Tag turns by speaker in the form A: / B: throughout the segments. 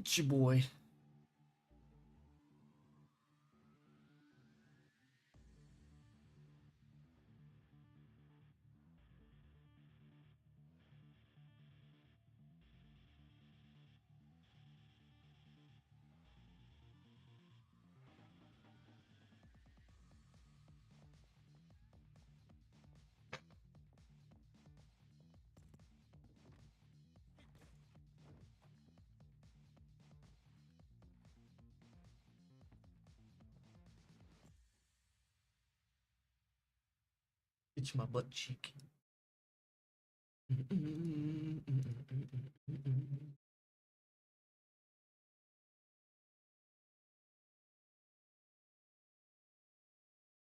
A: It's your boy. It's my butt cheek.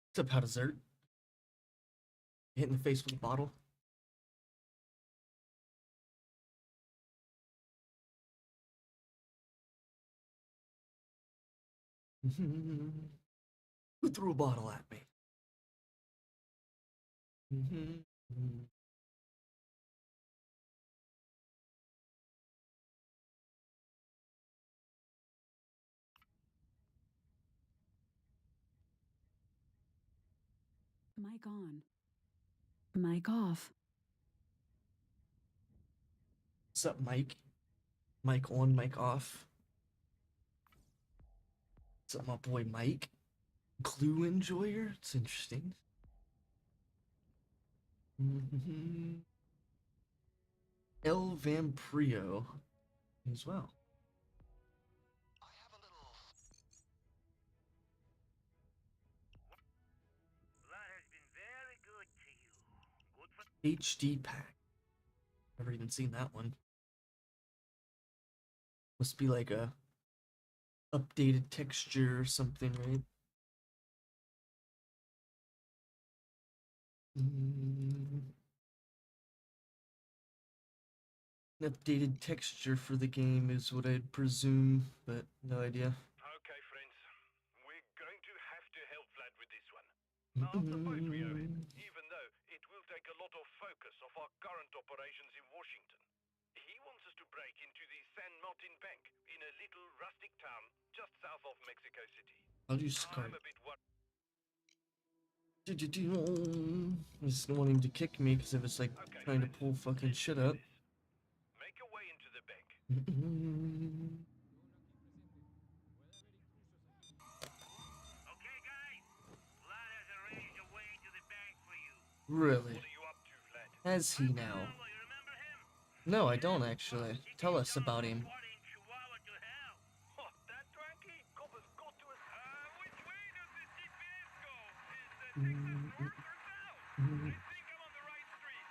A: What's up, how dessert? Hit in the face with a bottle. Who threw a bottle at me?
B: Mic on. Mic off.
A: What's up, Mike? Mic on, mic off. What's up, my boy Mike? Glue enjoyer? It's interesting. El Vamprio as well. HD pack. Never even seen that one. Must be like a updated texture or something, right? An updated texture for the game is what I'd presume, but no idea.
C: Okay, friends. We're going to have to help Vlad with this one. After boat we owe it, even though it will take a lot of focus of our current operations in Washington. He wants us to break into the San Martin Bank in a little rustic town just south of Mexico City.
A: I'll use the card.
C: I'm a bit worried.
A: I just don't want him to kick me because I was like trying to pull fucking shit up.
C: Make your way into the bank. Okay, guys. Vlad has arranged a way to the bank for you.
A: Really?
C: What are you up to, Vlad?
A: Has he now?
C: You remember him?
A: No, I don't actually. Tell us about him.
C: Oh, that Twanky? Coppers got to us. Which way does the GPS go? Is the Texas north or south? I think I'm on the right street.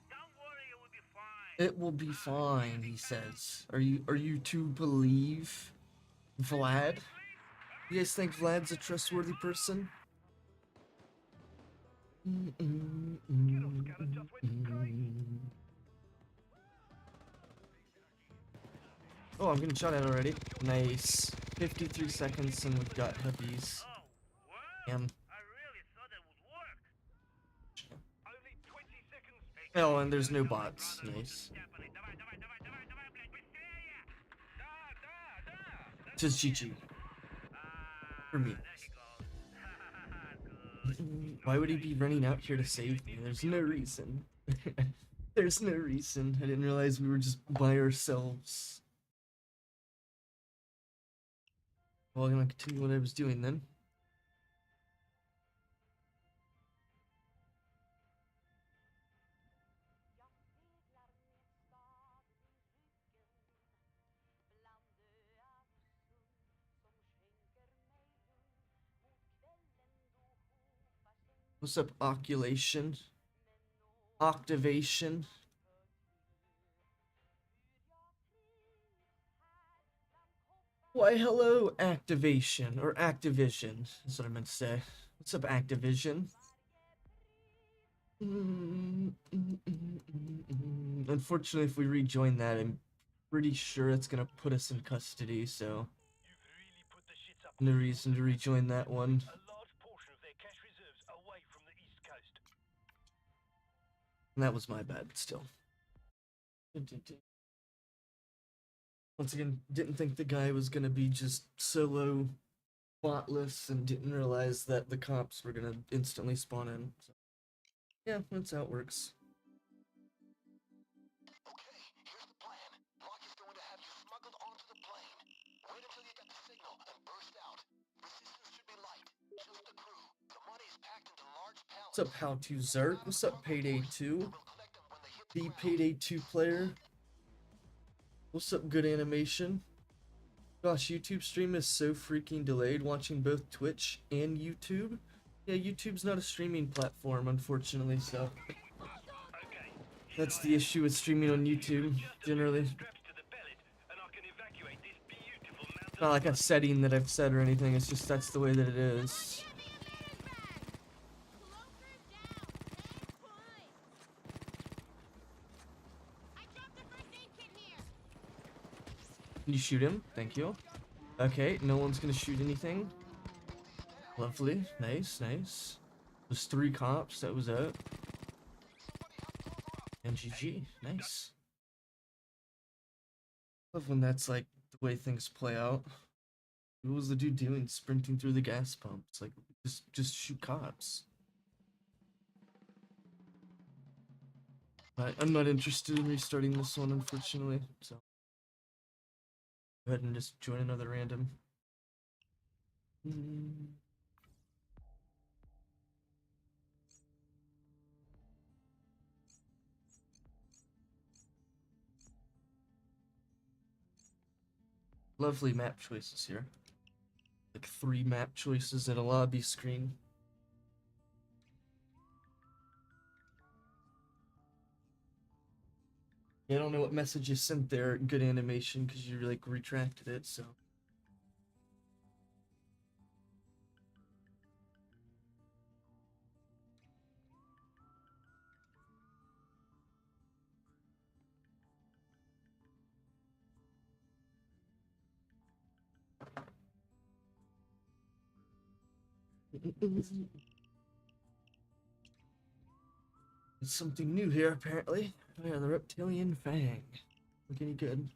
C: Don't worry, it will be fine.
A: It will be fine, he says. Are you to believe Vlad? You guys think Vlad's a trustworthy person? Oh, I'm getting shot at already. Nice. 53 seconds and we've got hubbies. Damn.
C: I really thought it would work. Only 20 seconds.
A: Oh, and there's no bots. Nice. Just GG. For me. Why would he be running out here to save me? There's no reason. There's no reason. I didn't realize we were just by ourselves. Well, I'm gonna continue what I was doing then. What's up, Oculation? Octavation? Why, hello, Activation, or Activision, is what I meant to say. What's up, Activision? Unfortunately, if we rejoin that, I'm pretty sure it's gonna put us in custody, so no reason to rejoin that one. And that was my bad, still. Once again, didn't think the guy was gonna be just solo botless and didn't realize that the cops were gonna instantly spawn in. So, yeah, that's how it works.
D: Okay, here's the plan. Locke is going to have you smuggled onto the plane. Wait until you get the signal and burst out. Resistance should be light. Just the crew. The money is packed into large pallets.
A: What's up, How to Zert? What's up, Payday 2? The Payday 2 player. What's up, good animation? Gosh, YouTube stream is so freaking delayed watching both Twitch and YouTube. Yeah, YouTube's not a streaming platform, unfortunately, so that's the issue with streaming on YouTube, generally. Not like a setting that I've said or anything, it's just that's the way that it is. Can you shoot him? Thank you. Okay, no one's gonna shoot anything. Lovely. Nice, nice. There's 3 cops, that was it. And GG. Nice. Love when that's like the way things play out. What was the dude doing sprinting through the gas pump? It's like, just shoot cops. But I'm not interested in restarting this one, unfortunately, so go ahead and just join another random. Lovely map choices here. Like 3 map choices and a lobby screen. I don't know what message you sent there, good animation, because you like retracted it, so. It's something new here, apparently. Oh yeah, the reptilian fang. Look any good.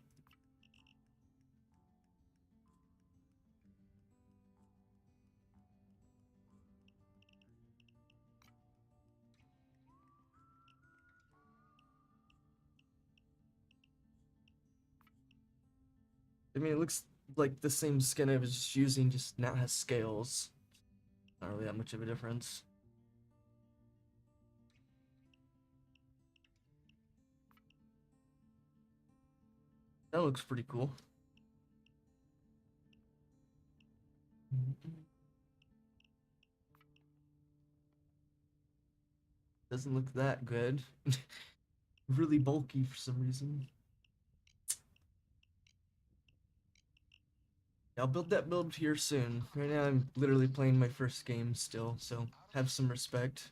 A: I mean, it looks like the same skin I was just using, just now has scales. Not really that much of a difference. That looks pretty cool. Doesn't look that good. Really bulky for some reason. I'll build that build here soon. Right now I'm literally playing my first game still, so have some respect.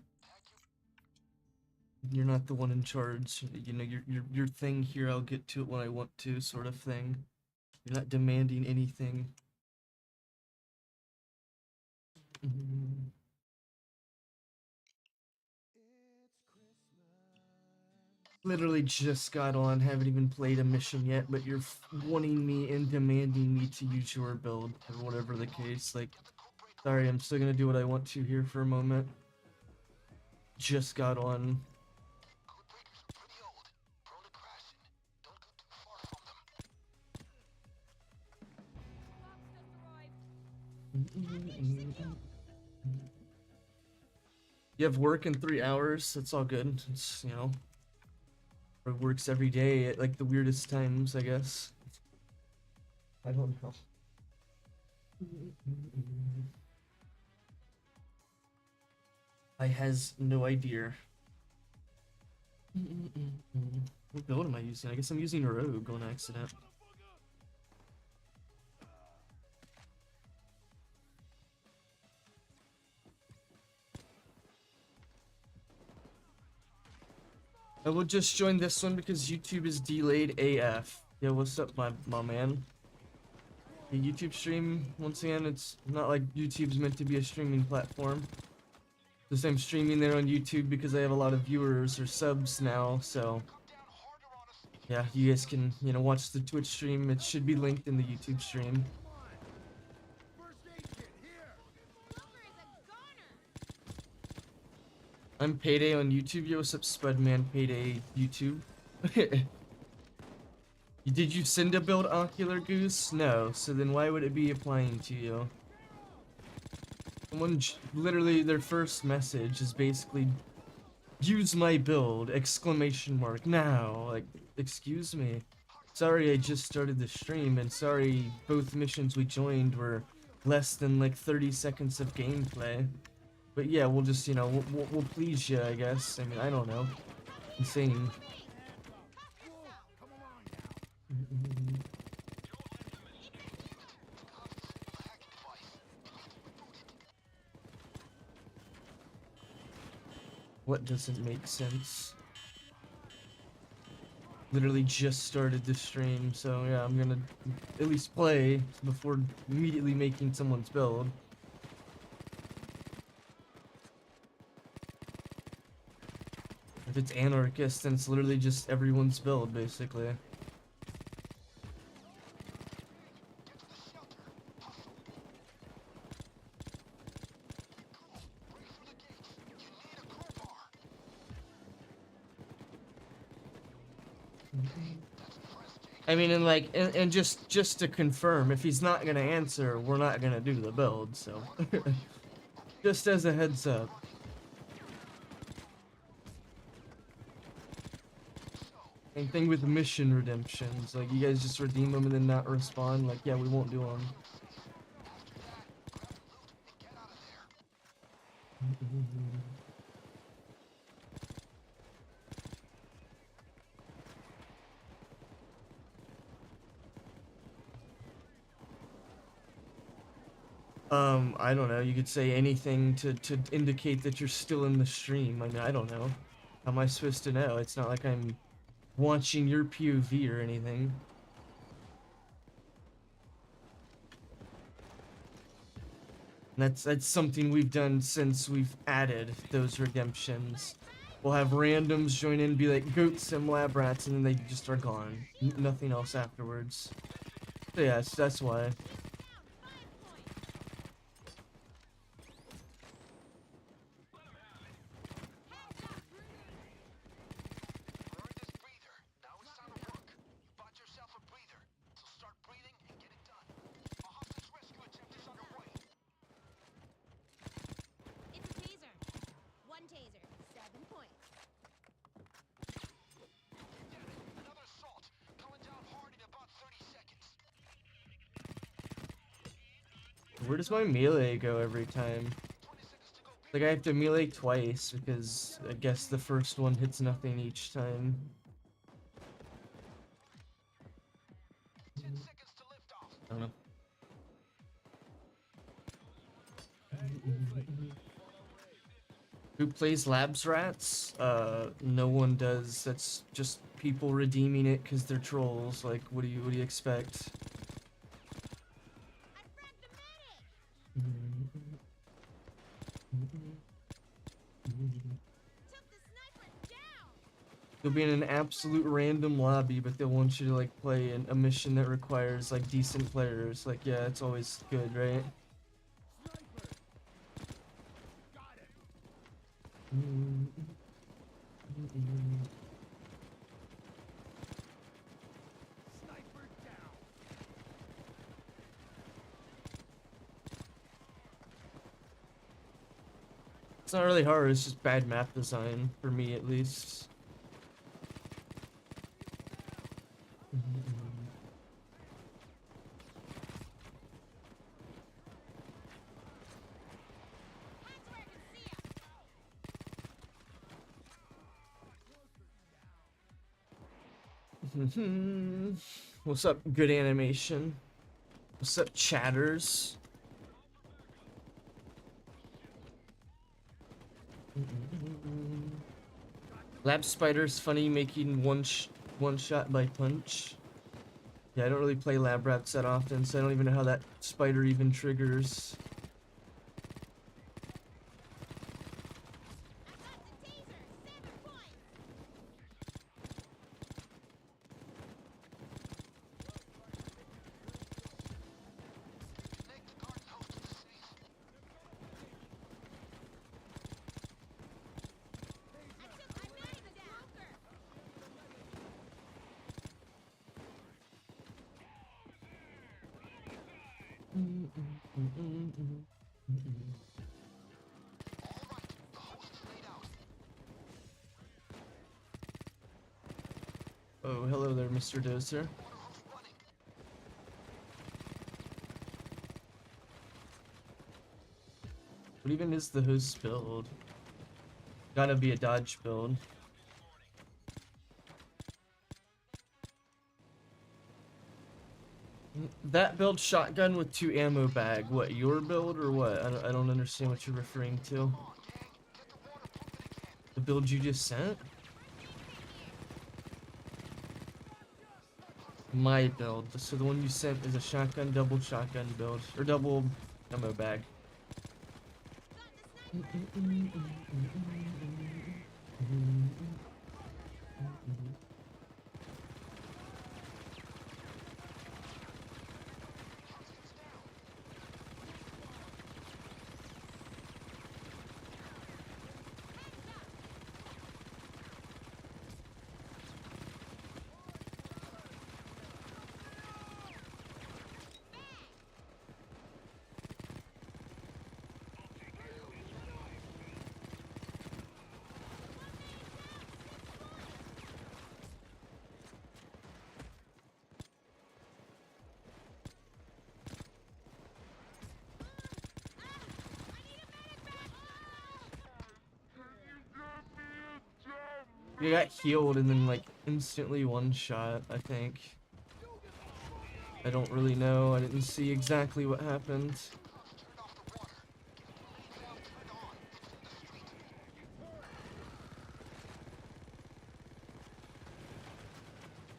A: You're not the one in charge. You know, your thing here, I'll get to it when I want to, sort of thing. You're not demanding anything. Literally just got on, haven't even played a mission yet, but you're wanting me and demanding me to use your build, or whatever the case. Like, sorry, I'm still gonna do what I want to here for a moment. Just got on. You have work in 3 hours, that's all good. It's, you know, it works every day at like the weirdest times, I guess. I don't know. I has no idea. What build am I using? I guess I'm using Rogue on accident. I will just join this one because YouTube is delayed AF. Yeah, what's up, my man? The YouTube stream, once again, it's not like YouTube's meant to be a streaming platform. Just I'm streaming there on YouTube because I have a lot of viewers or subs now, so yeah, you guys can, you know, watch the Twitch stream. It should be linked in the YouTube stream. I'm Payday on YouTube. Yo, what's up, Spudman Payday YouTube? Did you send a build, Ocular Goose? No, so then why would it be applying to you? Someone literally, their first message is basically, use my build, exclamation mark, now. Like, excuse me. Sorry I just started the stream, and sorry both missions we joined were less than like 30 seconds of gameplay. But yeah, we'll just, you know, we'll please you, I guess. I mean, I don't know. Insane. What doesn't make sense? Literally just started the stream, so yeah, I'm gonna at least play before immediately making someone's build. If it's anarchist, then it's literally just everyone's build, basically. I mean, and like, and just to confirm, if he's not gonna answer, we're not gonna do the build, so. Just as a heads up. Same thing with mission redemptions. Like, you guys just redeem them and then not respond. Like, yeah, we won't do them. I don't know. You could say anything to indicate that you're still in the stream. I mean, I don't know. How am I supposed to know? It's not like I'm watching your POV or anything. That's something we've done since we've added those redemptions. We'll have randoms join in and be like, goat sim lab rats, and then they just are gone. Nothing else afterwards. So yeah, that's why. Where does my melee go every time? Like, I have to melee twice because I guess the first one hits nothing each time. I don't know. Who plays Labs Rats? No one does. That's just people redeeming it because they're trolls. Like, what do you expect? You'll be in an absolute random lobby, but they'll want you to like play a mission that requires like decent players. Like, yeah, it's always good, right? It's not really hard, it's just bad map design, for me at least. What's up, good animation? What's up, chatters? Lab Spider's funny, making one shot by punch. Yeah, I don't really play Lab Rats that often, so I don't even know how that spider even triggers. Oh, hello there, Mr. Dozer. What even is the host build? Gotta be a dodge build. That build shotgun with 2 ammo bag. What, your build or what? I don't understand what you're referring to. The build you just sent? My build. So the one you sent is a double shotgun build. Or double ammo bag. You got healed and then like instantly one shot, I think. I don't really know. I didn't see exactly what happened.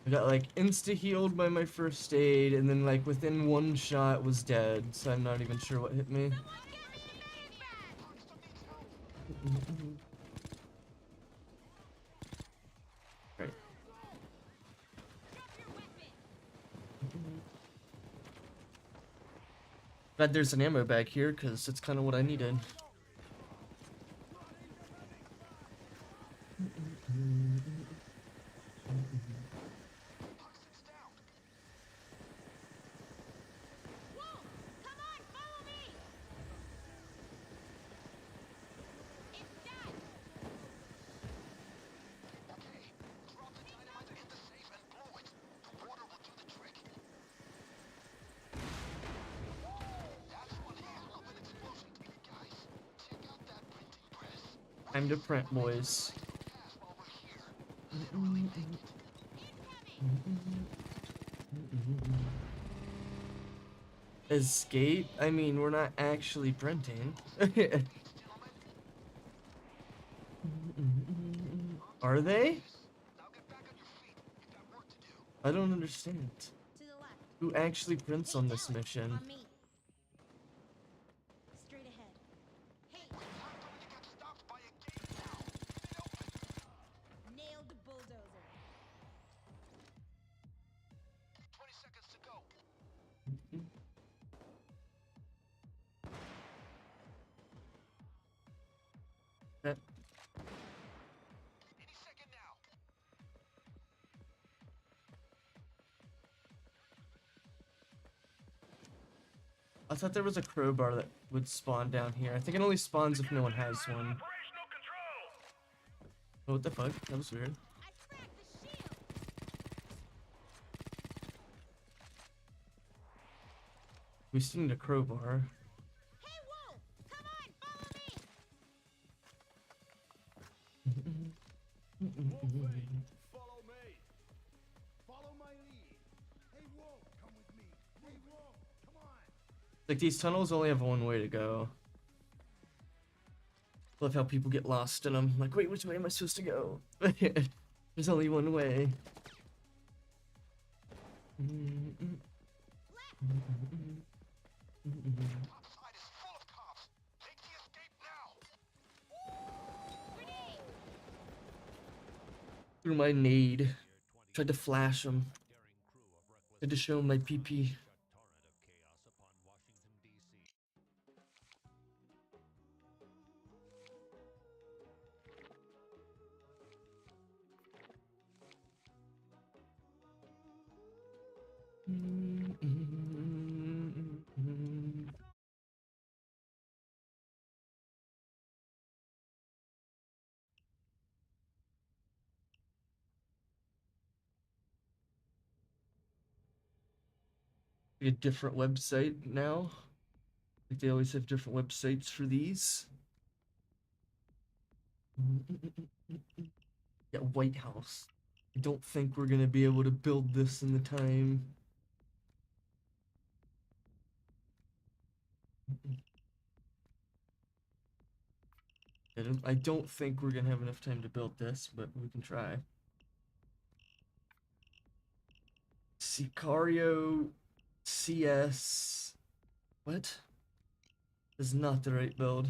A: I got like insta healed by my first aid and then like within one shot was dead, so I'm not even sure what hit me. Right. Glad there's an ammo bag here because that's kind of what I needed. Time to print, boys. Escape? I mean, we're not actually printing. Are they? I don't understand. Who actually prints on this mission?
E: Straight ahead. Hey, nailed the bulldozer.
D: 20 seconds to go.
A: That
D: 80 second now.
A: I thought there was a crowbar that would spawn down here. I think it only spawns if no one has one.
C: Operational control!
A: Oh, what the fuck? That was weird.
E: I cracked the shield.
A: We still need a crowbar.
E: Hey, Wolf! Come on, follow me.
C: Follow me! Follow my lead! Hey, Wolf, come with me! Hey, Wolf, come on!
A: Like, these tunnels only have one way to go. Love how people get lost in them. Like, wait, which way am I supposed to go? There's only one way.
D: Outside is full of cops. Make the escape now.
A: Through my nade. Tried to flash him. Tried to show him my PP. a different website now. Like they always have different websites for these. Yeah, White House. I don't think we're gonna be able to build this in the time. I don't think we're gonna have enough time to build this, but we can try. Sicario CS. What? This is not the right build.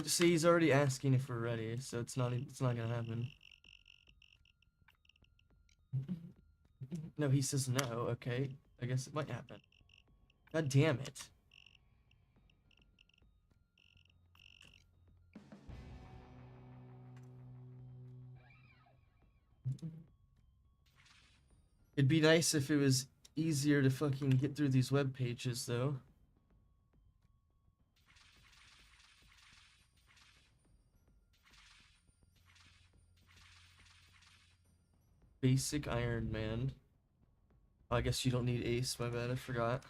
A: See, he's already asking if we're ready, so it's not gonna happen. No, he says no. Okay, I guess it might happen. God damn it. It'd be nice if it was easier to fucking get through these web pages, though. Basic Iron Man. Oh, I guess you don't need Ace, my bad, I forgot.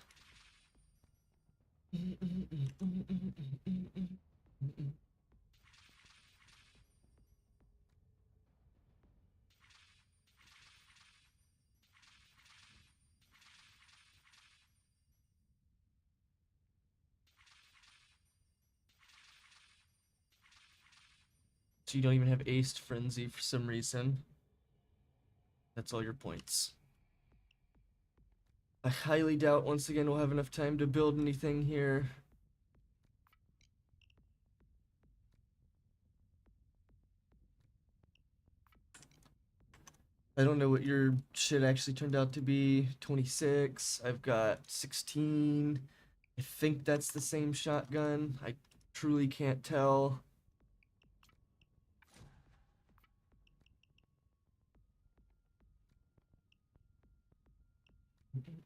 A: So you don't even have Aced Frenzy for some reason. That's all your points. I highly doubt once again we'll have enough time to build anything here. I don't know what your shit actually turned out to be. 26. I've got 16. I think that's the same shotgun. I truly can't tell.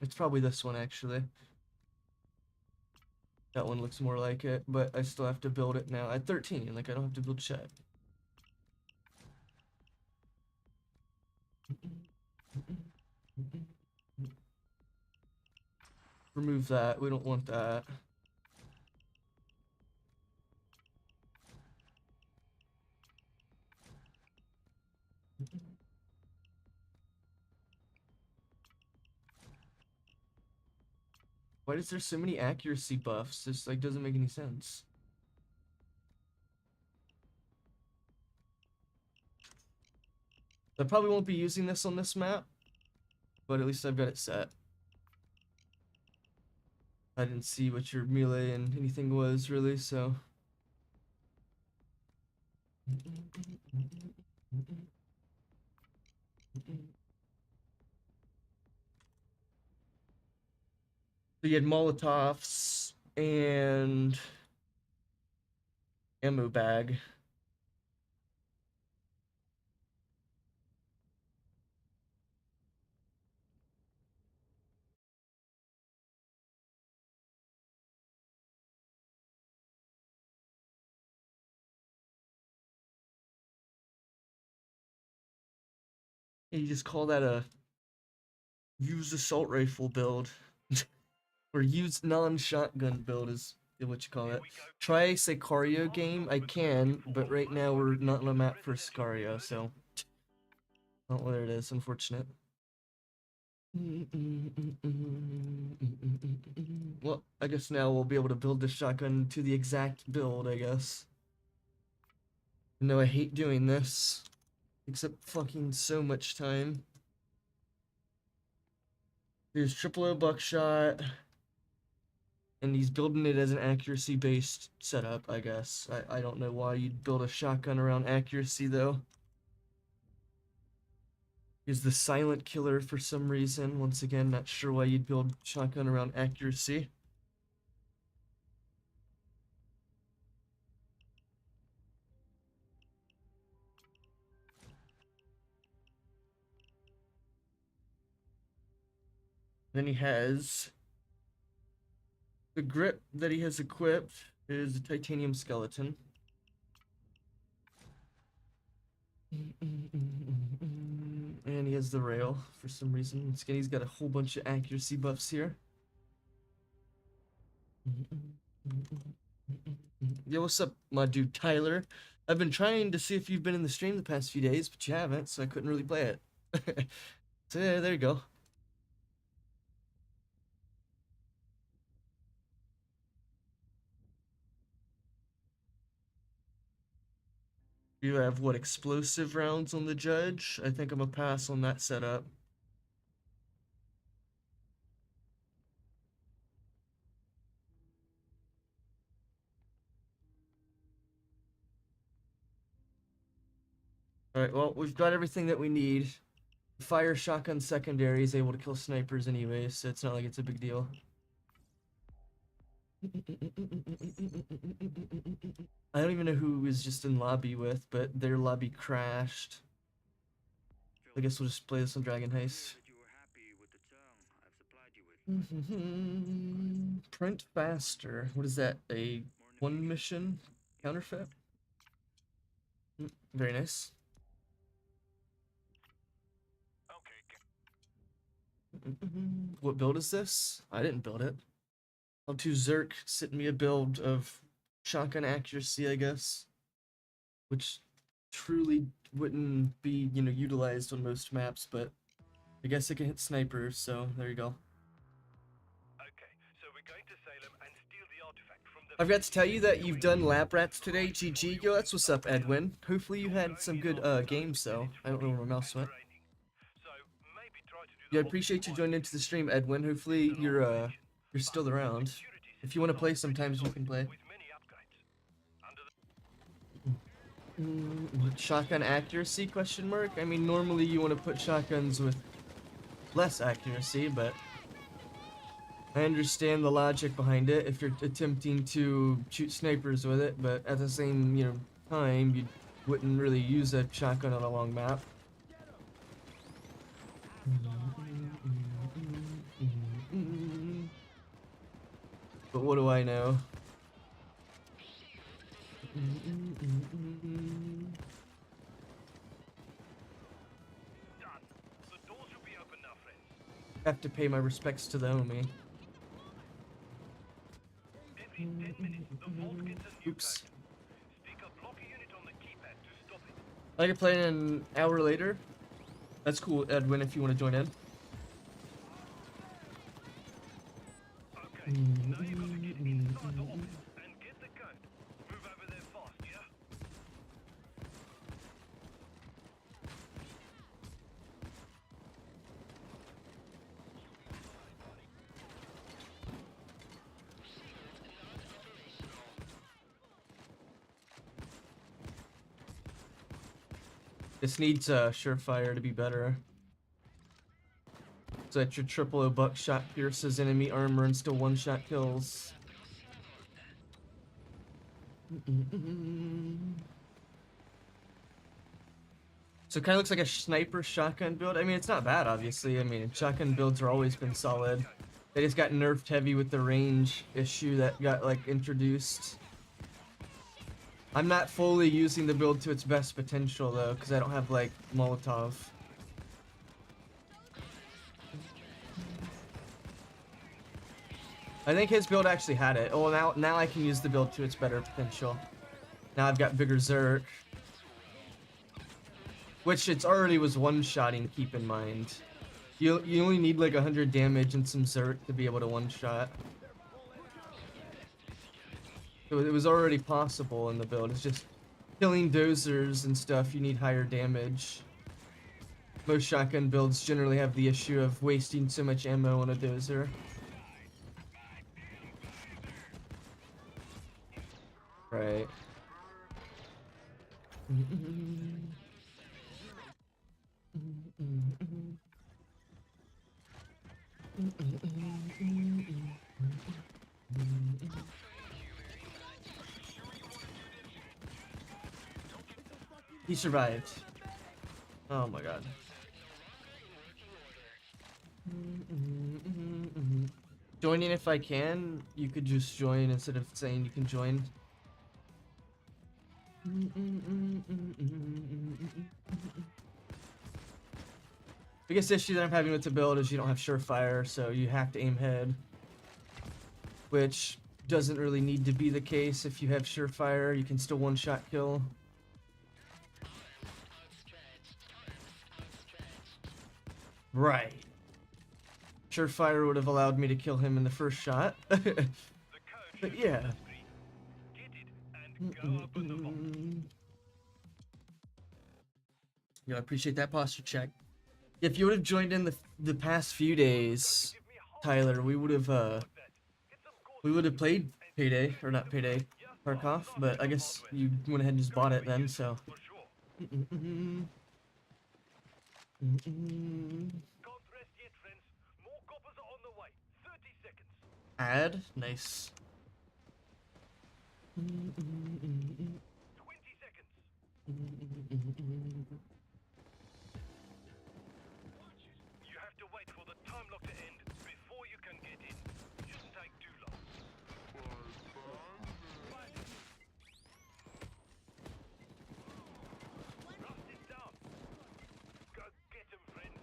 A: It's probably this one, actually. That one looks more like it, but I still have to build it now. At 13, like, I don't have to build shit. Remove that. We don't want that. Why is there so many accuracy buffs? This, like, doesn't make any sense. I probably won't be using this on this map, but at least I've got it set. I didn't see what your melee and anything was, really, so... So you had Molotovs and ammo bag. You just call that a use assault rifle build. Or use non-shotgun build is what you call it. Try a Sicario game, I can, but right now we're not on a map for Sicario, so not where it is, unfortunate. Well, I guess now we'll be able to build this shotgun to the exact build, I guess. No, I hate doing this. Except fucking so much time. There's triple O buckshot. And he's building it as an accuracy-based setup, I guess. I don't know why you'd build a shotgun around accuracy, though. He's the silent killer for some reason. Once again, not sure why you'd build shotgun around accuracy. Then he has... The grip that he has equipped is a titanium skeleton. And he has the rail for some reason. Skinny's got a whole bunch of accuracy buffs here. Yo, what's up, my dude Tyler? I've been trying to see if you've been in the stream the past few days, but you haven't, so I couldn't really play it. So yeah, there you go. You have what, explosive rounds on the judge? I think I'm a pass on that setup. Alright, well, we've got everything that we need. Fire shotgun secondary is able to kill snipers anyway, so it's not like it's a big deal. I don't even know who was just in lobby with, but their lobby crashed. I guess we'll just play this on Dragon Heist. Print faster. What is that? A one mission counterfeit? Very nice. What build is this? I didn't build it. L2 Zerk sent me a build of shotgun accuracy, I guess, which truly wouldn't be, you know, utilized on most maps, but I guess it can hit snipers, so there you go.
C: Okay, so we're going to Salem and steal the artifact from the...
A: I forgot to tell you that you've done lab rats today, GG. Yo, that's what's up, Edwin. Hopefully you had some good games, though. I don't know where my mouse went.
C: So maybe try to do
A: Yeah, I appreciate you joining into the stream, Edwin. Hopefully you're still around. If you want to play, sometimes you can play.
C: with many upgrades. Under the...
A: Shotgun accuracy, question mark? I mean, normally you want to put shotguns with less accuracy, but I understand the logic behind it if you're attempting to shoot snipers with it, but at the same, you know, time, you wouldn't really use a shotgun on a long map. But what do I know?
C: Done. The doors will be open now, friends.
A: Have to pay my respects to the homie.
C: Every 10 minutes, the vault gets a new
A: Oops.
C: code. Stick a blocker unit on the keypad to stop it.
A: I can play it an hour later. That's cool, Edwin, if you want to join in.
C: Okay, now you've got to get inside the office and get the code. Move over there fast, yeah?
A: This needs Surefire to be better. So that your 000 buckshot pierces enemy armor and still one-shot kills. So it kind of looks like a sniper shotgun build. I mean, it's not bad, obviously. I mean, shotgun builds are always been solid. They just got nerfed heavy with the range issue that got, like, introduced. I'm not fully using the build to its best potential, though, because I don't have, like, Molotov. I think his build actually had it. Oh, now I can use the build to its better potential. Now I've got bigger Zerk. Which it's already was one-shotting, keep in mind. You only need like 100 damage and some Zerk to be able to one-shot. So it was already possible in the build. It's just killing dozers and stuff, you need higher damage. Most shotgun builds generally have the issue of wasting so much ammo on a dozer. Right. He survived. Oh my god. Joining if I can. You could just join instead of saying you can join. Biggest issue that I'm having with the build is you don't have surefire, so you have to aim head. Which doesn't really need to be the case if you have surefire, you can still one-shot kill. Right. Surefire would have allowed me to kill him in the first shot.
C: The code
A: But
C: should
A: yeah.
C: be on the screen. Get it and go open the vault.
A: Yeah, I appreciate that posture check. If you would have joined in the past few days, Tyler, we would have played Payday, or not Payday, Tarkov, but I guess you went ahead and just bought it then, so.
C: For sure.
A: Mm-mm-mm.
C: Can't rest yet, friends. More coppers are on the way. 30 seconds.
A: Add, nice.
C: 20 seconds. You have to wait for the time lock to end before you can get in. Shouldn't take too long. Rust is down. Go get him, friends.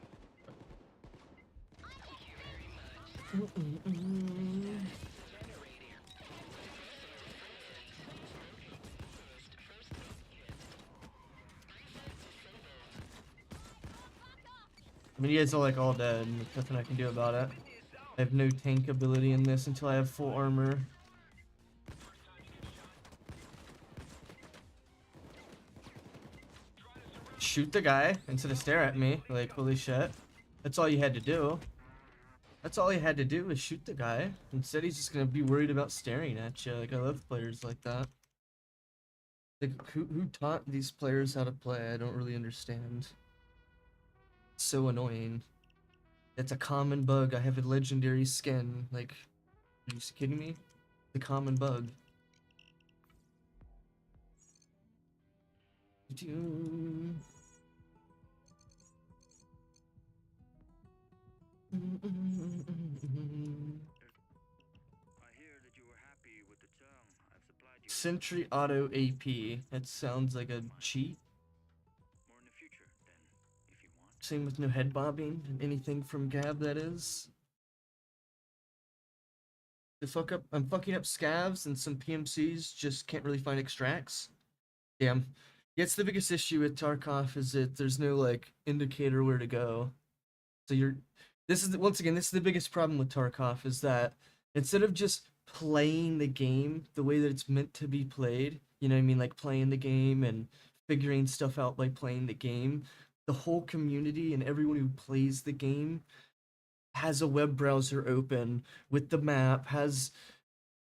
A: I mean, you guys are like all dead, and there's nothing I can do about it. I have no tank ability in this until I have full armor. Shoot the guy instead of stare at me. Like, holy shit. That's all you had to do. That's all he had to do was shoot the guy. Instead, he's just gonna be worried about staring at you. Like, I love players like that. Like, who taught these players how to play? I don't really understand. It's so annoying. It's a common bug. I have a legendary skin. Like, are you just kidding me? The common bug. Sentry Auto AP. That sounds like a cheat. Same with no head bobbing and anything from Gab, that is. I'm fucking up scavs and some PMCs just can't really find extracts. Damn. Yeah, it's the biggest issue with Tarkov is that there's no like indicator where to go. So this is the biggest problem with Tarkov is that instead of just playing the game the way that it's meant to be played, you know what I mean, like playing the game and figuring stuff out by playing the game, the whole community and everyone who plays the game has a web browser open with the map, has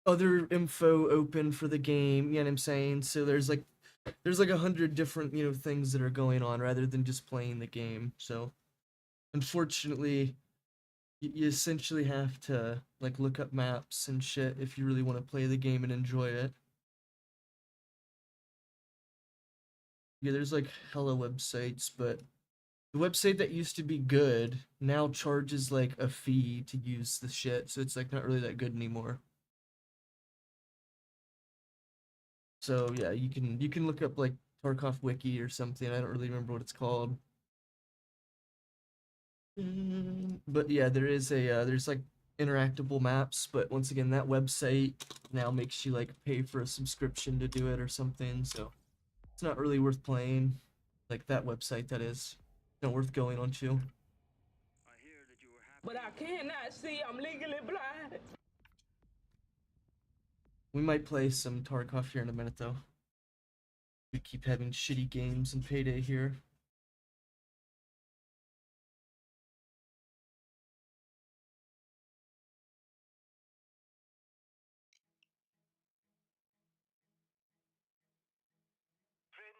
A: other info open for the game, you know what I'm saying? So there's like 100 different, you know, things that are going on rather than just playing the game. So unfortunately, you essentially have to like look up maps and shit if you really want to play the game and enjoy it. Yeah, there's like hella websites, but the website that used to be good now charges like a fee to use the shit, so it's like not really that good anymore. So yeah, you can look up like Tarkov Wiki or something. I don't really remember what it's called. But yeah, there's like interactable maps, but once again, that website now makes you like pay for a subscription to do it or something, so it's not really worth playing. Like that website, that is. Not worth going on to.
F: But I cannot see. I'm legally blind.
A: We might play some Tarkov here in a minute, though. We keep having shitty games and Payday here.
C: Friends,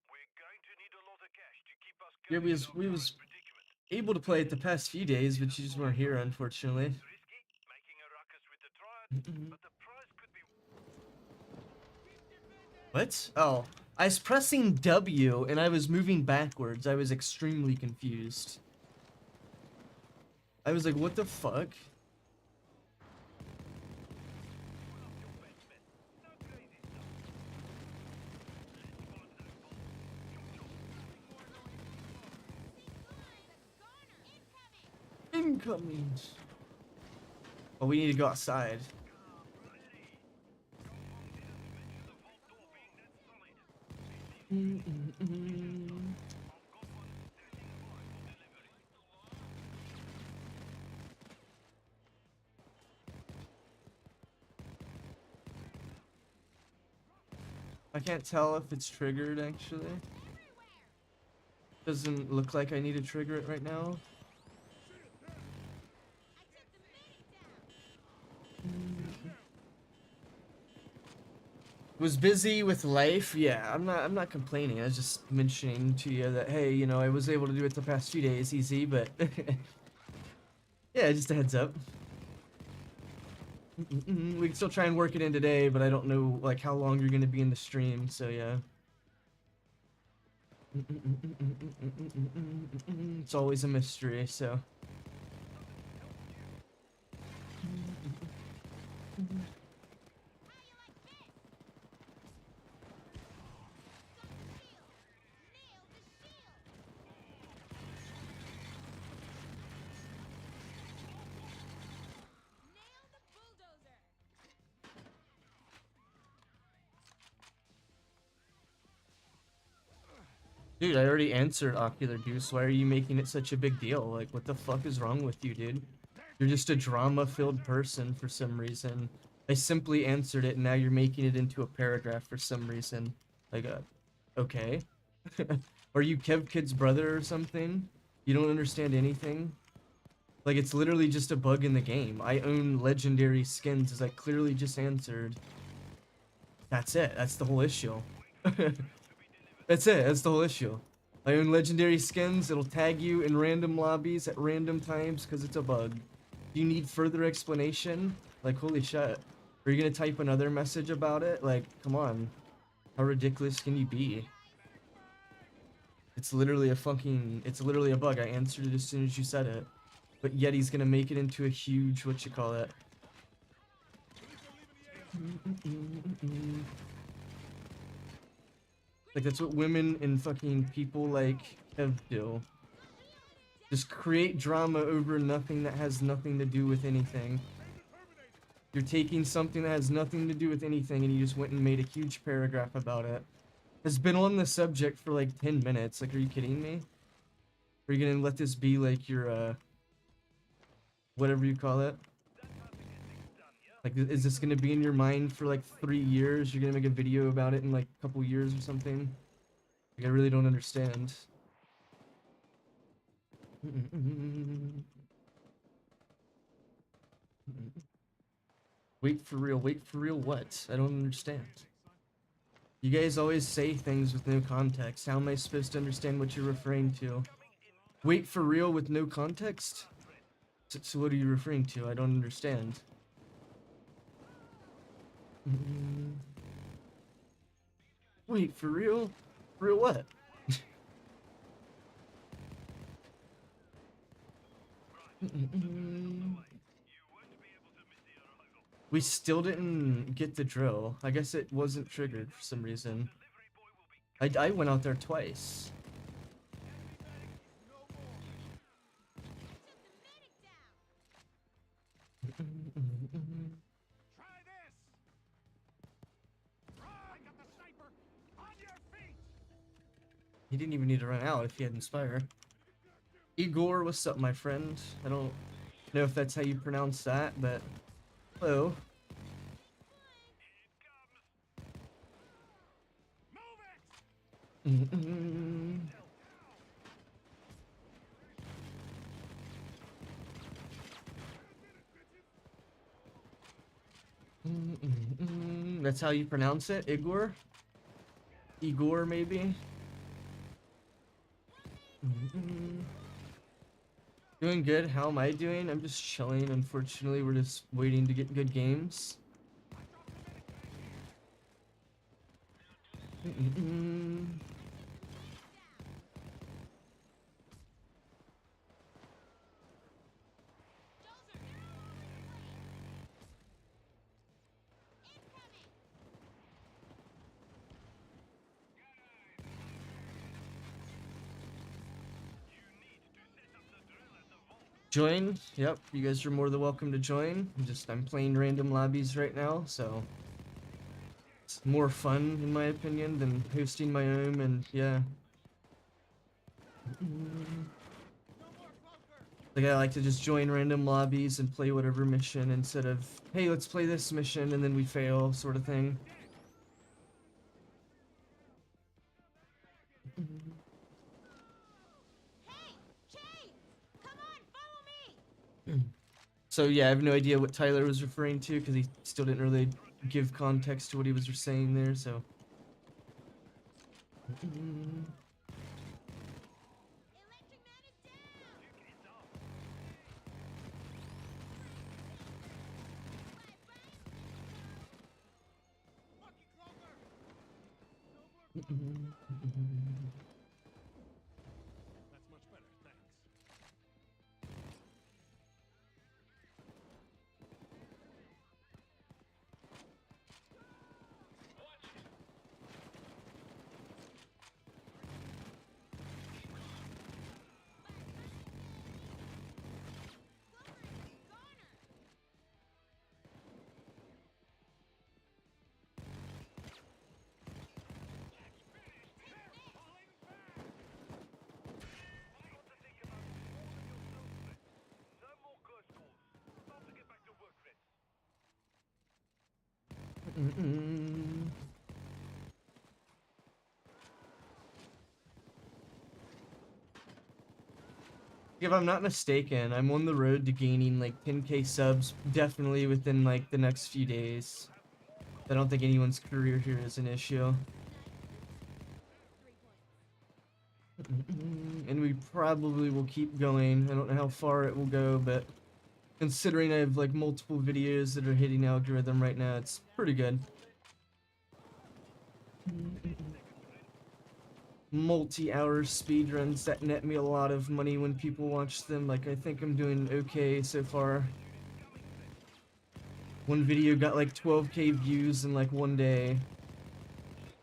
C: we're going to need a lot of cash to keep us
A: Yeah,
C: going
A: we
C: in
A: was
C: our
A: we
C: current
A: was
C: predicament.
A: able to play it the past few days, but you just weren't here, unfortunately.
C: It's risky, making a ruckus with the triad, but the prize could be...
A: What? Oh, I was pressing W and I was moving backwards. I was extremely confused. I was like, what the fuck? incoming. Oh, we need to go outside. I can't tell if it's triggered actually. Doesn't look like I need to trigger it right now. Was busy with life. Yeah, I'm not complaining. I was just mentioning to you that hey, you know, I was able to do it the past few days easy, but yeah, just a heads up. We can still try and work it in today, but I don't know like how long you're gonna be in the stream, so yeah. It's always a mystery, so. Dude, I already answered Ocular Goose. Why are you making it such a big deal? Like, what the fuck is wrong with you, dude? You're just a drama-filled person for some reason. I simply answered it, and now you're making it into a paragraph for some reason. Like, okay. Are you Kev Kid's brother or something? You don't understand anything? Like, it's literally just a bug in the game. I own legendary skins, as I clearly just answered. That's it. That's the whole issue. That's it. That's the whole issue. I own legendary skins. It'll tag you in random lobbies at random times because it's a bug. Do you need further explanation? Like, holy shit. Are you gonna type another message about it? Like, come on. How ridiculous can you be? It's literally a fucking... It's literally a bug. I answered it as soon as you said it. But Yeti's gonna make it into a huge... What you call it? Like, that's what women and fucking people like Kev do. Just create drama over nothing that has nothing to do with anything. You're taking something that has nothing to do with anything and you just went and made a huge paragraph about it. It's been on the subject for like 10 minutes. Like, are you kidding me? Are you gonna let this be like your, whatever you call it? Like, is this gonna be in your mind for like 3 years? You're gonna make a video about it in like a couple years or something? Like, I really don't understand. Wait for real what? I don't understand. You guys always say things with no context. How am I supposed to understand what you're referring to? Wait for real with no context? So what are you referring to? I don't understand. Wait, for real? For real what? We still didn't get the drill. I guess it wasn't triggered for some reason. I went out there twice. He didn't even need to run out if he had Inspire. Igor, what's up, my friend? I don't know if that's how you pronounce that, but hello. That's how you pronounce it, Igor? Igor, maybe? Doing good. How am I doing? I'm just chilling. Unfortunately, we're just waiting to get good games. Join. Yep, you guys are more than welcome to join. I'm playing random lobbies right now, so it's more fun in my opinion than hosting my own, and yeah. Like, I like to just join random lobbies and play whatever mission instead of, hey, let's play this mission and then we fail, sort of thing.
E: Hey, Chase! Come on, follow me!
A: So yeah, I have no idea what Tyler was referring to because he still didn't really give context to what he was saying there, so.
E: Electric Man is down!
C: That's much better, thanks. No more close calls. Time to get back to work, friends.
A: If I'm not mistaken, I'm on the road to gaining like 10k subs definitely within like the next few days. I don't think anyone's career here is an issue.
E: 3 points.
A: And we probably will keep going. I don't know how far it will go, but considering I have like multiple videos that are hitting algorithm right now, it's pretty good. Multi-hour speedruns that net me a lot of money when people watch them. Like, I think I'm doing okay so far. One video got like 12k views in like one day.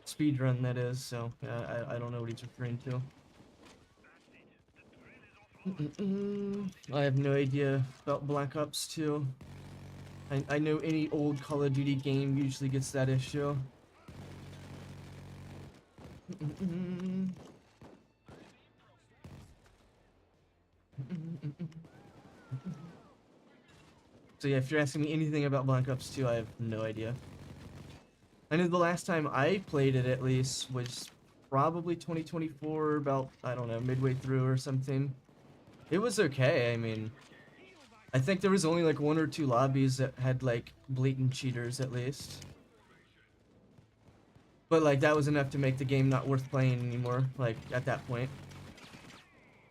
A: Speedrun, that is, so I don't know what he's referring to. I have no idea about Black Ops 2. I know any old Call of Duty game usually gets that issue. So yeah, if you're asking me anything about Black Ops 2, I have no idea. I know the last time I played it, at least, was probably 2024, about, I don't know, midway through or something. It was okay, I mean, I think there was only like 1 or 2 lobbies that had like blatant cheaters at least. But like that was enough to make the game not worth playing anymore, like at that point.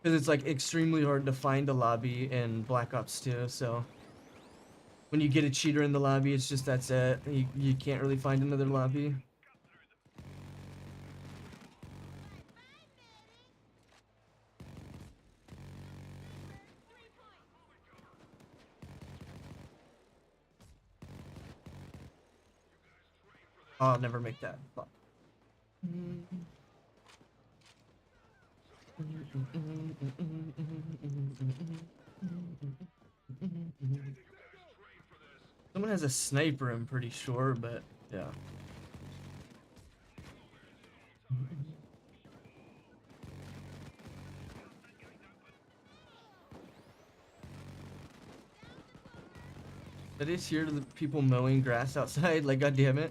A: Because it's like extremely hard to find a lobby in Black Ops 2, so when you get a cheater in the lobby, it's just that's it. You can't really find another lobby. Oh, I'll never make that. Fuck. Someone has a sniper, I'm pretty sure, but yeah. I just hear the people mowing grass outside, like, god damn it.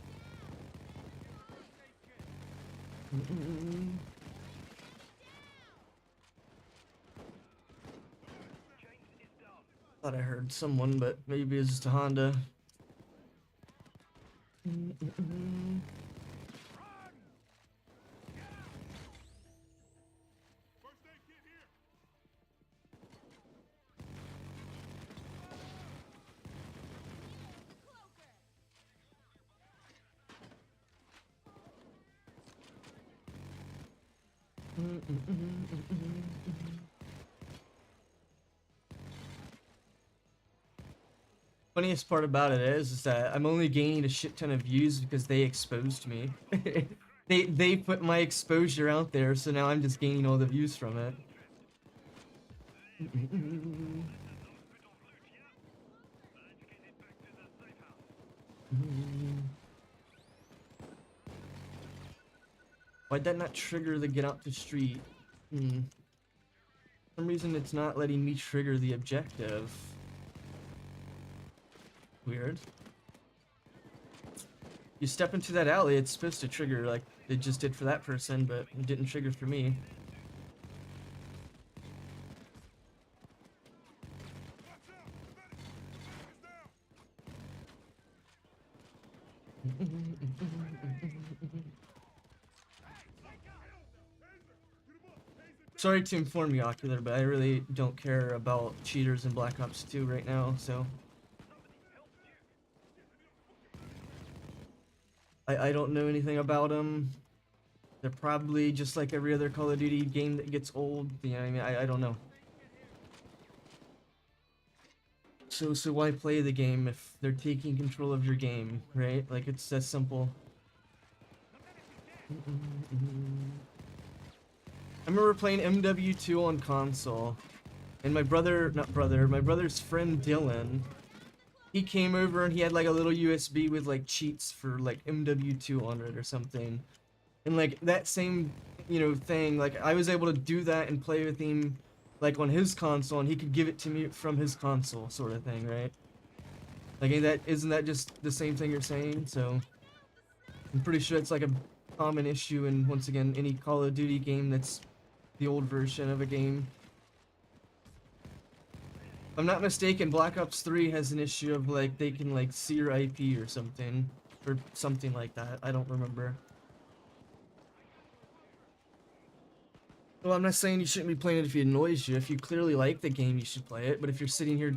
A: Thought I heard someone, but maybe it's just a Honda. Funniest part about it is that I'm only gaining a shit ton of views because they exposed me. They put my exposure out there, so now I'm just gaining all the views from it. Why'd that not trigger the get out the street? For some reason it's not letting me trigger the objective. Weird. You step into that alley, it's supposed to trigger like it just did for that person, but it didn't trigger for me. Sorry to inform you, Ocular, but I really don't care about cheaters in Black Ops 2 right now, so... I don't know anything about them. They're probably just like every other Call of Duty game that gets old. You know what I mean? I don't know. So why play the game if they're taking control of your game, right? Like, it's that simple. I remember playing MW2 on console, and my brother's friend Dylan, he came over and he had like a little USB with like cheats for like MW2 on it or something. And like that same, you know, thing, like I was able to do that and play with him like on his console, and he could give it to me from his console, sort of thing, right? Like, isn't that just the same thing you're saying? So I'm pretty sure it's like a common issue in, once again, any Call of Duty game that's the old version of a game. If I'm not mistaken, Black Ops 3 has an issue of like they can like see your IP or something like that. I don't remember. Well, I'm not saying you shouldn't be playing it if it annoys you. If you clearly like the game, you should play it. But if you're sitting here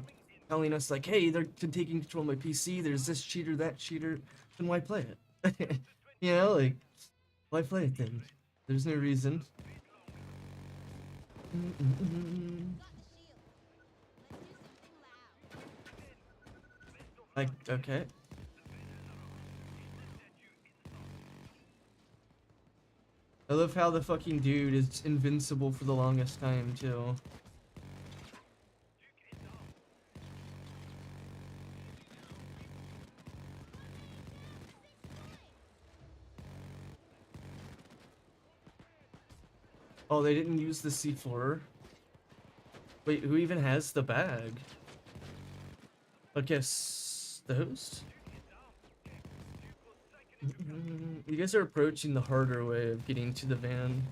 A: telling us like, hey, they're taking control of my PC, there's this cheater, that cheater, then why play it? You know, like, why play it then? There's no reason. Like, okay. I love how the fucking dude is invincible for the longest time, too. Oh, they didn't use the C4. Wait, who even has the bag? I guess the host? You guys are approaching the harder way of getting to the van.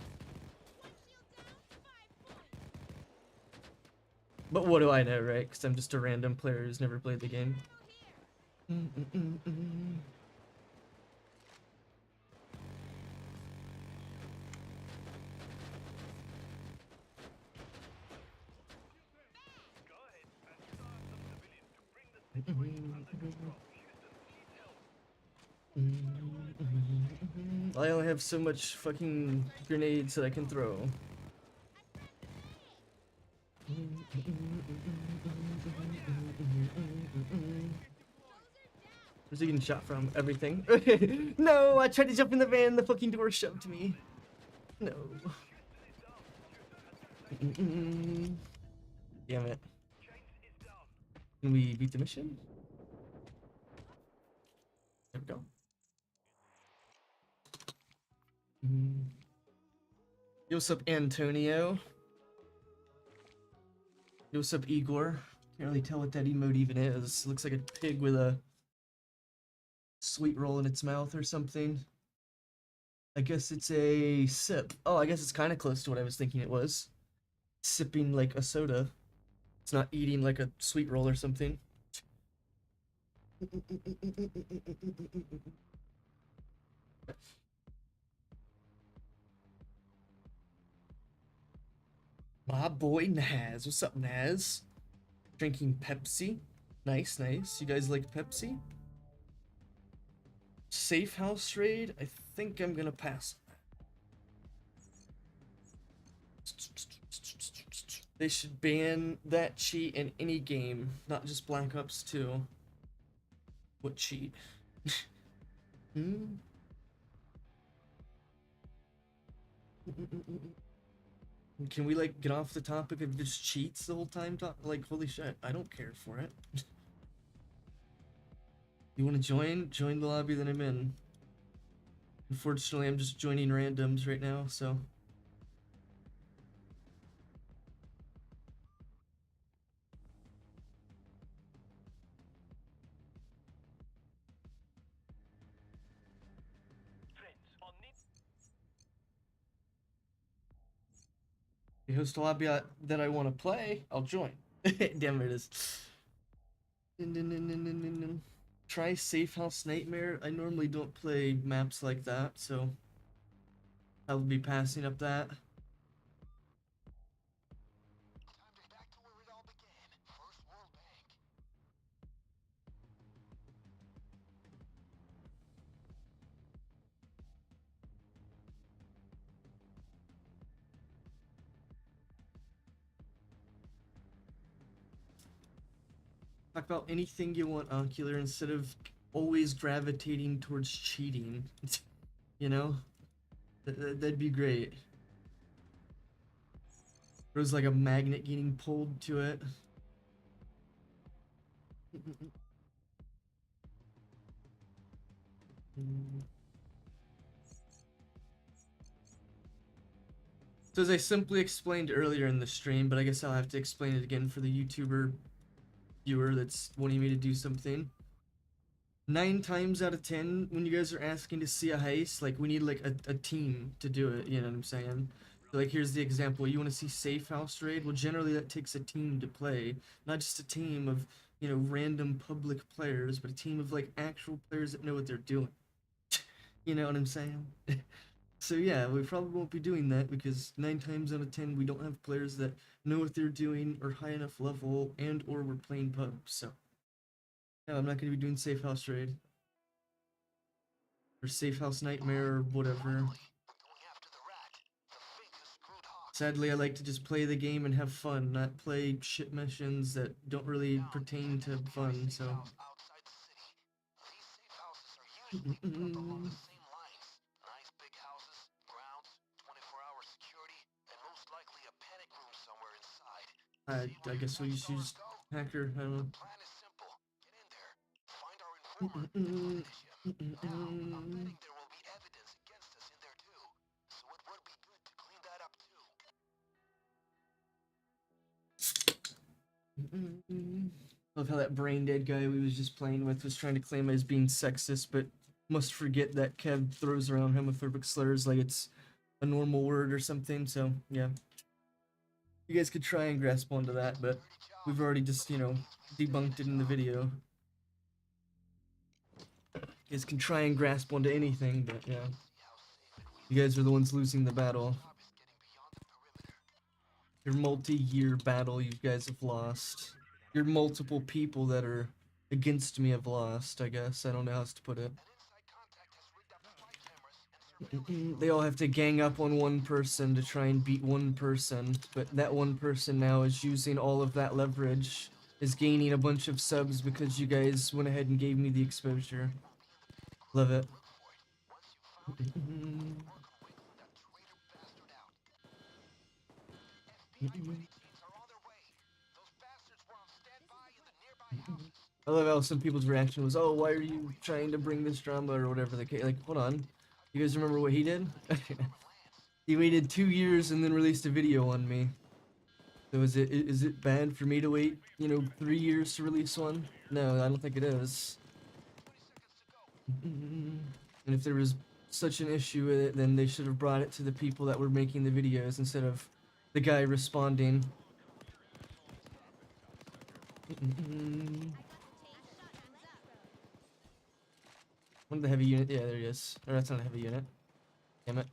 A: But what do I know, right? Because I'm just a random player who's never played the game. I only have so much fucking grenades that I can throw. Where's he getting shot from? Everything. No, I tried to jump in the van, the fucking door shoved me. No. Damn it. Can we beat the mission? There we go. Yo, what's up, Antonio? Yo, what's up, Igor? Can't really tell what that emote even is. Looks like a pig with a sweet roll in its mouth or something. I guess it's a sip. Oh, I guess it's kind of close to what I was thinking it was. Sipping like a soda. It's not eating like a sweet roll or something. My boy Naz. What's up, Naz? Drinking Pepsi. Nice, nice. You guys like Pepsi? Safe house raid? I think I'm gonna pass. They should ban that cheat in any game, not just Black Ops 2. What cheat? Can we like get off the topic of just cheats the whole time? Like, holy shit, I don't care for it. You want to join? Join the lobby that I'm in. Unfortunately, I'm just joining randoms right now, so. You host a lobby that I want to play, I'll join. Damn it is. Try Safe House Nightmare. I normally don't play maps like that, so I'll be passing up that.
D: Back to where it all began. First World Bank.
A: Talk about anything you want, Ocular, instead of always gravitating towards cheating. You know? That'd be great. There was like a magnet getting pulled to it. So as I simply explained earlier in the stream, but I guess I'll have to explain it again for the YouTuber viewer that's wanting me to do something. 9 times out of 10, when you guys are asking to see a heist, like we need like a team to do it, you know what I'm saying? So like here's the example, you want to see Safe House Raid? Well, generally that takes a team to play, not just a team of, you know, random public players, but a team of like actual players that know what they're doing. You know what I'm saying? So yeah, we probably won't be doing that because 9 times out of 10 we don't have players that know what they're doing or high enough level and or we're playing pubs, so yeah, I'm not going to be doing Safe House Raid. Or Safe House Nightmare or whatever.
D: We're going after the rat. The fake who screwed Hawk.
A: Sadly, I like to just play the game and have fun, not play shit missions that don't really pertain to fun, so.
D: Outside the city. These safe houses are usually built along the same lines. Nice big houses, grounds, 24-hour security, and most likely a panic room somewhere inside.
A: I guess we'll just use Hacker, I don't know.
D: Plan is simple. Get in there, find our informer, and finish him. Now, I'm betting there will be evidence against us in there too, so it would be good to clean that up too.
A: Love how that brain dead guy we was just playing with was trying to claim as being sexist, but must forget that Kev throws around homophobic slurs like it's a normal word or something, so yeah. You guys could try and grasp onto that, but we've already just, you know, debunked it in the video. You guys can try and grasp onto anything, but yeah. You guys are the ones losing the battle. Your multi-year battle you guys have lost. Your multiple people that are against me have lost, I guess. I don't know how else to put it. They all have to gang up on one person to try and beat one person, but that one person now is using all of that leverage, is gaining a bunch of subs because you guys went ahead and gave me the exposure. Love it. I love how some people's reaction was, oh, why are you trying to bring this drama or whatever the case. Like, hold on. You guys remember what he did? He waited 2 years and then released a video on me. So is it bad for me to wait, you know, 3 years to release one? No, I don't think it is. And if there was such an issue with it, then they should have brought it to the people that were making the videos instead of the guy responding. One of the heavy unit, yeah, there he is. Or that's not a heavy unit. Damn it.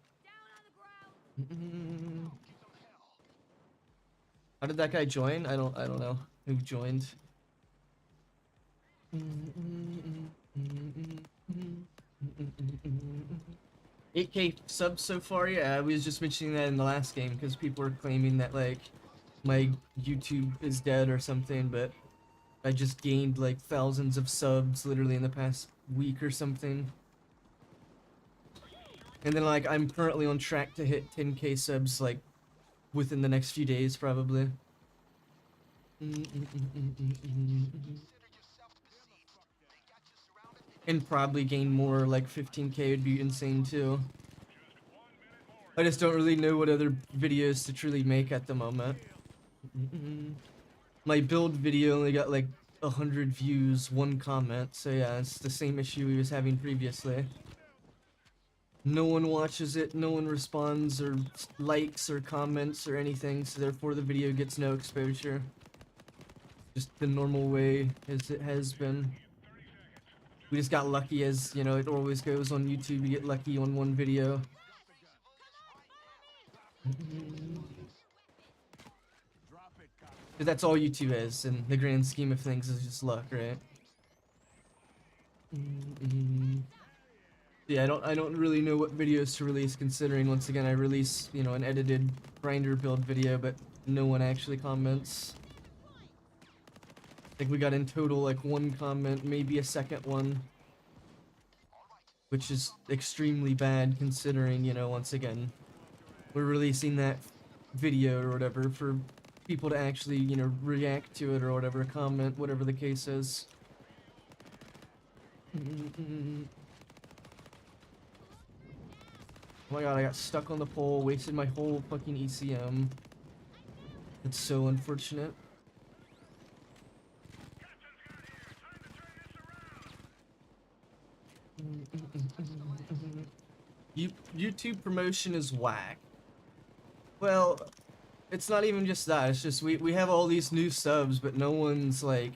A: How did that guy join? I don't know who joined. 8K subs so far? Yeah, I was just mentioning that in the last game because people are claiming that like my YouTube is dead or something, but I just gained like thousands of subs literally in the past week or something. And then like I'm currently on track to hit 10K subs like within the next few days probably. and probably gain more. Like 15K would be insane too. I just don't really know what other videos to truly make at the moment. My build video only got like 100 views, 1 comment, so yeah, it's the same issue we was having previously. No one watches it, no one responds or likes or comments or anything, so therefore the video gets no exposure. Just the normal way as it has been. We just got lucky, as you know, it always goes on YouTube, you get lucky on one video. But that's all YouTube is, in the grand scheme of things, is just luck, right? Yeah, I don't really know what videos to release, considering once again I release, you know, an edited grinder build video, but no one actually comments. I think we got in total like 1 comment, maybe a second one, which is extremely bad considering, you know, once again, we're releasing that video or whatever for people to actually, you know, react to it or whatever, comment, whatever the case is. Oh my god, I got stuck on the pole, wasted my whole fucking ECM. It's so unfortunate. YouTube promotion is whack. Well, it's not even just that, it's just we have all these new subs, but no one's like,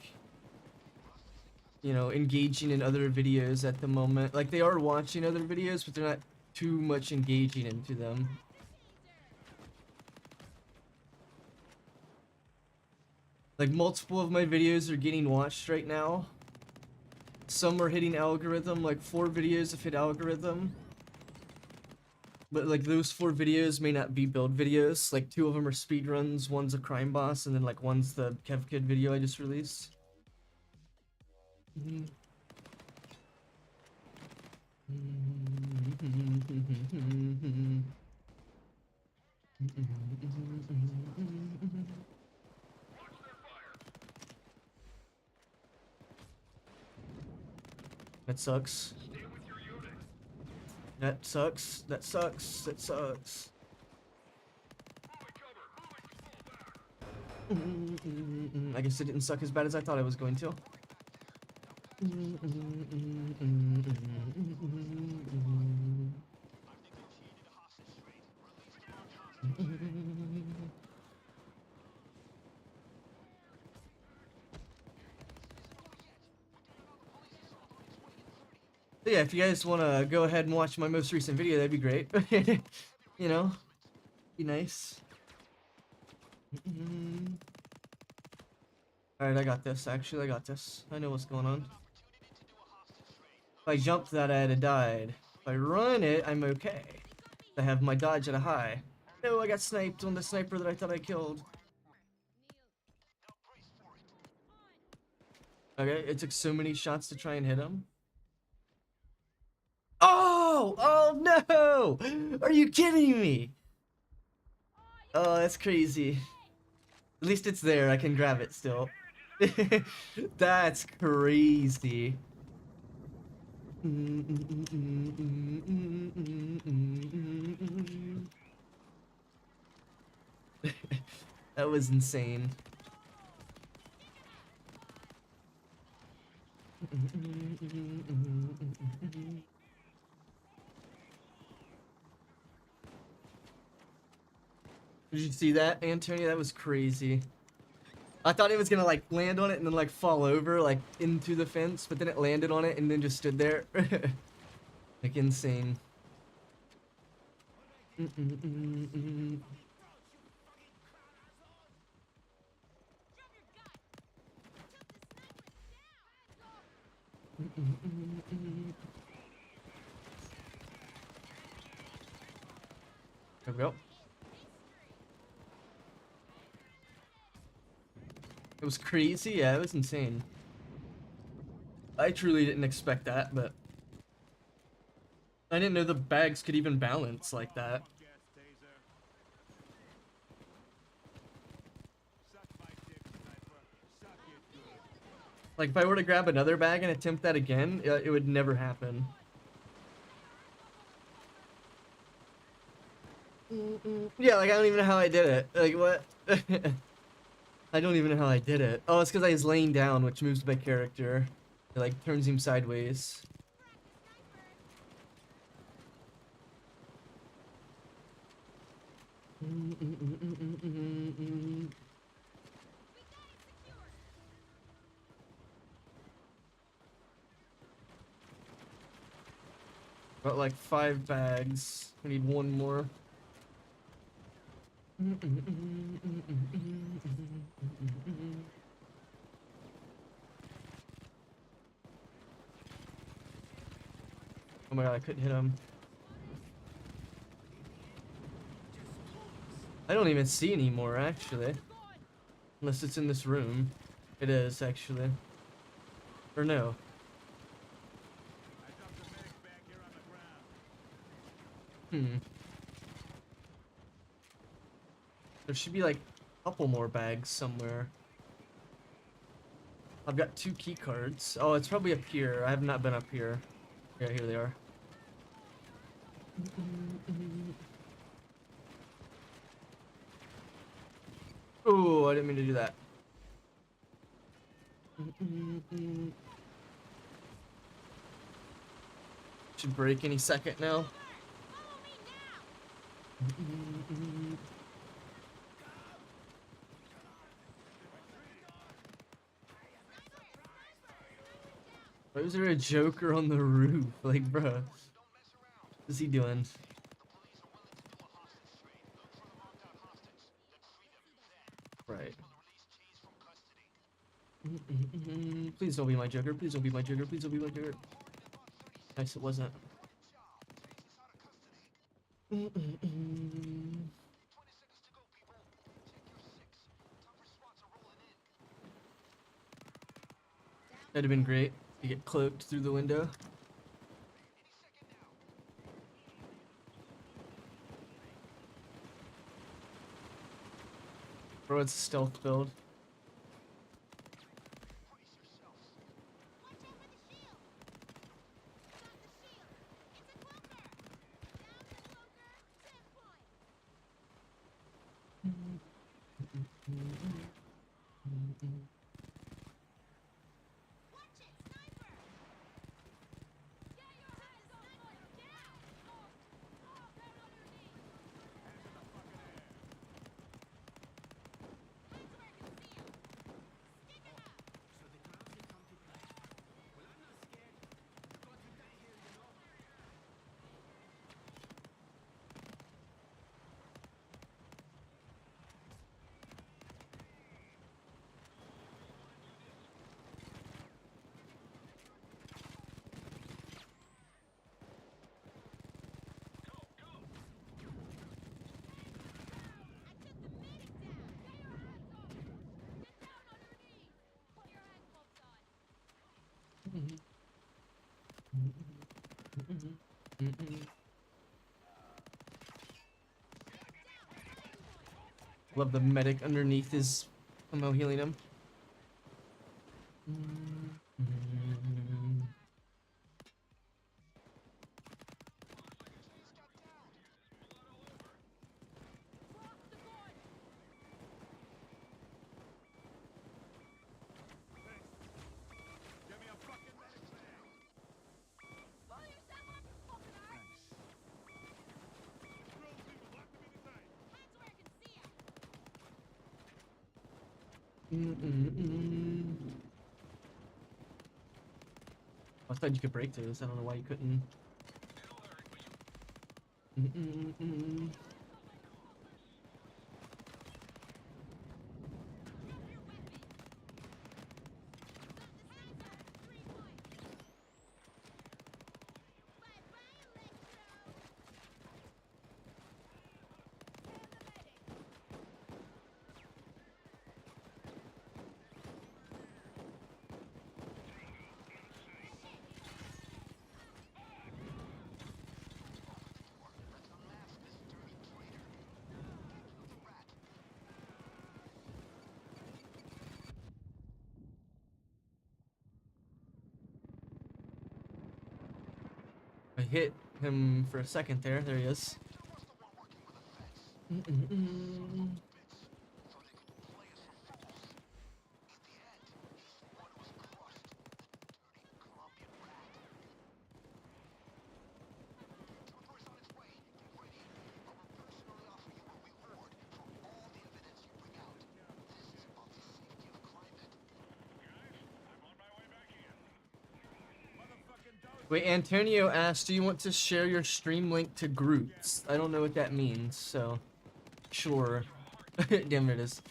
A: you know, engaging in other videos at the moment. Like, they are watching other videos, but they're not too much engaging into them. Like, multiple of my videos are getting watched right now. Some are hitting algorithm, like 4 videos have hit algorithm. But like those 4 videos may not be build videos. Like 2 of them are speedruns, one's a crime boss, and then like one's the KevKid video I just released. That sucks. That sucks. That sucks. That sucks. I guess it didn't suck as bad as I thought it was going to. So yeah, if you guys want to go ahead and watch my most recent video, that'd be great. You know, be nice. Alright, I got this. Actually, I got this. I know what's going on. If I jumped that, I'd have died. If I run it, I'm okay. I have my dodge at a high. No, I got sniped on the sniper that I thought I killed. Okay, it took so many shots to try and hit him. Oh! Oh no! Are you kidding me? Oh, that's crazy. At least it's there, I can grab it still. That's crazy. That was insane. Did you see that, Antonio? That was crazy. I thought it was gonna like land on it and then like fall over like into the fence, but then it landed on it and then just stood there. Like insane. There we go. It was crazy, yeah, it was insane. I truly didn't expect that, but I didn't know the bags could even balance like that. Like if I were to grab another bag and attempt that again, it would never happen. Yeah, like I don't even know how I did it. Like what? I don't even know how I did it. Oh, it's because I was laying down, which moves my character. It like turns him sideways. Got like 5 bags. We need one more. Oh my god, I couldn't hit him. I don't even see anymore, actually. Unless it's in this room. It is, actually. Or no. Hmm. There should be like a couple more bags somewhere. I've got 2 key cards. Oh, it's probably up here. I have not been up here. Yeah, here they are. Oh, I didn't mean to do that. Should break any second now. Why was there a Joker on the roof? Like, bruh. What's he doing? Right. Please don't be my Joker. Please don't be my Joker. Please don't be my Joker. Nice, it wasn't. That'd have been great to get cloaked through the window. Bro, it's a stealth build. Love the medic underneath is somehow healing him. I thought you could break those. I don't know why you couldn't. hit him for a second there. There he is. Wait, Antonio asked, do you want to share your stream link to groups? I don't know what that means, so sure. Damn it is.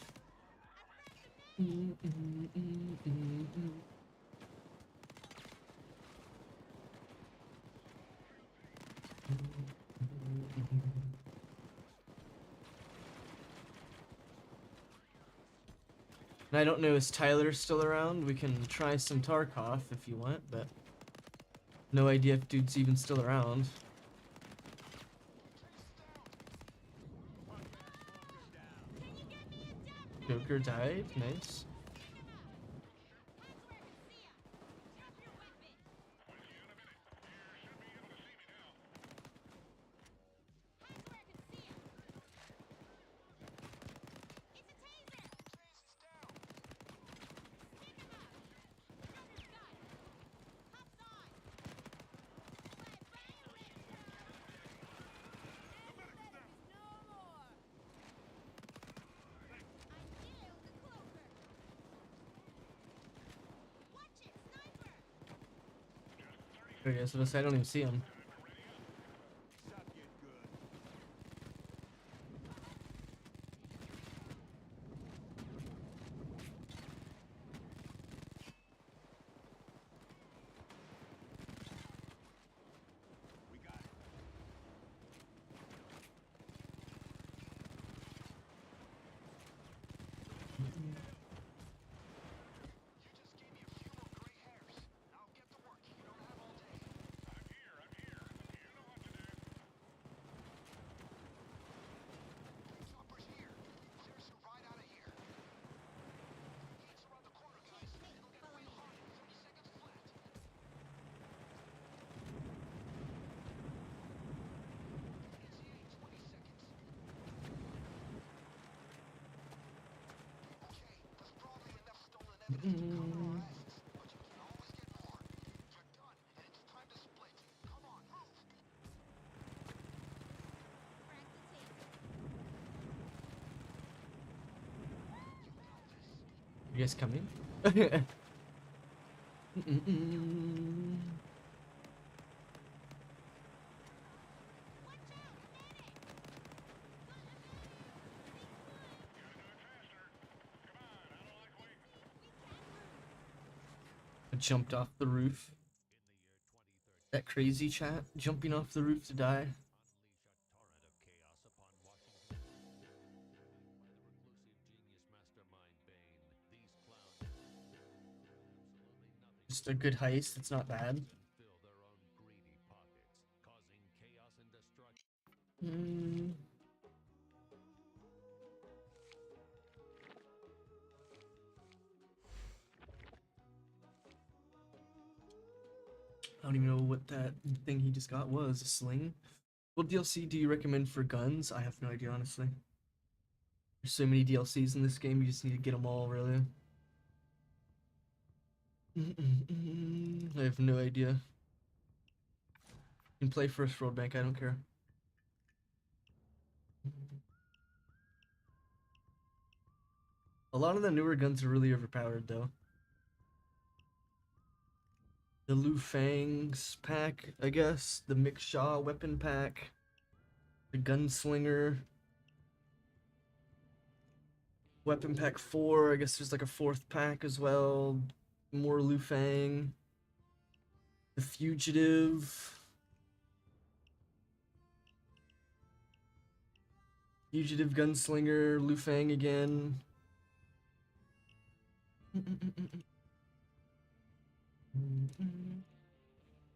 A: And I don't know, is Tyler still around? We can try some Tarkov if you want, but no idea if dude's even still around. Joker died, nice. Okay, so I don't even see him. You guys coming? I jumped off the roof. That crazy chat, jumping off the roof to die. Just a good heist, it's not bad. I don't even know what that thing he just got was. A sling? What DLC do you recommend for guns? I have no idea, honestly. There's so many DLCs in this game, you just need to get them all, really. I have no idea. You can play First World Bank, I don't care. A lot of the newer guns are really overpowered, though. The Liu Fang's pack, I guess. The Mick Shaw weapon pack. The Gunslinger. Weapon pack 4, I guess there's like a 4th pack as well. More Liu Fang. The Fugitive. Fugitive Gunslinger, Liu Fang again.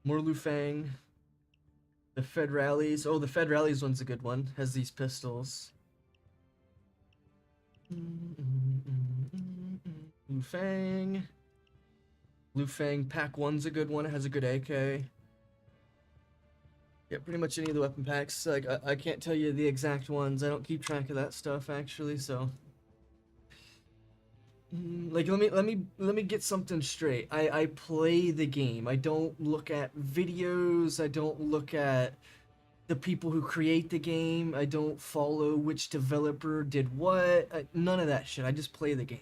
A: More Liu Fang. The Fed Rallies. Oh, the Fed Rallies one's a good one. Has these pistols. Liu Fang. Liu Fang Pack 1's a good one. It has a good AK. Yeah, pretty much any of the weapon packs. Like I can't tell you the exact ones. I don't keep track of that stuff actually. So, like let me get something straight. I play the game. I don't look at videos. I don't look at the people who create the game. I don't follow which developer did what. None of that shit. I just play the game.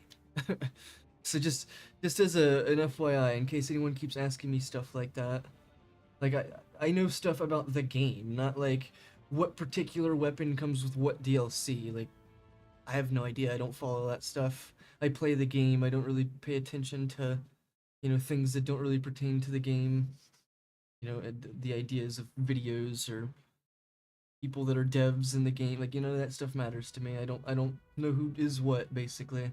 A: So just as an FYI, in case anyone keeps asking me stuff like that. Like I know stuff about the game, not like what particular weapon comes with what DLC. Like I have no idea. I don't follow that stuff. I play the game. I don't really pay attention to, things that don't really pertain to the game. The ideas of videos or people that are devs in the game. Like, that stuff matters to me. I don't know who is what basically.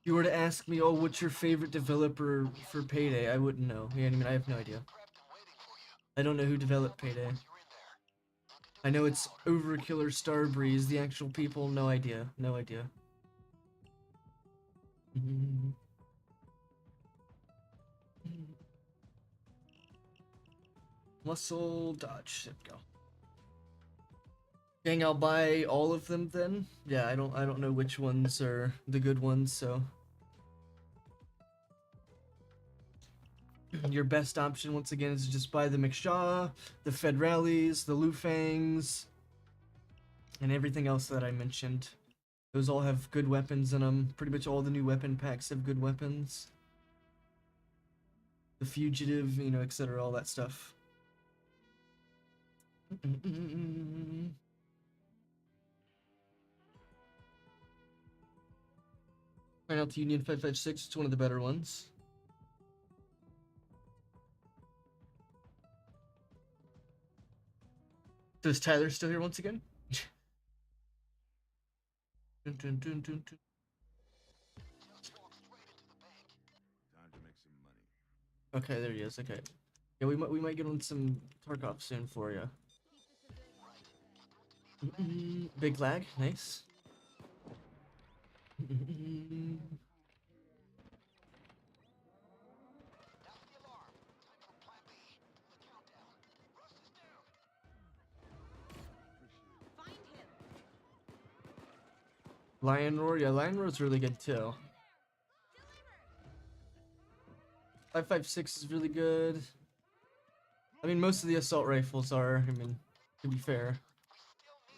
A: If you were to ask me, oh, what's your favorite developer for Payday? I wouldn't know. Yeah, I mean, I have no idea. I don't know who developed Payday. I know it's Overkill or Starbreeze. The actual people, no idea. No idea. Muscle dodge. There we go. Dang, I'll buy all of them then. Yeah, I don't know which ones are the good ones, so. Your best option, once again, is to just buy the McShaw, the Fed Rallies, the Lufangs, and everything else that I mentioned. Those all have good weapons in them. Pretty much all the new weapon packs have good weapons. The Fugitive, etc., all that stuff. Final to Union 556, it's one of the better ones. So is Tyler still here once again? Dun, dun, dun, dun, dun. Okay, there he is. Okay, yeah, we might get on some Tarkov soon for you. Big lag, nice.
E: Find him.
A: Lion Roar, yeah, Lion Roar's really good too. 556 is really good. I mean, most of the assault rifles are. I mean, to be fair,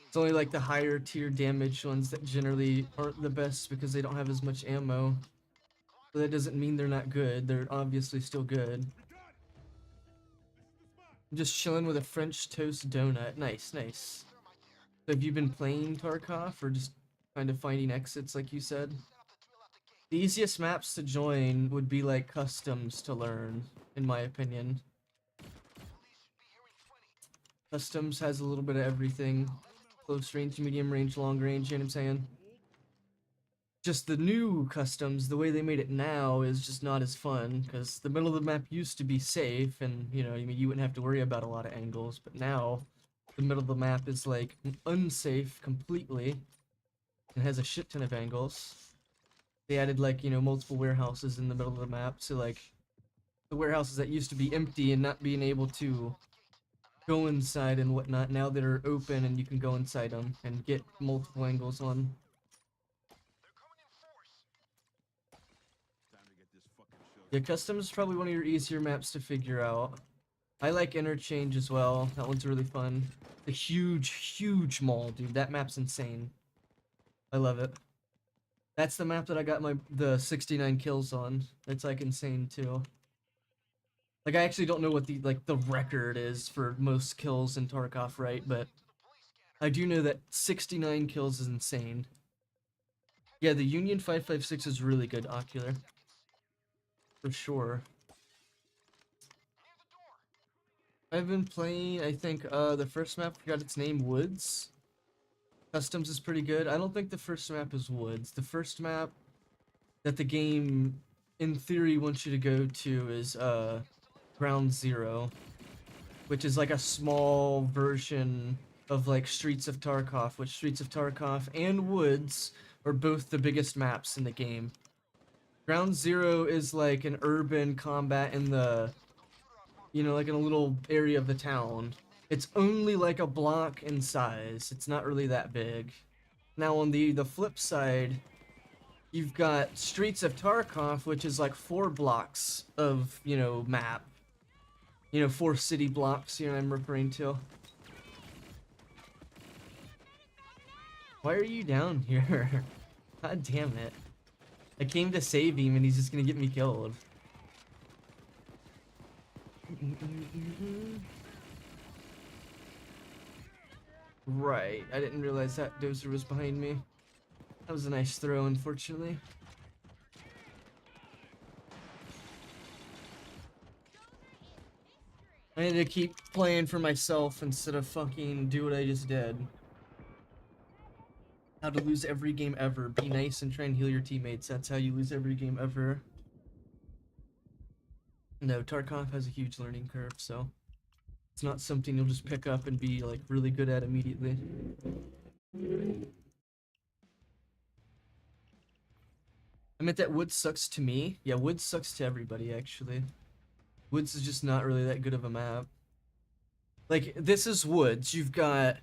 A: it's only like the higher tier damage ones that generally aren't the best because they don't have as much ammo. But that doesn't mean they're not good. They're obviously still good. I'm just chilling with a French toast donut. Nice, nice. So have you been playing Tarkov or just kind of finding exits like you said? The easiest maps to join would be like customs to learn, in my opinion. Customs has a little bit of everything. Close range, medium range, long range, you know what I'm saying? Just the new customs, the way they made it now is just not as fun, because the middle of the map used to be safe, and, I mean, you wouldn't have to worry about a lot of angles, but now, the middle of the map is, like, unsafe completely, and has a shit ton of angles. They added, like, multiple warehouses in the middle of the map, so, like, the warehouses that used to be empty and not being able to go inside and whatnot, now that are open and you can go inside them and get multiple angles on. Yeah, customs is probably one of your easier maps to figure out. I like Interchange as well. That one's really fun. The huge mall, dude. That map's insane. I love it. That's the map that I got the 69 kills on. It's like insane too. Like I actually don't know what the record is for most kills in Tarkov, right? But I do know that 69 kills is insane. Yeah, the Union 556 is really good, Ocular. For sure. I've been playing, I think, the first map, forgot its name, Woods. Customs is pretty good. I don't think the first map is Woods. The first map that the game, in theory, wants you to go to is, Ground Zero. Which is like a small version of, like, Streets of Tarkov, which Streets of Tarkov and Woods are both the biggest maps in the game. Ground Zero is like an urban combat in the you know, like in a little area of the town. It's only like a block in size. It's not really that big. Now on the flip side, you've got Streets of Tarkov, which is like 4 blocks of, you know, map. You know, 4 city blocks, you know, I'm referring to. Why are you down here? God damn it. I came to save him and he's just gonna get me killed. Right, I didn't realize that Dozer was behind me. That was a nice throw, unfortunately. I need to keep playing for myself instead of fucking do what I just did. How to lose every game ever. Be nice and try and heal your teammates. That's how you lose every game ever. No, Tarkov has a huge learning curve, so it's not something you'll just pick up and be like really good at immediately. I meant that Woods sucks to me. Yeah, Woods sucks to everybody, actually. Woods is just not really that good of a map. Like, this is Woods. You've got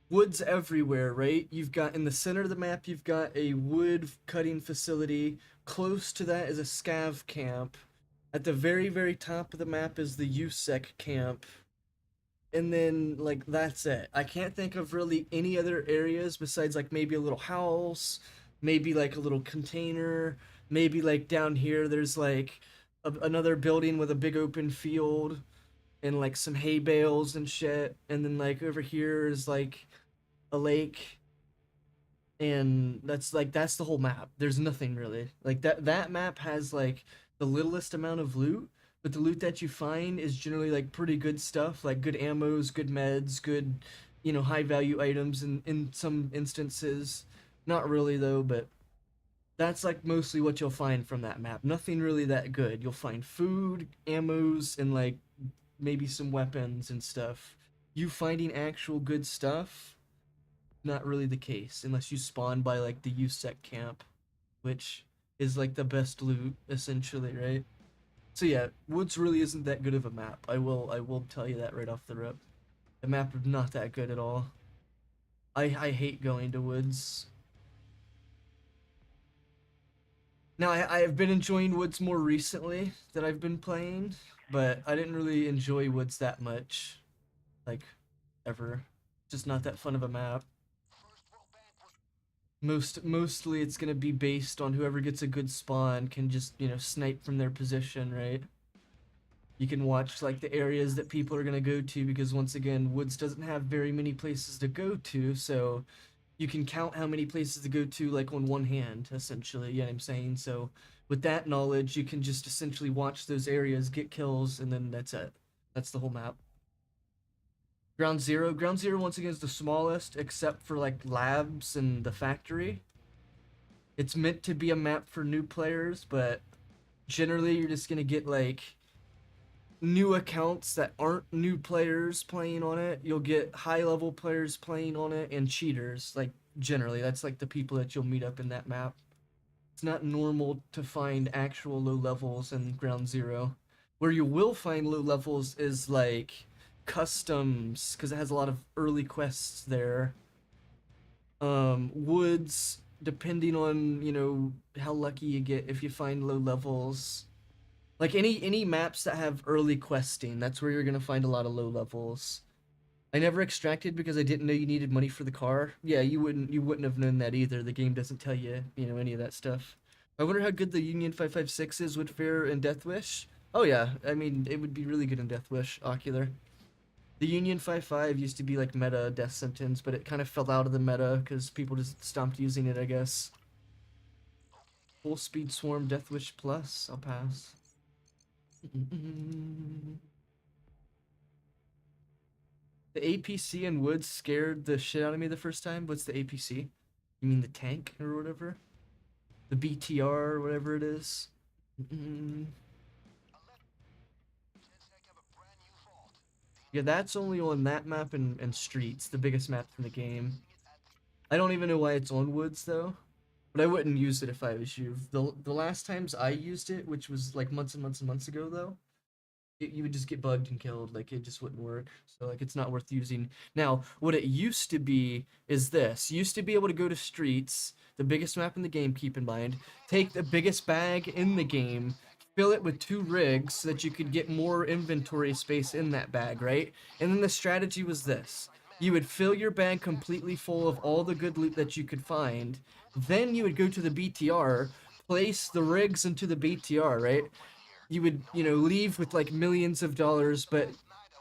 A: woods everywhere, right? You've got in the center of the map, you've got a wood cutting facility. Close to that is a scav camp. At the very, very top of the map is the USEC camp. And then, like, that's it. I can't think of really any other areas besides, like, maybe a little house, maybe, like, a little container, maybe, like, down here there's, like, another building with a big open field and, like, some hay bales and shit. And then, like, over here is, like, a lake. And that's the whole map. There's nothing really. Like, that map has, like, the littlest amount of loot, but the loot that you find is generally like pretty good stuff, like good ammos, good meds, good, you know, high value items in some instances. Not really though, but that's like mostly what you'll find from that map. Nothing really that good. You'll find food, ammos, and like maybe some weapons and stuff. You finding actual good stuff, not really the case unless you spawn by like the USEC camp, which is like the best loot essentially, right? So yeah, Woods really isn't that good of a map. I will tell you that right off the rip. The map is not that good at all. I hate going to Woods. Now I have been enjoying Woods more recently that I've been playing, but I didn't really enjoy Woods that much, like ever. Just not that fun of a map. Mostly it's gonna be based on whoever gets a good spawn can just, you know, snipe from their position, right? You can watch like the areas that people are gonna go to because once again, Woods doesn't have very many places to go to, so you can count how many places to go to like on one hand, essentially, you know what I'm saying? So with that knowledge, you can just essentially watch those areas, get kills, and then that's it. That's the whole map. Ground Zero. Ground Zero once again is the smallest except for like labs and the factory. It's meant to be a map for new players, but generally you're just gonna get like new accounts that aren't new players playing on it. You'll get high level players playing on it and cheaters. Like generally, that's like the people that you'll meet up in that map. It's not normal to find actual low levels in Ground Zero. Where you will find low levels is like customs, because it has a lot of early quests there. Woods, depending on, you know, how lucky you get if you find low levels. Like any maps that have early questing, that's where you're gonna find a lot of low levels. I never extracted because I didn't know you needed money for the car. Yeah, you wouldn't have known that either. The game doesn't tell you, you know, any of that stuff. I wonder how good the Union 556 is with Fair and Death Wish. Oh yeah, I mean it would be really good in Death Wish, Ocular. The Union 55 used to be like meta Death Sentence, but it kind of fell out of the meta because people just stopped using it, I guess. Full Speed Swarm Death Wish Plus, I'll pass. The APC in Woods scared the shit out of me the first time. What's the APC? You mean the tank or whatever? The BTR or whatever it is? Yeah, that's only on that map and Streets, the biggest map in the game. I don't even know why it's on Woods though. But I wouldn't use it if I was you. The last times I used it, which was like months and months and months ago though, you would just get bugged and killed. Like, it just wouldn't work. So like, it's not worth using. Now, what it used to be is this. You used to be able to go to streets, the biggest map in the game, keep in mind, take the biggest bag in the game, fill it with 2 rigs so that you could get more inventory space in that bag, right? And then the strategy was this. You would fill your bag completely full of all the good loot that you could find. Then you would go to the BTR, place the rigs into the BTR, right? You would, you know, leave with like millions of dollars, but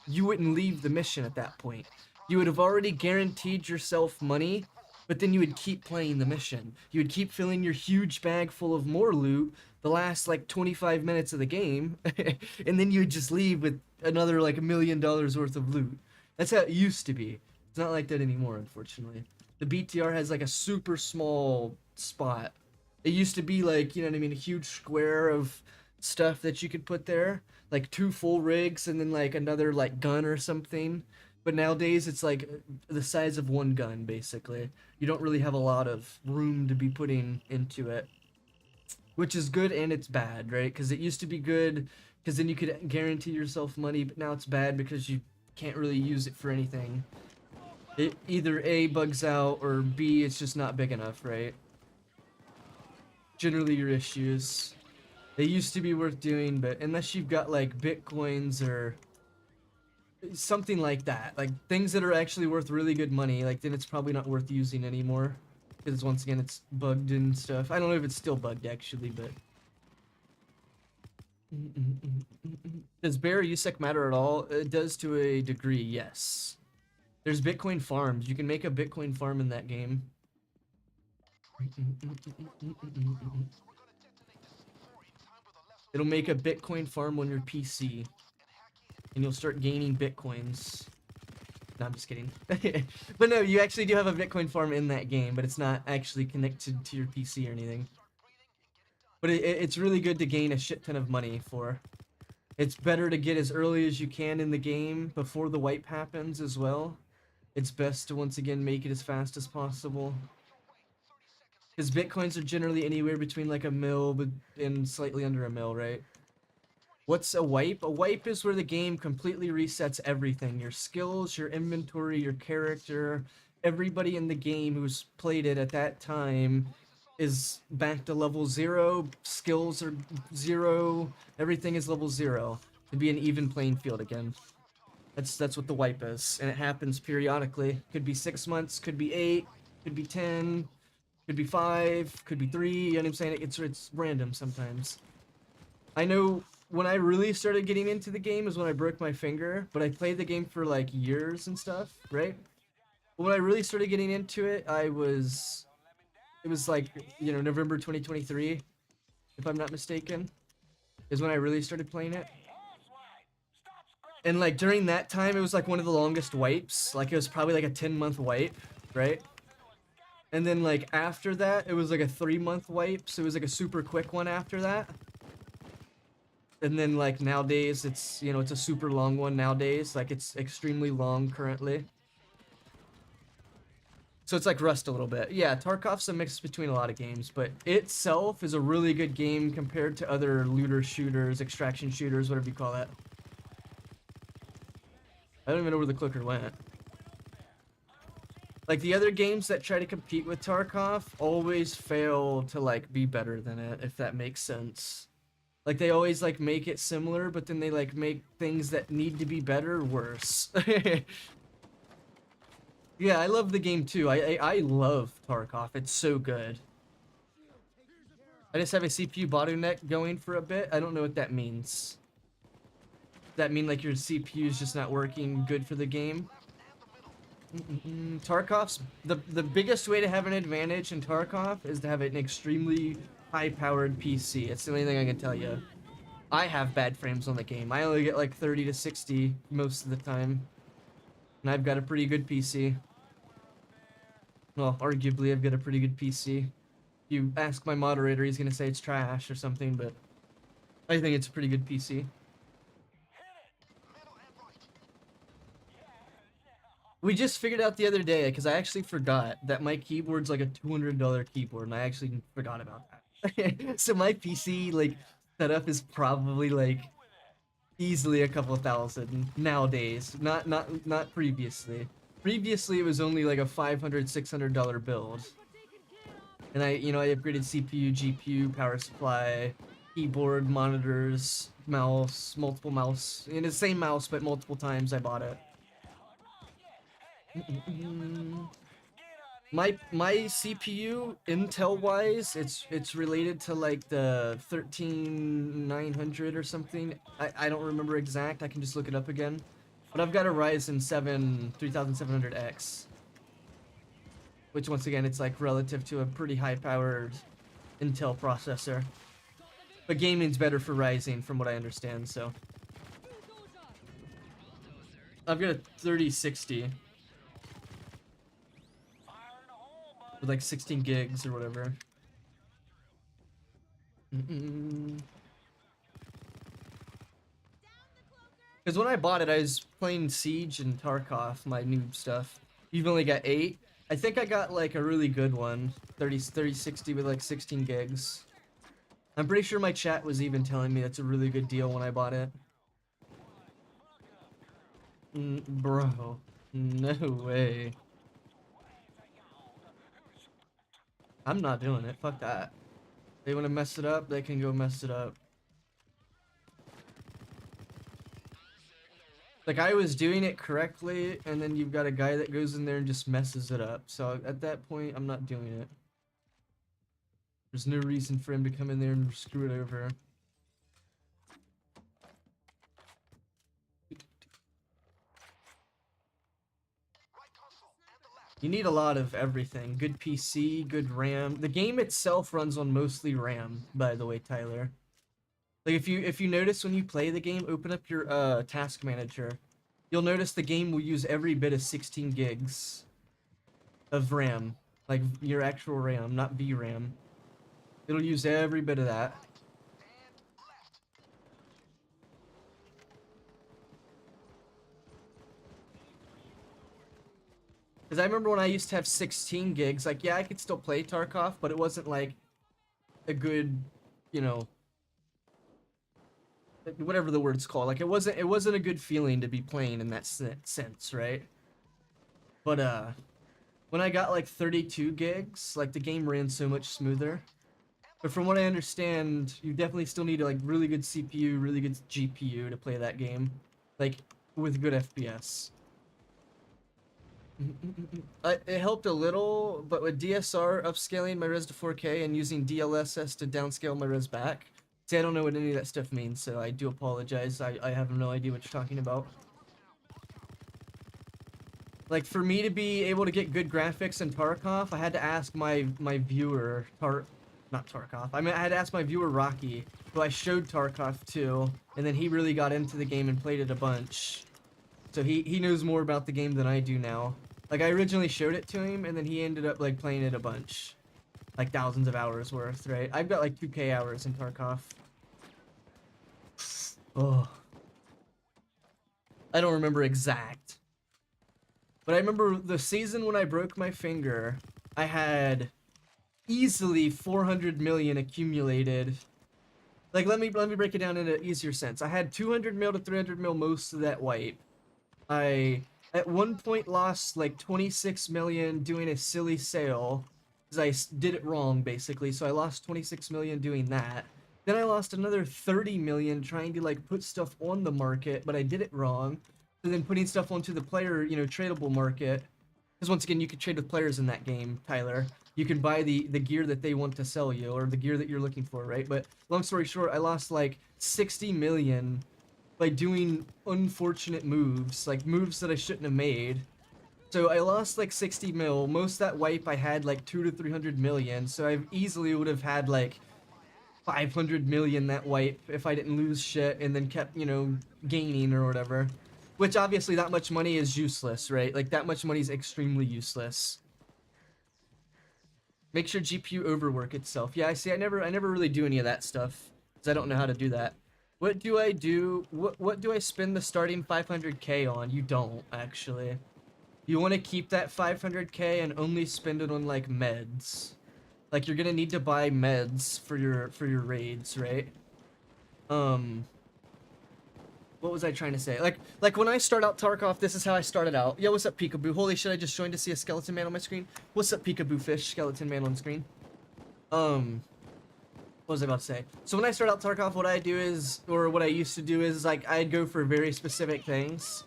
A: you wouldn't leave the mission at that point. You would have already guaranteed yourself money, but then you would keep playing the mission. You would keep filling your huge bag full of more loot the last like 25 minutes of the game, and then you would just leave with another like $1 million worth of loot. That's how it used to be. It's not like that anymore, unfortunately. The BTR has like a super small spot. It used to be like, you know what I mean, a huge square of stuff that you could put there, like 2 full rigs and then like another like gun or something. But nowadays it's like the size of 1 gun basically. You don't really have a lot of room to be putting into it, which is good and it's bad, right? Because it used to be good because then you could guarantee yourself money, but now it's bad because you can't really use it for anything. It either A, bugs out, or B, it's just not big enough, right? Generally your issues. They used to be worth doing, but unless you've got like bitcoins or something like that, like things that are actually worth really good money, like then it's probably not worth using anymore. Because once again, it's bugged and stuff. I don't know if it's still bugged actually, but. Does bear USEC matter at all? It does to a degree, yes. There's Bitcoin farms. You can make a Bitcoin farm in that game. It'll make a Bitcoin farm on your PC. And you'll start gaining Bitcoins. No, I'm just kidding. But no, you actually do have a Bitcoin farm in that game, but it's not actually connected to your PC or anything. But it's really good to gain a shit ton of money for. It's better to get as early as you can in the game before the wipe happens as well. It's best to once again make it as fast as possible. Because Bitcoins are generally anywhere between like $1 mil and slightly under $1 mil, right? What's a wipe? A wipe is where the game completely resets everything. Your skills, your inventory, your character, everybody in the game who's played it at that time is back to level 0, skills are 0, everything is level 0. To be an even playing field again. That's what the wipe is, and it happens periodically. Could be 6 months, could be 8, could be 10, could be 5, could be 3, you know what I'm saying? It's random sometimes. I know when I really started getting into the game is when I broke my finger, but I played the game for like years and stuff, right? But when I really started getting into it, it was like, you know, November 2023, if I'm not mistaken, is when I really started playing it. And like during that time, it was like one of the longest wipes. Like it was probably like a 10-month wipe, right? And then like after that, it was like a 3-month wipe. So it was like a super quick one after that. And then like nowadays, it's, you know, it's a super long one nowadays. Like it's extremely long currently. So it's like Rust a little bit. Yeah, Tarkov's a mix between a lot of games, but itself is a really good game compared to other looter shooters, extraction shooters, whatever you call that. I don't even know where the clicker went. Like the other games that try to compete with Tarkov always fail to like be better than it, if that makes sense. Like they always like make it similar, but then they like make things that need to be better worse. Yeah, I love the game too. I love Tarkov. It's so good. I just have a CPU bottleneck going for a bit. I don't know what that means. Does that mean like your CPU is just not working good for the game? Tarkov's the biggest way to have an advantage in Tarkov is to have an extremely high-powered PC. It's the only thing I can tell you. I have bad frames on the game. I only get like 30 to 60 most of the time. And I've got a pretty good PC. Well, arguably I've got a pretty good PC. If you ask my moderator, he's gonna say it's trash or something, but I think it's a pretty good PC. We just figured out the other day, because I actually forgot that my keyboard's like a $200 keyboard, and I actually forgot about that. So my PC, like, setup is probably like, easily a couple thousand nowadays. Not previously. Previously, it was only like a $500-600 build. And I upgraded CPU, GPU, power supply, keyboard, monitors, mouse, multiple mouse. In the same mouse, but multiple times I bought it. My CPU, Intel wise, it's related to like the 13900 or something. I don't remember exact. I can just look it up again. But I've got a Ryzen 7 3700X. Which once again, it's like relative to a pretty high powered Intel processor. But gaming's better for Ryzen from what I understand, so. I've got a 3060. With like 16 gigs or whatever. Because when I bought it, I was playing Siege and Tarkov, my noob stuff. You've only got 8. I think I got like a really good one. 3060 with like 16 gigs. I'm pretty sure my chat was even telling me that's a really good deal when I bought it. Bro. No way. I'm not doing it. Fuck that. They want to mess it up, they can go mess it up. Like, I was doing it correctly, and then you've got a guy that goes in there and just messes it up. So at that point, I'm not doing it. There's no reason for him to come in there and screw it over. You need a lot of everything. Good PC, good RAM. The game itself runs on mostly RAM, by the way, Tyler. Like if you notice when you play the game, open up your task manager. You'll notice the game will use every bit of 16 gigs of RAM. Like your actual RAM, not VRAM. It'll use every bit of that. Because I remember when I used to have 16 gigs, like, yeah, I could still play Tarkov, but it wasn't, like, a good, you know, whatever the word's called. Like, it wasn't a good feeling to be playing in that sense, right? But, when I got, like, 32 gigs, like, the game ran so much smoother. But from what I understand, you definitely still need, like, really good CPU, really good GPU to play that game. Like, with good FPS. It helped a little, but with DSR upscaling my res to 4K and using DLSS to downscale my res back. See, I don't know what any of that stuff means, so I do apologize. I have no idea what you're talking about. Like, for me to be able to get good graphics in Tarkov, I had to ask my viewer, not Tarkov, I mean, I had to ask my viewer, Rocky, who I showed Tarkov to, and then he really got into the game and played it a bunch. So he knows more about the game than I do now. Like, I originally showed it to him, and then he ended up, like, playing it a bunch. Like, thousands of hours worth, right? I've got, like, 2K hours in Tarkov. Oh. I don't remember exact. But I remember the season when I broke my finger, I had easily 400 million accumulated. Like, let me break it down in an easier sense. I had 200 mil to 300 mil most of that wipe. I at one point lost like 26 million doing a silly sale because I did it wrong basically, so I lost 26 million doing that. Then I lost another 30 million trying to like put stuff on the market, but I did it wrong. And then putting stuff onto the player, tradable market. Because once again, you can trade with players in that game, Tyler. You can buy the gear that they want to sell you, or the gear that you're looking for, right? But long story short, I lost like 60 million by doing unfortunate moves, like moves that I shouldn't have made. So I lost like 60 mil. Most of that wipe I had like 200 to 300 million. So I easily would have had like 500 million that wipe if I didn't lose shit and then kept, gaining or whatever. Which obviously that much money is useless, right? Like that much money is extremely useless. Make sure GPU overwork itself. Yeah, I see. I never really do any of that stuff because I don't know how to do that. What do I do? What do I spend the starting 500k on? You don't, actually. You want to keep that 500k and only spend it on like meds. Like you're gonna need to buy meds for your raids, right? what was I trying to say? Like when I start out Tarkov, this is how I started out. Yo, what's up, Peekaboo? Holy shit, I just joined to see a skeleton man on my screen. What's up, Peekaboo fish? Skeleton man on screen. What was I about to say? So when I start out Tarkov, what I do is, or what I used to do is, like, I'd go for very specific things.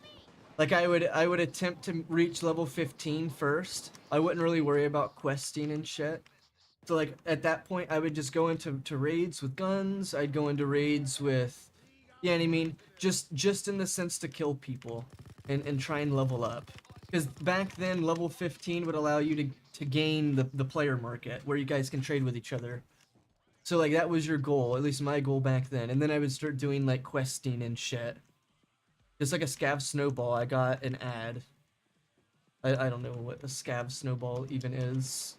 A: Like, I would attempt to reach level 15 first. I wouldn't really worry about questing and shit. So, like, at that point, I would just go into raids with guns. I'd go into raids with, yeah, you know what I mean? Just in the sense to kill people and try and level up. Because back then, level 15 would allow you to gain the player market, where you guys can trade with each other. So, like, that was your goal, at least my goal back then. And then I would start doing, like, questing and shit. Just like a scav snowball, I got an ad. I don't know what a scav snowball even is.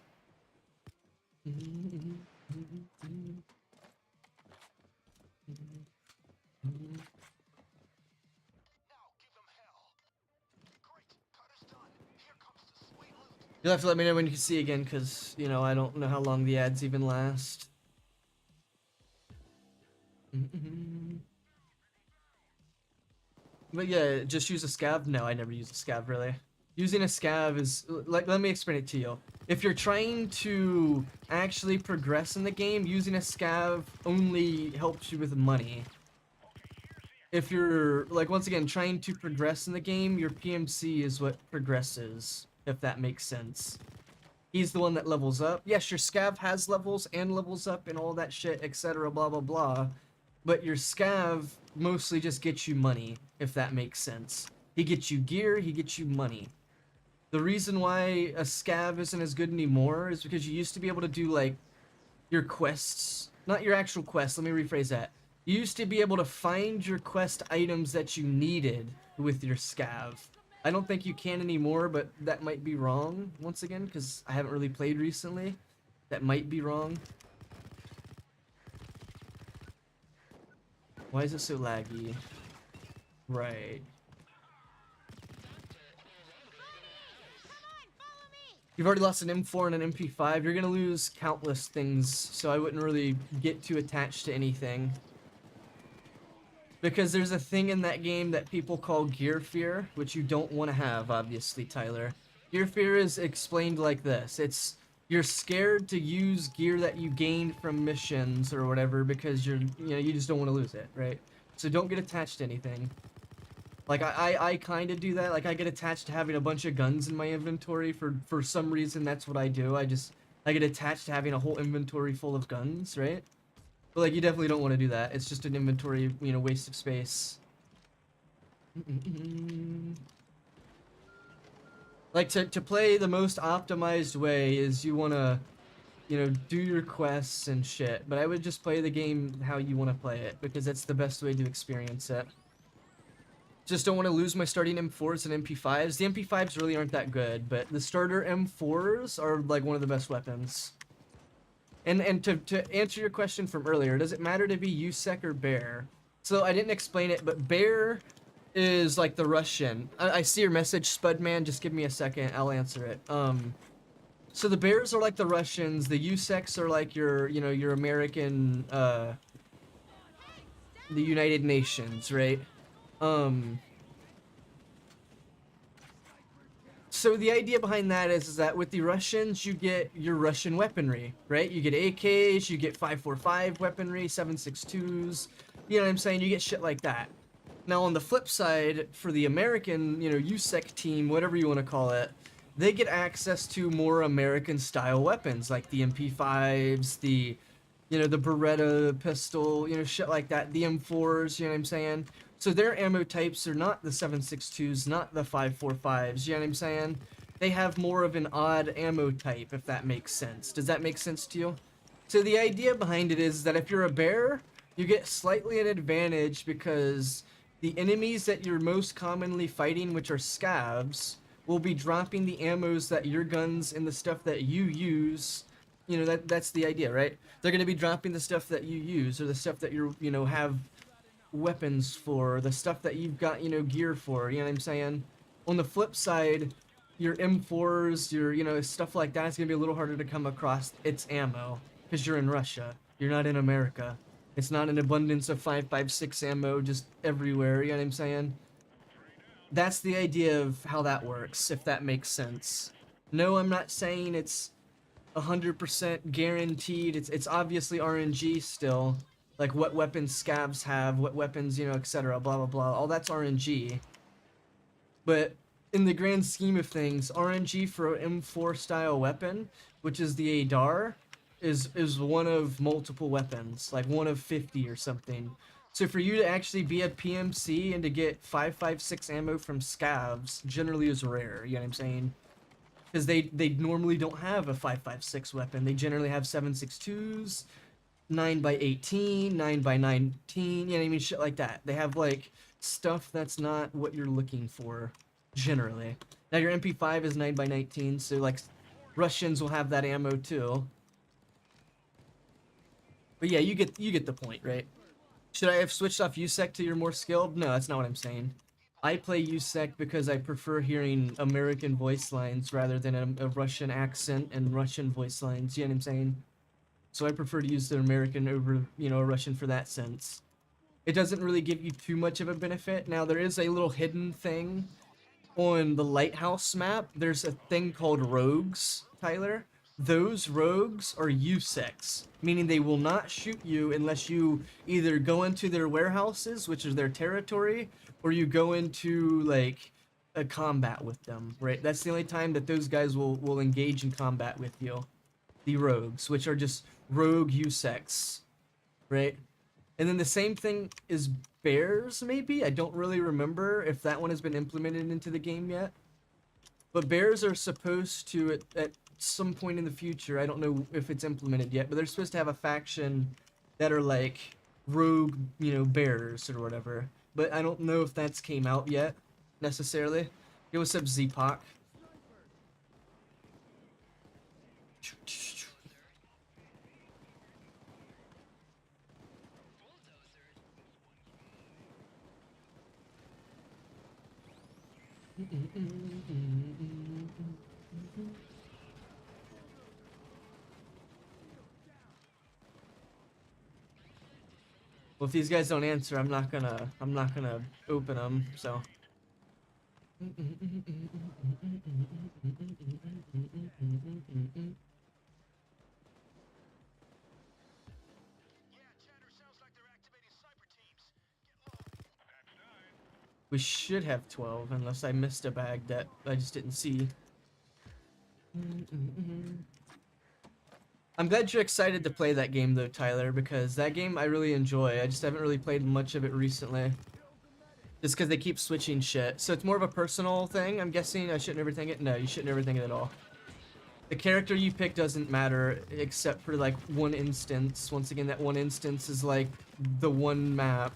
A: You'll have to let me know when you can see again, because, you know, I don't know how long the ads even last. But yeah, just use a scav? No, I never use a scav, really. Using a scav is, like, let me explain it to you. If you're trying to actually progress in the game, using a scav only helps you with money. If you're, like, once again, trying to progress in the game, your PMC is what progresses, if that makes sense. He's the one that levels up. Yes, your scav has levels and levels up and all that shit, etc., blah, blah, blah. But your scav mostly just gets you money, if that makes sense. He gets you gear, he gets you money. The reason why a scav isn't as good anymore is because you used to be able to do, like, your quests. Not your actual quests, let me rephrase that. You used to be able to find your quest items that you needed with your scav. I don't think you can anymore, but that might be wrong, once again, because I haven't really played recently. That might be wrong. Why is it so laggy? Right. You've already lost an M4 and an MP5. You're gonna lose countless things, so I wouldn't really get too attached to anything. Because there's a thing in that game that people call gear fear, which you don't want to have, obviously, Tyler. Gear fear is explained like this. It's, you're scared to use gear that you gained from missions or whatever because you just don't want to lose it, right? So don't get attached to anything. Like, I kind of do that. Like, I get attached to having a bunch of guns in my inventory for some reason. That's what I do. I get attached to having a whole inventory full of guns, right? But, like, you definitely don't want to do that. It's just an inventory, you know, waste of space. Like, to play the most optimized way is you want to, you know, do your quests and shit. But I would just play the game how you want to play it, because that's the best way to experience it. Just don't want to lose my starting M4s and MP5s. The MP5s really aren't that good, but the starter M4s are, like, one of the best weapons. And to answer your question from earlier, does it matter to be USEC or Bear? So I didn't explain it, but Bear is like the Russian. I see your message, Spudman. Just give me a second. I'll answer it. So the Bears are like the Russians. The USECs are like your, you know, your American, the United Nations, right? So the idea behind that is that with the Russians, you get your Russian weaponry, right? You get AKs, you get 5.45 weaponry, 7.62s, you know what I'm saying? You get shit like that. Now on the flip side, for the American, you know, USEC team, whatever you want to call it, they get access to more American style weapons, like the MP5s, the, you know, the Beretta pistol, you know, shit like that, the M4s, you know what I'm saying? So their ammo types are not the 7.62s, not the 5.45s, you know what I'm saying? They have more of an odd ammo type, if that makes sense. Does that make sense to you? So the idea behind it is that if you're a bear, you get slightly an advantage because the enemies that you're most commonly fighting, which are scavs, will be dropping the ammos that your guns and the stuff that you use, you know, that's the idea, right? They're going to be dropping the stuff that you use, or the stuff that you're, you know, have weapons for, the stuff that you've got, you know, gear for, you know what I'm saying? On the flip side, your M4s, your, you know, stuff like that is going to be a little harder to come across its ammo, because you're in Russia. You're not in America. It's not an abundance of 5.56 ammo just everywhere, you know what I'm saying? That's the idea of how that works, if that makes sense. No, I'm not saying it's 100% guaranteed. It's obviously RNG still. Like what weapons scavs have, what weapons, you know, etc. Blah blah blah. All that's RNG. But in the grand scheme of things, RNG for an M4 style weapon, which is the ADAR, is one of multiple weapons, like one of 50 or something. So for you to actually be a PMC and to get 5.56 ammo from scavs generally is rare, you know what I'm saying? Because they normally don't have a 5.56 weapon. They generally have 7.62s, 9x18, 9x19, you know what I mean? Shit like that. They have like stuff that's not what you're looking for generally. Now your MP5 is 9x19, so like Russians will have that ammo too. But yeah, you get the point, right? Should I have switched off USEC to your more skilled? No, that's not what I'm saying. I play USEC because I prefer hearing American voice lines rather than a Russian accent and Russian voice lines, you know what I'm saying? So I prefer to use the American over, you know, Russian for that sense. It doesn't really give you too much of a benefit. Now, there is a little hidden thing on the Lighthouse map. There's a thing called rogues, Tyler. Those rogues are USECs, meaning they will not shoot you unless you either go into their warehouses, which is their territory, or you go into, like, a combat with them, right? That's the only time that those guys will engage in combat with you. The rogues, which are just rogue USECs, right? And then the same thing is bears, maybe? I don't really remember if that one has been implemented into the game yet. But bears are supposed to, at some point in the future, I don't know if it's implemented yet, but they're supposed to have a faction that are like rogue, you know, bears or whatever. But I don't know if that's came out yet, necessarily. Yo, what's up, Z-Poc? Well, if these guys don't answer, I'm not gonna open them, so. We should have 12, unless I missed a bag that I just didn't see. I'm glad you're excited to play that game though, Tyler, because that game I really enjoy. I just haven't really played much of it recently. Just because they keep switching shit. So it's more of a personal thing, I'm guessing. I shouldn't overthink it? No, you shouldn't overthink it at all. The character you pick doesn't matter, except for like one instance. Once again, that one instance is like the one map.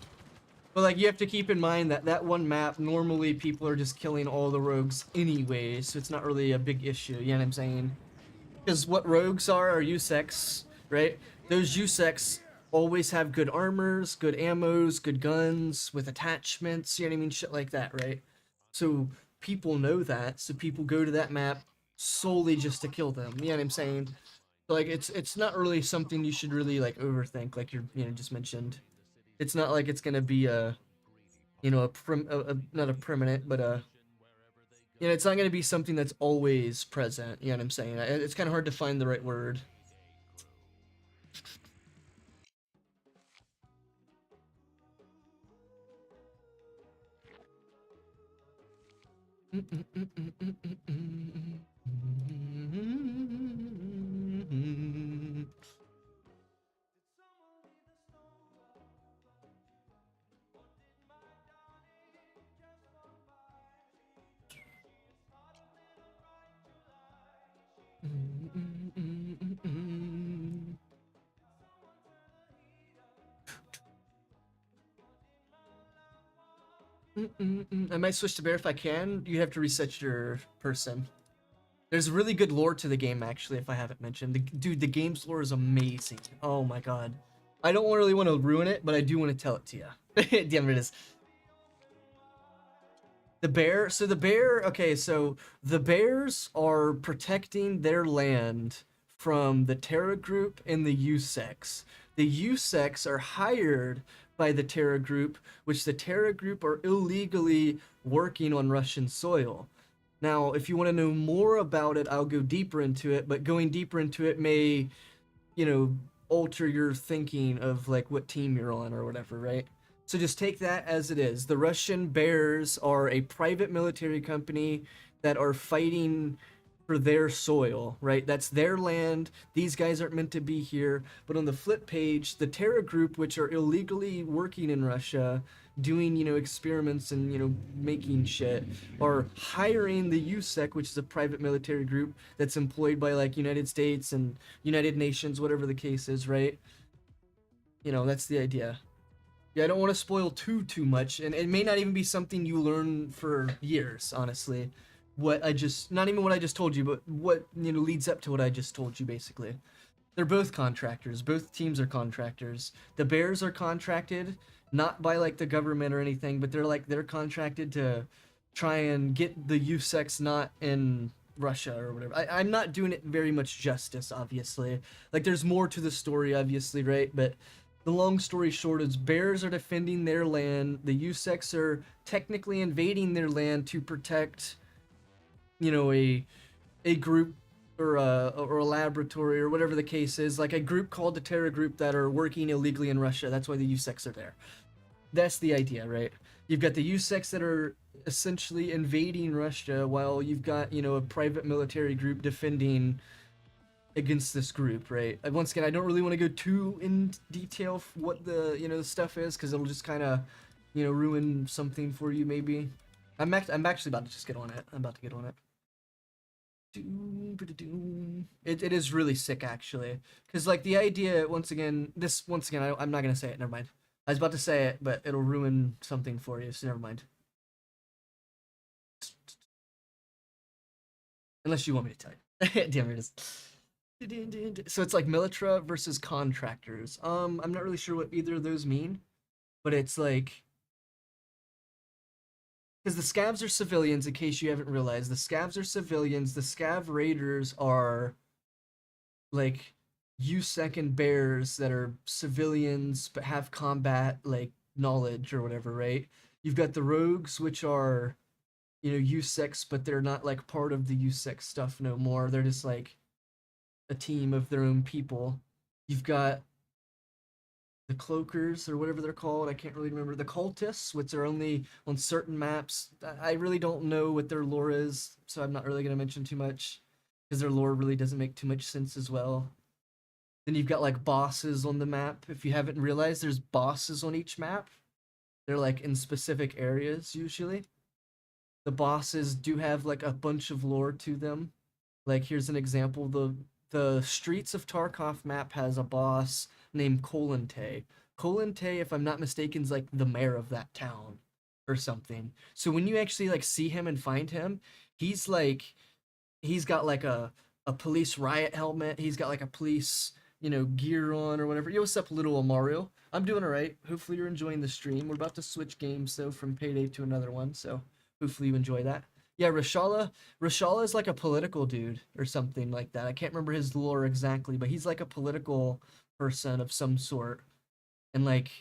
A: But like you have to keep in mind that that one map, normally people are just killing all the rogues anyway, so it's not really a big issue, you know what I'm saying? Because what rogues are USECs, right? Those USECs always have good armors, good ammos, good guns, with attachments, you know what I mean? Shit like that, right? So people know that, so people go to that map solely just to kill them, you know what I'm saying? So, like, it's not really something you should really, like, overthink, like you're, you know, just mentioned. It's not like it's gonna be a, you know, not a permanent, but a, you know, it's not gonna be something that's always present. You know what I'm saying? It's kind of hard to find the right word. I might switch to bear if I can. You have to reset your person. There's really good lore to the game, actually, if I haven't mentioned. Dude, the game's lore is amazing. Oh my god. I don't really want to ruin it, but I do want to tell it to you. Damn it is. The bear, okay, so the bears are protecting their land from the Terra Group and the USEX. The USEX are hired by the Terra Group, which the Terra Group are illegally working on Russian soil. Now, if you want to know more about it, I'll go deeper into it, but going deeper into it may, alter your thinking of like what team you're on or whatever, right? So just take that as it is. The Russian Bears are a private military company that are fighting for their soil, right? That's their land. These guys aren't meant to be here. But on the flip page, the Terra Group, which are illegally working in Russia, doing, experiments and, making shit, are hiring the USEC, which is a private military group that's employed by like United States and United Nations, whatever the case is, right? That's the idea. Yeah, I don't want to spoil too much, and it may not even be something you learn for years, honestly. Not even what I just told you, but what, leads up to what I just told you, basically. They're both contractors. Both teams are contractors. The Bears are contracted, not by, like, the government or anything, but they're contracted to try and get the USEX not in Russia or whatever. I'm not doing it very much justice, obviously. Like, there's more to the story, obviously, right? But the long story short is Bears are defending their land. The USEX are technically invading their land to protect, a group or a laboratory or whatever the case is, like a group called the Terra Group that are working illegally in Russia. That's why the USEX are there. That's the idea, right? You've got the USEX that are essentially invading Russia, while you've got, a private military group defending against this group, right? Once again, I don't really want to go too in detail what the the stuff is, because it'll just kind of ruin something for you maybe. I'm actually about to just get on it. I'm about to get on it. It is really sick, actually, because like the idea, once again, I'm not gonna say it. Never mind. I was about to say it, but it'll ruin something for you, so never mind. Unless you want me to tell you. Damn it is. So it's like Militra versus contractors. I'm not really sure what either of those mean, but it's like, because the scavs are civilians, in case you haven't realized. The scavs are civilians. The scav raiders are like USEC and bears that are civilians but have combat like knowledge or whatever, right? You've got the rogues, which are USECs, but they're not like part of the USEC stuff no more. They're just like a team of their own people. You've got the cloakers or whatever they're called. I can't really remember. The cultists, which are only on certain maps. I really don't know what their lore is, so I'm not really going to mention too much, because their lore really doesn't make too much sense as well. Then you've got like bosses on the map. If you haven't realized, there's bosses on each map. They're like in specific areas usually. The bosses do have like a bunch of lore to them. Like here's an example. The Streets of Tarkov map has a boss named Damontae. Damontae, if I'm not mistaken, is like the mayor of that town or something. So when you actually like see him and find him, he's got like a police riot helmet. He's got like a police, gear on or whatever. Yo, what's up, little Mario? I'm doing alright. Hopefully you're enjoying the stream. We're about to switch games though from Payday to another one, so hopefully you enjoy that. Yeah, Rashala is like a political dude or something like that. I can't remember his lore exactly, but he's like a political person of some sort. And like,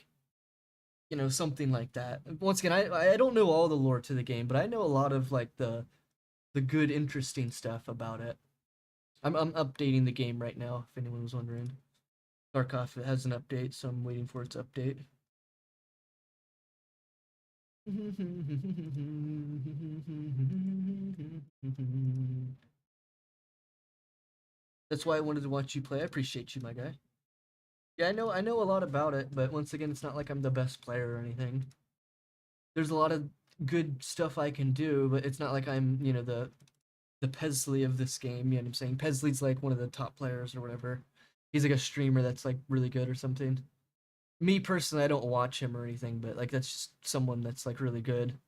A: something like that. Once again, I don't know all the lore to the game, but I know a lot of like the good, interesting stuff about it. I'm updating the game right now, if anyone was wondering. Tarkov has an update, so I'm waiting for its update. That's why I wanted to watch you play. I appreciate you, my guy. Yeah, I know a lot about it, but once again, it's not like I'm the best player or anything. There's a lot of good stuff I can do, but it's not like I'm, the Pesley of this game, you know what I'm saying? Pesley's like one of the top players or whatever. He's like a streamer that's like really good or something. Me personally, I don't watch him or anything, but like that's just someone that's like really good.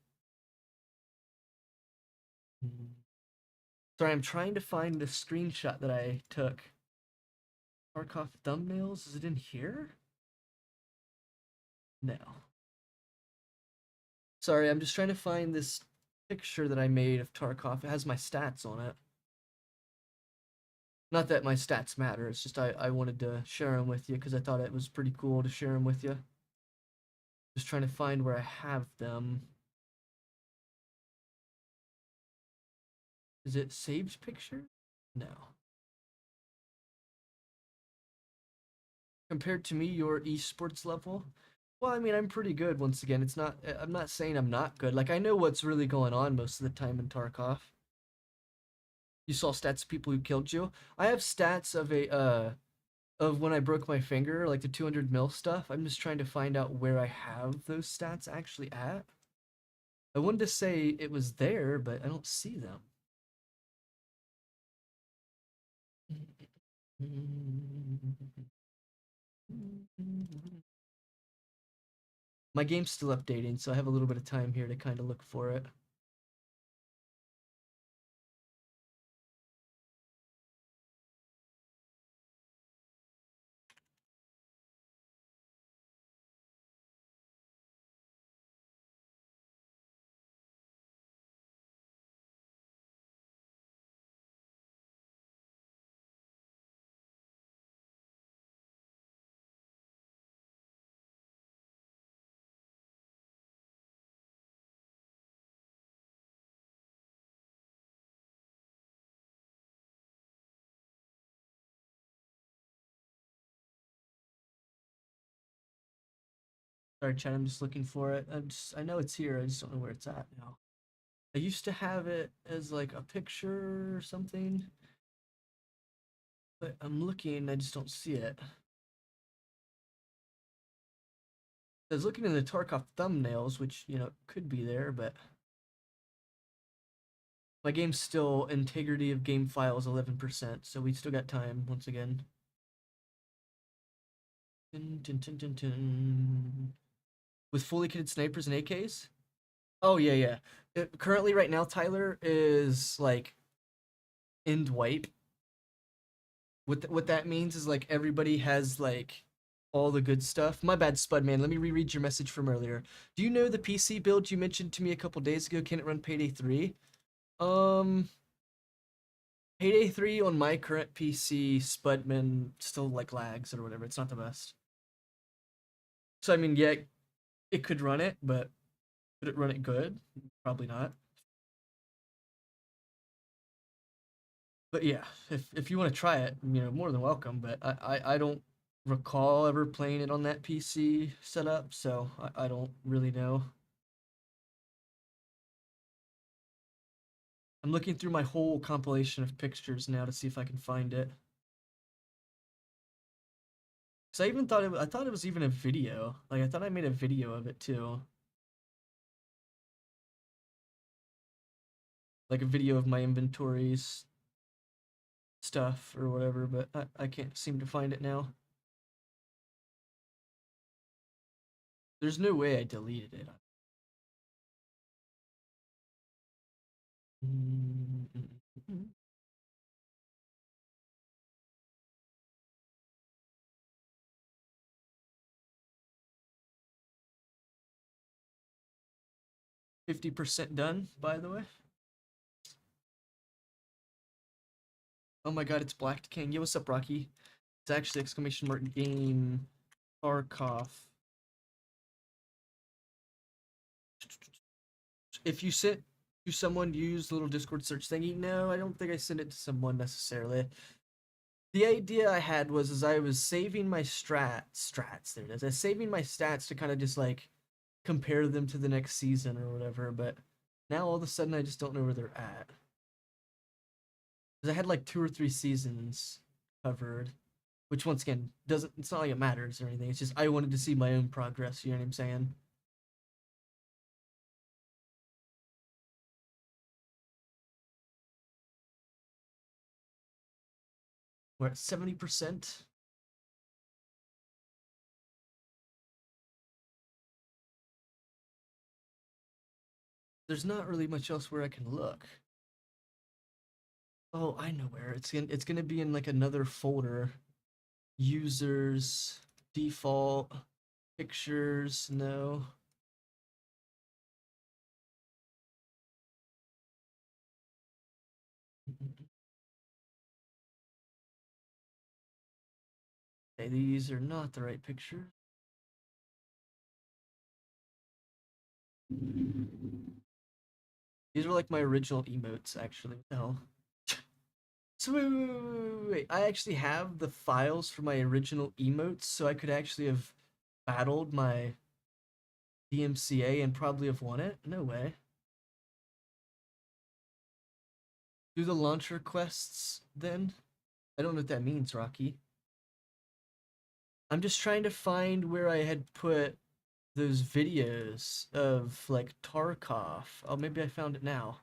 A: Sorry, I'm trying to find the screenshot that I took. Tarkov thumbnails, is it in here? No. Sorry, I'm just trying to find this picture that I made of Tarkov. It has my stats on it. Not that my stats matter, it's just I wanted to share them with you because I thought it was pretty cool to share them with you. Just trying to find where I have them. Is it saved picture? No. Compared to me, your esports level? Well, I mean, I'm pretty good once again. It's not, I'm not saying I'm not good. Like, I know what's really going on most of the time in Tarkov. You saw stats of people who killed you. I have stats of when I broke my finger, like the 200 mil stuff. I'm just trying to find out where I have those stats actually at. I wanted to say it was there, but I don't see them. My game's still updating, so I have a little bit of time here to kind of look for it. Sorry, chat, I'm just looking for it. I know it's here, I just don't know where it's at now. I used to have it as like a picture or something, but I'm looking, I just don't see it. I was looking in the Tarkov thumbnails, which, you know, could be there, but my game's still integrity of game files 11%, so we still got time once again. Dun, dun, dun, dun, dun. With fully kitted snipers and AKs? Oh yeah, yeah. Currently, right now, Tyler is like end wipe. What that means is like everybody has like all the good stuff. My bad, Spudman. Let me reread your message from earlier. Do you know the PC build you mentioned to me a couple days ago? Can it run Payday 3? Um, Payday 3 on my current PC, Spudman still like lags or whatever. It's not the best. So I mean, yeah, it could run it, but could it run it good? Probably not. But yeah, if you want to try it, you know, more than welcome. But I don't recall ever playing it on that PC setup, so I don't really know. I'm looking through my whole compilation of pictures now to see if I can find it. Cause I even thought I thought it was even a video. Like I thought I made a video of it too. Like a video of my inventories stuff or whatever, but I can't seem to find it now. There's no way I deleted it. 50% done, by the way. Oh my god, it's Black King. Yo, what's up, Rocky? It's actually exclamation mark game Tarkov. If you sent to someone, use the little Discord search thingy. No, I don't think I sent it to someone necessarily. The idea I had was as I was saving my strats, there it is. I was saving my stats to kind of just like compare them to the next season or whatever, but now all of a sudden I just don't know where they're at. Because I had like 2 or 3 seasons covered, which once again doesn't, it's not like it matters or anything. It's just I wanted to see my own progress, you know what I'm saying? We're at 70%. There's not really much else where I can look. Oh, I know where. It's gonna be in like another folder. Users, default, pictures, no. Okay, these are not the right picture. These are like my original emotes, actually. No. So wait. I actually have the files for my original emotes, so I could actually have battled my DMCA and probably have won it? No way. Do the launcher quests then? I don't know what that means, Rocky. I'm just trying to find where I had put those videos of like Tarkov. Oh, maybe I found it now.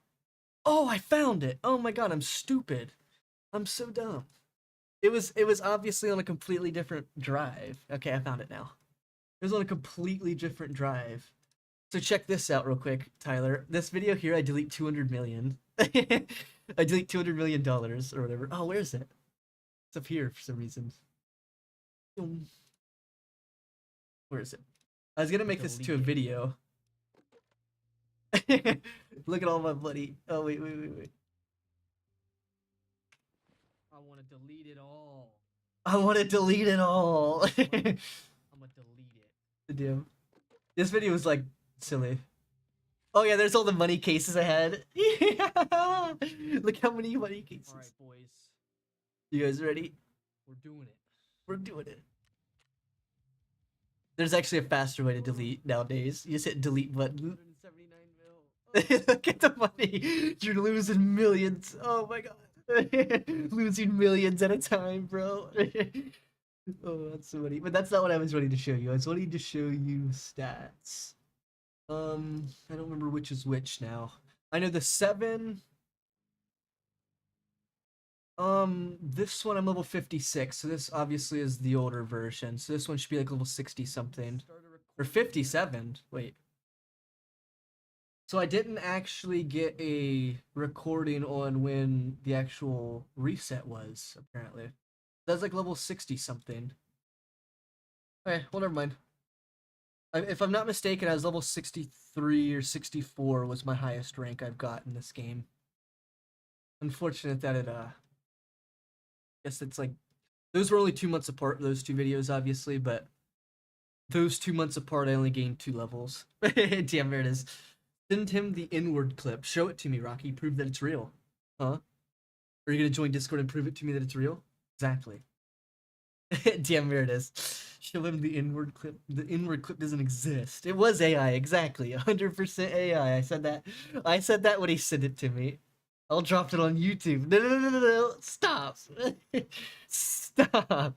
A: Oh, I found it. Oh my god, I'm stupid. I'm so dumb. It was obviously on a completely different drive. Okay, I found it now. It was on a completely different drive. So check this out real quick, Tyler. This video here, I delete 200 million. I delete $200 million or whatever. Oh, where is it? It's up here for some reason. Where is it? I was gonna make this into a video. Look at all my bloody. Oh wait. I want to delete it all. I want to delete it all. I'm gonna delete it. Damn. This video was like silly. Oh yeah, there's all the money cases I had. Look how many money cases. All right, boys. You guys ready? We're doing it. We're doing it. There's actually a faster way to delete nowadays. You just hit delete button. 179 mil. Look at the money. You're losing millions. Oh my god. Losing millions at a time, bro. Oh, that's so funny. But that's not what I was wanting to show you. I was wanting to show you stats. I don't remember which is which now. I know the 7. This one I'm level 56, so this obviously is the older version. So this one should be like level 60 something. Or 57. Wait. So I didn't actually get a recording on when the actual reset was, apparently. That's like level 60 something. Okay, well, never mind. If I'm not mistaken, I was level 63 or 64 was my highest rank I've got in this game. Unfortunate that it, guess it's like, those were only 2 months apart, those two videos, obviously, but those 2 months apart, I only gained 2 levels. Damn, there it is. Send him the inward clip. Show it to me, Rocky. Prove that it's real. Huh? Are you gonna join Discord and prove it to me that it's real? Exactly. Damn, there it is. Show him the inward clip. The inward clip doesn't exist. It was AI, exactly. 100% AI. I said that when he sent it to me. I'll drop it on YouTube. No. Stop. Stop.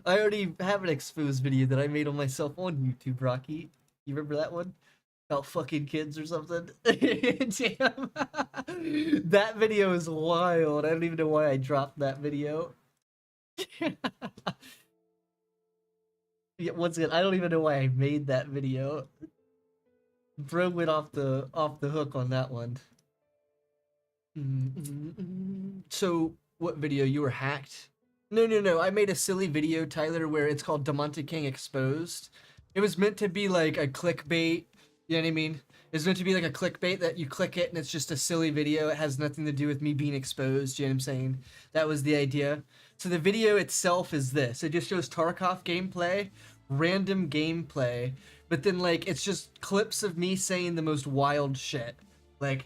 A: I already have an exposed video that I made on myself on YouTube, Rocky. You remember that one? About fucking kids or something? Damn. That video is wild. I don't even know why I dropped that video. Yeah, once again, I don't even know why I made that video. Bro went off the hook on that one. So, what video? You were hacked? No. I made a silly video, Tyler, where it's called Damontae Kxng Exposed. It was meant to be like a clickbait. You know what I mean? It's meant to be like a clickbait that you click it and it's just a silly video. It has nothing to do with me being exposed. You know what I'm saying? That was the idea. So the video itself is this. It just shows Tarkov gameplay, random gameplay, but then like it's just clips of me saying the most wild shit. Like,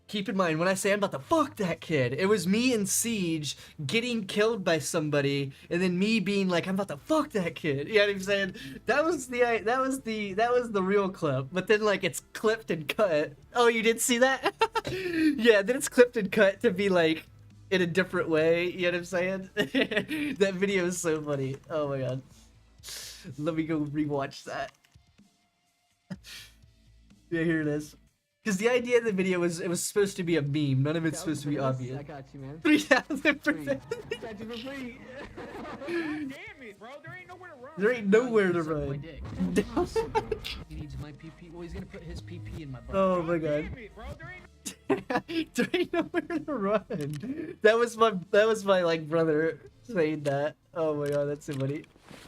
A: keep in mind, when I say I'm about to fuck that kid, it was me in Siege getting killed by somebody, and then me being like, I'm about to fuck that kid. You know what I'm saying? That was the real clip. But then like it's clipped and cut. Oh, you did see that? Yeah, then it's clipped and cut to be like in a different way. You know what I'm saying? That video is so funny. Oh my god. Let me go rewatch that. Yeah, here it is. Because the idea of the video was it was supposed to be a meme. None of it's supposed to be obvious.
F: I got you, man.
A: 3,000%.
F: Got you for free. God damn it, bro. There ain't nowhere to run.
A: There ain't nowhere to run.
G: He needs my PP. Well, he's gonna put his PP in my butt.
A: Oh my god.
F: Damn it, bro. There ain't
A: There ain't nowhere to run. That was my like brother saying that. Oh my god, that's so funny.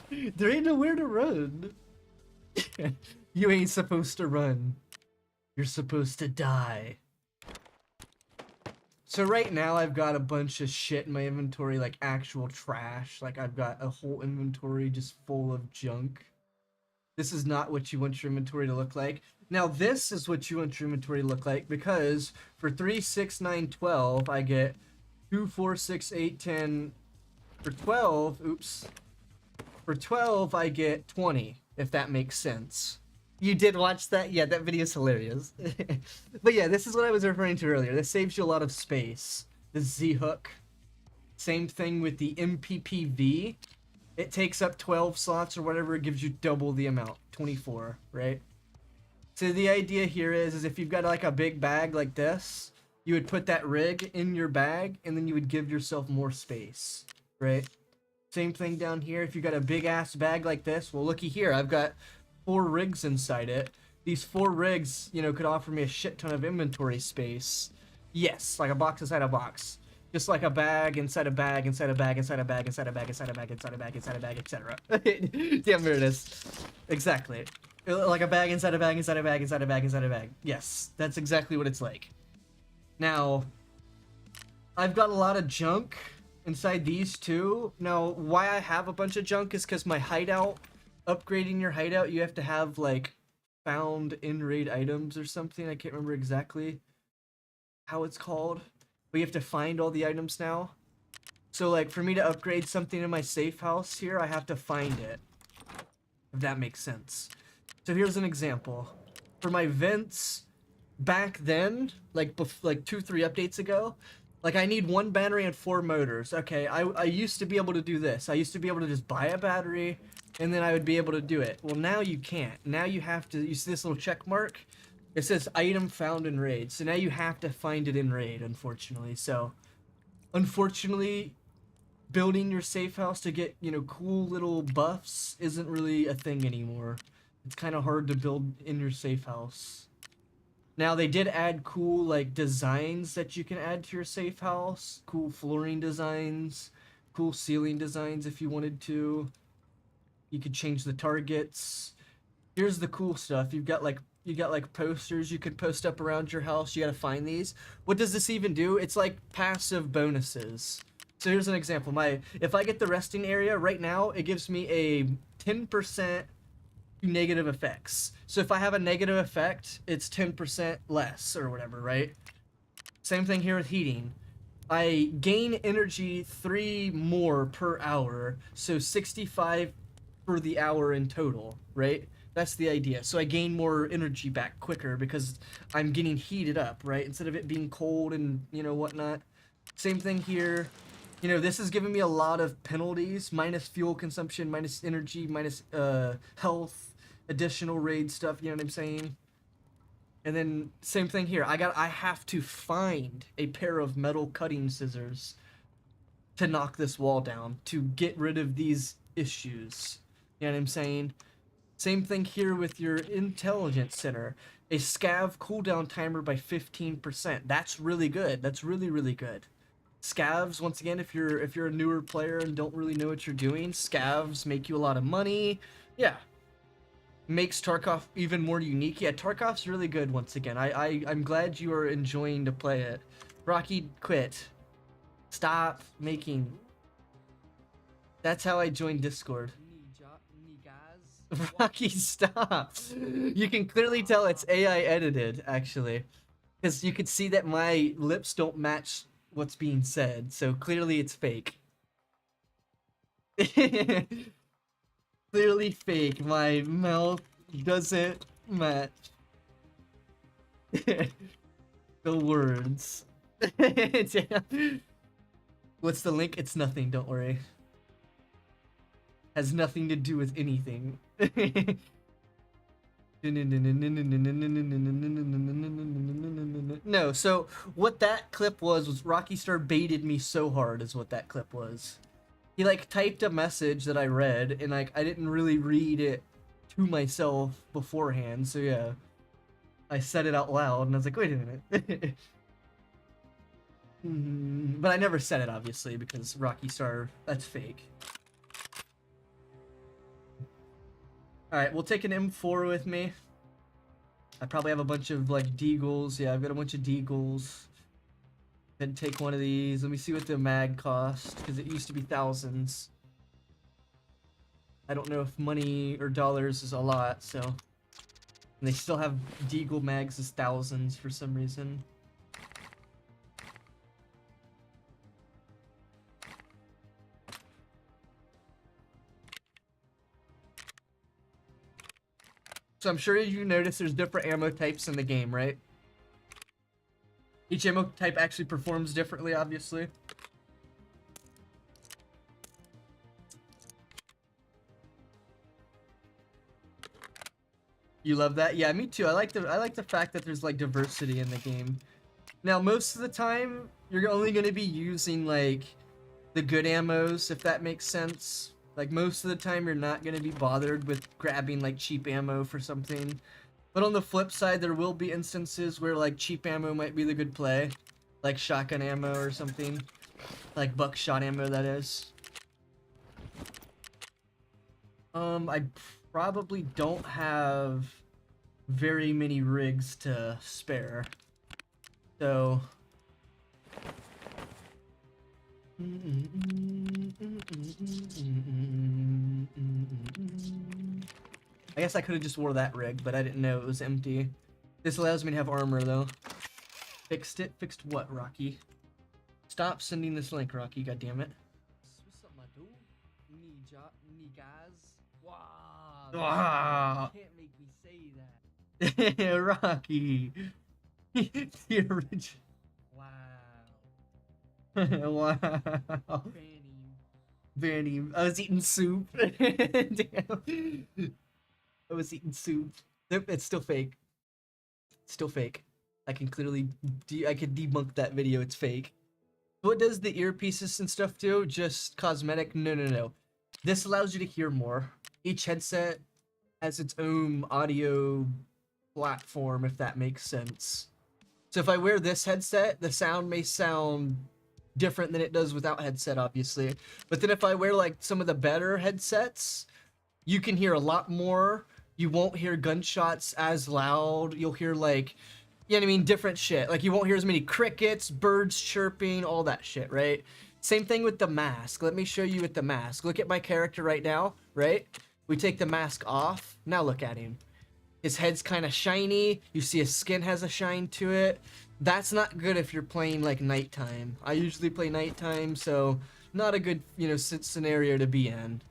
A: There ain't nowhere to run. You ain't supposed to run. You're supposed to die. So right now I've got a bunch of shit in my inventory, like actual trash. Like I've got a whole inventory just full of junk. This is not what you want your inventory to look like. Now this is what you want your inventory to look like, because for 3, 6, 9, 12, I get 2, 4, 6, 8, 10. For 12, oops. For 12, I get 20, if that makes sense. You did watch that? Yeah, that video is hilarious. But yeah, this is what I was referring to earlier. This saves you a lot of space. The Z-hook. Same thing with the MPPV. It takes up 12 slots or whatever. It gives you double the amount. 24, right? So the idea here is if you've got like a big bag like this, you would put that rig in your bag and then you would give yourself more space, right? Same thing down here. If you got a big ass bag like this, well, looky here. I've got 4 rigs inside it. These 4 rigs, you know, could offer me a shit ton of inventory space. Yes, like a box inside a box. Just like a bag inside a bag inside a bag inside a bag inside a bag inside a bag inside a bag inside a bag, etc. Damn, there it is. Exactly. Like a bag inside a bag inside a bag inside a bag inside a bag. Yes, that's exactly what it's like. Now, I've got a lot of junk inside these too. Now, why I have a bunch of junk is because my hideout, upgrading your hideout, you have to have like found in raid items or something. I can't remember exactly how it's called, but you have to find all the items now. So like for me to upgrade something in my safe house here, I have to find it, if that makes sense. So here's an example. For my vents, back then, like 2, 3 updates ago, like I need 1 battery and 4 motors. Okay, I used to be able to do this. I used to be able to just buy a battery and then I would be able to do it. Well, now you can't. Now you have to, you see this little check mark? It says item found in raid. So now you have to find it in raid, unfortunately. So, unfortunately, building your safe house to get, you know, cool little buffs isn't really a thing anymore. It's kind of hard to build in your safe house. Now, they did add cool, like, designs that you can add to your safe house. Cool flooring designs. Cool ceiling designs if you wanted to. You could change the targets. Here's the cool stuff. You got like posters you could post up around your house. You gotta find these. What does this even do? It's like passive bonuses. So here's an example. If I get the resting area right now, it gives me a 10% negative effects. So if I have a negative effect, it's 10% less or whatever, right? Same thing here with heating. I gain energy 3 more per hour, so 65 for the hour in total, right? That's the idea. So I gain more energy back quicker because I'm getting heated up, right? Instead of it being cold and, you know, whatnot. Same thing here. You know, this is giving me a lot of penalties. Minus fuel consumption, minus energy, minus health, additional raid stuff, you know what I'm saying? And then same thing here. I have to find a pair of metal cutting scissors to knock this wall down, to get rid of these issues. You know what I'm saying? Same thing here with your intelligence center. A scav cooldown timer by 15%. That's really good. That's really, really good. Scavs, once again, if you're a newer player and don't really know what you're doing, scavs make you a lot of money. Yeah. Makes Tarkov even more unique. Yeah, Tarkov's really good once again. I'm glad you are enjoying to play it. Rocky, quit. Stop making. That's how I joined Discord. Rocky, stop. You can clearly tell it's AI edited, actually. Because you can see that my lips don't match what's being said, so clearly it's fake. Clearly fake. My mouth doesn't match the words. What's the link? It's nothing, don't worry. Has nothing to do with anything. No, so what that clip was Rocky Star baited me so hard is what that clip was. He like typed a message that I read and like I didn't really read it to myself beforehand, so yeah. I said it out loud and I was like, wait a minute. But I never said it obviously because Rocky Star, that's fake. Alright, we'll take an M4 with me. I probably have a bunch of like deagles. Yeah, I've got a bunch of deagles. Then take one of these. Let me see what the mag cost, because it used to be thousands. I don't know if money or dollars is a lot, so. And they still have Deagle mags as thousands for some reason. So I'm sure you notice there's different ammo types in the game, right? Each ammo type actually performs differently, obviously. You love that? Yeah, me too. I like the fact that there's like diversity in the game. Now, most of the time, you're only going to be using like the good ammos, if that makes sense. Like most of the time, you're not going to be bothered with grabbing like cheap ammo for something. But on the flip side, there will be instances where like cheap ammo might be the good play, like shotgun ammo or something, like buckshot ammo, that is. I probably don't have very many rigs to spare, so I guess I could have just wore that rig, but I didn't know it was empty. This allows me to have armor though. Fixed it? Fixed what, Rocky? Stop sending this link, Rocky, goddammit. What's up, my dude? Guys. Wow. You can't make me say that. Rocky. The original. Wow. Wow. Vanny. I was eating soup. Damn. I was eating soup. Nope, it's still fake. It's still fake. I can clearly I can debunk that video. It's fake. What does the earpieces and stuff do? Just cosmetic? No. This allows you to hear more. Each headset has its own audio platform, if that makes sense. So if I wear this headset, the sound may sound different than it does without headset, obviously. But then if I wear like some of the better headsets, you can hear a lot more. You won't hear gunshots as loud. You'll hear like, you know what I mean, different shit. Like you won't hear as many crickets, birds chirping, all that shit, right? Same thing with the mask. Let me show you with the mask. Look at my character right now, right? We take the mask off. Now look at him. His head's kind of shiny. You see his skin has a shine to it. That's not good if you're playing like nighttime. I usually play nighttime, so not a good, you know, scenario to be in.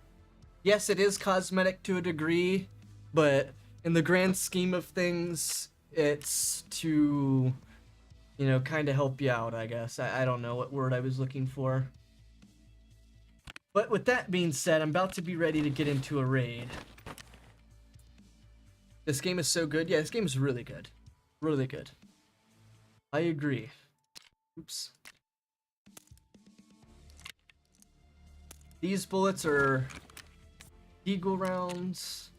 A: Yes, it is cosmetic to a degree, but in the grand scheme of things, it's to, you know, kind of help you out, I guess. I don't know what word I was looking for. But with that being said, I'm about to be ready to get into a raid. This game is so good. Yeah, this game is really good. Really good. I agree. Oops. These bullets are Eagle rounds.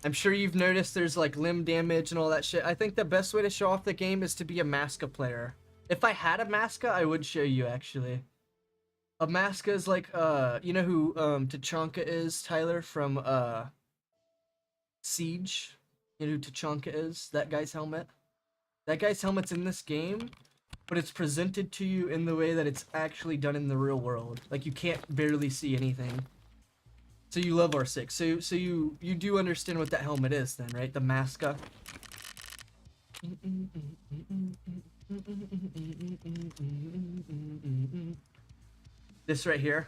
A: I'm sure you've noticed there's like limb damage and all that shit. I think the best way to show off the game is to be a Maska player. If I had a Maska, I would show you actually. A Maska is like, you know who Tachanka is, Tyler, from Siege? You know who Tachanka is? That guy's helmet? That guy's helmet's in this game, but it's presented to you in the way that it's actually done in the real world. Like you can't barely see anything. So you love R6. So you do understand what that helmet is then, right? The Maska. This right here.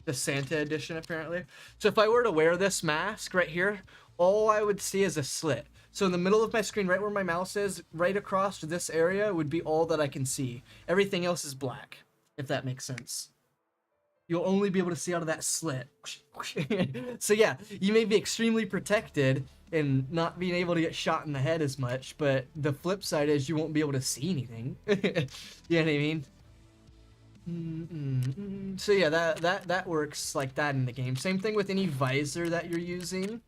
A: The Santa edition, apparently. So if I were to wear this mask right here, all I would see is a slit. So in the middle of my screen, right where my mouse is, right across this area would be all that I can see. Everything else is black, if that makes sense. You'll only be able to see out of that slit. So yeah, you may be extremely protected and not being able to get shot in the head as much, but the flip side is you won't be able to see anything. You know what I mean? So yeah, that works like that in the game. Same thing with any visor that you're using.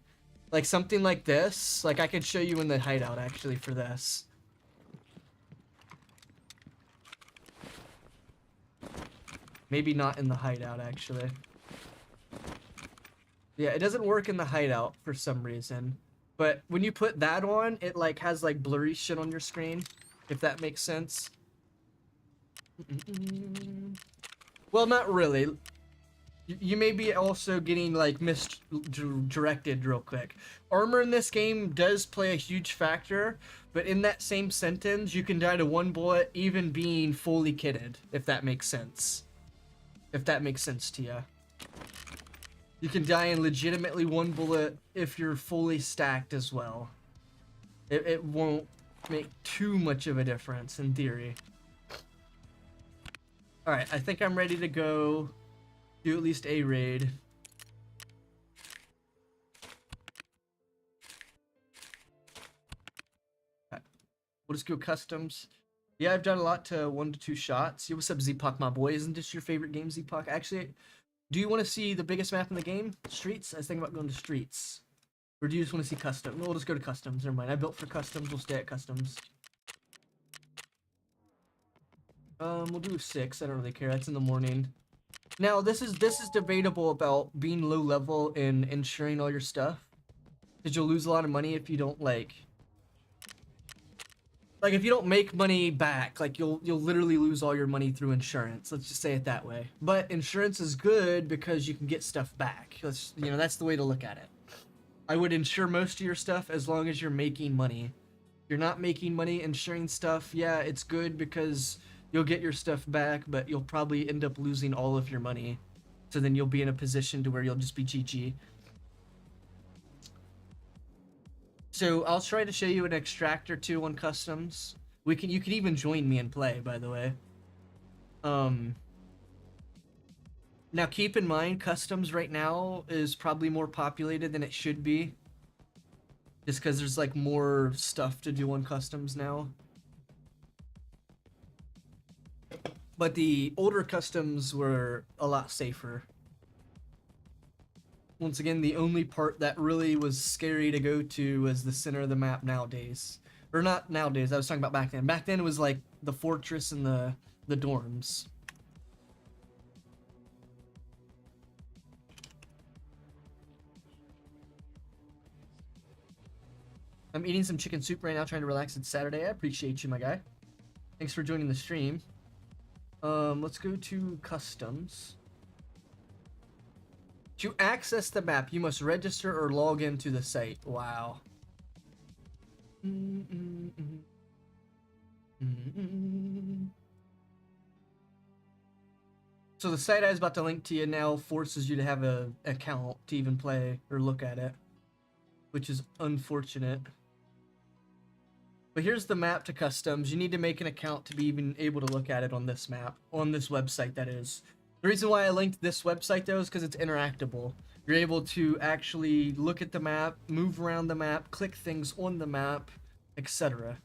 A: Like something like this. Like I could show you in the hideout actually for this. Maybe not in the hideout actually. Yeah, it doesn't work in the hideout for some reason. But when you put that on, it like has like blurry shit on your screen, if that makes sense. Well, not really. You may be also getting like misdirected real quick. Armor in this game does play a huge factor, but in that same sentence, you can die to one bullet even being fully kitted, if that makes sense. If that makes sense to you. You can die in legitimately one bullet if you're fully stacked as well. It won't make too much of a difference in theory. Alright, I think I'm ready to go do at least a raid. Okay. We'll just go customs. Yeah, I've done a lot to 1 to 2 shots. Yo, what's up, Zpock, my boy? Isn't this your favorite game, Zpock? Actually, do you want to see the biggest map in the game? Streets? I was thinking about going to streets. Or do you just want to see custom? No, we'll just go to customs. Never mind. I built for customs. We'll stay at customs. We'll do 6. I don't really care. That's in the morning. Now, this is debatable about being low level and insuring all your stuff. Because you'll lose a lot of money if you don't, like if you don't make money back, like you'll literally lose all your money through insurance. Let's just say it that way. But insurance is good because you can get stuff back. That's, you know, that's the way to look at it. I would insure most of your stuff as long as you're making money. If you're not making money insuring stuff, yeah, it's good because you'll get your stuff back, but you'll probably end up losing all of your money. So then you'll be in a position to where you'll just be GG. So I'll try to show you an extract or two on customs. You can even join me and play, by the way. Now keep in mind, customs right now is probably more populated than it should be. Just because there's like more stuff to do on customs now. But the older customs were a lot safer. Once again, the only part that really was scary to go to was the center of the map nowadays. Or not nowadays, I was talking about back then. Back then it was like the fortress and the dorms. I'm eating some chicken soup right now, trying to relax. It's Saturday. I appreciate you, my guy. Thanks for joining the stream. Let's go to customs. To access the map, you must register or log into the site. Wow. So the site I was about to link to you now forces you to have an account to even play or look at it, which is unfortunate. But here's the map to customs. You need to make an account to be even able to look at it on this map, on this website that is. The reason why I linked this website though is because it's interactable. You're able to actually look at the map, move around the map, click things on the map, etc.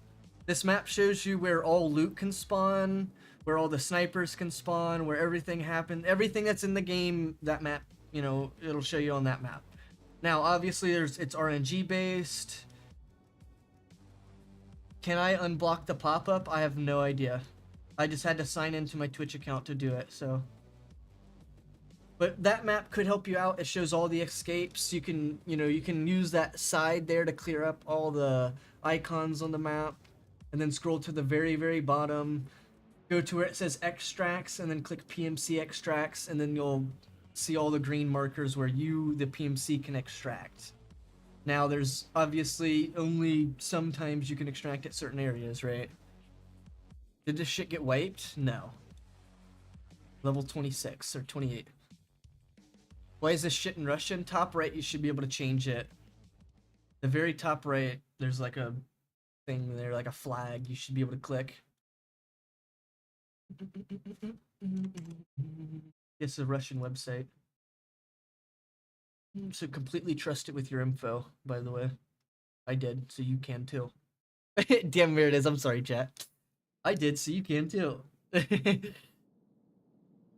A: This map shows you where all loot can spawn, where all the snipers can spawn, where everything happens, everything that's in the game, that map, you know, it'll show you on that map. Now, obviously, it's RNG based. Can I unblock the pop-up? I have no idea. I just had to sign into my Twitch account to do it, so. But that map could help you out. It shows all the escapes. You can, you know, you can use that side there to clear up all the icons on the map. And then scroll to the very, very bottom. Go to where it says extracts and then click PMC extracts. And then you'll see all the green markers where you, the PMC, can extract. Now, there's obviously only sometimes you can extract at certain areas, right? Did this shit get wiped? No. Level 26 or 28. Why is this shit in Russian? Top right, you should be able to change it. The very top right, there's like a thing there, like a flag you should be able to click. It's a Russian website. So completely trust it with your info, by the way. I did, so you can too. Damn, there it is. I'm sorry, chat. I did, so you can too.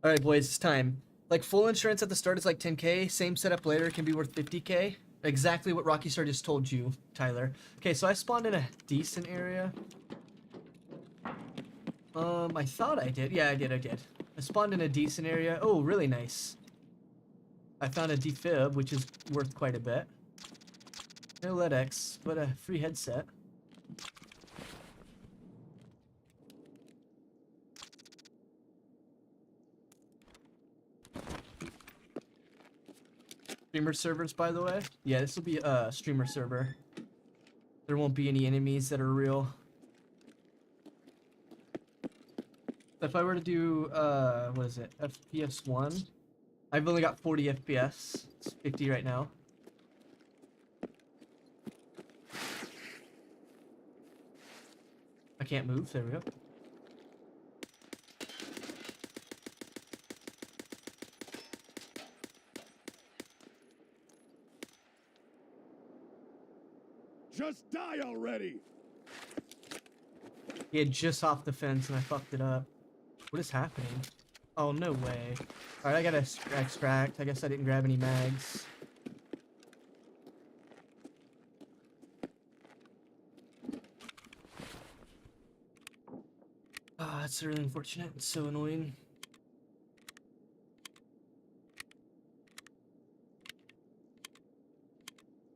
A: Alright, boys, it's time. Like, full insurance at the start is like 10k. Same setup later can be worth 50k. Exactly what Rocky Star just told you, Tyler. Okay, so I spawned in a decent area. I thought I did. Yeah, I did. I spawned in a decent area. Oh, really nice. I found a defib, which is worth quite a bit. No LEDX, but a free headset. Streamer servers, by the way. Yeah, this will be a streamer server. There won't be any enemies that are real. If I were to do, what is it? FPS 1? I've only got 40 FPS. It's 50 right now. I can't move. There we go.
C: Just die already!
A: He had just off the fence and I fucked it up. What is happening? Oh, no way. Alright, I gotta extract. I guess I didn't grab any mags. Ah, that's really unfortunate. It's so annoying.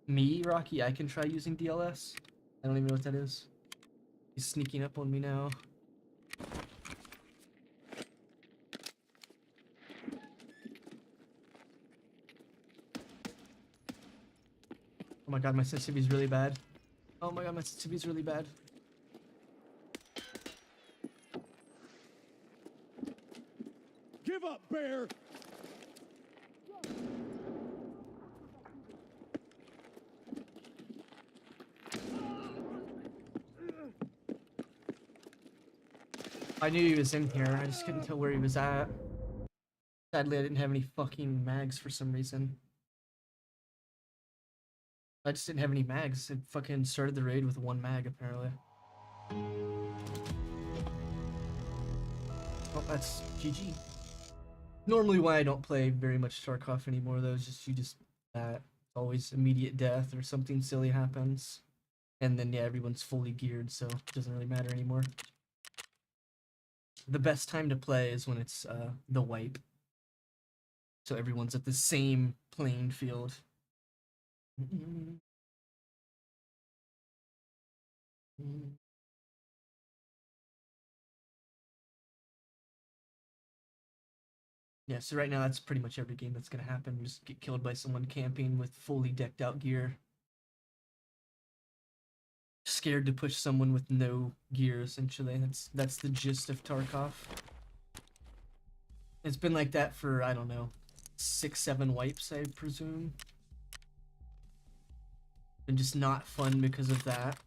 A: Me, Rocky, I can try using DLS. I don't even know what that is. He's sneaking up on me now. Oh my god, my sensitivity's really bad. Oh my god, my sensitivity's really bad.
C: Give up, bear!
A: I knew he was in here, I just couldn't tell where he was at. Sadly, I didn't have any fucking mags for some reason. I just didn't have any mags. It fucking started the raid with one mag, apparently. Oh, that's GG. Normally why I don't play very much Tarkov anymore, though, is just that. Always immediate death or something silly happens. And then, yeah, everyone's fully geared, so it doesn't really matter anymore. The best time to play is when it's the wipe. So everyone's at the same playing field. Yeah, so right now that's pretty much every game that's gonna happen. Just get killed by someone camping with fully decked out gear. Scared to push someone with no gear, essentially. That's the gist of Tarkov. It's been like that for, I don't know, 6-7 wipes, I presume. And just not fun because of that.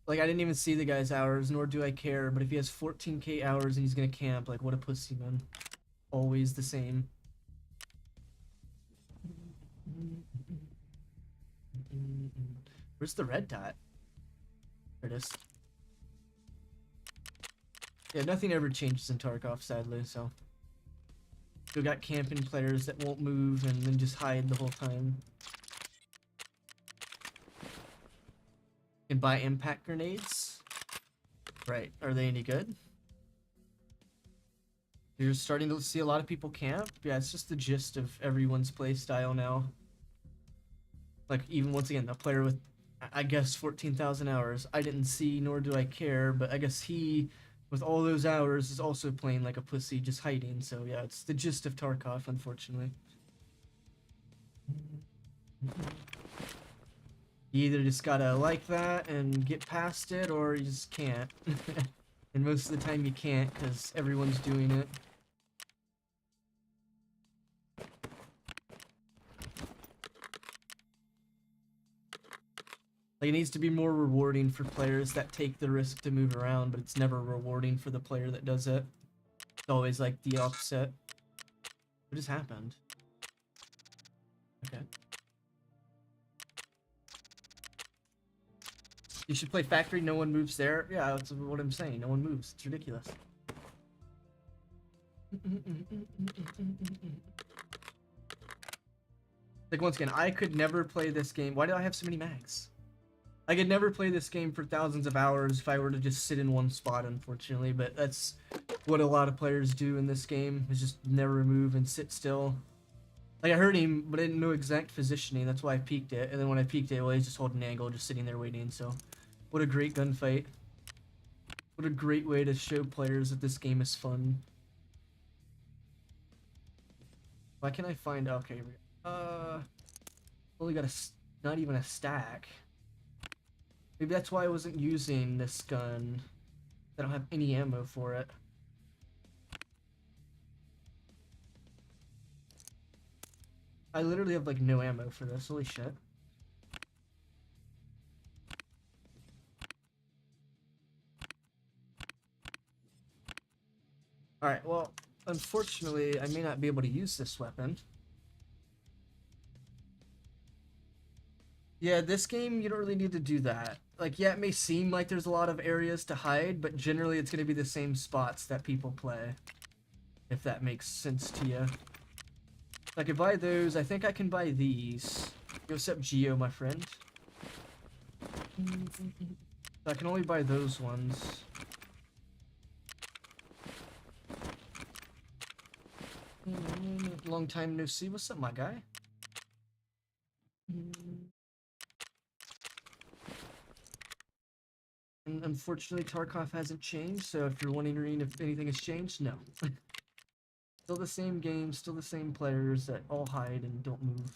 A: Like, I didn't even see the guy's hours, nor do I care, but if he has 14k hours and he's gonna camp, like, what a pussy, man. Always the same. Where's the red dot? There it is. Yeah, nothing ever changes in Tarkov, sadly, so. Still got camping players that won't move and then just hide the whole time. Can buy impact grenades. Right, are they any good? You're starting to see a lot of people camp? Yeah, it's just the gist of everyone's play style now. Like, even once again, a player with, I guess, 14,000 hours. I didn't see, nor do I care, but I guess he, with all those hours, is also playing like a pussy, just hiding. So yeah, it's the gist of Tarkov, unfortunately. You either just gotta like that and get past it, or you just can't. And most of the time you can't, because everyone's doing it. Like, it needs to be more rewarding for players that take the risk to move around, but it's never rewarding for the player that does it. It's always like the opposite. What just happened? Okay. You should play factory, no one moves there. Yeah, that's what I'm saying. No one moves. It's ridiculous. Like, once again, I could never play this game. Why do I have so many mags? I could never play this game for thousands of hours if I were to just sit in one spot, unfortunately, but that's what a lot of players do in this game, is just never move and sit still. Like, I heard him, but I didn't know exact positioning. That's why I peeked it. And then when I peeked it, well, he's just holding an angle, just sitting there waiting. So, what a great gunfight. What a great way to show players that this game is fun. Why can't I find... Okay, here we go. Only got not even a stack. Maybe that's why I wasn't using this gun. I don't have any ammo for it. I literally have like no ammo for this. Holy shit. Alright, well, unfortunately, I may not be able to use this weapon. Yeah, this game, you don't really need to do that. Like, yeah, it may seem like there's a lot of areas to hide, but generally it's going to be the same spots that people play. If that makes sense to you. I could buy those. I think I can buy these. Yo, what's up, Geo, my friend? I can only buy those ones. Long time no see. What's up, my guy? And unfortunately, Tarkov hasn't changed, so if you're wondering if anything has changed, no. Still the same game, still the same players that all hide and don't move.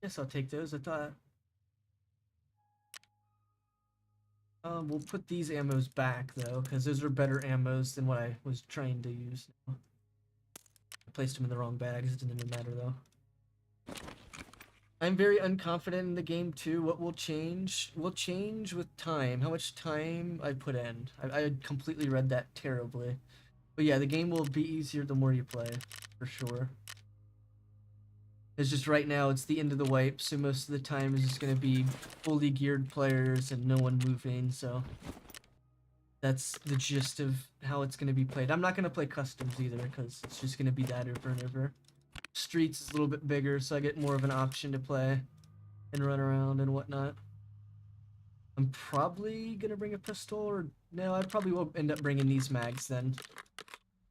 A: Guess I'll take those. I thought... we'll put these ammos back, though, because those are better ammos than what I was trying to use now. I placed them in the wrong bags. It didn't even matter, though. I'm very unconfident in the game, too. What will change? Will change with time. How much time I put in. I completely read that terribly. But yeah, the game will be easier the more you play, for sure. It's just right now, it's the end of the wipe, so most of the time it's just going to be fully geared players and no one moving, so... That's the gist of how it's going to be played. I'm not going to play customs either, because it's just going to be that over and over. Streets is a little bit bigger, so I get more of an option to play and run around and whatnot. I'm probably going to bring a pistol, or... No, I probably will end up bringing these mags then.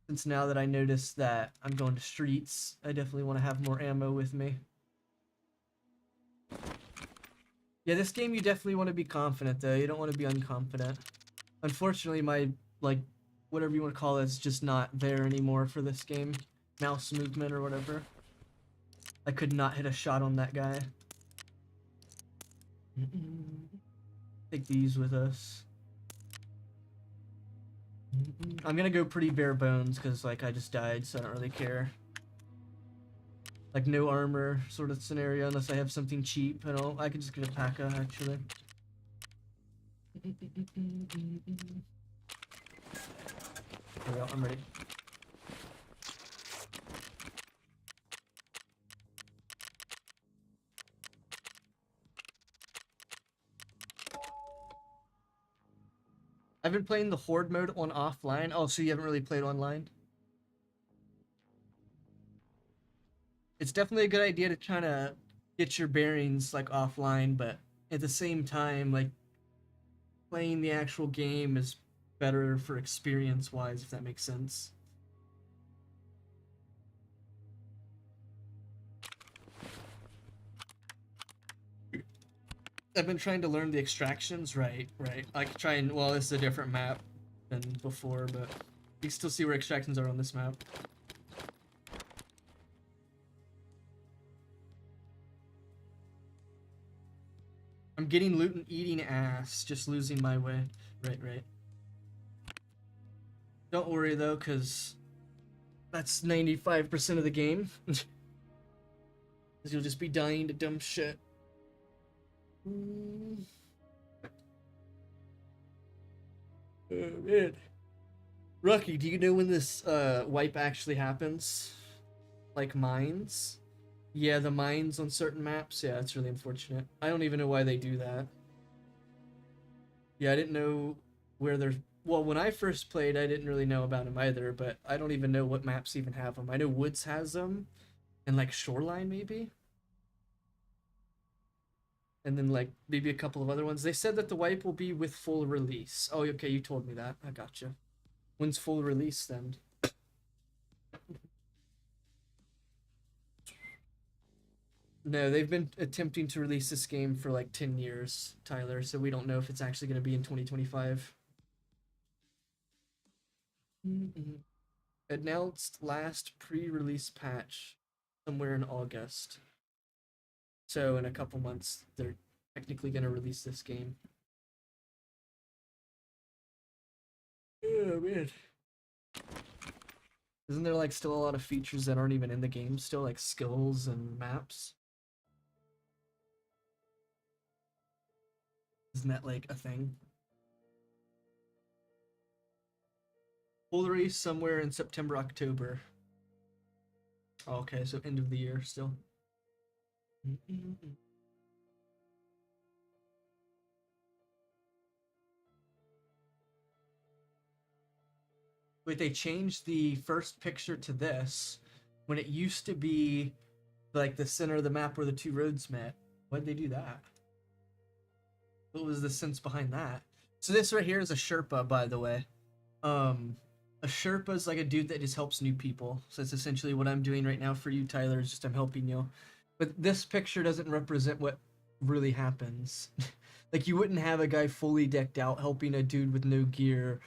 A: Since now that I noticed that I'm going to streets, I definitely want to have more ammo with me. Yeah, this game you definitely want to be confident though. You don't want to be unconfident. Unfortunately, my, like, whatever you want to call it, is just not there anymore for this game. Mouse movement or whatever. I could not hit a shot on that guy. Take these with us. I'm gonna go pretty bare bones because, like, I just died, so I don't really care. Like, no armor sort of scenario unless I have something cheap. I can just get a P.A.K.A. actually. Here we go, I'm ready. I've been playing the Horde mode on offline. Oh, so you haven't really played online? It's definitely a good idea to try to get your bearings, like, offline, but at the same time, like, playing the actual game is better for experience-wise, if that makes sense. I've been trying to learn the extractions, right. Like, well, this is a different map than before, but you can still see where extractions are on this map. I'm getting loot and eating ass, just losing my way. Right. Don't worry though, because that's 95% of the game. Because you'll just be dying to dumb shit. Oh man. Rocky, do you know when this wipe actually happens? Like mines? Yeah, the mines on certain maps. Yeah, it's really unfortunate. I don't even know why they do that. Yeah, I didn't know where there's... Well, when I first played, I didn't really know about them either, but I don't even know what maps even have them. I know Woods has them, and like Shoreline maybe? And then like maybe a couple of other ones. They said that the wipe will be with full release. Oh, okay, you told me that. I gotcha. When's full release then? No, they've been attempting to release this game for like 10 years, Tyler, so we don't know if it's actually going to be in 2025. Announced last pre-release patch somewhere in August. So in a couple months, they're technically going to release this game. Oh, man. Isn't there like still a lot of features that aren't even in the game still, like skills and maps? Isn't that like a thing? Full release somewhere in September, October. Oh, okay, so end of the year still. Wait, they changed the first picture to this when it used to be like the center of the map where the two roads met. Why'd they do that? What was the sense behind that? So this right here is a Sherpa, by the way. A Sherpa is like a dude that just helps new people. So that's essentially what I'm doing right now for you, Tyler, is just I'm helping you. But this picture doesn't represent what really happens. Like, you wouldn't have a guy fully decked out helping a dude with no gear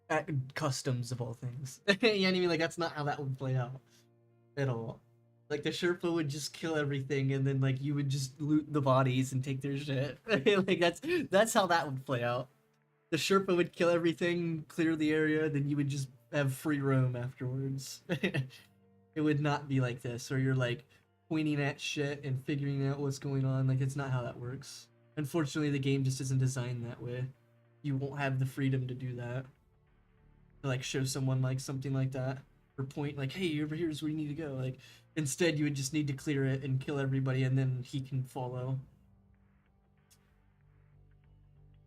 A: at customs, of all things. You know what I mean? Like, that's not how that would play out at all. Like, the Sherpa would just kill everything, and then, like, you would just loot the bodies and take their shit. Like, that's how that would play out. The Sherpa would kill everything, clear the area, then you would just have free roam afterwards. It would not be like this, where you're, like, pointing at shit and figuring out what's going on. Like, it's not how that works. Unfortunately, the game just isn't designed that way. You won't have the freedom to do that. To, like, show someone, like, something like that. Or point, like, hey, over here's where you need to go. Like, instead, you would just need to clear it and kill everybody, and then he can follow.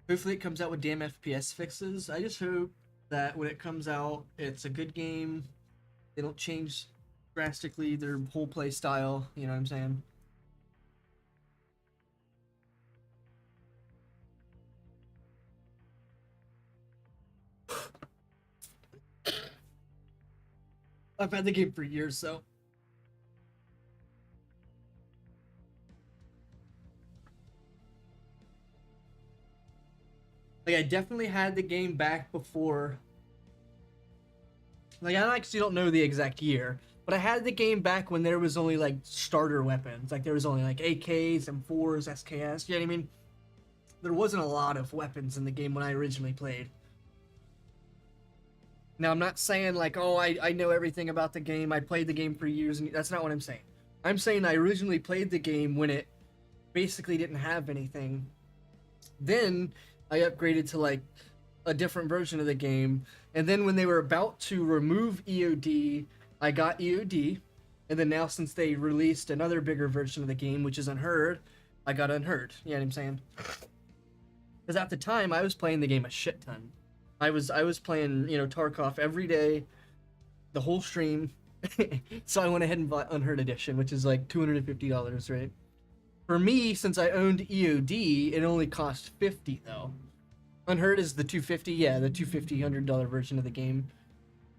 A: Hopefully it comes out with damn FPS fixes. I just hope that when it comes out, it's a good game. They don't change drastically their whole play style, you know what I'm saying? I've had the game for years, so. Like, I definitely had the game back before. Like, I actually don't know the exact year, but I had the game back when there was only, like, starter weapons. Like, there was only, like, AKs, M4s, SKS, you know what I mean? There wasn't a lot of weapons in the game when I originally played. Now, I'm not saying, like, oh, I know everything about the game, I played the game for years, and that's not what I'm saying. I'm saying I originally played the game when it basically didn't have anything. Then I upgraded to, like, a different version of the game, and then when they were about to remove EOD, I got EOD, and then now since they released another bigger version of the game, which is Unheard, I got Unheard. You know what I'm saying? Because at the time, I was playing the game a shit ton. I was playing, you know, Tarkov every day, the whole stream. So I went ahead and bought Unheard Edition, which is like $250, right? For me, since I owned EOD, it only cost $50 though. Unheard is the $250, yeah, the $250 version of the game.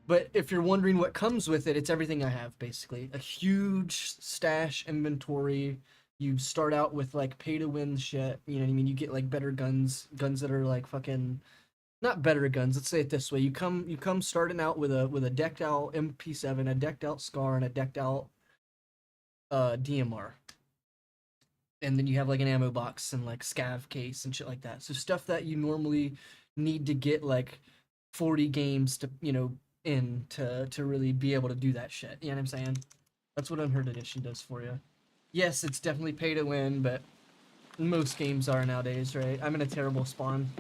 A: But if you're wondering what comes with it, it's everything I have, basically. A huge stash inventory. You start out with, like, pay-to-win shit, you know what I mean? You get, like, better guns that are, like, fucking... Not better guns, let's say it this way. You come starting out with a decked-out MP7, a decked-out SCAR, and a decked-out DMR. And then you have, like, an ammo box and, like, scav case and shit like that. So stuff that you normally need to get, like, 40 games to, you know, in to really be able to do that shit. You know what I'm saying? That's what Unheard Edition does for you. Yes, it's definitely pay to win, but most games are nowadays, right? I'm in a terrible spawn.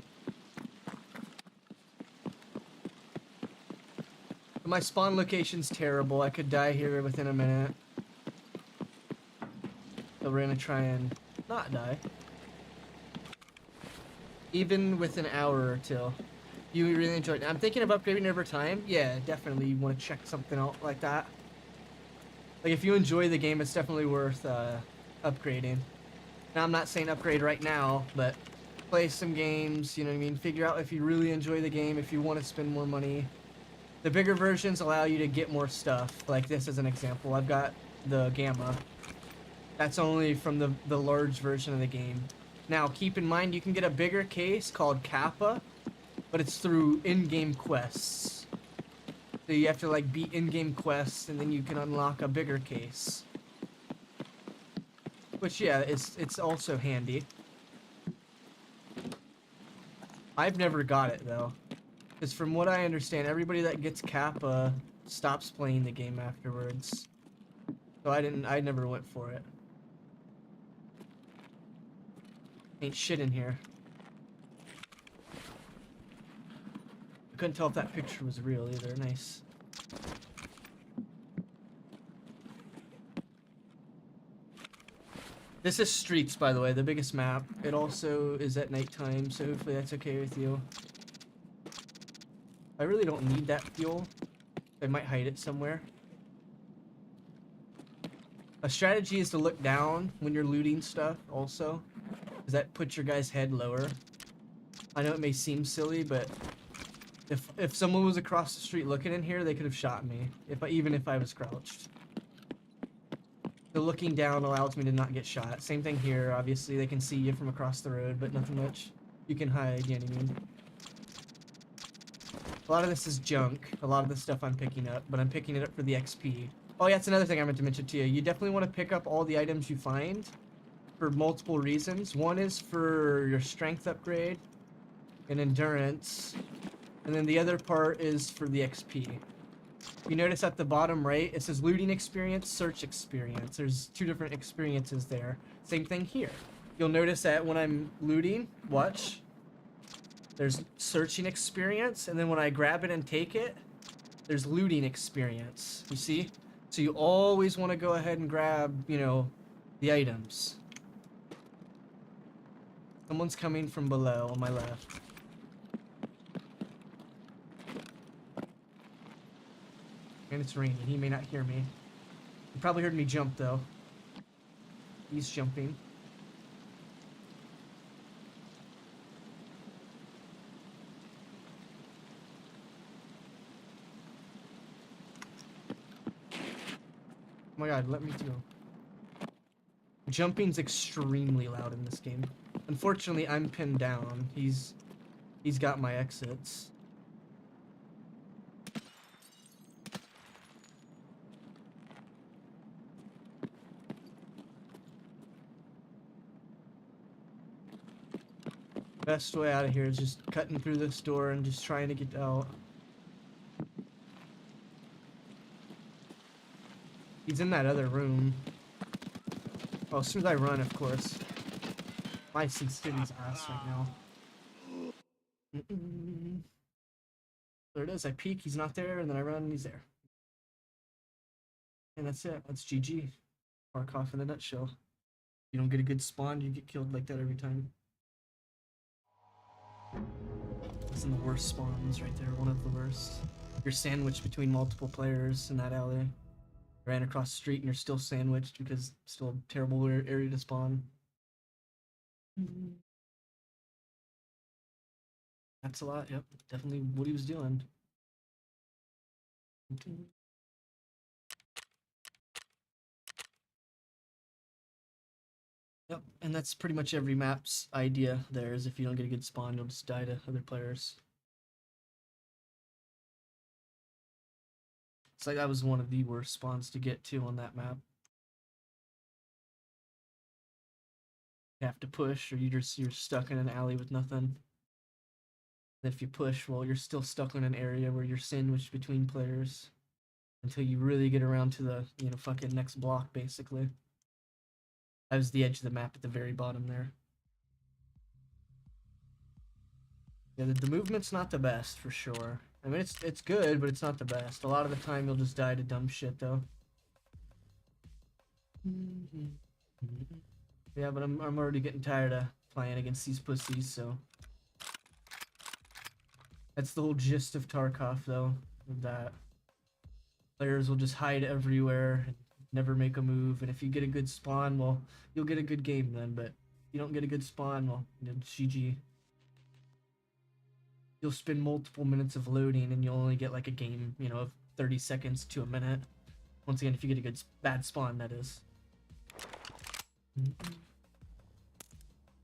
A: My spawn location's terrible. I could die here within a minute. So we're gonna try and not die. Even with an hour or two. You really enjoyed it. I'm thinking of upgrading over time. Yeah, definitely you want to check something out like that. Like, if you enjoy the game, it's definitely worth upgrading. Now, I'm not saying upgrade right now, but play some games, you know what I mean? Figure out if you really enjoy the game, if you want to spend more money.
H: The bigger versions allow you to get more stuff. Like this as an example. I've got the Gamma. That's only from the large version of the game. Now, keep in mind, you can get a bigger case called Kappa, but it's through in-game quests. So you have to like beat in-game quests, and then you can unlock a bigger case. Which, yeah, it's also handy. I've never got it, though. Because from what I understand, everybody that gets Kappa stops playing the game afterwards. So I never went for it. Ain't shit in here. I couldn't tell if that picture was real either. Nice. This is Streets, by the way, the biggest map. It also is at nighttime, so hopefully that's okay with you. I really don't need that fuel. I might hide it somewhere. A strategy is to look down when you're looting stuff, also. Because that puts your guy's head lower. I know it may seem silly, but if someone was across the street looking in here, they could have shot me. Even if I was crouched. The looking down allows me to not get shot. Same thing here, obviously. They can see you from across the road, but nothing much. You can hide, you know what I mean? A lot of this is junk. A lot of the stuff I'm picking up, but I'm picking it up for the XP. Oh yeah, that's another thing I meant to mention to you. You definitely want to pick up all the items you find for multiple reasons. One is for your strength upgrade and endurance, and then the other part is for the XP. You notice at the bottom right, it says looting experience, search experience. There's two different experiences there. Same thing here. You'll notice that when I'm looting, watch, there's searching experience, and then when I grab it and take it, there's looting experience. You see? So you always want to go ahead and grab, you know, the items. Someone's coming from below on my left. And it's raining. He may not hear me. He probably heard me jump, though. He's jumping. Oh my god, let me through. Jumping's extremely loud in this game. Unfortunately, I'm pinned down. He's got my exits. Best way out of here is just cutting through this door and just trying to get out. He's in that other room. Oh, as soon as I run, of course. My city's ass right now. There it is. I peek, he's not there, and then I run, and he's there. And that's it. That's GG. Tarkov in a nutshell. You don't get a good spawn, you get killed like that every time. That's in the worst spawns right there. One of the worst. You're sandwiched between multiple players in that alley. Ran across the street and you're still sandwiched because it's still a terrible area to spawn. That's a lot, yep. Definitely what he was doing. Yep, and that's pretty much every map's idea there, is if you don't get a good spawn, you'll just die to other players. It's like that was one of the worst spawns to get to on that map. You have to push, or you're stuck in an alley with nothing. And if you push, well, you're still stuck in an area where you're sandwiched between players until you really get around to the, you know, fucking next block, basically. That was the edge of the map at the very bottom there. Yeah, the movement's not the best, for sure. I mean, it's good, but it's not the best. A lot of the time, you'll just die to dumb shit, though. Yeah, but I'm already getting tired of playing against these pussies, so... That's the whole gist of Tarkov, though, with that. Players will just hide everywhere and never make a move, and if you get a good spawn, well, you'll get a good game then, but if you don't get a good spawn, well, you know, GG. you'll spend multiple minutes of loading and you'll only get like a game, you know, of 30 seconds to a minute. Once again, if you get a good bad spawn, that is. If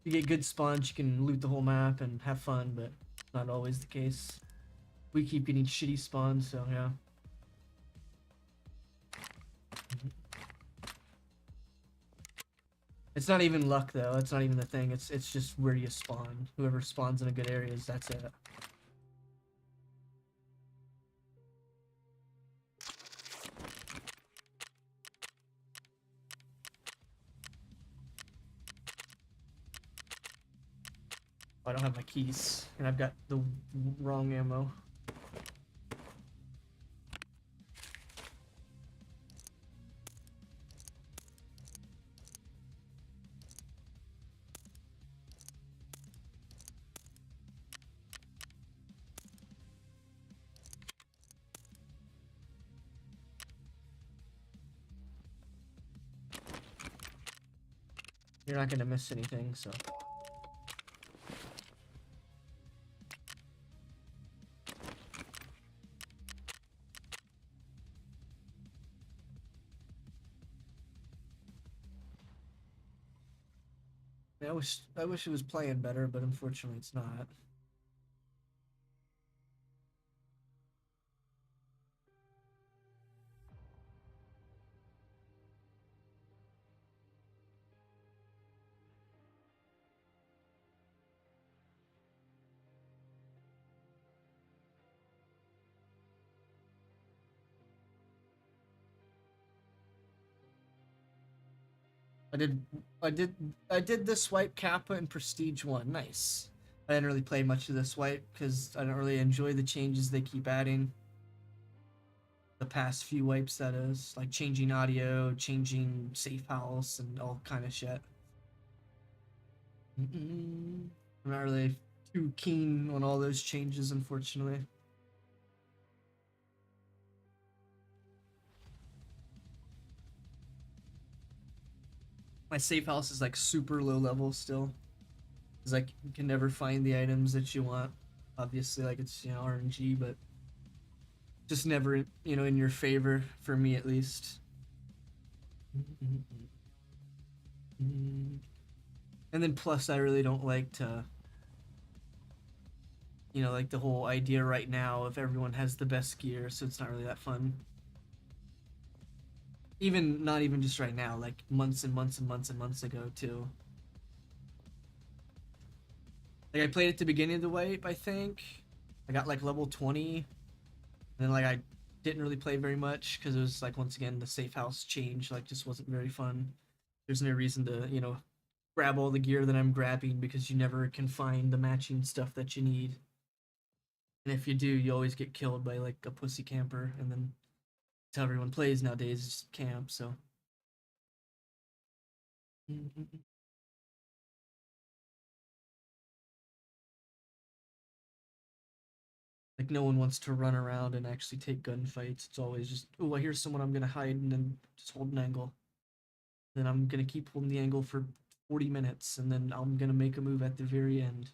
H: you get good spawns, you can loot the whole map and have fun, but not always the case. We keep getting shitty spawns, so yeah. It's not even luck though. It's not even the thing. It's just where you spawn. Whoever spawns in a good areas, that's it. I don't have my keys, and I've got the wrong ammo. You're not gonna miss anything, so. Yeah, I wish it was playing better, but unfortunately it's not. I did the swipe Kappa and Prestige one. Nice. I didn't really play much of the swipe because I don't really enjoy the changes they keep adding. The past few wipes, that is, like changing audio, changing safe house, and all kind of shit. I'm not really too keen on all those changes, unfortunately. My safe house is like super low level still. Cause like you can never find the items that you want. Obviously, like it's, you know, RNG, but just never, you know, in your favor for me at least. And then plus, I really don't like to, you know, like the whole idea right now of everyone has the best gear, so it's not really that fun. Even not even just right now, like months and months and months and months ago too. Like I played at the beginning of the wipe, I think. I got like level 20. And then like I didn't really play very much because it was like, once again, the safe house change like just wasn't very fun. There's no reason to, you know, grab all the gear that I'm grabbing because you never can find the matching stuff that you need. And if you do, you always get killed by like a pussy camper, and then that's how everyone plays nowadays, is just camp, so. Like no one wants to run around and actually take gunfights. It's always just, oh, I hear someone, I'm gonna hide and then just hold an angle. Then I'm gonna keep holding the angle for 40 minutes, and then I'm gonna make a move at the very end.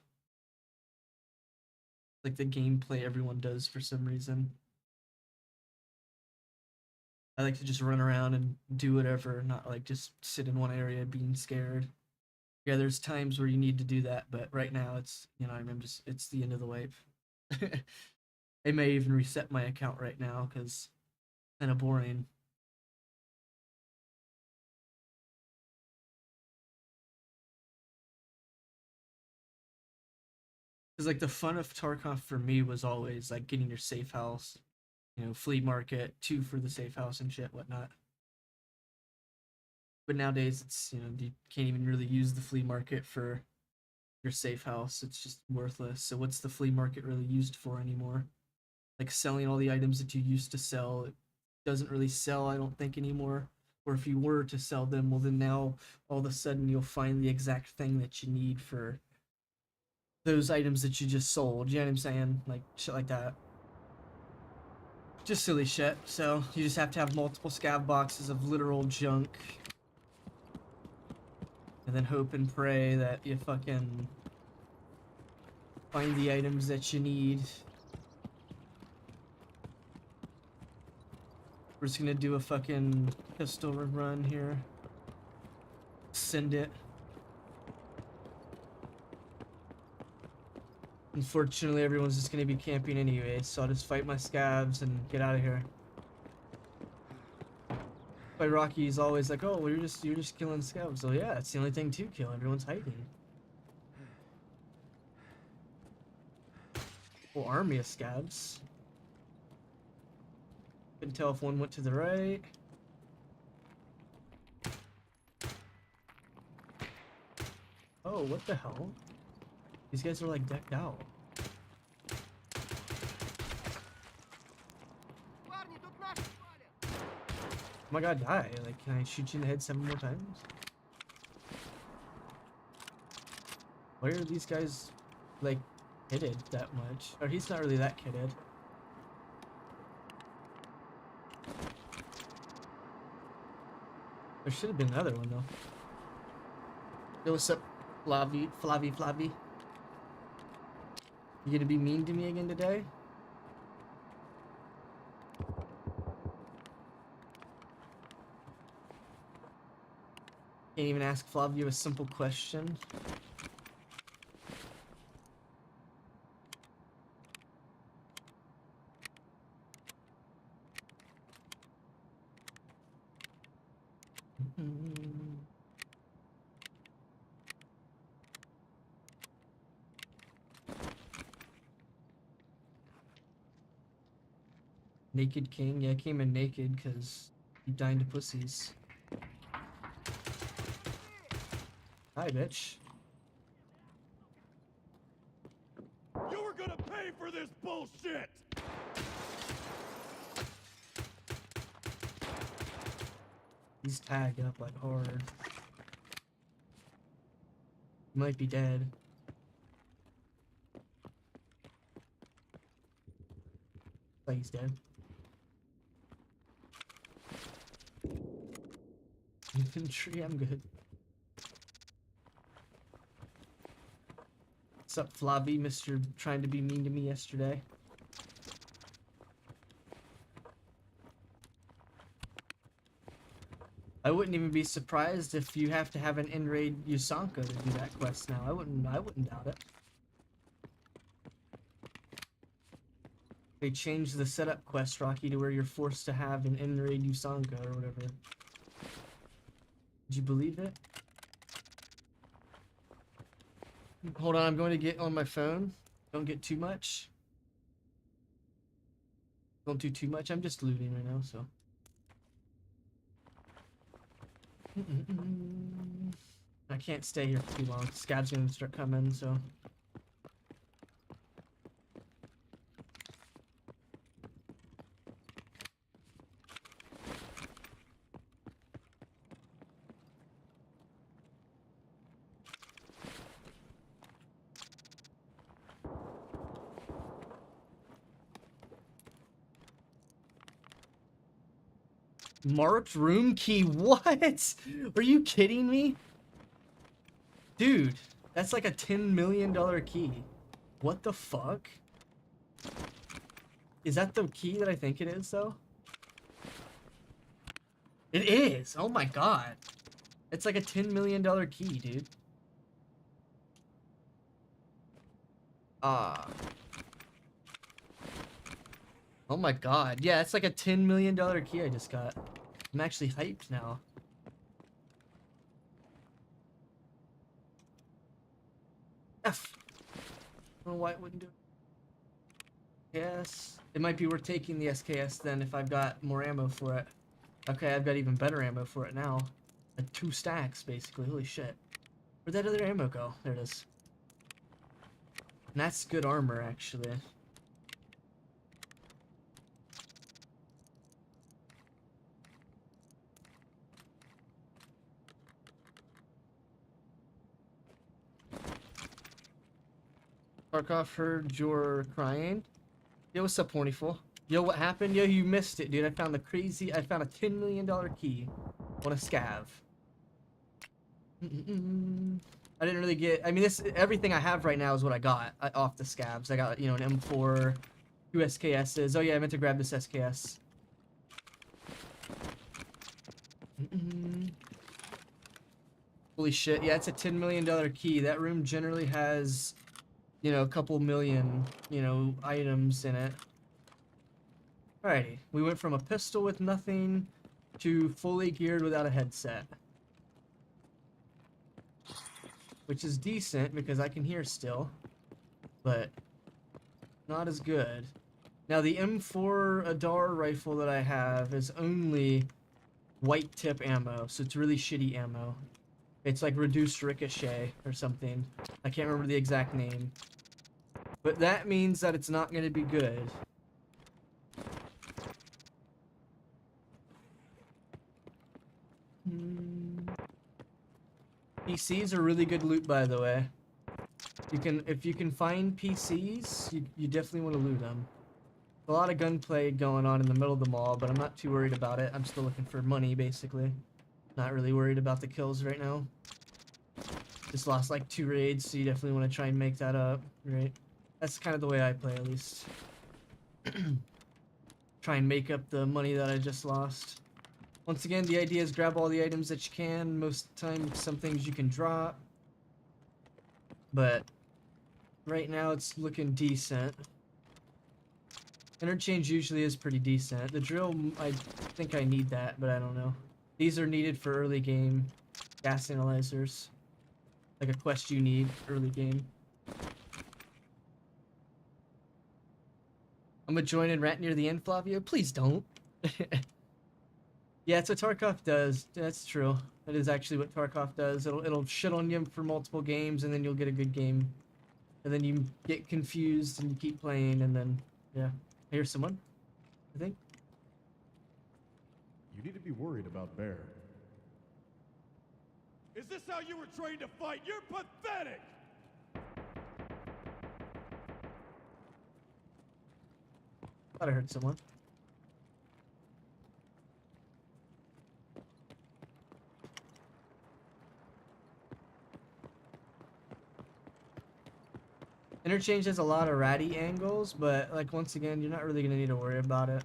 H: Like the gameplay everyone does for some reason. I like to just run around and do whatever, not like just sit in one area being scared. Yeah, there's times where you need to do that, but right now it's, you know, I'm just, it's the end of the wave. I may even reset my account right now because it's kind of boring. Because like the fun of Tarkov for me was always like getting your safe house, you know, flea market, 2 for the safe house and shit, whatnot. But nowadays it's, you know, you can't even really use the flea market for your safe house. It's just worthless. So what's the flea market really used for anymore? Like selling all the items that you used to sell, it doesn't really sell, I don't think, anymore. Or if you were to sell them, well then now all of a sudden you'll find the exact thing that you need for those items that you just sold. You know what I'm saying? Like shit like that. Just silly shit. So you just have to have multiple scav boxes of literal junk. And then hope and pray that you fucking Find the items that you need. We're just gonna do a fucking pistol run here. Send it. Unfortunately, everyone's just gonna be camping anyway, so I'll just fight my scavs and get out of here. By Rocky's always like, "Oh, well, you're just killing scavs." So yeah, it's the only thing to kill. Everyone's hiding. Whole army of scavs. Couldn't tell if one went to the right. Oh, what the hell? These guys are like decked out. Oh my god, die. Like, can I shoot you in the head 7 more times? Why are these guys, like, kitted that much? Or he's not really that kitted. There should have been another one, though. Yo, what's up, Flavy? You gonna be mean to me again today? Can't even ask Flavio a simple question. Naked King? Yeah, I came in naked because you dying to pussies. Hi, bitch.
C: You were gonna pay for this bullshit!
H: He's tagged up like hard. He might be dead. Like he's dead. Infantry, I'm good. What's up, Flavi, Mr. trying to be mean to me yesterday? I wouldn't even be surprised if you have to have an in-raid Yusanka to do that quest now. I wouldn't doubt it. They changed the setup quest, Rocky, to where you're forced to have an in-raid Yusanka or whatever. Did you believe it? Hold on, I'm going to get on my phone. Don't get too much. Don't do too much. I'm just looting right now, so. I can't stay here for too long. Scab's gonna start coming, so. Marked room key? What? Are you kidding me? Dude, that's like a $10 million key. What the fuck? Is that the key that I think it is, though? It is! Oh my god. It's like a $10 million key, dude. Oh my god. Yeah, it's like a $10 million key I just got. I'm actually hyped now. F. I don't know why it wouldn't do it. Yes. It might be worth taking the SKS then if I've got more ammo for it. Okay, I've got even better ammo for it now. Like 2 stacks, basically. Holy shit. Where'd that other ammo go? There it is. And that's good armor, actually. Tarkov heard you're crying. Yo, what's up, Hornyful? Yo, what happened? Yo, you missed it, dude. I found a $10 million key on a scav. I didn't really get. I mean, everything I have right now is what I got off the scabs. I got, you know, an M4, 2 SKSs. Oh yeah, I meant to grab this SKS. Holy shit! Yeah, it's a $10 million key. That room generally has, you know, a couple million, you know, items in it. Alrighty, we went from a pistol with nothing to fully geared without a headset. Which is decent because I can hear still, but not as good. Now the M4 Adar rifle that I have is only white tip ammo, so it's really shitty ammo. It's like reduced ricochet or something. I can't remember the exact name. But that means that it's not going to be good. PCs are really good loot, by the way. If you can find PCs, you definitely want to loot them. A lot of gunplay going on in the middle of the mall, but I'm not too worried about it. I'm still looking for money, basically. Not really worried about the kills right now. Just lost like 2 raids, so you definitely want to try and make that up, right? That's kind of the way I play, at least. Try and make up the money that I just lost. Once again, the idea is grab all the items that you can. Most of the time, some things you can drop. But right now, it's looking decent. Interchange usually is pretty decent. The drill, I think I need that, but I don't know. These are needed for early game gas analyzers. Like a quest you need early game. I'm gonna join and rant near the end, Flavio. Please don't. Yeah, it's what Tarkov does. That's true. That is actually what Tarkov does. It'll shit on you for multiple games, and then you'll get a good game. And then you get confused and you keep playing, and then yeah. I hear someone, I think.
I: You need to be worried about Bear.
C: Is this how you were trained to fight? You're pathetic!
H: Thought I heard someone. Interchange has a lot of ratty angles, but like once again, you're not really gonna need to worry about it.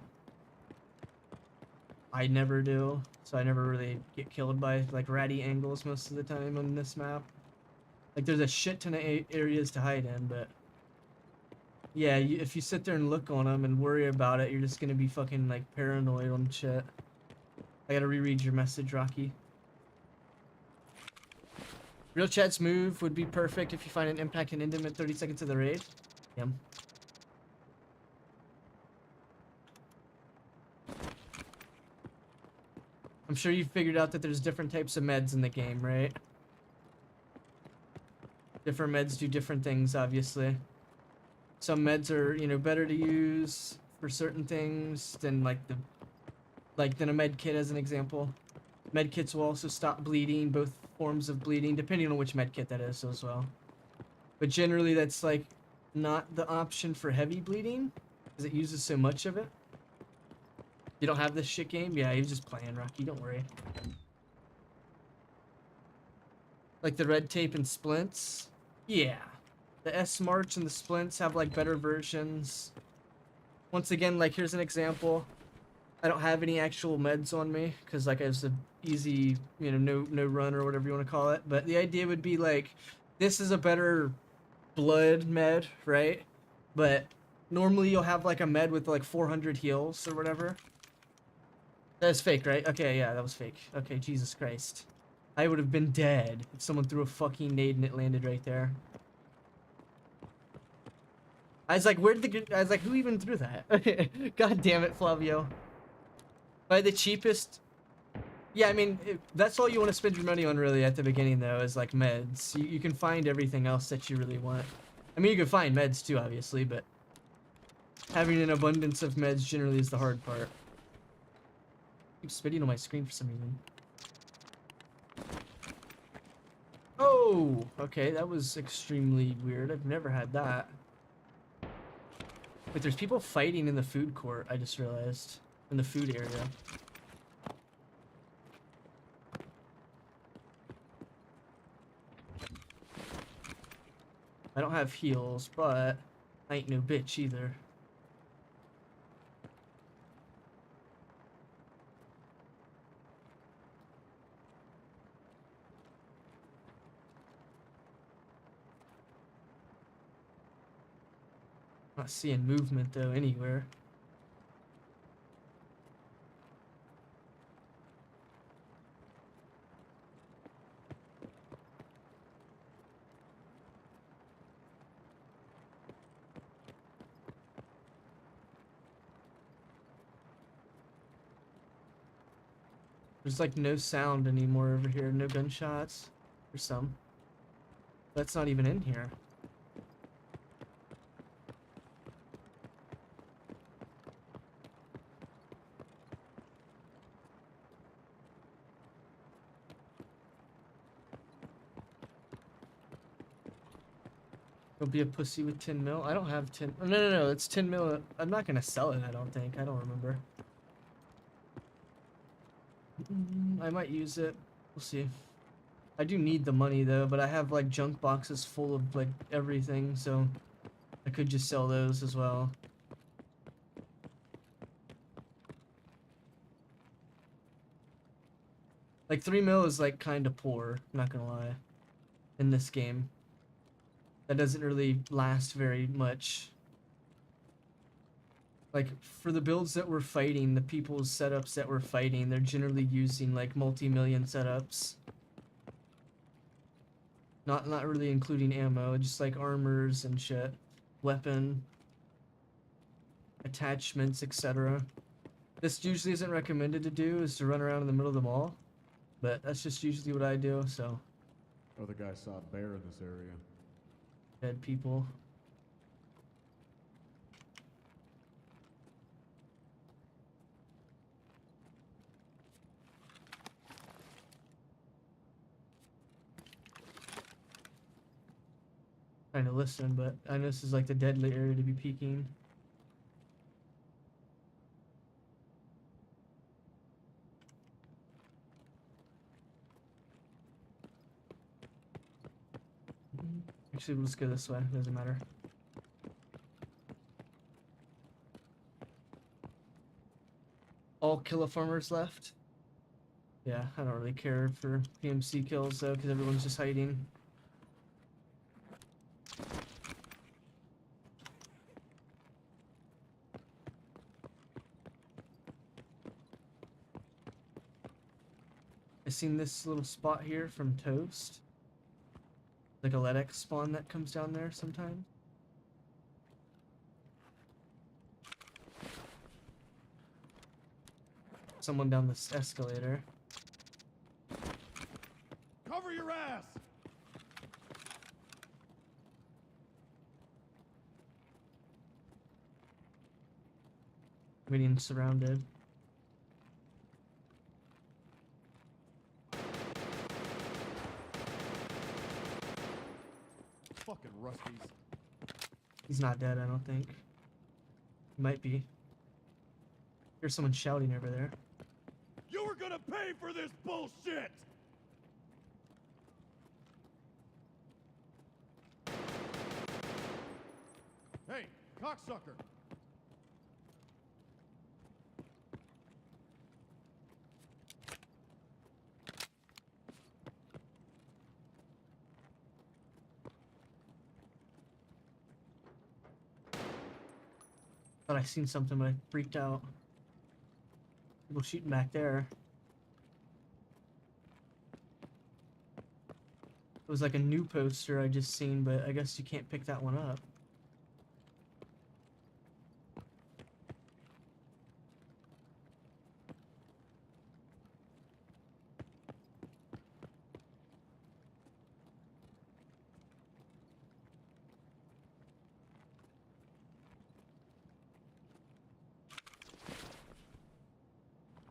H: I never do, so I never really get killed by like ratty angles most of the time on this map. Like there's a shit ton of areas to hide in, but yeah, if you sit there and look on them and worry about it, you're just gonna be fucking like paranoid on shit. I gotta reread your message, Rocky. Real chat's move would be perfect if you find an impact and end him at 30 seconds of the raid. Yum. I'm sure you figured out that there's different types of meds in the game, right? Different meds do different things, obviously. Some meds are, you know, better to use for certain things than than a med kit, as an example. Med kits will also stop bleeding, both forms of bleeding, depending on which med kit that is as well. But generally, that's like not the option for heavy bleeding because it uses so much of it. You don't have this shit game? Yeah, he's just playing, Rocky. Don't worry. Like the red tape and splints? Yeah. The S-March and the splints have like better versions. Once again, like here's an example. I don't have any actual meds on me because like I was a easy, you know, no run or whatever you want to call it. But the idea would be like, this is a better blood med, right? But normally you'll have like a med with like 400 heals or whatever. That's fake, right? Okay, yeah, that was fake. Okay, Jesus Christ. I would have been dead if someone threw a fucking nade and it landed right there. I was like, I was like, who even threw that? God damn it, Flavio. By the cheapest... Yeah, I mean, that's all you want to spend your money on really at the beginning, though, is like meds. You can find everything else that you really want. I mean, you can find meds too, obviously, but having an abundance of meds generally is the hard part. I keep spitting on my screen for some reason. Oh, okay, that was extremely weird. I've never had that. Wait, there's people fighting in the food court, I just realized. In the food area. I don't have heals, but I ain't no bitch either. Not seeing movement though anywhere. There's like no sound anymore over here, no gunshots. There's some. That's not even in here. You'll be a pussy with 10 mil? I don't have 10. Oh, no, it's 10 mil. I'm not gonna sell it, I don't think. I don't remember. I might use it. We'll see. I do need the money though, but I have like junk boxes full of like everything, so I could just sell those as well. Like 3 mil is like kind of poor, I'm not gonna lie, in this game. That doesn't really last very much. Like for the builds that we're fighting, the people's setups that we're fighting, they're generally using like multi-million setups. Not really including ammo, just like armors and shit, weapon, attachments, etc. This usually isn't recommended to do, is to run around in the middle of the mall, but that's just usually what I do. So
I: Other guy saw a bear in this area.
H: dead people. Trying to listen, but I know this is like the deadly area to be peeking. Actually, we'll just go this way. Doesn't matter. All killer farmers left. Yeah, I don't really care for PMC kills though, because everyone's just hiding. I seen this little spot here from Toast. Like a LEDX spawn that comes down there sometime. Someone down this escalator.
I: Cover your ass!
H: Getting surrounded.
I: Fucking Rusties.
H: He's not dead, I don't think. He might be. There's someone shouting over there.
I: You were gonna pay for this bullshit! Hey, cocksucker!
H: Thought I seen something, but I freaked out. People shooting back there. It was like a new poster I just seen, but I guess you can't pick that one up.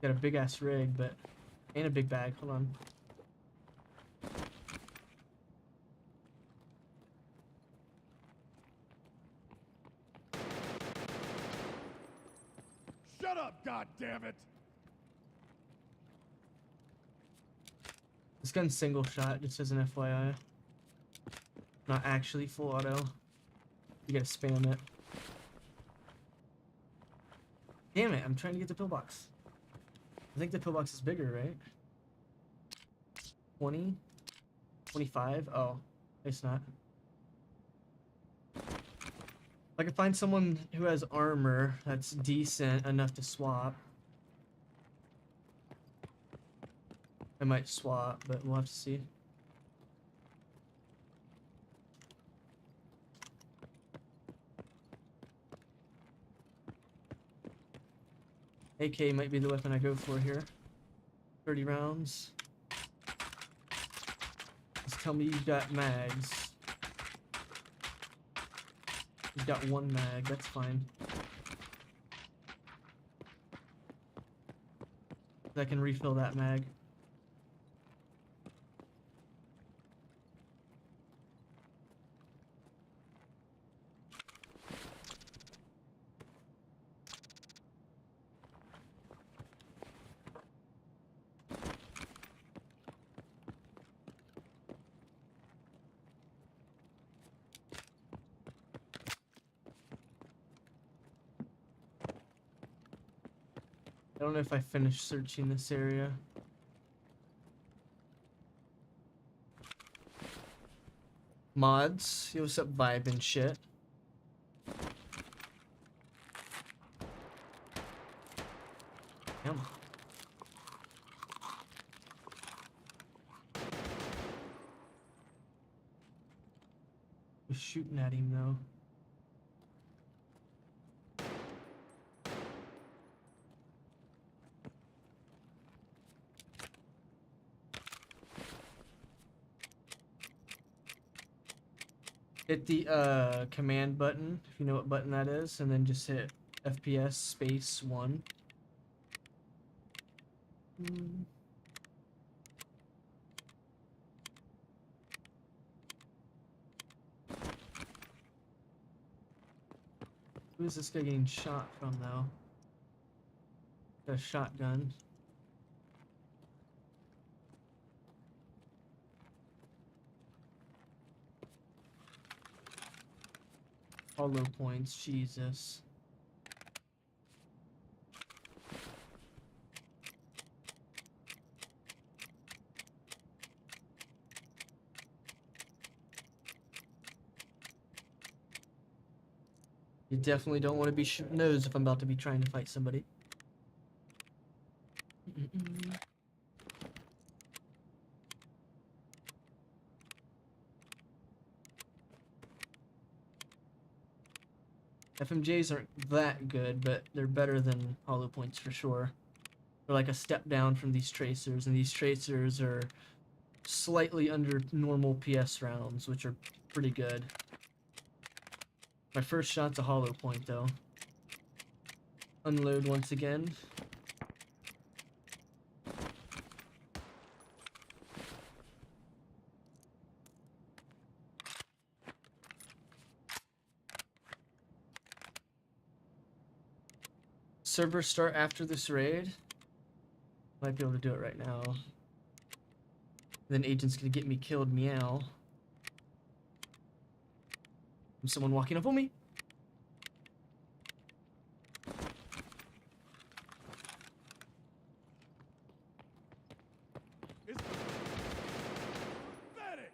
H: Got a big ass rig, but and a big bag. Hold on.
I: Shut up, goddammit!
H: This gun's single shot, just as an FYI. Not actually full auto. You gotta spam it. Damn it, I'm trying to get the pillbox. I think the pillbox is bigger, right? 20? 25? Oh, it's not. If I could find someone who has armor that's decent enough to swap, I might swap, but we'll have to see. AK might be the weapon I go for here. 30 rounds. Just tell me you've got mags. You've got one mag, that's fine. I can refill that mag. I don't know if I finished searching this area. Mods, yo, what's up, vibe and shit. Come on. Was shooting at him though. Hit the command button if you know what button that is, and then just hit FPS space 1. Who is this guy getting shot from though? Got a shotgun. Hollow points, Jesus. You definitely don't want to be shooting those if I'm about to be trying to fight somebody. FMJs aren't that good, but they're better than hollow points for sure. They're like a step down from these tracers, and these tracers are slightly under normal PS rounds, which are pretty good. My first shot's a hollow point though. Unload once again. Server start after this raid. Might be able to do it right now. Then agent's gonna get me killed, meow. Someone walking up on me.
I: It's pathetic.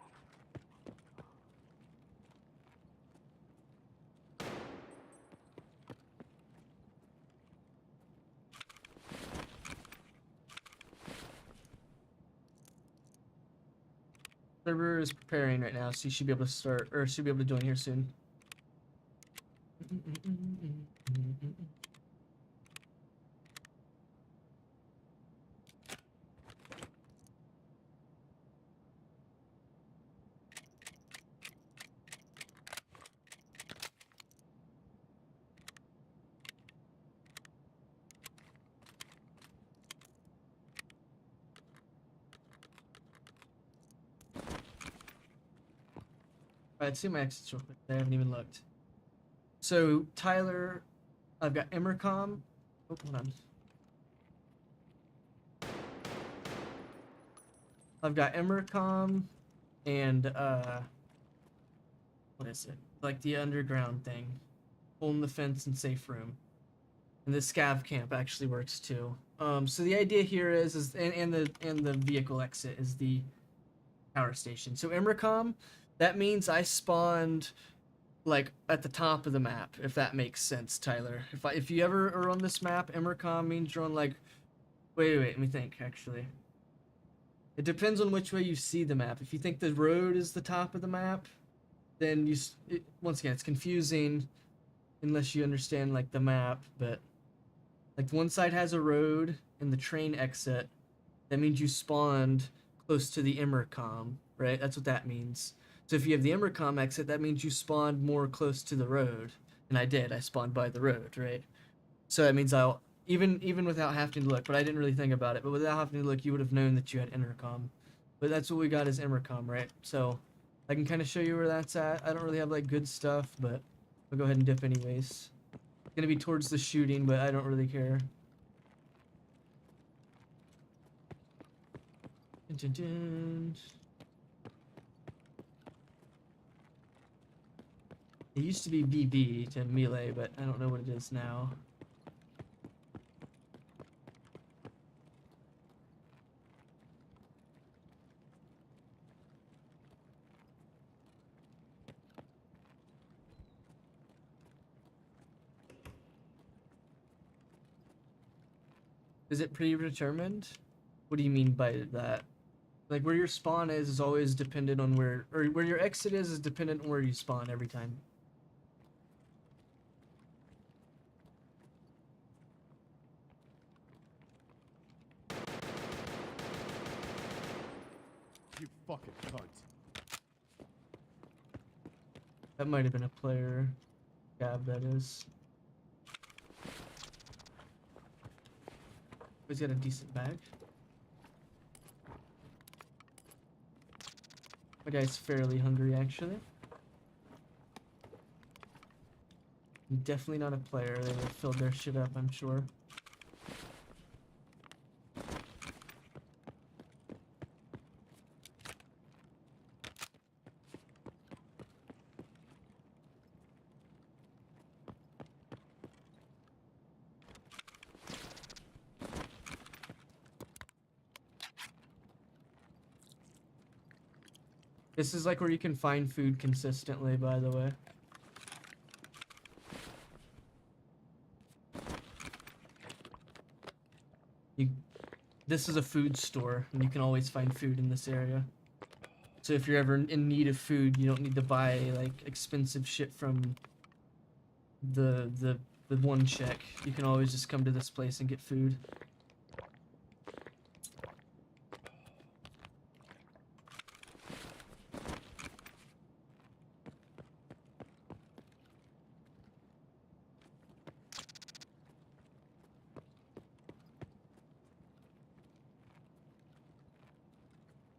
H: Server is preparing right now, so you should be able to start, or should be able to join here soon. Alright, let's see my exits real quick. I haven't even looked. So, Tyler, I've got Emercom. Oh, hold on. I've got Emercom and, what is it? Like the underground thing. Holding the fence and safe room. And the scav camp actually works too. So the idea here is and the vehicle exit is the power station. So Imricom, that means I spawned like at the top of the map, if that makes sense, Tyler. If you ever are on this map, Imricom means you're on like wait, let me think actually. It depends on which way you see the map. If you think the road is the top of the map, then once again, it's confusing unless you understand like the map, but like one side has a road and the train exit. That means you spawned close to the Imricom, right? That's what that means. So if you have the Imricom exit, that means you spawned more close to the road. And I did. I spawned by the road, right? So that means I'll even without having to look, but I didn't really think about it. But without having to look, you would have known that you had intercom. But that's what we got as Imricom, right? So I can kind of show you where that's at. I don't really have like good stuff, but I'll go ahead and dip anyways. It's gonna be towards the shooting, but I don't really care. Dun, dun, dun. It used to be BB to melee, but I don't know what it is now. Is it predetermined? What do you mean by that? Like where your spawn is always dependent on or where your exit is dependent on where you spawn every time.
I: You fucking cunt.
H: That might have been a player. Gab, that is. He's got a decent bag. My guy's fairly hungry, actually. Definitely not a player. They would have filled their shit up, I'm sure. This is like where you can find food consistently, by the way. This is a food store, and you can always find food in this area. So if you're ever in need of food, you don't need to buy like expensive shit from the one check. You can always just come to this place and get food.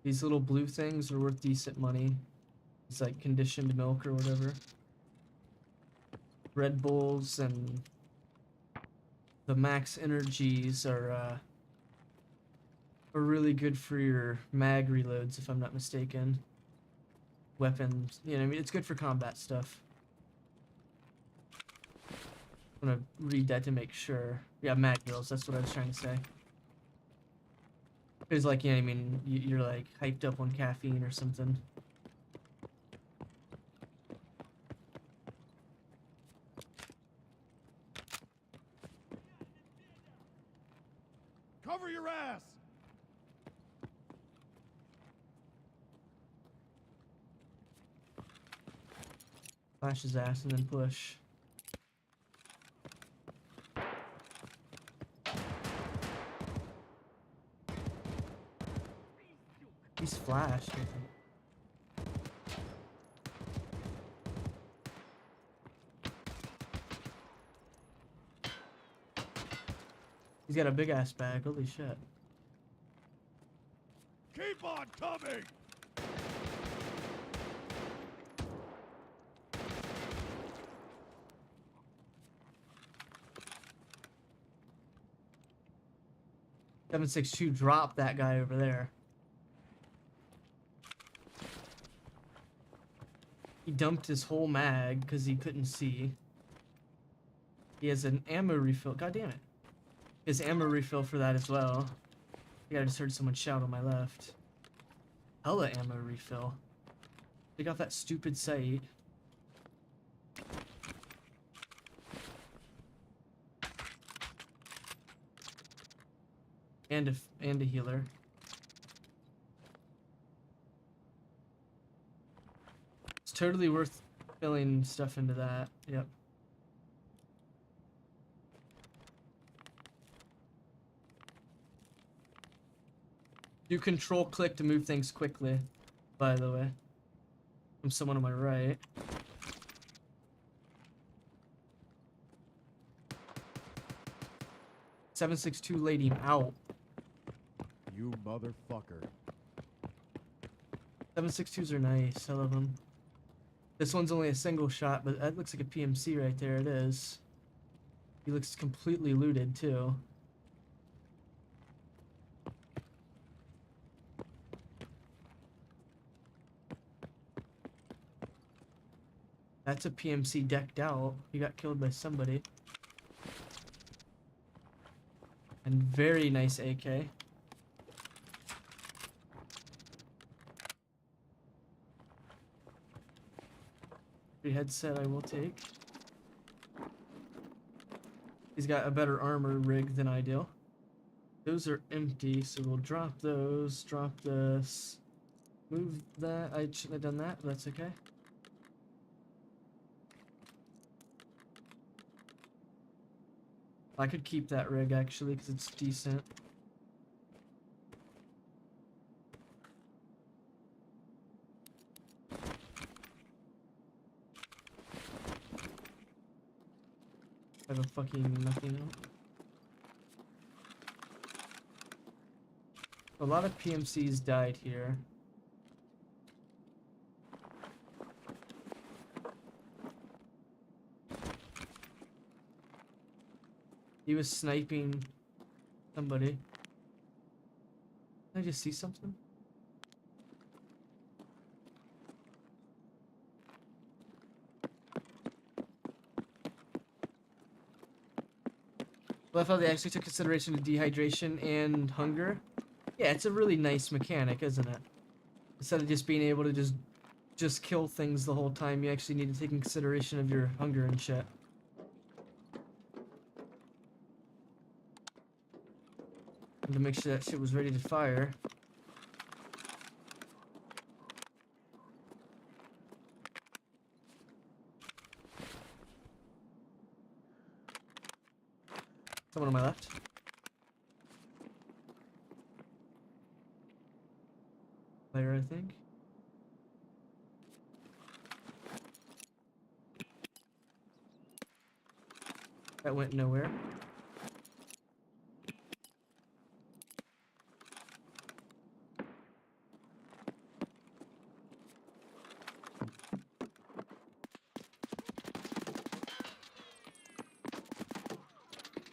H: These little blue things are worth decent money. It's like conditioned milk or whatever. Red Bulls and the max energies are really good for your mag reloads, if I'm not mistaken. Weapons, you know, I mean, it's good for combat stuff. I'm gonna read that to make sure. Yeah, mag heals, that's what I was trying to say. It's like, yeah, I mean, you're like hyped up on caffeine or something.
I: Cover your ass!
H: Flash his ass and then push. He's flashed, I think. He's got a big ass bag, holy shit.
I: Keep on coming!
H: $762 dropped that guy over there. He dumped his whole mag because he couldn't see. He has an ammo refill. God damn it. His ammo refill for that as well. I think I just heard someone shout on my left. Hella ammo refill. Take off that stupid sight. And a healer. It's totally worth filling stuff into that. Yep. Do control click to move things quickly, by the way. From someone on my right. .762 laid him out.
I: You motherfucker.
H: 7.62s are nice. I love them. This one's only a single shot, but that looks like a PMC right there. It is. He looks completely looted too. That's a PMC decked out. He got killed by somebody. And very nice AK. Free headset I will take. He's got a better armor rig than I do. Those are empty, so we'll drop those, drop this. Move that. I shouldn't have done that, but that's okay. I could keep that rig actually, because it's decent. I have a fucking nothing out. A lot of PMCs died here. He was sniping somebody. Did I just see something? Love how they actually took consideration of dehydration and hunger. Yeah, it's a really nice mechanic, isn't it? Instead of just being able to just kill things the whole time, you actually need to take in consideration of your hunger and shit. And to make sure that shit was ready to fire. Someone on my left. Player, I think. That went nowhere.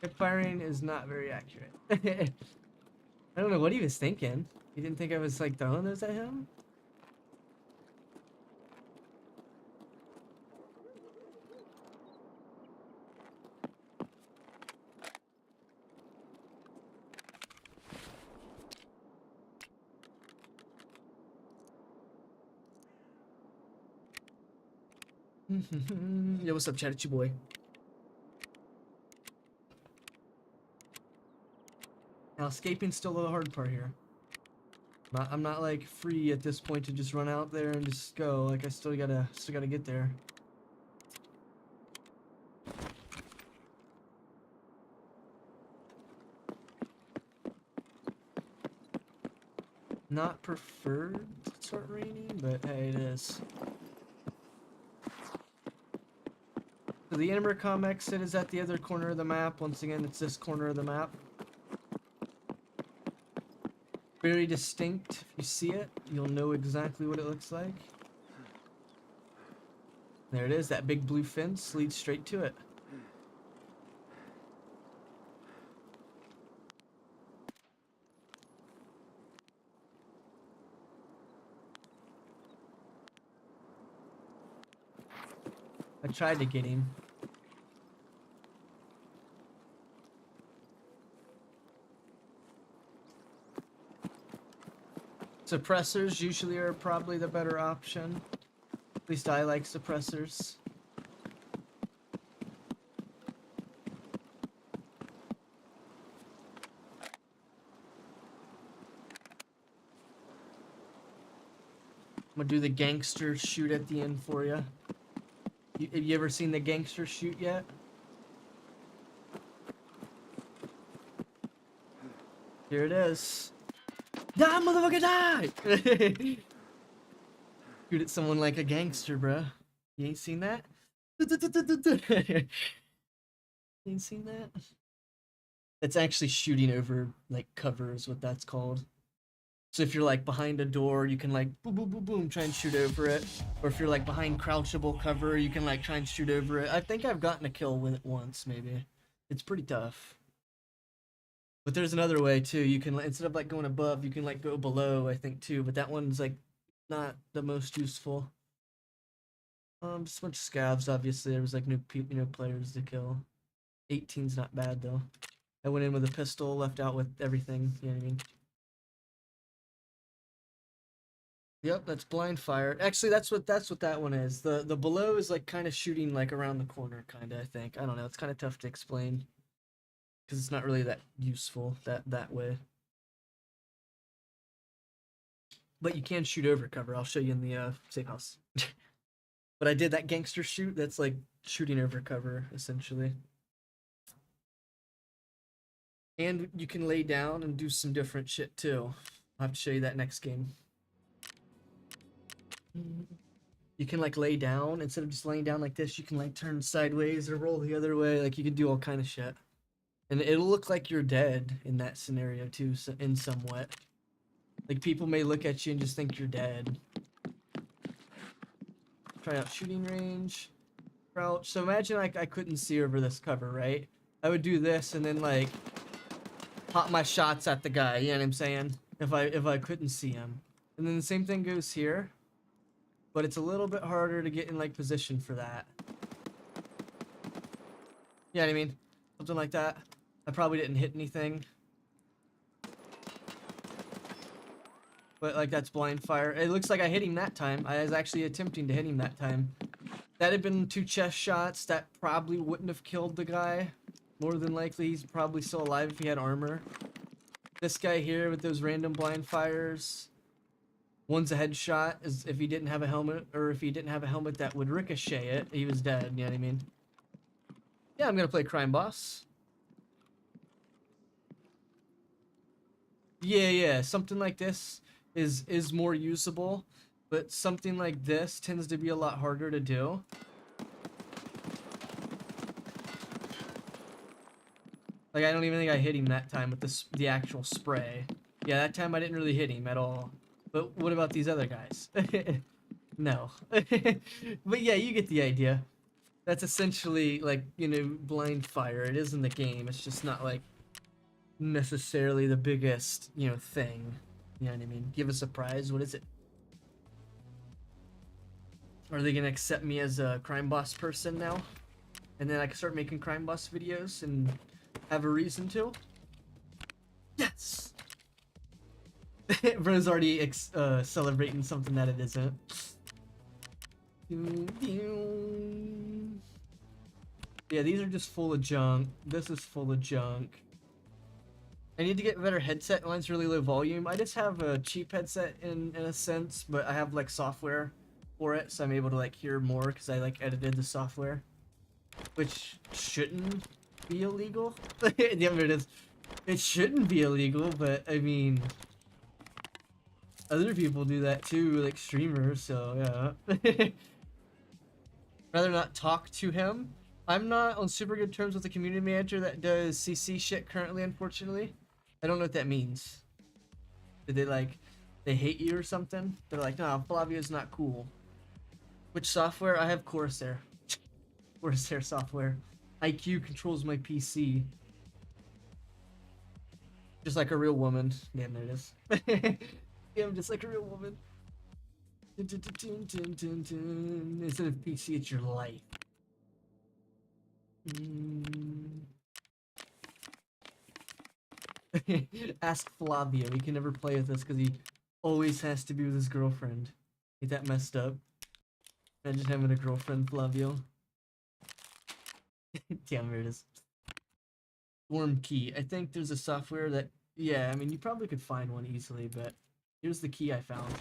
H: Hip firing is not very accurate. I don't know what he was thinking. He didn't think I was like throwing those at him? Yo, what's up, chat? It's your boy. Now, escaping's still the hard part here. I'm not like free at this point to just run out there and just go. Like I still gotta get there. Not preferred to start raining, but hey, it is. So the Intercom exit is at the other corner of the map. Once again, it's this corner of the map. Very distinct. If you see it, you'll know exactly what it looks like. There it is. That big blue fence leads straight to it. I tried to get him. Suppressors usually are probably the better option. At least I like suppressors. I'm gonna do the gangster shoot at the end for you. Have you ever seen the gangster shoot yet? Here it is. Die, motherfucker, die! Shoot at someone like a gangster, bruh. You ain't seen that? You ain't seen that? It's actually shooting over, like, cover is what that's called. So if you're, like, behind a door, you can, like, boom, boom, boom, boom, try and shoot over it. Or if you're, like, behind crouchable cover, you can, like, try and shoot over it. I think I've gotten a kill with it once, maybe. It's pretty tough. But there's another way, too. You can, instead of, like, going above, you can, like, go below, I think, too. But that one's, like, not the most useful. Just a bunch of scavs, obviously. There was, like, new players to kill. 18's not bad, though. I went in with a pistol, left out with everything, you know what I mean? Yep, that's blind fire. Actually, that's what that one is. The below is like kind of shooting like around the corner, kind of. I think. I don't know. It's kind of tough to explain because it's not really that useful that way. But you can shoot over cover. I'll show you in the safe house. But I did that gangster shoot. That's like shooting over cover essentially. And you can lay down and do some different shit too. I'll have to show you that next game. You can like lay down instead of just laying down like this. You can like turn sideways or roll the other way. Like you can do all kind of shit, and it'll look like you're dead in that scenario too, in somewhat. Like people may look at you and just think you're dead. Try out shooting range, crouch. So imagine like I couldn't see over this cover, right? I would do this and then like pop my shots at the guy. You know what I'm saying? If I couldn't see him, and then the same thing goes here. But it's a little bit harder to get in like position for that. You know what I mean? Something like that. I probably didn't hit anything. But like that's blind fire. It looks like I hit him that time. I was actually attempting to hit him that time. That had been 2 chest shots. That probably wouldn't have killed the guy. More than likely he's probably still alive if he had armor. This guy here with those random blind fires. One's a headshot, is if he didn't have a helmet, or if he didn't have a helmet that would ricochet it, he was dead, you know what I mean? Yeah, I'm gonna play Crime Boss. Yeah, something like this is more usable, but something like this tends to be a lot harder to do. Like, I don't even think I hit him that time with the actual spray. Yeah, that time I didn't really hit him at all. But what about these other guys? No. But yeah, you get the idea. That's essentially like, you know, blind fire. It is in the game. It's just not like necessarily the biggest, you know, thing. You know what I mean? Give a surprise. What is it? Are they gonna accept me as a crime boss person now? And then I can start making crime boss videos and have a reason to? Yes! Bro's already celebrating something that it isn't. Yeah, these are just full of junk. This is full of junk. I need to get a better headset. Mine's really low volume. I just have a cheap headset in a sense, but I have like software for it, so I'm able to like hear more because I like edited the software, which shouldn't be illegal. Yeah, it is. It shouldn't be illegal, but I mean, other people do that too, like streamers, so yeah. Rather not talk to him. I'm not on super good terms with the community manager that does CC shit currently, unfortunately. I don't know what that means. Did they like, they hate you or something? They're like, no, Flavio's not cool. Which software? I have Corsair. Corsair software. IQ controls my PC. Just like a real woman. Damn, there it is. Yeah, I'm just like a real woman. Instead of PC, it's your life. Ask Flavio. He can never play with us because he always has to be with his girlfriend. Ain't that messed up? Imagine having a girlfriend, Flavio. Damn, here it is. Worm key. I think there's a software that, yeah, I mean, you probably could find one easily, but here's the key I found.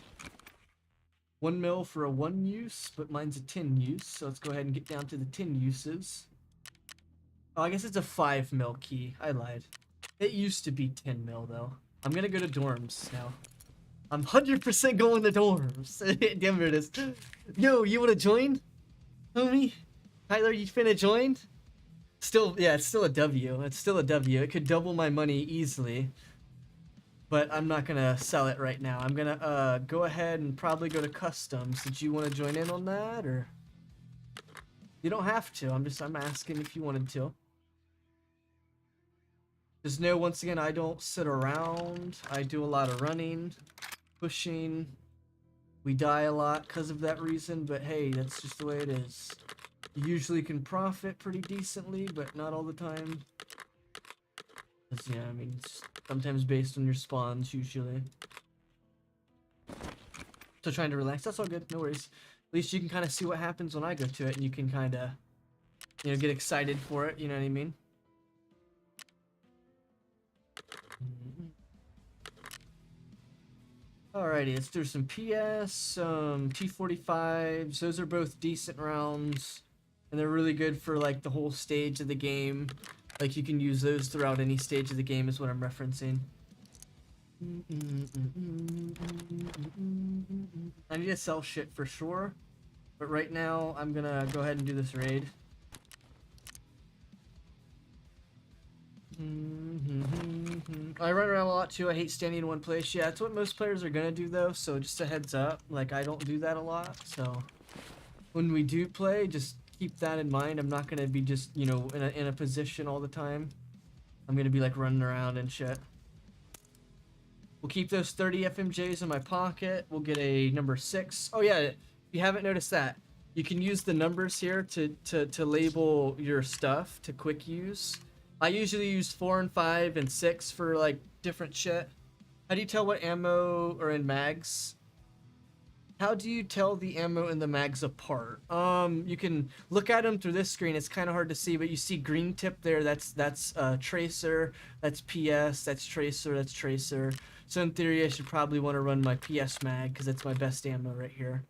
H: 1 mil for a 1 use, but mine's a 10 use, so let's go ahead and get down to the 10 uses. Oh, I guess it's a 5 mil key. I lied. It used to be 10 mil, though. I'm gonna go to dorms now. I'm 100% going to dorms. Damn, here it is. Yo, you wanna join? Homie? Tyler, you finna join? Still, yeah, it's still a W. It's still a W. It could double my money easily. But I'm not gonna sell it right now. I'm gonna go ahead and probably go to customs. Did you want to join in on that, or? You don't have to. I'm asking if you wanted to. Just know, once again, I don't sit around. I do a lot of running, pushing. We die a lot because of that reason, but hey, that's just the way it is. You usually can profit pretty decently, but not all the time. Yeah, I mean, it's sometimes based on your spawns, usually. So trying to relax, that's all good, no worries. At least you can kind of see what happens when I go to it, and you can kind of, you know, get excited for it, you know what I mean? Alrighty, let's do some PS, some T45s. Those are both decent rounds, and they're really good for like the whole stage of the game. Like, you can use those throughout any stage of the game is what I'm referencing. I need to sell shit for sure, but right now I'm gonna go ahead and do this raid. I run around a lot too. I hate standing in one place. Yeah, that's what most players are gonna do though, so just a heads up. Like, I don't do that a lot, so when we do play, just keep that in mind. I'm not gonna be just, you know, in a position all the time. I'm gonna be like running around and shit. We'll keep those 30 FMJs in my pocket. We'll get a number 6. Oh yeah, if you haven't noticed that, you can use the numbers here to label your stuff to quick use. I usually use 4 and 5 and 6 for like different shit. How do you tell what ammo are in mags? How do you tell the ammo and the mags apart? You can look at them through this screen. It's kind of hard to see, but you see green tip there. That's tracer. That's PS. That's tracer. That's tracer. So in theory, I should probably want to run my PS mag because that's my best ammo right here.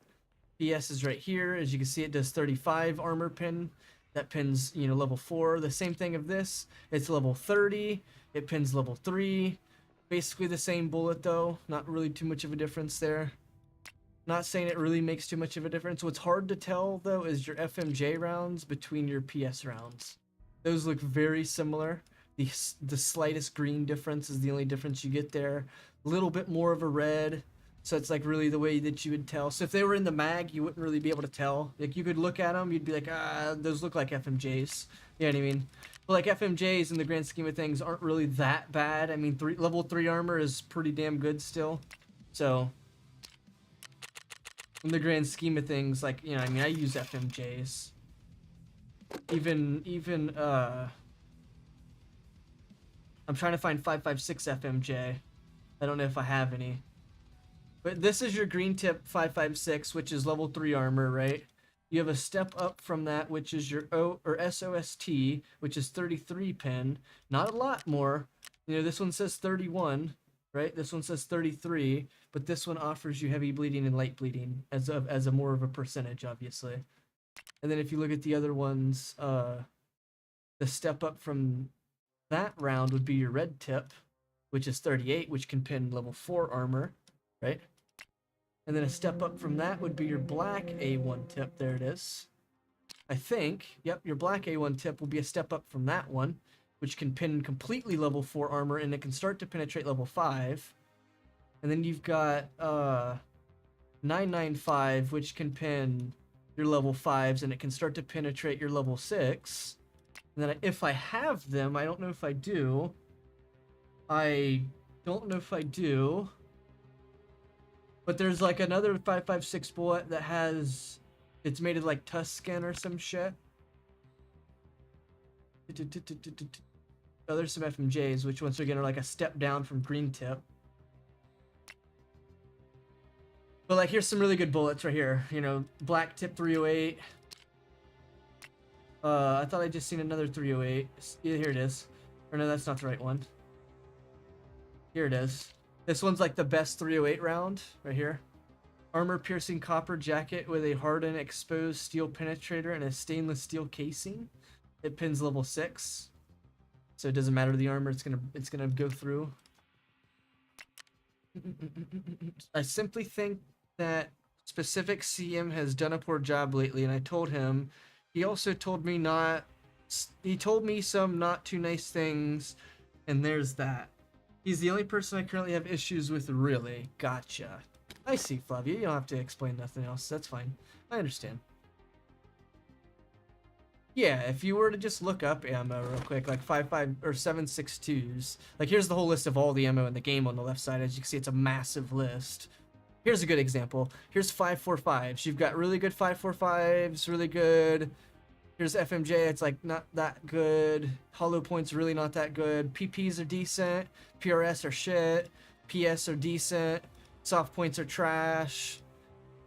H: PS is right here. As you can see, it does 35 armor pin. That pins, you know, level 4. The same thing of this. It's level 30. It pins level 3. Basically the same bullet though. Not really too much of a difference there. Not saying it really makes too much of a difference. What's hard to tell though is your FMJ rounds between your PS rounds. Those look very similar. The slightest green difference is the only difference you get there. A little bit more of a red. So it's like really the way that you would tell. So if they were in the mag, you wouldn't really be able to tell. Like, you could look at them, you'd be like, those look like FMJs. You know what I mean? But like, FMJs in the grand scheme of things aren't really that bad. I mean, level 3 armor is pretty damn good still. So in the grand scheme of things, like, you know, I mean, I use FMJs. Even I'm trying to find 5.56 FMJ. I don't know if I have any. But this is your green tip 5.56, which is level 3 armor, right? You have a step up from that, which is your SOST, which is 33 pin. Not a lot more. You know, this one says 31, right? This one says 33, but this one offers you heavy bleeding and light bleeding as a more of a percentage, obviously. And then if you look at the other ones, the step up from that round would be your red tip, which is 38, which can pin level 4 armor, right? And then a step up from that would be your black A1 tip. There it is. I think, yep, your black A1 tip will be a step up from that one, which can pin completely level 4 armor, and it can start to penetrate level 5. And then you've got 995, which can pin your level 5s, and it can start to penetrate your level 6. And then if I have them, I don't know if I do. But there's like another 5.56 bullet that has, it's made of like Tuscan or some shit. Oh, there's some FMJs, which once again are like a step down from green tip. But like, here's some really good bullets right here. You know, black tip 308. I thought I just seen another 308. Yeah, here it is. Or no, that's not the right one. Here it is. This one's like the best 308 round right here. Armor piercing copper jacket with a hardened exposed steel penetrator and a stainless steel casing. It pins level 6. So it doesn't matter the armor, it's gonna go through. I simply think that specific CM has done a poor job lately, and I told him. He also told me not. He told me some not too nice things, and there's that. He's the only person I currently have issues with, really. Gotcha. I see, Flavia. You don't have to explain nothing else. That's fine. I understand. Yeah, if you were to just look up ammo real quick, like 5.5 or 7.62s, like here's the whole list of all the ammo in the game on the left side. As you can see, it's a massive list. Here's a good example. Here's 5.45s. You've got really good 5.45s, really good. Here's FMJ. It's like not that good. Hollow points really not that good. PPs are decent. PRS are shit. PS are decent. Soft points are trash.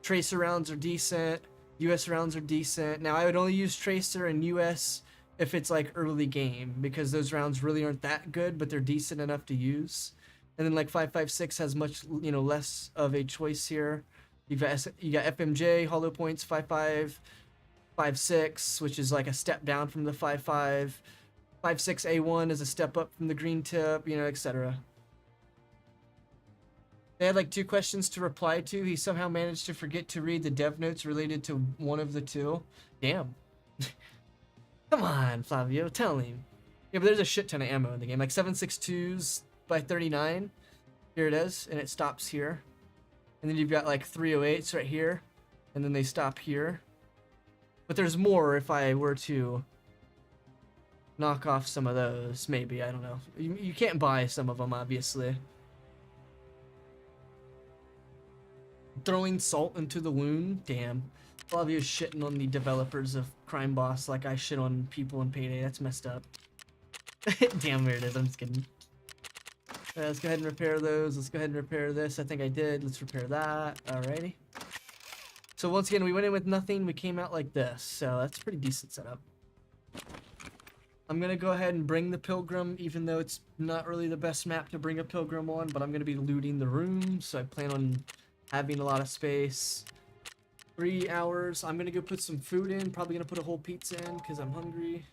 H: Tracer rounds are decent. US rounds are decent. Now I would only use Tracer and US if it's like early game, because those rounds really aren't that good, but they're decent enough to use. And then like 5.56 has much, you know, less of a choice here. You got FMJ, hollow points, 5.5, 5.6, which is like a step down from the 5.5. 5.6A1 is a step up from the green tip, you know, etc. They had like 2 questions to reply to. He somehow managed to forget to read the dev notes related to one of the 2. Damn. Come on, Flavio, tell him. Yeah, but there's a shit ton of ammo in the game. Like 7.62s by 39. Here it is, and it stops here. And then you've got like 308s right here. And then they stop here. But there's more if I were to knock off some of those. Maybe, I don't know. You can't buy some of them, obviously. Throwing salt into the wound? Damn. Flavio's shitting on the developers of Crime Boss like I shit on people in Payday. That's messed up. Damn, there it is. I'm just kidding. Let's go ahead and repair those. Let's go ahead and repair this. I think I did. Let's repair that. Alrighty. So once again, we went in with nothing. We came out like this. So that's a pretty decent setup. I'm going to go ahead and bring the Pilgrim, even though it's not really the best map to bring a Pilgrim on, but I'm going to be looting the room. So I plan on having a lot of space. 3 hours. I'm gonna go put some food in. Probably gonna put a whole pizza in because I'm hungry.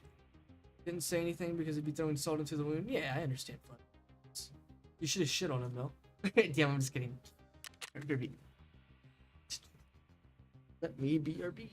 H: Didn't say anything because he'd be throwing salt into the wound. Yeah, I understand. You should have shit on him though. Damn, I'm just kidding. RB. Let me be RB.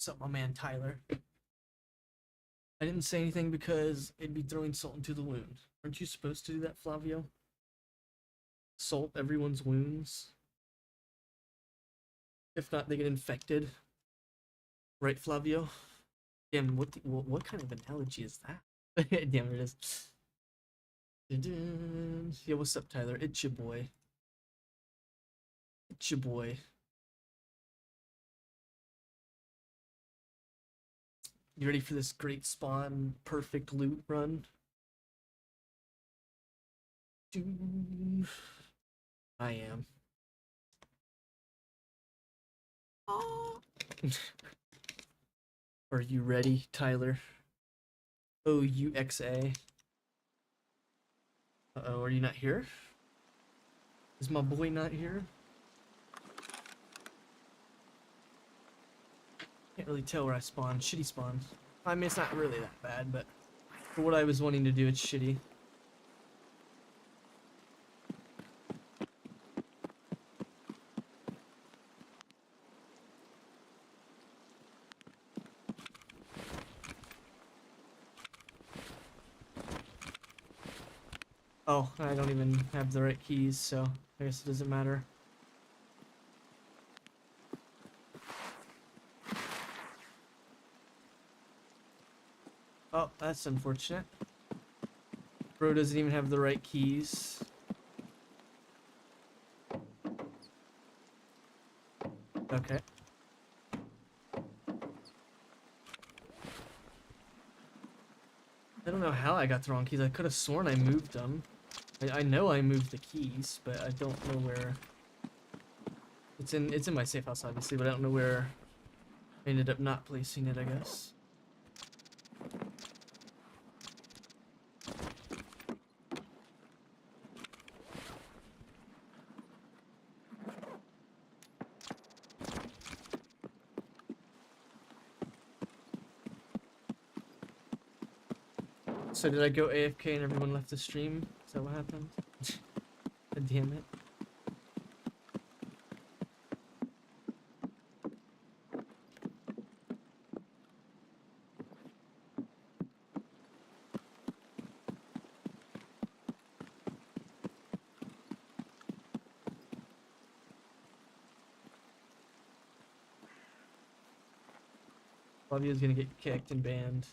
H: What's up, my man Tyler? I didn't say anything because it'd be throwing salt into the wound. Aren't you supposed to do that, Flavio? Salt everyone's wounds. If not, they get infected. Right, Flavio? Damn, what kind of analogy is that? Damn, there it is. Dun-dun. Yeah, what's up, Tyler? It's your boy. It's your boy. You ready for this great spawn, perfect loot run? I am. Are you ready, Tyler? OUXA. Uh-oh, are you not here? Is my boy not here? Can't really tell where I spawned. Shitty spawn. I mean, it's not really that bad, but for what I was wanting to do, it's shitty. Oh, I don't even have the right keys, so I guess it doesn't matter. Oh, that's unfortunate. Bro doesn't even have the right keys. Okay. I don't know how I got the wrong keys. I could have sworn I moved them. I know I moved the keys, but I don't know where. It's in my safe house, obviously, but I don't know where I ended up not placing it, I guess. So did I go AFK and everyone left the stream? Is that what happened? God damn it. Flavio's gonna get kicked and banned.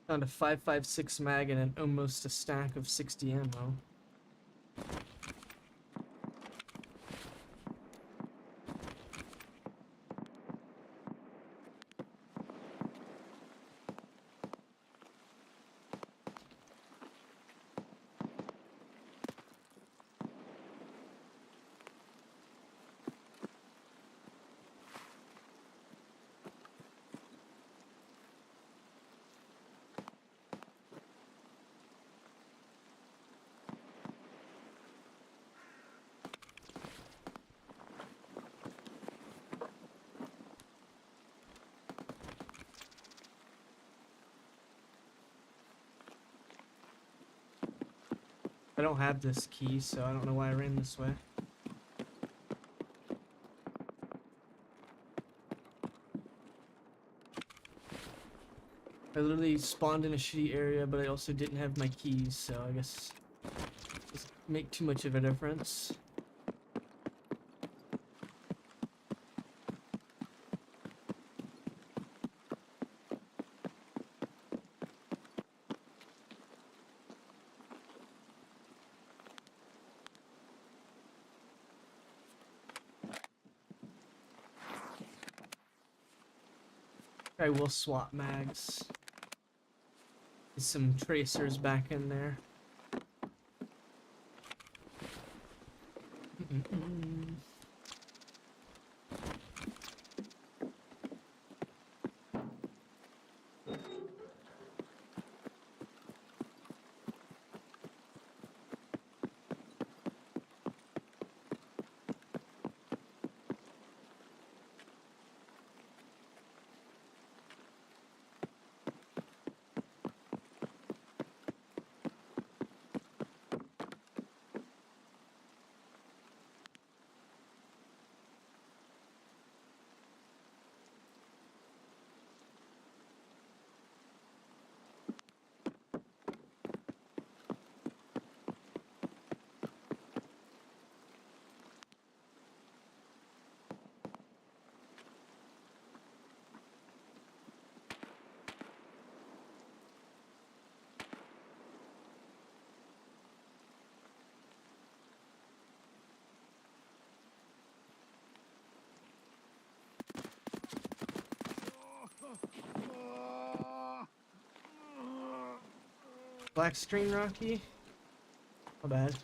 H: Found a 5.56 mag and almost a stack of 60 ammo. I don't have this key, so I don't know why I ran this way. I literally spawned in a shitty area, but I also didn't have my keys, so I guess it doesn't make too much of a difference. I will swap mags. Get some tracers back in there. Black screen, Rocky. Not bad.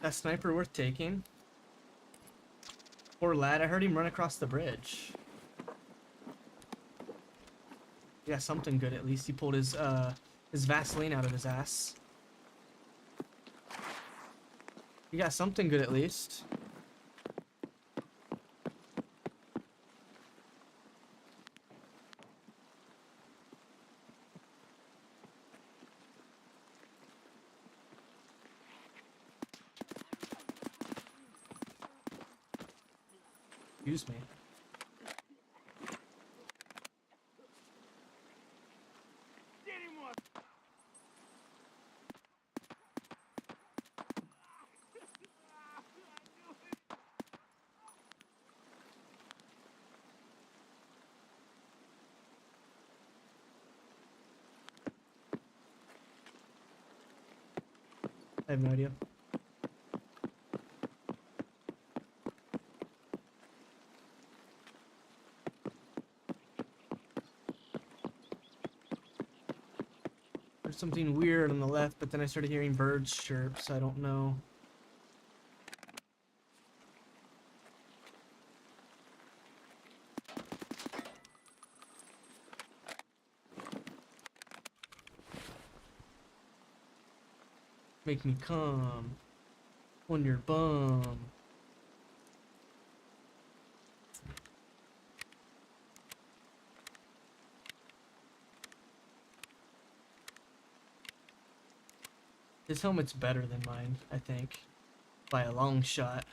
H: That sniper worth taking? Poor lad, I heard him run across the bridge. Yeah, something good at least. He pulled his Vaseline out of his ass. You got something good at least. Excuse me. I have no idea. There's something weird on the left, but then I started hearing birds chirp, so I don't know. Make me come on your bum. His helmet's better than mine, I think, by a long shot.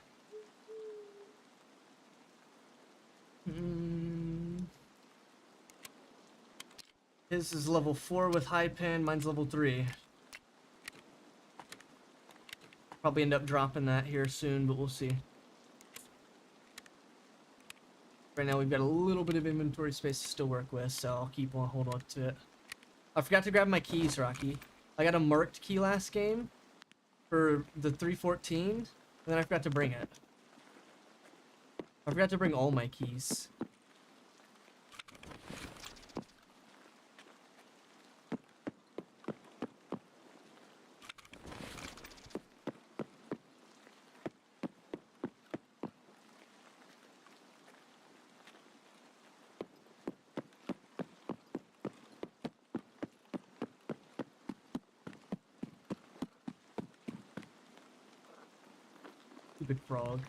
H: His is level 4 with high pen, mine's level 3. Probably end up dropping that here soon, but we'll see. Right now we've got a little bit of inventory space to still work with, so I'll keep on hold on to it. I forgot to grab my keys, Rocky. I got a marked key last game for the 314, and then I forgot to bring it. I forgot to bring all my keys. Stupid frog.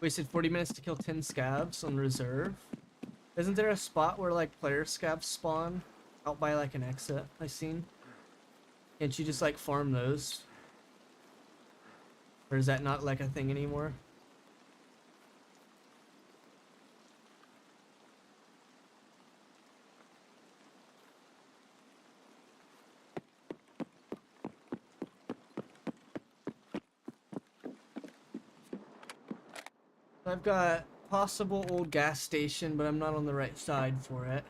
H: Wasted 40 minutes to kill 10 scabs on reserve. Isn't there a spot where like player scabs spawn out by like an exit I seen? Can't you just like farm those? Or is that not like a thing anymore? I've got possible old gas station, but I'm not on the right side for it.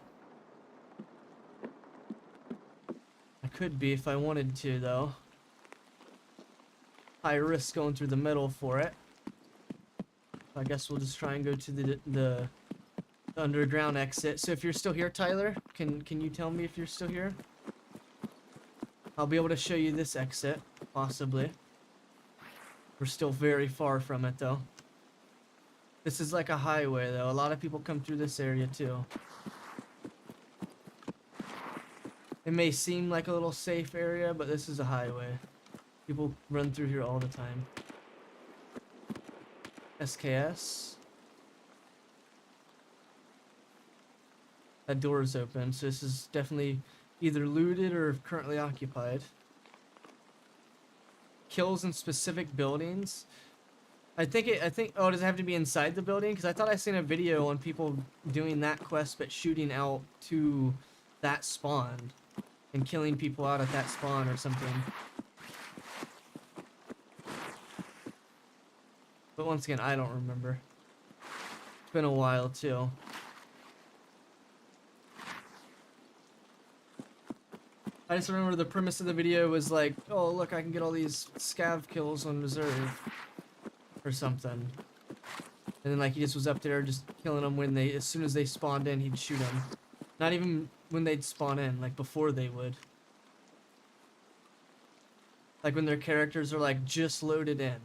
H: could be if I wanted to, though. High risk going through the middle for it. I guess we'll just try and go to the underground exit. So if you're still here, Tyler, can you tell me if you're still here? I'll be able to show you this exit, possibly. We're still very far from it, though. This is like a highway, though. A lot of people come through this area, too. It may seem like a little safe area, but this is a highway. People run through here all the time. SKS. That door is open, so this is definitely either looted or currently occupied. Kills in specific buildings. I think, oh, does it have to be inside the building? Because I thought I seen a video on people doing that quest, but shooting out to that spawn and killing people out at that spawn or something. But once again, I don't remember. It's been a while, too. I just remember the premise of the video was like, oh, look, I can get all these scav kills on reserve. Or something. And then, like, he just was up there just killing them when as soon as they spawned in, he'd shoot them. Not even when they'd spawn in, like, before they would. Like, when their characters are, like, just loaded in.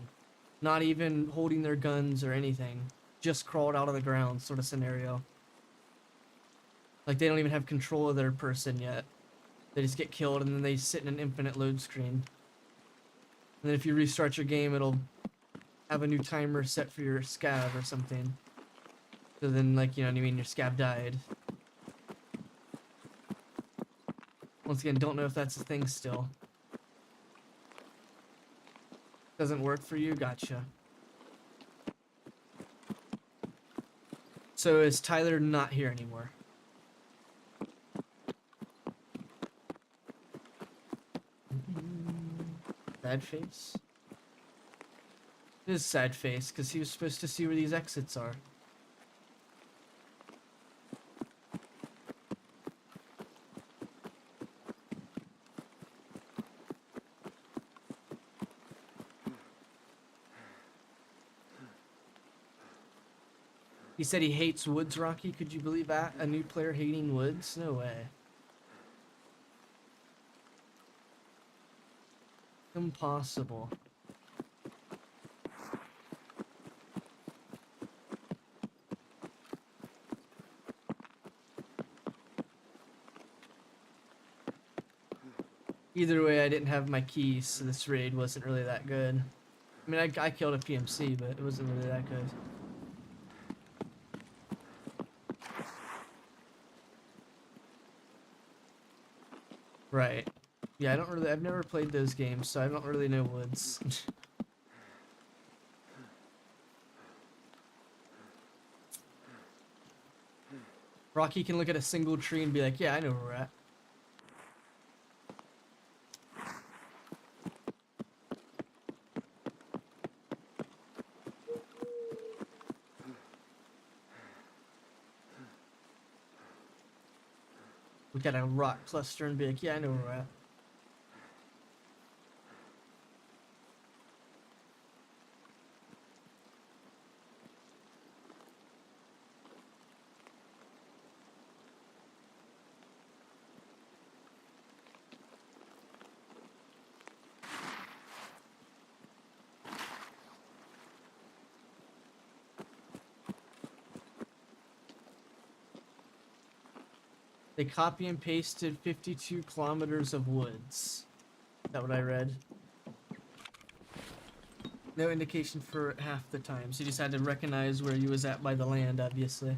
H: Not even holding their guns or anything. Just crawled out of the ground sort of scenario. Like, they don't even have control of their person yet. They just get killed and then they sit in an infinite load screen. And then if you restart your game, it'll have a new timer set for your scav or something. So then, like, you know what I mean, your scav died. Once again, don't know if that's a thing still. Doesn't work for you? Gotcha. So is Tyler not here anymore? Sad face? It is sad face, because he was supposed to see where these exits are. He said he hates woods, Rocky. Could you believe that? A new player hating woods? No way. Impossible. Either way, I didn't have my keys, so this raid wasn't really that good. I mean, I killed a PMC, but it wasn't really that good. Right. Yeah, I've never played those games, so I don't really know woods. Rocky can look at a single tree and be like, yeah, I know where we're at. Look at a rock cluster and be like, yeah, I know where we're at. They copy and pasted 52 kilometers of woods. Is that what I read? No indication for half the time, so you just had to recognize where you was at by the land, obviously.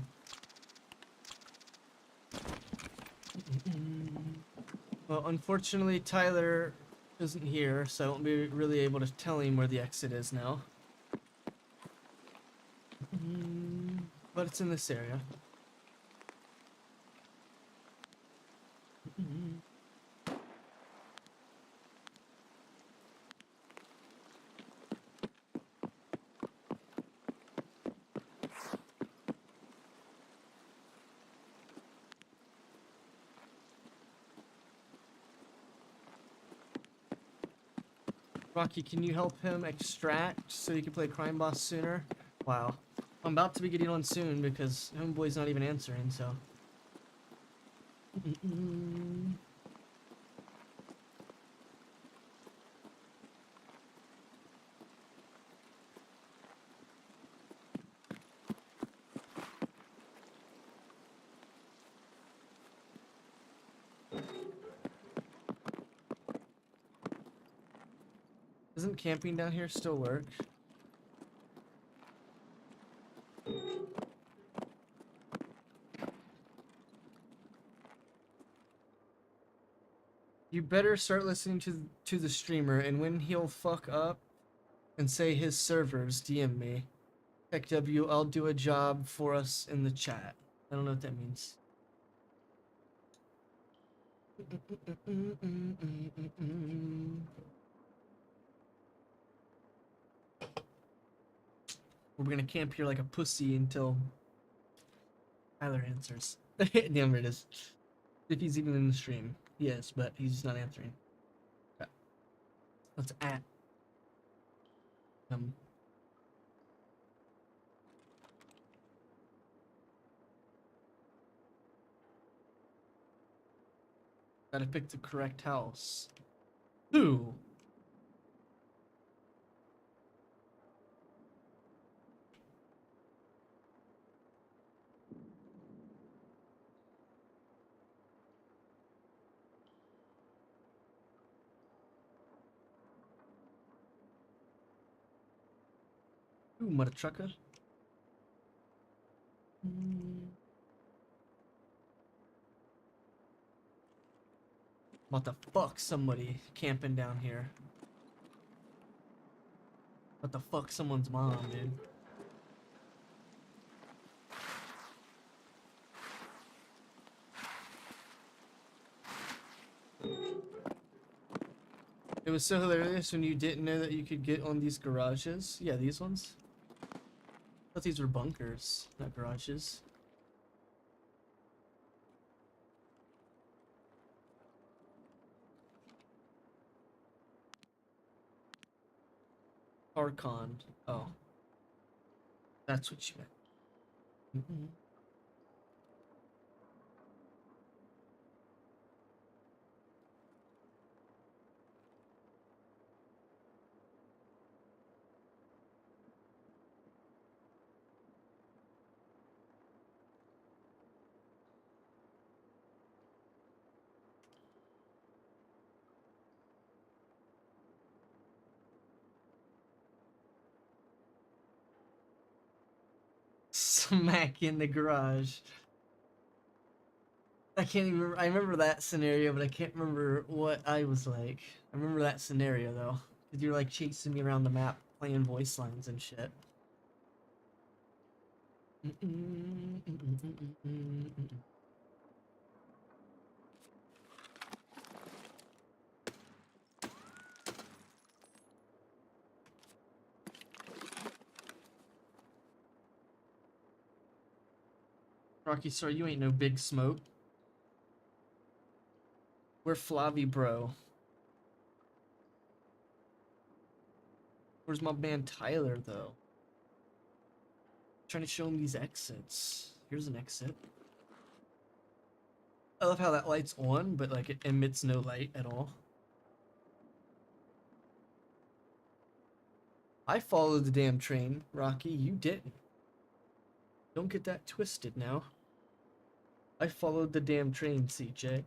H: Well, unfortunately, Tyler isn't here, so I won't be really able to tell him where the exit is now. But it's in this area. Rocky, can you help him extract so he can play Crime Boss sooner? Wow. I'm about to be getting on soon because Homeboy's not even answering, so. Doesn't camping down here still work? You better start listening to the streamer, and when he'll fuck up and say his servers, DM me. Heck W, I'll do a job for us in the chat. I don't know what that means. We're gonna camp here like a pussy until Tyler answers. Damn, it is. If he's even in the stream. He is, but he's just not answering. Okay. Let's at him. Gotta pick the correct house. Who? Who, mother trucker? What the fuck, somebody camping down here? What the fuck, someone's mom, dude? It was so hilarious when you didn't know that you could get on these garages. Yeah, these ones. I thought these were bunkers, not garages. Archon. Oh. That's what you meant. Smack in the garage. I can't even remember. I remember that scenario, but I can't remember what I was like. I remember that scenario though, because you were like chasing me around the map, playing voice lines and shit. Rocky, sorry, you ain't no big smoke. We're Flavi, bro. Where's my man Tyler, though? Trying to show him these exits. Here's an exit. I love how that light's on, but like it emits no light at all. I followed the damn train, Rocky. You didn't. Don't get that twisted now. I followed the damn train, CJ.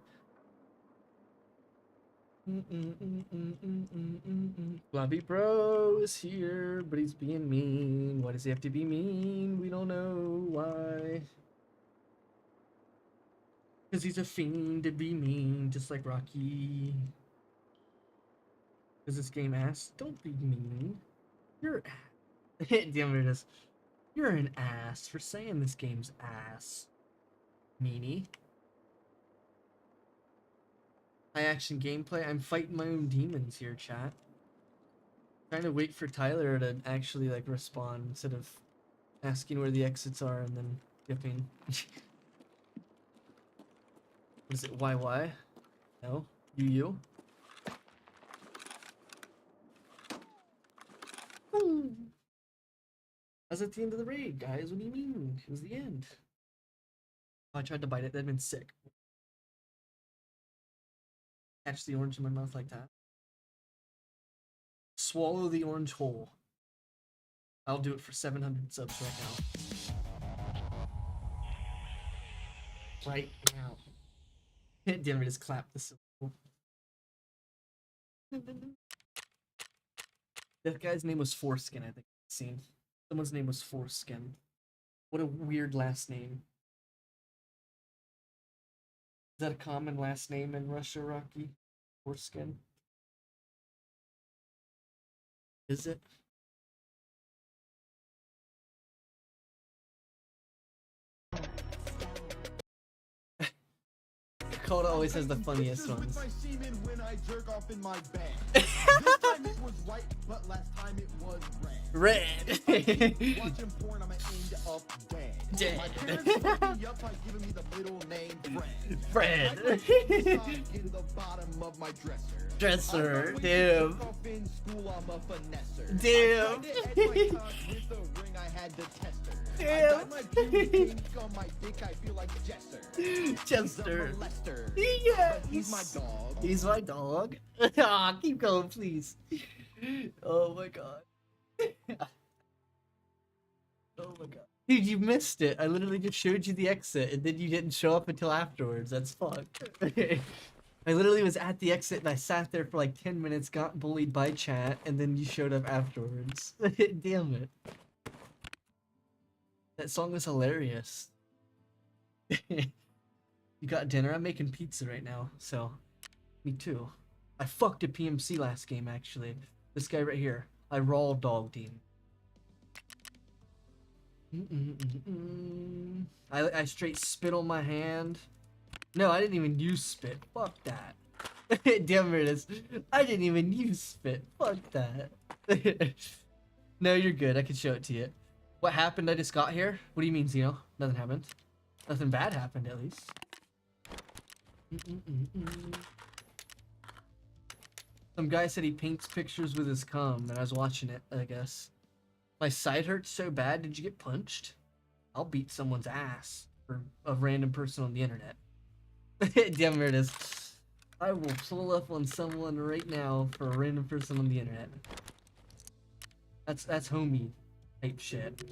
H: Blobby Bro is here, but he's being mean. Why does he have to be mean? We don't know why. Because he's a fiend to be mean, just like Rocky. Does this game ass? Don't be mean. You're damn it is. You're an ass for saying this game's ass. Meanie. High action gameplay. I'm fighting my own demons here, chat. Trying to wait for Tyler to actually like respond instead of asking where the exits are and then dipping. What is it? YY? No? You? I was at the end of the raid, guys. What do you mean? It was the end. Oh, I tried to bite it. That'd been sick. Catch the orange in my mouth like that. Swallow the orange whole. I'll do it for 700 subs right now. Right now. Damn it, just clap the symbol. That guy's name was Foreskin, I think. Seen. Someone's name was Foreskin. What a weird last name. Is that a common last name in Russia, Rocky? Foreskin? Is it? Dakota always has the funniest ones.
I: My semen when I jerk off in my bag. This time it was white, but last time it was red. Watching porn, I'm end up dead. My parents fucked me up by giving me the middle name Fred. In the bottom of my dresser.
H: Damn.
I: In school, I'm a finesser.
H: Damn.
I: With the ring, I had to test her.
H: Damn.
I: I got my pubic ink on my dick, I feel like Jester.
H: Chester.
I: Molester.
H: Yes.
I: He's my dog.
H: He's my dog. Ah, keep going, please. Oh my god. Oh my god. Dude, you missed it. I literally just showed you the exit, and then you didn't show up until afterwards. That's fucked. I literally was at the exit, and I sat there for like 10 minutes, got bullied by chat, and then you showed up afterwards. Damn it. That song was hilarious. You got dinner? I'm making pizza right now, so me too. I fucked a PMC last game, actually. This guy right here. I raw dogged him. I straight spit on my hand. No, I didn't even use spit. Fuck that. Damn it is. I didn't even use spit. Fuck that. No, you're good. I can show it to you. What happened? I just got here? What do you mean, Zeno? Nothing happened. Nothing bad happened, at least. Some guy said he paints pictures with his cum, and I was watching it, I guess. My side hurts so bad, did you get punched? I'll beat someone's ass for a random person on the internet. Damn, there it is. I will pull up on someone right now for a random person on the internet. That's homie type shit.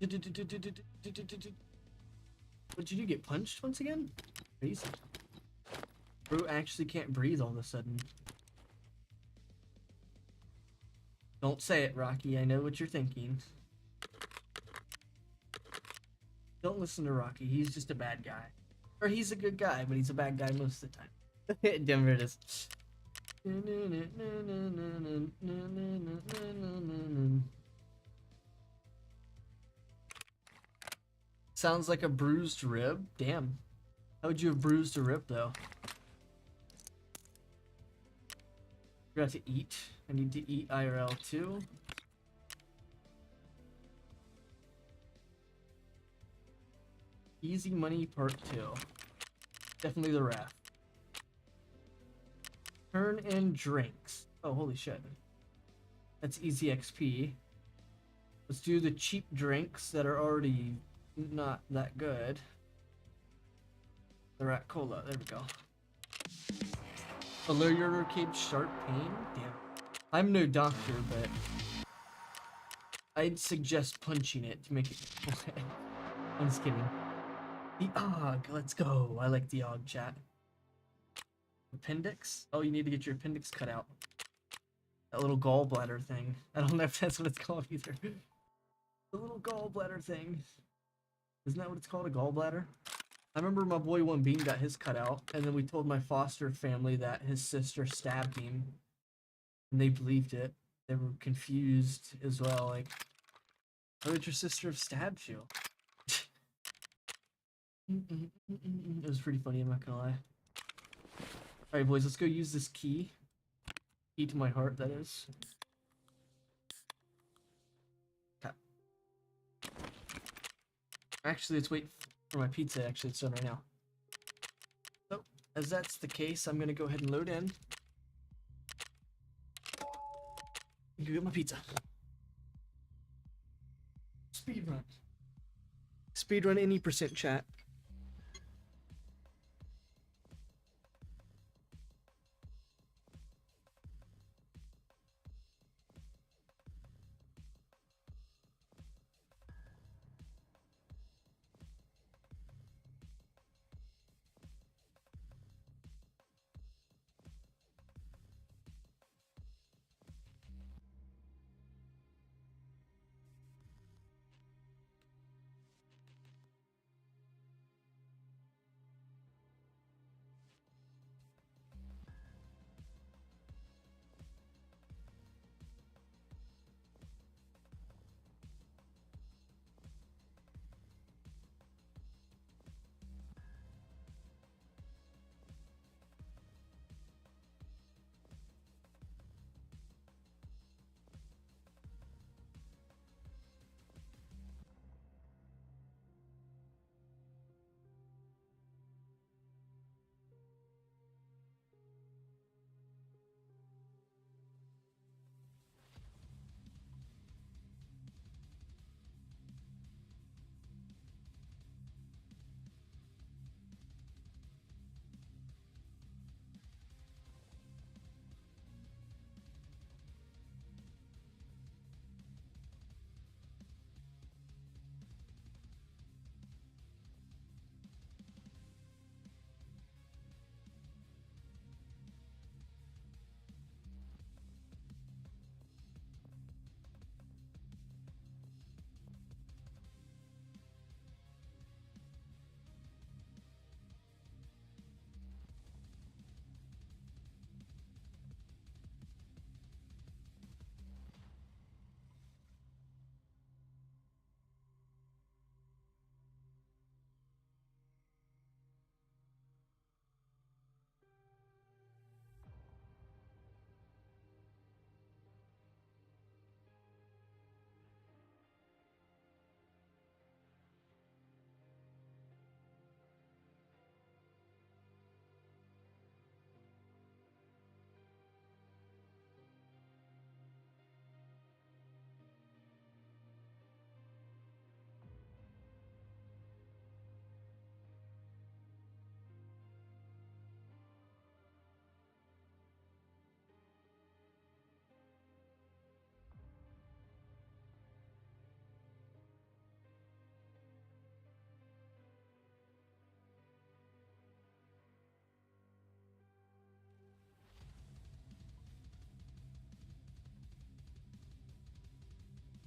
H: What, did you get punched once again? Crazy. Bro actually can't breathe all of a sudden. Don't say it, Rocky. I know what you're thinking. Don't listen to Rocky. He's just a bad guy. Or he's a good guy, but he's a bad guy most of the time. Denver it is. Sounds like a bruised rib. Damn. How would you have bruised a rib, though? Forgot to eat. I need to eat IRL too. Easy money part 2. Definitely the ref. Turn in drinks. Oh, holy shit. That's easy XP. Let's do the cheap drinks that are already not that good. The rat cola. There we go. Below your ribcage, sharp pain? Damn. I'm no doctor, but I'd suggest punching it to make it. I'm just kidding. The OG, let's go. I like the OG, chat. Appendix? Oh, you need to get your appendix cut out. That little gallbladder thing. I don't know if that's what it's called either. The little gallbladder thing. Isn't that what it's called, a gallbladder? I remember my boy One Bean got his cut out, and then we told my foster family that his sister stabbed him. And they believed it. They were confused as well, like, how would your sister have stabbed you? It was pretty funny, I'm not gonna lie. Alright, boys, let's go use this key. Key to my heart, that is. Okay. Actually, let's wait for my pizza, actually. It's done right now. So, as that's the case, I'm gonna go ahead and load in. Go get my pizza. Speed run. Speed run any percent chat.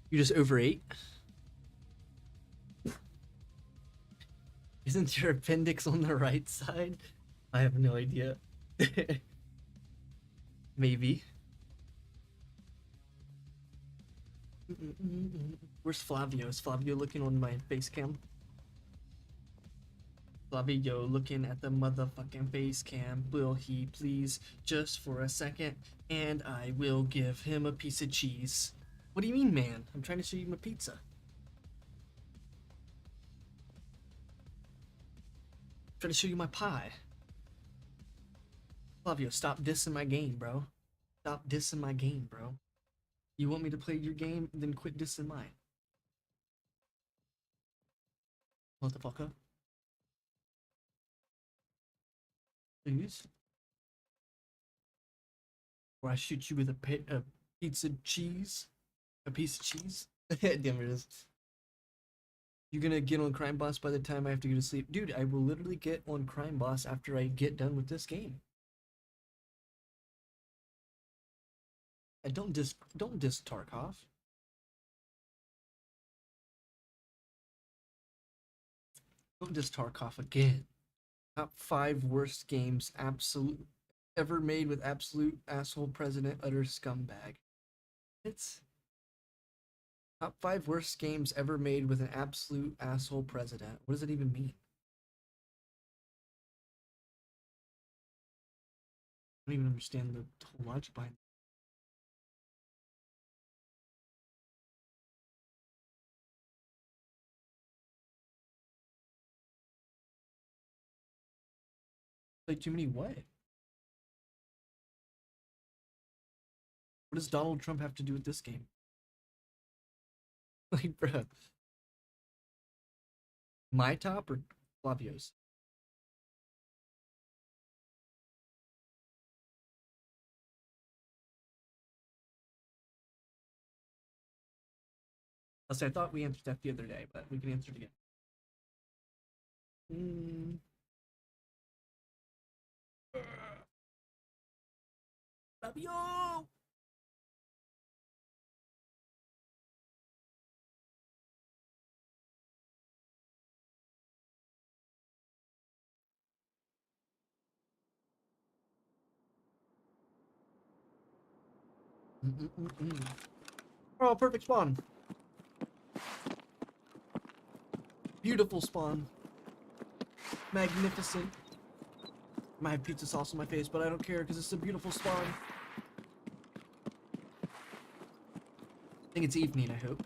H: You just overate? Isn't your appendix on the right side? I have no idea. Maybe. Where's Flavio? Is Flavio looking on my face cam? Flavio looking at the motherfucking face cam. Will he please just for a second? And I will give him a piece of cheese. What do you mean, man? I'm trying to show you my pizza. I'm trying to show you my pie. Flavio, stop dissing my game, bro. Stop dissing my game, bro. You want me to play your game? Then quit dissing mine. Motherfucker. Please. Or I shoot you with a pizza cheese. A piece of cheese. Damn it is. You're gonna get on Crime Boss by the time I have to go to sleep. Dude, I will literally get on Crime Boss after I get done with this game. And don't diss Tarkov. Don't diss Tarkov again. Top 5 worst games ever made with absolute asshole president, utter scumbag. It's top 5 worst games ever made with an absolute asshole president. What does it even mean? I don't even understand the whole logic behind it. Like too many what? What What does Donald Trump have to do with this game? Like, bro. My top or Flavio's? I thought we answered that the other day, but we can answer it again. Flavio! Oh, perfect spawn. Beautiful spawn. Magnificent. I have pizza sauce on my face, but I don't care because it's a beautiful spawn. I think it's evening, I hope.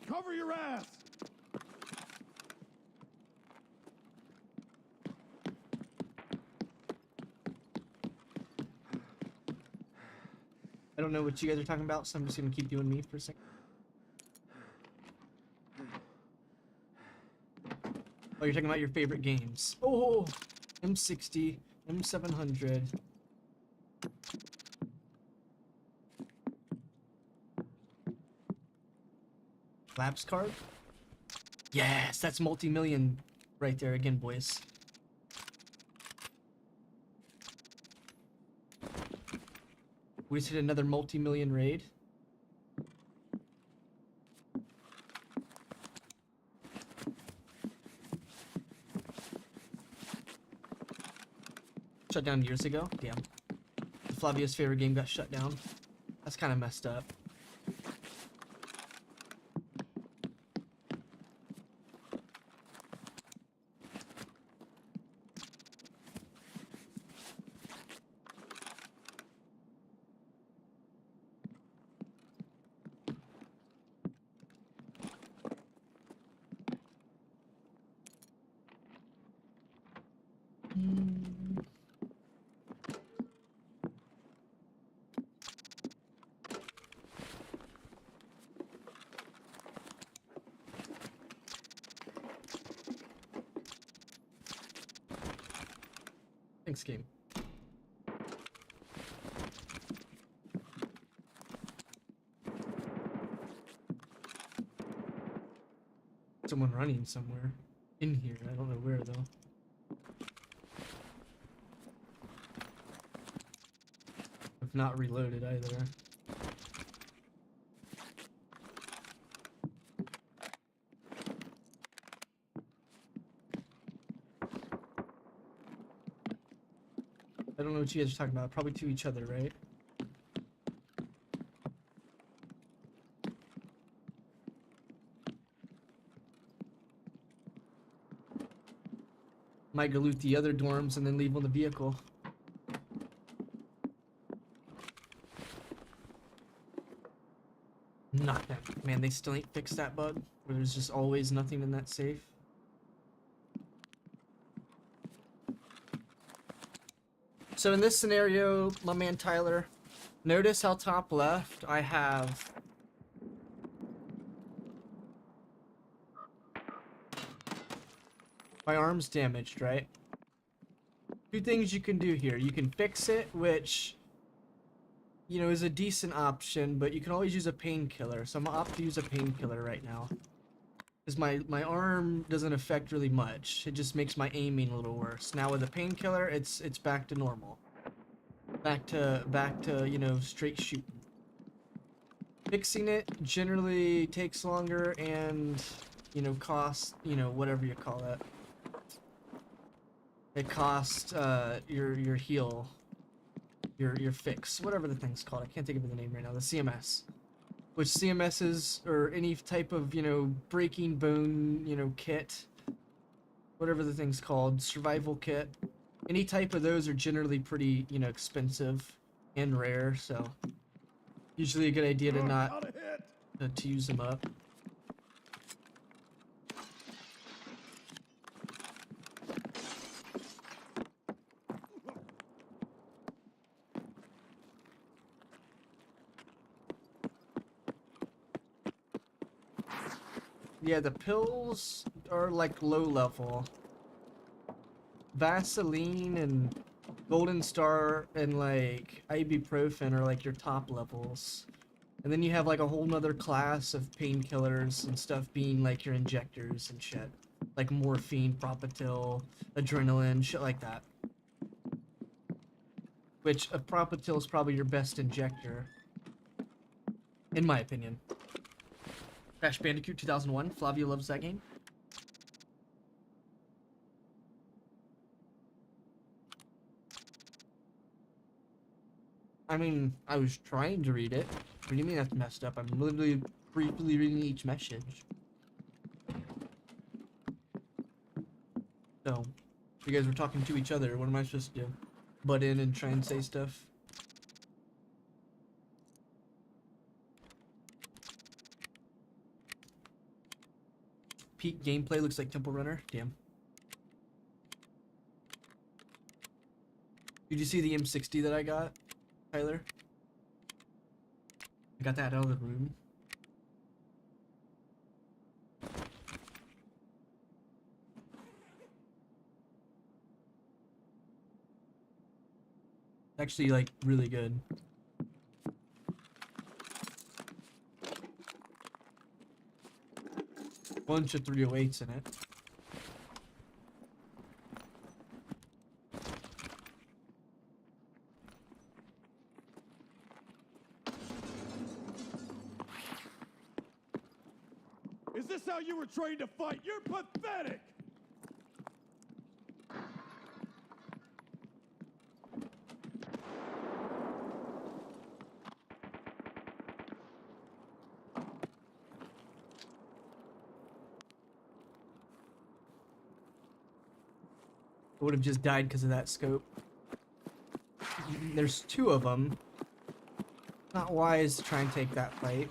I: Cover your ass!
H: I don't know what you guys are talking about, so I'm just gonna keep doing me for a second. Oh, you're talking about your favorite games. Oh, M60, M700. Labs card? Yes, that's multi-million right there again, boys. We just hit another multi-million raid. Shut down years ago? Damn. Flavio's favorite game got shut down. That's kind of messed up. Thanks, game. Someone running somewhere. In here. I don't know where, though. I've not reloaded either. I don't know what you guys are talking about. Probably to each other, right? Might go loot the other dorms and then leave on the vehicle. Nothing. Man, they still ain't fixed that bug where there's just always nothing in that safe. So in this scenario, my man Tyler, notice how top left I have my arm's damaged, right? Two things you can do here. You can fix it, which, you know, is a decent option, but you can always use a painkiller. So I'm gonna opt to use a painkiller right now. Because my arm doesn't affect really much. It just makes my aiming a little worse. Now with a painkiller, it's back to normal. Back to you know, straight shooting. Fixing it generally takes longer and, you know, costs, you know, whatever you call it. It costs your heal, your fix, whatever the thing's called. I can't think of the name right now. The CMS, which CMSs or any type of, you know, breaking bone, you know, kit, whatever the thing's called, survival kit. Any type of those are generally pretty, you know, expensive and rare. So usually a good idea to not to use them up. Yeah, the pills are like low level. Vaseline and Golden Star and like ibuprofen are like your top levels. And then you have like a whole nother class of painkillers and stuff being like your injectors and shit. Like morphine, Propatil, adrenaline, shit like that. Which a Propatil is probably your best injector. In my opinion. Crash Bandicoot 2001. Flavia loves that game. I mean, I was trying to read it. What do you mean that's messed up? I'm literally briefly reading each message. So, you guys were talking to each other. What am I supposed to do? Butt in and try and say stuff? Peak gameplay looks like Temple Runner. Damn. Did you see the M60 that I got, Tyler? I got that out of the room. Actually, like, really good. Bunch of 308s in it.
I: Is this how you were trained to fight? You're pathetic!
H: I would have just died because of that scope. There's two of them. Not wise to try and take that fight.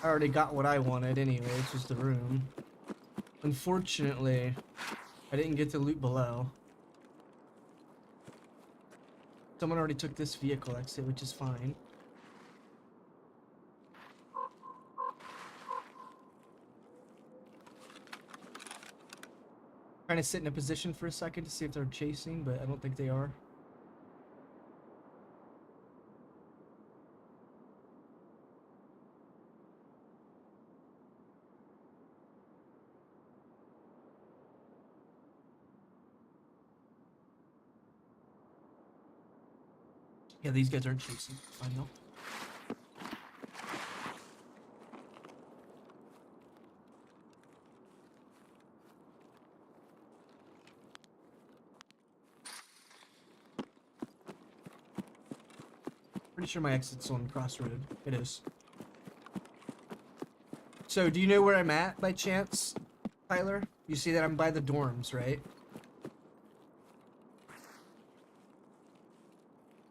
H: I already got what I wanted anyway, it's just the room. Unfortunately, I didn't get to loot below. Someone already took this vehicle exit, which is fine. Trying to sit in a position for a second to see if they're chasing, but I don't think they are. Yeah, these guys aren't chasing. I know. Pretty sure my exit's on Crossroad. It is. So, do you know where I'm at by chance, Tyler? You see that I'm by the dorms, right?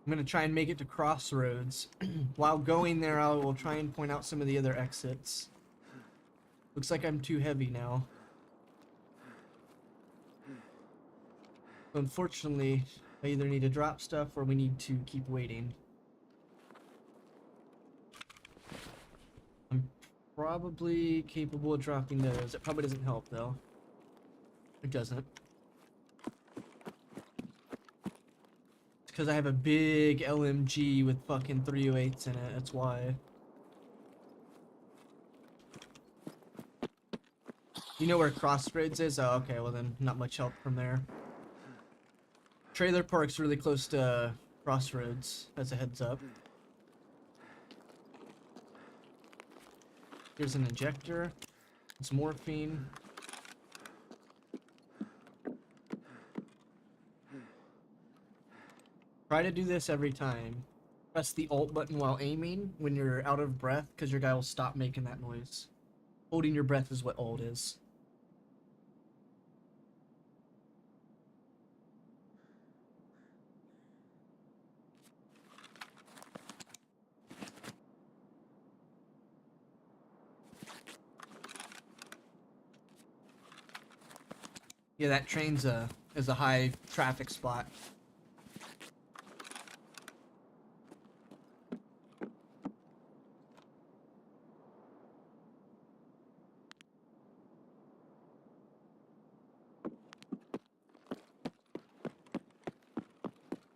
H: I'm gonna try and make it to Crossroads. While going there, I will try and point out some of the other exits. Looks like I'm too heavy now. So unfortunately, I either need to drop stuff or we need to keep waiting. I'm probably capable of dropping those. It probably doesn't help though. It doesn't. Because I have a big LMG with fucking 308s in it, that's why. You know where Crossroads is? Oh, okay, well then, not much help from there. Trailer Park's really close to Crossroads, as a heads up. Here's an injector. It's morphine. Try to do this every time. Press the alt button while aiming when you're out of breath, because your guy will stop making that noise. Holding your breath is what alt is. Yeah, that train's is a high traffic spot.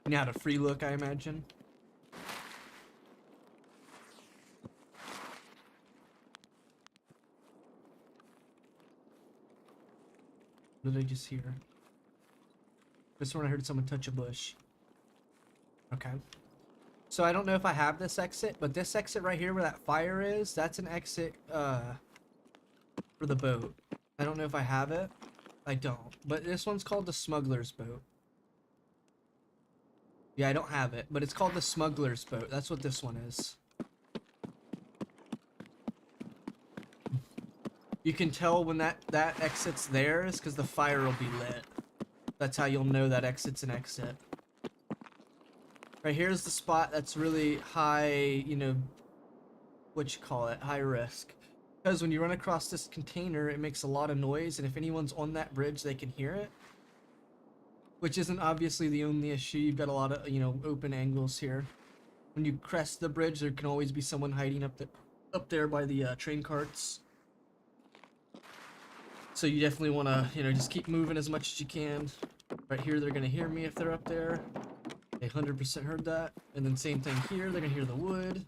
H: You had a free look, I imagine. What did I just hear? Just when I heard someone touch a bush. Okay. So I don't know if I have this exit, but this exit right here where that fire is, that's an exit for the boat. I don't know if I have it. I don't. But this one's called the smuggler's boat. Yeah, I don't have it, but it's called the smuggler's boat. That's what this one is. You can tell when that exit's there is because the fire will be lit. That's how you'll know that exit's an exit. Right here's the spot that's really high, you know, what you call it, high risk. Because when you run across this container, it makes a lot of noise, and if anyone's on that bridge, they can hear it. Which isn't obviously the only issue. You've got a lot of, you know, open angles here. When you crest the bridge, there can always be someone hiding up there by the train carts. So you definitely want to, you know, just keep moving as much as you can. Right here, they're going to hear me if they're up there. They 100% heard that. And then same thing here, they're going to hear the wood.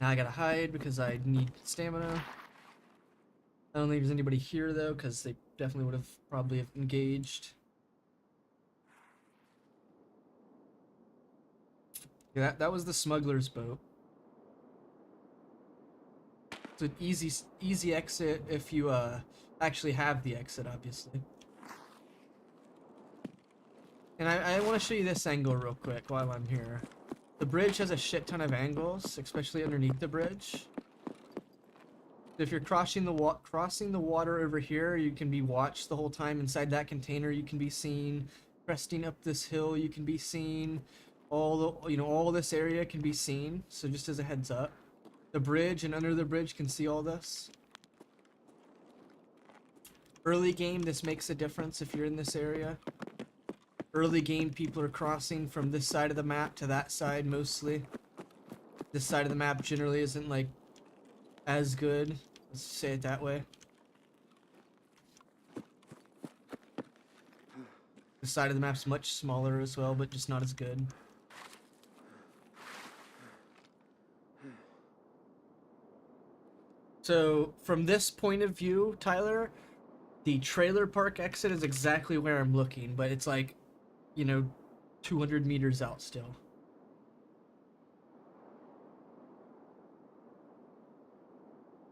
H: Now I got to hide because I need stamina. I don't think there's anybody here though, because they definitely would have probably have engaged. Yeah, that was the smuggler's boat. It's an easy exit if you actually have the exit, obviously. And I want to show you this angle real quick while I'm here. The bridge has a shit ton of angles, especially underneath the bridge. If you're crossing the water over here, you can be watched the whole time. Inside that container, you can be seen. Cresting up this hill, you can be seen. All this area can be seen. So just as a heads up, the bridge and under the bridge can see all this. Early game, this makes a difference if you're in this area. Early game, people are crossing from this side of the map to that side mostly. This side of the map generally isn't like as good, let's say it that way. The side of the map's much smaller as well, but just not as good. So from this point of view, Tyler, the trailer park exit is exactly where I'm looking, but it's like, you know, 200 meters out still.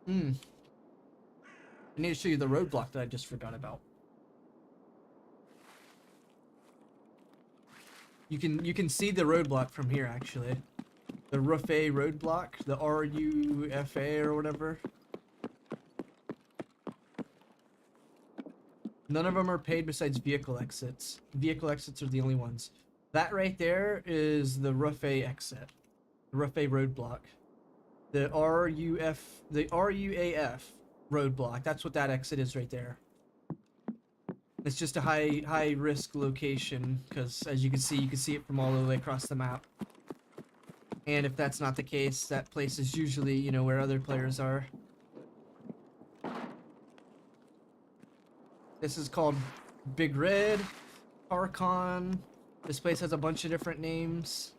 H: I need to show you the roadblock that I just forgot about. You can see the roadblock from here actually. The Rufa roadblock, the RUFA or whatever. None of them are paid besides vehicle exits. Vehicle exits are the only ones. That right there is the Rufa exit. The Rufa roadblock. The RUAF roadblock. That's what that exit is right there. It's just a high risk location because as you can see it from all the way across the map. And if that's not the case, that place is usually, you know, where other players are. This is called Big Red, Parcon. This place has a bunch of different names.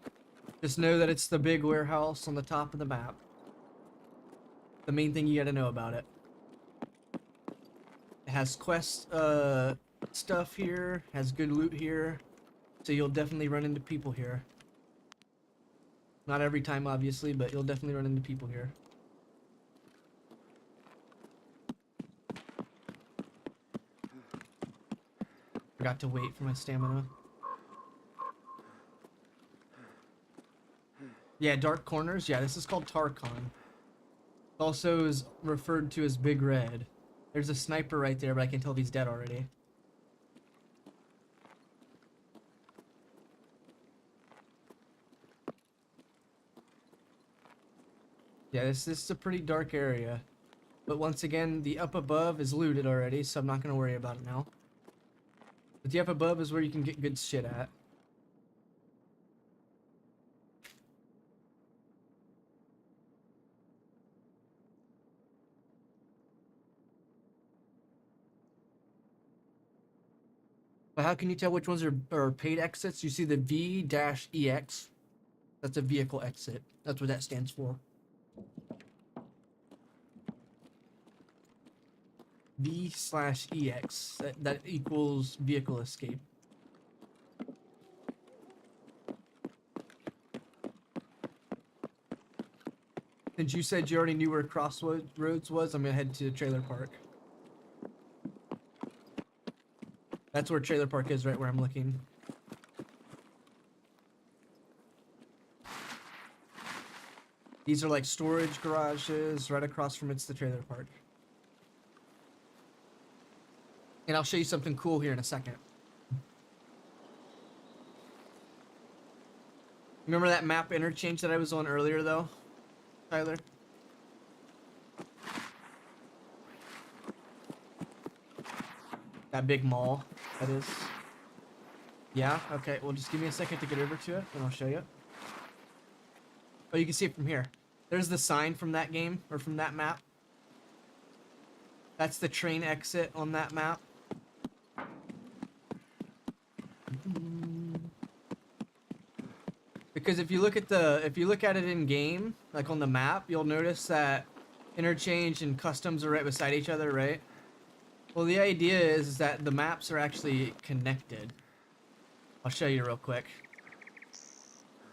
H: Just know that it's the big warehouse on the top of the map. The main thing you gotta know about it. It has quest stuff here, has good loot here, so you'll definitely run into people here. Not every time, obviously, but you'll definitely run into people here. Forgot to wait for my stamina. Yeah, dark corners. Yeah, this is called Tarkon. Also is referred to as Big Red. There's a sniper right there, but I can tell if he's dead already. Yeah, this is a pretty dark area. But once again, the up above is looted already, so I'm not going to worry about it now. But the up above is where you can get good shit at. But how can you tell which ones are paid exits? You see the V-EX. That's a vehicle exit. That's what that stands for. V/EX. That equals vehicle escape. Since you said you already knew where Crossroads was, I'm gonna head to the trailer park. That's where trailer park is, right where I'm looking. These are like storage garages. Right across from it's the trailer park. And I'll show you something cool here in a second. Remember that map interchange that I was on earlier, though, Tyler? That big mall, that is. Yeah, okay, well just give me a second to get over to it, and I'll show you. Oh, you can see it from here. There's the sign from that game, or from that map. That's the train exit on that map. Because if you look at it in game, like on the map, you'll notice that interchange and customs are right beside each other, right? Well, the idea is that the maps are actually connected. I'll show you real quick.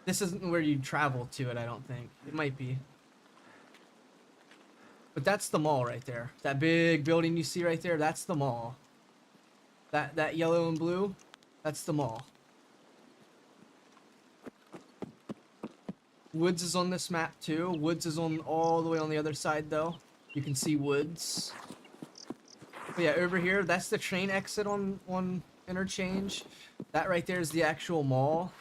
H: This isn't where you travel to it, I don't think. It might be. But that's the mall right there. That big building you see right there, that's the mall. That yellow and blue, that's the mall. Woods is on this map too. Woods is on all the way on the other side though. You can see Woods. But yeah, over here, that's the train exit on interchange. That right there is the actual mall.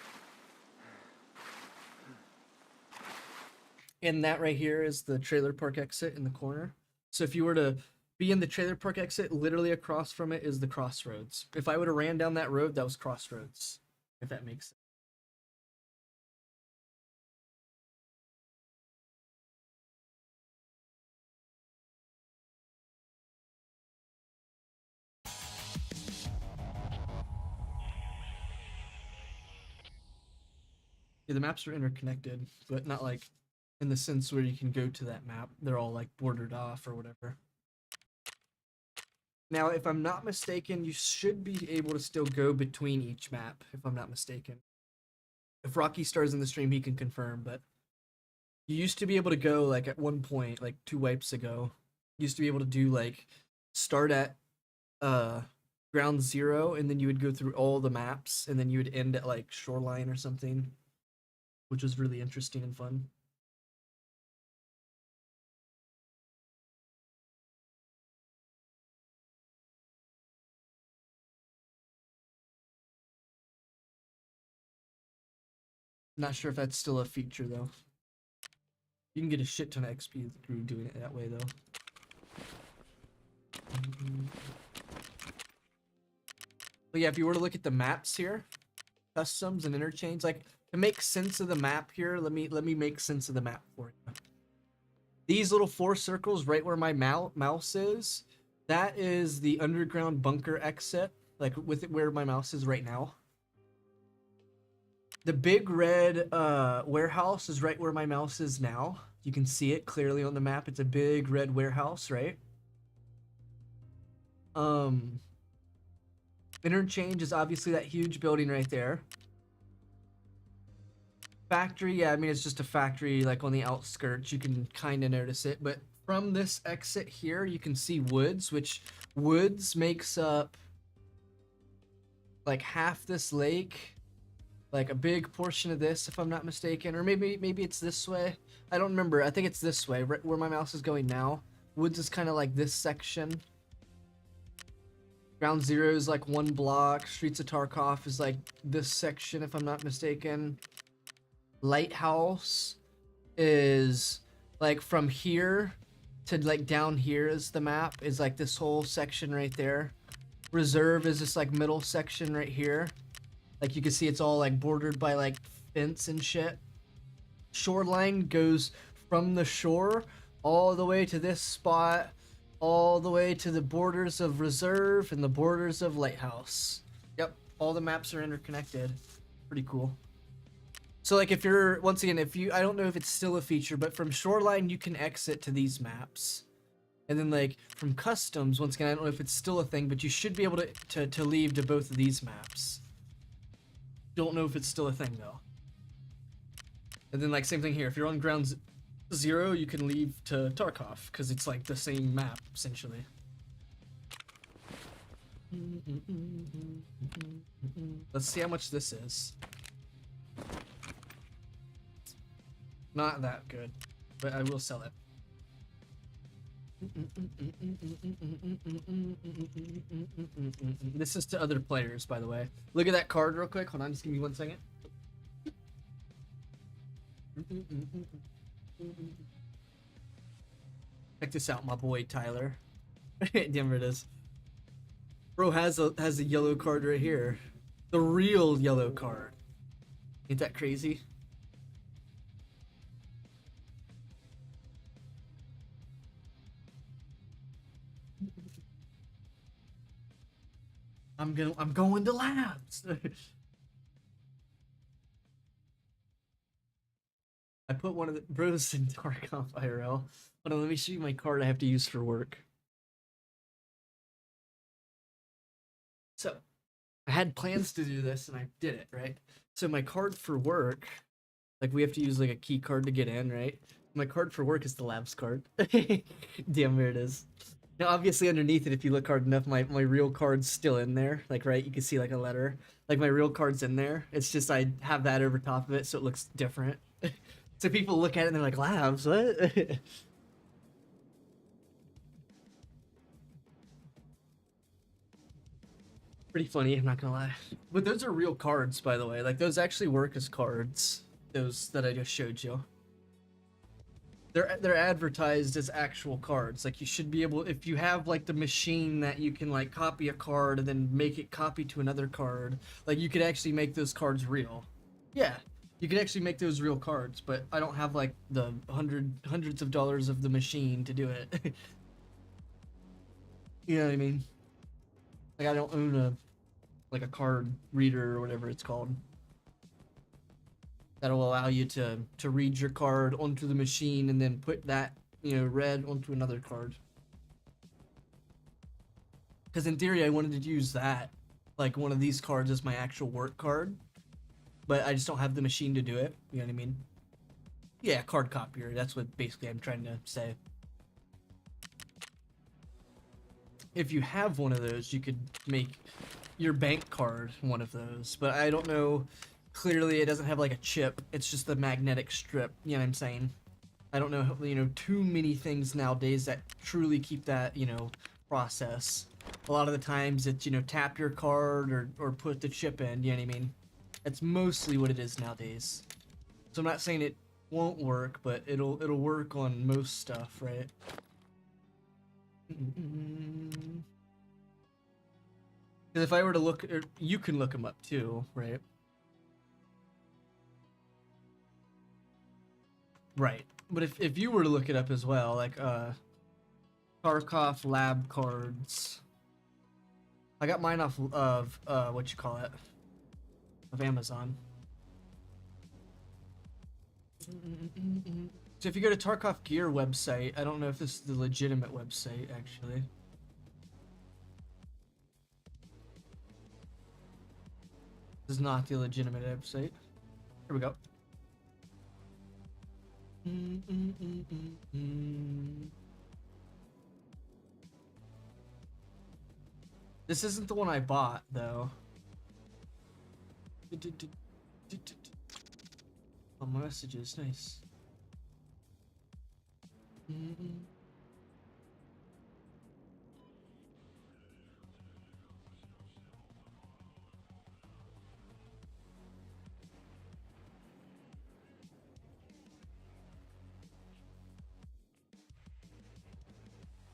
H: And that right here is the trailer park exit in the corner. So if you were to be in the trailer park exit, literally across from it is the Crossroads. If I would have ran down that road, that was Crossroads. If that makes sense. Yeah, the maps are interconnected, but not like in the sense where you can go to that map. They're all like bordered off or whatever. Now, if I'm not mistaken, you should be able to still go between each map, if I'm not mistaken. If Rocky Star's in the stream, he can confirm, but you used to be able to go, like, at one point, like 2 wipes ago, you used to be able to do, like, start at ground zero, and then you would go through all the maps, and then you would end at, like, Shoreline or something, which was really interesting and fun. Not sure if that's still a feature, though. You can get a shit ton of XP through doing it that way, though. But yeah, if you were to look at the maps here, customs and interchange, like, to make sense of the map here, let me make sense of the map for you. These little 4 circles right where my mouse is, that is the underground bunker exit, like with it where my mouse is right now. The big red warehouse is right where my mouse is now. You can see it clearly on the map. It's a big red warehouse, right? Interchange is obviously that huge building right there. Factory, yeah, I mean it's just a factory like on the outskirts. You can kind of notice it, but from this exit here, you can see woods, which woods makes up like half this lake, like a big portion of this, if I'm not mistaken, or maybe it's this way. I don't remember. I think it's this way, right where my mouse is going now. Woods is kind of like this section. Ground Zero is like one block. Streets of Tarkov is like this section, if I'm not mistaken. Lighthouse is like from here to like down here is the map, is like this whole section right there. Reserve is this like middle section right here. Like you can see it's all like bordered by like fence and shit. Shoreline goes from the shore all the way to this spot, all the way to the borders of Reserve and the borders of Lighthouse. Yep, all the maps are interconnected. Pretty cool. So like if you're, once again, if you, I don't know if it's still a feature, but from Shoreline you can exit to these maps. And then like from Customs, once again, I don't know if it's still a thing, but you should be able to leave to both of these maps. Don't know if it's still a thing though. And then like same thing here, if you're on Ground Zero, you can leave to Tarkov, because it's like the same map, essentially. Let's see how much this is. Not that good, but I will sell it. This is to other players, by the way. Look at that card real quick. Hold on, just give me 1 second. Check this out, my boy Tyler. Damn, it is. Bro has a yellow card right here. The real yellow card. Ain't that crazy? I'm going to labs. I put one of the bros in Tarkov IRL. Hold on, let me show you my card I have to use for work. So, I had plans to do this and I did it, right? So my card for work, like we have to use like a key card to get in, right? My card for work is the labs card. Damn, there it is. Now, obviously, underneath it, if you look hard enough, my real card's still in there. Like, right, you can see like a letter. Like, my real card's in there. It's just I have that over top of it, so it looks different. So people look at it and they're like, labs, what? Pretty funny, I'm not gonna lie. But those are real cards, by the way. Like, those actually work as cards. Those that I just showed you. They're advertised as actual cards. Like you should be able, if you have like the machine that you can like copy a card and then make it copy to another card, like you could actually make those cards real. Yeah, you could actually make those real cards, but I don't have like the hundreds of dollars of the machine to do it. You know what I mean? Like I don't own a card reader or whatever it's called. That'll allow you to read your card onto the machine and then put that, you know, read onto another card. Because in theory, I wanted to use that, like one of these cards as my actual work card, but I just don't have the machine to do it. You know what I mean? Yeah, card copier. That's what basically I'm trying to say. If you have one of those, you could make your bank card one of those, but I don't know. Clearly, it doesn't have like a chip. It's just the magnetic strip. You know what I'm saying? I don't know, you know, too many things nowadays that truly keep that, you know, process. A lot of the times it's, you know, tap your card or put the chip in. You know what I mean? That's mostly what it is nowadays. So I'm not saying it won't work, but it'll work on most stuff, right? Because if I were to look, you can look them up too, right? Right, but if you were to look it up as well, like Tarkov lab cards, I got mine off of what you call it, of Amazon. So if you go to Tarkov Gear website, I don't know if this is the legitimate website actually. This is not the legitimate website. Here we go. This isn't the one I bought, though. Oh, my messages, nice.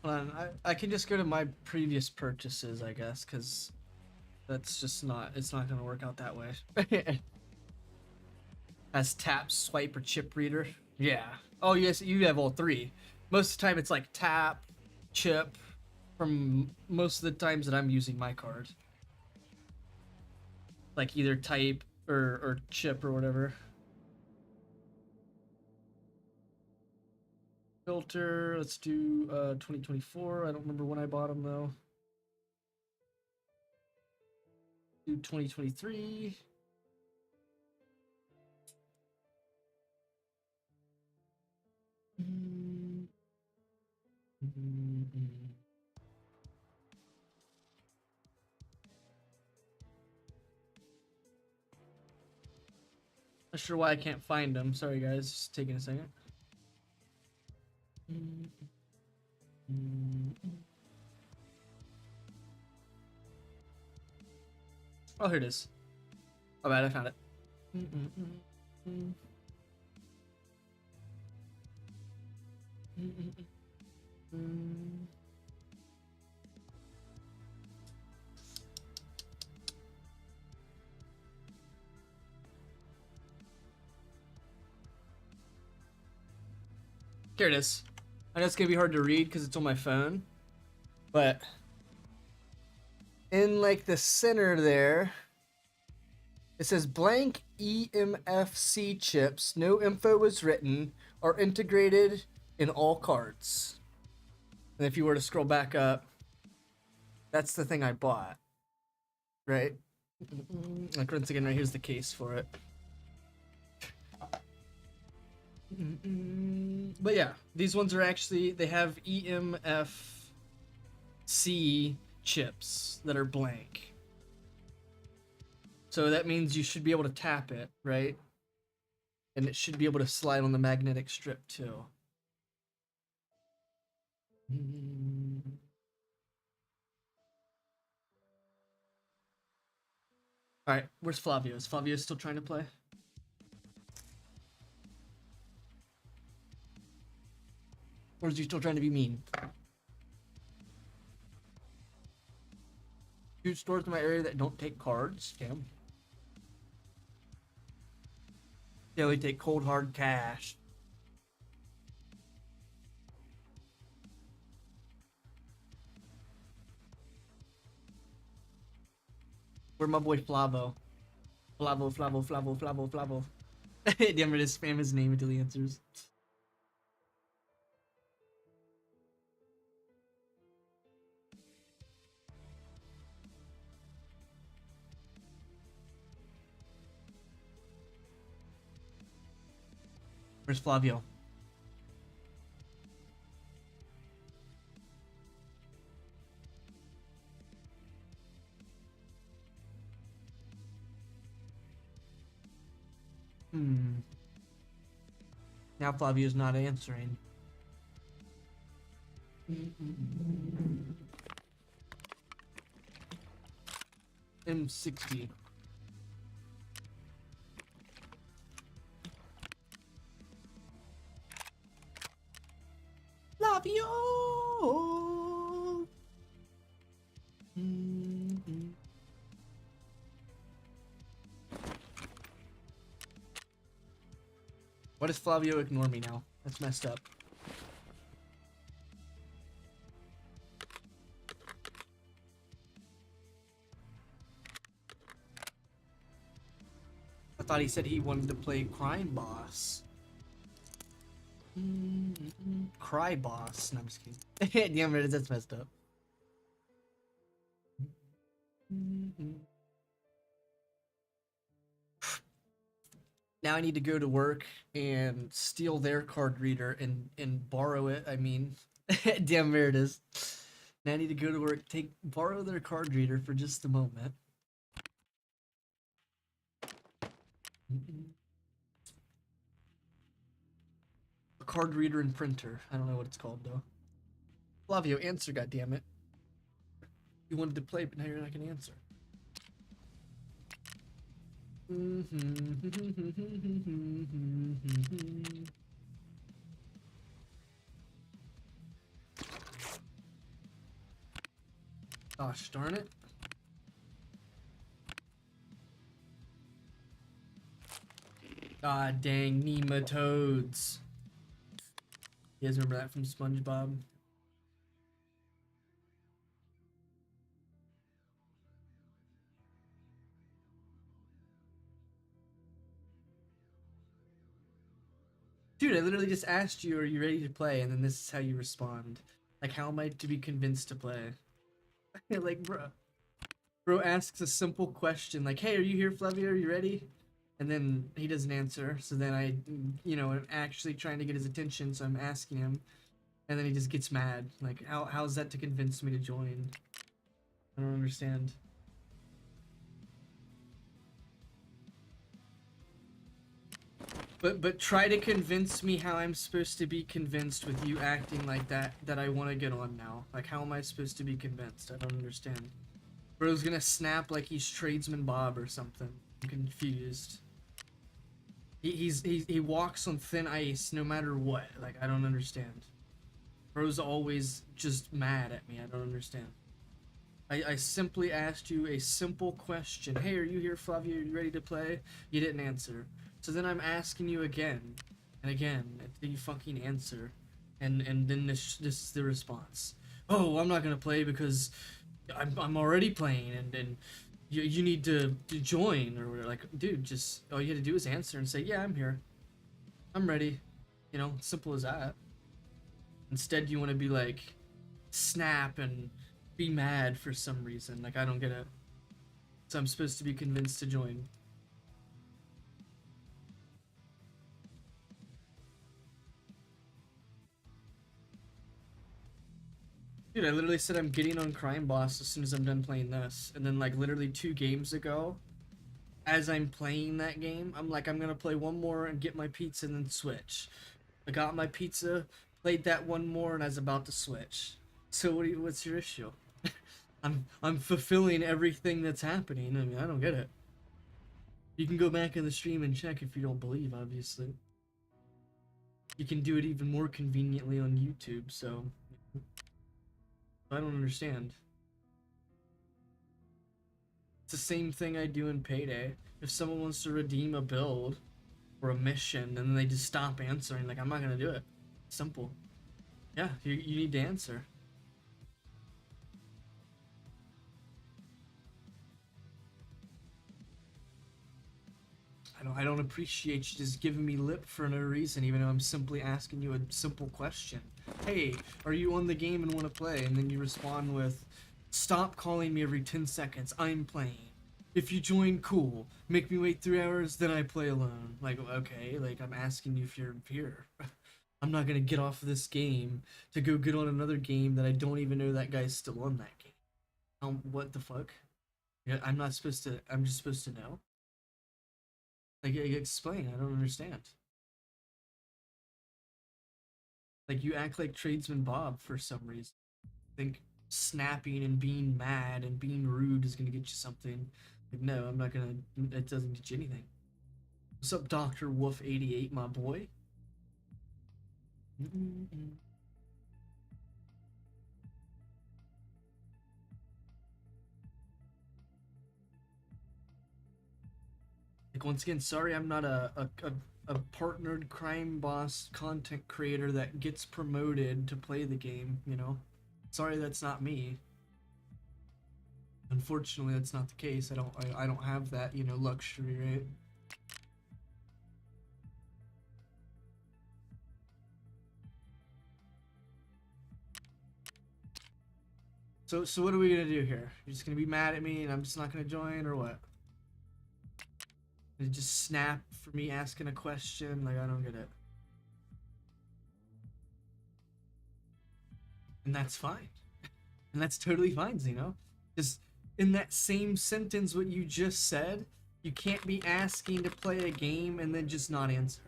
H: Hold on, I can just go to my previous purchases, I guess, because that's just not, it's not going to work out that way. As tap, swipe, or chip reader. Yeah. Oh, yes, you have all three. Most of the time it's like tap, chip, from most of the times that I'm using my card. Like either type or chip or whatever. Filter, let's do 2024. I don't remember when I bought them though. Do 2023. Not sure why I can't find them. Sorry guys, just taking a second. Oh, here it is. Oh, bad, I found it. Here it is. I know it's gonna be hard to read because it's on my phone, but in like the center there, it says blank EMFC chips. No info was written. Are integrated in all cards. And if you were to scroll back up, that's the thing I bought, right? Like once again, right here's the case for it. But yeah, these ones are actually, they have EMFC chips that are blank. So that means you should be able to tap it, right? And it should be able to slide on the magnetic strip too. Alright, where's Flavio? Is Flavio still trying to play? Or is he still trying to be mean? 2 stores in my area that don't take cards. Damn. They only take cold hard cash. Where my boy Flavo? Flavo. Damn it, just spam his name until he answers. Where's Flavio? Now Flavio's not answering. M60. Flavio! Why does Flavio ignore me now? That's messed up. I thought he said he wanted to play Crime Boss. Cry Boss. No, I'm just kidding. Damn it, that's messed up. Now I need to go to work and steal their card reader and borrow it. I mean, damn, there it is. Now I need to go to work, borrow their card reader for just a moment. A card reader and printer. I don't know what it's called though. Flavio, answer, goddammit. You wanted to play, but now you're not gonna answer. Gosh darn it. God dang nematodes. You guys remember that from SpongeBob? Dude, I literally just asked you, are you ready to play? And then this is how you respond. Like, how am I to be convinced to play? Like, bro. Bro asks a simple question, like, hey, are you here, Flavio? Are you ready? And then he doesn't answer. So then I, you know, am actually trying to get his attention, so I'm asking him. And then he just gets mad. Like, how's that to convince me to join? I don't understand. But try to convince me how I'm supposed to be convinced with you acting like that I want to get on now. Like, how am I supposed to be convinced? I don't understand. Bro's gonna snap like he's Tradesman Bob or something. I'm confused. He walks on thin ice no matter what. Like, I don't understand. Bro's always just mad at me. I don't understand. I simply asked you a simple question. Hey, are you here, Flavio? Are you ready to play? You didn't answer. So then I'm asking you again and again until you fucking answer. And then this is the response. Oh, I'm not gonna play because I'm already playing and you need to join, or like, dude, just all you had to do is answer and say, yeah, I'm here. I'm ready. You know, simple as that. Instead you want to be like snap and be mad for some reason. Like, I don't get it. So I'm supposed to be convinced to join. Dude, I literally said I'm getting on Crime Boss as soon as I'm done playing this. And then, like, literally 2 games ago, as I'm playing that game, I'm like, I'm gonna play one more and get my pizza and then switch. I got my pizza, played that one more, and I was about to switch. So what's your issue? I'm fulfilling everything that's happening. I mean, I don't get it. You can go back in the stream and check if you don't believe, obviously. You can do it even more conveniently on YouTube, so I don't understand. It's the same thing I do in Payday. If someone wants to redeem a build or a mission and then they just stop answering, like, I'm not gonna do it. Simple. Yeah, you need to answer. I don't appreciate you just giving me lip for no reason, even though I'm simply asking you a simple question. Hey, are you on the game and want to play? And then you respond with, stop calling me every 10 seconds. I'm playing. If you join, cool. Make me wait 3 hours, then I play alone. Like, okay, like, I'm asking you if you're here. I'm not gonna get off of this game to go get on another game that I don't even know that guy's still on that game. What the fuck? I'm not supposed to, I'm just supposed to know? Like, explain, I don't understand. Like, you act like Tradesman Bob for some reason. Think snapping and being mad and being rude is gonna get you something. Like, no, I'm not gonna, it doesn't get you anything. What's up, Dr. Wolf 88, my boy? Like, once again, sorry I'm not a partnered Crime Boss content creator that gets promoted to play the game, you know? Sorry that's not me. Unfortunately, that's not the case. I don't have that, you know, luxury, right? So what are we gonna do here? You're just gonna be mad at me and I'm just not gonna join, or what? It just snap for me asking a question. Like, I don't get it. And that's fine. And that's totally fine, you know? Just in that same sentence, what you just said, you can't be asking to play a game and then just not answer.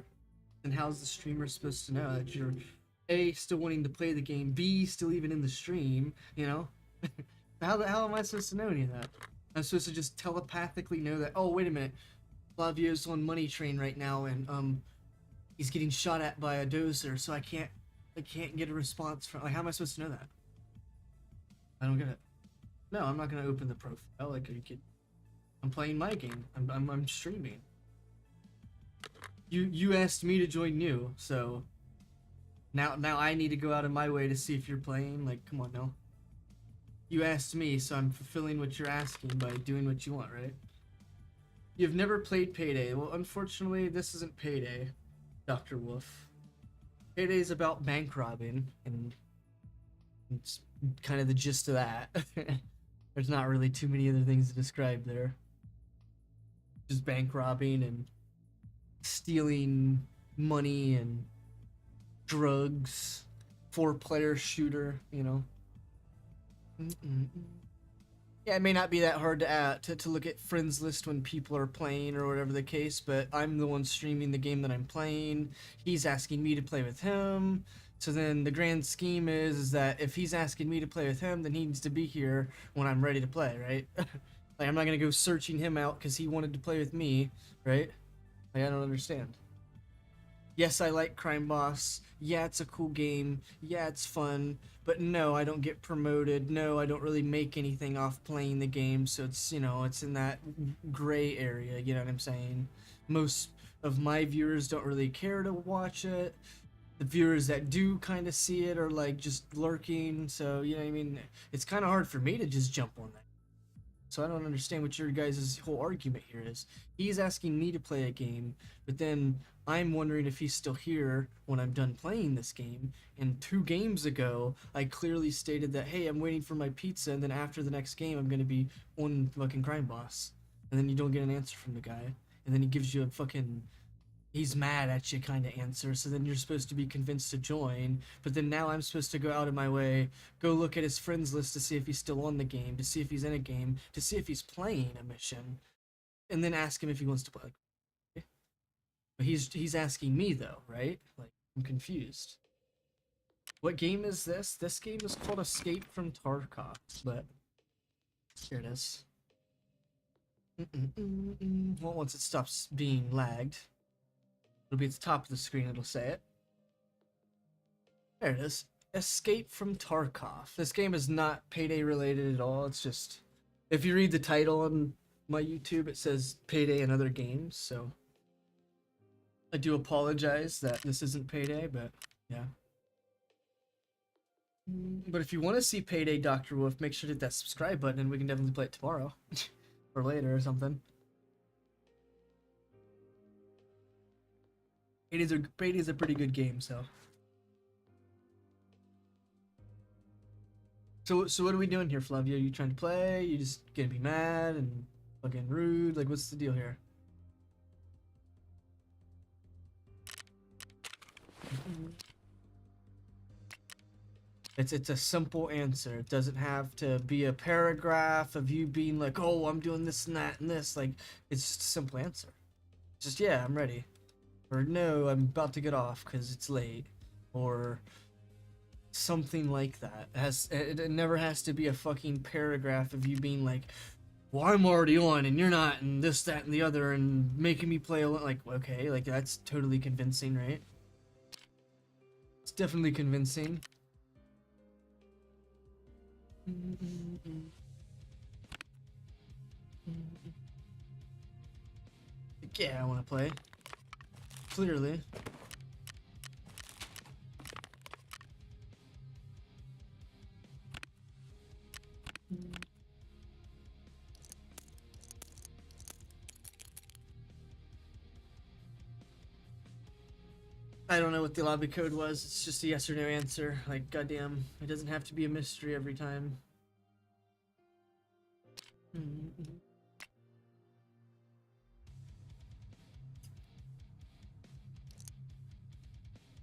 H: And how's the streamer supposed to know that you're A, still wanting to play the game, B, still even in the stream, you know? How the hell am I supposed to know any of that? I'm supposed to just telepathically know that, oh, wait a minute, Flavio's on Money Train right now, and he's getting shot at by a dozer, so I can't get a response from, like, how am I supposed to know that? I don't get it. No, I'm not gonna open the profile, like, are you kidding? I'm playing my game. I'm streaming. You asked me to join you, so now I need to go out of my way to see if you're playing. Like, come on now. You asked me, so I'm fulfilling what you're asking by doing what you want, right? You've never played Payday. Well, unfortunately, this isn't Payday, Dr. Wolf. Payday is about bank robbing, and it's kind of the gist of that. There's not really too many other things to describe there. Just bank robbing and stealing money and drugs. 4-player shooter, you know. Yeah, it may not be that hard to look at friends list when people are playing or whatever the case, but I'm the one streaming the game that I'm playing. He's asking me to play with him. So then the grand scheme is that if he's asking me to play with him, then he needs to be here when I'm ready to play, right? Like, I'm not gonna go searching him out because he wanted to play with me, right? Like, I don't understand. Yes, I like Crime Boss. Yeah, it's a cool game. Yeah, it's fun. But no, I don't get promoted. No, I don't really make anything off playing the game. So it's, you know, it's in that gray area, you know what I'm saying? Most of my viewers don't really care to watch it. The viewers that do kind of see it are like just lurking. So, you know what I mean? It's kind of hard for me to just jump on that. So I don't understand what your guys' whole argument here is. He's asking me to play a game, but then I'm wondering if he's still here when I'm done playing this game. And 2 games ago, I clearly stated that, hey, I'm waiting for my pizza, and then after the next game, I'm going to be on fucking Crime Boss. And then you don't get an answer from the guy. And then he gives you a fucking, he's mad at you kind of answer. So then you're supposed to be convinced to join. But then now I'm supposed to go out of my way, go look at his friends list to see if he's still on the game, to see if he's in a game, to see if he's playing a mission, and then ask him if he wants to play. But he's asking me though, right? Like, I'm confused. What game is this? This game is called Escape from Tarkov, but here it is. Well, once it stops being lagged, it'll be at the top of the screen, it'll say it. There it is. Escape from Tarkov. This game is not Payday related at all. It's just, if you read the title on my YouTube, it says Payday and other games, so I do apologize that this isn't Payday, but yeah. But if you want to see Payday, Dr. Wolf, make sure to hit that subscribe button and we can definitely play it tomorrow. Or later or something. Payday's a pretty good game, so. So what are we doing here, Flavio? You trying to play? You just gonna be mad and fucking rude? Like, what's the deal here? It's a simple answer. It doesn't have to be a paragraph of you being like, oh, I'm doing this and that and this. Like, it's just a simple answer. It's just, yeah, I'm ready. Or no, I'm about to get off because it's late. Or something like that. It never has to be a fucking paragraph of you being like, well, I'm already on and you're not, and this, that, and the other, and making me play alone. Like, okay, like, that's totally convincing, right? It's definitely convincing. Yeah, I want to play. Clearly. I don't know what the lobby code was. It's just a yes or no answer. Like, goddamn, it doesn't have to be a mystery every time.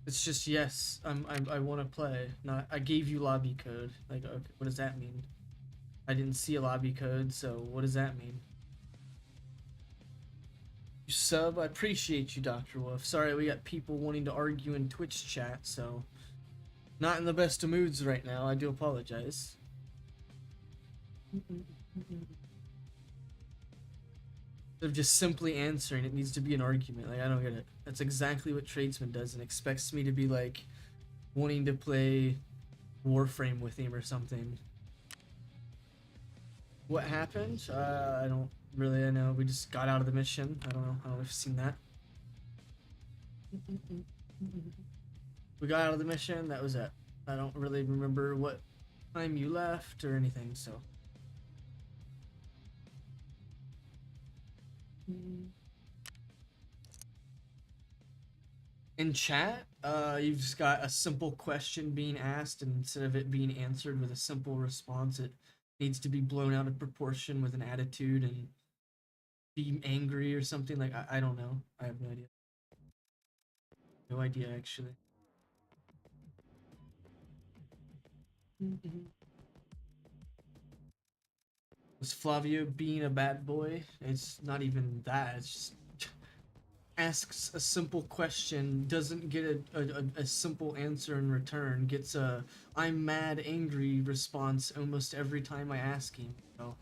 H: It's just yes, I want to play. Not I gave you lobby code. Like okay, what does that mean? I didn't see a lobby code, so what does that mean? You sub, I appreciate you, Dr. Wolf. Sorry, we got people wanting to argue in Twitch chat, so not in the best of moods right now. I do apologize. Of just simply answering, it needs to be an argument. Like I don't get it. That's exactly what Tradesman does and expects me to be like wanting to play Warframe with him or something. What happened? I don't really know. We just got out of the mission. I don't know. I don't know if you've seen that. We got out of the mission. That was it. I don't really remember what time you left or anything, so. In chat, you've just got a simple question being asked, and instead of it being answered with a simple response, it needs to be blown out of proportion with an attitude and be angry or something. Like I don't know. I have no idea. No idea actually. Was Flavio being a bad boy? It's not even that. It's just asks a simple question, doesn't get a simple answer in return, gets a I'm mad, angry response almost every time I ask him. So,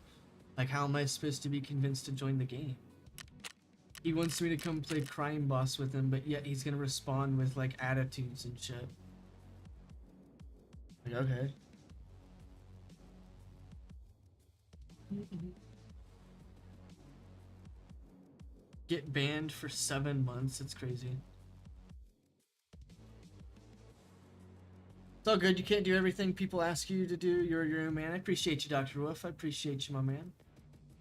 H: like, how am I supposed to be convinced to join the game? He wants me to come play Crime Boss with him, but yet he's gonna respond with, like, attitudes and shit. Like, okay. Get banned for 7 months, it's crazy. It's all good. You can't do everything people ask you to do. You're your own man. I appreciate you, Dr. Wolf. I appreciate you, my man.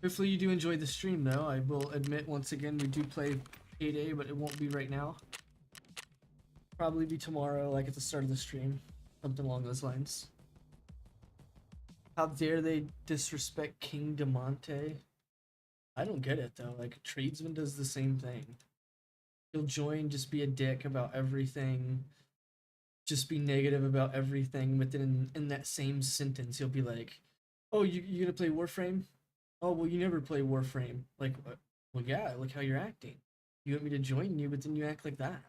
H: Hopefully you do enjoy the stream, though. I will admit, once again, we do play Payday, but it won't be right now. Probably be tomorrow, like at the start of the stream. Something along those lines. How dare they disrespect King Damontae? I don't get it, though. Like, Tradesman does the same thing. He'll join, just be a dick about everything. Just be negative about everything, but then in that same sentence, he'll be like, oh, you gonna play Warframe? Oh, well, you never play Warframe. Like, well, yeah, look how you're acting. You want me to join you, but then you act like that.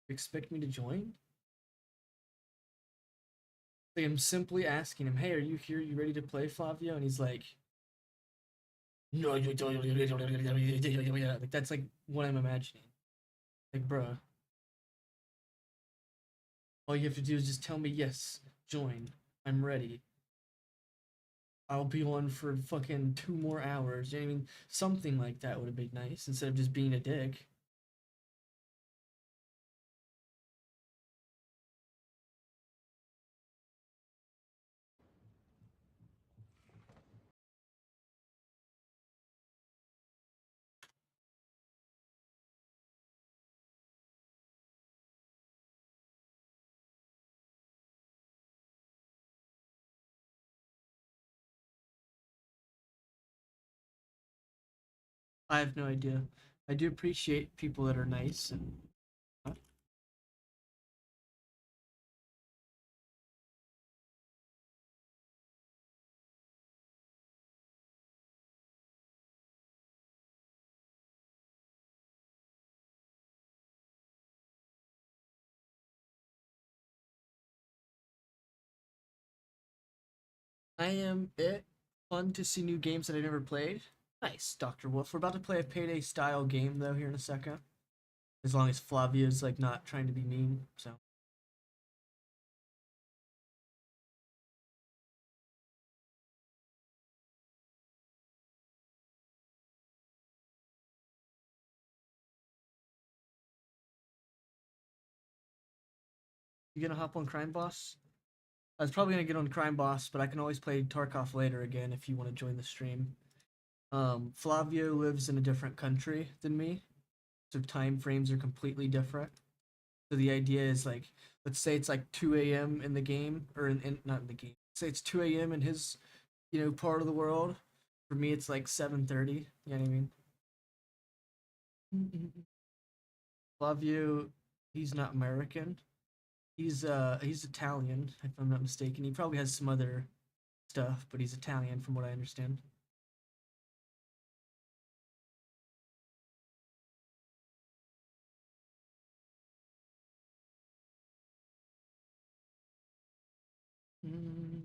H: You expect me to join? Like, I'm simply asking him, hey, are you here? You ready to play, Flavio? And he's like, no, you don't. Like, that's like what I'm imagining. Like, bruh. All you have to do is just tell me, yes, join. I'm ready. I'll be on for fucking 2 more hours. I mean, something like that would have been nice instead of just being a dick. I have no idea. I do appreciate people that are nice and. I am it. Fun to see new games that I never played. Nice, Dr. Wolf. We're about to play a Payday style game though here in a second. As long as Flavio's like not trying to be mean, so. You gonna hop on Crime Boss? I was probably gonna get on Crime Boss, but I can always play Tarkov later again if you want to join the stream. Flavio lives in a different country than me, so time frames are completely different. So the idea is like, let's say it's like 2 a.m. in the game, or not in the game. Say it's 2 a.m. in his, part of the world. For me, it's like 7:30. You know what I mean? Flavio, he's not American. He's Italian, if I'm not mistaken. He probably has some other stuff, but he's Italian from what I understand. Mm.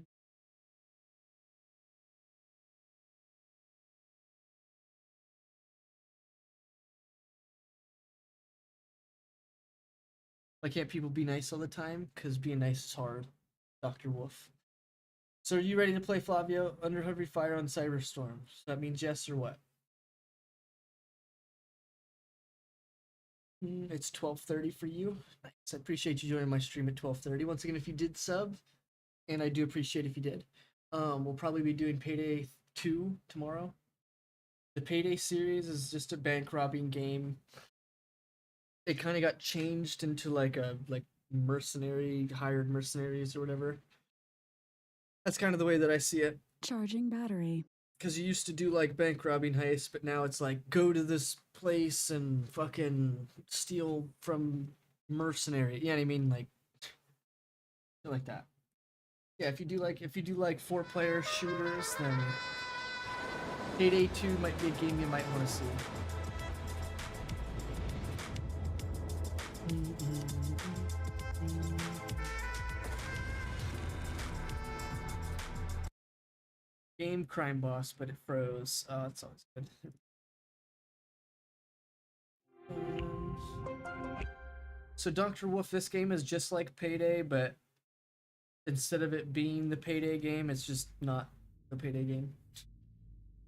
H: Why can't people be nice all the time? Because being nice is hard. Dr. Wolf. So are you ready to play Flavio under heavy fire on Cyberstorm? So that means yes or what? It's 12:30 for you. Nice. I appreciate you joining my stream at 12:30. Once again, if you did sub, and I do appreciate if you did, we'll probably be doing Payday 2 tomorrow. The Payday series is just a bank robbing game. It kind of got changed into like a hired mercenaries or whatever. That's kind of the way that I see it.
B: Charging battery.
H: Because you used to do like bank robbing heists, but now it's like go to this place and fucking steal from mercenary. You know what I mean? Like that. Yeah, if you do like 4-player shooters, then Payday 2 might be a game you might want to see. Game crime boss, but it froze. Oh, that's always good. So Dr. Wolf, this game is just like Payday, but instead of it being the Payday game, it's just not the Payday game. It's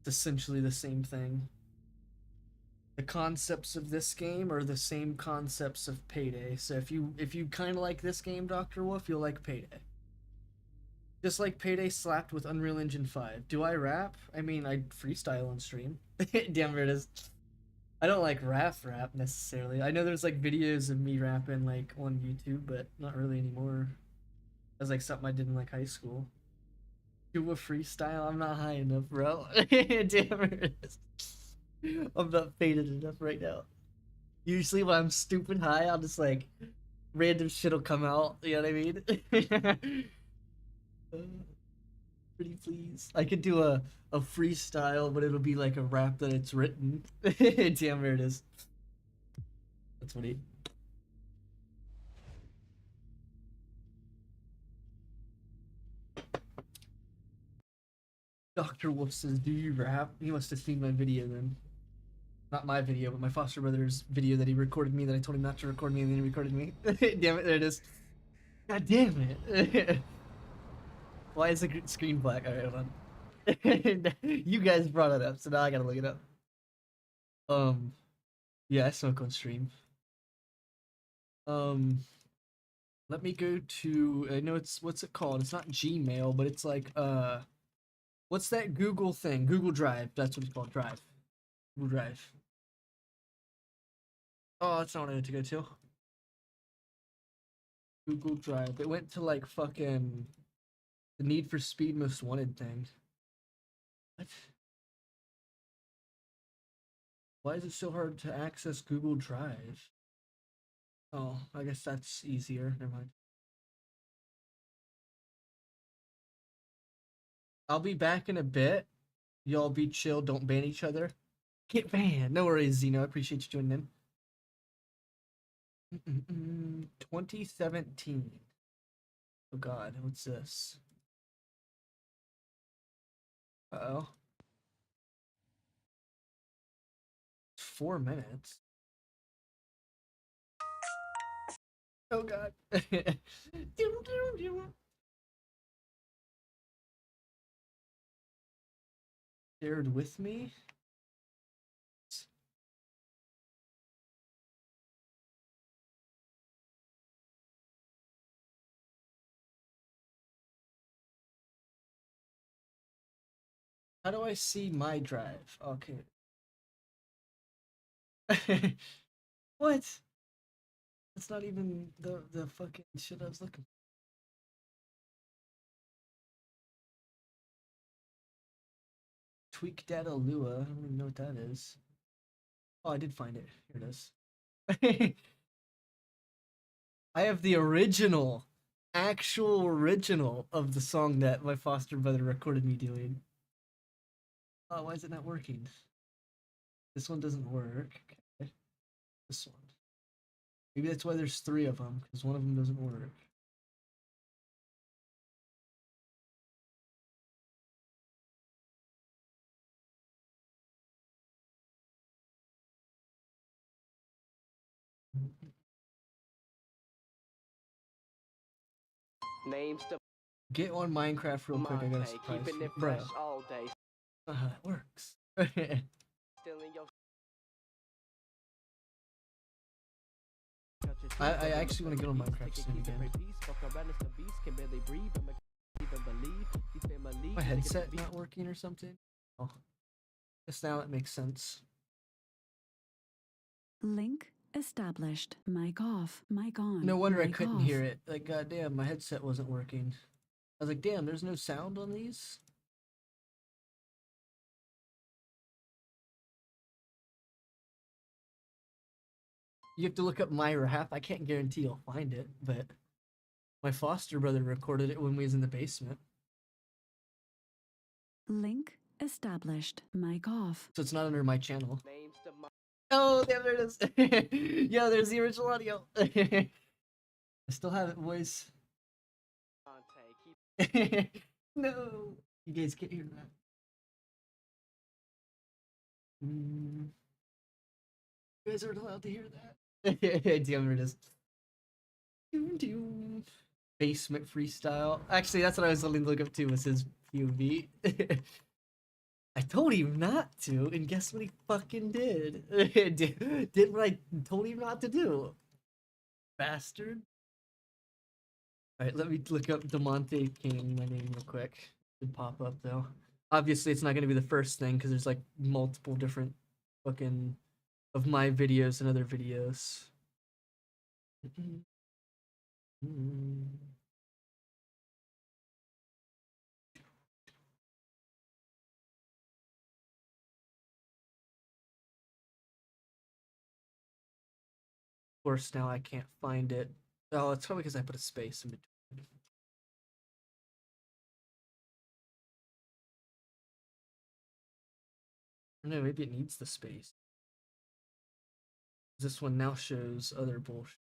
H: essentially the same thing. The concepts of this game are the same concepts of Payday. So if you kind of like this game, Dr. Wolf, you'll like Payday. Just like Payday slapped with Unreal Engine 5. Do I rap? I mean, I freestyle on stream. Damn, there it is. I don't like rap necessarily. I know there's like videos of me rapping like on YouTube, but not really anymore. That's like something I did in like high school. Do a freestyle? I'm not high enough, bro. Damn it is. I'm not faded enough right now. Usually when I'm stupid high, I'll just like random shit'll come out. You know what I mean? Pretty please. I could do a freestyle, but it'll be like a rap that it's written. Damn, there it is. That's funny. Dr. Wolf says, do you rap? He must have seen my video then. Not my video, but my foster brother's video that he recorded me that I told him not to record me and then he recorded me. Damn it, there it is. God damn it. Why is the screen black? Alright, hold on. You guys brought it up, so now I gotta look it up. Yeah, I smoke on stream. Let me go to, I know it's, what's it called? It's not Gmail, but it's like, what's that Google thing? Google Drive. That's what it's called. Drive. Google Drive. Oh, that's not what I need to go to. Google Drive. It went to like fucking the Need for Speed Most Wanted thing. What? Why is it so hard to access Google Drive? Oh, I guess that's easier. Never mind. I'll be back in a bit. Y'all be chill. Don't ban each other. Get banned. No worries, Zeno. I appreciate you joining in. 2017. Oh god, what's this? Uh-oh. 4 minutes. Oh god. Shared with me? How do I see my drive? Okay. What? That's not even the fucking shit I was looking for. Tweak data Lua. I don't even know what that is. Oh, I did find it. Here it is. I have the original, actual original of the song that my foster brother recorded me doing. Oh, why is it not working? This one doesn't work. Okay. This one. Maybe that's why there's 3 of them, because one of them doesn't work.
J: Names to
H: Get on Minecraft real quick. I got a surprise.
J: keeping it
H: Bro,
J: fresh all day.
H: it works.
J: Still in your
H: I actually want to get on Minecraft soon again. My headset not working or something? Oh, guess now that makes sense.
B: Link established. Mic off. Mic on.
H: No wonder I
B: mic
H: couldn't
B: off.
H: hear it. Like, goddamn, my headset wasn't working. I was like, damn, there's no sound on these? You have to look up my rap. I can't guarantee you'll find it, but my foster brother recorded it when we was in the basement.
B: Link established. Mic off.
H: So it's not under my channel.
J: names to
H: Oh, damn, there it is. Yeah, there's the original audio. I still have it, boys.
J: Damontae.
H: No, you guys can't hear that. You guys aren't allowed to hear that. Damn, it is. Basement freestyle. Actually, that's what I was looking to look up too. Was his POV. I told him not to, and guess what he fucking did? did what I told him not to do. Bastard. Alright, let me look up Damontae Kxng, my name, real quick. Should pop up, though. Obviously, it's not going to be the first thing, because there's, like, multiple different fucking... of my videos and other videos. Of course, now I can't find it. Oh, it's probably because I put a space in between. No, maybe it needs the space. This one now shows other bullshit.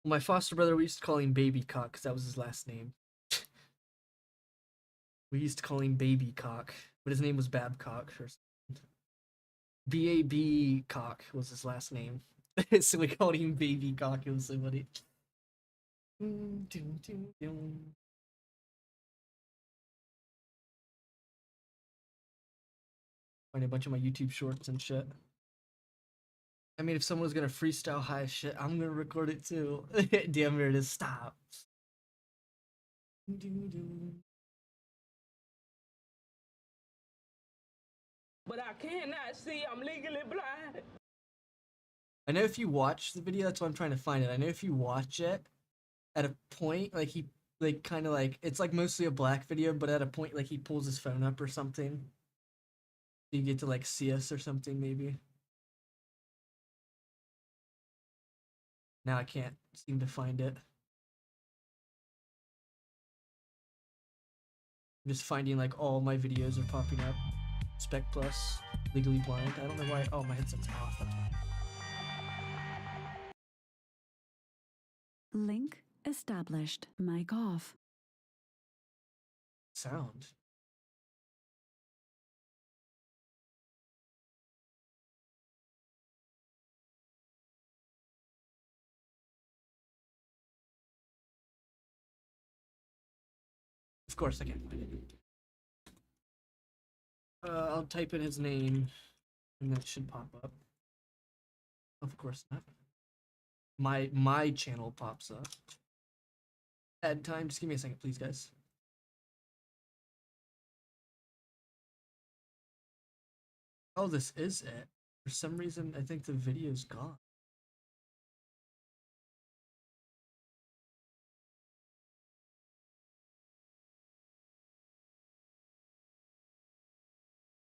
H: My foster brother, we used to call him Baby Cock because that was his last name. We used to call him Baby Cock, but his name was Babcock or something. B.A.B. Cock was his last name. So we called him Baby Cock. It was so funny. Find a bunch of my YouTube shorts and shit. I mean, if someone was gonna freestyle high shit, I'm gonna record it too. Damn, here it is. Stop.
F: But I cannot see. I'm legally blind.
H: I know if you watch the video, that's why I'm trying to find it. I know if you watch it, at a point, like he, like kind of like it's like mostly a black video, but at a point, like he pulls his phone up or something. You get to like see us or something, maybe. Now I can't seem to find it. I'm just finding like all my videos are popping up. Spec Plus, Legally Blind. I don't know why. Oh, my headset's off. That's why.
B: Link established. Mic off.
H: Sound. Of course, I can't find it. I'll type in his name, and that should pop up. Of course not. My channel pops up. Add time. Just give me a second, please, guys. Oh, this is it. For some reason, I think the video's gone.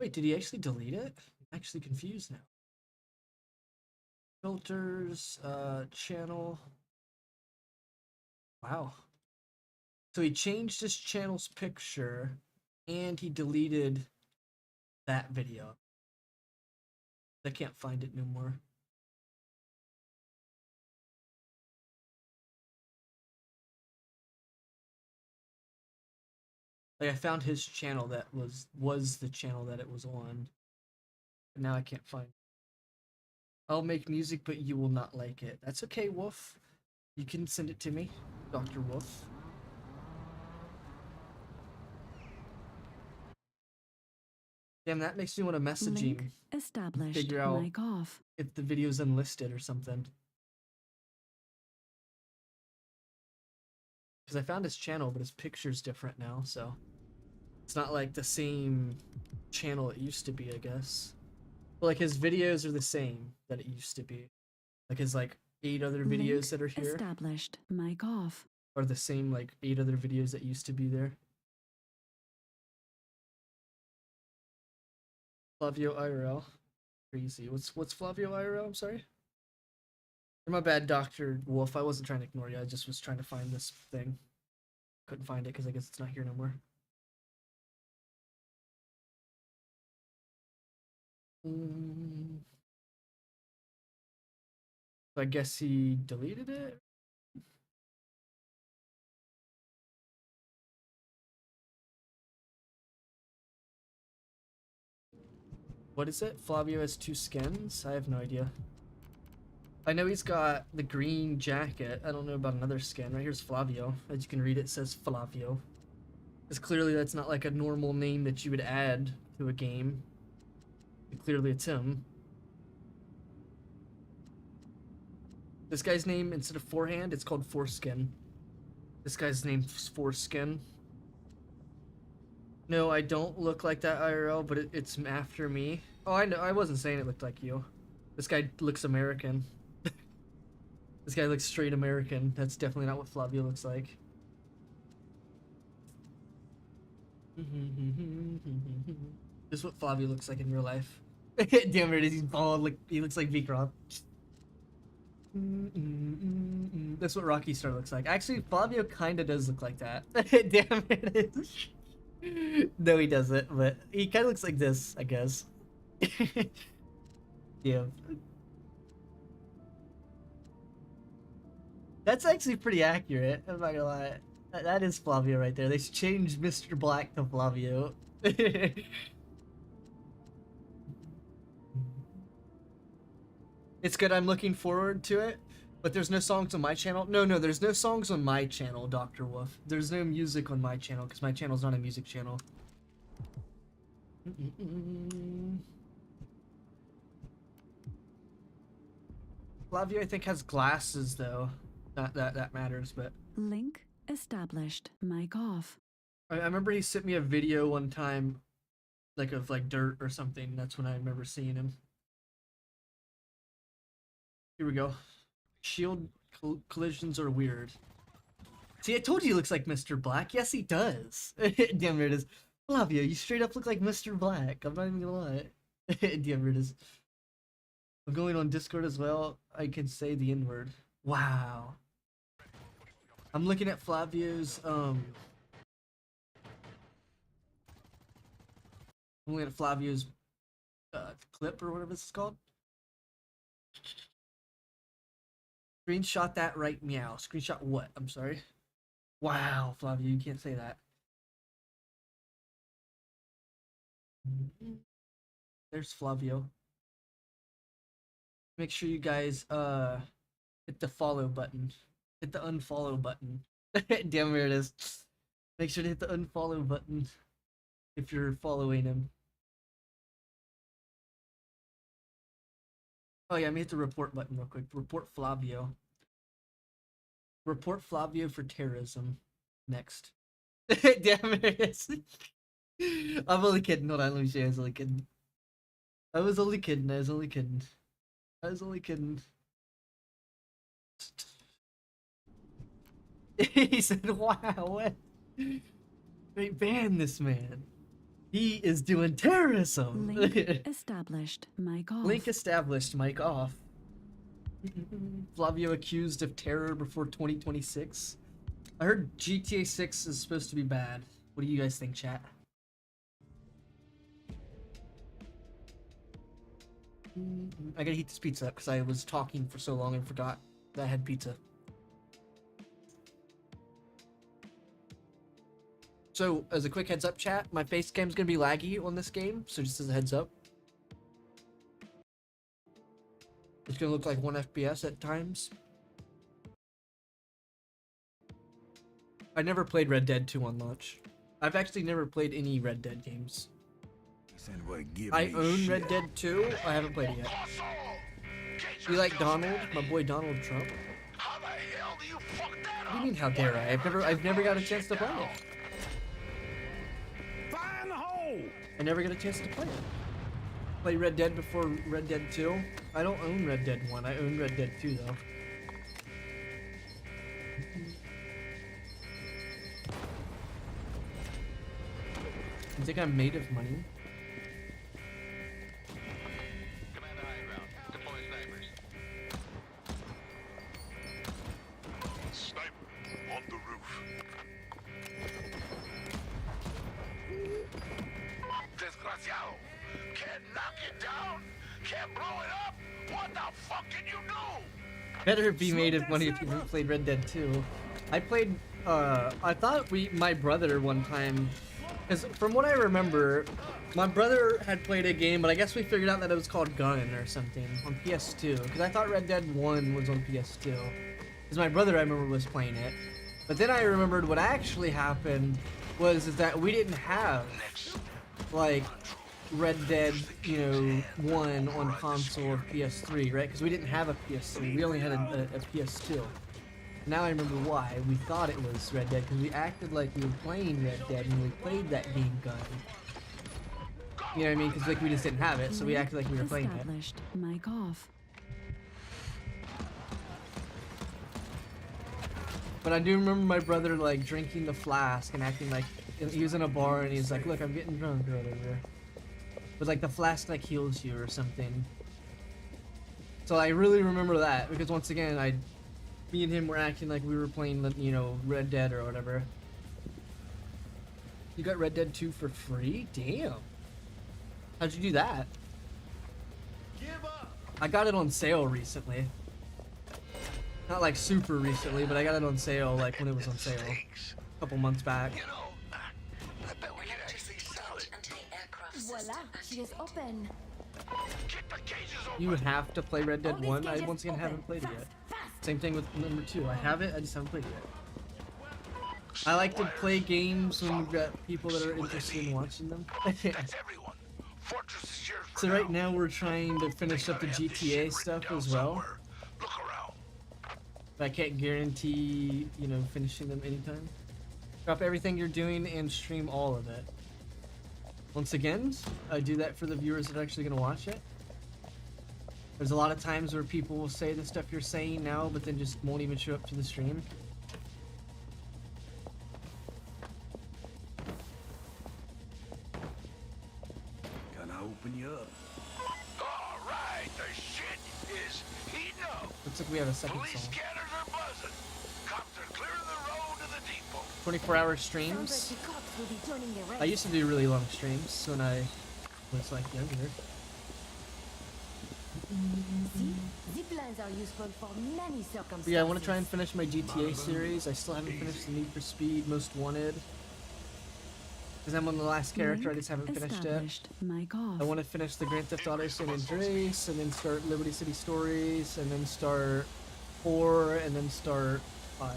H: Wait, did he actually delete it? I'm actually confused now. Filters, channel. Wow. So he changed his channel's picture and he deleted that video. I can't find it no more. Like I found his channel that was the channel that it was on. But now I can't find it. I'll make music, but you will not like it. That's okay, Wolf. You can send it to me, Dr. Wolf. Damn, that makes me want to message
B: Link
H: him.
B: established.
H: Figure out
B: Mic off.
H: if the video's unlisted or something. Because I found his channel, but his picture's different now, so it's not like the same channel it used to be, I guess. But like his videos are the same that it used to be. Like his like 8 other videos
B: Link
H: that are here
B: established. Mic off.
H: are the same like 8 other videos that used to be there. Flavio IRL. Crazy. What's Flavio IRL? I'm sorry. My bad, Dr. Wolf. I wasn't trying to ignore you. I just was trying to find this thing. Couldn't find it because I guess it's not here no more. I guess he deleted it. What is it? Flavio has 2 skins? I have no idea. I know he's got the green jacket. I don't know about another skin. Right here's Flavio. As you can read, it says Flavio. Because clearly that's not like a normal name that you would add to a game. Clearly it's him. This guy's name, instead of Forehand, it's called Foreskin. This guy's name's Foreskin. No, I don't look like that IRL, but it's after me. Oh, I know. I wasn't saying it looked like you. This guy looks American. This guy looks straight American. That's definitely not what Flavio looks like. This is what Flavio looks like in real life. Damn it, he's bald. Like he looks like V-Crop. That's what Rocky Star looks like. Actually, Flavio kind of does look like that. Damn it. No, he doesn't, but he kind of looks like this, I guess. Yeah. That's actually pretty accurate. I'm not gonna lie. That is Flavio right there. They changed Mr. Black to Flavio. It's good. I'm looking forward to it. But there's no songs on my channel. No, there's no songs on my channel, Dr. Wolf. There's no music on my channel because my channel's not a music channel. Flavio, I think, has glasses though. Not that matters, but.
B: Link established. Mic off.
H: I remember he sent me a video one time, like of like dirt or something. That's when I remember seeing him. Here we go. Shield collisions are weird. See, I told you he looks like Mr. Black. Yes, he does. Damn, there it is. Flavio, you straight up look like Mr. Black. I'm not even gonna lie. Damn, there it is. I'm going on Discord as well. I can say the N-word. Wow. I'm looking at Flavio's, I'm looking at Flavio's, clip or whatever this is called. Screenshot that right meow. Screenshot what? I'm sorry. Wow, Flavio, you can't say that. There's Flavio. Make sure you guys hit the follow button. Hit the unfollow button. Damn, where it is. Make sure to hit the unfollow button if you're following him. Oh yeah, let me hit the report button real quick. Report Flavio. Report Flavio for terrorism. Next. Damn it. I'm only kidding. Hold on, let me show you. I was only kidding. I was only kidding. I was only kidding. I was only kidding. He said, wow, what? They banned this man. He is doing terrorism.
B: Link established. Mic off.
H: Link established. Mic off. Flavio accused of terror before 2026. I heard GTA 6 is supposed to be bad. What do you guys think, chat? I gotta heat this pizza up because I was talking for so long and forgot that I had pizza. So, as a quick heads up, chat, my face cam's gonna be laggy on this game, so just as a heads up. It's gonna look like 1 FPS at times. I never played Red Dead 2 on launch. I've actually never played any Red Dead games. I own Red Dead 2, I haven't played it yet. You like Donald? My boy Donald Trump? What do you mean, how dare I? I've never got a chance to play it. I never got a chance to play it. Play Red Dead before Red Dead 2. I don't own Red Dead 1, I own Red Dead 2 though. You think I'm made of money?
C: Commander high ground. Deploy snipers. Sniper on the roof. Desgraciado! Can't knock it down! Can't blow it up! What the fuck can you do?
H: Better be made of money if you haven't played Red Dead 2. I played, I thought my brother one time, because from what I remember, my brother had played a game, but I guess we figured out that it was called Gun or something on PS2, because I thought Red Dead 1 was on PS2. Because my brother, I remember, was playing it. But then I remembered what actually happened was that we didn't have, like, Red Dead, 1 on console or PS3, right? Because we didn't have a PS3, we only had a PS2. Now I remember why. We thought it was Red Dead, because we acted like we were playing Red Dead when we played that game Gun. You know what I mean? Because like we just didn't have it, so we acted like we were playing it.
B: Established. Mic off.
H: But I do remember my brother like drinking the flask and acting like he was in a bar and he's like, "Look, I'm getting drunk or whatever." But like the flask like heals you or something. So I really remember that because once again, me and him were acting like we were playing, Red Dead or whatever. You got Red Dead 2 for free? Damn. How'd you do that?
I: Give up.
H: I got it on sale recently. Not like super recently, but I got it on sale like when it was on sale. A couple months back.
D: You know, I bet we could actually sell it.
E: Voila, she is open.
C: Keep the cages open.
H: You would have to play Red Dead
E: All these
H: 1. I
E: cages
H: once again
E: open.
H: haven't played it
E: Fast,
H: yet.
E: fast.
H: Same thing with number 2. I have it, I just haven't played it yet. I like to play games when we've got people that are interested in watching them.
C: That's everyone. Fortress is yours for
H: So right
C: now.
H: now we're trying to finish up the GTA stuff as well.
C: Look around.
H: But I can't guarantee, finishing them anytime. Drop everything you're doing and stream all of it. Once again, I do that for the viewers that are actually going to watch it. There's a lot of times where people will say the stuff you're saying now, but then just won't even show up to the stream.
C: Can I open you up? All right, the shit is heating up.
H: Looks like we have a second
C: Police
H: song.
C: scanners are buzzing. Cops are clearing the road to the depot.
H: 24-hour
E: Sounds
H: streams.
E: like the cops will be joining the race.
H: I used to do really long streams when I was like younger.
E: See? Zip lines are useful for many circumstances.
H: But yeah, I want to try and finish my GTA series. I still haven't finished the Need for Speed Most Wanted. Because I'm on the last character, I just haven't finished it.
B: Established. Mic off.
H: I want to finish the Grand Theft Auto San Andreas, and then start Liberty City Stories, and then start 4, and then start 5.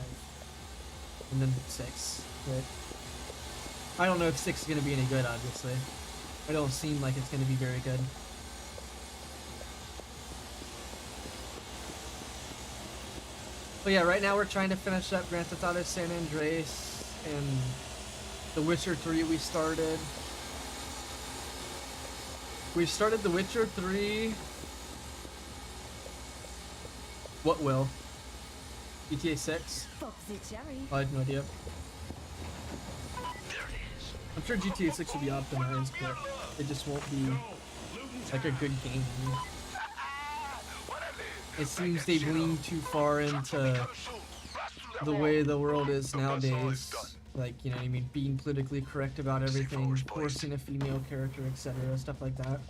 H: And then 6. But I don't know if 6 is going to be any good, obviously. It don't seem like it's going to be very good. But yeah, right now we're trying to finish up Grand Theft Auto San Andreas and The Witcher 3 we started. We started The Witcher 3. What will? GTA 6?
E: Pop the cherry.
H: I had no idea.
C: There it is.
H: I'm sure GTA 6 will be optimized, but it just won't be like a good game. It seems they've leaned too far into the way the world is nowadays. Like, you know what I mean, being politically correct about everything, forcing a female character, etc., stuff like that.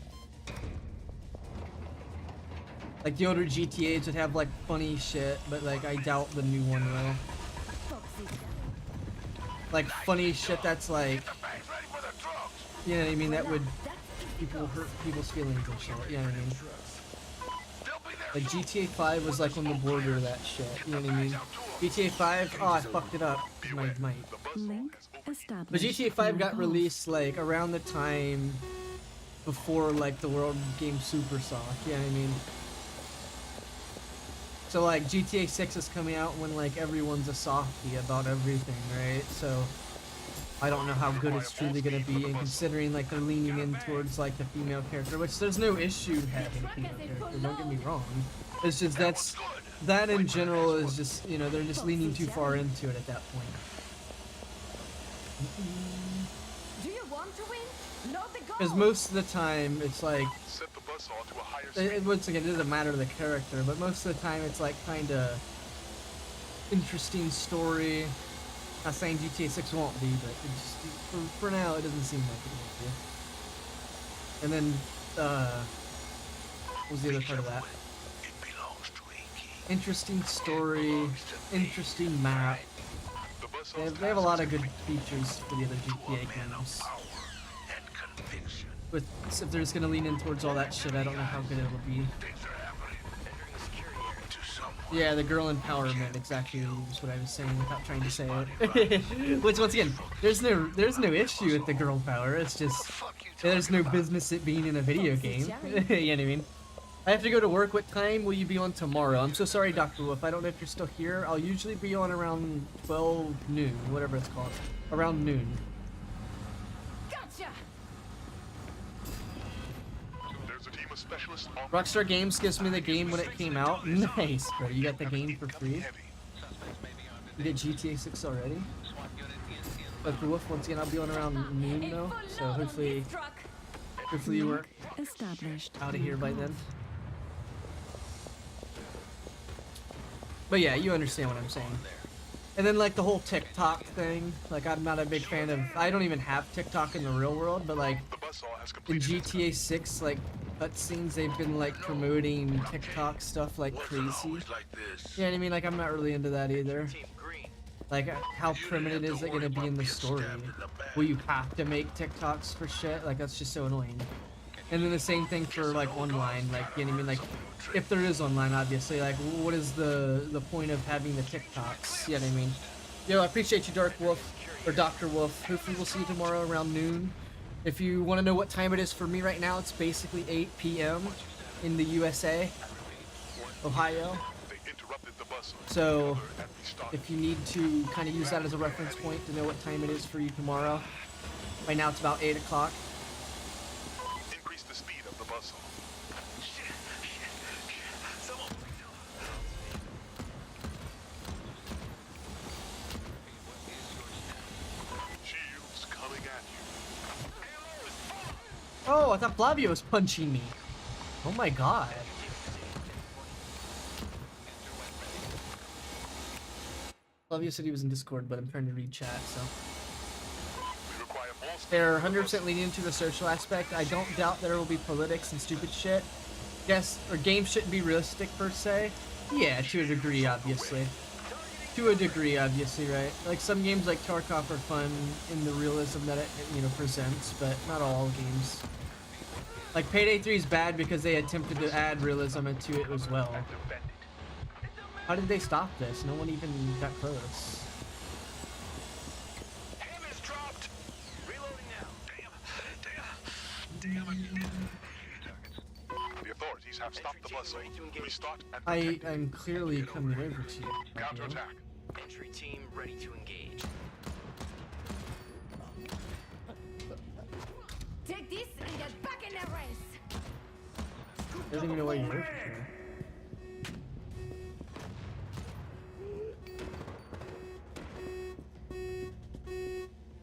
H: Like, the older GTAs would have, like, funny shit, but, like, I doubt the new one will. Like, funny shit that's, like, you know what I mean, that would hurt people's feelings and shit, you know what I mean? Like, GTA 5 was, like, on the border of that shit, you know what I mean? GTA 5, oh, I fucked it up. My mic.
B: Link established.
H: But GTA 5 got
B: Mic off.
H: released, like, around the time before, like, the world became super soft, you know what I mean? So, like, GTA 6 is coming out when, like, everyone's a softie about everything, right? So, I don't know how good it's truly gonna be, and considering, like, they're leaning in towards, like, the female character, which there's no issue having a female character, don't get me wrong. It's just that in general is just, you know, they're just leaning too far into it at that point.
E: Do you want to win? Load the goal.
H: Because most of the time, it's like, once again, it doesn't matter the character, but most of the time it's like kind of interesting story. Not saying GTA 6 won't be, but it just, for now, it doesn't seem like it will be. And then, what was the other part of that? Interesting story, interesting map. They have a lot of good features for the other GTA games. But if they're just gonna lean in towards all that shit, I don't know how good it'll be. Yeah, the girl empowerment, exactly is what I was saying without trying to say it. Which, once again, there's no issue with the girl power. It's just there's no business it being in a video game. You know what I mean? I have to go to work. What time will you be on tomorrow? I'm so sorry, Dr. Wolf. I don't know if you're still here. I'll usually be on around 12 noon, whatever it's called. Around noon.
E: Gotcha.
H: Rockstar Games gives me the game when it came out. Nice, bro. You got the game for free. You did GTA 6 already? Dr. Wolf, once again, I'll be on around noon though. So hopefully you weren't
B: Established.
H: out of here by then. But yeah, you understand what I'm saying. And then, like, the whole TikTok thing, like, I'm not a big fan of, I don't even have TikTok in the real world, but, like, in GTA 6, like, cutscenes, they've been, like, promoting TikTok stuff like crazy. You know what I mean? Like, I'm not really into that either. Like, how primitive is it gonna be in the story? Will you have to make TikToks for shit? Like, that's just so annoying. And then the same thing for, like, online, like, you know what I mean? Like, if there is online, obviously, like, what is the point of having the TikToks? You know what I mean? Yo, I appreciate you, Dark Wolf, or Dr. Wolf. Hopefully we'll see you tomorrow around noon. If you want to know what time it is for me right now, it's basically 8 p.m. in the USA, Ohio. So, if you need to kind of use that as a reference point to know what time it is for you tomorrow, right now it's about 8 o'clock.
C: Increase the speed of the bustle. Shields coming at you.
H: Oh, I thought Flavio was punching me. Oh my god. Flavio said he was in Discord, but I'm trying to read chat, so. They're 100% leaning into the social aspect. I don't doubt there will be politics and stupid shit. Yes, or games shouldn't be realistic per se. Yeah, to a degree, obviously. To a degree, obviously, right? Like, some games like Tarkov are fun in the realism that it, you know, presents, but not all games. Like, Payday 3 is bad because they attempted to add realism into it as well. How did they stop this? No one even got close.
C: The authorities have stopped the bustle. Restart and
H: I'm clearly coming over to you.
C: counterattack.
D: Entry team ready to engage.
E: Take this and get back in the race.
H: I don't even know why you're over here.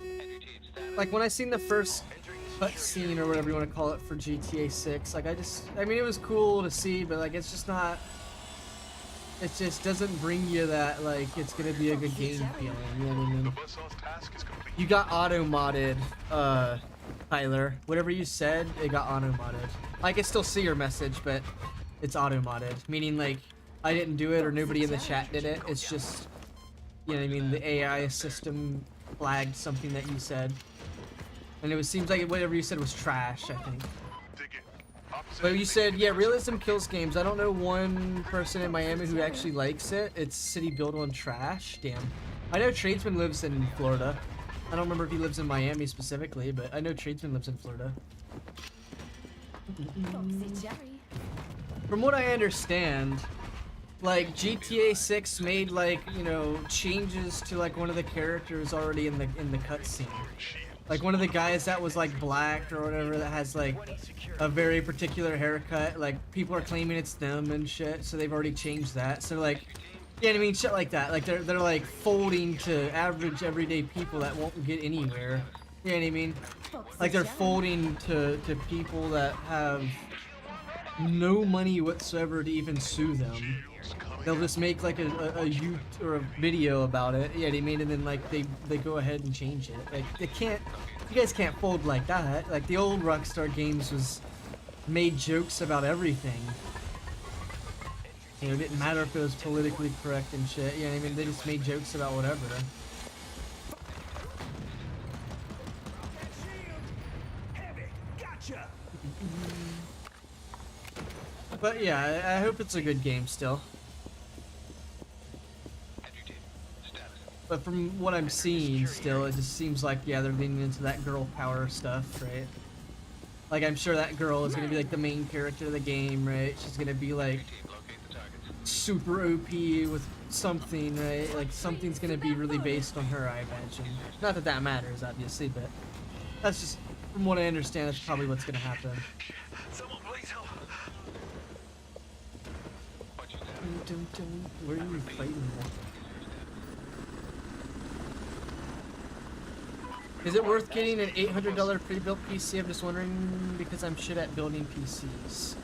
D: Entry team stand
H: like when I seen the first cutscene or whatever you want to call it for GTA 6, like I mean it was cool to see, but like it's just not, it just doesn't bring you that like it's gonna be a good game feeling, you know what I mean? You got auto modded, Tyler. Whatever you said, it got auto modded. I can still see your message, but it's auto modded, meaning like I didn't do it or nobody in the chat did it. It's just, you know what I mean, the AI system flagged something that you said. And it seems like whatever you said was trash, I think. But you said, yeah, realism kills games. I don't know one person in Miami who actually likes it. It's city built on trash. Damn. I know Tradesman lives in Florida. I don't remember if he lives in Miami specifically, but I know Tradesman lives in Florida. From what I understand, like GTA 6 made like, you know, changes to like one of the characters already in the cutscene. Like one of the guys that was like black or whatever that has like a very particular haircut, like people are claiming it's them and shit, so they've already changed that. So like, yeah, I mean shit like that. Like they're like folding to average everyday people that won't get anywhere. You know what I mean? Like they're folding to people that have no money whatsoever to even sue them. They'll just make like a YouTube or a video about it, yeah, they made it, and then like they go ahead and change it. Like they can't, you guys can't fold like that. Like the old Rockstar Games was made jokes about everything. You know, it didn't matter if it was politically correct and shit. Yeah, I mean they just made jokes about whatever. But yeah, I hope it's a good game still. But from what I'm seeing still, it just seems like, yeah, they're leaning into that girl power stuff, right? Like, I'm sure that girl is gonna be like the main character of the game, right? She's gonna be like super OP with something, right? Like something's gonna be really based on her, I imagine. Not that that matters, obviously, but that's just, from what I understand, that's probably what's gonna happen. Where are you fighting? Is it worth getting an $800 pre-built PC? I'm just wondering because I'm shit at building PCs.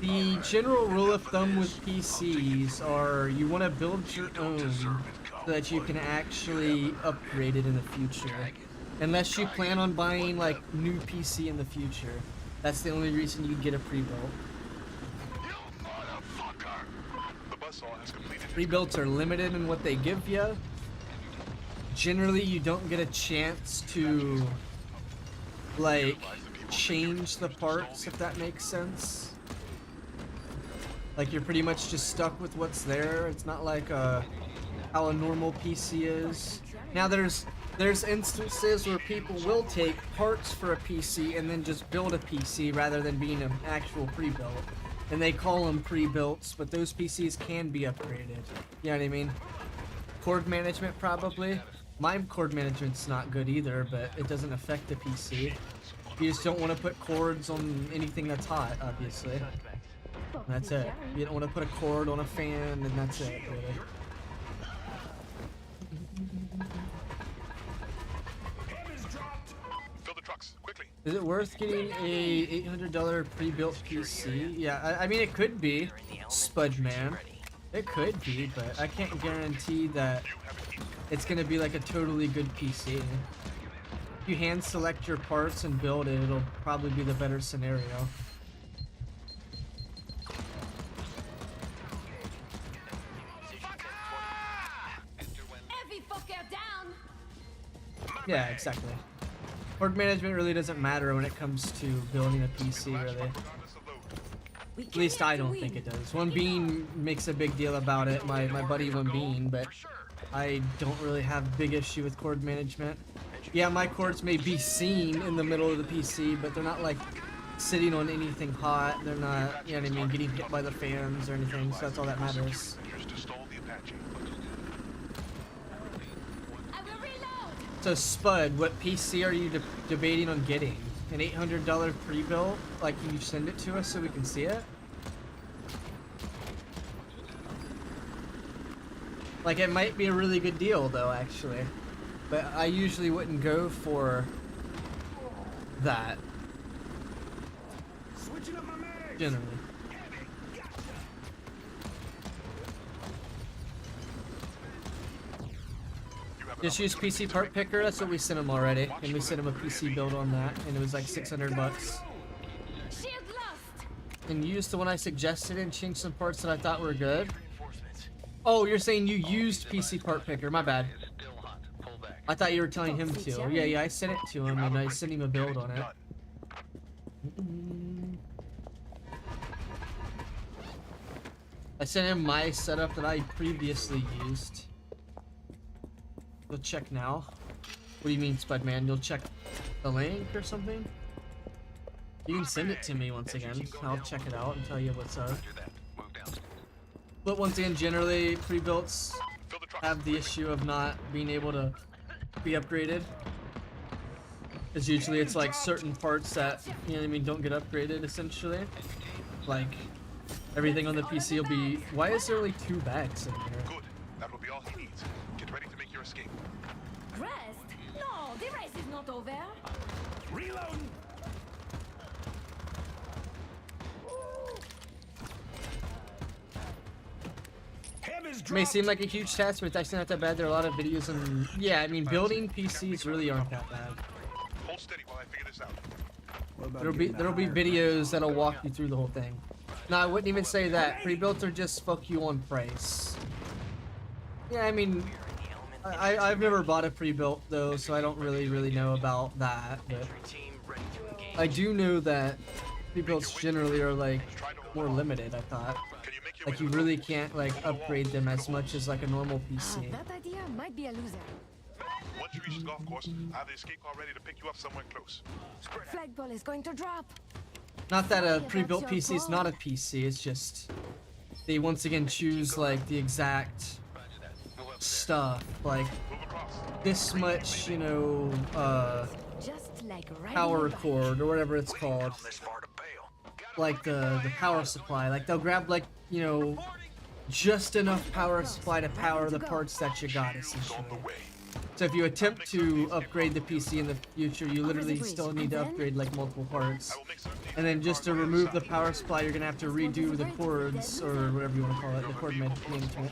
H: The general rule of thumb with PCs are you want to build your own so that you can actually upgrade it in the future. Unless you plan on buying like new PC in the future. That's the only reason you get a pre-built. Pre-builts are limited in what they give you. Generally, you don't get a chance to, like, change the parts, if that makes sense. Like, you're pretty much just stuck with what's there. It's not like how a normal PC is. Now, there's instances where people will take parts for a PC and then just build a PC rather than being an actual pre-built. And they call them pre-builts, but those PCs can be upgraded. You know what I mean? Cord management, probably. My cord management's not good either, but it doesn't affect the PC. You just don't want to put cords on anything that's hot, obviously. And that's it. You don't want to put a cord on a fan, and that's it, really. Is it worth getting a $800 pre-built PC? Yeah, I mean it could be, Spudman. It could be, but I can't guarantee that it's gonna be like a totally good PC. If you hand select your parts and build it, it'll probably be the better scenario. Yeah, exactly. Cord management really doesn't matter when it comes to building a PC, really. At least I don't think it does. One Bean makes a big deal about it, my buddy One Bean, but I don't really have big issue with cord management. Yeah, my cords may be seen in the middle of the PC, but they're not like sitting on anything hot. They're not, you know what I mean, getting hit by the fans or anything, so that's all that matters. So Spud, what PC are you debating on getting? An $800 pre-built? Like, can you send it to us so we can see it? Like, it might be a really good deal though, actually. But I usually wouldn't go for that.
C: Switching up my mags.
H: Generally. Just use PC part picker. That's what we sent him already, and we sent him a PC build on that, and it was like $600.
E: Shield lost.
H: And used the one I suggested and changed some parts that I thought were good. Oh, you're saying you used PC part picker? My bad. I thought you were telling him to. Yeah, I sent it to him, and I sent him a build on it. I sent him my setup that I previously used. You'll check now. What do you mean, Spudman? You'll check the link or something? You can send it to me once again. I'll check it out and tell you what's up. But once again, generally, pre-builts have the issue of not being able to be upgraded. Because usually it's like certain parts that, you know what I mean, don't get upgraded, essentially. Like, everything on the PC will be... Why is there only 2 bags in here?
C: Good. That will be all he needs. Get ready to make your escape.
E: Rest? No, the race is not over.
C: Reloading.
H: It may seem like a huge task, but it's actually not that bad. There are a lot of videos and... Yeah, I mean, building PCs really aren't that bad.
C: Hold steady while I figure this out.
H: There'll be videos that'll walk you through the whole thing. No, I wouldn't even say that. Pre-built are just fuck you on price. Yeah, I mean, I've never bought a pre-built though, so I don't really know about that. But I do know that pre-builts generally are like more limited. I thought, like you really can't like upgrade them as much as like a normal PC.
E: That idea might be a loser.
C: Once you reach the golf course, I have the escape car ready to pick you up somewhere close.
E: Flagpole is going to drop.
H: Not that a pre-built PC is not a PC. It's just they once again choose like the exact stuff, like this much, you know,
E: Just like riding
H: power
E: a bike.
H: cord or whatever it's called, like the power supply. Like they'll grab like, you know, just enough power supply to power the parts that you got, essentially. So if you attempt to upgrade the PC in the future, you literally still need to upgrade like multiple parts. And then just to remove the power supply, you're gonna have to redo the cords, or whatever you want to call it, the cord management.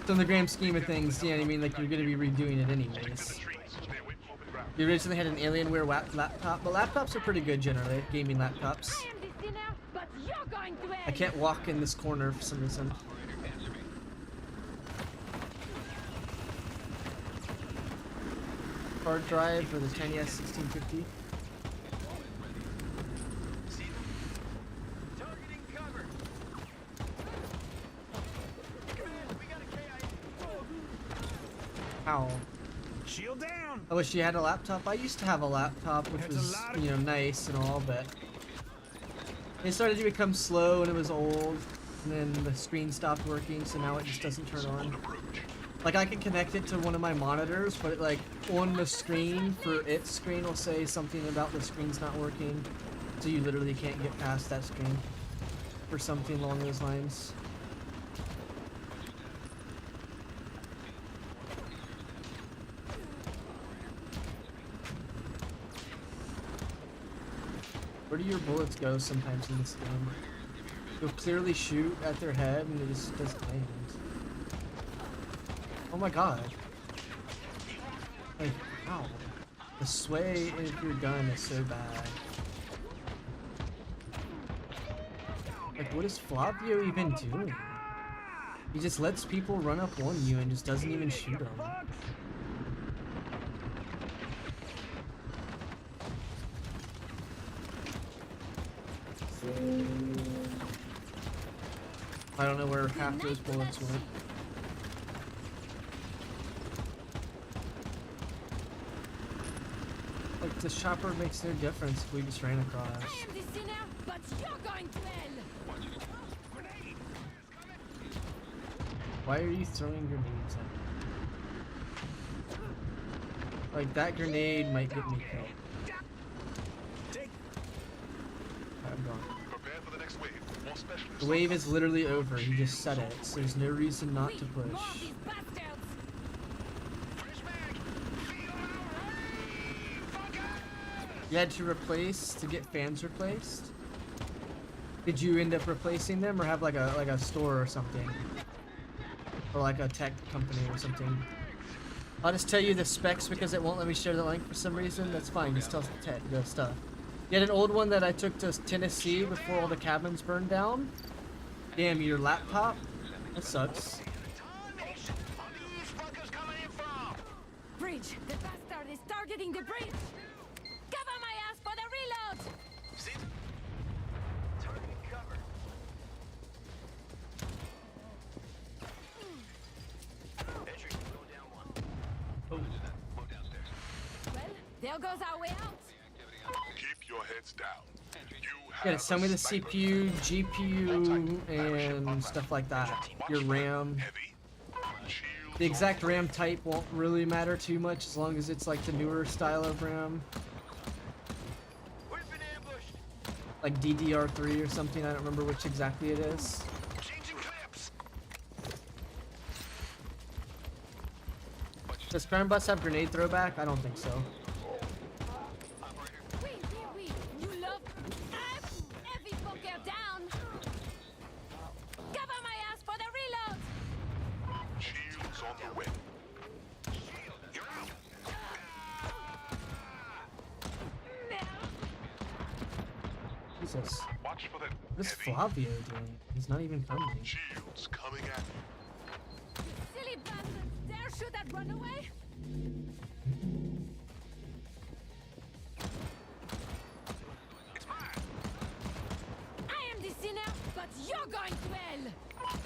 H: So in the grand scheme of things, yeah, I mean, like you're gonna be redoing it anyways. We originally had an Alienware laptop, but laptops are pretty good generally, gaming laptops.
E: I am the sinner, but you're going to
H: I
E: end.
H: can't walk in this corner for some reason. Hard drive for the tiny S1650. Ow.
C: Shield down.
H: I wish you had a laptop. I used to have a laptop, which was, you know, nice and all, but it started to become slow and it was old, and then the screen stopped working, so now it just doesn't turn on. Like I can connect it to one of my monitors, but like on the screen for its screen will say something about the screen's not working, so you literally can't get past that screen, or something along those lines. Where do your bullets go sometimes in this game? You'll clearly shoot at their head and it just doesn't land. Oh my god. Like, ow. The sway of your gun is so bad. Like, what is Flavio even doing? He just lets people run up on you and just doesn't even shoot them. I don't know where half those bullets went. Like, the chopper makes no difference if we just ran across.
E: I am the sinner, but you're going to hell.
H: Why are you throwing grenades at me? Like, that grenade might get me killed. I'm gone.
C: Prepare for the next wave. More specialists.
H: The wave is literally over. He just said it, so there's no reason not to
E: More of
H: push.
E: these bastards.
H: You had to get fans replaced? Did you end up replacing them or have like a store or something? Or like a tech company or something? I'll just tell you the specs because it won't let me share the link for some reason. That's fine, just tell the stuff. You had an old one that I took to Tennessee before all the cabins burned down? Damn, your laptop? That sucks.
E: Bridge! The bastard is targeting the bridge! Cover my ass for the reload!
D: Targeting cover. Entry, go down one. Go downstairs.
E: Well, there goes our way out!
C: Keep your heads down.
H: Yeah, send me the CPU, GPU, and stuff like that. Your RAM. The exact RAM type won't really matter too much as long as it's like the newer style of RAM.
D: We've been ambushed.
H: Like DDR3 or something, I don't remember which exactly it is.
D: Changing clips.
H: Does Crime Bus have grenade throwback? I don't think so.
E: Oui, you love heavy fucker down! Cover my ass for the reload!
C: Shields on the way.
D: You're out.
H: Jesus.
C: Watch for them.
H: What's Flavio doing? He's not even coming.
C: Shields coming at you.
E: Silly bastards! Dare shoot that runaway?
D: It's mine.
E: I am the sinner, but you're going to hell!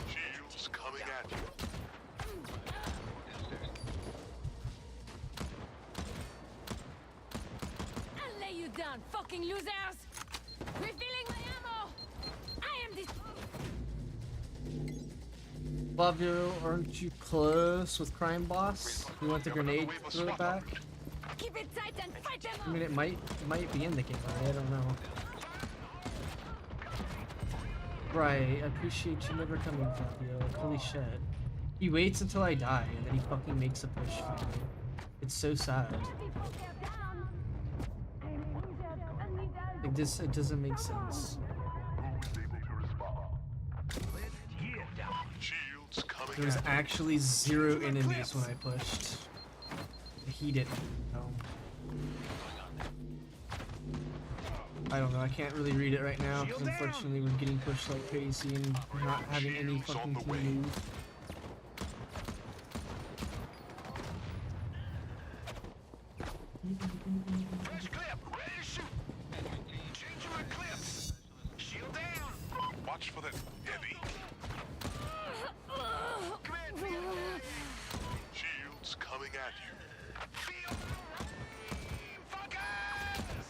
C: Shields coming at you.
E: I'll lay you down, fucking losers! Refilling my ammo! I am the...
H: Flavio, aren't you close with Crime Boss? You want the grenade throwback?
E: Keep it tight and fight them
H: I mean,
E: off!
H: it might be in the game, right? I don't know. Right, I appreciate you never coming, Flavio. Holy shit. He waits until I die, and then he fucking makes a push for me. It's so sad.
E: Heavy fucker down! I am injured and need help.
H: Like this, it doesn't make sense.
C: Shields coming
H: There was
C: at you.
H: actually 0 enemies when I pushed. He didn't. No. I don't know. I can't really read it right now because unfortunately we're getting pushed like crazy and not having any fucking clue move.
D: Fresh clip. Ready to shoot. Change your clips. Shield down.
C: Watch for them. Heavy.
D: Come in.
C: Shields coming at you.
D: Feel the rain, fuckers.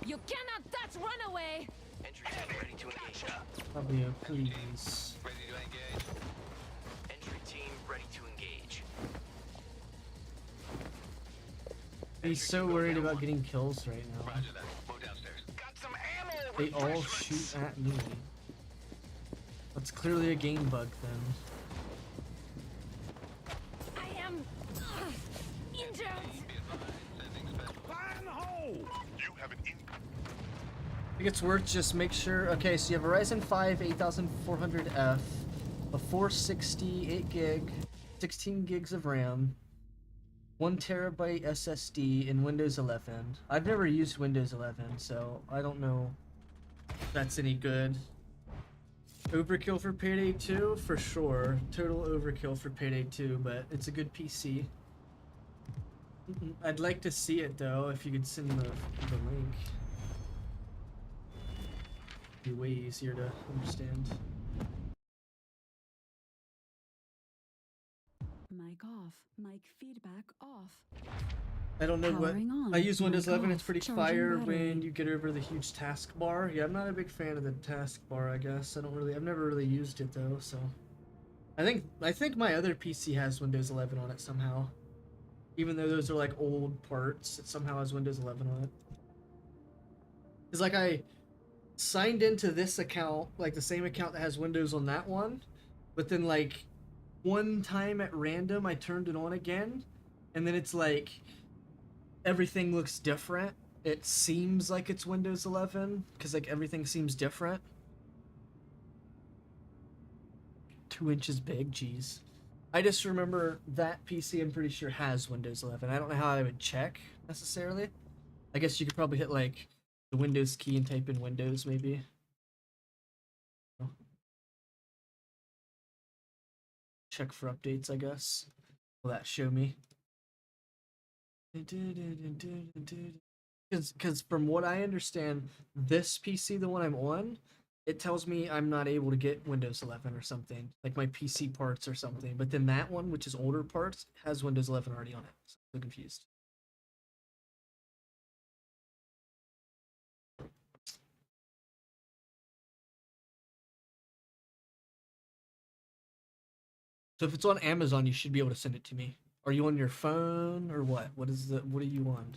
E: You cannot touch runaway!
D: Entry team ready to engage.
H: Flavio, please.
D: Ready to engage. Entry team ready to engage.
H: He's so worried about getting kills right now.
D: Roger that. Move downstairs. Got some ammo.
H: They all shoot at me. That's clearly a game bug then.
E: I am injured!
D: Fire in the hole.
C: You have an in.
H: I think it's worth just make sure. Okay, so you have a Ryzen 5 8400F, a 460 8 gig, 16 gigs of RAM, 1 terabyte SSD in Windows 11. I've never used Windows 11, so I don't know if that's any good. Overkill for Payday 2 for sure. Total overkill for Payday 2, but it's a good PC. I'd like to see it though. If you could send the link. Be way easier to understand.
B: Mic off. Mic feedback off.
H: I don't know what.
B: Powering on.
H: I use Windows
B: Mic
H: 11.
B: off.
H: It's pretty
B: Charging
H: fire
B: battery.
H: when you get over the huge taskbar. Yeah, I'm not a big fan of the taskbar. I guess I've never really used it though. So, I think my other PC has Windows 11 on it somehow. Even though those are like old parts, it somehow has Windows 11 on it. It's like I signed into this account, like the same account that has Windows on that one, but then like one time at random I turned it on again, and then it's like everything looks different, it seems like it's Windows 11 because like everything seems different. 2 inches big, jeez. I just remember that PC I'm pretty sure has Windows 11. I don't know how I would check necessarily. I guess you could probably hit like the Windows key and type in Windows maybe. Check for updates, I guess. Will that show me? Because from what I understand, this PC, the one I'm on, it tells me I'm not able to get Windows 11 or something, like my PC parts or something. But then that one, which is older parts, has Windows 11 already on it. So I'm so confused. So if it's on Amazon, you should be able to send it to me. Are you on your phone or what? What are you on?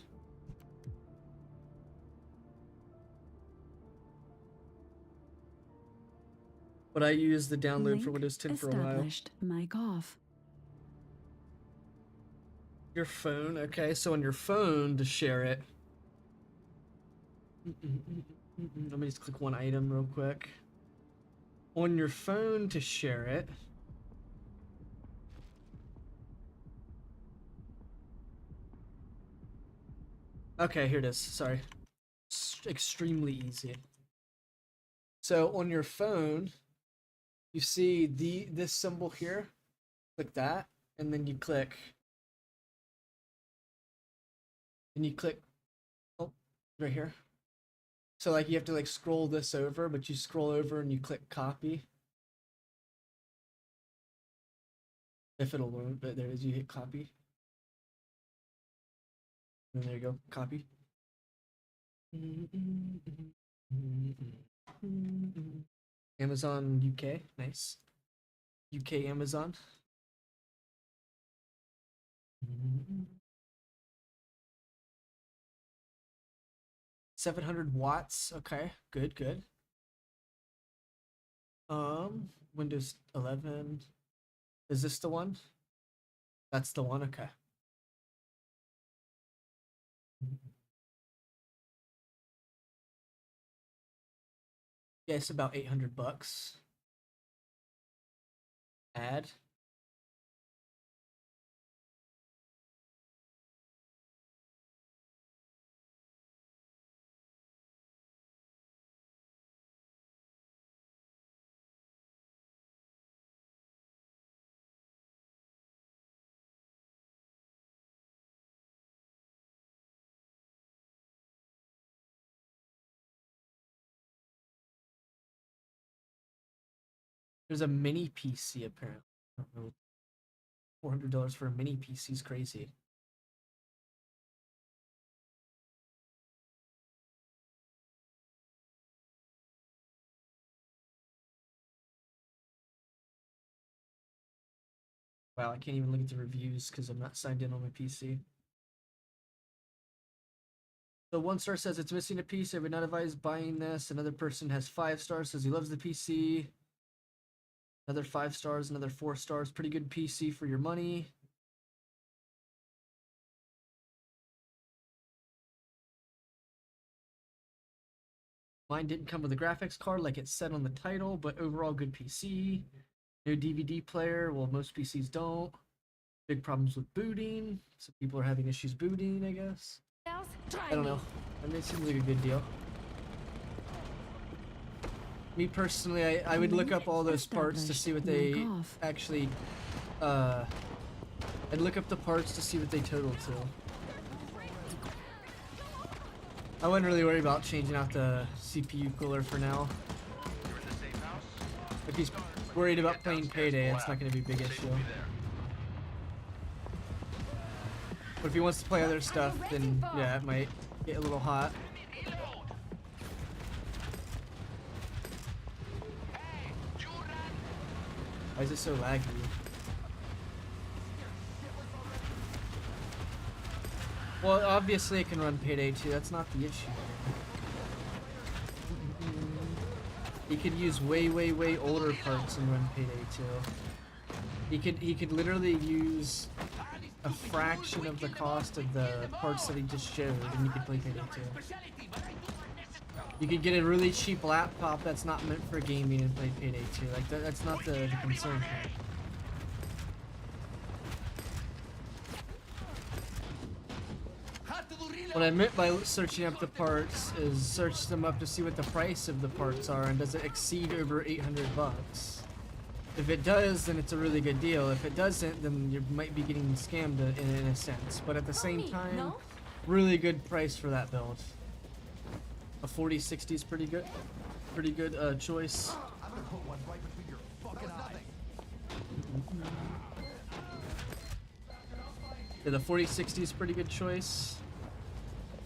H: But I use the download for
B: Link
H: Windows 10 for a while.
B: established. Mic off.
H: Your phone, okay. So on your phone to share it. Let me just click one item real quick. On your phone to share it. Okay, here it is. Sorry. It's extremely easy. So on your phone, you see this symbol here. Click that, and then you click. And you click, oh, right here. So like you have to like scroll this over, but you scroll over and you click copy. If it'll load, but there it is, you hit copy. And there you go, copy. Amazon UK, nice. UK Amazon. 700 watts, okay, good. Windows 11. Is this the one? That's the one, okay. Yeah, it's about 800 bucks. Add. There's a mini PC apparently. I don't know. $400 for a mini PC is crazy. Wow, I can't even look at the reviews because I'm not signed in on my PC. So 1 star says it's missing a piece. I would not advise buying this. Another person has 5 stars, says he loves the PC. Another 5 stars, another 4 stars. Pretty good PC for your money. Mine didn't come with a graphics card like it said on the title, but overall good PC. No DVD player. Well, most PCs don't. Big problems with booting. So people are having issues booting, I guess. I don't know. I mean, it seems like a good deal. Me personally, I would look up all those parts to see what they actually, I'd look up the parts to see what they total to. I wouldn't really worry about changing out the CPU cooler for now. If he's worried about playing Payday, it's not going to be a big issue. But if he wants to play other stuff, then yeah, it might get a little hot. Why is it so laggy? Well, obviously it can run Payday 2, that's not the issue. He could use way older parts and run Payday 2. He could literally use a fraction of the cost of the parts that he just showed, and you could play Payday 2. You could get a really cheap laptop that's not meant for gaming and play Payday 2. Like that's not the concern here. What I meant by searching up the parts is search them up to see what the price of the parts are and does it exceed over 800 bucks. If it does, then it's a really good deal. If it doesn't, then you might be getting scammed in a sense. But at the same time, really good price for that build. A 4060 is pretty good. Pretty good choice.
I: I'm gonna put one right between your fucking eyes.
H: Yeah, the 4060 is pretty good choice.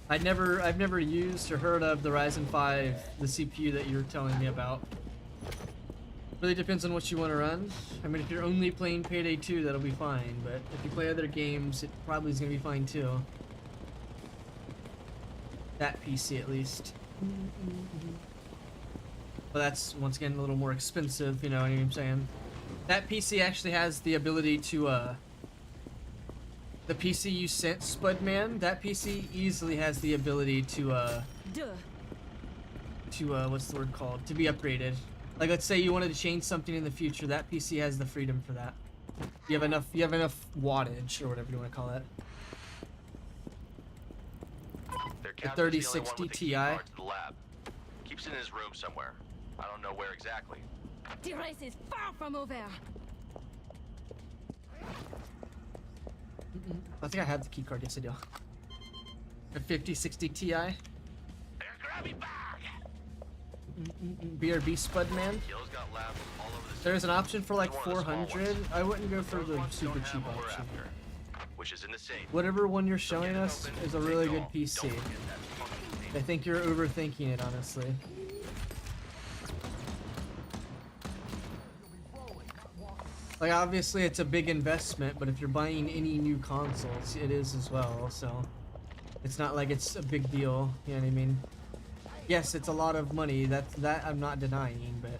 H: I've never used or heard of the Ryzen 5, the CPU that you're telling me about. Really depends on what you want to run. I mean, if you're only playing Payday 2, that'll be fine. But if you play other games, it probably is gonna be fine too. That PC at least. But that's once again a little more expensive. You know what I'm saying? That PC actually has the ability to the PC you sent, Spudman, that PC easily has the ability to what's the word called? To be upgraded. Like let's say you wanted to change something in the future, that PC has the freedom for that. You have enough wattage or whatever you want to call it. The 3060 Ti.
D: Keeps it in his room somewhere. I don't know where exactly.
E: The race is far from over.
H: I think I have the keycard, yes I do. The 5060 Ti. BRB Spudman. There's an option for like 400. I wouldn't go for the super cheap option. Whatever one you're showing us is a really good PC. I think you're overthinking it, honestly. Like obviously it's a big investment, but if you're buying any new consoles, it is as well, so it's not like it's a big deal, you know what I mean? Yes, it's a lot of money, that I'm not denying, but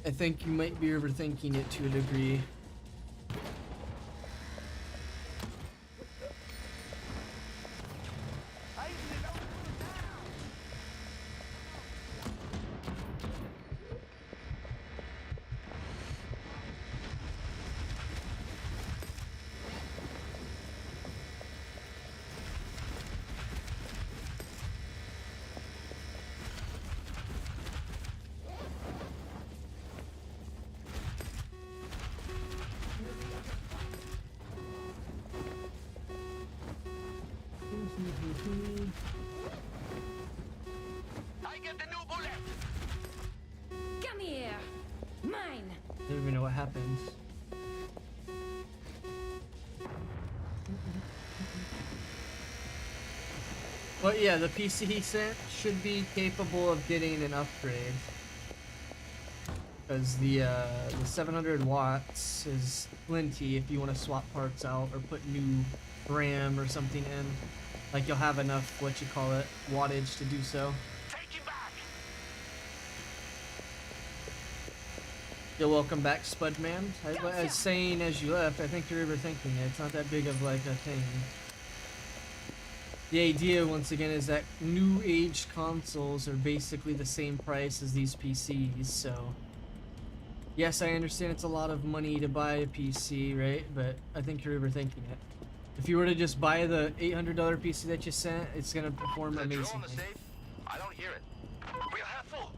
H: I think you might be overthinking it to a degree.
D: I get the new bullet.
E: Come here. Mine.
H: I don't even know what happened. But yeah, the PC he sent should be capable of getting an upgrade. Because the 700 watts is plenty if you want to swap parts out or put new RAM or something in. Like you'll have enough, what you call it, wattage to do so. You're welcome back, Spudman. I was saying as you left, I think you're overthinking it. It's not that big of like a thing. The idea, once again, is that new age consoles are basically the same price as these PCs, so... Yes, I understand it's a lot of money to buy a PC, right? But I think you're overthinking it. If you were to just buy the $800 PC that you sent, it's gonna perform amazingly.
D: I don't hear it. We are half full.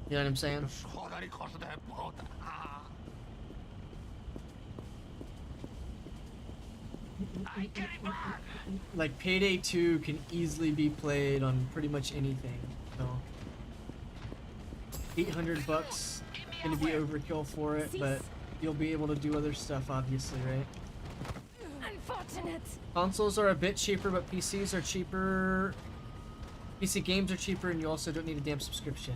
H: You know what I'm saying? Like Payday 2 can easily be played on pretty much anything. So 800 bucks gonna be overkill for it, but you'll be able to do other stuff, obviously, right?
E: Unfortunate.
H: Consoles are a bit cheaper, but PCs are cheaper. PC games are cheaper, and you also don't need a damn subscription.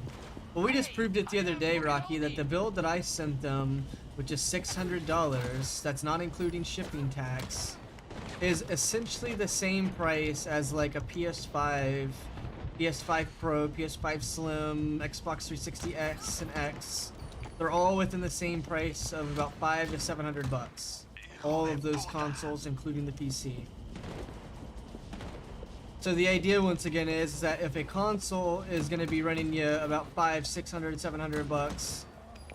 H: Well, we just proved it the other day, Rocky, that the build that I sent them, which is $600, that's not including shipping tax, is essentially the same price as like a PS5, PS5 Pro, PS5 Slim, Xbox 360 X and X, They're all within the same price of about $500 to $700. All of those consoles, including the PC. So the idea, once again, is that if a console is going to be running you about $500, $600, $700,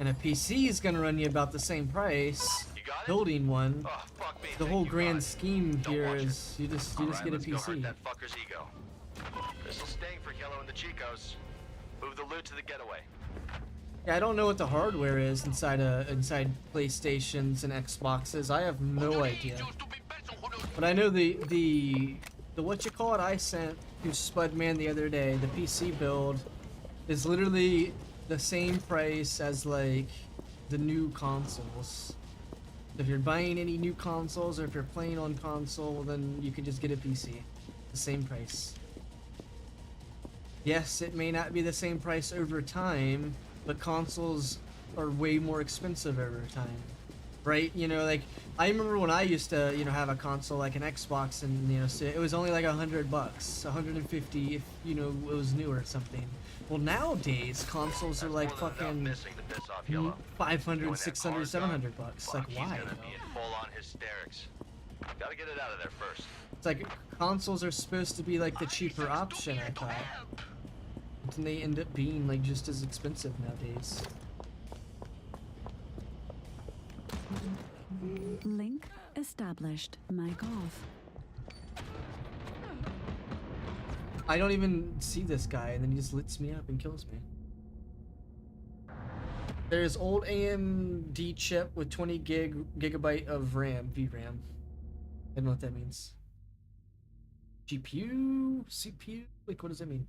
H: and a PC is going to run you about the same price, building one,
D: Oh, fuck me.
H: the
D: Think
H: whole
D: you
H: grand
D: got it.
H: scheme
D: Don't
H: here
D: watch it.
H: is you just
D: Alright,
H: get a
D: let's go hurt
H: PC.
D: that fucker's ego. This'll sting for Yellow and the Chicos. Move the loot to the getaway.
H: Yeah, I don't know what the hardware is inside PlayStations and Xboxes. I have no idea. But I know the what you call it I sent to Spudman the other day, the PC build is literally the same price as like the new consoles. If you're buying any new consoles or if you're playing on console, then you can just get a PC. The same price. Yes, it may not be the same price over time, but consoles are way more expensive over time. Right? You know, like I remember when I used to, you know, have a console like an Xbox, and you know, so it was only like $100, $150 if you know it was new or something. Well, nowadays consoles are like fucking
D: Missing the piss off Yellow.
H: 500, 600, $700. Like
D: He's
H: why?
D: gonna be in full-on hysterics. Gotta get it out of there first.
H: It's like consoles are supposed to be like the cheaper option, I thought. And they end up being like just as expensive nowadays.
B: Link established. Mic off.
H: I don't even see this guy, and then he just lits me up and kills me. There's old AMD chip with 20 gigabyte of RAM, VRAM. I don't know what that means. GPU, CPU, like what does that mean?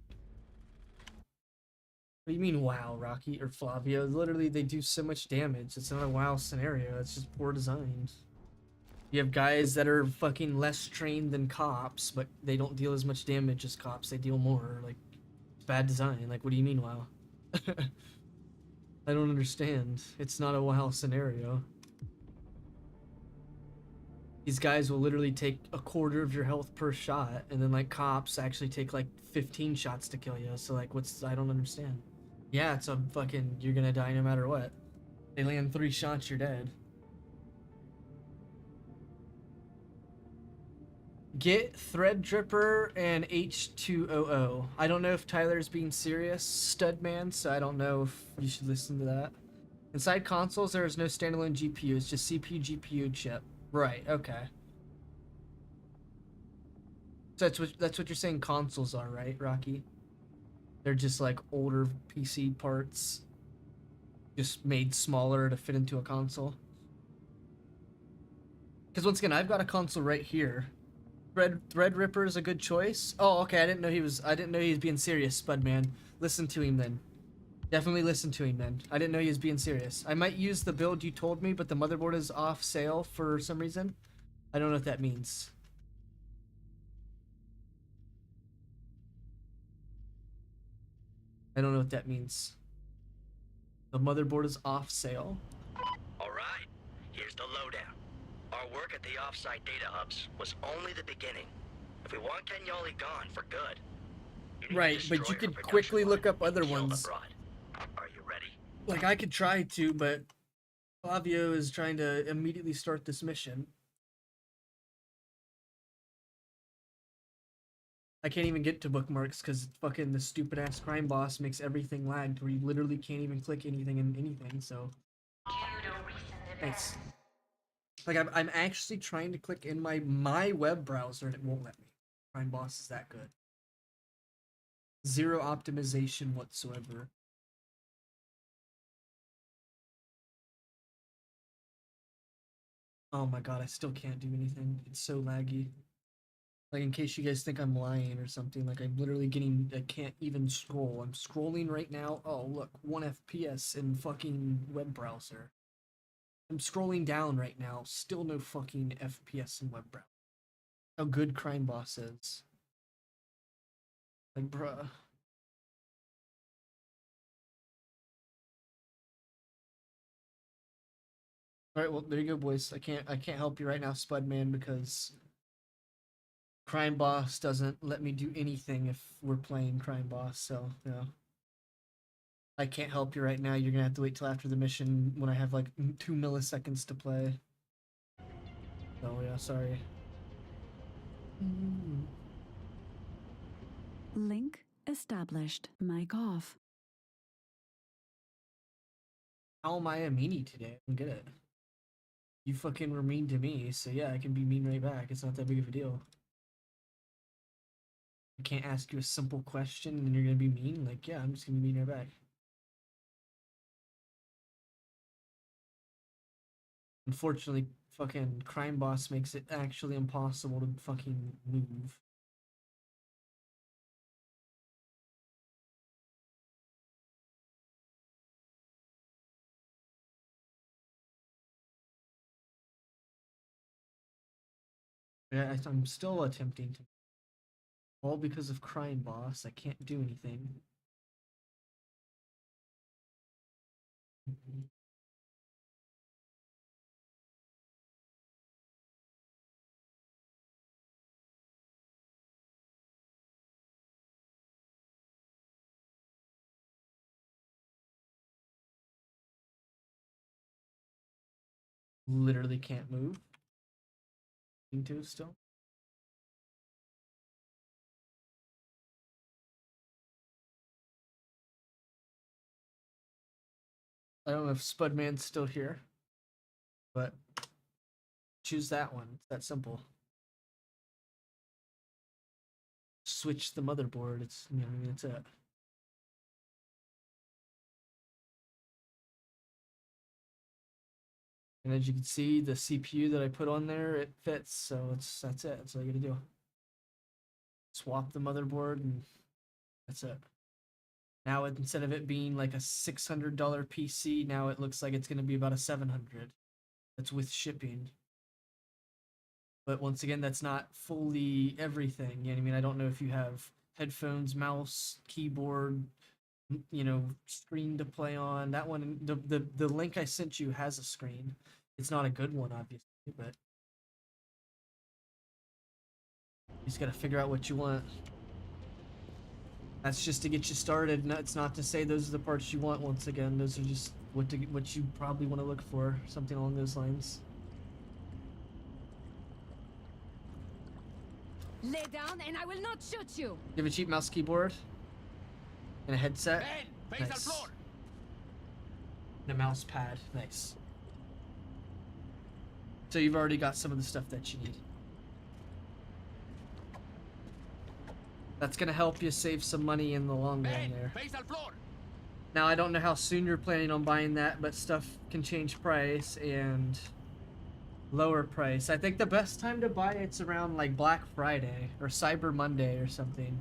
H: What do you mean WoW, Rocky or Flavio? Literally, they do so much damage. It's not a WoW scenario. It's just poor design. You have guys that are fucking less trained than cops, but they don't deal as much damage as cops. They deal more. Like, it's bad design. Like, what do you mean WoW? I don't understand. It's not a WoW scenario. These guys will literally take a quarter of your health per shot, and then like cops actually take like 15 shots to kill you. So like, I don't understand. Yeah, it's a fucking, you're gonna die no matter what. They land 3 shots, you're dead. Get Threadripper and H2OO. I don't know if Tyler's being serious, Studman, so I don't know if you should listen to that. Inside consoles, there is no standalone GPU. It's just CPU, GPU chip. Right, okay. So that's what you're saying consoles are, right, Rocky? They're just like older PC parts just made smaller to fit into a console. Because once again, I've got a console right here. Threadripper is a good choice. Oh, okay. I didn't know he was being serious, Spudman. Listen to him then. Definitely listen to him then. I didn't know he was being serious. I might use the build you told me, but the motherboard is off sale for some reason. I don't know what that means. I don't know what that means. The motherboard is off sale.
K: Alright, here's the lowdown. Our work at the offsite data hubs was only the beginning. If we want Kenyali gone for good, you need to
H: Right,
K: destroy
H: but you
K: her
H: could
K: production
H: quickly
K: line
H: look up
K: and
H: other
K: kill the
H: ones.
K: broad. Are you ready?
H: Like, I could try to, but Flavio is trying to immediately start this mission. I can't even get to bookmarks because fucking the stupid ass crime boss makes everything lagged where you literally can't even click anything in anything, so. Thanks. Like, I'm actually trying to click in my web browser and it won't let me. Crime boss is that good. Zero optimization whatsoever. Oh my god, I still can't do anything. It's so laggy. Like, in case you guys think I'm lying or something, like, I'm literally I can't even scroll. I'm scrolling right now. Oh, look, 1 FPS in fucking web browser. I'm scrolling down right now. Still no fucking FPS in web browser. How good Crime Boss is. Like, bruh. Alright, well, there you go, boys. I can't help you right now, Spudman, because Crime Boss doesn't let me do anything if we're playing Crime Boss, so, you know. I can't help you right now. You're gonna have to wait till after the mission when I have like 2 milliseconds to play. Oh yeah, sorry.
B: Link established. Mic off.
H: How am I a meanie today? I don't get it. You fucking were mean to me, so yeah, I can be mean right back. It's not that big of a deal. I can't ask you a simple question and you're gonna be mean. Like, yeah, I'm just gonna be mean right back. Unfortunately, fucking Crime Boss makes it actually impossible to fucking move. Yeah, I'm still attempting to. All because of Crime Boss. I can't do anything. Literally can't move. Into still. I don't know if Spudman's still here, but choose that one. It's that simple. Switch the motherboard. It's, you know, I mean, that's it. And as you can see, the CPU that I put on there, it fits. So that's it. That's all you gotta do. Swap the motherboard, and that's it. Now instead of it being like a $600 PC, now it looks like it's gonna be about a 700. That's with shipping. But once again, that's not fully everything. You know what I mean? I don't know if you have headphones, mouse, keyboard, you know, screen to play on. That one, the link I sent you has a screen. It's not a good one, obviously, but you just gotta figure out what you want. That's just to get you started. No, it's not to say those are the parts you want. Once again, those are just what you probably want to look for, something along those lines.
E: Lay down and I will not shoot you.
H: You have a cheap mouse, keyboard, and a headset. Nice. And a mouse pad. Nice. So you've already got some of the stuff that you need. That's gonna help you save some money in the long run there. Now I don't know how soon you're planning on buying that, but stuff can change price and lower price. I think the best time to buy it's around like Black Friday or Cyber Monday or something.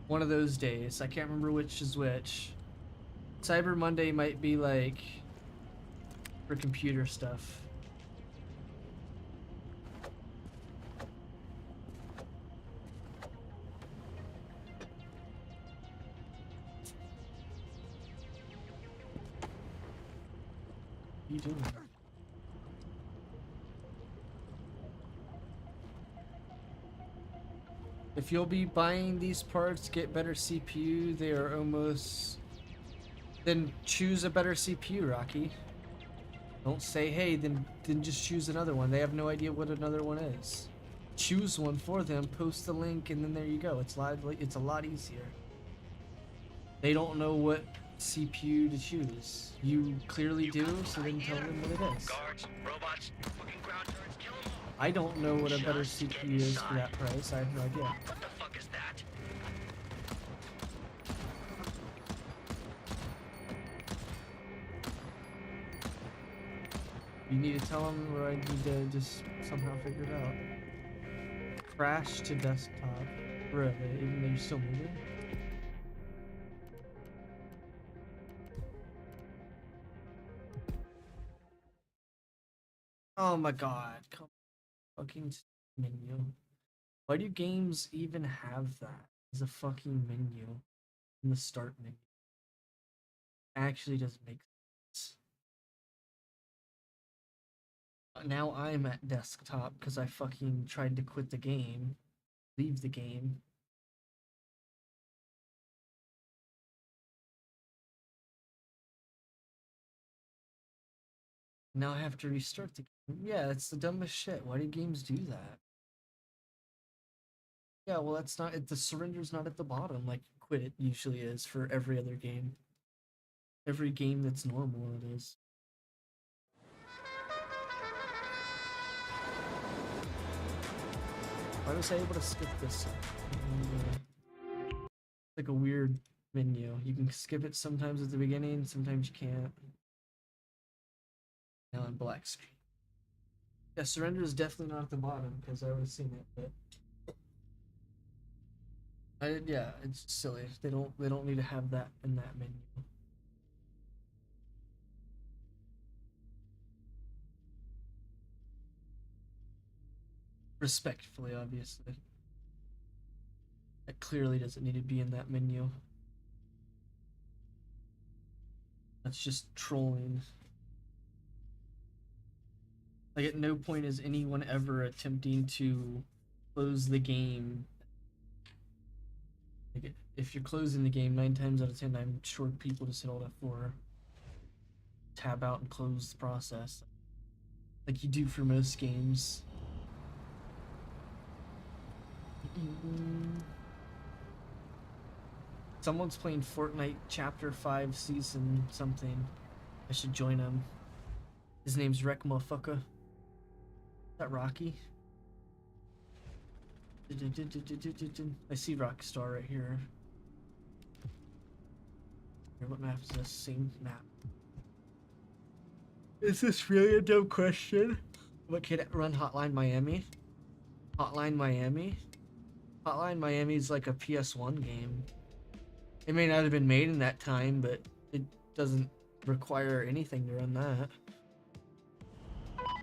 H: One of those days. I can't remember which is which. Cyber Monday might be like for computer stuff. What are you doing? If you'll be buying these parts, get better CPU. They are almost... Then choose a better CPU, Rocky. Don't say, hey, then just choose another one. They have no idea what another one is. Choose one for them, post the link, and then there you go. It's a lot easier. They don't know what CPU to choose. You clearly do, so then tell them what it is.
K: Guards, robots, fucking ground turrets, kill them all.
H: I don't know what a better CPU is for that price. I have no idea.
K: What the fuck is that?
H: You need to tell them, or I need to just somehow figure it out. Crash to desktop. Really? Even though you're still moving? Oh my god. Come fucking menu. Why do games even have that as a fucking menu in the start menu? Actually doesn't make sense. Now I'm at desktop because I fucking tried to quit the game, leave the game. Now I have to restart the game. Yeah, that's the dumbest shit. Why do games do that? Yeah, well, that's not it. The surrender's not at the bottom like quit it usually is for every other game. Every game that's normal, it is. Why was I able to skip this? Like a weird menu. You can skip it sometimes at the beginning, sometimes you can't. Now on black screen. Yeah, surrender is definitely not at the bottom because I would have seen it, but yeah, it's silly. They don't need to have that in that menu. Respectfully, obviously. That clearly doesn't need to be in that menu. That's just trolling. Like, at no point is anyone ever attempting to close the game. Like, if you're closing the game, 9 times out of 10, I'm sure people just hit Alt F4, tab out, and close the process, like you do for most games. Someone's playing Fortnite Chapter 5 Season something. I should join him. His name's Wreck Motherfucker. Is that Rocky? I see Rockstar right here. What map is this? Same map. Is this really a dumb question? What can it run Hotline Miami? Hotline Miami? Hotline Miami is like a PS1 game. It may not have been made in that time, but it doesn't require anything to run that.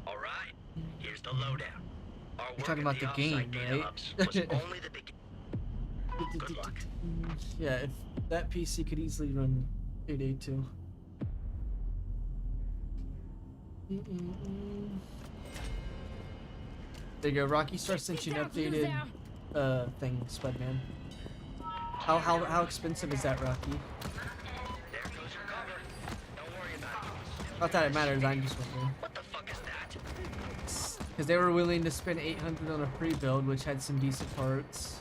K: Alright, here's the lowdown. Our
H: You're talking about the game, right?
K: Was only the beginning. Good luck.
H: Yeah, if that PC could easily run Payday 2. There you go. Rocky Star sent you an updated thing, Spudman. How expensive is that, Rocky?
K: There goes your cover. Don't worry about it.
H: Not that it matters. I'm just wondering.
K: What the fuck is that?
H: Because they were willing to spend 800 on a pre-build, which had some decent parts.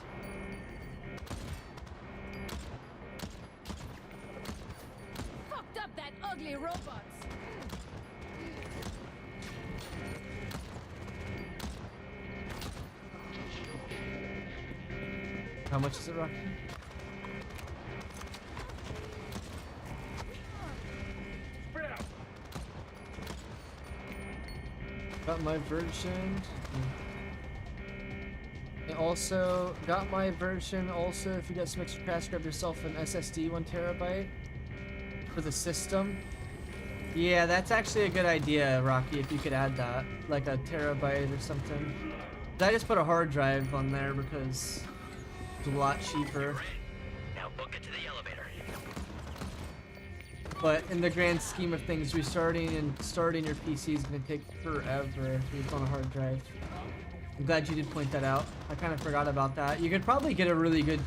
E: Fucked up that ugly robots.
H: How much is it, Rocky? Got my version. And also, got my version. Also, if you got some extra cash, grab yourself an SSD 1 terabyte for the system. Yeah, that's actually a good idea, Rocky, if you could add that. Like a terabyte or something. I just put a hard drive on there because it's a lot cheaper.
K: Now book it to the elevator.
H: But in the grand scheme of things, restarting and starting your PC is going to take forever if it's on a hard drive. I'm glad you did point that out. I kind of forgot about that. You could probably get a really good...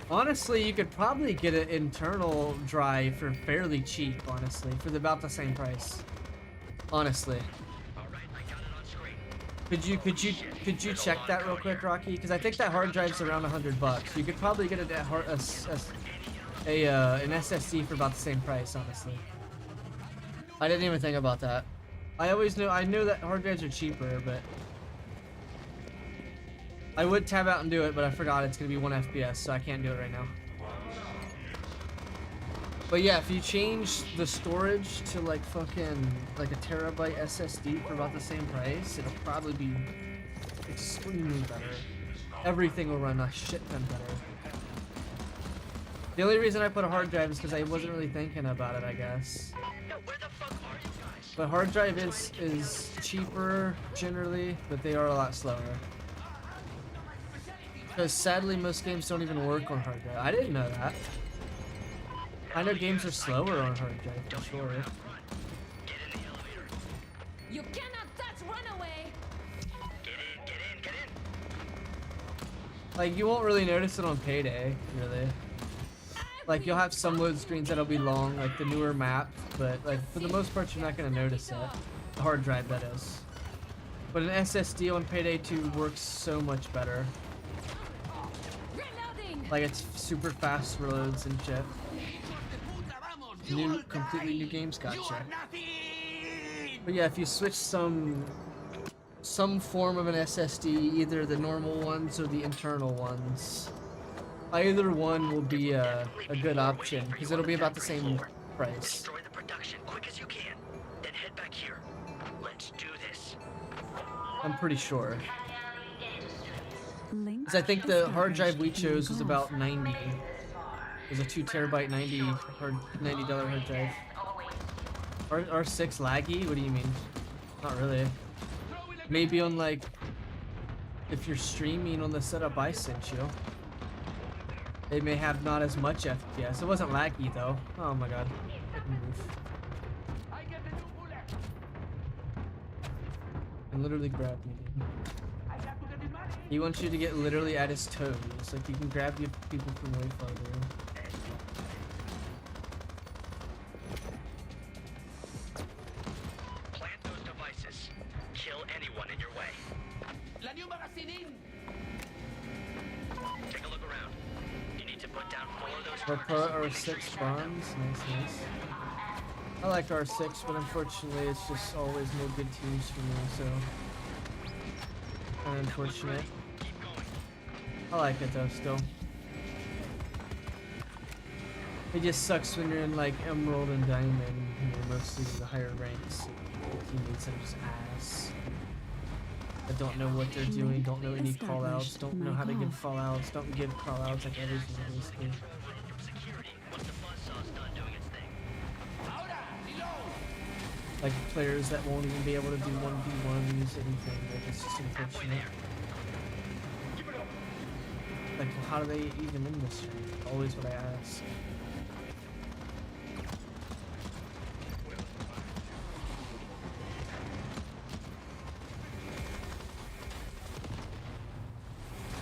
H: Honestly, you could probably get an internal drive for fairly cheap, honestly, for about the same price. Honestly.
K: Alright, I got it on screen.
H: Could you check that real quick, Rocky? Because I think that hard drive's around $100. You could probably get an SSD for about the same price, honestly. I didn't even think about that. I knew that hard drives are cheaper, but I would tab out and do it, but I forgot it's gonna be 1 FPS, so I can't do it right now. But yeah, if you change the storage to like fucking like a terabyte SSD for about the same price, it'll probably be extremely better. Everything will run a shit ton better. The only reason I put a hard drive is because I wasn't really thinking about it, I guess.
K: Where the fuck are you guys?
H: But hard drive is cheaper generally, but they are a lot slower. Because sadly, most games don't even work on hard drive. I didn't know that. I know games are slower on hard drive, for sure.
K: Get in the elevator.
E: You cannot touch Runaway.
K: Get in.
H: Like, you won't really notice it on Payday, really. Like, you'll have some load screens that'll be long, like the newer map, but like for the most part, you're not gonna notice it. hard drive, that is. But an SSD on Payday 2 works so much better.
E: Reloading.
H: Like, it's super fast reloads and shit. Completely new games, gotcha. But yeah, if you switch some form of an SSD, either the normal ones or the internal ones, either one will be a good option, because it'll be about the same price.
K: Destroy the production quick as you can, then head back here. Let's do this.
H: I'm pretty sure.
B: Link.
H: Because I think the hard drive we chose was about 90. It was a 2 terabyte $90 hard drive. R6 laggy? What do you mean? Not really. Maybe on like, if you're streaming on the setup I sent you, they may have not as much FPS. It wasn't laggy though. Oh my god. Couldn't move. And literally grab me. He wants you to get literally at his toes. Like you can grab you people from way farther.
K: Plant those devices. Kill anyone in your way. Take a look around. You need to put down 4 of those targets.
H: R6 bombs. Nice. I like R6, but unfortunately it's just always no good teams for me, so kinda unfortunate.
K: Keep going.
H: I like it though still. It just sucks when you're in like Emerald and Diamond, and you're mostly the higher ranks. Teammates are just ass. That don't know what they're doing, don't know any callouts, don't know how to give callouts, don't give callouts, like everything basically.
K: Security. Once the buzzsaw's done doing its thing.
H: Like players that won't even be able to do 1v1s, anything. Like it's just unfortunate. Like how do they even in this rank? Always what I ask.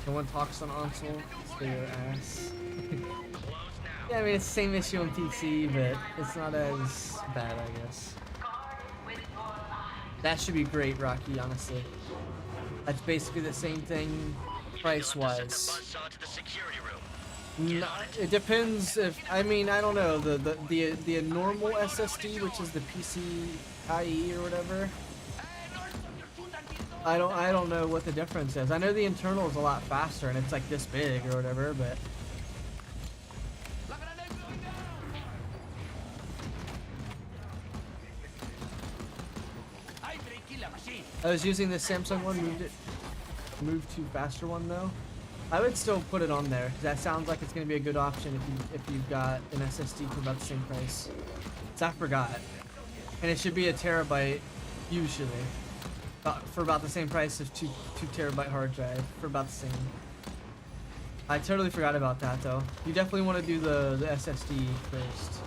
H: No one talks on console, it's their ass. Yeah, I mean, it's the same issue on PC, but it's not as bad, I guess. That should be great, Rocky, honestly. That's basically the same thing, price-wise.
K: Buzzsaw to the security room.
H: No, it depends if, I mean, I don't know, the normal SSD, which is the PCIe or whatever, I don't know what the difference is. I know the internal is a lot faster and it's like this big or whatever, but I was using the Samsung one, moved to faster one though. I would still put it on there. That sounds like it's gonna be a good option if you've got an SSD for about the same price. So I forgot, and it should be a terabyte usually. For about the same price as 2 terabyte hard drive, for about the same. I totally forgot about that though. You definitely want to do the SSD first.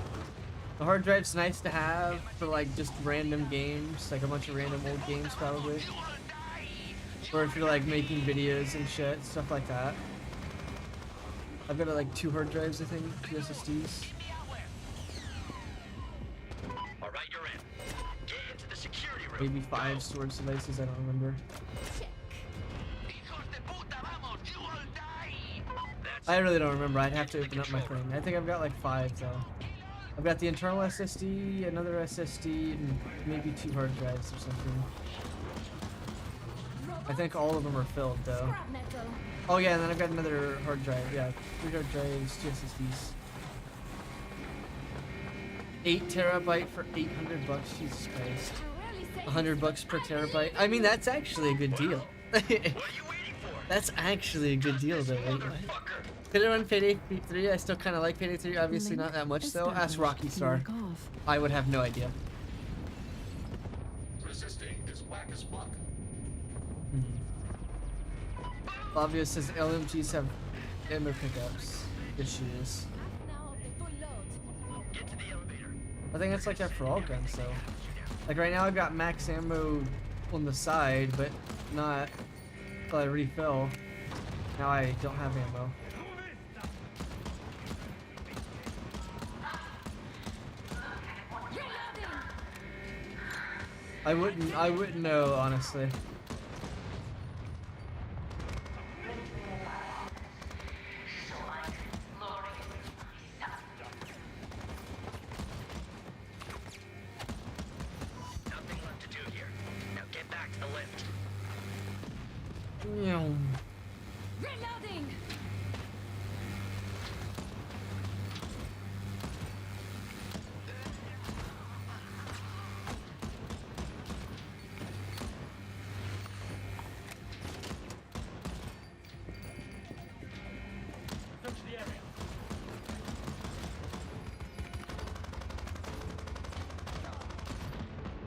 H: The hard drive's nice to have for like just random games, like a bunch of random old games probably. Or if you're like making videos and shit, stuff like that. I've got like 2 hard drives, I think, 2 SSDs.
K: Alright, you're in. Get into the security room.
H: Maybe 5 storage devices, I don't remember. I really don't remember. I'd have to open up my thing. I think I've got like 5 though. I've got the internal SSD, another SSD, and maybe 2 hard drives or something. I think all of them are filled though.
E: Scrap metal.
H: Oh yeah, and then I've got another hard drive. Yeah, 3 hard drives, 2 SSDs. 8 terabyte for $800. Jesus Christ. $100 per terabyte. I mean, that's actually a good deal.
K: What are you waiting for?
H: That's actually a good deal though. Wait, what? Could it run Payday 3? I still kind of like Payday 3. Obviously not that much though. Ask Rocky Star.
B: Mark off.
H: I would have no idea.
D: Resisting is whack as fuck.
H: Obvious says LMGs have ammo pickups issues.
E: Now of the full load.
K: Get to the elevator.
H: I think that's like that for all guns though. Like right now I've got max ammo on the side, but not until I refill. Now I don't have ammo. I wouldn't know, honestly.
K: Nothing left to do here. Now get back to the lift.
E: Reloading!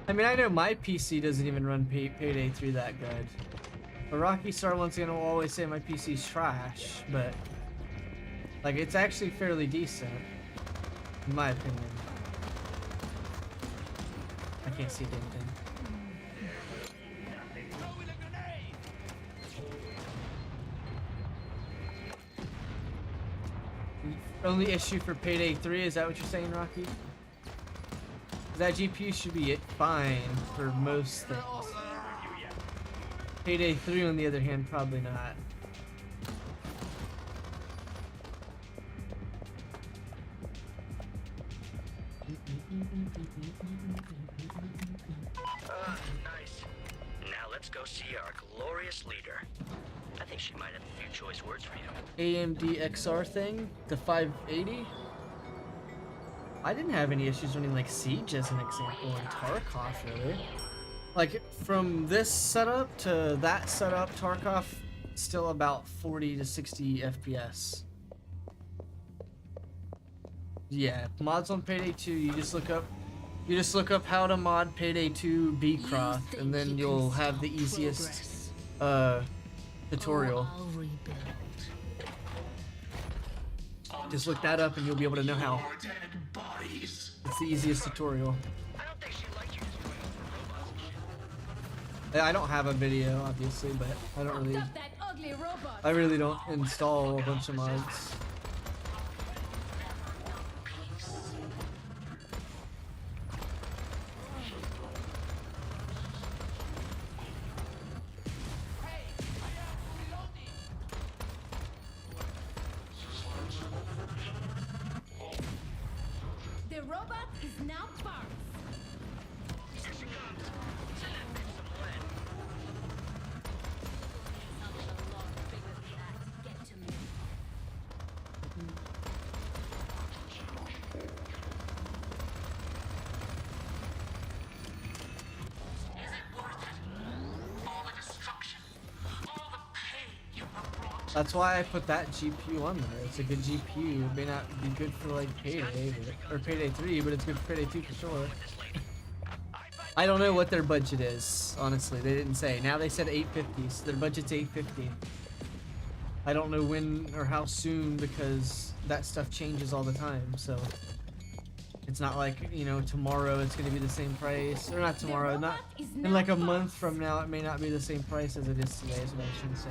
H: I mean, I know my PC doesn't even run Payday 3 that good. But Rocky Star once again will always say my PC's trash, but like it's actually fairly decent, in my opinion. I can't see anything. The only issue for Payday 3, is that what you're saying, Rocky? That GPU should be fine for most things. Payday 3, on the other hand, probably not.
K: Nice. Now let's go see our glorious leader. I think she might have a few choice words for you.
H: AMD XR thing, the 580. I didn't have any issues running like Siege as an example, and Tarkov really. Like from this setup to that setup, Tarkov still about 40 to 60 FPS. Yeah, mods on Payday 2, you just look up how to mod Payday 2 Beecroft, and then you'll have the easiest tutorial. Just look that up and you'll be able to know how. It's the easiest tutorial.
K: I don't think she liked you just running over robots and shit.
H: I don't have a video, obviously, but I don't really.
E: Stop that ugly robot!
H: I really don't install a bunch of mods.
E: The robot is now parked.
K: Here she comes. Send that bitch some lead.
E: Get to me.
H: That's why I put that GPU on there. It's a good GPU. It may not be good for like Payday, or Payday 3, but it's good for Payday 2 for sure. I don't know what their budget is, honestly. They didn't say. Now they said 850, so their budget's 850. I don't know when or how soon, because that stuff changes all the time, so it's not like, you know, tomorrow it's going to be the same price, or not tomorrow, not in like a month from now it may not be the same price as it is today, is what I should say.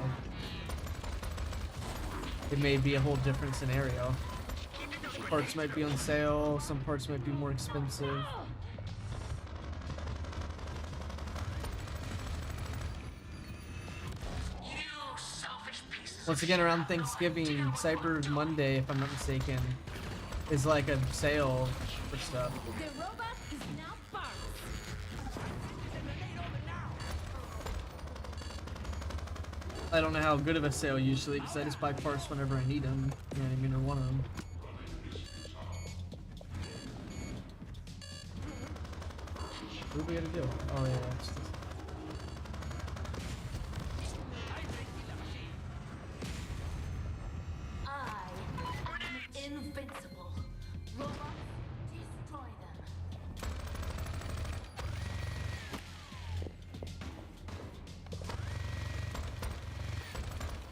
H: It may be a whole different scenario. Parts might be on sale, some parts might be more expensive. Once again, around Thanksgiving, Cyber Monday, if I'm not mistaken, is like a sale for stuff.
E: The robot is now parked.
H: I don't know how good of a sale usually, because I just buy parts whenever I need them. You know what I mean, or want them. What do we gotta do? Oh yeah, it's this.
E: I am invincible. Robots, destroy them.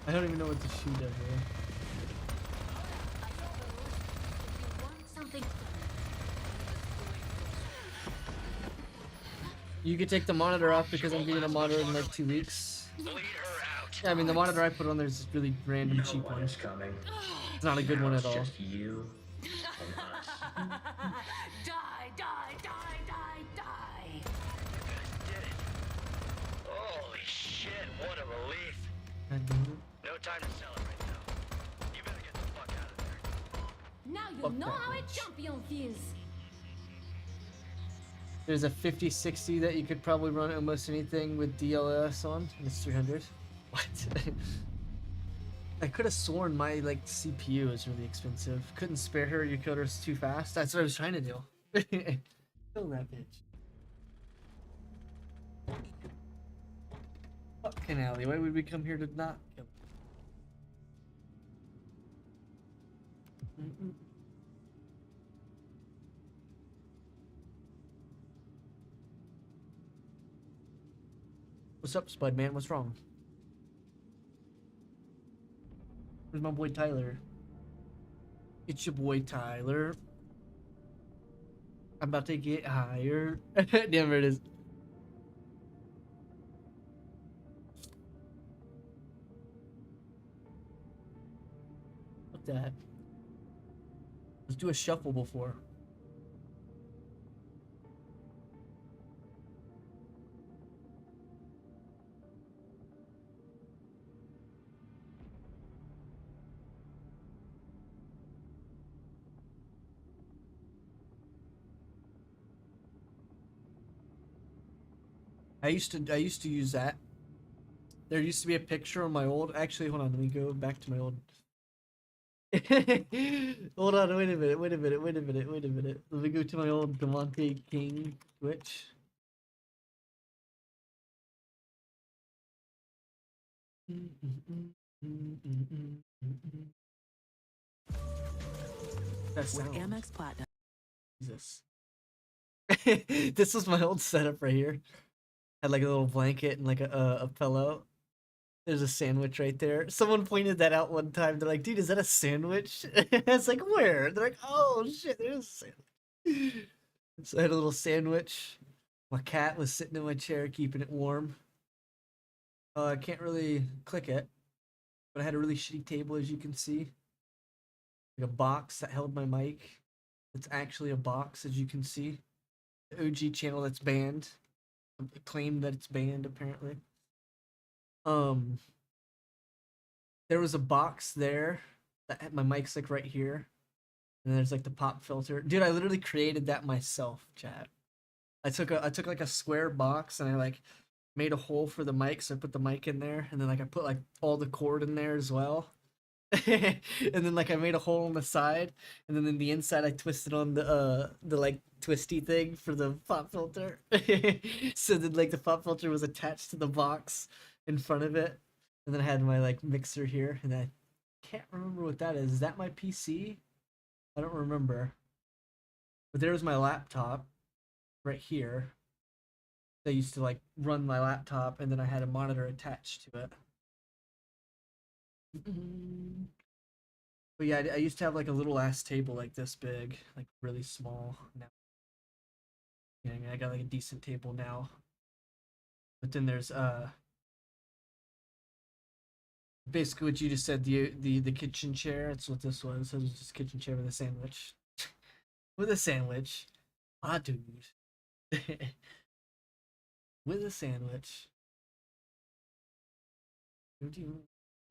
H: I don't even know what to shoot at here.
E: You want something?
H: You could take the monitor off because I'm getting a monitor in like 2 weeks.
K: Bleed her out.
H: Yeah, I mean the monitor I put on there is just really random cheap one.
L: Coming.
H: It's not a good one at all.
L: Just you and us.
E: Die, die, die, die, die.
K: No time to celebrate, though. You better get the fuck out of there.
E: Now you
H: Fuck
E: know
H: that
E: how a
H: bitch.
E: champion feels.
H: There's a 5060 that you could probably run almost anything with DLSS on, and it's 300. What? I could have sworn my like CPU is really expensive. Couldn't spare her. Your coder's too fast. That's what I was trying to do. Kill that bitch. Fucking alley. Why would we come here to not kill her? What's up, Spud Man? What's wrong? Where's my boy Tyler? It's your boy Tyler. I'm about to get higher. Damn, it is. What's that? Let's do a shuffle before. I used to use that. There used to be a picture on my old. Actually, hold on. Let me go back to my old. Hold on. Wait a minute. Wait a minute. Wait a minute. Wait a minute. Let me go to my old Damontae Kxng Twitch. That sound.
B: Amex Platinum.
H: Jesus. This was my old setup right here. Had like a little blanket and like a pillow. There's a sandwich right there. Someone pointed that out one time. They're like, dude, is that a sandwich? It's like, where? They're like, oh shit, there's a sandwich. So I had a little sandwich. My cat was sitting in my chair keeping it warm. I can't really click it, but I had a really shitty table, as you can see. Like a box that held my mic. It's actually a box, as you can see. The OG channel that's banned. Claimed that it's banned, apparently. There was a box there that had my mic's like right here, and there's like the pop filter. Dude, I literally created that myself, chat. I took like a square box and I like made a hole for the mic, so I put the mic in there, and then like I put like all the cord in there as well. And then like I made a hole on the side, and then in the inside I twisted on the like twisty thing for the pop filter. So then like the pop filter was attached to the box in front of it, and then I had my like mixer here, and I can't remember what that is. Is that my PC? I don't remember. But there was my laptop right here. I used to like run my laptop, and then I had a monitor attached to it. But yeah, I used to have like a little ass table like this big, like really small. Now, yeah, I mean, I got like a decent table now. But then there's basically what you just said, the kitchen chair. That's what this was. It was just a kitchen chair with a sandwich. With a sandwich. Ah, dude. With a sandwich.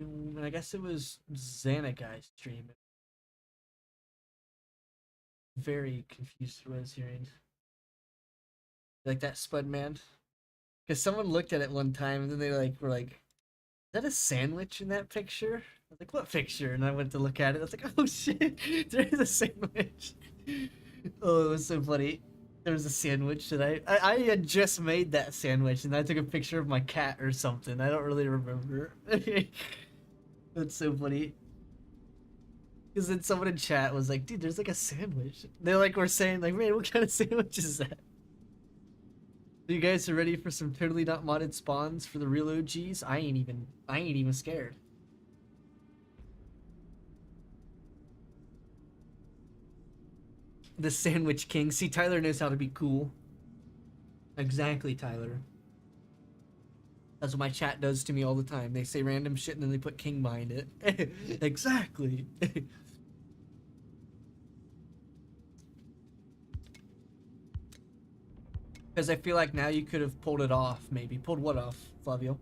H: And I guess it was Xana guy's stream. Very confused what I was hearing. Like that Spud Man? Because someone looked at it one time and then they like were like, is that a sandwich in that picture? I was like, what picture? And I went to look at it. I was like, oh shit, there's a sandwich. Oh, it was so funny. There was a sandwich that I had just made that sandwich, and I took a picture of my cat or something. I don't really remember. That's so funny. Because then someone in chat was like, dude, there's like a sandwich. They like were saying like, man, what kind of sandwich is that? You guys are ready for some totally not modded spawns for the real OGs? I ain't even scared. The Sandwich King. See, Tyler knows how to be cool. Exactly, Tyler. That's what my chat does to me all the time. They say random shit and then they put King behind it. Exactly. Because I feel like now you could have pulled it off, maybe. Pulled what off, Flavio?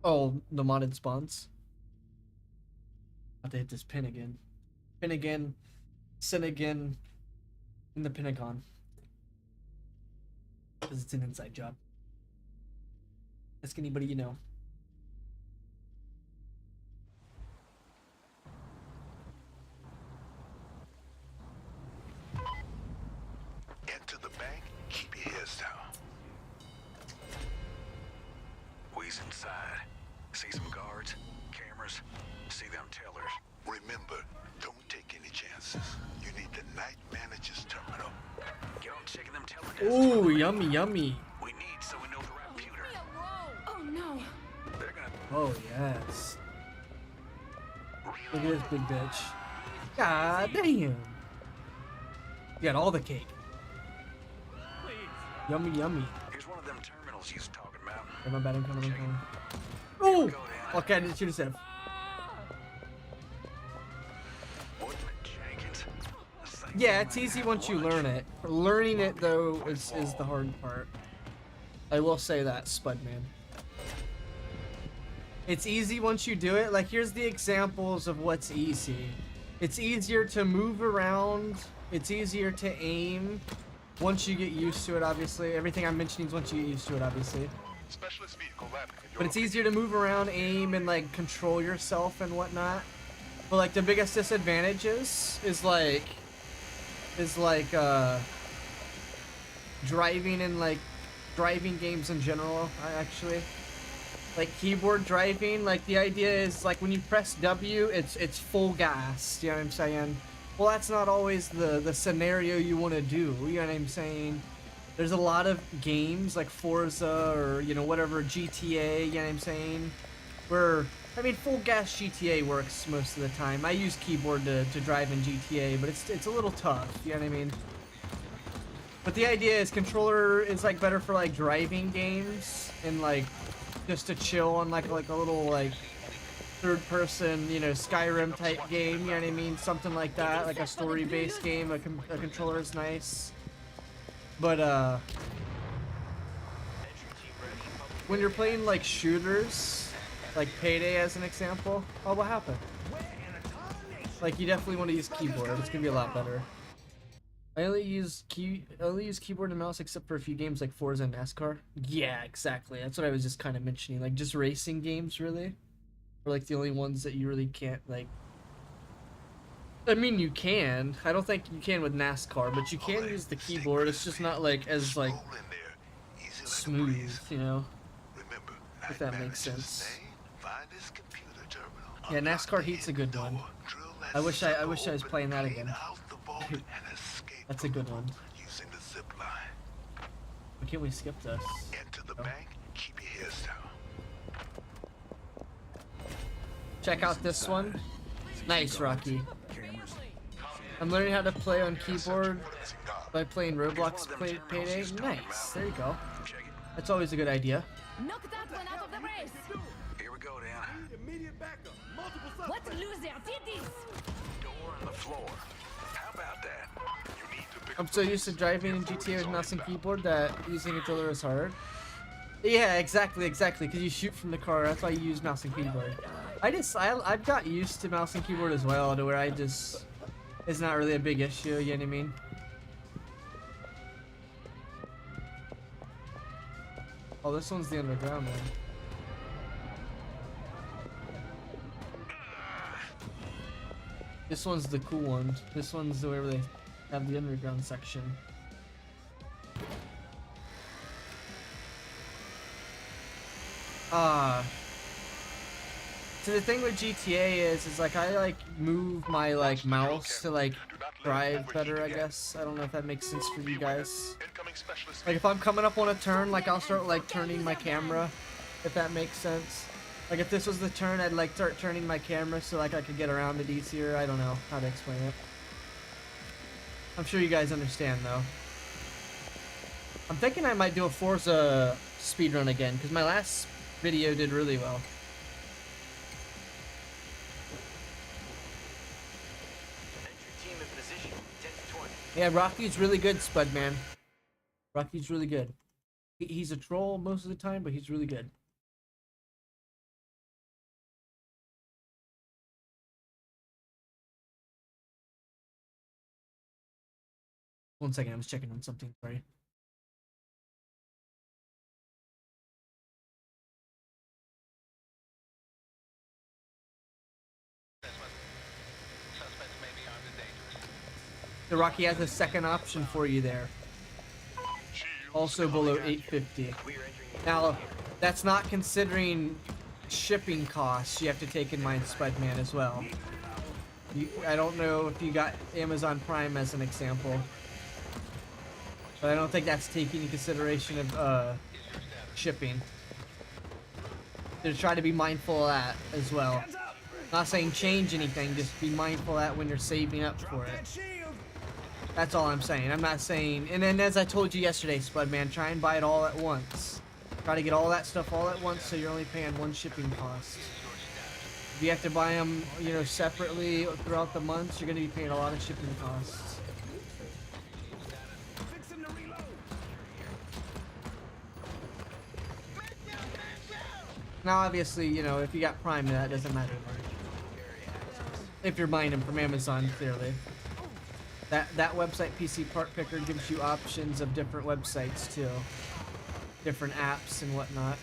H: Oh, the modded spawns. About to hit this pin again. Pin again. Sin again. In the Pentagon. Because it's an inside job. Ask anybody you know.
C: Enter the bank, keep your heads down. We's inside. See some guards, cameras, see them tellers. Remember, don't take any chances. You need the night manager's terminal. Get on checking them teller desks.
H: Ooh, yummy, yummy.
C: We need so we know the right computer.
E: Oh no.
C: They're gonna
H: Oh, yes. Look at this big bitch. God damn. You got all the cake. Yummy, yummy.
C: Here's one of them terminals you was talking about.
H: Am I bad? I'm coming. Oh! Okay, I didn't shoot a set. Yeah, it's easy once you learn it. Learning it, though, is the hard part. I will say that, Spudman. It's easy once you do it. Like, here's the examples of what's easy. It's easier to move around. It's easier to aim. Once you get used to it, obviously. Everything I'm mentioning is once you get used to it, obviously. But it's easier to move around, aim, and, like, control yourself and whatnot. But, like, the biggest disadvantages is, like, driving and, like, driving games in general, actually. Like, keyboard driving, like, the idea is, like, when you press W, it's full gas, you know what I'm saying? Well, that's not always the scenario you want to do, you know what I'm saying? There's a lot of games, like Forza, or, you know, whatever, GTA, you know what I'm saying? Where, I mean, full gas GTA works most of the time. I use keyboard to drive in GTA, but it's a little tough, you know what I mean? But the idea is controller is, like, better for, like, driving games, and, like, just to chill on, like a little, like, third-person, you know, Skyrim type game, you know what I mean? Something like that, like a story-based game. A controller is nice. But, when you're playing, like, shooters, like Payday as an example, oh, what happened? Like, you definitely want to use keyboard. It's gonna be a lot better. I only use keyboard and mouse except for a few games like Forza and NASCAR. Yeah, exactly. That's what I was just kind of mentioning. Like, just racing games, really. Or, like, the only ones that you really can't, like... I mean, you can. I don't think you can with NASCAR, but you can use the keyboard. It's just not, like, as, like, smooth, you know? If that makes sense. Yeah, NASCAR Heat's a good one. I wish I was playing that again. That's a good one. Why can't we skip this? Oh. Check out this one. Nice, Rocky. I'm learning how to play on keyboard by playing Roblox Payday. Nice. There you go. That's always a good idea.
E: Knock that one out of the race.
C: Here we go, Dan.
E: What loser did this?
C: Door on the floor. How about that? You need to pick
H: I'm so used to driving in GTA with mouse and keyboard that using a controller is hard. Yeah, exactly, because you shoot from the car. That's why you use mouse and keyboard. I've got used to mouse and keyboard as well, to where it's not really a big issue, you know what I mean? Oh, this one's the underground one. This one's the cool one. This one's where they have the underground section. So the thing with GTA is like I like move my like mouse to like drive better, I guess. I don't know if that makes sense for you guys. Like if I'm coming up on a turn, like I'll start like turning my camera, if that makes sense. Like if this was the turn, I'd like start turning my camera so like I could get around it easier. I don't know how to explain it. I'm sure you guys understand though. I'm thinking I might do a Forza speedrun again because my last video did really well. Yeah, Rocky's really good, Spudman. Rocky's really good. He's a troll most of the time, but he's really good. 1 second, I was checking on something. Sorry. The Rocky has a second option for you there. Also below 850. Now, that's not considering shipping costs you have to take in mind, Spudman, as well. I don't know if you got Amazon Prime as an example, but I don't think that's taking into consideration of shipping. So try to be mindful of that as well. Not saying change anything, just be mindful of that when you're saving up for it. That's all I'm saying. I'm not saying... And then as I told you yesterday, Spudman, try and buy it all at once. Try to get all that stuff all at once so you're only paying one shipping cost. If you have to buy them, you know, separately throughout the months, you're going to be paying a lot of shipping costs. Now, obviously, you know, if you got Prime, that doesn't matter much. If you're buying them from Amazon, clearly. That website, PC Part Picker, gives you options of different websites, too. Different apps and whatnot.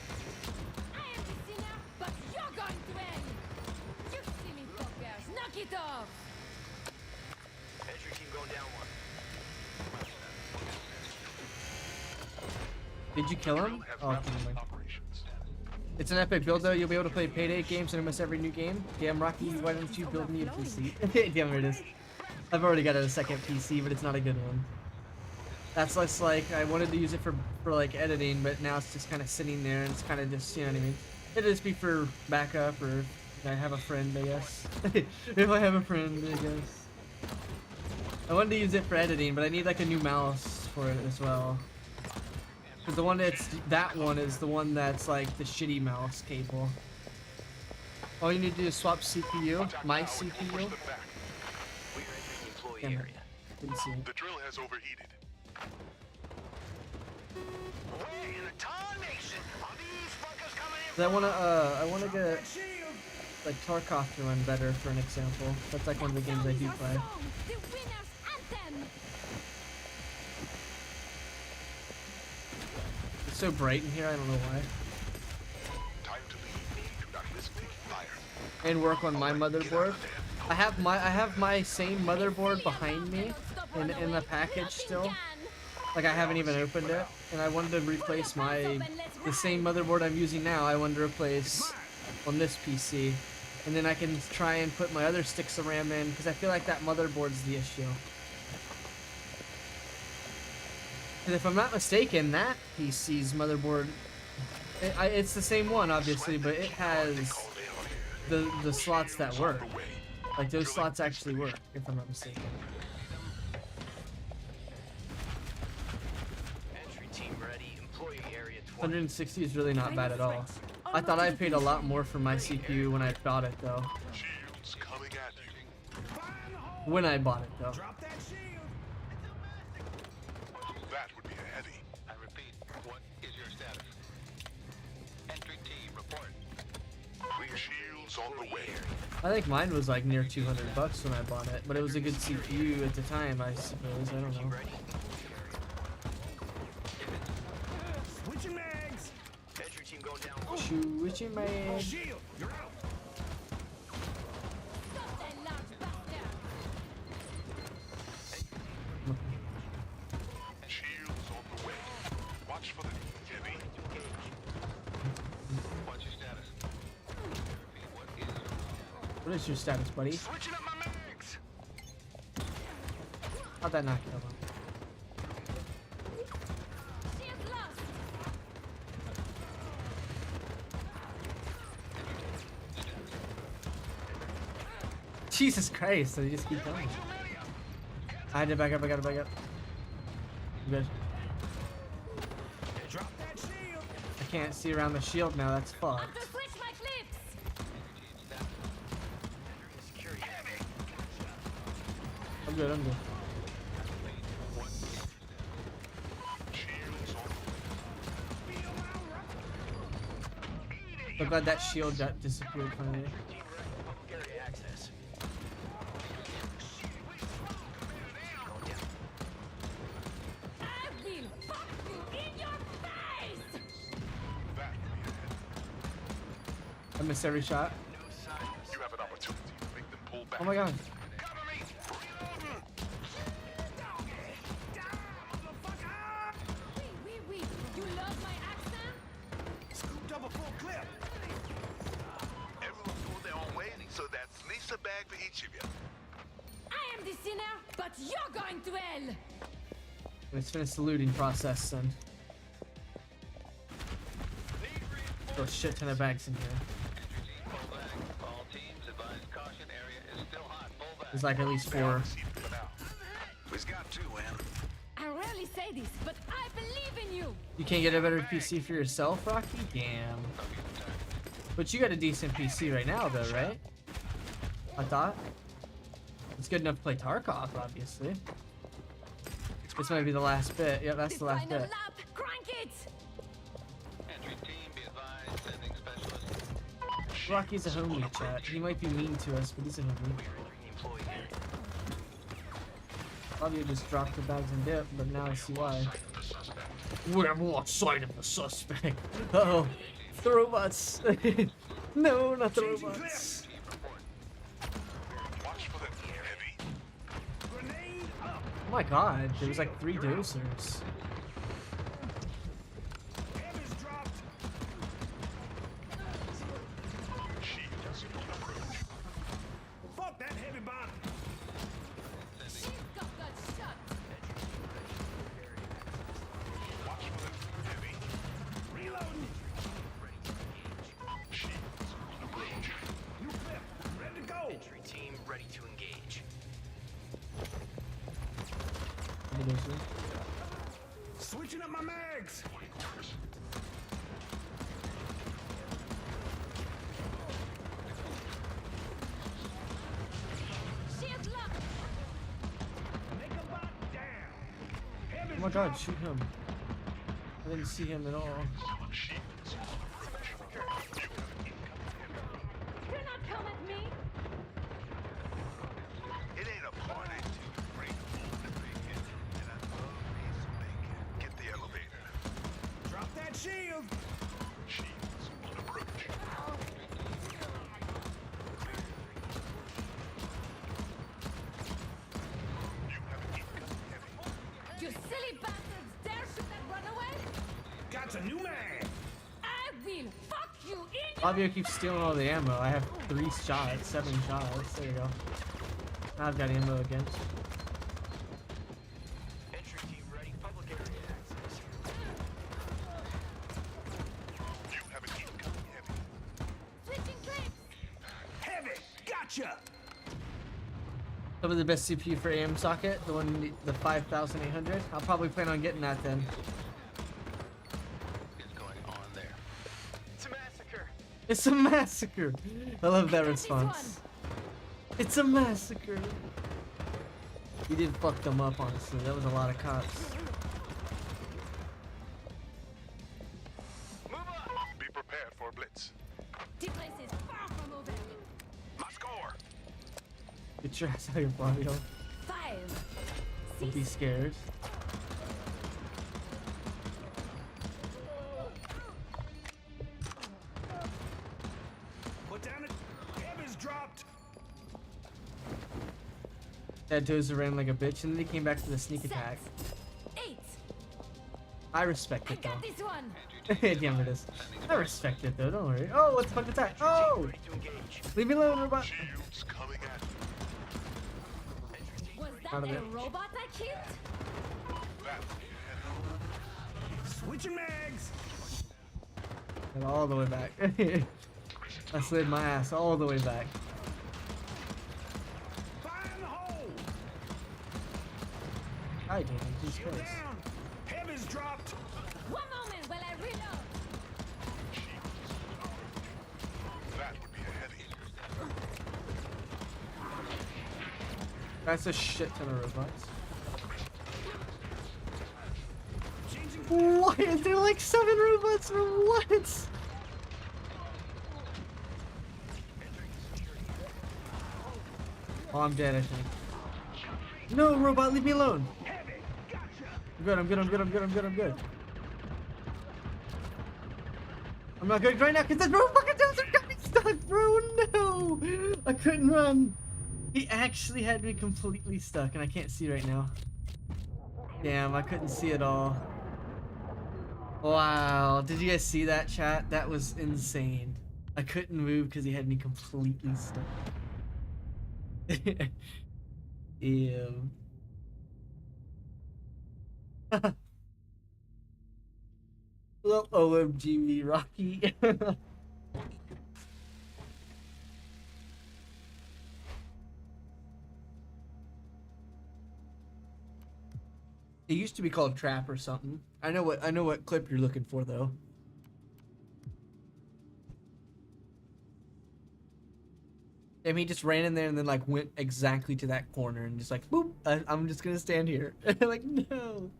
E: I am the sinner, but you're going to end. You silly fuckers, knock it off.
K: Entry team going down one.
H: Did you kill him? Oh, okay, never mind. It's an epic build though, you'll be able to play Payday games and almost every new game. Damn Rocky, why don't you build me a PC? Damn, there it is. I've already got a second PC, but it's not a good one. That's less like, I wanted to use it for like editing, but now it's just kind of sitting there and it's kind of just, you know what I mean? It'll just be for backup or if I have a friend, I guess. If I have a friend, I guess. I wanted to use it for editing, but I need like a new mouse for it as well. Because the one that one is the one that's like the shitty mouse cable. All you need to do is swap CPU, my CPU. Damn it. Didn't see it.
C: The drill has overheated.
H: I wanna get like Tarkov to run better for an example. That's like one of the games I do play.
E: The winner's anthem.
H: It's so bright in here, I don't know why.
C: Time to leave. Do not risk taking fire.
H: And work on my motherboard. I have my same motherboard behind me in the package still. Like I haven't even opened it, and I wanted to replace the same motherboard I'm using now. I wanted to replace on this PC, and then I can try and put my other sticks of RAM in because I feel like that motherboard's the issue. And if I'm not mistaken, that PC's motherboard, it's the same one obviously, but it has the slots that work. Like those slots actually work, if I'm not mistaken.
K: Entry team ready. Employee area 20.
H: 160 is really not bad at all. I thought I paid a lot more for my CPU when I bought it though.
C: Shields coming at you.
H: When I bought it though.
C: That would be a heavy.
D: I repeat, what is your status? Entry team, report.
C: Shields on the way.
H: I think mine was like near 200 bucks when I bought it, but it was a good CPU at the time, I suppose. I don't know.
C: Switching mags.
K: Entry team going down.
H: Switching my.
C: Shield, you're out.
E: Stop that large bastard.
C: Shields on the way. Watch for the heavy.
D: What's your status? Repeat, what is your status?
H: What is your status, buddy?
C: Switching up my mags.
H: How'd that knock you over?
E: She is lost.
H: Jesus Christ, they just keep going. I had to back up, I gotta back up. You good?
C: Drop that shield.
H: I can't see around the shield now, that's
E: I have
H: fucked.
E: to switch my clips.
H: I'm good, I'm good.
C: Shields on
H: I'm glad that shield got disappeared finally.
K: Area access.
H: miss every shot.
C: You have an opportunity to make them pull back.
H: Oh my god.
E: Oui. You love my accent?
D: Scooped up a full clip. Everyone's going their own way, so that's at least a bag for each of you.
E: I am the sinner, but you're going to hell!
H: Let's finish the looting process then. Throw a shit ton of bags in here. There's like at least 4.
D: We've got 2, man.
E: I rarely say this, but I believe in you!
H: You can't get a better PC for yourself, Rocky? Damn. But you got a decent PC right now, though, right? I thought. It's good enough to play Tarkov, obviously. This might be the last bit. Yep, that's the last
E: final
H: bit.
E: lap! Crank it!
H: Rocky's a homie, chat. He might be mean to us, but he's a homie. Fabio just dropped the bags and dip, but now I see why. We're outside of the suspect. Uh-oh. The robots. No, not the robots. Oh my god, there was like 3 dosers.
C: Fuck that heavy bomb.
E: She's got that shot!
C: Reloading. New clip. Ready to go.
K: Entry team ready to engage.
C: Switching up my mags.
E: She's locked!
C: Make a bot down.
H: Oh my god, shoot him. I didn't see him at all.
E: Do not come at me!
D: It ain't a party to bring the bacon, and I love me some bacon. Get the elevator.
C: Drop that shield.
D: Shields on approach.
E: You silly bastards dare shoot that runaway?
C: Got a new mag.
E: I will fuck you in your...
H: Fabio keeps stealing all the ammo. I have 3 shots, 7 shots. There you go. Now I've got ammo again.
K: Entry team ready. Public area access.
C: You have an incoming heavy.
E: Switching clips!
C: Heavy. Gotcha.
H: Probably the best CPU for AM socket, the 5800. I'll probably plan on getting that then.
K: Is going on there. It's a massacre.
H: It's a massacre. I love that
E: got this
H: response. It's a massacre. You did fuck them up, honestly. That was a lot of cops.
K: Move up.
C: Be prepared for a blitz.
E: This place is far from over.
C: My score.
H: Get your ass out of your body.
E: 5,
H: Don't be
E: 6,
H: scared.
C: Put down it. Heavy's dropped.
H: That dozer ran like a bitch, and then he came back to the sneak attack.
E: 8.
H: I respect
E: I
H: it though.
E: got this one!
H: Damn it is. I respect it though, don't worry. Oh, what the fuck attack? Oh!
K: Ready to engage.
H: Leave me alone, robot.
C: Shields coming at me.
E: Was
H: Out
E: that
H: of
E: a
H: it.
E: robot I killed?
C: Switching mags.
H: And all the way back. I slid my ass all the way back.
C: Fire in the hole.
H: Hi, Danny. Jesus
C: Shield
H: Christ.
C: down. Heavy's dropped.
E: One moment while I reload!
C: That would be a heavy.
H: That's a shit ton of robots.
C: Changing.
H: Why are there like 7 robots or what? Oh, I'm dead, I think. No, robot, leave me alone.
C: Heavy. Gotcha.
H: I'm good, I'm good, I'm good, I'm good, I'm good, I'm good. I'm not good right now because that fucking dozer got me stuck. stuck, bro. No, I couldn't run. He actually had me completely stuck, and I can't see right now. Damn, I couldn't see at all. Wow, did you guys see that, chat? That was insane. I couldn't move because he had me completely stuck. Damn. Well, OMG me, Rocky. It used to be called Trap or something. I know what clip you're looking for though. And he just ran in there and then like went exactly to that corner and just like boop. I'm just gonna stand here. Like no.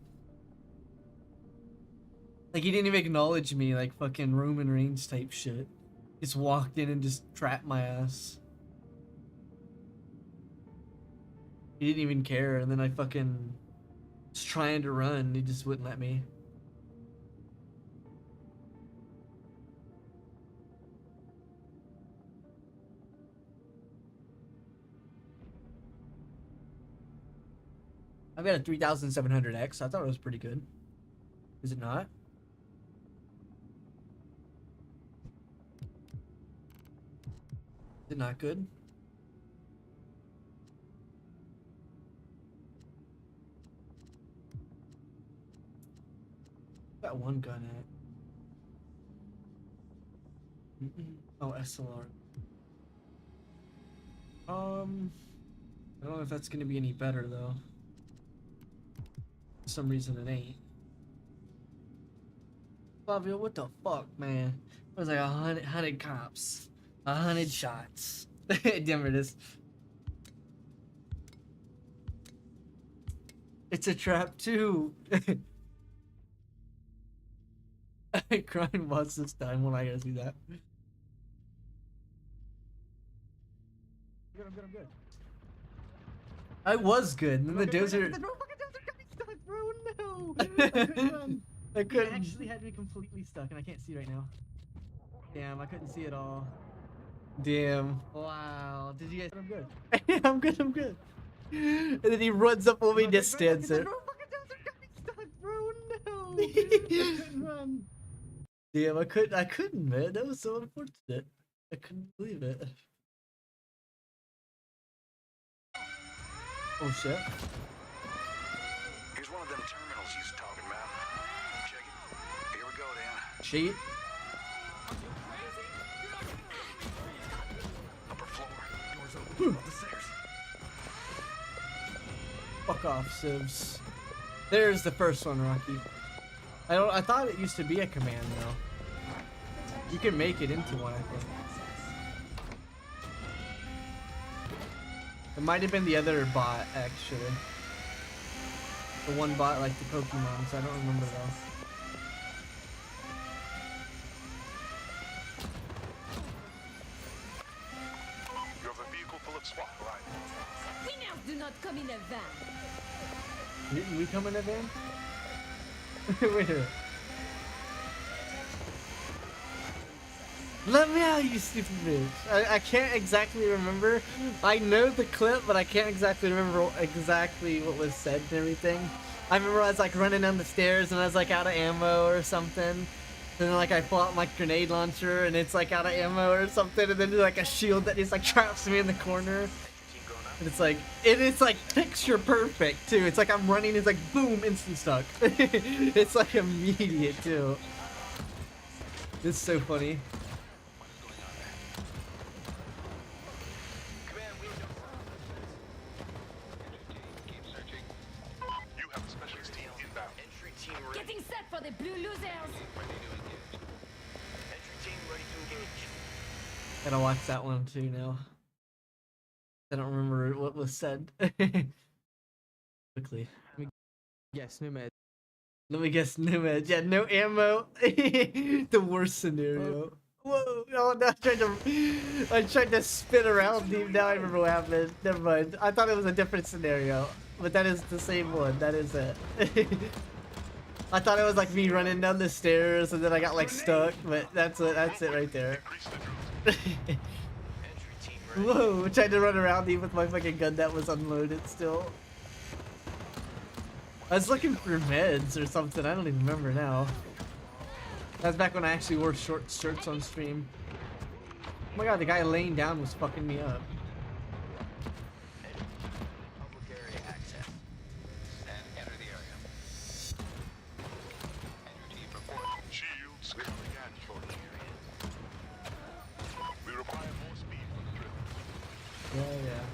H: Like he didn't even acknowledge me, like fucking Roman Reigns type shit. Just walked in and just trapped my ass. He didn't even care, and then I fucking was trying to run, he just wouldn't let me. I've got a 3700X. I thought it was pretty good. Is it not? Is it not good? Got one gun at. Oh, SLR. I don't know if that's gonna be any better though. For some reason it ain't. Flavio, what the fuck, man? It was like 100 cops. 100 shots. Damn it is. It's a trap too. I cried once this time when I gotta see that. I'm good. I was good, and then the dozer. The fucking dozer got me stuck, bro. No. I couldn't. He actually had me completely stuck, and I can't see right now. Damn, I couldn't see at all. Damn. Wow. Did you guys? I'm good. I'm good. I'm good. And then he runs up on me and just stands there. The fucking dozer got me stuck, bro. No. I couldn't run. Damn, I couldn't, man. That was so unfortunate. I couldn't believe it. Oh shit.
D: Here's one of them terminals he's talking about. Check it. Here we go, Dan.
H: Cheat.
D: Upper floor. Doors open. Up the stairs.
H: Fuck off, Sibs. There's the first one, Rocky. I thought it used to be a command though. You can make it into one, I think. It might have been the other bot, actually. The one bot like the Pokemon, so I don't remember though.
C: You have a vehicle full of SWAT, right?
E: Winners do not come in a van.
H: Didn't we come in a van? Wait a minute. Let me out, you stupid bitch. I can't exactly remember. I know the clip, but I can't exactly remember exactly what was said and everything. I remember I was like running down the stairs and I was like out of ammo or something. And then like I pull out my grenade launcher and it's like out of ammo or something. And then there's like a shield that just like traps me in the corner. And it's like picture perfect too. It's like I'm running, it's like boom, instant stuck. It's like immediate too. It's so funny.
E: Getting set for the blue losers.
D: Entry team ready to engage.
H: Gotta watch that one too now. I don't remember what was said. Quickly.
J: Yes, new med.
H: Let me guess, new edge. Yeah, no ammo. The worst scenario. Whoa! Oh, no, I tried to spin around deep. Now I remember what happened. Never mind. I thought it was a different scenario, but that is the same one. That is it. I thought it was like me running down the stairs and then I got like stuck, but that's it. That's it right there. Whoa, tried to run around even with my fucking gun that was unloaded still. I was looking for meds or something, I don't even remember now. That was back when I actually wore short shirts on stream. Oh my god, the guy laying down was fucking me up.
D: Public area access. And enter the area. Enter team report.
C: Shields coming at you. We require more speed for the drill.
H: Yeah.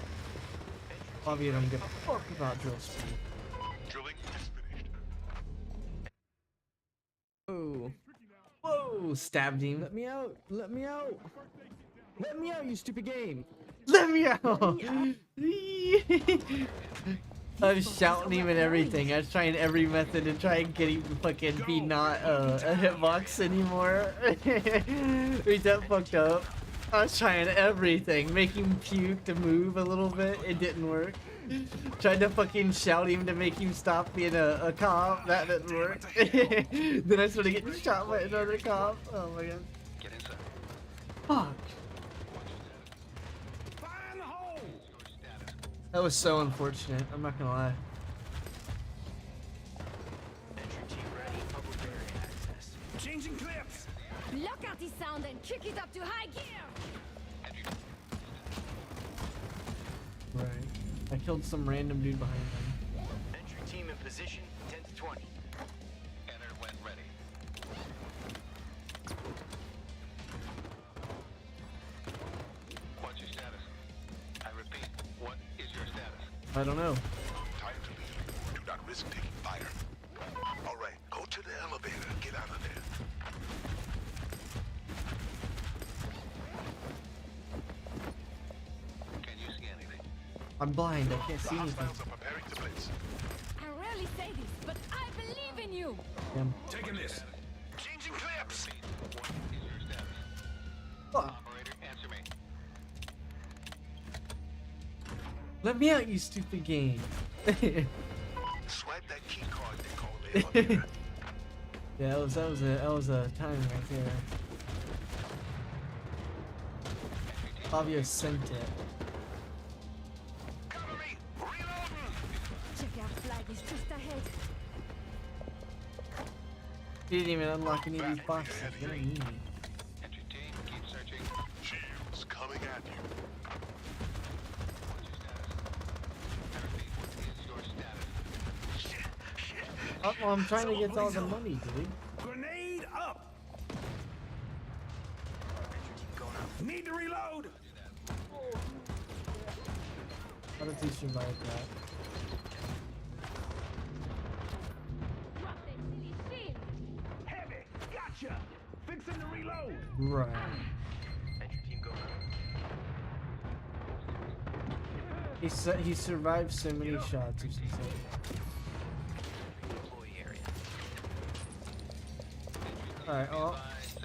H: Obviously, I don't give a fuck about drill speed.
C: Drilling is finished.
H: Oh. Whoa, stabbed him. Let me out. Let me out. Let me out, you stupid game. Let me out. I was shouting him and everything. I was trying every method to try and get him to fucking be not a hitbox anymore. He's that fucked up. I was trying everything. Make him puke to move a little bit. It didn't work. Tried to fucking shout him to make him stop being a cop. That didn't work. Then I started getting shot by another cop. Oh my god.
D: Get inside.
H: Fuck.
C: Fire in the hole!
H: That was so unfortunate. I'm not gonna lie.
D: Entry team ready. Public area access.
C: Changing clips!
E: Lock out the sound and kick it up to high gear!
H: Right. I killed some random dude behind him.
D: Entry team in position. 10 to 20. Enter when ready. What's your status? I repeat, what is your status?
H: I don't know.
C: Time to leave. Do not risk taking fire. Alright, go to the elevator. Get out of there.
D: Can you see anything?
H: I'm blind. I can't see anything.
C: Hostiles are preparing to blitz.
E: I rarely say this, but I believe in you!
H: Damn.
C: Taking this. Changing clips!
D: What is your status?
H: Fuck.
D: Operator, answer me.
H: Let me out, you stupid game.
C: Swipe that key card they call the elevator.
H: Yeah, that was a time right there. Fabio sent it.
C: Cover me! Reloading!
E: Check out flag is just ahead.
H: He didn't even unlock any of these boxes. What do you mean?
D: Entry team, keep searching.
C: Shields coming at you.
D: What's your status? I repeat, what is your status?
C: Shit! Shit!
H: Oh, well, I'm trying to get all the money, dude.
C: Grenade up!
D: Entry team going up.
C: Need to reload!
H: How did he survive that?
E: Drop that silly shit!
C: Heavy! Gotcha! Fixing to reload!
H: Right.
D: Entry team going up.
H: He survived so many shots, you should say.
D: Employee area.
H: Alright, oh.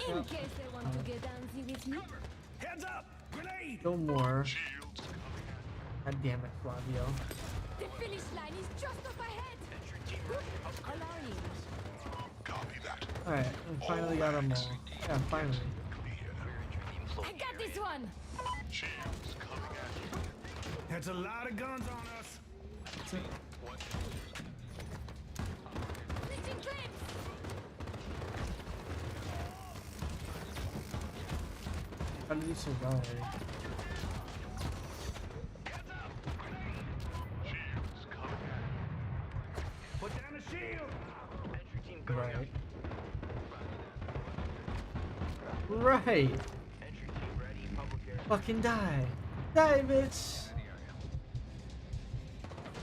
E: In case they want to get dancy with me.
C: Heads up! Grenade!
H: No more.
C: Shields coming
H: God damn it, Flavio.
E: The finish line is just up ahead!
D: Entry team ready.
E: Alarming.
C: at. Copy that.
H: Alright, we finally got them all. Yeah, finally.
C: Clear.
E: I got this one!
C: Shields coming at you. That's a lot of guns on us.
E: Snitching clips!
H: How did he survive?
C: Shields coming at you. Put down the shield!
D: Entry team going up.
H: Right. Right.
D: Entry team ready. Public area.
H: Fucking die. Die, bitch.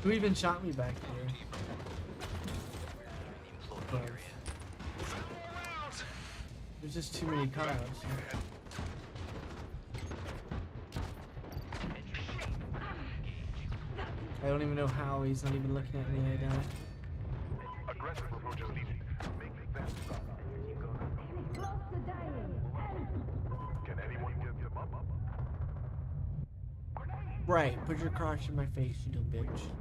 H: Who even shot me back here?
D: Employee area.
H: There's just too many cars. I don't even know how he's not even looking at me like that.
C: Aggressive approach is needed. Make it fast.
E: Close to dying.
C: Can anyone get them up?
H: Right, put your crotch in my face, you dumb bitch.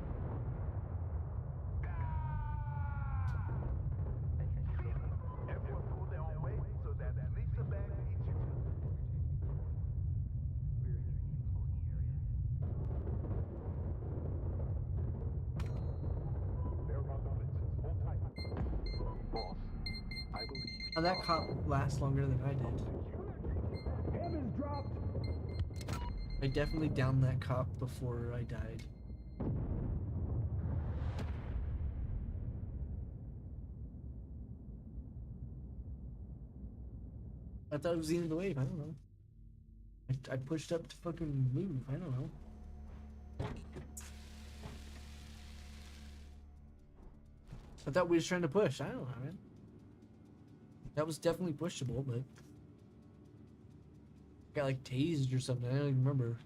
C: Everyone pull their own weight so that at least the bag can eat you.
H: How that cop lasts longer than I did. I definitely downed that cop before I died. I thought it was the end of the wave. I don't know. I pushed up to fucking move. I don't know. I thought we was trying to push. I don't know, man. That was definitely pushable, but got like tased or something. I don't even remember.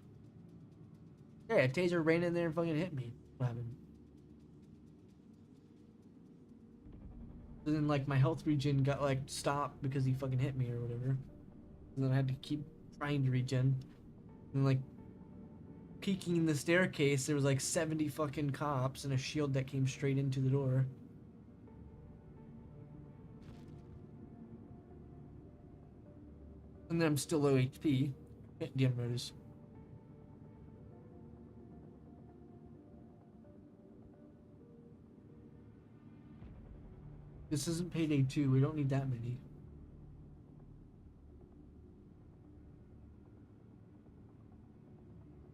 H: Yeah, a taser ran in there and fucking hit me. What happened? And then like my health regen got like stopped because he fucking hit me or whatever. And then I had to keep trying to regen. And like peeking in the staircase, there was like 70 fucking cops and a shield that came straight into the door. And then I'm still low HP. DM notice. This isn't Payday 2. We don't need that many.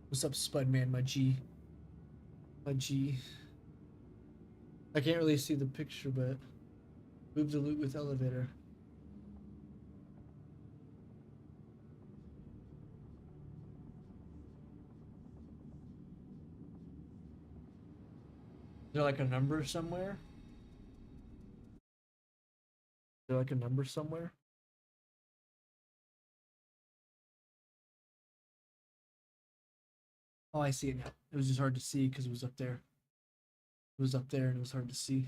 H: What's up, Spudman? My G. My G. I can't really see the picture, but move the loot with elevator. Is there like a number somewhere? Is there like a number somewhere? Oh, I see it now. It was just hard to see because it was up there. It was up there and it was hard to see.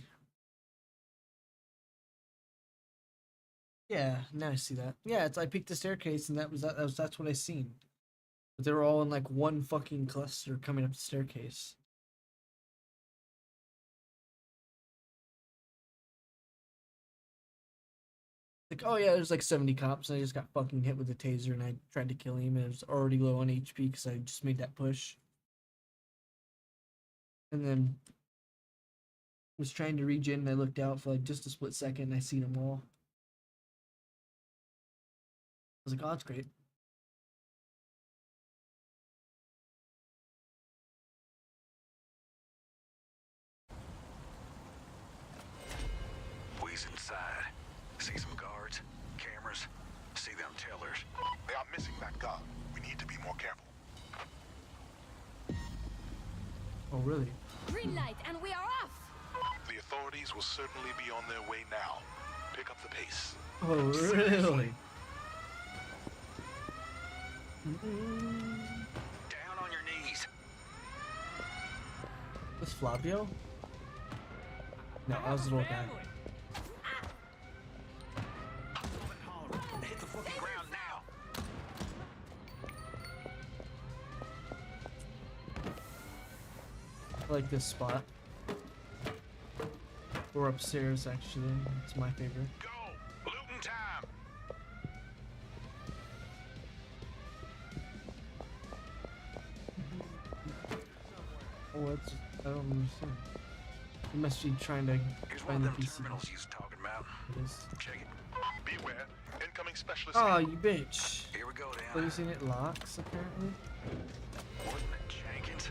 H: Yeah, now I see that. Yeah, it's I peeked the staircase and that's what I seen. But they were all in like one fucking cluster coming up the staircase. Like, oh yeah, there's like 70 cops and I just got fucking hit with a taser and I tried to kill him and I was already low on HP because I just made that push. And then was trying to regen and I looked out for like just a split second and I seen them all. I was like, oh, that's great.
C: We's inside. See some guards, cameras, see them tellers. They are missing that guard. We need to be more careful.
H: Oh, really?
E: Green light, and we are off!
C: The authorities will certainly be on their way now. Pick up the pace.
H: Oh, really?
C: Down on your knees.
H: Was Flavio? No, I was the little guy.
C: Hit the fucking ground now.
H: I like this spot. Or upstairs, actually. It's my favorite.
C: Go! Looting time!
H: Oh, it's I don't understand. You must be trying to
C: Here's one
H: find
C: of
H: the
C: them
H: PC.
C: terminals he's talking about.
H: It is.
C: Check it. Beware. Incoming specialist.
H: Oh, you bitch.
C: Here we go, Dan.
H: Have you seen it locks, apparently?
C: Wasn't it Jenkins?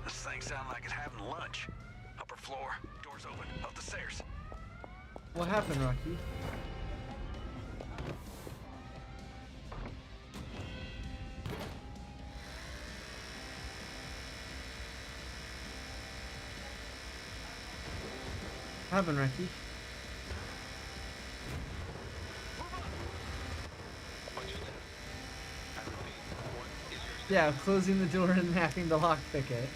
C: This thing sounds like it's having lunch. Upper floor, doors open, up the stairs.
H: What happened, Rocky? What happened, Rocky? Yeah, closing the door and hacking the lockpick it.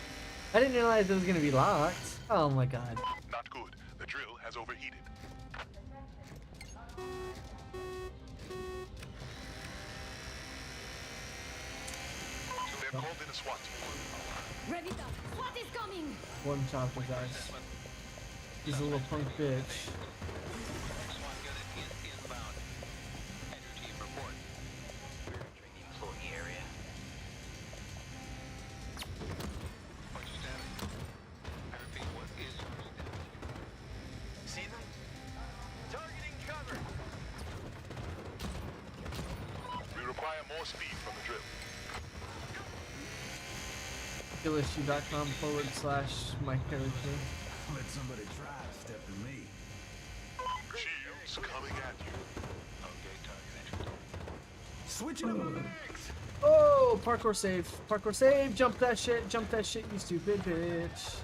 H: I didn't realize it was gonna be locked. Oh my god.
C: Not good. The drill has overheated. They've called in a SWAT team.
E: Ready up! SWAT is coming!
H: One shot his ass. He's a little punk bitch. skillissue.com/my character.
C: Let somebody try to step to me. Shields coming at you. Okay, target. Switch it up.
H: Oh, parkour save. Parkour save. Jump that shit. Jump that shit, you stupid bitch.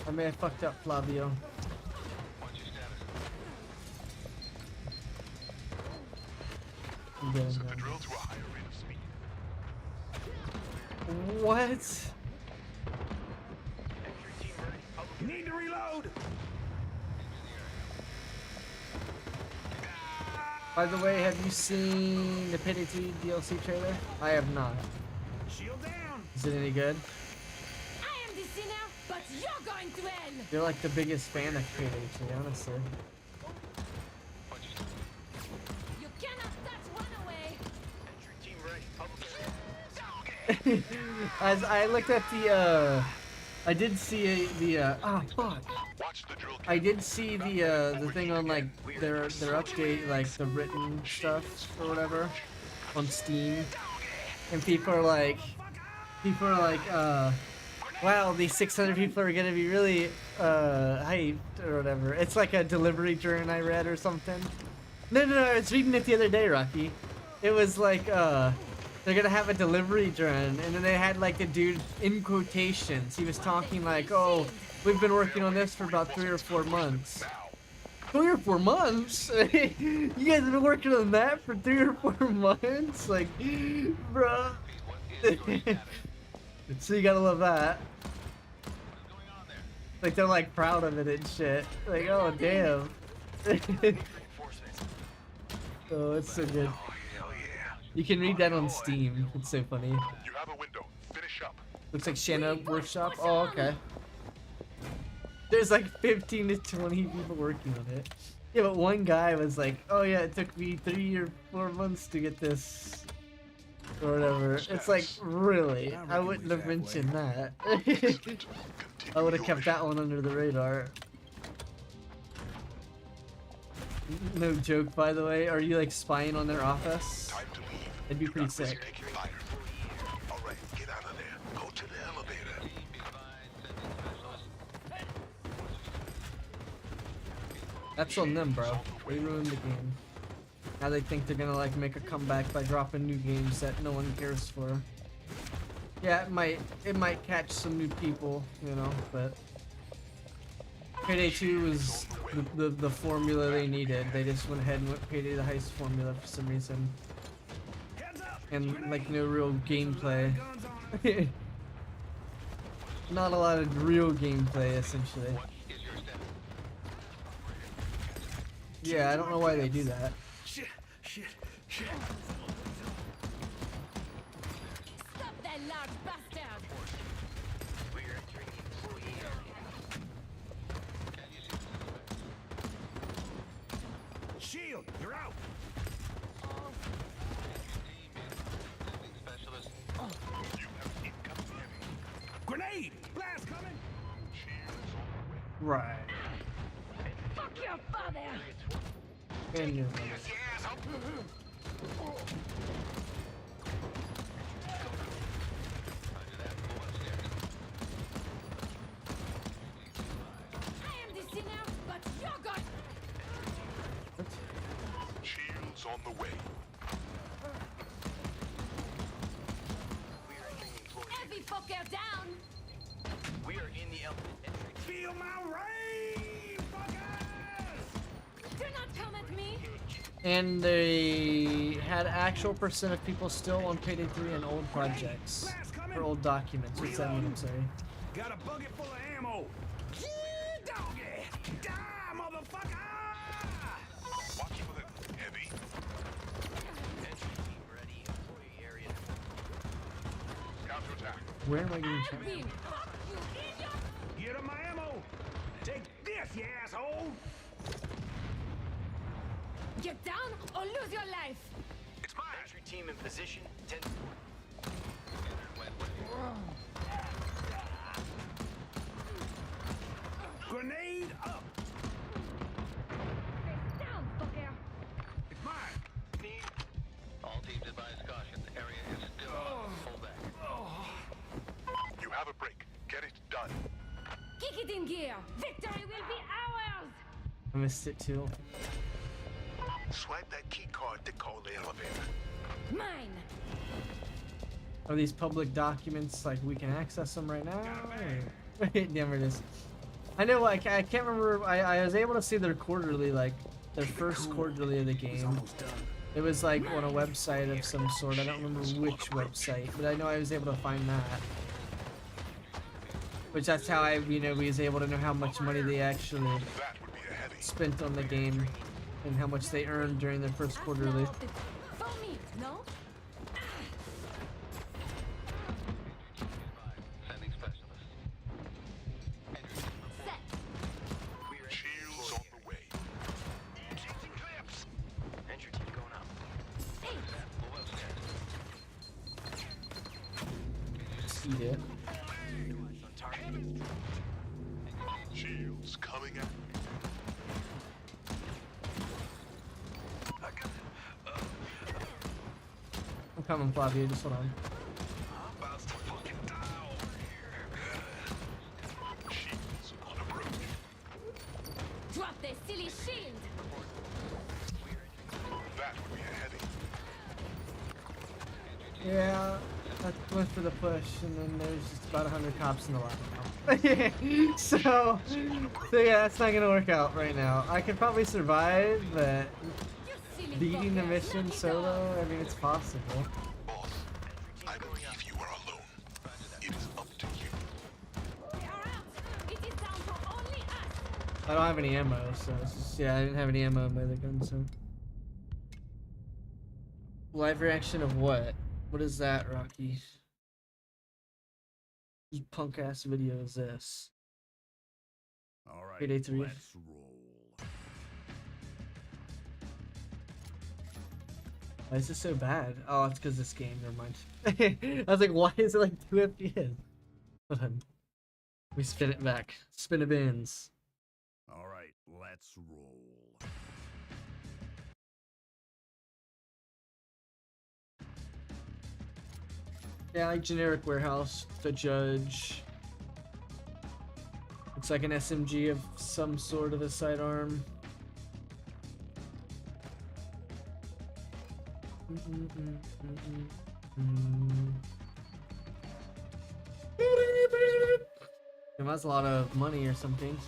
H: I may have fucked up, Flavio. I'm getting
C: Set the
H: them.
C: drill to a higher rate of speed.
H: What?
C: Need to reload.
H: By the way, have you seen the Payday 2 DLC trailer? I have not.
C: Shield down.
H: Is it any good?
E: I am the sinner, but you're going to hell!
H: You're like the biggest fan of Payday 2, honestly.
E: You cannot touch Runaway!
H: As I looked at the, I did see fuck.
C: Watch the drill.
H: I did see the thing on like their update, like the written stuff or whatever on Steam, and people are like, wow, these 600 people are gonna be really hyped or whatever. It's like a delivery journal I read or something. No, I was reading it the other day, Rocky. It was like they're gonna have a delivery drone, and then they had like the dude in quotations. He was talking like, oh, we've been working on this for about 3 or 4 months. 3 or 4 months? You guys have been working on that for 3 or 4 months? Like, bruh. So you gotta love that. Like they're like proud of it and shit. Like, oh damn. Oh, it's so good. You can read that on Steam. It's so funny.
C: You have a window. Finish up.
H: Looks like Shanna Workshop. Oh, okay. There's like 15 to 20 people working on it. Yeah, but one guy was like, oh yeah, it took me 3 or 4 months to get this. Or whatever. It's like, really? I wouldn't have mentioned that. I would have kept that one under the radar. No joke, by the way. Are you like spying on their office?
C: Time to leave.
H: It'd be pretty sick.
C: Fire. All right, get out of there. Go to the elevator.
H: That's on them, bro. They ruined the game. Now they think they're gonna like make a comeback by dropping new games that no one cares for. Yeah, it might catch some new people, you know, but Payday 2 was the formula they needed. They just went ahead and went Payday the heist formula for some reason. And like no real gameplay. Not a lot of real gameplay essentially. Yeah, I don't know why they do that.
C: Shit.
E: Stop that large bastard!
C: Shield, you're out. Grenade! Blast coming!
H: Right.
E: Fuck your father!
H: And your
E: I am the sinner, but you're going...
C: Shields on the way.
E: Every fucker down!
K: We are in the element.
C: Feel my rage, fuckers!
E: Do not come at me!
H: And they had actual percent of people still on Payday 3 and old projects. Or old documents. What's that mean? I'm sorry.
C: Got a bucket full of ammo. Doggy! Die, motherfucker! Watch for the heavy.
K: Ready for the area.
C: Counterattack.
H: Where am I getting
E: I
H: shot?
E: win! Fuck you, idiot!
C: Get him my ammo. Take this, you asshole!
E: Get down or lose your life!
C: It's mine.
K: Entry team in position. 10.
C: Grenade up.
E: Face down, fucker!
C: It's mine.
K: All teams advise caution. The area is still pull back.
E: Get in gear! Victory will be ours!
H: I missed it too.
C: Swipe that key card to call the elevator.
E: Mine!
H: Are these public documents like we can access them right now? Or... Damn it is. I know, like I can't remember. I was able to see their quarterly, like their first quarterly of the game. It was like on a website of some sort. I don't remember which website, but I know I was able to find that. Which that's how I, we was able to know how much money they actually spent on the game and how much they earned during their first quarterly.
E: For me, no?
C: Shields on the way. Changing clips. Entry team going up.
H: Eat it.
C: Shields coming out.
H: I'm coming, Flavio. Just hold on.
C: About to fucking die over here. Shields on approach.
E: Drop the silly shield!
C: That would be a heavy.
H: Yeah, I went for the push, and then there's just about 100 cops in the lobby. so yeah, that's not gonna work out right now. I could probably survive, but
E: You silly
H: beating the
E: fuckers,
H: mission
E: knock it
H: solo,
E: off.
H: I mean, it's possible.
C: Boss, I believe you are alone. It is up to you.
E: We are out! It is down to only us!
H: I don't have any ammo, so it's just, yeah, I didn't have any ammo in my other gun, so. Live reaction of what? What is that, Rocky? Whose punk ass video is this?
C: All right,
H: Payday 3.
C: let's roll.
H: Why is this so bad? Oh, it's because this game. Never mind. I was like, why is it like 2 FPS? Hold on. We spin it back. Spin a bins.
C: All right, let's roll.
H: Yeah, like generic warehouse. The judge. Looks like an SMG of some sort of a sidearm. That's a lot of money or something.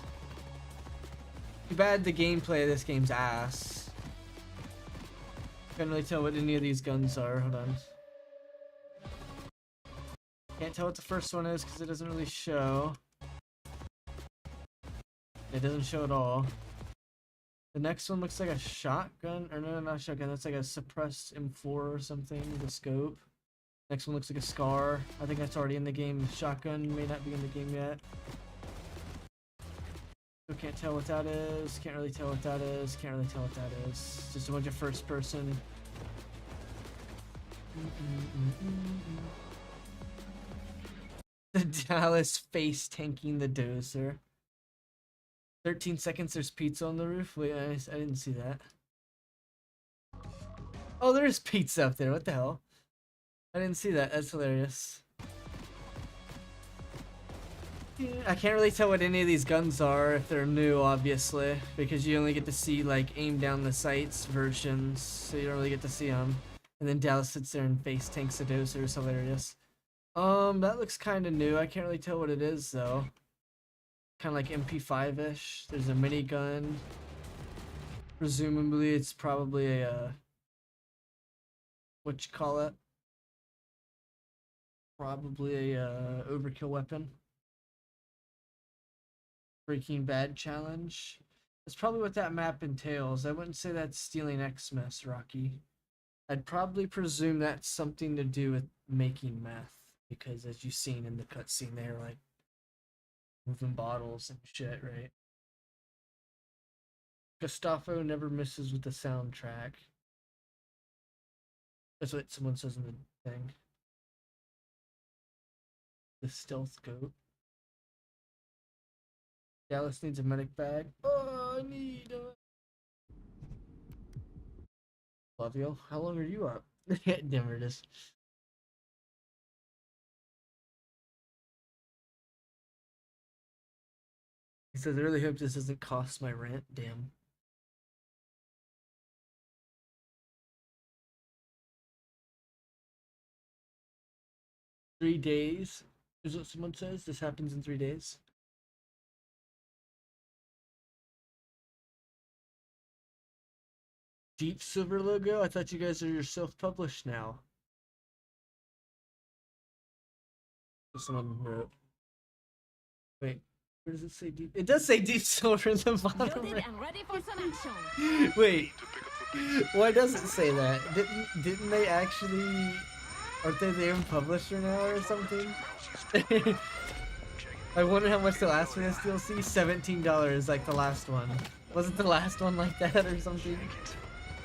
H: Too bad the gameplay of this game's ass. Can't really tell what any of these guns are. Hold on. Can't tell what the first one is because it doesn't really show. It doesn't show at all. The next one looks like a shotgun, or no, not a shotgun. That's like a suppressed M4 or something with a scope. Next one looks like a SCAR. I think that's already in the game. Shotgun may not be in the game yet. So can't tell what that is. Can't really tell what that is. Can't really tell what that is. Just a bunch of first person. The Dallas face tanking the dozer. 13 seconds, there's pizza on the roof? Wait, I didn't see that. Oh, there is pizza up there. What the hell? I didn't see that. That's hilarious. Yeah, I can't really tell what any of these guns are if they're new, obviously, because you only get to see like aim down the sights versions, so you don't really get to see them. And then Dallas sits there and face tanks the dozer. It's hilarious. That looks kind of new. I can't really tell what it is though. Kind of like MP5-ish. There's a minigun. Presumably it's probably a what you call it? Probably a overkill weapon. Breaking Bad challenge. That's probably what that map entails. I wouldn't say that's stealing Xmas, Rocky. I'd probably presume that's something to do with making meth, because as you've seen in the cutscene, they're like moving bottles and shit, right? Gustavo never misses with the soundtrack. That's what someone says in the thing. The stealth goat. Dallas needs a medic bag. Oh, I need a... Flavio, how long are you up? Damn it is. says, I really hope this doesn't cost my rent. Damn. Three days is what someone says. This happens in 3 days. Deep Silver logo? I thought you guys are self-published now. Someone wrote. Wait, where does it say deep? It does say Deep Silver in the bottom
E: Loaded
H: right.
E: and ready for some action.
H: Wait, why does it say that? Didn't they actually? Aren't they their own publisher now or something? I wonder how much they'll ask for this DLC. $17 like the last one. Wasn't the last one like that or something?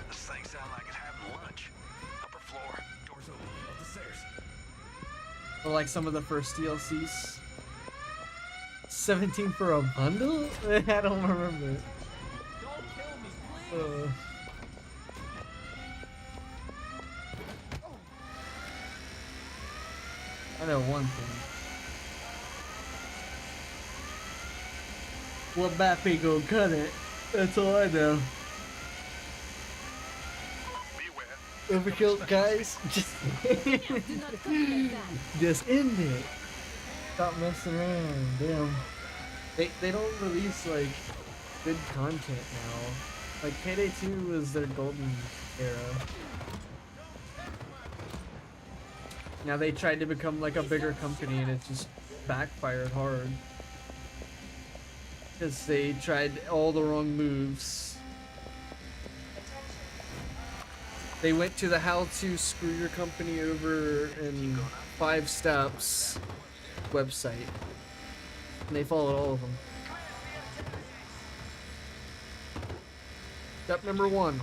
D: This thing sound like it's having lunch. Upper floor, doors open, up the stairs.
H: Or like some of the first DLCs. 17 for a bundle? I don't remember.
F: Don't kill me, please.
H: I know one thing. Well, Mbappe gonna cut it. That's all I know. Overkill, guys. Just,
E: Do not come like that.
H: just end it. Stop messing around. Damn. They don't release like good content now. Like Payday 2 was their golden era. Now they tried to become like a bigger company and it just backfired hard. Because they tried all the wrong moves. They went to the how to screw your company over in 5 steps website. And they followed all of them. Step number 1.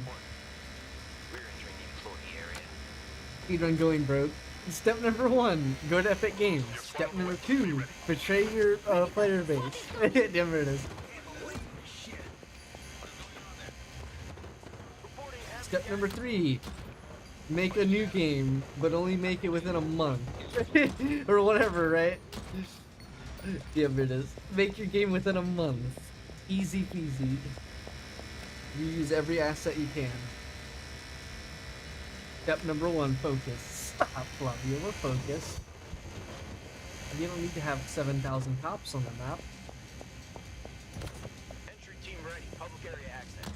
H: Speedrun going broke. Step number 1, go to Epic Games. Step number 2, betray your player base. Damn, there it is. Step number 3, make a new game, but only make it within a month. Or whatever, right? Damn, there it is. Make your game within a month. Easy peasy. You use every asset you can. Step number 1, focus. Stop, Flavio, we're focused. You don't need to have 7,000 cops on the map.
D: Entry team ready, public area access.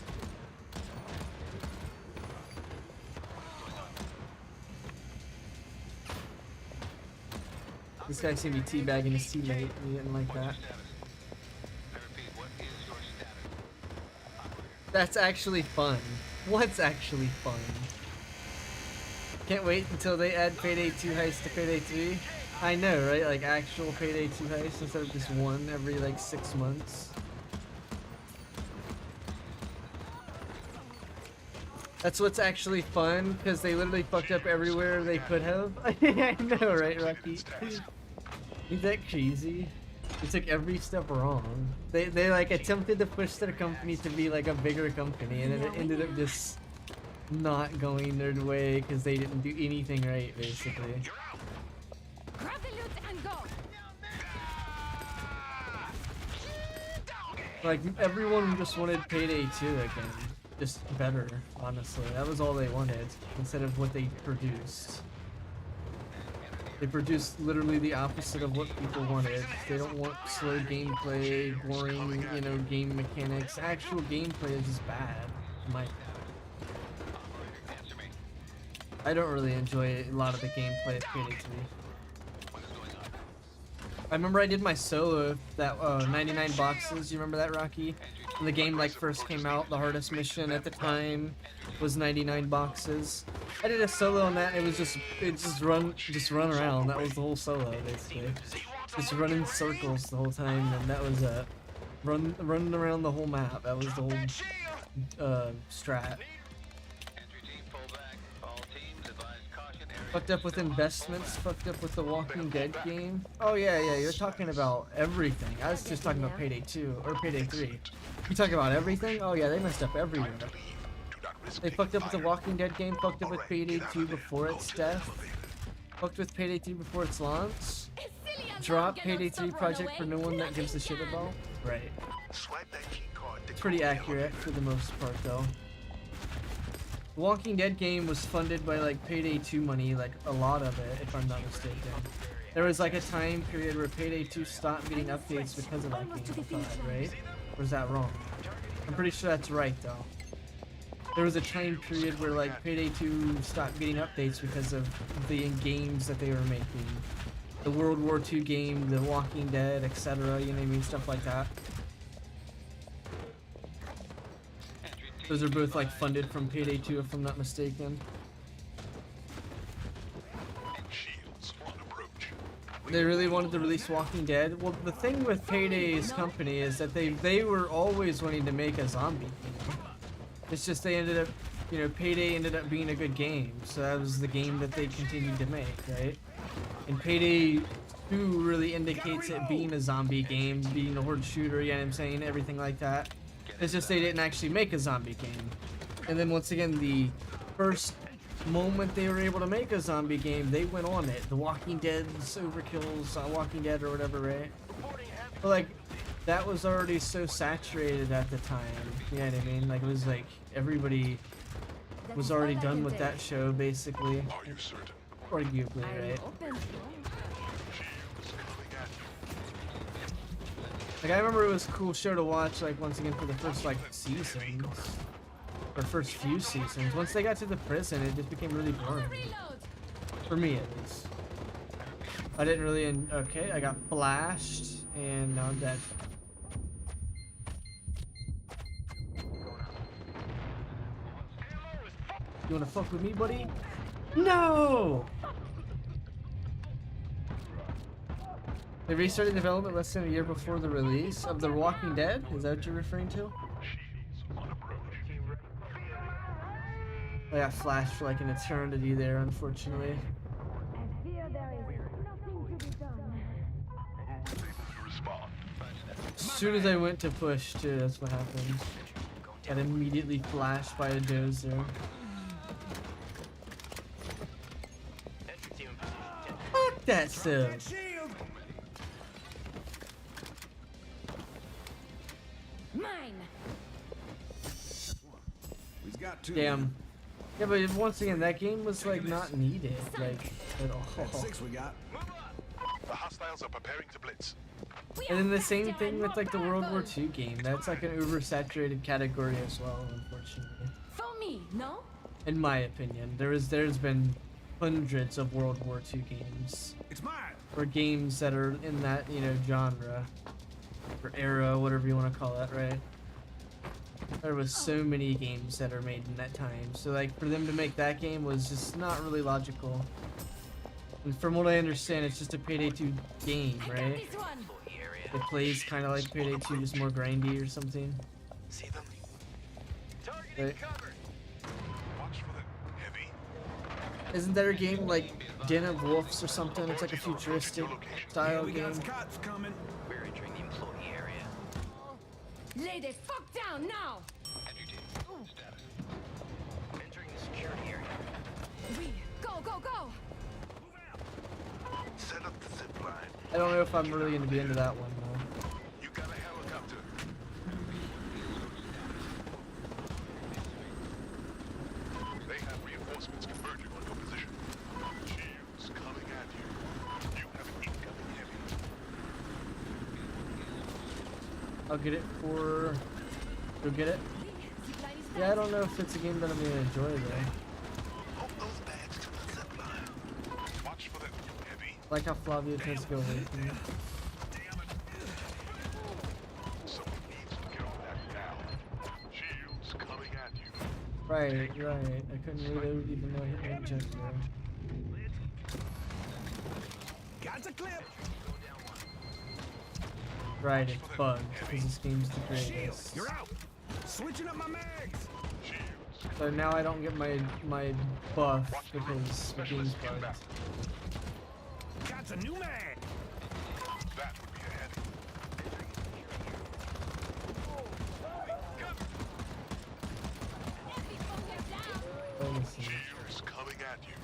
H: This guy seemed to be teabagging his teammate. He didn't like that. That's actually fun. What's actually fun? Can't wait until they add Payday 2 heist to Payday 3. I know, right? Like actual Payday 2 heist instead of just one every like 6 months. That's what's actually fun, because they literally fucked up everywhere they could have. I know, right, Rocky? Isn't that crazy? They took every step wrong. They like attempted to push their company to be like a bigger company, and then it ended up just not going their way because they didn't do anything right, basically.
E: Grab the loot and go.
H: Like everyone just wanted Payday 2 again, just better. Honestly, that was all they wanted instead of what they produced. They produced literally the opposite of what people wanted. They don't want slow gameplay, boring, you know, game mechanics. Actual gameplay is just bad, in my opinion. I don't really enjoy a lot of the gameplay of Payday 3. I remember I did my solo, that 99 boxes, you remember that, Rocky? When the game like first came out, the hardest mission at the time was 99 boxes. I did a solo on that, and it just run around. That was the whole solo, basically. Just run in circles the whole time, and that was running around the whole map. That was the whole strat. Fucked up with investments, fucked up with the Walking Dead game. Oh yeah, you're talking about everything. I was just talking about Payday 2, or Payday 3. You talking about everything? Oh yeah, they messed up everywhere. They fucked up with the Walking Dead game, fucked up with Payday 2 before its death, fucked with Payday 3 before its launch, drop Payday 3 project for no one that gives a shit about. Right.
C: Swipe that key card to
H: Pretty
C: go down.
H: accurate for the most part, though. The Walking Dead game was funded by like Payday 2 money, like a lot of it, if I'm not mistaken. There was like a time period where Payday 2 stopped getting updates because of that game, I thought, right? Or is that wrong? I'm pretty sure that's right, though. There was a time period where like Payday 2 stopped getting updates because of the games that they were making. The World War II game, the Walking Dead, etc. You know what I mean? Stuff like that. Those are both like funded from Payday 2, if I'm not mistaken.
C: Shields on approach.
H: They really wanted to release Walking Dead. Well, the thing with Payday's company is that they were always wanting to make a zombie game. It's just they ended up, you know, Payday ended up being a good game, so that was the game that they continued to make, right? And Payday 2 really indicates it being a zombie game, being a horde shooter, you know what I'm saying, everything like that. It's just they didn't actually make a zombie game. And then once again, the first moment they were able to make a zombie game, they went on it. The Walking Dead's Overkill's Walking Dead or whatever, right? But like, that was already so saturated at the time, you know what I mean? Like, it was like, everybody was already done with that show, basically.
C: Are you certain?
H: Arguably, right? Like, I remember it was a cool show to watch, like, once again, for the first, like, seasons. Or first few seasons. Once they got to the prison, it just became really boring. For me, at least. I didn't really, okay, I got flashed, and now I'm dead. You wanna fuck with me, buddy? No! They restarted development less than a year before the release of The Walking Dead? Is that what you're referring to? I got flashed for like an eternity there, unfortunately. As soon as I went to push, too, that's what happened. Got immediately flashed by a dozer. Fuck that sub.
E: Mine.
H: Damn. Yeah, but once again, that game was like not needed, like at all.
C: We got. The hostiles are preparing to blitz.
H: And then the same thing with like the World War II game. That's like an oversaturated category as well, unfortunately.
E: For me, no?
H: In my opinion, there's been hundreds of World War II games.
C: It's mine.
H: Or games that are in that, you know, genre. Or era, whatever you want to call it, right? There was so many games that are made in that time. So like for them to make that game was just not really logical. And from what I understand, it's just a Payday 2 game, right?
E: This one.
H: It plays kind of like Payday 2, just more grindy or something.
C: See them?
H: Right?
C: Watch for them. Heavy.
H: Isn't there a game like Den of Wolves or something? It's like a futuristic style game.
C: Cops coming.
K: We're entering the employee area.
E: Lay the fuck down now.
K: Entry team. Status. Entering the security area.
E: We go, go, go.
C: Set up the zip line.
H: I don't know if I'm really gonna be into that one though.
C: You got a helicopter. They have reinforcements converging on your position. Shields coming at you. You have an incoming heavy.
H: I'll get it for. You'll get it. Yeah, I don't know if it's a game that I'm gonna enjoy though.
C: Hold those bags to the zip line. Watch for them, heavy.
H: I like how Flavio tends to go away from me.
C: Someone needs to get on that now. Shields coming at you.
H: Right. I couldn't reload even though I hit my eject there.
C: Got a clip.
H: Right, it's bugged because this game's the greatest.
C: You're out. Switching up my mags. Shields.
H: So now I don't get my buff because the game's bugged.
C: Got a new mag. That would be a heavy.
H: Let me see.
C: Shields coming at you.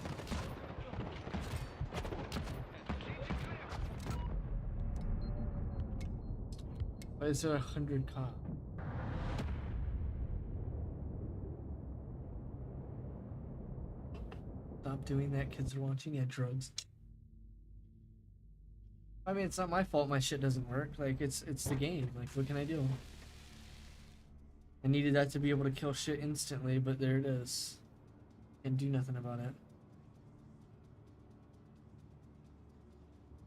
H: Why is there 100 cops? Stop doing that, kids are watching. Yeah, drugs. I mean, it's not my fault my shit doesn't work. Like, it's the game. Like, what can I do? I needed that to be able to kill shit instantly, but there it is. Can't do nothing about it.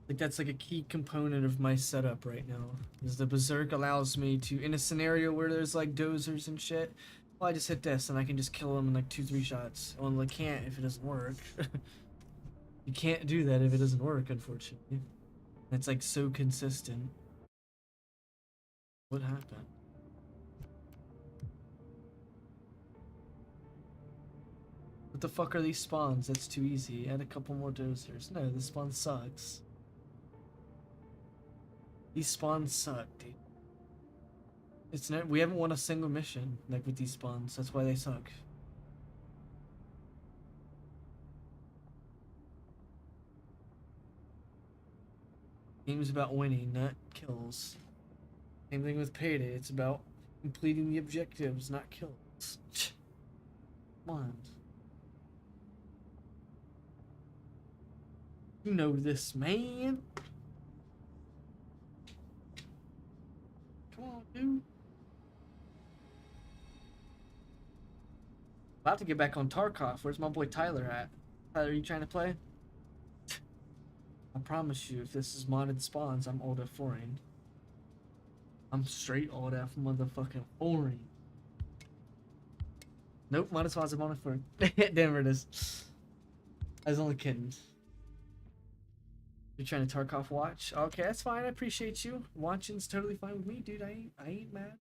H: Like, that's like a key component of my setup right now. Is the Berserk allows me to, in a scenario where there's like dozers and shit, well, I just hit this and I can just kill them in like 2-3 shots. Well, I can't if it doesn't work. You can't do that if it doesn't work, unfortunately. It's like so consistent. What happened? What the fuck are these spawns? That's too easy. Add a couple more dozers. No, this spawn sucks. These spawns suck, dude. It's not. We haven't won a single mission like with these spawns. That's why they suck. Game's about winning, not kills. Same thing with Payday. It's about completing the objectives, not kills. Come on. You know this, man. Come on, dude. About to get back on Tarkov. Where's my boy Tyler at? Tyler, you trying to play? I promise you, if this is modded spawns, I'm old at foreign. I'm straight old at motherfucking foreign. Nope, modded spawns, I'm on it for Damn it is. I was only kidding. You're trying to Tarkov watch? Okay, that's fine. I appreciate you. Watching's totally fine with me, dude. I ain't mad.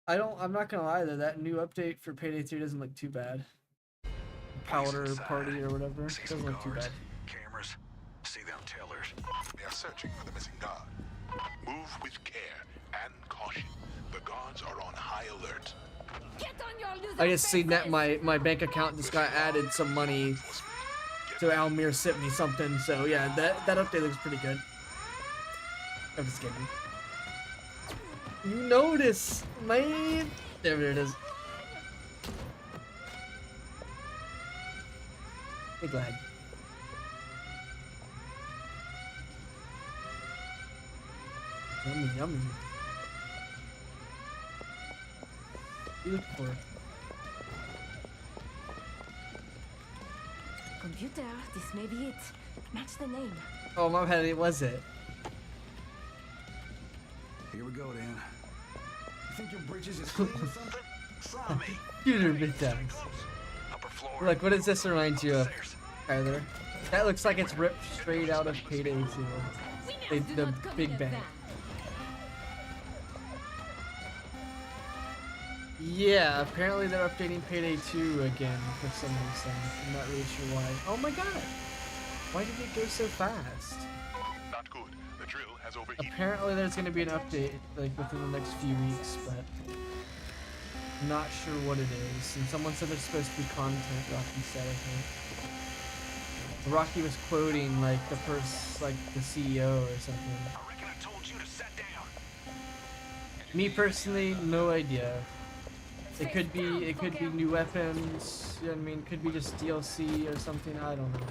H: I'm not gonna lie though, that new update for Payday 3 doesn't look too bad. Powder party or whatever. Doesn't look too bad.
C: Cameras, see them tellers. They are searching for the missing guard. Move with care and caution. The guards are on high alert.
E: Get on your loser
H: I just seen that
E: faces!
H: my bank account just got added some money. So Almir sent me something, so yeah, that update looks pretty good. I'm just kidding. You notice, man. There it is. Big lag. Yummy, yummy. What are you looking for?
E: Computer, this may be it. Match the name.
H: Oh, my bad, it was it.
C: Here we go, Dan. You think your bridges is clean or something? Try me.
H: Computer bit down.
C: Upper floor.
H: Like, what does this remind you of, Tyler? That looks like it's ripped straight out of Payday 2. The Big Bang. Yeah, apparently they're updating Payday 2 again for some reason. I'm not really sure why. Oh my god! Why did it go so fast?
C: Not good. The drill has overheated.
H: Apparently there's going to be an update like within the next few weeks, but I'm not sure what it is. And someone said there's supposed to be content, Rocky said, I think. Rocky was quoting like the the CEO or something.
C: I reckon I told you to sit down.
H: Me personally, no idea. It could be new weapons, you know what I mean? Could be just DLC or something, I don't know.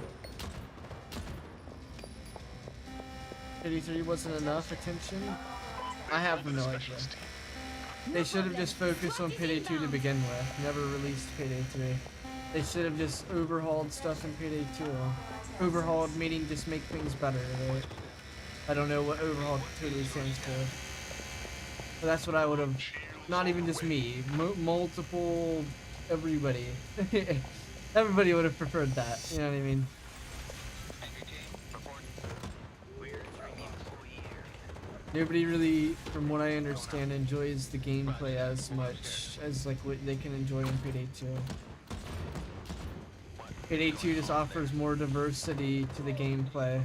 H: Payday 3 wasn't enough attention? I have no idea. They should have just focused on Payday 2 to begin with, never released Payday 3. They should have just overhauled stuff in Payday 2. Overhauled meaning just make things better, right? I don't know what overhaul totally stands for. But that's what I would have. Not even just me, multiple, everybody. Everybody would have preferred that, you know what I mean? Nobody really, from what I understand, enjoys the gameplay as much as like what they can enjoy in Payday 2. Payday 2 just offers more diversity to the gameplay.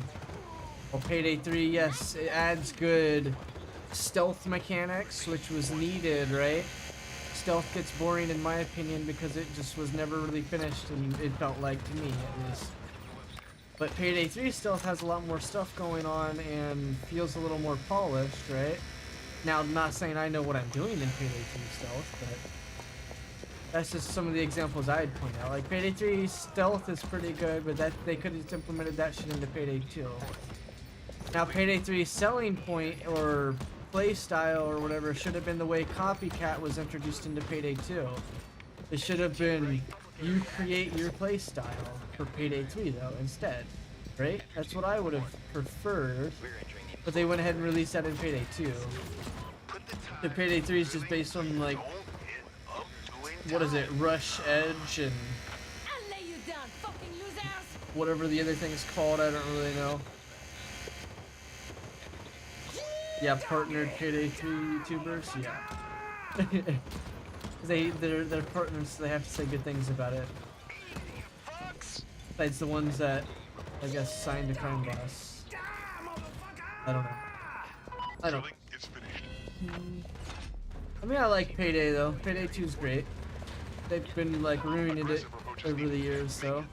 H: Well, Payday 3, yes, it adds good stealth mechanics, which was needed, right? Stealth gets boring in my opinion because it just was never really finished, and it felt like to me at least. But Payday 3 Stealth has a lot more stuff going on and feels a little more polished, right? Now, I'm not saying I know what I'm doing in Payday 3 Stealth, but that's just some of the examples I'd point out. Like, Payday 3 Stealth is pretty good, but that they could have implemented that shit into Payday 2. Now, Payday 3 selling point or play style or whatever should have been the way Copycat was introduced into Payday 2. It should have been you create your play style for Payday 3 though instead, right? That's what I would have preferred, but they went ahead and released that in Payday 2. The Payday 3 is just based on like, what is it, Rush, Edge, and
E: I'll lay you down, fucking losers!
H: whatever the other thing's called, I don't really know. Yeah, partnered Payday 3 YouTubers, yeah. They're partners, so they have to say good things about it. Besides the ones that, I guess, signed the Crime Boss. I don't know. I don't. I mean, I like Payday though. Payday 2 is great. They've been like ruining it over the years, so.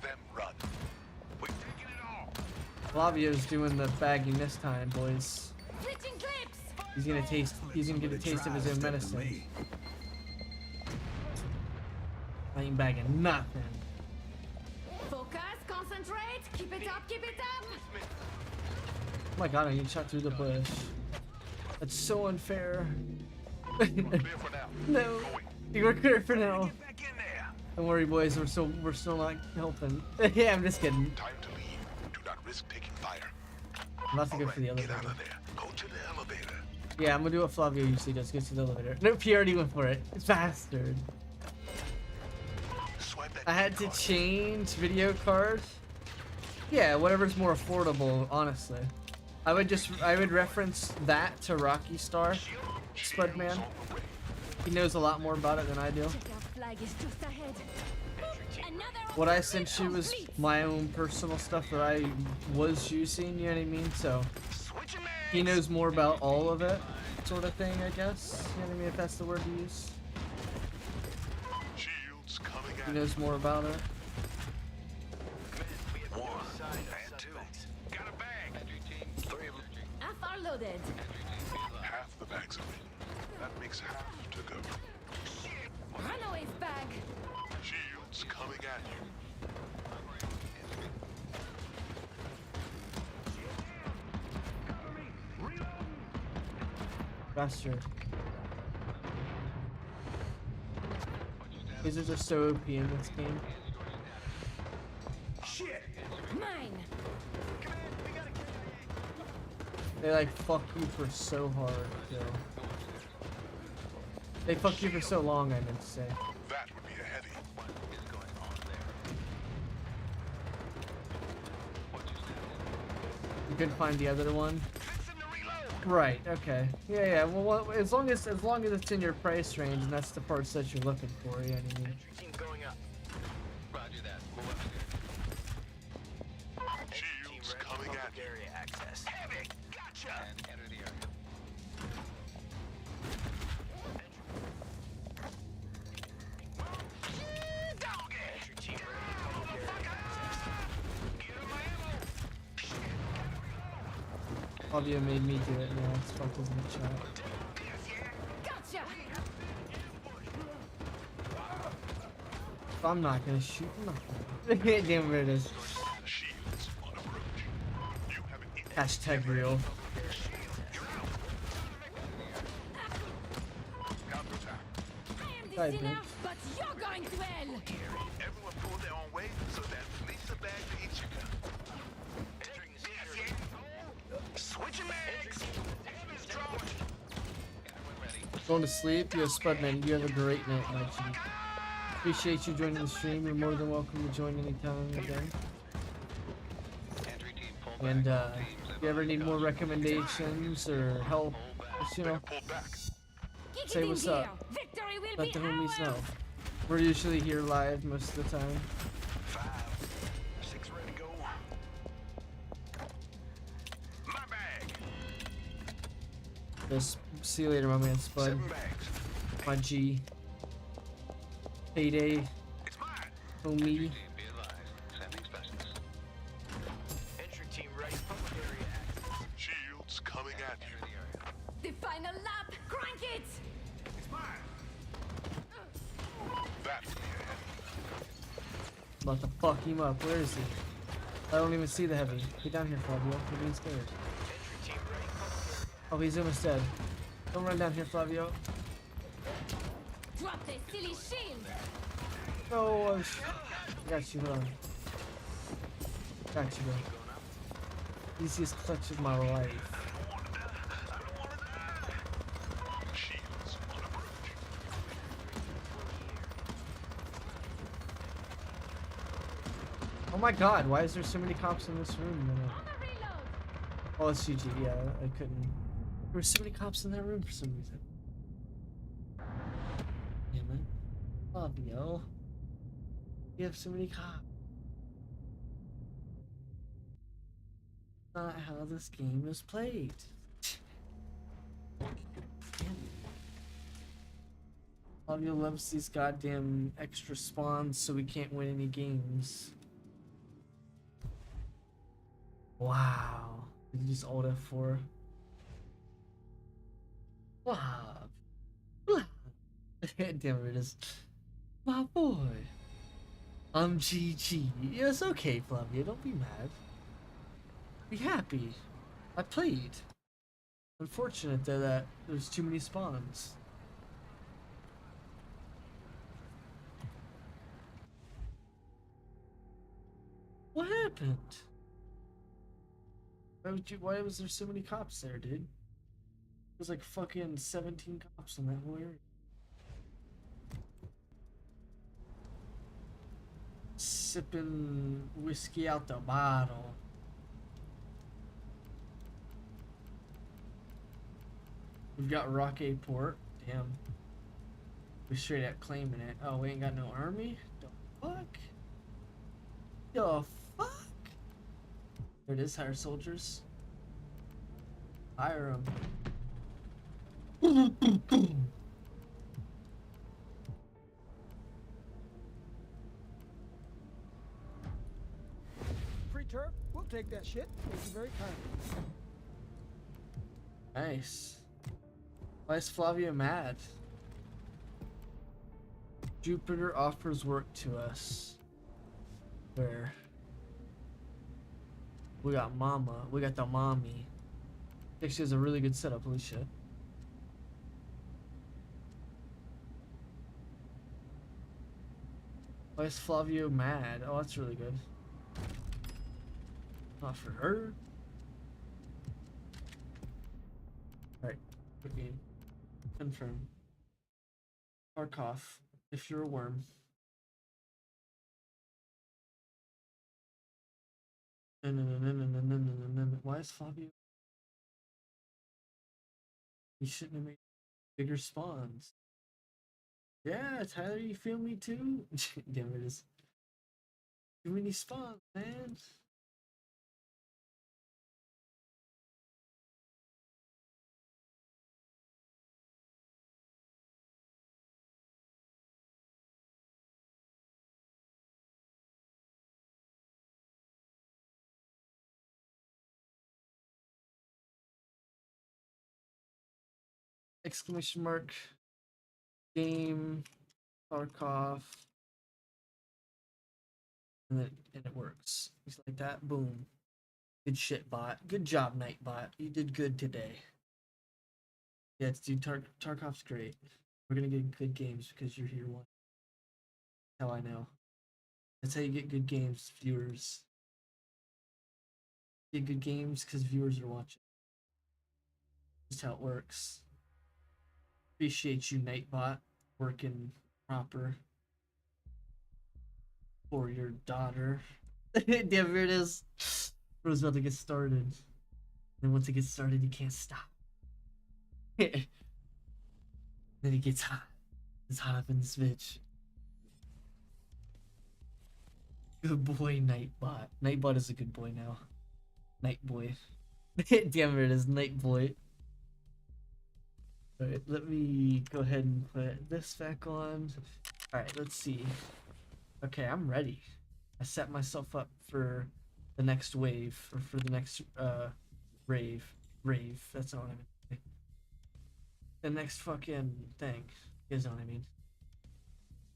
H: Flavio's doing the bagging this time, boys. He's gonna get a taste of his own medicine. I ain't bagging nothing.
E: Focus, concentrate, keep it up, keep it up!
H: Oh my god, I get shot through the bush. That's so unfair. No, you were clear for now. Don't worry, boys. We're still not helping. Yeah, I'm just kidding.
C: Time to leave. Do not risk taking fire.
H: I'm about to go for the
C: Get
H: elevator.
C: out of there. Go to the elevator.
H: Yeah, I'm gonna do what Flavio usually does. Get to the elevator. Nope, he already went for it. Bastard. I had to change video card. Yeah, whatever's more affordable, honestly. I would reference that to Rocky Star, Spudman. He knows a lot more about it than I do.
E: Flag is just ahead.
H: What I sent you was my own personal stuff that I was using, you know what I mean? So he knows more about all of it, sort of thing, I guess. You know what I mean, if that's the word to use. He knows more about it.
E: Half are loaded.
C: Half the bags are in. That makes half to go.
E: Runaway's bag.
C: Shields coming at you.
H: Bastard. Lasers are so OP in this game.
E: Mine.
H: They like fuck you for so hard, yo. They fuck you for so long, I meant to say.
C: That would be a heavy. What is going on there?
H: You couldn't find the other one. Right. Okay. Yeah. Well, as long as it's in your price range, and that's the parts that you're looking for. You know what I mean?
D: Going up. Roger that.
C: Shields coming at you.
D: Area access. Heavy. Gotcha. And enter the area.
H: Flavio made me do it. Yeah, it's fucked in the chat.
E: Gotcha.
H: If I'm not gonna shoot, I'm not gonna. Damn, where it is.
C: Shields on approach. You have an in.
H: Hashtag real.
C: Counterattack.
E: I
H: Hi,
E: am the sinner,
H: bitch.
E: but you're going to hell.
C: Everyone pull their own way so that Lisa bag to each other.
D: Entering the secure.
C: Switching mags. Heavy's drawing.
H: Going to sleep? Yo, Spudman, you have a great night, my G. Appreciate you joining the stream. You're more than welcome to join anytime again. And if you ever need more recommendations or help, just, you know,
E: Kick it
H: say
E: in
H: what's
E: gear.
H: up.
E: Victory will
H: Let
E: be
H: the homies know.
E: ours.
H: We're usually here live most of the time.
C: 5, 6 ready to go. My bag.
H: Just see you later, my man Spud.
C: 7 bags.
H: My G. Payday.
C: It's mine.
H: Homie.
D: Be advised. Sending specialists.
E: Final lap! Crank it!
H: About to fuck him up. Where is he? I don't even see the heavy. Get down here, Flavio. You're being scared. Oh, he's almost dead. Don't run down here, Flavio.
E: Drop the silly shield!
H: No, I got you, bro. Got you, bro. Easiest clutch of my life. Oh my god, why is there so many cops in this room? Oh, it's GG, yeah, I couldn't. There were so many cops in that room for some reason. Damn it. Fabio. You have so many cops. Not how this game is played. Fabio loves these goddamn extra spawns so we can't win any games. Wow. Did you just alt F4? Wow. Damn it is. My boy. I'm GG. Yes, okay, Flavia, don't be mad. Be happy. I played. Unfortunate though that there's too many spawns. What happened? Why was there so many cops there, dude? There's like fucking 17 cops in that whole area. Sipping whiskey out the bottle. We've got Rocket Port. Damn. We straight up claiming it. Oh, we ain't got no army? The fuck? The fuck? There it is, hire soldiers. Hire them.
L: Free turf? We'll take that shit. Thank you very kindly.
H: Nice. Why is Flavia mad? Jupiter offers work to us. Where? We got Mama. We got the mommy. I think she has a really good setup. Holy shit. Why is Flavio mad? Oh, that's really good. Not for her. Alright. Good game. Confirm. Tarkov. If you're a worm. No. Why is Flavio? He shouldn't have made bigger spawns. Yeah, Tyler, you feel me too? Damn it is. Too many spawns, man. Exclamation mark. Game. Tarkov. And it works. Just like that. Boom. Good shit, bot. Good job, Nightbot. You did good today. Yeah, dude, Tarkov's great. We're gonna get good games because you're here one. That's how I know. That's how you get good games, viewers. You get good games because viewers are watching. That's how it works. Appreciate you, Nightbot, working proper for your daughter. Damn, here it is. Bro's about to get started. And once it gets started, you can't stop. Then it gets hot. It's hot up in this bitch. Good boy, Nightbot. Nightbot is a good boy now. Night boy. Damn it is Night boy. Alright, let me go ahead and put this back on. Alright, let's see. Okay, I'm ready. I set myself up for the next wave, or for the next rave. Rave, that's not what I meant to say. the next fucking thing. You guys know what I mean?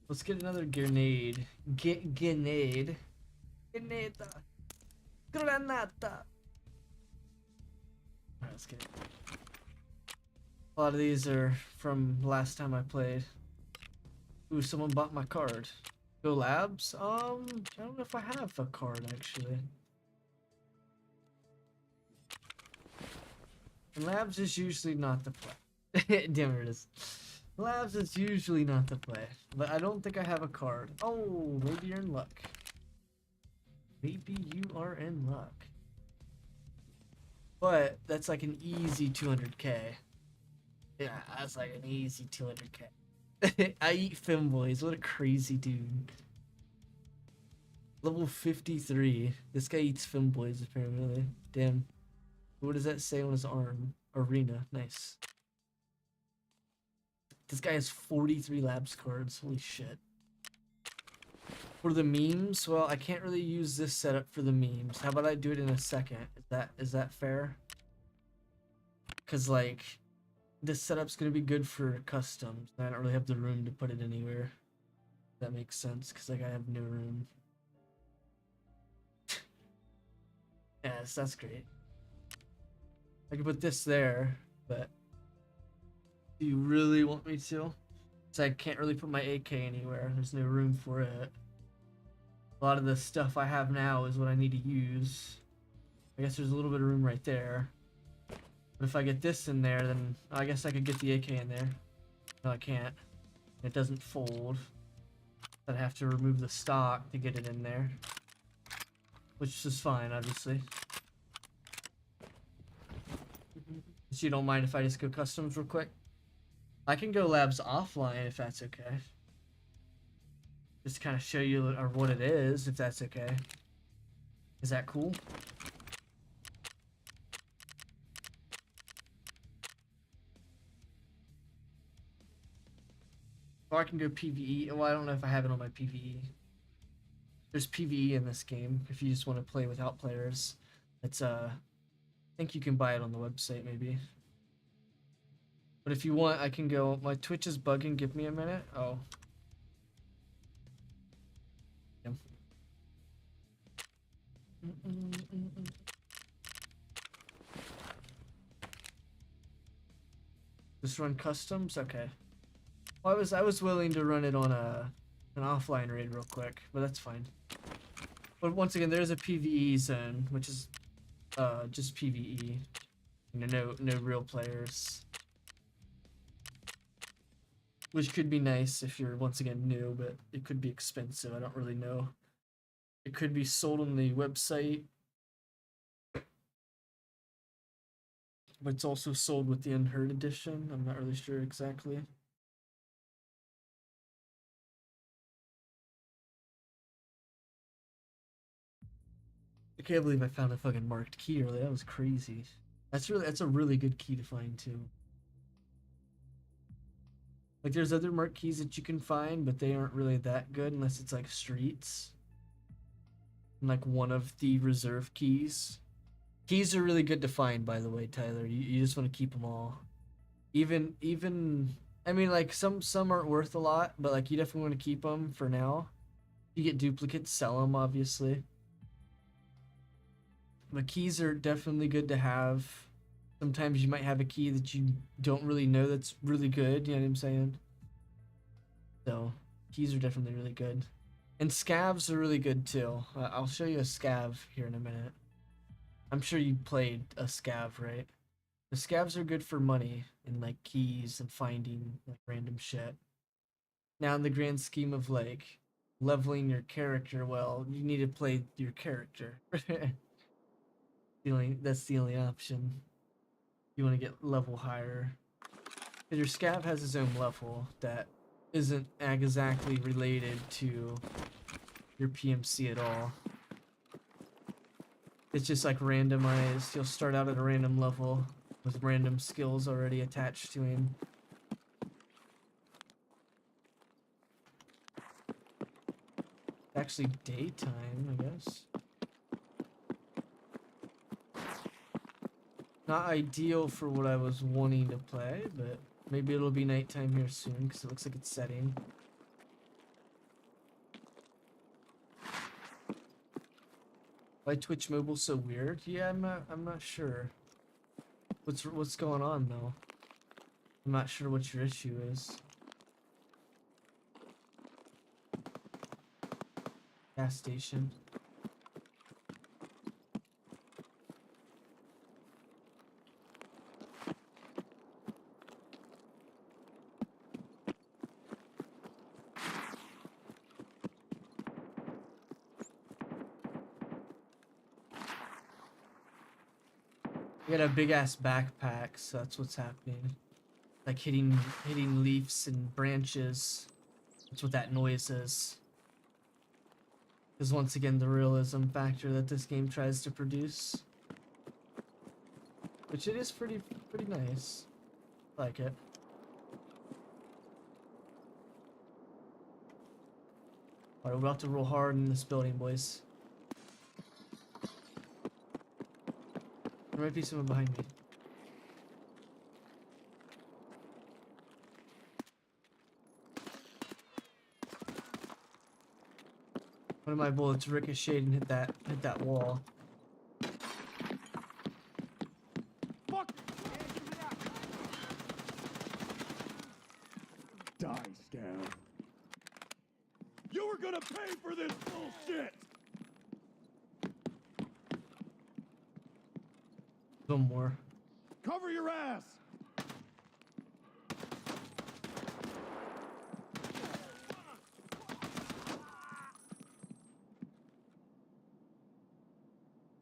H: Let's get another grenade. Grenade. Grenada. Granata. Alright, let's get it. A lot of these are from last time I played. Ooh, someone bought my card. Go Labs? I don't know if I have a card actually. And Labs is usually not the play. Damn it is. Labs is usually not the play. But I don't think I have a card. Oh, maybe you're in luck. Maybe you are in luck. But that's like an easy 200k. Yeah, that's like an easy 200k. I eat femboys. What a crazy dude. Level 53. This guy eats femboys apparently. Damn. What does that say on his arm? Arena. Nice. This guy has 43 labs cards. Holy shit. For the memes, well, I can't really use this setup for the memes. How about I do it in a second? Is that fair? Cause like this setup's gonna be good for customs. I don't really have the room to put it anywhere. That makes sense, cause like I have no room. Yes, that's great. I can put this there, but do you really want me to? So I can't really put my AK anywhere. There's no room for it. A lot of the stuff I have now is what I need to use. I guess there's a little bit of room right there. But if I get this in there, then I guess I could get the AK in there. No, I can't. It doesn't fold. I'd have to remove the stock to get it in there. Which is fine, obviously. So you don't mind if I just go customs real quick? I can go labs offline if that's okay. Just to kind of show you or what it is, if that's okay. Is that cool? Or I can go PvE. Well, I don't know if I have it on my PvE. There's PvE in this game if you just want to play without players. It's I think you can buy it on the website maybe. But if you want, I can go. My Twitch is bugging. Give me a minute. Oh. Yeah. Just run customs. Okay. Well, I was willing to run it on an offline raid real quick, but that's fine. But once again, there's a PvE zone, which is just PvE. You know, no real players. Which could be nice if you're once again new, but it could be expensive. I don't really know. It could be sold on the website, but it's also sold with the Unheard edition. I'm not really sure exactly. I can't believe I found a fucking marked key earlier. That was crazy. That's a really good key to find too. Like there's other marked keys that you can find, but they aren't really that good unless it's like streets. And like one of the reserve keys. Keys are really good to find, by the way, Tyler. You just want to keep them all. Even I mean, like some aren't worth a lot, but like you definitely want to keep them for now. You get duplicates, sell them, obviously. But keys are definitely good to have. Sometimes you might have a key that you don't really know that's really good, you know what I'm saying? So, keys are definitely really good. And scavs are really good too. I'll show you a scav here in a minute. I'm sure you played a scav, right? The scavs are good for money and like keys and finding like random shit. Now in the grand scheme of like leveling your character, well, you need to play your character. That's the only option. You want to get level higher. Because your scav has his own level that isn't exactly related to your PMC at all. It's just like randomized. You'll start out at a random level with random skills already attached to him. Actually daytime, I guess. Not ideal for what I was wanting to play, but Maybe it'll be nighttime here soon because it looks like it's setting. Why Twitch Mobile so weird? Yeah, I'm not sure. What's going on though? I'm not sure what your issue is. Gas station. I got a big ass backpack, so that's what's happening. Like hitting leaves and branches. That's what that noise is. Is once again the realism factor that this game tries to produce. Which it is pretty nice. I like it. Alright, we're about to roll hard in this building, boys. There might be someone behind me. One of my bullets ricocheted and hit that wall.
I: Fuck! Die, Scab. You were gonna pay for this bullshit!
H: One more.
I: Cover your ass!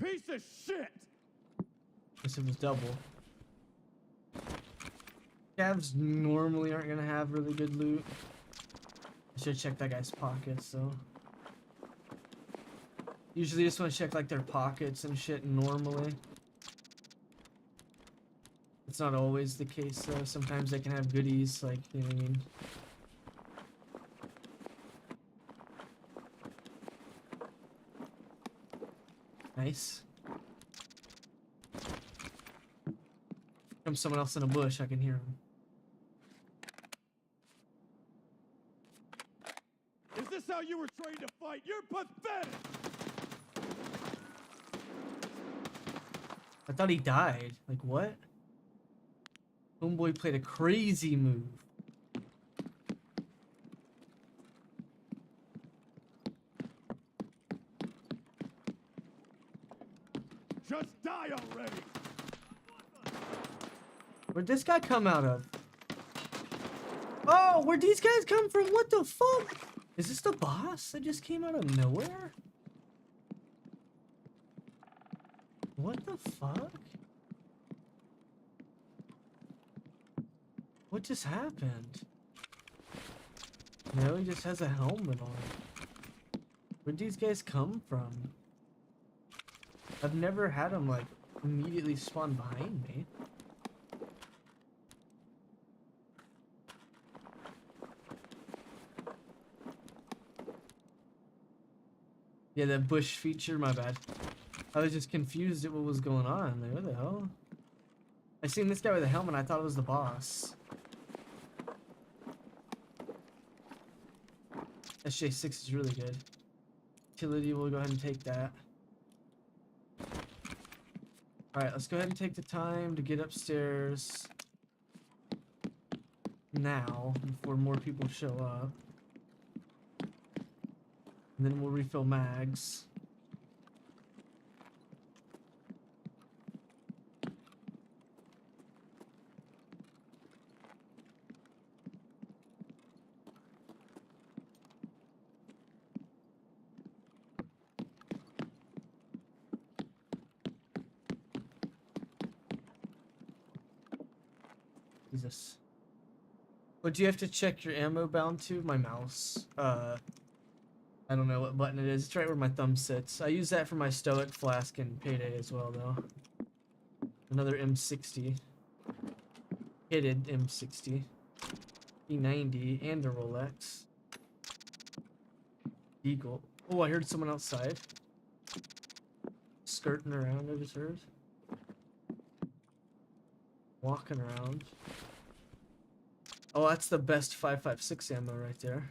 I: Piece of shit!
H: Guess it was double. Scavs normally aren't gonna have really good loot. I should check that guy's pockets though. Usually just want to check like their pockets and shit normally. It's not always the case though. Sometimes they can have goodies, like, you know what I mean? Nice. Comes someone else in a bush, I can hear him.
I: Is this how you were trained to fight? You're pathetic!
H: I thought he died. Like, what? Homeboy played a crazy move.
I: Just die already!
H: Where'd this guy come out of? Oh, where'd these guys come from? What the fuck? Is this the boss that just came out of nowhere? What the fuck? What just happened? No, he just has a helmet on. Where'd these guys come from? I've never had them like immediately spawn behind me. Yeah, that bush feature, my bad. I was just confused at what was going on. Like, what the hell? I seen this guy with a helmet, I thought it was the boss. SJ6 is really good. Utility, we'll go ahead and take that. Alright, let's go ahead and take the time to get upstairs now before more people show up. And then we'll refill mags. Jesus. What do you have to check your ammo bound to? My mouse. I don't know what button it is. It's right where my thumb sits. I use that for my Stoic flask and Payday as well, though. Another M60. Hitted M60. P90 and a Rolex. Eagle. Oh, I heard someone outside. Skirting around, I just heard. Walking around. Oh, that's the best 5.56 ammo right there.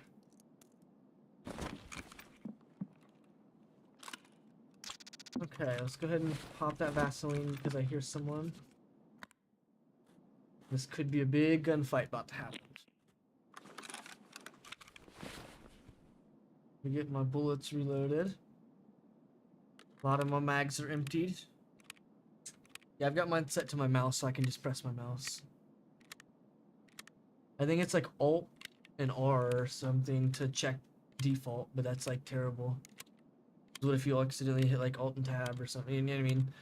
H: Okay, let's go ahead and pop that Vaseline because I hear someone. This could be a big gunfight about to happen. Let me get my bullets reloaded. A lot of my mags are emptied. Yeah, I've got mine set to my mouse so I can just press my mouse. I think it's like Alt and R or something to check default, but that's like terrible. What if you accidentally hit like Alt and Tab or something? You know what I mean?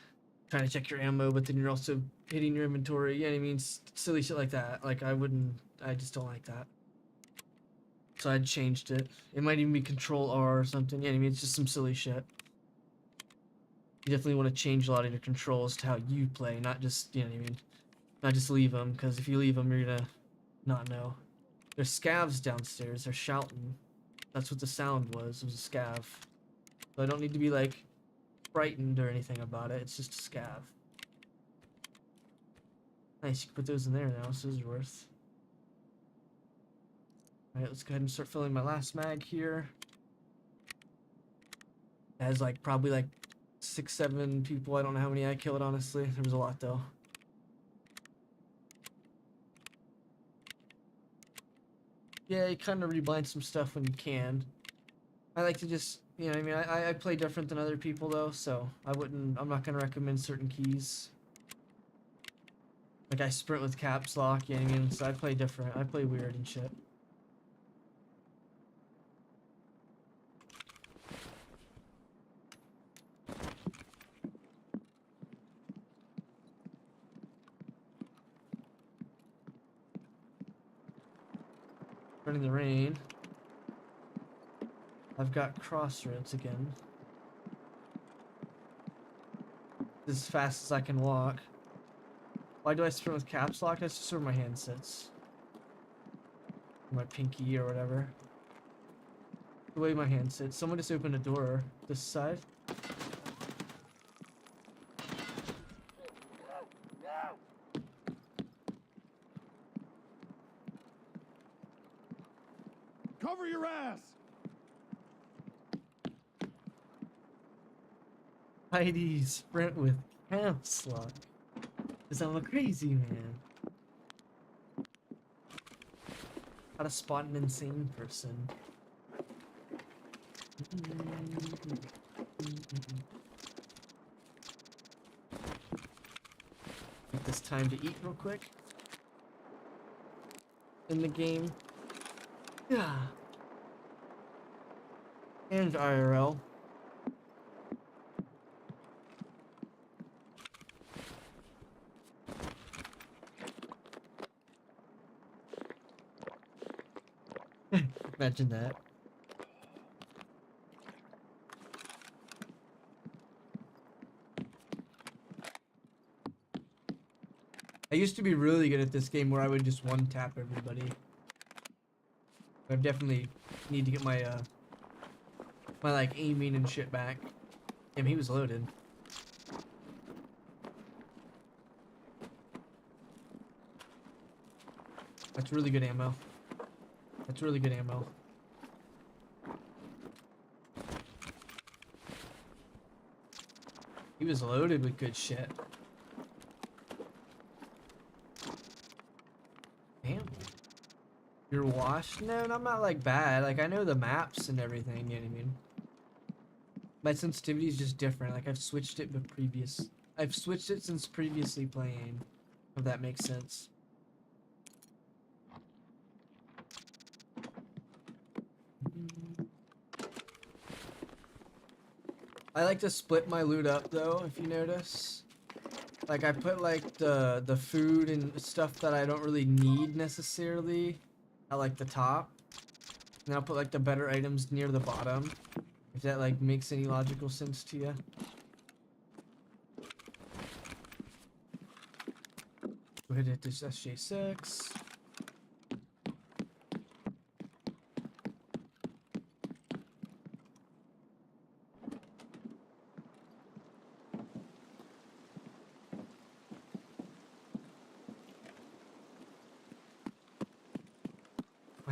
H: Trying to check your ammo, but then you're also hitting your inventory. You know what I mean? Silly shit like that. Like I just don't like that. So I changed it. It might even be Control R or something. Yeah, you know what I mean? It's just some silly shit. You definitely want to change a lot of your controls to how you play, not just, you know what I mean? Not just leave them, because if you leave them, you're gonna not know. There's scavs downstairs. They're shouting. That's what the sound was. It was a scav. So I don't need to be like frightened or anything about it. It's just a scav. Nice, you can put those in there now. So this is worth. Alright, let's go ahead and start filling my last mag here. It has like probably like 6, 7 people. I don't know how many I killed, honestly. There was a lot though. Yeah, you kind of rebind some stuff when you can. I like to just, you know what I mean? I play different than other people though, so I'm not gonna recommend certain keys. Like I sprint with caps lock, you know what I mean? So I play different. I play weird and shit. Running the rain. I've got crossroads again. As fast as I can walk. Why do I sprint with caps lock? That's just where my hand sits. My pinky or whatever. The way my hand sits. Someone just opened a door this side.
I: Cover your ass!
H: Heidi sprint with caps lock. Cause I'm a crazy man. How to spot an insane person. Take this time to eat real quick. In the game. Yeah. And IRL. Imagine that. I used to be really good at this game where I would just one tap everybody. I definitely need to get my my like aiming and shit back. Damn, he was loaded. That's really good ammo. That's really good ammo. He was loaded with good shit. Damn. You're washed? No, I'm not like bad. Like I know the maps and everything, you know what I mean? My sensitivity is just different. Like I've switched it since previously playing. If that makes sense. I like to split my loot up though, if you notice. Like I put like the food and stuff that I don't really need necessarily at like the top. And then I'll put like the better items near the bottom. If that like makes any logical sense to you. Go ahead and hit this SJ6.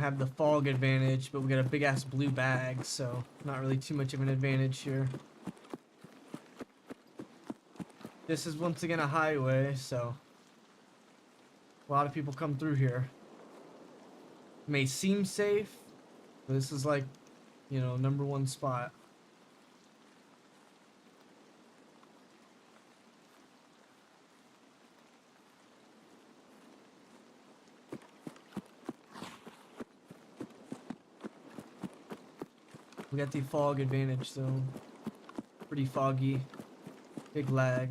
H: have the fog advantage, but we got a big ass blue bag, so not really too much of an advantage here. This is once again a highway, so a lot of people come through here. It may seem safe, but this is like, you know, #1 spot. We got the fog advantage, so pretty foggy, big lag.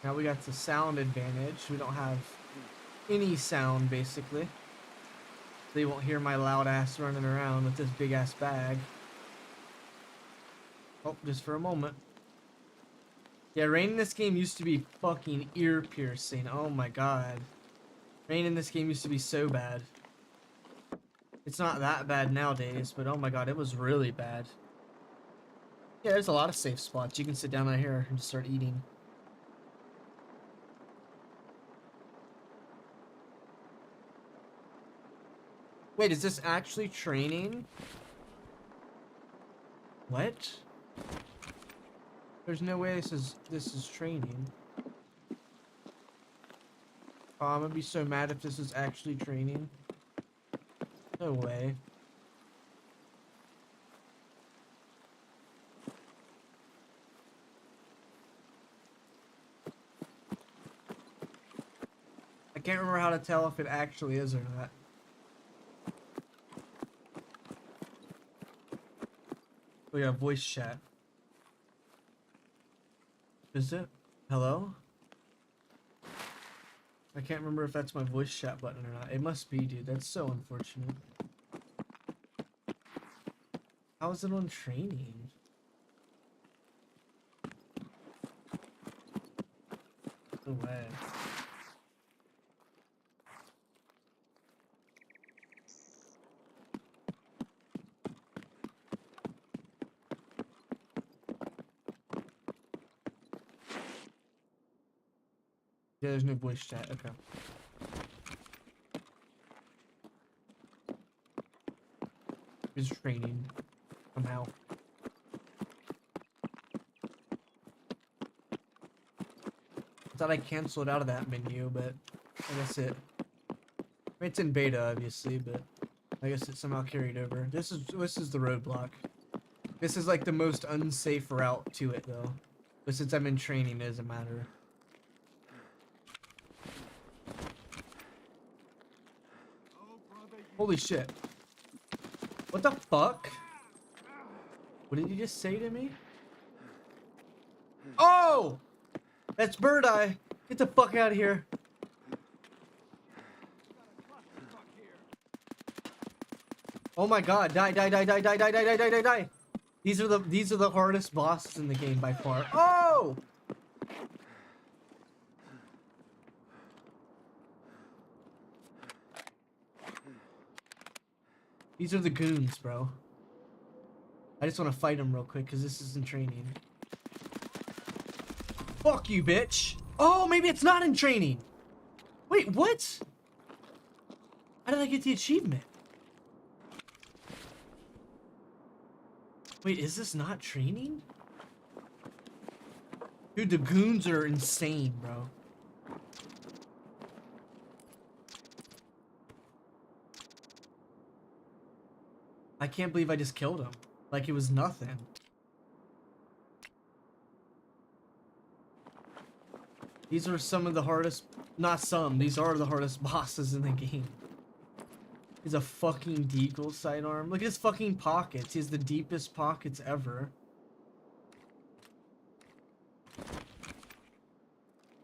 H: Now we got the sound advantage. We don't have any sound basically. They won't hear my loud ass running around with this big ass bag. Oh, just for a moment. Yeah, rain in this game used to be fucking ear piercing. Oh my god. Rain in this game used to be so bad. It's not that bad nowadays, but oh my god, it was really bad. Yeah, there's a lot of safe spots. You can sit down right here and just start eating. Wait, is this actually training? What? There's no way this is training. Oh, I'm gonna be so mad if this is actually training. No way. I can't remember how to tell if it actually is or not. We got voice chat. Is it? Hello? I can't remember if that's my voice chat button or not. It must be, dude. That's so unfortunate. How is it on training? No way. Yeah, there's no voice chat. Okay. It's training somehow. I thought I canceled out of that menu, but I guess it. I mean, it's in beta, obviously, but I guess it somehow carried over. This is the roadblock. This is like the most unsafe route to it, though. But since I'm in training, it doesn't matter. Holy shit. What the fuck? What did you just say to me? Oh! That's Bird Eye. Get the fuck out of here. Oh my god. Die, die, die, die, die, die, die, die, die, die, die. These are the hardest bosses in the game by far. Oh! These are the goons, bro. I just want to fight them real quick because this isn't training. Fuck you, bitch. Oh, maybe it's not in training. Wait, what? How did I get the achievement? Wait, is this not training? Dude, the goons are insane, bro. I can't believe I just killed him. Like it was nothing. These are some of the hardest, not some, these are the hardest bosses in the game. He's a fucking deagle sidearm. Look at his fucking pockets. He has the deepest pockets ever.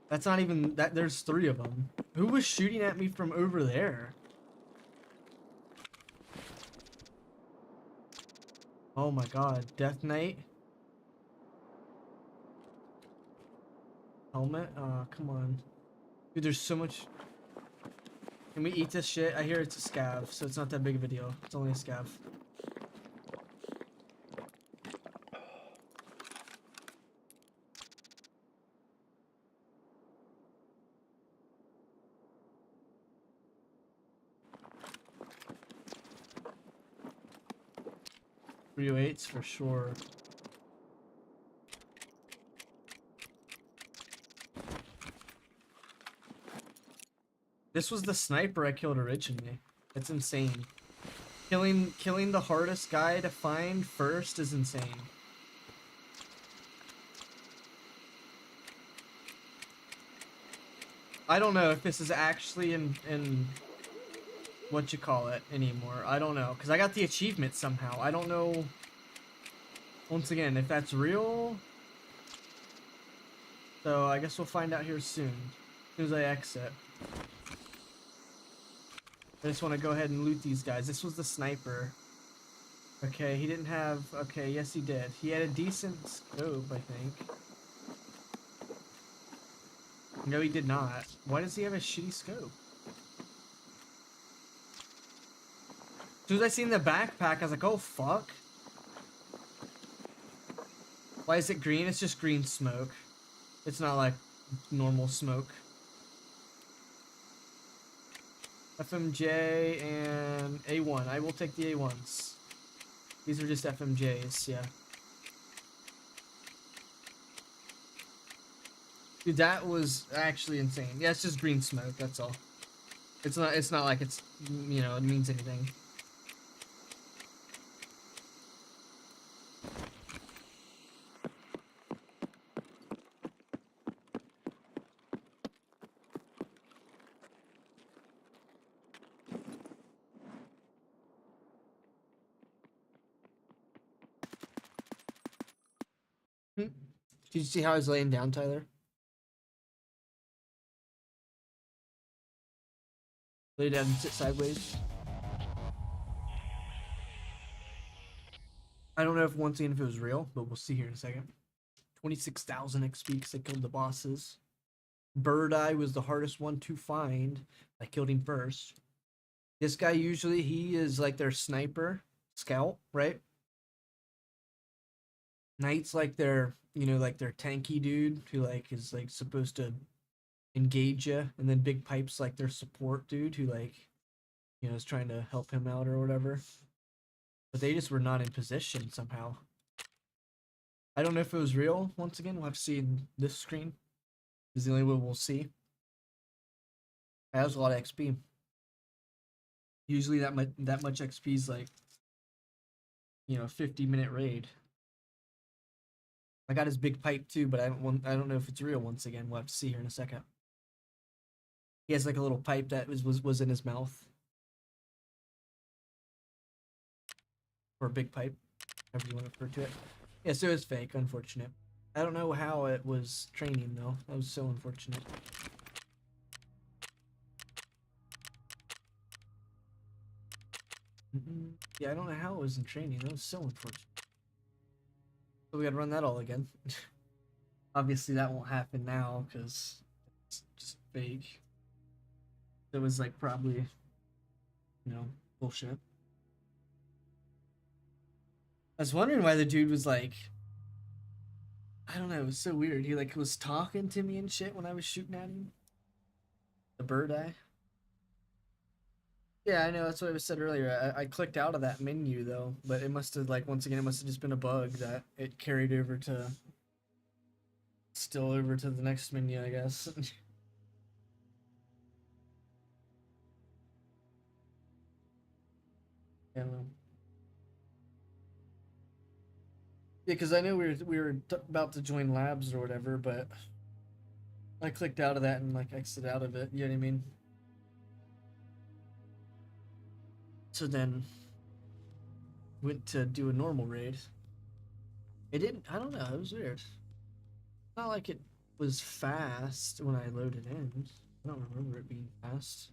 H: That's not even, that. There's 3 of them. Who was shooting at me from over there? Oh my god, Death Knight. Helmet? Come on. Dude, there's so much. Can we eat this shit? I hear it's a scav, so it's not that big of a deal. It's only a scav. 308s for sure. This was the sniper I killed originally. That's insane. Killing the hardest guy to find first is insane. I don't know if this is actually in what you call it anymore. I don't know, because I got the achievement somehow. I don't know, once again, if that's real. So I guess we'll find out here soon, as soon as I exit. I just want to go ahead and loot these guys. This was the sniper. Okay, he didn't have... Okay, yes he did. He had a decent scope, I think. No, he did not. Why does he have a shitty scope? As soon as I seen the backpack, I was like, oh, fuck. Why is it green? It's just green smoke. It's not like normal smoke. FMJ and A1. I will take the A1s. These are just FMJs, yeah. Dude, that was actually insane. Yeah, it's just green smoke, that's all. It's not like it's, you know, it means anything. Did you see how I was laying down, Tyler? Lay down and sit sideways. I don't know if once again if it was real, but we'll see here in a second. 26,000 XP because I killed the bosses. Bird Eye was the hardest one to find. I killed him first. This guy usually, he is like their sniper, scout, right? Knight's like their, you know, like their tanky dude who like is like supposed to engage you, and then Big Pipe's like their support dude who like, you know, is trying to help him out or whatever. But they just were not in position somehow. I don't know if it was real. Once again, we'll have to see in this screen. This is the only way we'll see. That was a lot of XP. Usually that much XP is like, you know, 50-minute raid. I got his big pipe too, but I don't know if it's real. Once again, we'll have to see here in a second. He has like a little pipe that was in his mouth. Or a big pipe, however you want to refer to it. Yeah, so it's fake, unfortunate. I don't know how it was training though. That was so unfortunate. Yeah, I don't know how it was in training. That was so unfortunate. So we gotta run that all again. Obviously that won't happen now because it's just fake. It was like probably, you know, bullshit. I was wondering why the dude was like, I don't know, it was so weird. He like was talking to me and shit when I was shooting at him. The bird eye. Yeah, I know, that's what I said earlier. I clicked out of that menu though, but it must have like, once again, it must have just been a bug that it carried over to, still over to the next menu, I guess. I don't know. Yeah, because I know we were about to join labs or whatever, but I clicked out of that and like exited out of it. You know what I mean? So then went to do a normal raid. It didn't. I don't know. It was weird. It's not like it was fast when I loaded in. I don't remember it being fast.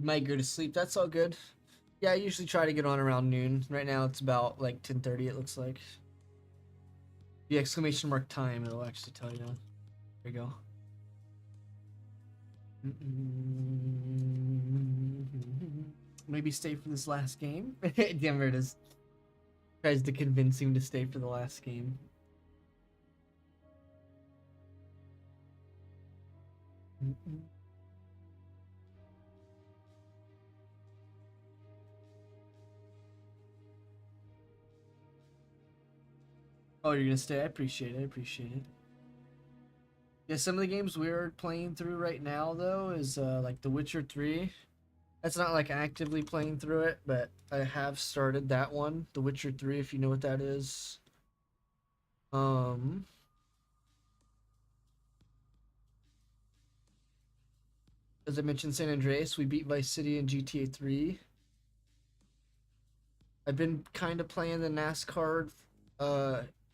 H: Might go to sleep. That's all good. Yeah, I usually try to get on around noon. Right now it's about like 10:30. It looks like. The exclamation mark time. It'll actually tell you. There you go. Maybe stay for this last game. Damn it is. Tries to convince him to stay for the last game. Oh, you're gonna stay? I appreciate it. I appreciate it. Yeah, some of the games we're playing through right now, though, is like The Witcher 3. That's not like actively playing through it, but I have started that one, The Witcher 3, if you know what that is. As I mentioned, San Andreas, we beat Vice City and GTA 3. I've been kind of playing the NASCAR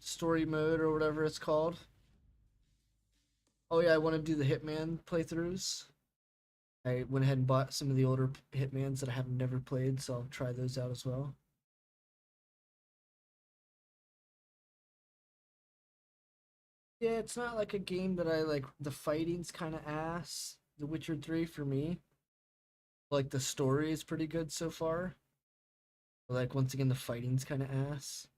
H: story mode or whatever it's called. Oh yeah, I want to do the Hitman playthroughs. I went ahead and bought some of the older Hitmans that I have never played, so I'll try those out as well. Yeah, it's not like a game that I like. The fighting's kind of ass. The Witcher 3 for me. Like the story is pretty good so far. But like once again, the fighting's kind of ass.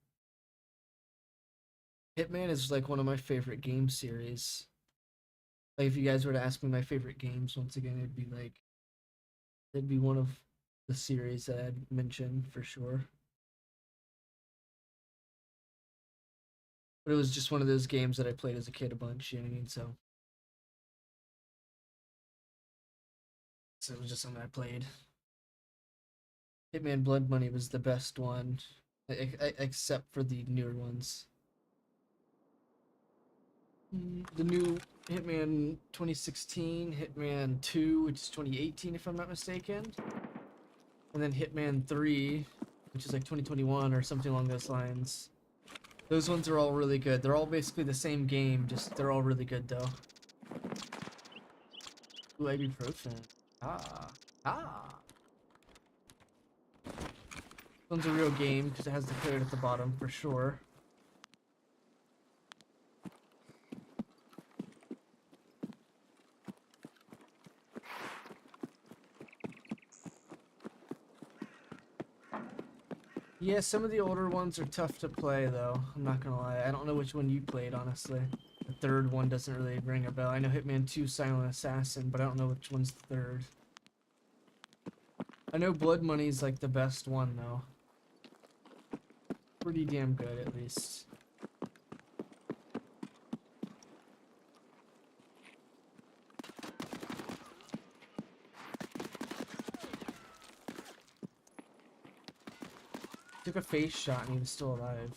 H: Hitman is like one of my favorite game series. Like if you guys were to ask me my favorite games, once again, it'd be one of the series that I'd mention for sure. But it was just one of those games that I played as a kid a bunch, you know what I mean? So it was just something I played. Hitman Blood Money was the best one, except for the newer ones. The new Hitman 2016, Hitman 2, which is 2018 if I'm not mistaken, and then Hitman 3, which is like 2021 or something along those lines. Those ones are all really good. They're all basically the same game, just they're all really good though. Ooh, ibuprofen. Ah. This one's a real game because it has the code at the bottom for sure. Yeah, some of the older ones are tough to play though. I'm not gonna lie. I don't know which one you played, honestly. The third one doesn't really ring a bell. I know Hitman 2 Silent Assassin, but I don't know which one's the third. I know Blood Money's like the best one though. Pretty damn good at least. Took a face shot and he was still alive.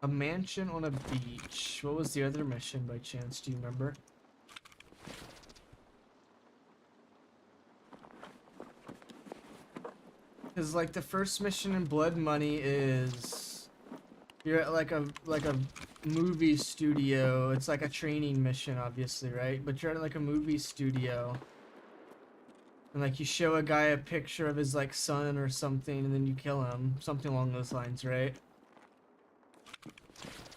H: A mansion on a beach. What was the other mission by chance? Do you remember? Because like the first mission in Blood Money is you're at like a movie studio. It's like a training mission, obviously, right? But you're at like a movie studio, and like you show a guy a picture of his like son or something, and then you kill him, something along those lines, right?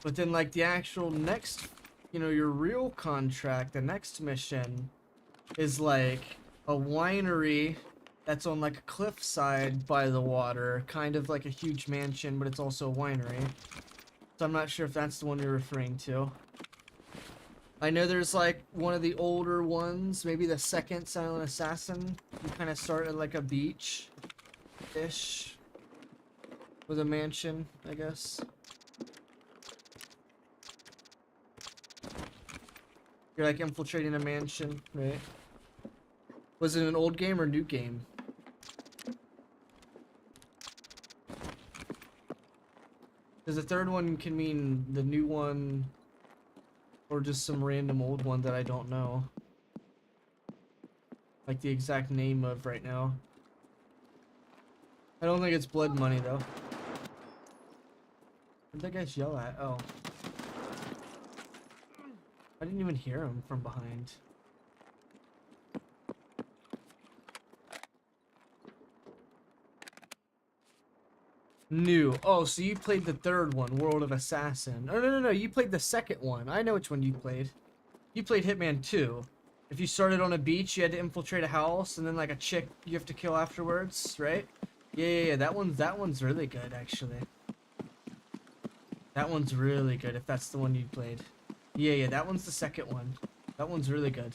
H: But then like the actual next, you know, your real contract, the next mission is like a winery that's on like a cliffside by the water, kind of like a huge mansion, but it's also a winery. So I'm not sure if that's the one you're referring to. I know there's like one of the older ones, maybe the second Silent Assassin. You kind of start at like a beach-ish with a mansion, I guess. You're like infiltrating a mansion, right? Was it an old game or new game? Because the third one can mean the new one, or just some random old one that I don't know. Like the exact name of right now. I don't think it's blood money though. Where'd that guys yell at? Oh. I didn't even hear him from behind. New. Oh, so you played the third one, World of Assassin. Oh, no, you played the second one. I know which one you played. You played Hitman 2. If you started on a beach, you had to infiltrate a house, and then like a chick you have to kill afterwards, right? Yeah, that one's really good, actually. That one's really good, if that's the one you played. Yeah, that one's the second one. That one's really good.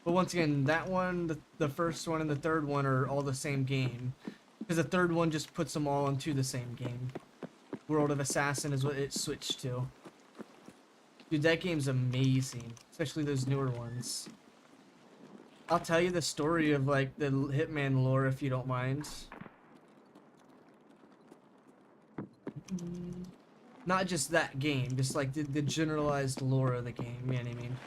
H: But once again, that one, the first one, and the third one are all the same game. Because the third one just puts them all into the same game. World of Assassin is what it switched to. Dude, that game's amazing. Especially those newer ones. I'll tell you the story of, like, the Hitman lore if you don't mind. Not just that game, just, like, the generalized lore of the game, you know what I mean?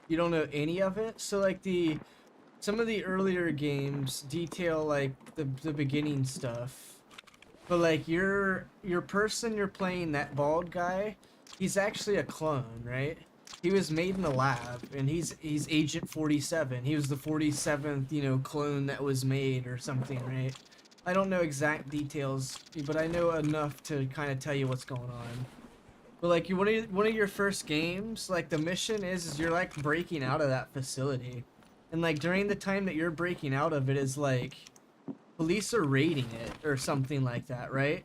H: You don't know any of it? So like some of the earlier games detail like the beginning stuff. But like your person you're playing, that bald guy, he's actually a clone, right? He was made in a lab and he's Agent 47. He was the 47th, you know, clone that was made or something, right? I don't know exact details, but I know enough to kind of tell you what's going on. But like one of your first games, like the mission is you're like breaking out of that facility. And like during the time that you're breaking out of it is like police are raiding it or something like that, right?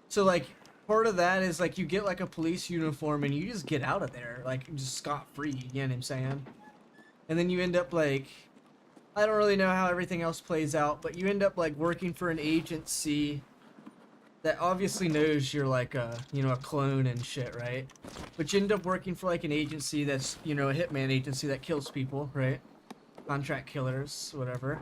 H: So like part of that is like you get like a police uniform and you just get out of there, like just scot-free, you know what I'm saying? And then you end up like, I don't really know how everything else plays out, but you end up like working for an agency that obviously knows you're like a, you know, a clone and shit, right? But you end up working for like an agency that's, you know, a hitman agency that kills people, right? Contract killers, whatever.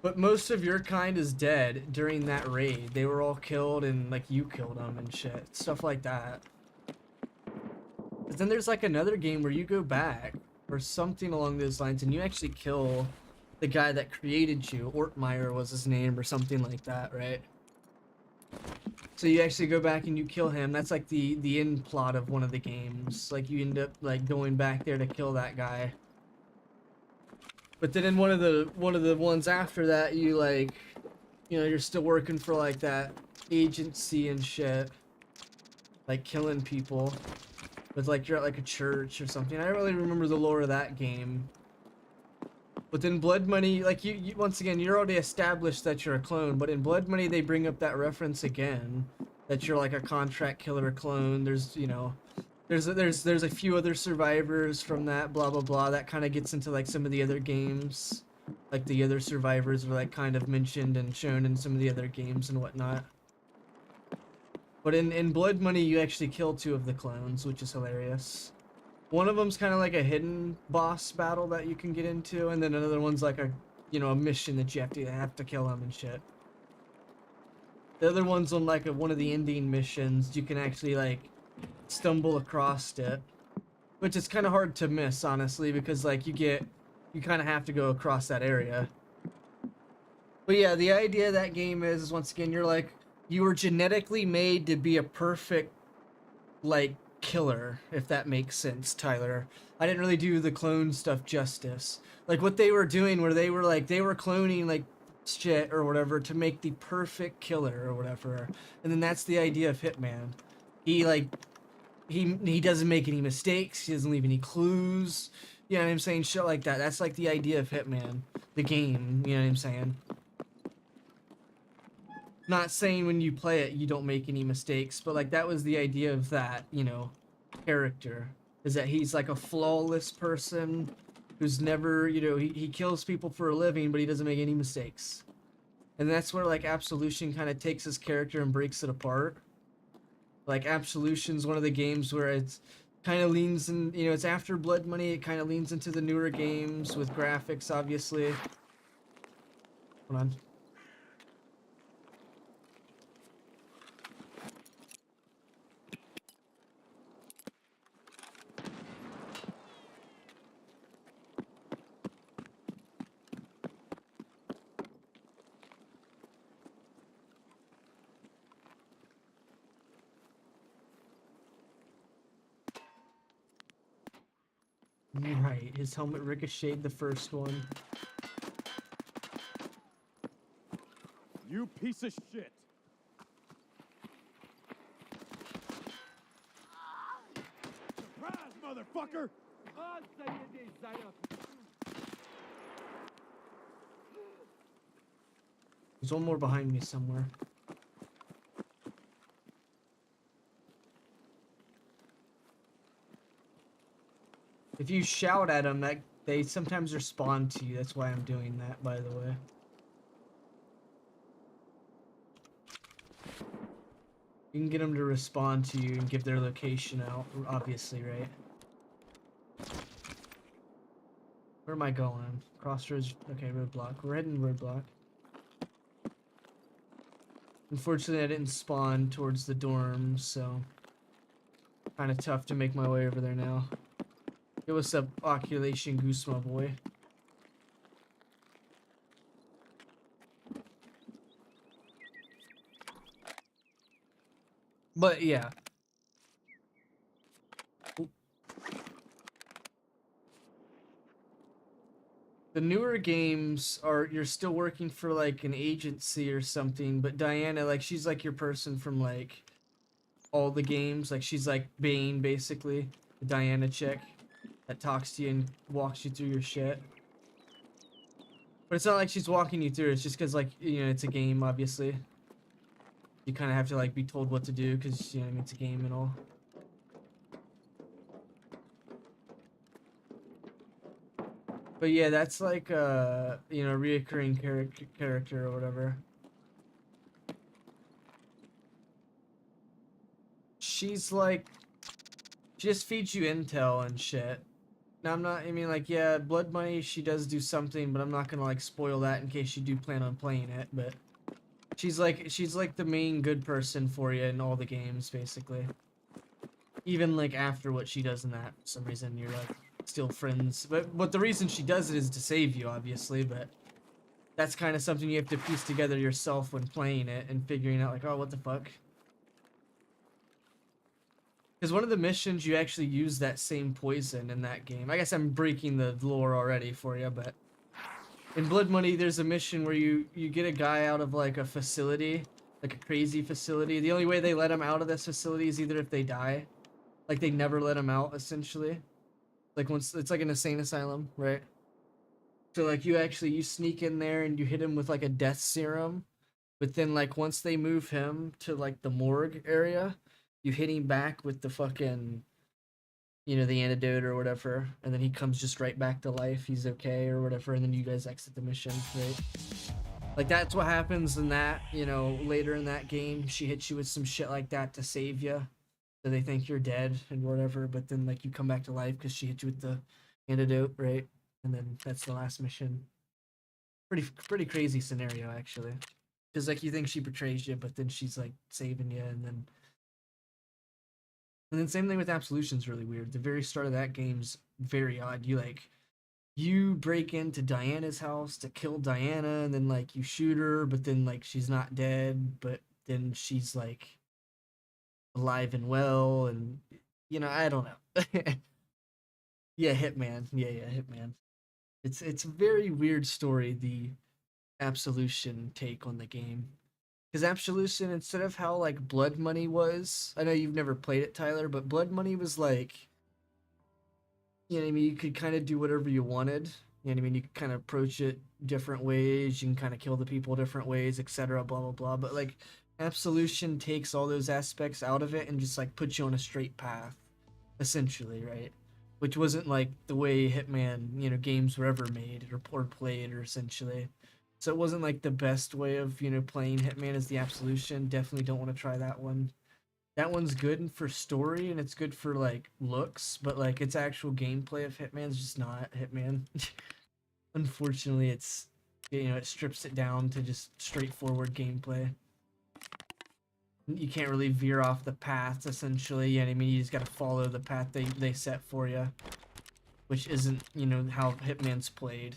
H: But most of your kind is dead during that raid. They were all killed and like you killed them and shit. Stuff like that. But then there's like another game where you go back or something along those lines and you actually kill the guy that created you. Ortmeyer was his name or something like that, right? So you actually go back and you kill him. That's like the end plot of one of the games. Like you end up like going back there to kill that guy. But then in one of the ones after that, you like, you know, you're still working for like that agency and shit, like killing people. But like you're at like a church or something. I don't really remember the lore of that game. But then Blood Money, like you once again, you're already established that you're a clone. But in Blood Money, they bring up that reference again, that you're like a contract killer clone. There's, you know, there's a few other survivors from that, blah blah blah. That kind of gets into like some of the other games, like the other survivors are like kind of mentioned and shown in some of the other games and whatnot. But in Blood Money, you actually kill 2 of the clones, which is hilarious. One of them's kind of like a hidden boss battle that you can get into, and then another one's like a, you know, a mission that you have to kill him and shit. The other one's on like one of the ending missions. You can actually like stumble across it, which is kind of hard to miss, honestly, because like you kind of have to go across that area. But yeah, the idea of that game is once again, you were genetically made to be a perfect like killer, if that makes sense, Tyler. I didn't really do the clone stuff justice. Like what they were doing where they were cloning like shit or whatever to make the perfect killer or whatever. And then that's the idea of Hitman. He doesn't make any mistakes, he doesn't leave any clues. You know what I'm saying? Shit like that. That's like the idea of Hitman. The game, you know what I'm saying? Not saying when you play it you don't make any mistakes, but like that was the idea of that, you know, character. Is that he's like a flawless person who's never, you know, he kills people for a living, but he doesn't make any mistakes. And that's where like Absolution kind of takes his character and breaks it apart. Like Absolution's one of the games where kind of leans in, you know, it's after Blood Money. It kind of leans into the newer games with graphics, obviously. Hold on. Right, his helmet ricocheted the first one.
I: You piece of shit. Surprise, motherfucker!
H: There's one more behind me somewhere. If you shout at them, that they sometimes respond to you. That's why I'm doing that, by the way. You can get them to respond to you and give their location out, obviously, right? Where am I going? Crossroads. Okay, roadblock. We're heading roadblock. Unfortunately, I didn't spawn towards the dorms, so kind of tough to make my way over there now. Yo, what's up, Oculation Goose, my boy? But yeah. The newer games are, you're still working for like an agency or something, but Diana, like, she's like your person from like all the games. Like, she's like Bane, basically. The Diana chick that talks to you and walks you through your shit. But it's not like she's walking you through, it's just because, like, you know, it's a game, obviously. You kind of have to like be told what to do because, you know, it's a game and all. But yeah, that's like you know, reoccurring character or whatever. She's like, she just feeds you intel and shit. Now I'm not, I mean, like, yeah, Blood Money, she does do something, but I'm not gonna like spoil that in case you do plan on playing it. But she's like the main good person for you in all the games, basically. Even like after what she does in that, for some reason you're like still friends. But the reason she does it is to save you, obviously. But that's kind of something you have to piece together yourself when playing it and figuring out like, oh, what the fuck. Because one of the missions, you actually use that same poison in that game. I guess I'm breaking the lore already for you, but in Blood Money, there's a mission where you get a guy out of like a facility, like a crazy facility. The only way they let him out of this facility is either if they die. Like, they never let him out, essentially. Like, once it's like an insane asylum, right? So like, you sneak in there and you hit him with like a death serum, but then like once they move him to like the morgue area, you hit him back with the fucking, you know, the antidote or whatever, and then he comes just right back to life. He's okay or whatever, and then you guys exit the mission, right? Like, that's what happens in that, you know, later in that game. She hits you with some shit like that to save you, so they think you're dead and whatever, but then like you come back to life because she hit you with the antidote, right? And then that's the last mission. Pretty crazy scenario, actually, because like you think she betrays you, but then she's like saving you, and then same thing with Absolution's really weird. The very start of that game's very odd. You break into Diana's house to kill Diana, and then like you shoot her, but then like she's not dead, but then she's like alive and well, and you know, I don't know. Yeah, Hitman. Yeah, Hitman. It's a very weird story, the Absolution take on the game. Because Absolution, instead of how like Blood Money was, I know you've never played it, Tyler, but Blood Money was like, you know what I mean, you could kind of do whatever you wanted. You know what I mean? You could kind of approach it different ways. You can kind of kill the people different ways, etc. Blah blah blah. But like, Absolution takes all those aspects out of it and just like puts you on a straight path, essentially, right? Which wasn't like the way Hitman, you know, games were ever made or played, or essentially. So it wasn't like the best way of, you know, playing Hitman as the Absolution. Definitely don't want to try that one. That one's good for story and it's good for like looks, but like its actual gameplay of Hitman's just not Hitman. Unfortunately, it's it strips it down to just straightforward gameplay. You can't really veer off the path essentially. Yeah, I mean you just gotta follow the path they set for you, which isn't how Hitman's played.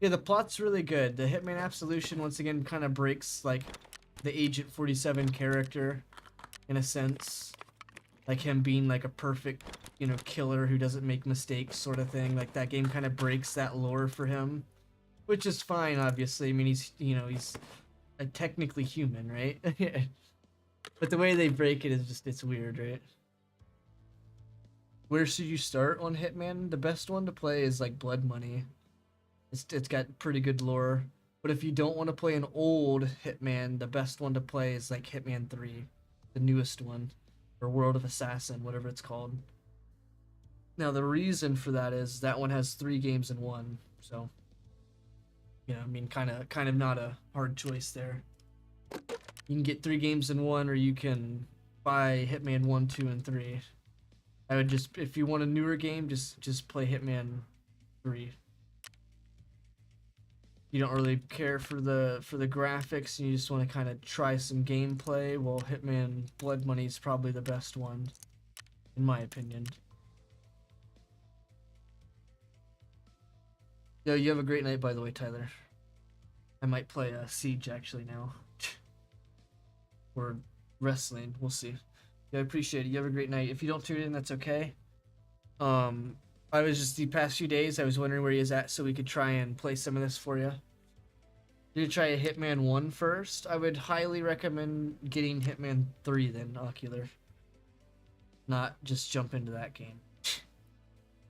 H: Yeah, the plot's really good. The Hitman Absolution once again kind of breaks like the Agent 47 character in a sense, like him being like a perfect killer who doesn't make mistakes sort of thing. Like that game kind of breaks that lore for him, which is fine obviously. I mean he's technically human, right? But the way they break it is just it's weird, right? Where should you start on Hitman? The best one to play is like Blood Money. It's got pretty good lore. But if you don't want to play an old Hitman, the best one to play is like Hitman 3, the newest one, or World of Assassin, whatever it's called. Now the reason for that is that one has 3 games in one, so I mean kind of not a hard choice there. You can get 3 games in one, or you can buy Hitman 1, 2, and 3. I would just, if you want a newer game, just play Hitman 3. You don't really care for the graphics and you just want to kind of try some gameplay, well Hitman Blood Money is probably the best one in my opinion. Yo, you have a great night by the way, Tyler. I might play Siege actually now. Or wrestling, we'll see. Yeah, I appreciate it. You have a great night. If you don't tune in, that's okay. I was just the past few days I was wondering where he is at so we could try and play some of this for you. Did you try a Hitman 1 first? I would highly recommend getting Hitman 3 then, Ocular. Not just jump into that game.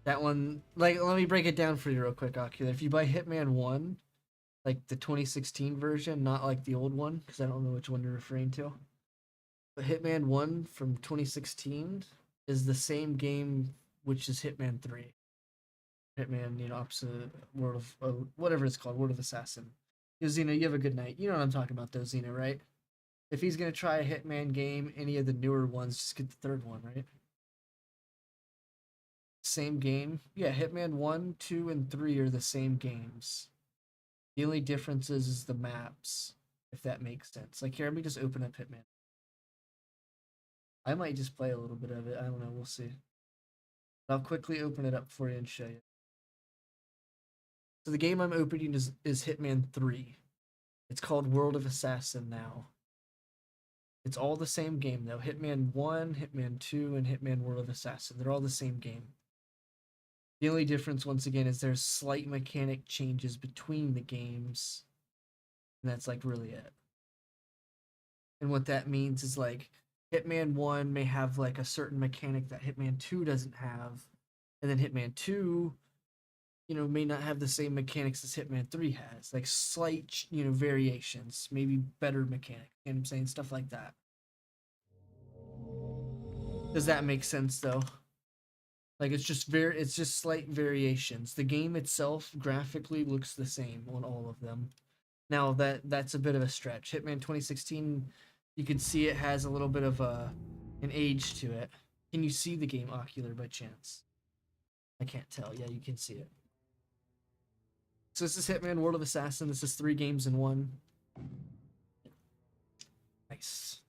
H: That one, like, let me break it down for you real quick, Ocular. If you buy Hitman 1, like the 2016 version, not like the old one, because I don't know which one you're referring to. But Hitman 1 from 2016 is the same game, which is Hitman 3. Hitman, opposite World of, whatever it's called, World of Assassin. Yo, Xena, you have a good night. You know what I'm talking about, though, Xena, right? If he's going to try a Hitman game, any of the newer ones, just get the 3rd one, right? Same game. Yeah, Hitman 1, 2, and 3 are the same games. The only difference is the maps, if that makes sense. Like, here, let me just open up Hitman. I might just play a little bit of it. I don't know. We'll see. I'll quickly open it up for you and show you. So the game I'm opening is Hitman 3. It's called World of Assassin now. It's all the same game, though. Hitman 1, Hitman 2, and Hitman World of Assassin. They're all the same game. The only difference, once again, is there's slight mechanic changes between the games. And that's, like, really it. And what that means is, like, Hitman 1 may have, like, a certain mechanic that Hitman 2 doesn't have. And then Hitman 2, may not have the same mechanics as Hitman 3 has. Like, slight, variations. Maybe better mechanics. You know what I'm saying? Stuff like that. Does that make sense, though? Like, it's just slight variations. The game itself, graphically, looks the same on all of them. Now, that's a bit of a stretch. Hitman 2016, you can see it has a little bit of an age to it. Can you see the game, Ocular, by chance? I can't tell. Yeah, you can see it. So this is Hitman World of Assassin. This is 3 games in 1. Nice.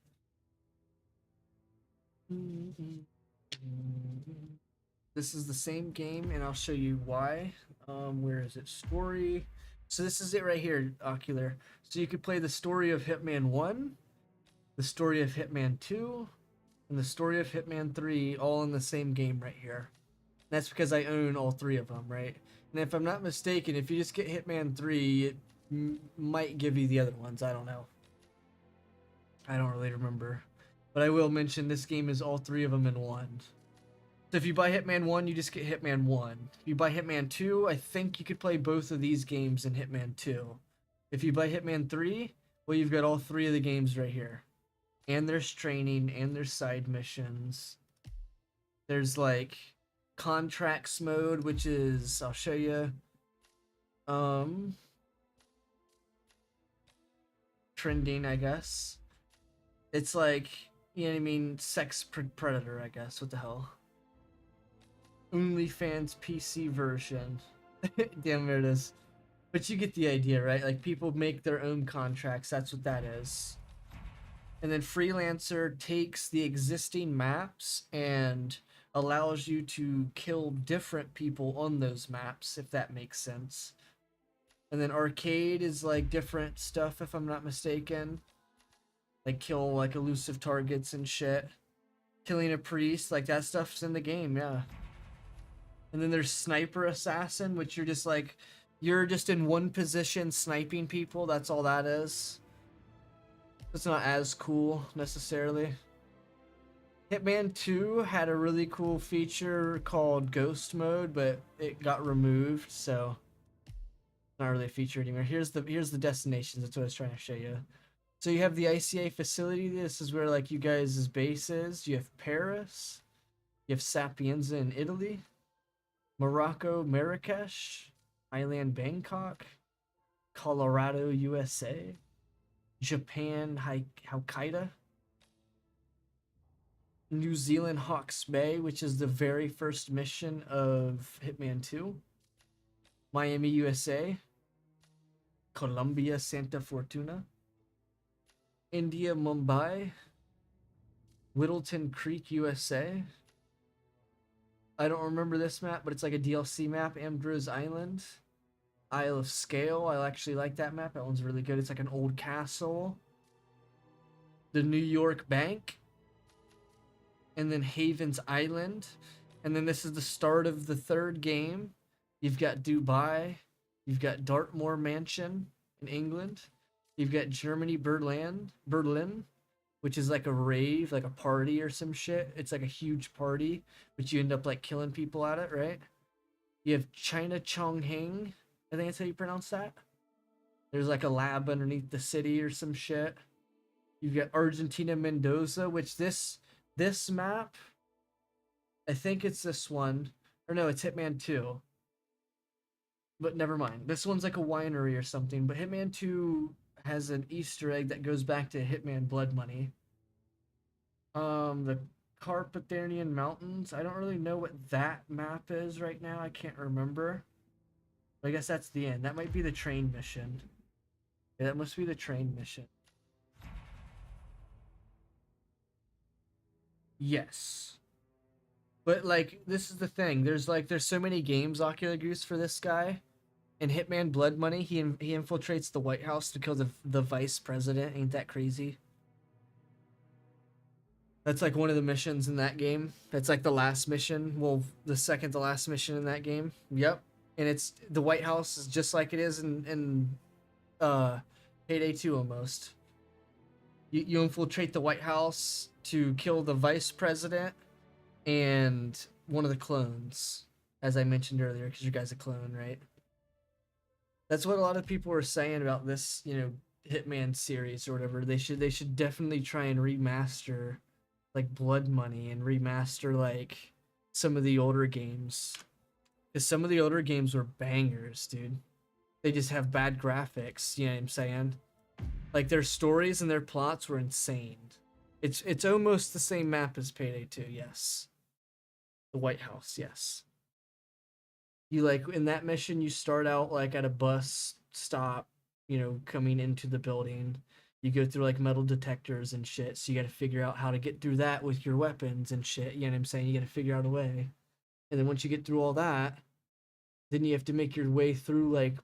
H: This is the same game, and I'll show you why. Where is it? Story. So this is it right here, Ocular. So you could play the story of Hitman 1, the story of Hitman 2, and the story of Hitman 3 all in the same game right here. That's because I own all 3 of them, right? And if I'm not mistaken, if you just get Hitman 3, it might give you the other ones. I don't know. I don't really remember. But I will mention this game is all 3 of them in one. So if you buy Hitman 1, you just get Hitman 1. If you buy Hitman 2, I think you could play both of these games in Hitman 2. If you buy Hitman 3, well, you've got all 3 of the games right here. And there's training, and there's side missions. There's, like, contracts mode, which is, I'll show you. Trending, I guess. It's like, you know what I mean, predator, I guess. What the hell? OnlyFans PC version. Damn, there it is. But you get the idea, right? Like, people make their own contracts. That's what that is. And then Freelancer takes the existing maps and allows you to kill different people on those maps, if that makes sense. And then Arcade is like different stuff, if I'm not mistaken. Like kill like elusive targets and shit. Killing a priest, like that stuff's in the game, yeah. And then there's Sniper Assassin, which you're just in one position sniping people. That's all that is. It's not as cool necessarily. Hitman 2 had a really cool feature called Ghost Mode, but it got removed, so not really a feature anymore. Here's the destinations. That's what I was trying to show you. So you have the ICA facility. This is where like you guys' base is. You have Paris. You have Sapienza in Italy. Morocco, Marrakesh. Thailand, Bangkok. Colorado, USA. Japan, Hokkaido. New Zealand, Hawke's Bay, which is the very first mission of Hitman 2. Miami, USA. Colombia, Santa Fortuna. India, Mumbai. Littleton Creek, USA. I don't remember this map, but it's like a DLC map. Ambrose Island. Isle of Scale. I actually like that map. That one's really good. It's like an old castle. The New York Bank. And then Havens Island. And then this is the start of the third game. You've got Dubai. You've got Dartmoor Mansion in England. You've got Germany, Berlin, which is like a rave, like a party or some shit. It's like a huge party, but you end up like killing people at it, right? You have China, Chongqing. I think that's how you pronounce that. There's like a lab underneath the city or some shit. You've got Argentina, Mendoza, which this map, I think it's this one. Or no, it's Hitman 2. But never mind. This one's like a winery or something. But Hitman 2 has an Easter egg that goes back to Hitman Blood Money. The Carpathian Mountains. I don't really know what that map is right now. I can't remember. But I guess that's the end. That might be the train mission. Yeah, that must be the train mission. Yes. But like, this is the thing. There's so many games, Ocular Goose, for this guy. In Hitman Blood Money, he infiltrates the White House to kill the vice president. Ain't that crazy? That's like one of the missions in that game. That's like the last mission. Well, the second to last mission in that game. Yep. And it's the White House is just like it is in Payday 2 almost. You infiltrate the White House to kill the vice president and one of the clones, as I mentioned earlier, because your guy's a clone, right? That's what a lot of people were saying about this, Hitman series or whatever. They should definitely try and remaster like Blood Money and remaster like some of the older games. Because some of the older games were bangers, dude. They just have bad graphics, you know what I'm saying? Like their stories and their plots were insane. It's almost the same map as Payday 2, yes. The White House, yes. You like in that mission you start out like at a bus stop, coming into the building. You go through like metal detectors and shit, so you got to figure out how to get through that with your weapons and shit. You know what I'm saying? You got to figure out a way. And then once you get through all that, then you have to make your way through like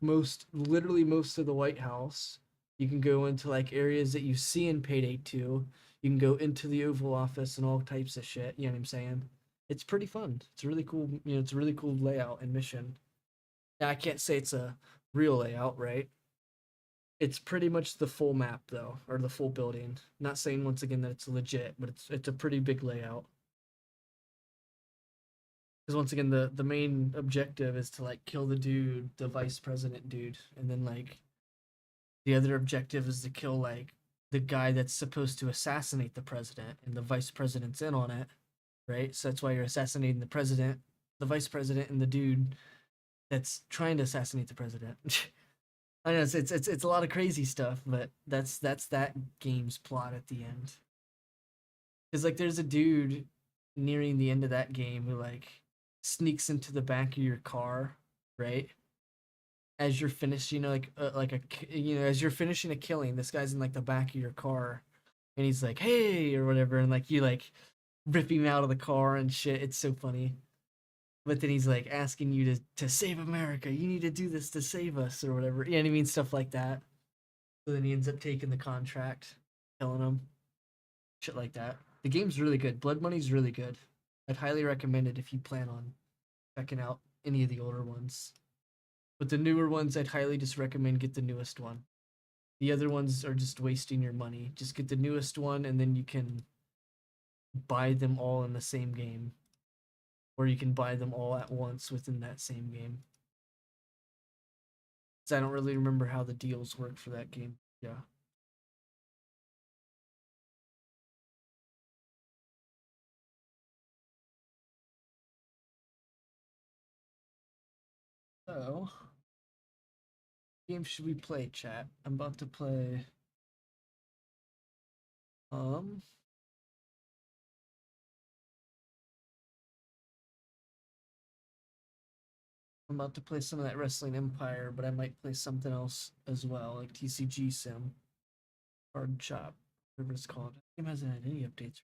H: literally most of the White House. You can go into like areas that you see in Payday 2. You can go into the Oval Office and all types of shit. You know what I'm saying? It's pretty fun. It's really cool. It's a really cool layout and mission. Now, I can't say it's a real layout, right? It's pretty much the full map though, or the full building. Not saying once again that it's legit, but it's a pretty big layout. Because once again, the main objective is to like kill the dude, the vice president dude, and then like the other objective is to kill like the guy that's supposed to assassinate the president, and the vice president's in on it. Right? So that's why you're assassinating the president, the vice president, and the dude that's trying to assassinate the president. I know it's a lot of crazy stuff, but that's that game's plot at the end. Cause like there's a dude nearing the end of that game who like sneaks into the back of your car, right? As you're finishing as you're finishing a killing, this guy's in like the back of your car, and he's like, "Hey," or whatever, and like you like rip him out of the car and shit. It's so funny. But then he's like asking you to save America. You need to do this to save us or whatever. Yeah, I mean stuff like that. So then he ends up taking the contract, killing him, shit like that. The game's really good. Blood Money's really good. I'd highly recommend it if you plan on checking out any of the older ones. But the newer ones, I'd highly just recommend get the newest one. The other ones are just wasting your money. Just get the newest one, and then you can buy them all in the same game, or you can buy them all at once within that same game. So I don't really remember how the deals work for that game. Yeah. So, game should we play, chat? I'm about to play. Um, I'm about to play some of that Wrestling Empire, but I might play something else as well, like TCG Sim, Card Shop, whatever it's called. The game hasn't had any updates.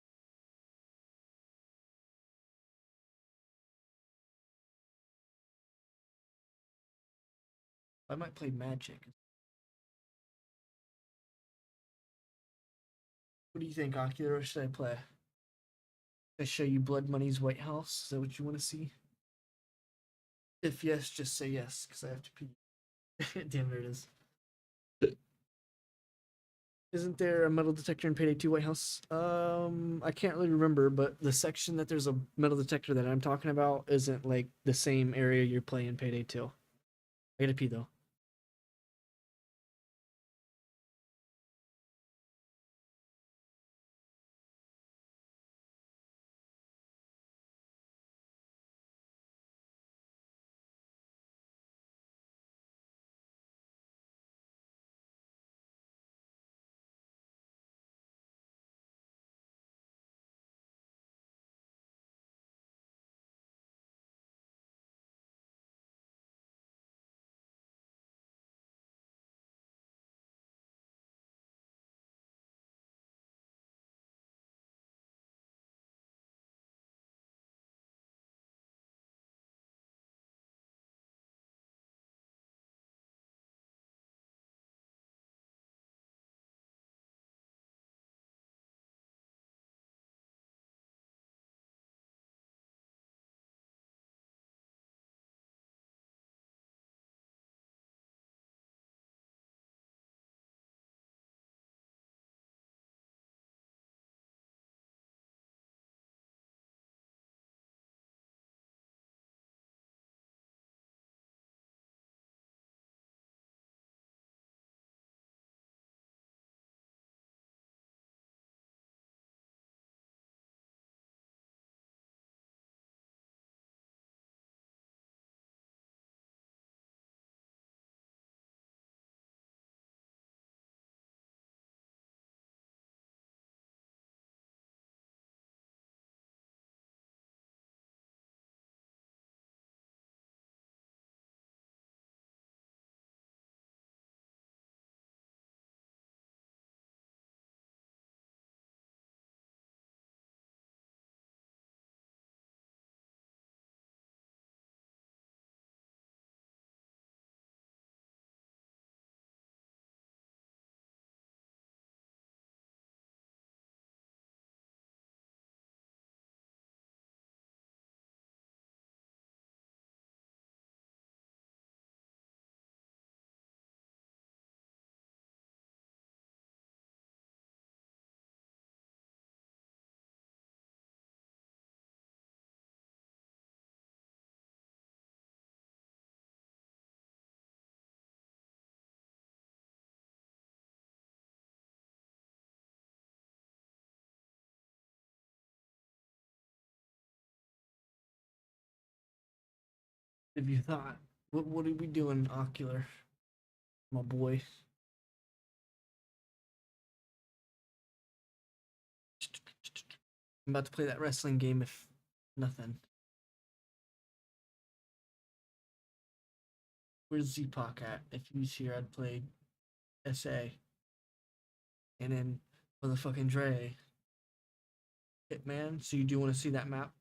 H: I might play Magic. What do you think, Ocular? Or should I play? I show you Blood Money's White House. Is that what you want to see? If yes, just say yes, because I have to pee. Damn, there it is. Isn't there a metal detector in Payday 2 White House? I can't really remember, but the section that there's a metal detector that I'm talking about isn't like the same area you're playing Payday 2. I gotta pee though. If you thought, what are we doing, Ocular? My boy. I'm about to play that wrestling game if nothing. Where's Z-Pac at? If he was here, I'd play SA. And then motherfucking Dre. Hitman. So you do want to see that map?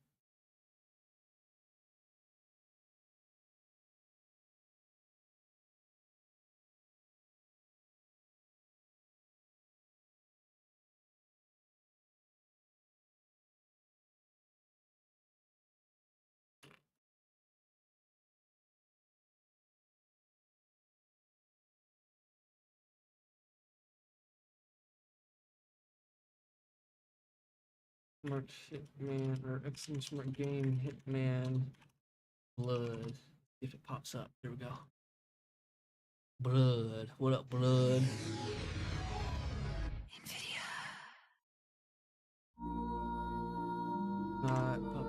H: Smart Hitman or Kxng Smart Game Hitman Blood. See if it pops up. Here we go. Blood. What up, Blood? Not pop.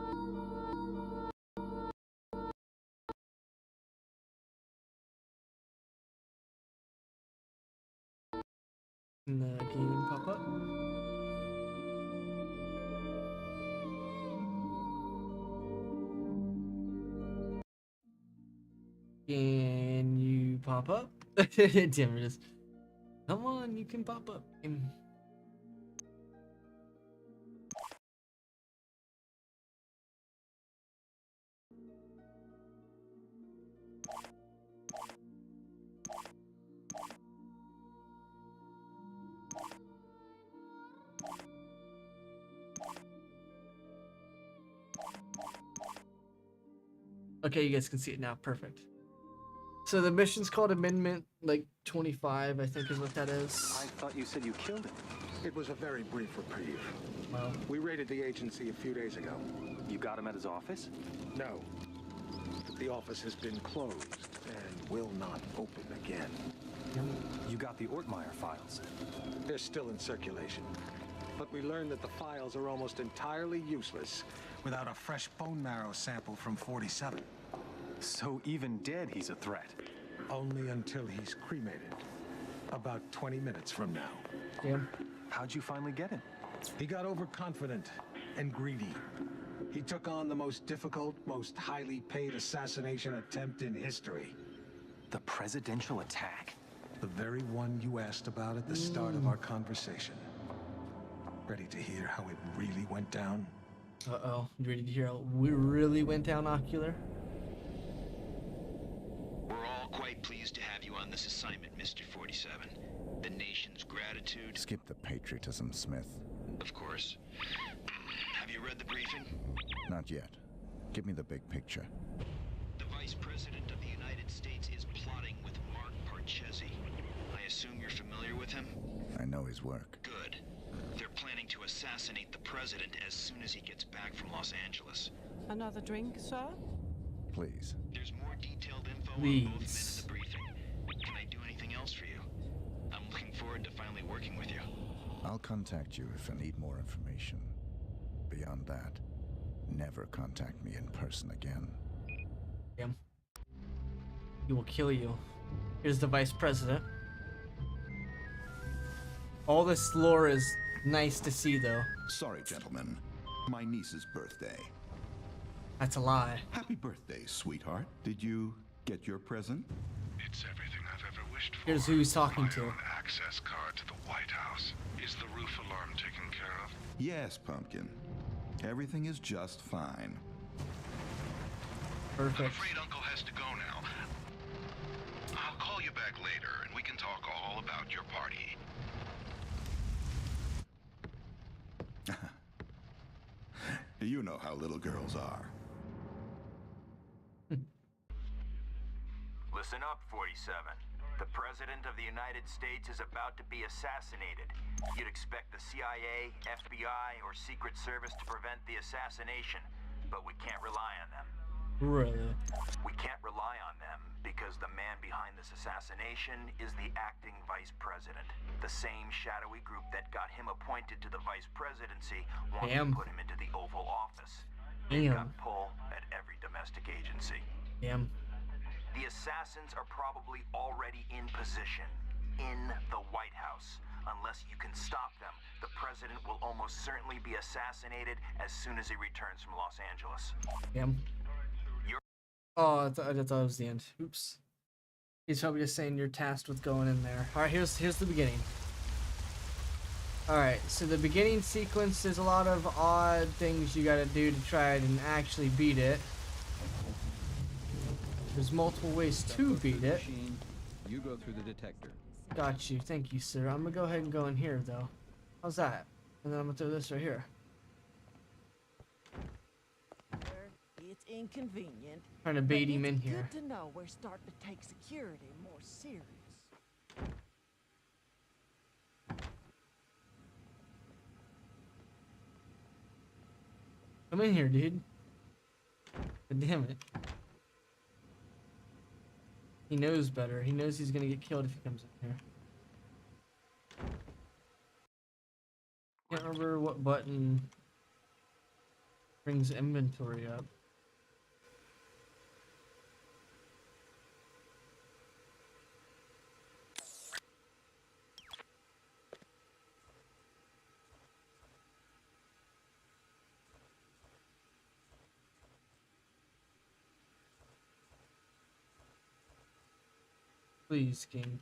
H: In the game pop up. Can you pop up? Damn it is. Come on, you can pop up. Okay, you guys can see it now. Perfect. So the mission's called Amendment, like 25, I think is what that is.
M: I thought you said you killed him.
N: It was a very brief reprieve.
H: Wow.
N: We raided the agency a few days ago.
M: You got him at his office?
N: No. The office has been closed and will not open again.
M: You got the Ortmeyer files?
N: They're still in circulation. But we learned that the files are almost entirely useless without a fresh bone marrow sample from 47.
M: So even dead, he's a threat.
N: Only until he's cremated. About 20 minutes from now.
H: Damn.
M: How'd you finally get him?
N: He got overconfident and greedy. He took on the most difficult, most highly paid assassination attempt in history.
M: The presidential attack?
N: The very one you asked about at the start of our conversation. Ready to hear how it really went down?
H: Uh-oh. You ready to hear how we really went down, Ocular?
O: We're all quite pleased to have you on this assignment, Mr. 47. The nation's gratitude...
P: Skip the patriotism, Smith.
O: Of course. Have you read the briefing?
P: Not yet. Give me the big picture.
O: The Vice President of the United States is plotting with Mark Parchesi. I assume you're familiar with him?
P: I know his work.
O: Good. They're planning to assassinate the president as soon as he gets back from Los Angeles.
Q: Another drink, sir?
P: Please.
O: There's more detailed info on both men in the briefing. Can I do anything else for you? I'm looking forward to finally working with you.
P: I'll contact you if I need more information. Beyond that, never contact me in person again.
H: Damn. He will kill you. Here's the Vice President. All this lore is nice to see, though.
R: Sorry, gentlemen. My niece's birthday.
H: That's a lie.
R: Happy birthday, sweetheart. Did you get your present?
C: It's everything I've ever wished for.
H: Here's who he's talking to.
C: My own access card to the White House. Is the roof alarm taken care of?
R: Yes, Pumpkin. Everything is just fine.
H: Perfect.
C: I'm afraid Uncle has to go now. I'll call you back later and we can talk all about your party.
R: You know how little girls are.
S: Listen up, 47. The President of the United States is about to be assassinated. You'd expect the CIA, FBI, or Secret Service to prevent the assassination, but we can't rely on them.
H: Really?
S: We can't rely on them because the man behind this assassination is the acting vice president. The same shadowy group that got him appointed to the vice presidency wants to put him into the Oval Office. He's got pull at every domestic agency.
H: Damn.
S: The assassins are probably already in position in the White House. Unless you can stop them, the president will almost most certainly be assassinated as soon as he returns from Los Angeles.
H: Damn. Oh, I thought it was the end. Oops. He's probably just saying you're tasked with going in there. Alright, here's the beginning. Alright, so the beginning sequence, there's a lot of odd things you gotta do to try and actually beat it. There's multiple ways to beat it.
Q: You go through the detector.
H: Got you. Thank you, sir. I'm gonna go ahead and go in here, though. How's that? And then I'm gonna throw this right here.
T: It's inconvenient.
H: Trying to bait him in
T: It's
H: here.
T: good to know we're starting to take security more serious.
H: Come in here, dude. God damn it. He knows better. He knows he's gonna get killed if he comes in here. Can't remember what button brings inventory up. Please, King.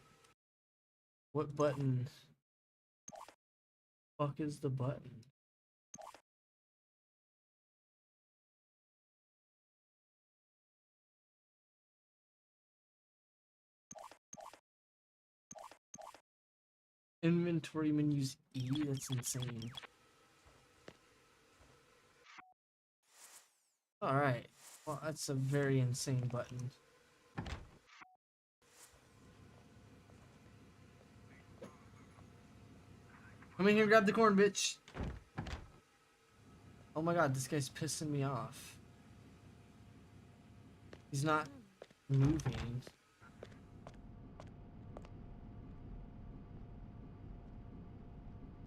H: What button? Fuck is the button? Inventory menus E? That's insane. Alright. Well, that's a very insane button. Come in here, grab the corn, bitch. Oh my god, this guy's pissing me off. He's not moving.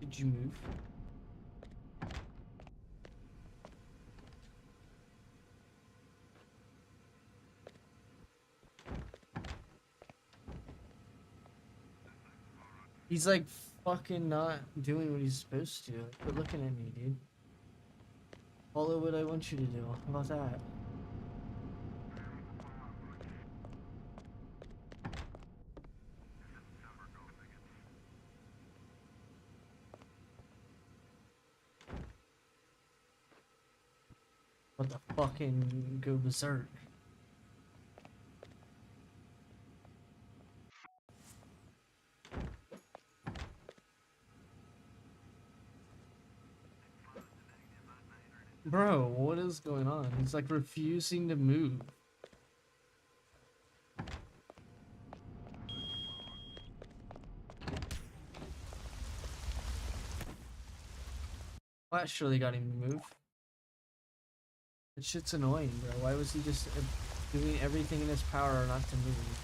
H: Did you move? He's like fucking not doing what he's supposed to. Quit looking at me, dude. Follow what I want you to do. How about that? What the fucking go berserk? Bro, what is going on? He's like refusing to move. Well, that surely got him to move. That shit's annoying, bro. Why was he just doing everything in his power not to move?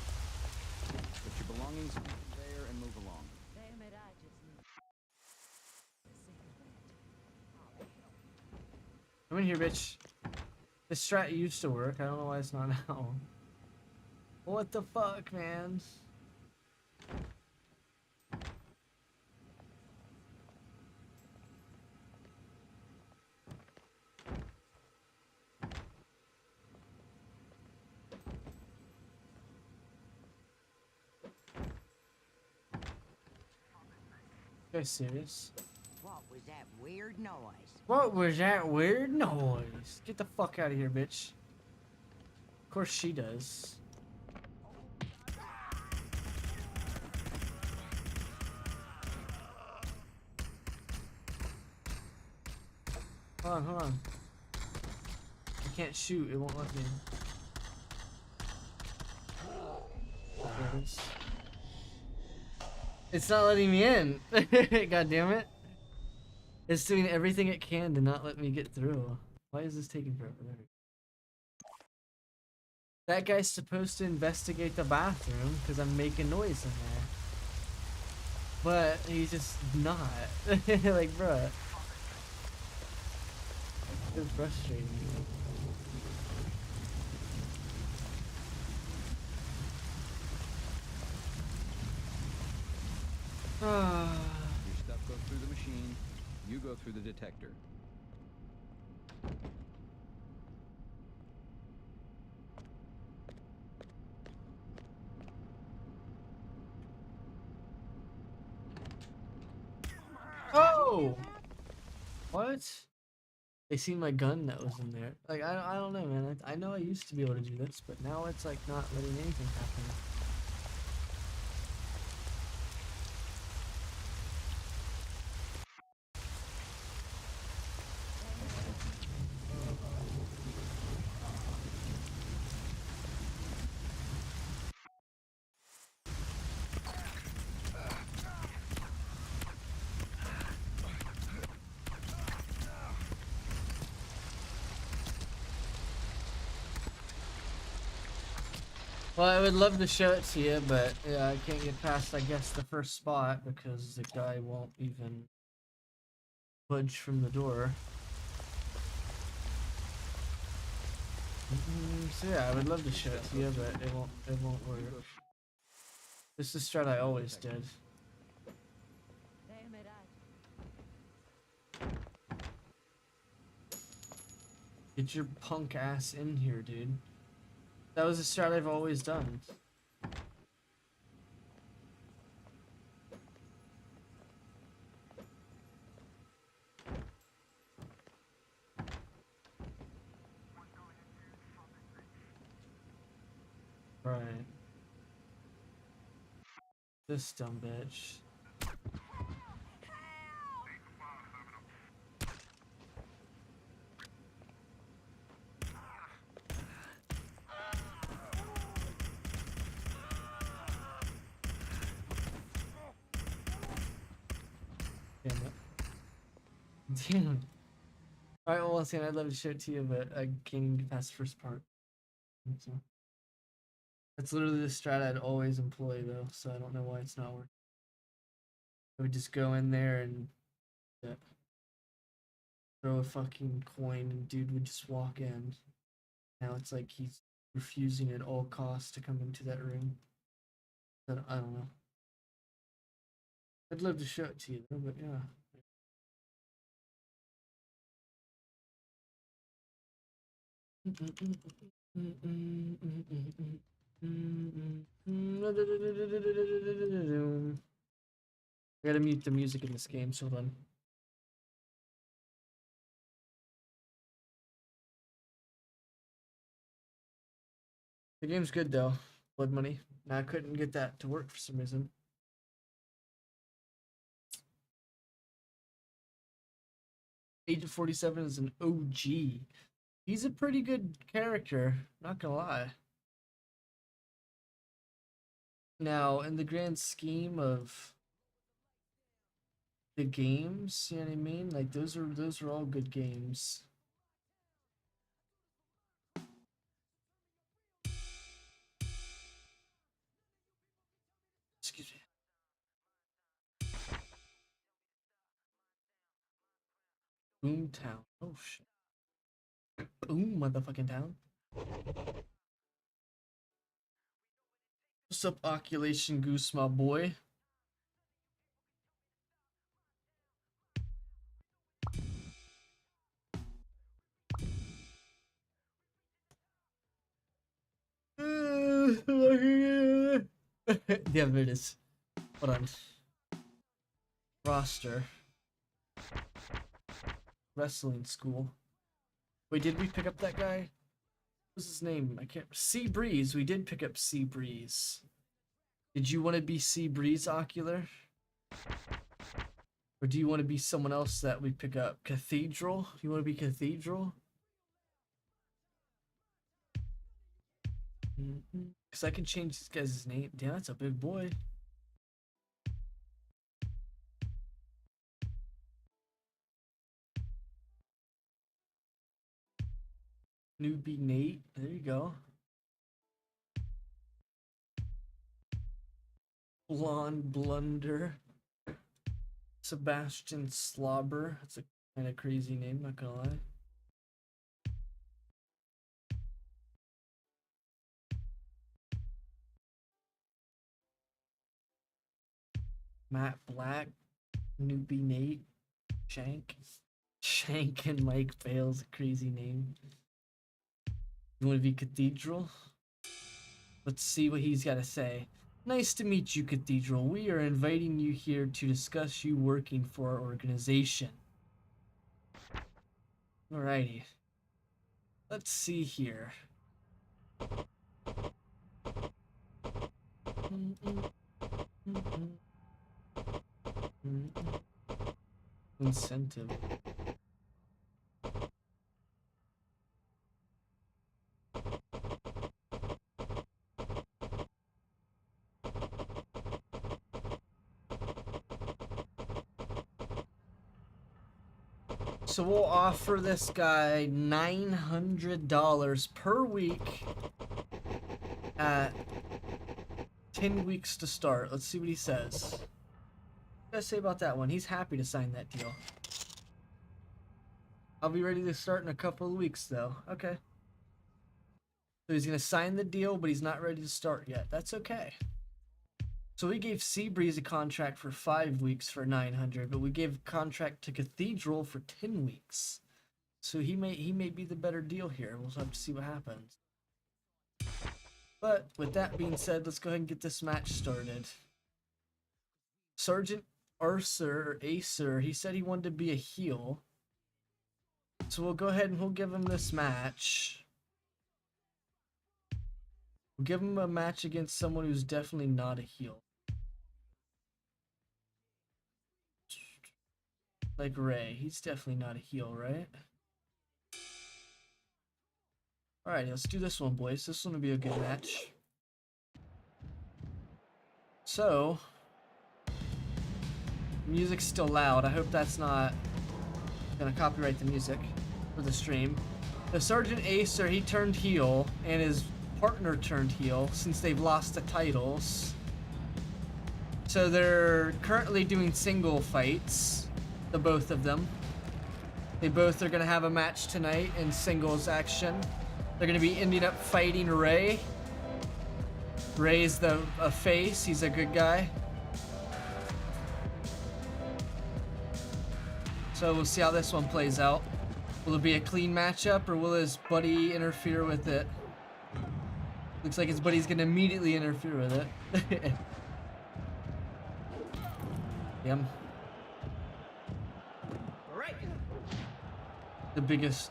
Q: Put your belongings there and move along.
T: Damn it, I just need...
H: Come in here, bitch. This strat used to work. I don't know why it's not now. What the fuck, man? Are you serious?
T: What was that weird noise?
H: What was that weird noise? Get the fuck out of here, bitch. Of course she does. Hold on, hold on. I can't shoot, it won't let me. There it is. It's not letting me in. God damn it. It's doing everything it can to not let me get through. Why is this taking forever? There we go. That guy's supposed to investigate the bathroom because I'm making noise in there. But he's just not. Like, bruh. It's frustrating.
Q: Your stuff goes through the machine. You go through the detector.
H: Oh! What? They seen my gun that was in there. Like, I don't know, man. I know I used to be able to do this, but now it's like not letting anything happen. Well, I would love to show it to you, but yeah, I can't get past, I guess, the first spot because the guy won't even budge from the door. So yeah, I would love to show it to you, but it won't work. This is the strat I always did.
T: Damn it,
H: Get your punk ass in here, dude. That was a strat I've always done. Right. This dumb bitch. Damn it. Damn it. Alright, well, once again, I'd love to show it to you, but I can't even get past the first part. So. That's literally the strat I'd always employ, though, so I don't know why it's not working. I would just go in there and throw a fucking coin, and dude would just walk in. Now it's like he's refusing at all costs to come into that room. But I don't know. I'd love to show it to you, though, but yeah. I gotta mute the music in this game, so hold on. The game's good though. Blood Money. Now I couldn't get that to work for some reason. Agent 47 is an OG. He's a pretty good character, not gonna lie. Now, in the grand scheme of the games, you know what I mean? Like those are all good games. Excuse me. Boomtown. Oh shit. Boom, motherfucking town. What's up, Oculation Goose, my boy? Yeah, there it is. Hold on. Roster. Wrestling school. Wait, did we pick up that guy? What's his name? I can't. Sea Breeze. We did pick up Sea Breeze. Did you want to be Sea Breeze, Ocular? Or do you want to be someone else that we pick up? Cathedral? You want to be Cathedral? Because I can change this guy's name. Damn, that's a big boy. Newbie Nate. There you go. Blonde Blunder. Sebastian Slobber. That's a kind of crazy name, not gonna lie. Matt Black. Newbie Nate. Shank. Shank and Mike Bale's a crazy name. You want to be Cathedral? Let's see what he's got to say. Nice to meet you, Cathedral. We are inviting you here to discuss you working for our organization. Alrighty. Let's see here. Incentive. So we'll offer this guy $900 per week at 10 weeks to start. Let's see what he says. What do I say about that one? He's happy to sign that deal. I'll be ready to start in a couple of weeks though. Okay. So he's gonna sign the deal, but he's not ready to start yet. That's okay. So we gave Seabreeze a contract for 5 weeks for 900, but we gave a contract to Cathedral for 10 weeks. So he may be the better deal here. We'll have to see what happens. But with that being said, let's go ahead and get this match started. Sergeant Acer, he said he wanted to be a heel. So we'll go ahead and we'll give him this match. We'll give him a match against someone who's definitely not a heel. Like Ray. He's definitely not a heel, right? Alright, let's do this one, boys. This one will be a good match. So, music's still loud. I hope that's not gonna copyright the music for the stream. The Sergeant Acer, he turned heel, and his partner turned heel since they've lost the titles. So they're currently doing single fights. The both of them. They both are gonna have a match tonight in singles action. They're gonna be ending up fighting Ray. Ray's a face. He's a good guy. So we'll see how this one plays out. Will it be a clean matchup, or will his buddy interfere with it? Looks like his buddy's gonna immediately interfere with it. Yep. The biggest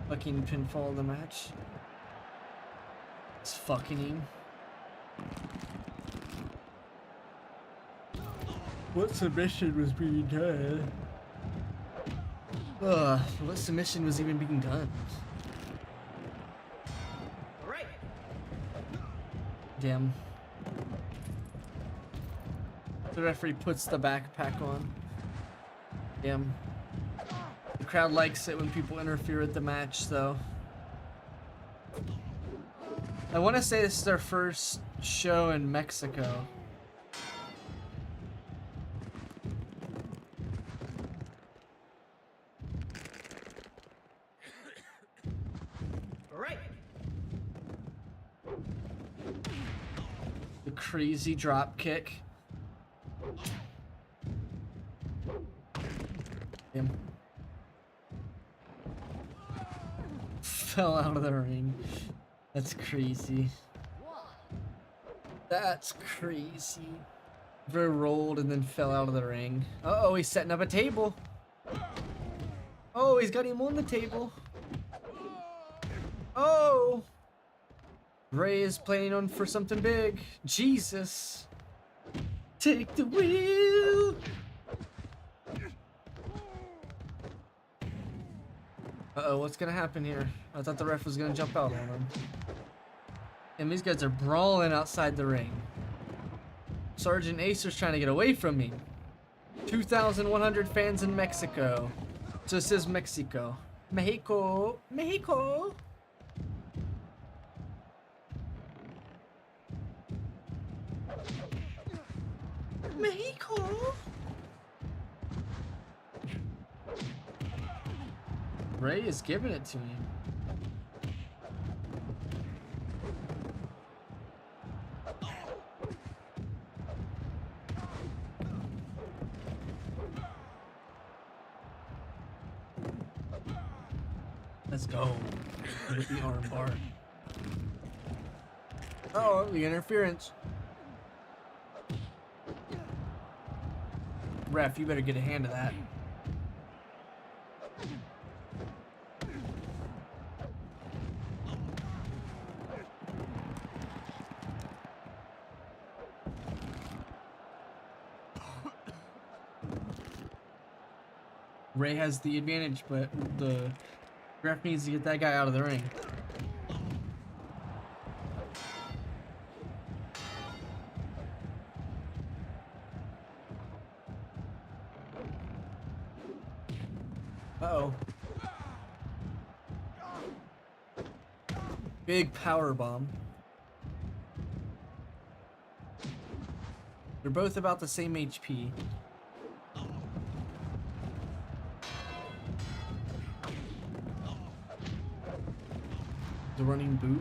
H: fucking pinfall of the match. It's fucking him. What submission was being done? What submission was even being done? Damn. The referee puts the backpack on. Damn. The crowd likes it when people interfere with the match, though. I want to say this is their first show in Mexico. The crazy drop kick. Damn. Fell out of the ring. That's crazy. That's crazy. Very rolled and then fell out of the ring. Uh-oh, he's setting up a table. Oh, he's got him on the table. Oh! Ray is planning on for something big. Jesus. Take the wheel. Uh-oh, what's gonna happen here? I thought the ref was gonna jump out on him. And these guys are brawling outside the ring. Sergeant Acer's trying to get away from me. 2,100 fans in Mexico. So it says Mexico. Mexico. Mexico. Mexico. Ray is giving it to him. Let's go. With the arm bar. Oh, the interference. Ref, you better get a hand of that. Ray has the advantage, but the ref needs to get that guy out of the ring. Uh-oh. Big power bomb. They're both about the same HP. The running boot.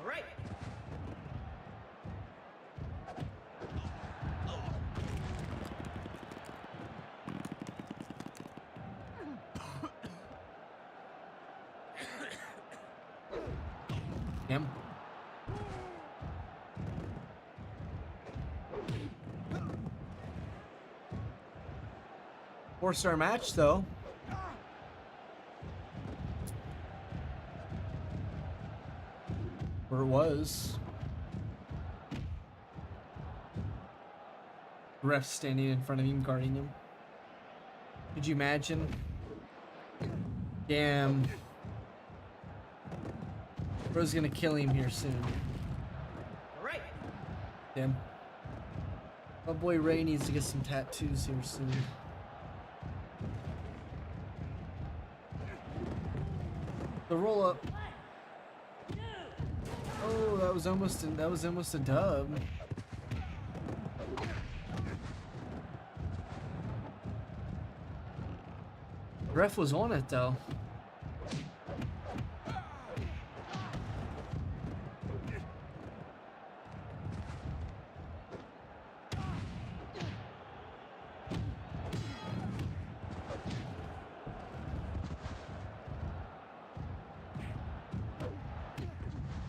T: Right.
H: Damn. Four-star match, though. Or it was. Ref standing in front of him, guarding him. Could you imagine? Damn. Bro's gonna kill him here soon.
T: Right.
H: Damn. My boy Ray needs to get some tattoos here soon. The roll up. Oh, that was almost a dub. Ref was on it though.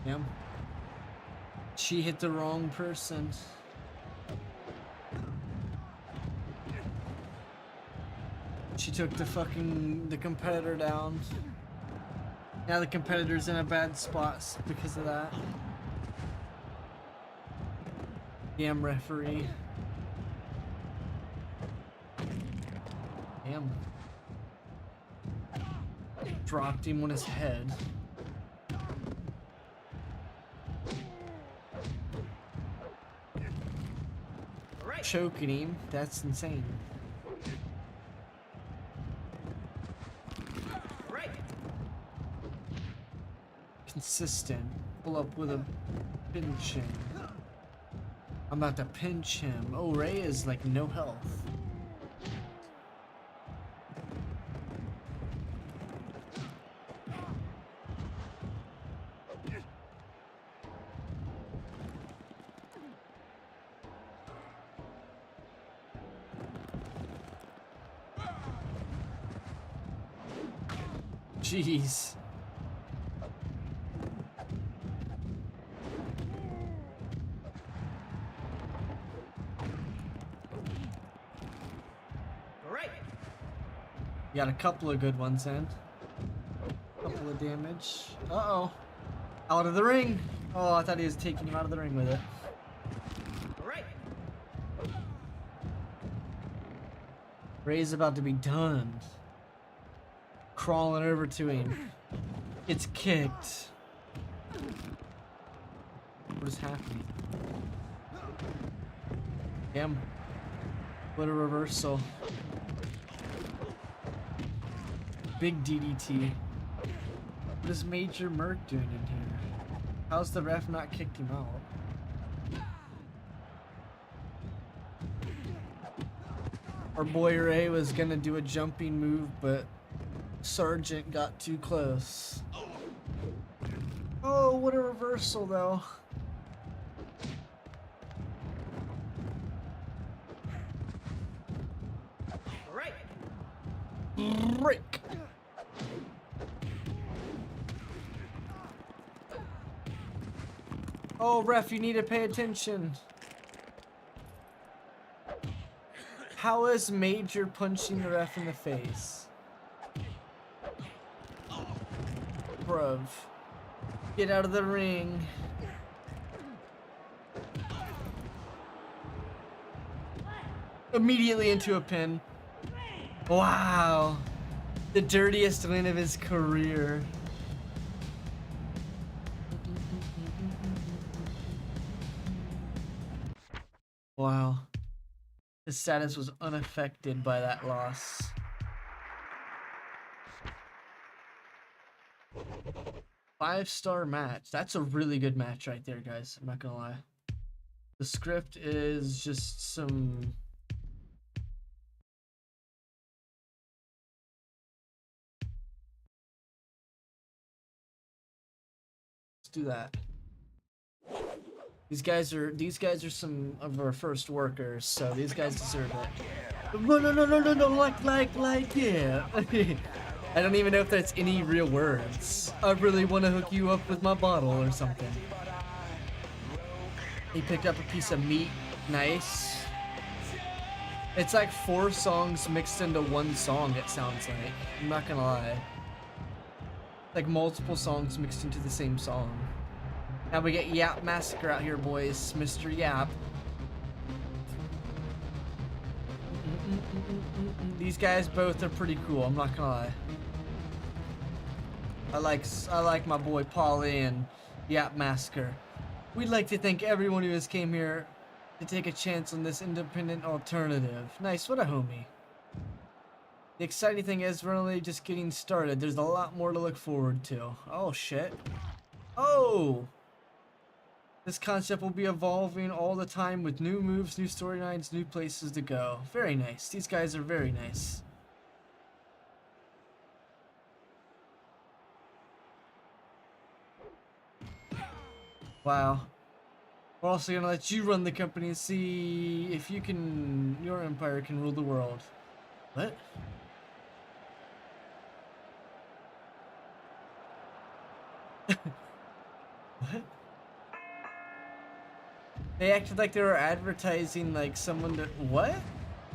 H: Damn. She hit the wrong person. She took the competitor down. Now the competitor's in a bad spot because of that. Damn referee. Damn. Dropped him on his head. Choking him. That's insane. Consistent. Pull up with a pinching. I'm about to pinch him. Oh, Ray is like no health. Jeez.
T: Right.
H: You got a couple of good ones in. Couple of damage. Uh-oh. Out of the ring. Oh, I thought he was taking him out of the ring with it.
T: Right.
H: Ray's about to be done. Crawling over to him. It's kicked. What is happening? Damn. What a reversal. Big DDT. What is Major Merc doing in here? How's the ref not kicked him out? Our boy Ray was gonna do a jumping move, but Sergeant got too close. Oh, what a reversal though.
T: Right.
H: Break. Oh, ref, you need to pay attention. How is Major punching the ref in the face? Bruv. Get out of the ring. Immediately into a pin. Wow. The dirtiest win of his career. Wow. His status was unaffected by that loss. Five-star match. That's a really good match right there, guys. I'm not gonna lie. The script is just some... Let's do that. These guys are some of our first workers, so these guys deserve it. No, like, yeah. I don't even know if that's any real words. I really want to hook you up with my bottle or something. He picked up a piece of meat. Nice. It's like 4 songs mixed into one song, it sounds like. I'm not gonna lie. Like multiple songs mixed into the same song. Now we get Yap Massacre out here, boys. Mr. Yap. These guys both are pretty cool, I'm not gonna lie. I like my boy Paulie and Yap Massacre. We'd like to thank everyone who has came here to take a chance on this independent alternative. Nice, what a homie. The exciting thing is we're only just getting started. There's a lot more to look forward to. Oh shit. Oh! This concept will be evolving all the time with new moves, new storylines, new places to go. Very nice. These guys are very nice. Wow. We're also gonna let you run the company and see if you can, your empire can rule the world. What? What? They acted like they were advertising like someone to, what?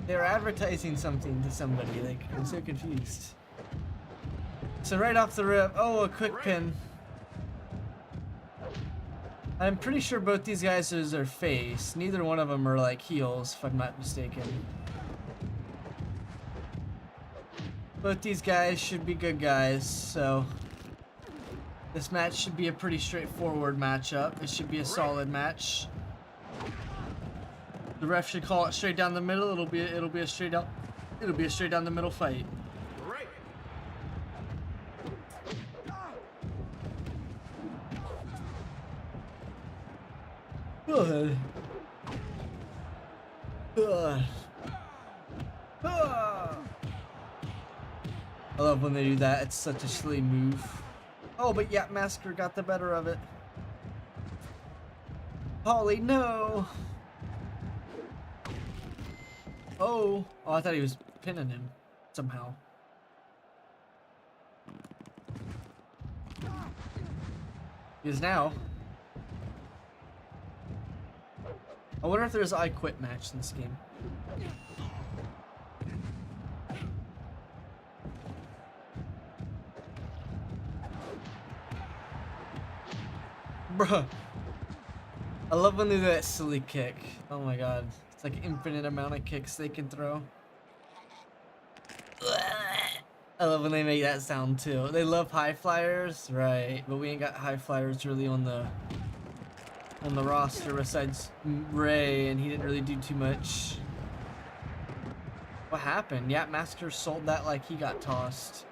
H: They were advertising something to somebody, like, I'm so confused. So right off the rip, oh, a quick pin. I'm pretty sure both these guys are their face. Neither one of them are like heels, if I'm not mistaken. Both these guys should be good guys, so this match should be a pretty straightforward matchup. It should be a solid match. The ref should call it straight down the middle. It'll be a straight down the middle fight. Good. I love when they do that. It's such a silly move. Oh, but Yap Massacre got the better of it. Holly, no. Oh, I thought he was pinning him somehow. He is now. I wonder if there's an I Quit match in this game. Bruh. I love when they do that silly kick. Oh my god. It's like infinite amount of kicks they can throw. I love when they make that sound too. They love high flyers, right? But we ain't got high flyers really on the roster besides Ray, and he didn't really do too much. What happened? Yap Master sold that like he got tossed.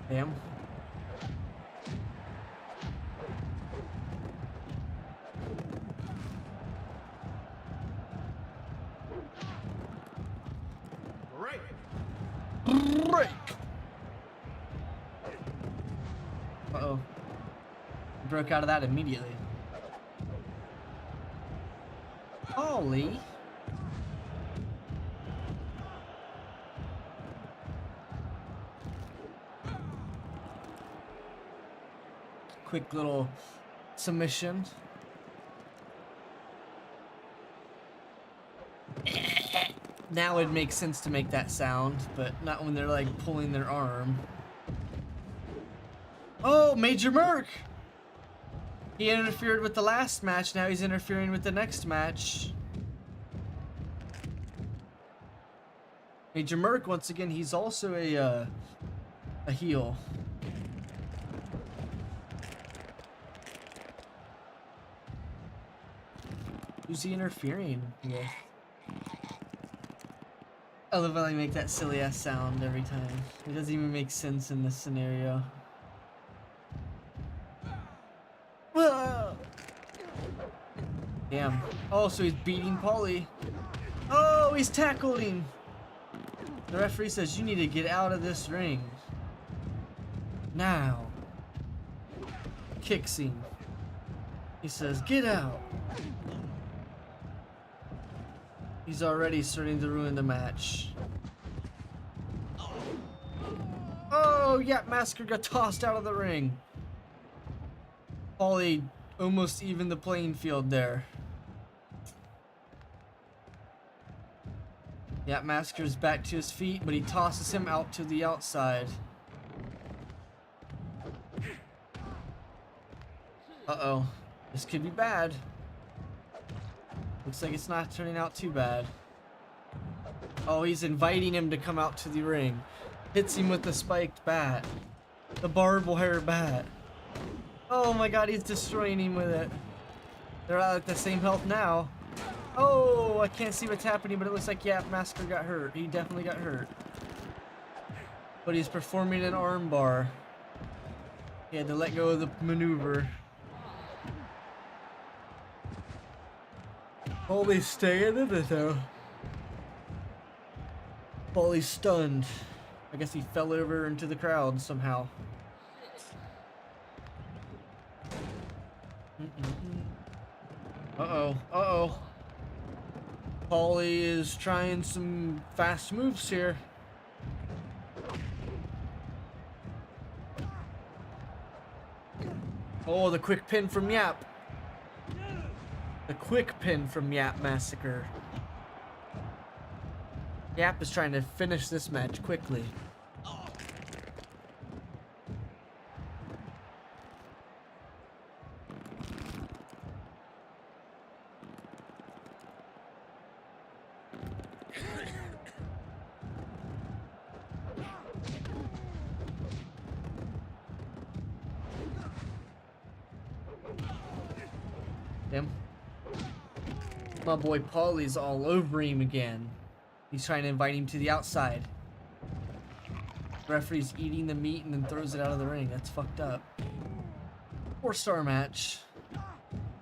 H: Damn. Break. Uh-oh. broke out of that immediately. Holy. Quick little submission. Now it makes sense to make that sound, but not when they're like pulling their arm. Oh, Major Merc! He interfered with the last match, now he's interfering with the next match. Major Merc, once again, he's also a heel. Who's he interfering with? I love how they make that silly ass sound every time. It doesn't even make sense in this scenario. Whoa! Damn. Oh, so he's beating Paulie. Oh, he's tackled him. The referee says you need to get out of this ring. Now. Kxng. He says, get out. He's already starting to ruin the match. Oh, yeah, Massacre got tossed out of the ring. Paulie almost evened the playing field there. Yeah, Massacre's back to his feet, but he tosses him out to the outside. Uh-oh. This could be bad. Looks like it's not turning out too bad. Oh, he's inviting him to come out to the ring. Hits him with the spiked bat. The barbed wire bat. Oh my god, he's destroying him with it. They're all at the same health now. Oh, I can't see what's happening, but it looks like, yeah, Massacre got hurt. He definitely got hurt. But he's performing an arm bar. He had to let go of the maneuver. Paulie's staying in it though. Paulie's stunned. I guess he fell over into the crowd somehow. Uh-oh, uh-oh. Paulie is trying some fast moves here. Oh, the quick pin from Yap. The quick pin from Yap Massacre. Yap is trying to finish this match quickly. Him. My boy Paulie's all over him again. He's trying to invite him to the outside. Referee's eating the meat and then throws it out of the ring. That's fucked up. 4-star match.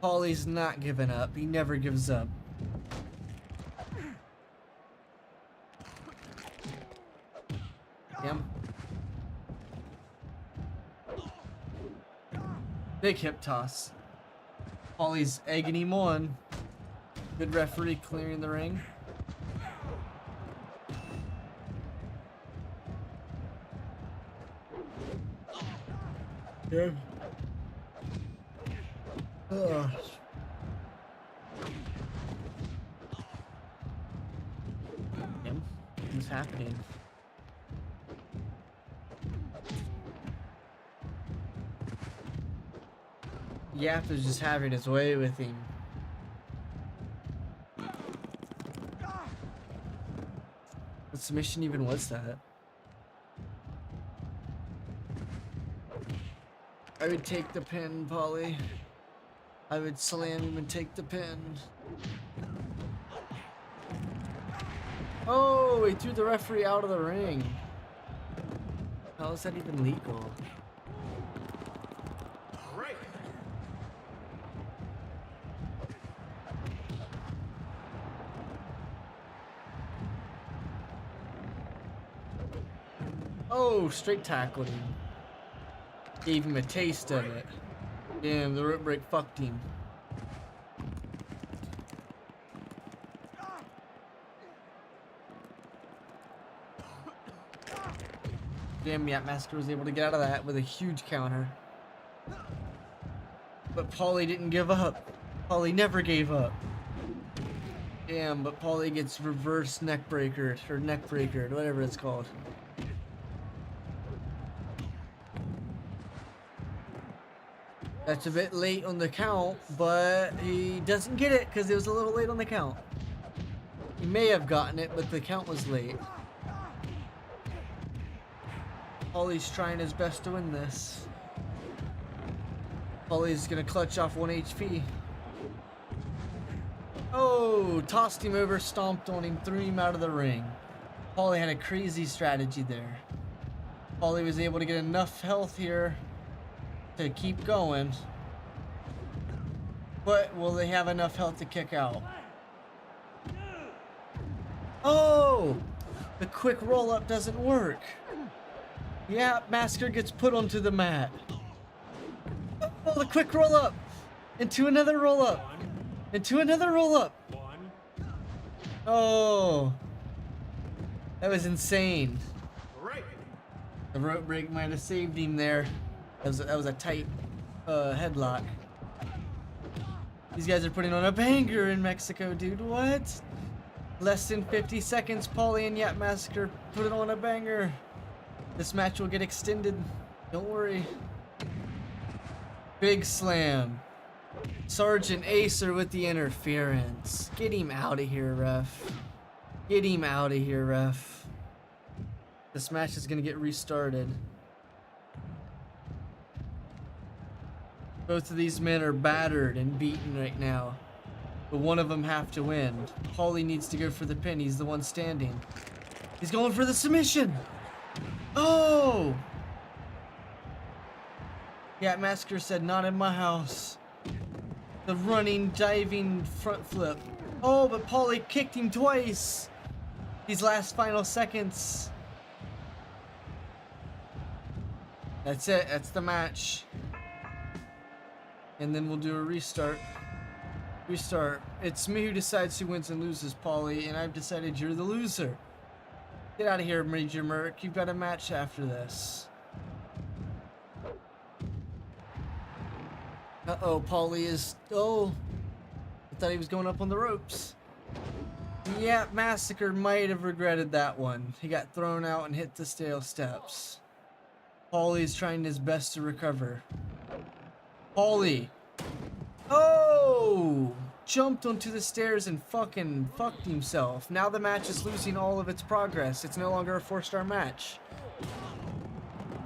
H: Paulie's not giving up. He never gives up. Him. Big hip toss. Paulie's egging him on. Good referee clearing the ring. Yeah. Ugh. What's happening? Yap is just having his way with him. What submission even was that? I would take the pin, Paulie. I would slam him and take the pin. Oh, he threw the referee out of the ring. How is that even legal?
T: Right.
H: Oh, straight tackled him. Gave him a taste of it. Damn, the rope break fucked him. Damn, Yap Massacre was able to get out of that with a huge counter. But Paulie didn't give up. Paulie never gave up. Damn, but Paulie gets reverse neck breaker or neck breaker, whatever it's called. That's a bit late on the count, but he doesn't get it because it was a little late on the count. He may have gotten it, but the count was late. Paulie's trying his best to win this. Paulie's gonna clutch off 1 HP. Oh, tossed him over, stomped on him, threw him out of the ring. Paulie had a crazy strategy there. Paulie was able to get enough health here to keep going. But will they have enough health to kick out? Oh! The quick roll-up doesn't work. Yeah, Massacre gets put onto the mat. Oh, the quick roll-up! Into another roll-up! Into another roll-up! Oh! That was insane. The rope break might have saved him there. That was a tight headlock. These guys are putting on a banger in Mexico, dude. What? Less than 50 seconds, Paulie and Yap Massacre put it on a banger. This match will get extended. Don't worry. Big slam. Sergeant Acer with the interference. Get him out of here, ref. Get him out of here, ref. This match is gonna get restarted. Both of these men are battered and beaten right now. But one of them have to win. Paulie needs to go for the pin. He's the one standing. He's going for the submission. Oh! Yeah, Massacre said, not in my house. The running, diving front flip. Oh, but Paulie kicked him twice. These last final seconds. That's it. That's the match. And then we'll do a restart. Restart. It's me who decides who wins and loses, Paulie, and I've decided you're the loser. Get out of here, Major Merc. You've got a match after this. Uh-oh, Paulie is... Oh! I thought he was going up on the ropes. Yeah, Massacre might have regretted that one. He got thrown out and hit the stale steps. Paulie is trying his best to recover. Paulie! Oh! Jumped onto the stairs and fucking fucked himself. Now the match is losing all of its progress. It's no longer a 4-star match.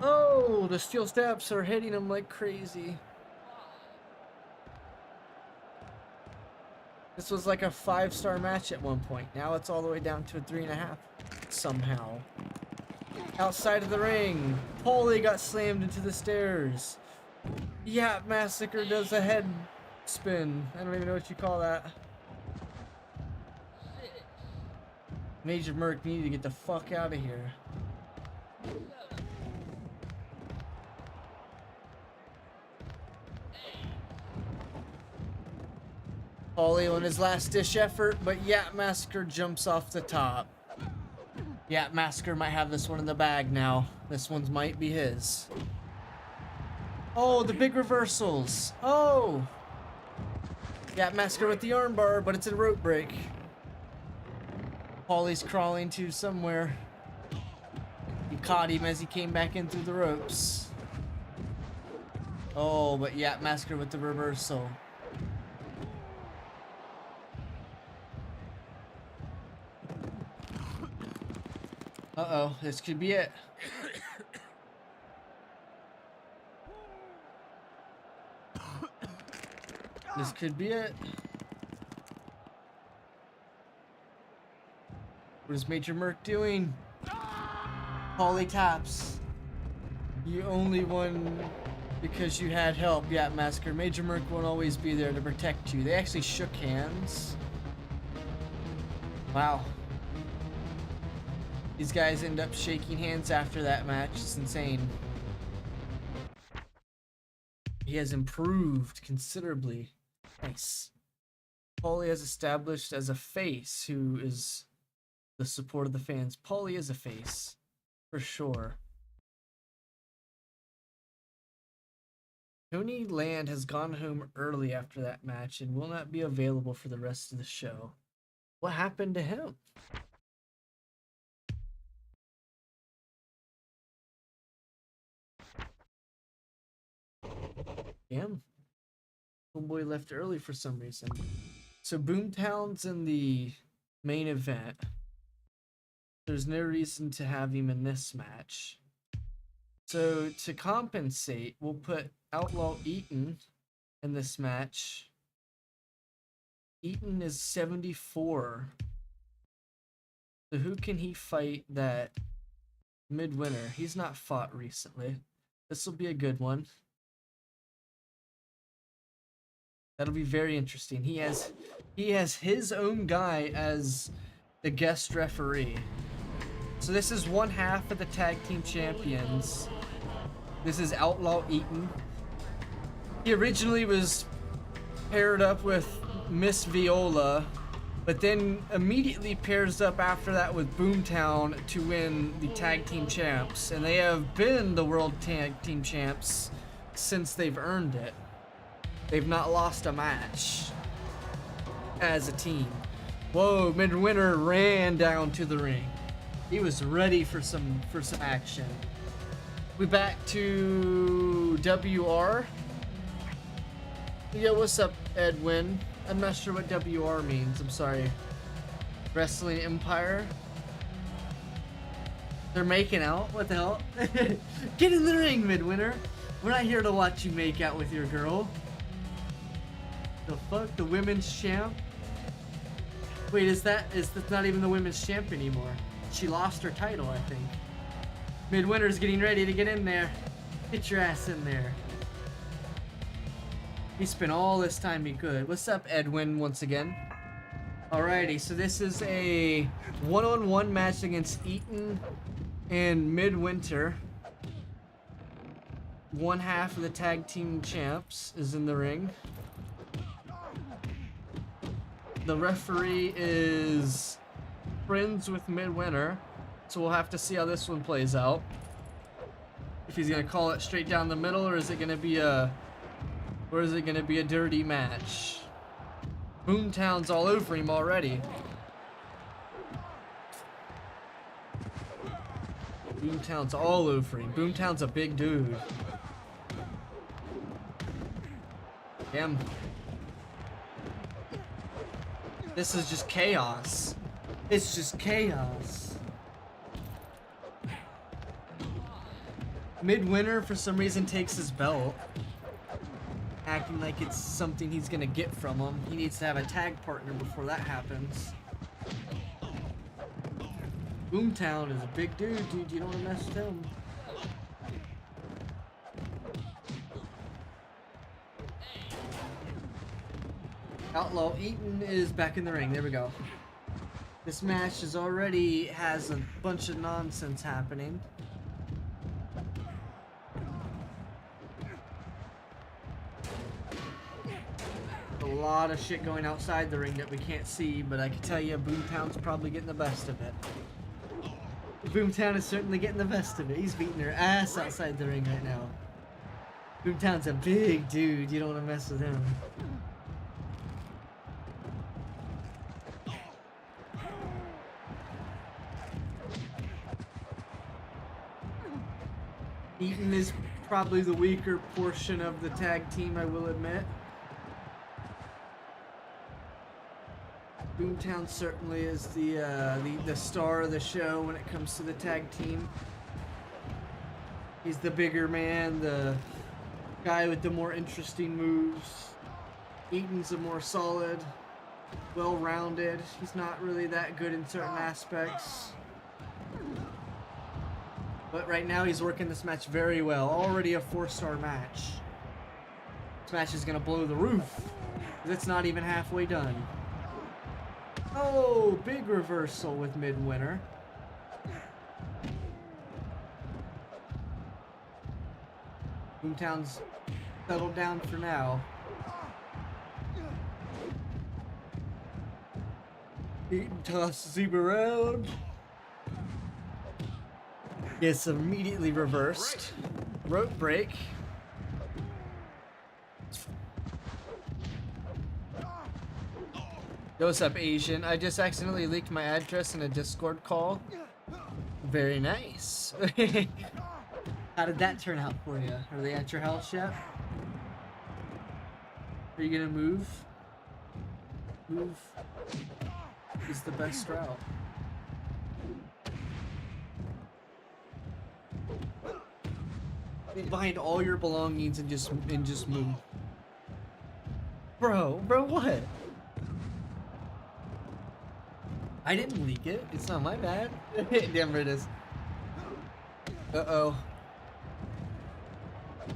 H: Oh, the steel steps are hitting him like crazy. This was like a 5-star match at one point. Now it's all the way down to a 3.5 somehow. Outside of the ring, Paulie got slammed into the stairs. Yeah, Massacre does a head spin. I don't even know what you call that. Major Merc needed to get the fuck out of here. Paulie on his last dish effort, but Yap Massacre jumps off the top. Yap Massacre might have this one in the bag now. This one might be his. Oh, the big reversals. Oh! Yap Massacre with the armbar, but it's a rope break. Paulie's crawling to somewhere. He caught him as he came back in through the ropes. Oh, but Yap Massacre with the reversal. Uh-oh, this could be it. This could be it. What is Major Merc doing? Paulie taps. You only won because you had help, Yap Massacre. Major Merc won't always be there to protect you. They actually shook hands. Wow. These guys end up shaking hands after that match. It's insane. He has improved considerably. Nice. Paulie has established as a face who is the support of the fans. Paulie is a face, for sure. Tony Land has gone home early after that match and will not be available for the rest of the show. What happened to him? Damn. Homeboy left early for some reason. So Boomtown's in the main event. There's no reason to have him in this match. So to compensate, we'll put Outlaw Eaton in this match. Eaton is 74. So who can he fight that midwinter? He's not fought recently. This will be a good one. That'll be very interesting. He has his own guy as the guest referee. So this is one half of the tag team champions. This is Outlaw Eaton. He originally was paired up with Miss Viola, but then immediately pairs up after that with Boomtown to win the tag team champs. And they have been the world tag team champs since they've earned it. They've not lost a match as a team. Whoa, Midwinter ran down to the ring. He was ready for some action. We back to WR. Yeah, what's up, Edwin? I'm not sure what WR means. I'm sorry. Wrestling Empire. They're making out. What the hell? Get in the ring, Midwinter. We're not here to watch you make out with your girl. The fuck? The women's champ? Wait, is that not even the women's champ anymore? She lost her title, I think. Midwinter's getting ready to get in there. Get your ass in there. He spent all this time he could. What's up, Edwin, once again? Alrighty, so this is a one-on-one match against Eaton and Midwinter. One half of the tag team champs is in the ring. The referee is friends with Midwinter, so we'll have to see how this one plays out. If he's gonna call it straight down the middle, or is it gonna be a dirty match? Boomtown's all over him already. Boomtown's all over him. Boomtown's a big dude. Damn. This is just chaos. It's just chaos. Midwinter, for some reason, takes his belt, acting like it's something he's gonna get from him. He needs to have a tag partner before that happens. Boomtown is a big dude, you don't wanna mess with him. Outlaw Eaton is back in the ring. There we go. This match already has a bunch of nonsense happening. A lot of shit going outside the ring that we can't see, but I can tell you Boomtown's probably getting the best of it. Boomtown is certainly getting the best of it. He's beating their ass outside the ring right now. Boomtown's a big dude. You don't want to mess with him. Eaton is probably the weaker portion of the tag team, I will admit. Boomtown certainly is the star of the show when it comes to the tag team. He's the bigger man, the guy with the more interesting moves. Eaton's a more solid, well-rounded. He's not really that good in certain aspects. But right now he's working this match very well. Already a 4-star match. This match is gonna blow the roof. It's not even halfway done. Oh, big reversal with Midwinter. Boomtown's settle down for now. He tosses him around. Gets immediately reversed. Rope break. Yo, what's up, Asian? I just accidentally leaked my address in a Discord call. Very nice. How did that turn out for you? Are they at your house yet? Are you gonna move? Move is the best route. Leave behind all your belongings and just move. Bro, what? I didn't leak it. It's not my bad. Damn, it is. Uh-oh.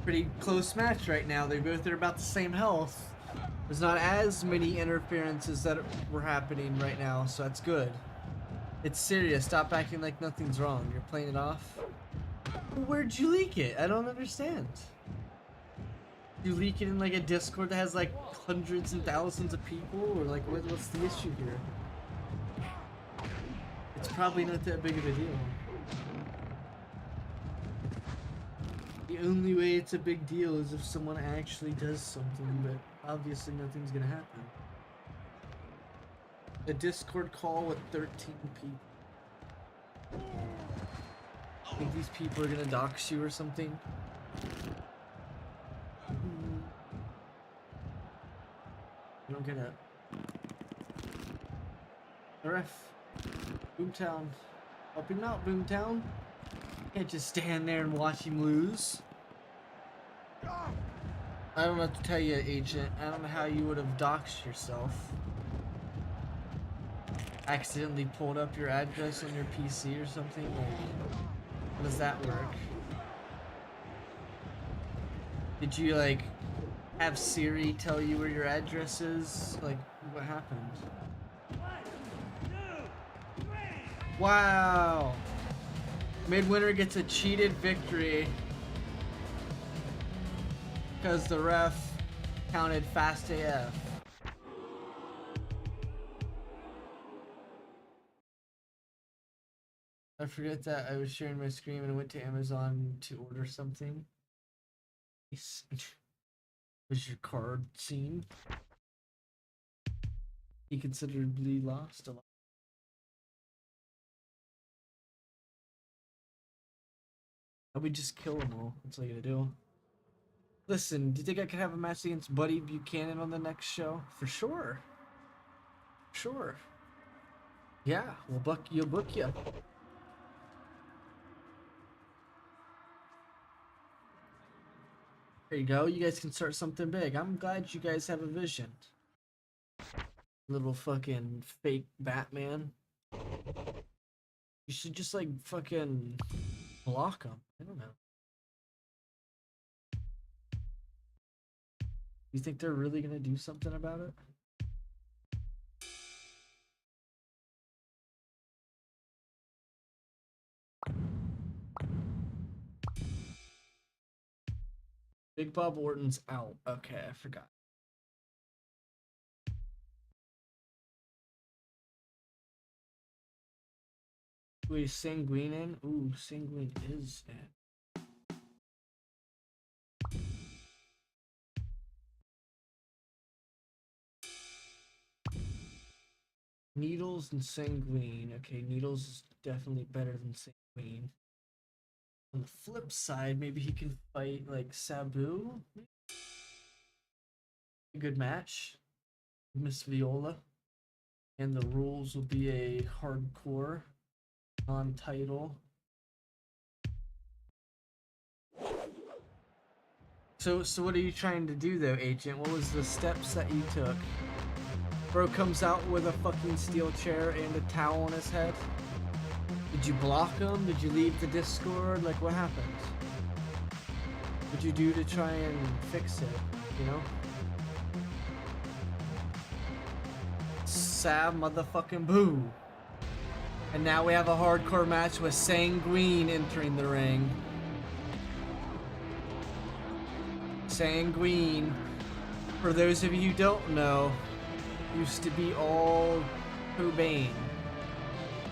H: Pretty close match right now. They both are about the same health. There's not as many interferences that were happening right now, so that's good. It's serious. Stop acting like nothing's wrong. You're playing it off. Where'd you leak it? I don't understand. You leak it in like a Discord that has like hundreds and thousands of people, or like what's the issue here? It's probably not that big of a deal. The only way it's a big deal is if someone actually does something, but obviously nothing's gonna happen. A Discord call with 13 people. Think these people are gonna dox you or something? I don't get it. Ref. Boomtown. Help him out, Boomtown. Can't just stand there and watch him lose. I don't know what to tell you, Agent. I don't know how you would have doxed yourself. Accidentally pulled up your address on your PC or something? Like, how does that work? Did you, like, have Siri tell you where your address is? Like, what happened? Wow! Midwinter gets a cheated victory because the ref counted fast AF. I forget that I was sharing my screen and I went to Amazon to order something. Was your card seen? He considerably lost a lot. I would just kill them all. That's all you gotta do. Listen, do you think I could have a match against Buddy Buchanan on the next show? For sure. Sure. Yeah, you'll book you. There you go. You guys can start something big. I'm glad you guys have a vision. Little fucking fake Batman. You should just like fucking block him. I don't know. You think they're really gonna do something about it? Big Bob Orton's out. Okay, I forgot. Wait, Sanguine in? Ooh, Sanguine is in. Needles and Sanguine. Okay, Needles is definitely better than Sanguine. On the flip side, maybe he can fight like Sabu. A good match. Miss Viola. And the rules will be a hardcore non-title. So what are you trying to do though, Agent? What was the steps that you took? Bro comes out with a fucking steel chair and a towel on his head. Did you block him? Did you leave the Discord? Like, what happened? What'd you do to try and fix it, you know? Sab motherfucking boo. And now we have a hardcore match with Sanguine entering the ring. Sanguine, for those of you who don't know, used to be all Cobain.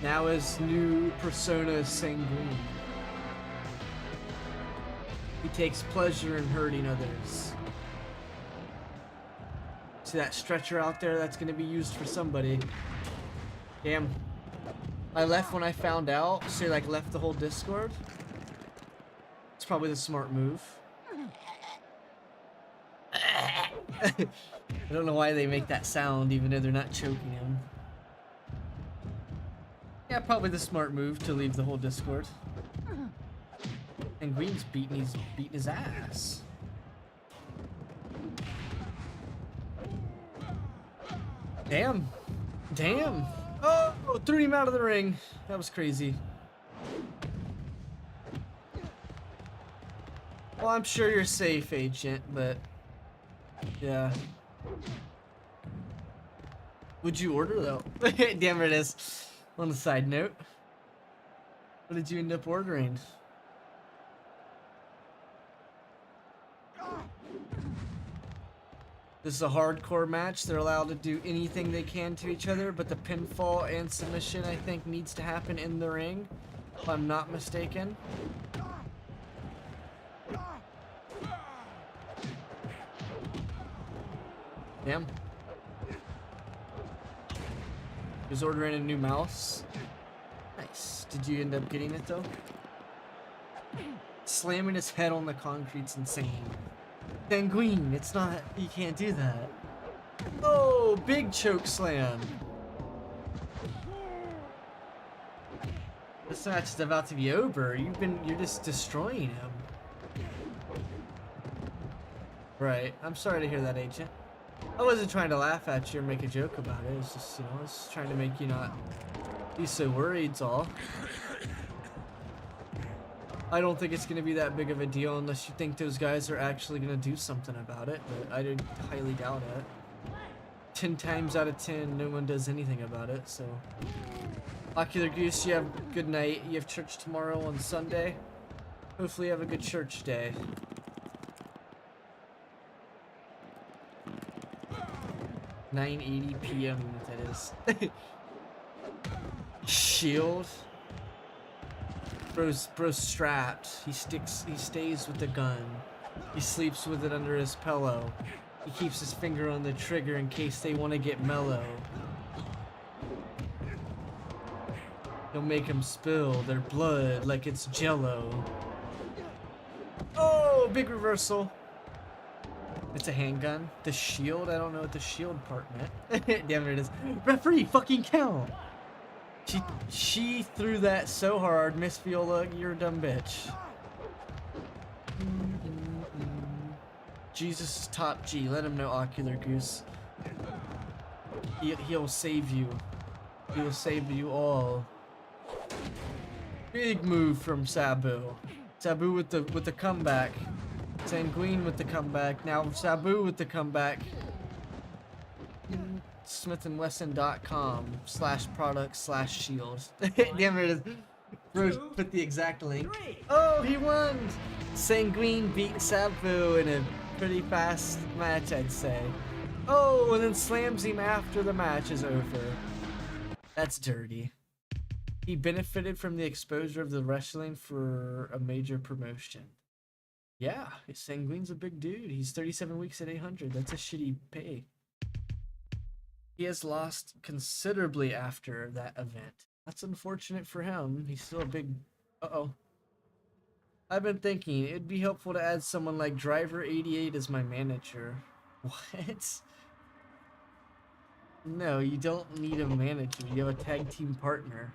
H: Now his new persona is Sanguine. He takes pleasure in hurting others. See that stretcher out there? That's gonna be used for somebody. Damn. I left when I found out, so like left the whole Discord. It's probably the smart move. I don't know why they make that sound even though they're not choking him. Yeah, probably the smart move to leave the whole Discord. And Green's beating his ass. Damn. Damn. Oh, threw him out of the ring. That was crazy. Well, I'm sure you're safe, Agent, but yeah. Would you order though? Damn it is. On a side note, what did you end up ordering? This is a hardcore match. They're allowed to do anything they can to each other, but the pinfall and submission, I think, needs to happen in the ring, if I'm not mistaken. Damn. He's ordering a new mouse. Nice. Did you end up getting it though? Slamming his head on the concrete's insane. Sanguine, it's not, you can't do that. Oh, big choke slam. This match is about to be over. You're just destroying him. Right. I'm sorry to hear that, Agent. I wasn't trying to laugh at you or make a joke about it. It's just, you know, I was trying to make you not be so worried's all. I don't think it's going to be that big of a deal unless you think those guys are actually going to do something about it, but I highly doubt it. 10 times out of 10, no one does anything about it, so. Ocular Goose, you have a good night. You have church tomorrow on Sunday. Hopefully you have a good church day. $9:80 p.m. that is. Shield. Bro's strapped. He stays with the gun. He sleeps with it under his pillow. He keeps his finger on the trigger in case they want to get mellow. He'll make them spill their blood like it's jello. Oh, big reversal. It's a handgun. The shield? I don't know what the shield part meant. Damn it, it is. Referee, fucking count! She threw that so hard, Miss Viola, you're a dumb bitch. Jesus is top G. Let him know, Ocular Goose. He'll save you. He will save you all. Big move from Sabu. Sabu with the comeback. Sanguine with the comeback. Now Sabu with the comeback. SmithandWesson.com/product/shield. Damn it. Bro, put the exact link. Oh, he won! Sanguine beat Sabu in a pretty fast match, I'd say. Oh, and then slams him after the match is over. That's dirty. He benefited from the exposure of the wrestling for a major promotion. Yeah, Sanguine's a big dude. He's 37 weeks at 800. That's a shitty pay. He has lost considerably after that event. That's unfortunate for him. He's still a big... Uh-oh. I've been thinking, it'd be helpful to add someone like Driver88 as my manager. What? No, you don't need a manager. You have a tag team partner.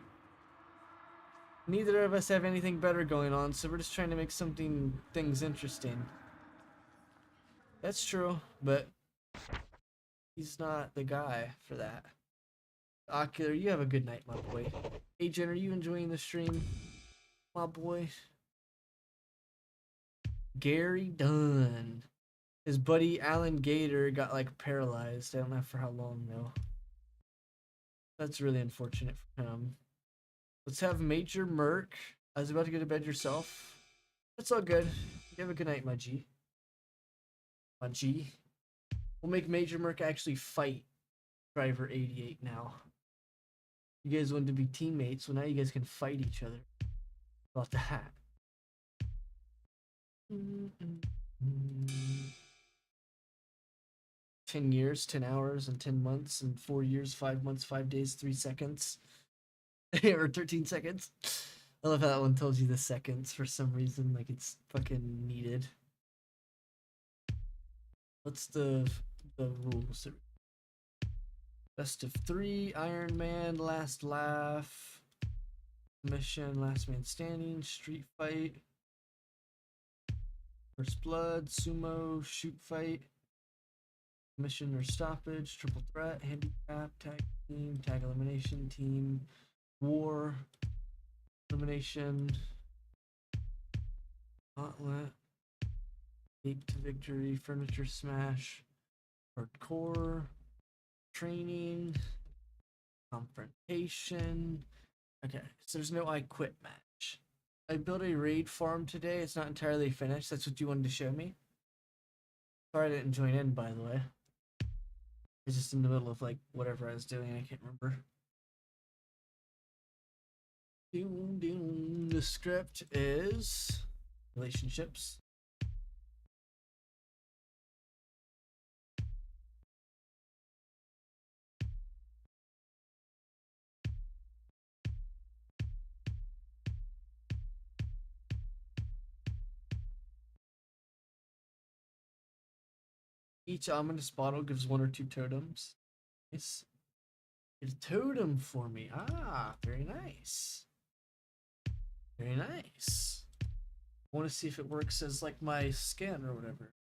H: Neither of us have anything better going on, so we're just trying to make things interesting. That's true, but he's not the guy for that. Ocular, you have a good night, my boy. Agent, are you enjoying the stream, my boy? Gary Dunn. His buddy Alan Gator got like paralyzed. I don't know for how long though. That's really unfortunate for him. Let's have Major Merc. I was about to go to bed yourself. That's all good. You have a good night, my G. On G. We'll make Major Merc actually fight Driver 88 now. You guys wanted to be teammates, well now you guys can fight each other. About that. 10 years, 10 hours, and 10 months, and 4 years, 5 months, 5 days, 3 seconds. Or 13 seconds. I love how that one tells you the seconds for some reason, like it's fucking needed. What's the rules? Best of 3, Iron Man, Last Laugh, Mission, Last Man Standing, Street Fight, First Blood, Sumo, Shoot Fight, Mission or Stoppage, Triple Threat, Handicap, Tag Team, Tag Elimination, Team, War, Elimination, Gauntlet, Gate to Victory, Furniture Smash, Hardcore, Training, Confrontation. Okay, so there's no I Quit match. I built a raid farm today. It's not entirely finished. That's what you wanted to show me. Sorry I didn't join in, by the way. I was just in the middle of like whatever I was doing. I can't remember. The script is relationships. Each ominous bottle gives 1 or 2 totems. Nice. Get a totem for me. Ah, very nice. Very nice. I want to see if it works as like my skin or whatever.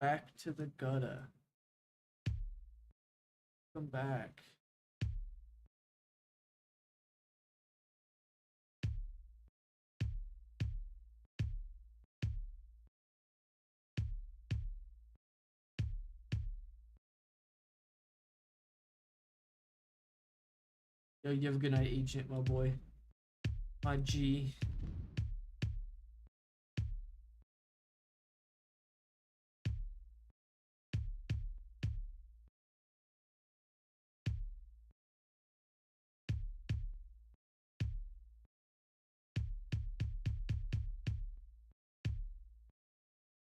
H: Back to the gutter. Come back. Yo, you have a good night, Agent, my boy. My G.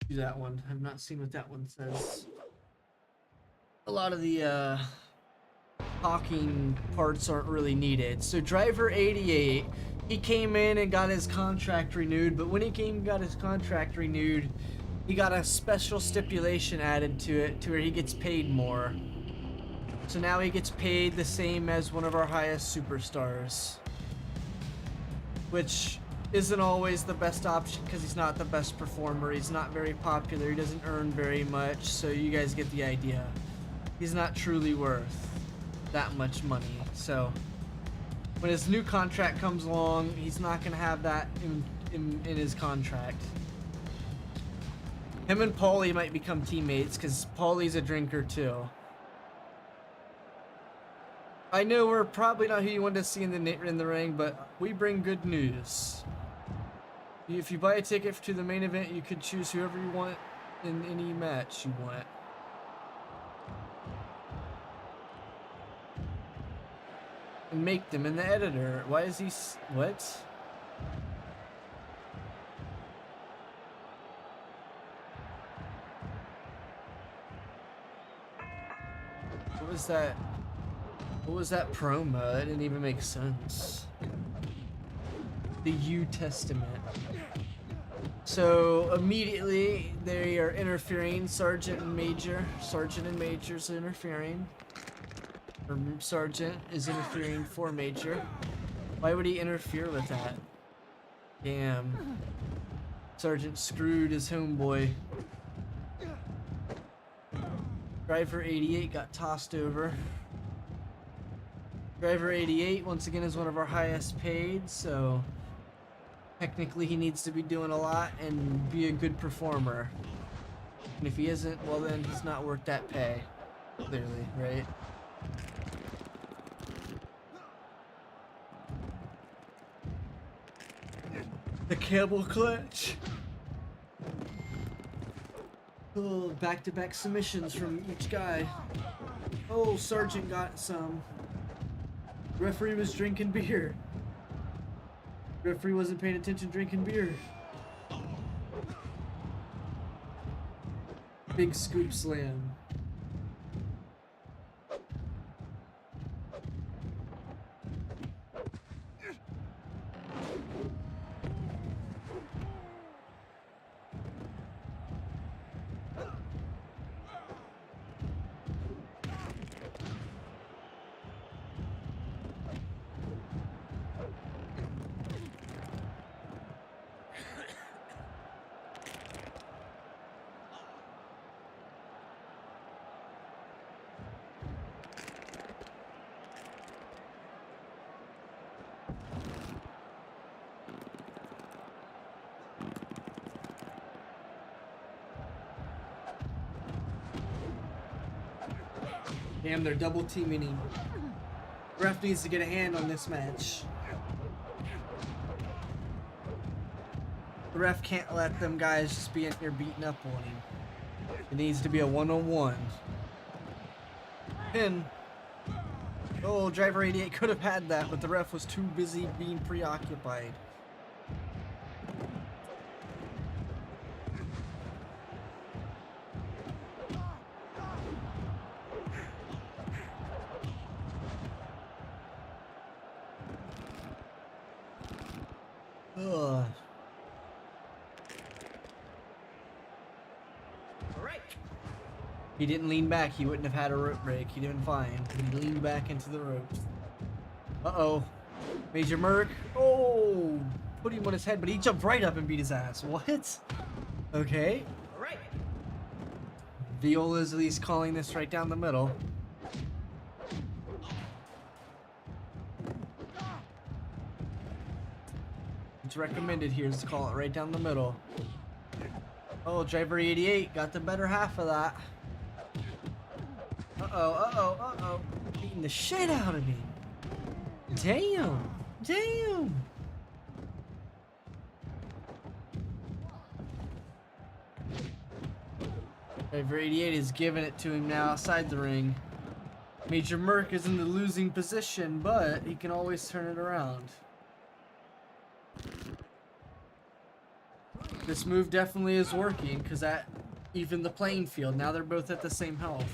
H: Do that one. I've not seen what that one says. A lot of the talking parts aren't really needed. So Driver 88, he came in and got his contract renewed, but when he came and got his contract renewed, he got a special stipulation added to it to where he gets paid more. So now he gets paid the same as one of our highest superstars, which isn't always the best option because he's not the best performer. He's not very popular. He doesn't earn very much, so you guys get the idea. He's not truly worth that much money. So when his new contract comes along, he's not gonna have that in his contract. Him and Paulie might become teammates because Paulie's a drinker too. I know we're probably not who you want to see in the ring, but we bring good news. If you buy a ticket to the main event, you could choose whoever you want in any match you want. And make them in the editor. Why is he... what? What was that? What was that promo? That didn't even make sense. The U Testament. So immediately they are interfering. Sergeant and Major's interfering. Or Sergeant is interfering for Major. Why would he interfere with that? Damn. Sergeant screwed his homeboy. Driver 88 got tossed over. Driver 88 once again is one of our highest paid, so technically he needs to be doing a lot and be a good performer. And if he isn't, well then he's not worth that pay. Clearly, right? The camel clutch. Oh, back-to-back submissions from each guy. Oh, Sergeant got some. Referee was drinking beer. Referee wasn't paying attention drinking beer. Big scoop slam. Damn, they're double teaming him. Ref needs to get a hand on this match. The ref can't let them guys just be in here beating up on him. It needs to be a one-on-one. Pin. Oh, Driver 88 could have had that, but the ref was too busy being preoccupied. Ugh. He didn't lean back, he wouldn't have had a rope break. He did fine. He leaned back into the ropes. Uh-oh. Major Merc. Oh! Put him on his head, but he jumped right up and beat his ass. What? Okay. Viola's at least calling this right down the middle. It's recommended here is to call it right down the middle. Oh, Driver 88 got the better half of that. Uh-oh, uh-oh, uh-oh. Beating the shit out of me. Damn. Damn. Driver 88 is giving it to him now outside the ring. Major Merc is in the losing position, but he can always turn it around. This move definitely is working because that evened the playing field. Now they're both at the same health.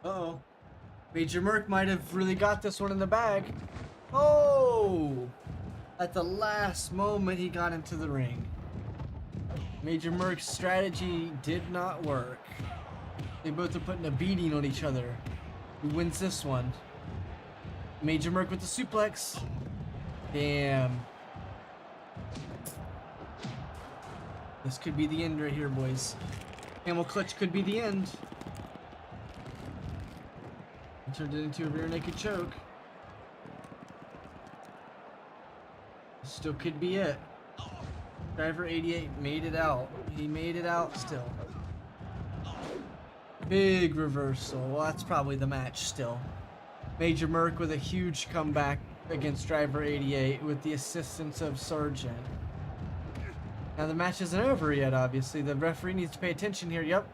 H: Uh-oh. Major Merc might have really got this one in the bag. Oh! At the last moment, he got into the ring. Major Merc's strategy did not work. They both are putting a beating on each other. Who wins this one? Major Merc with the suplex. Damn. This could be the end right here, boys. Camel clutch could be the end. He turned it into a rear naked choke. Still could be it. Driver 88 made it out. He made it out still. Big reversal. Well, that's probably the match still. Major Merc with a huge comeback against Driver 88 with the assistance of Sergeant. Now the match isn't over yet, obviously. The referee needs to pay attention here. Yep.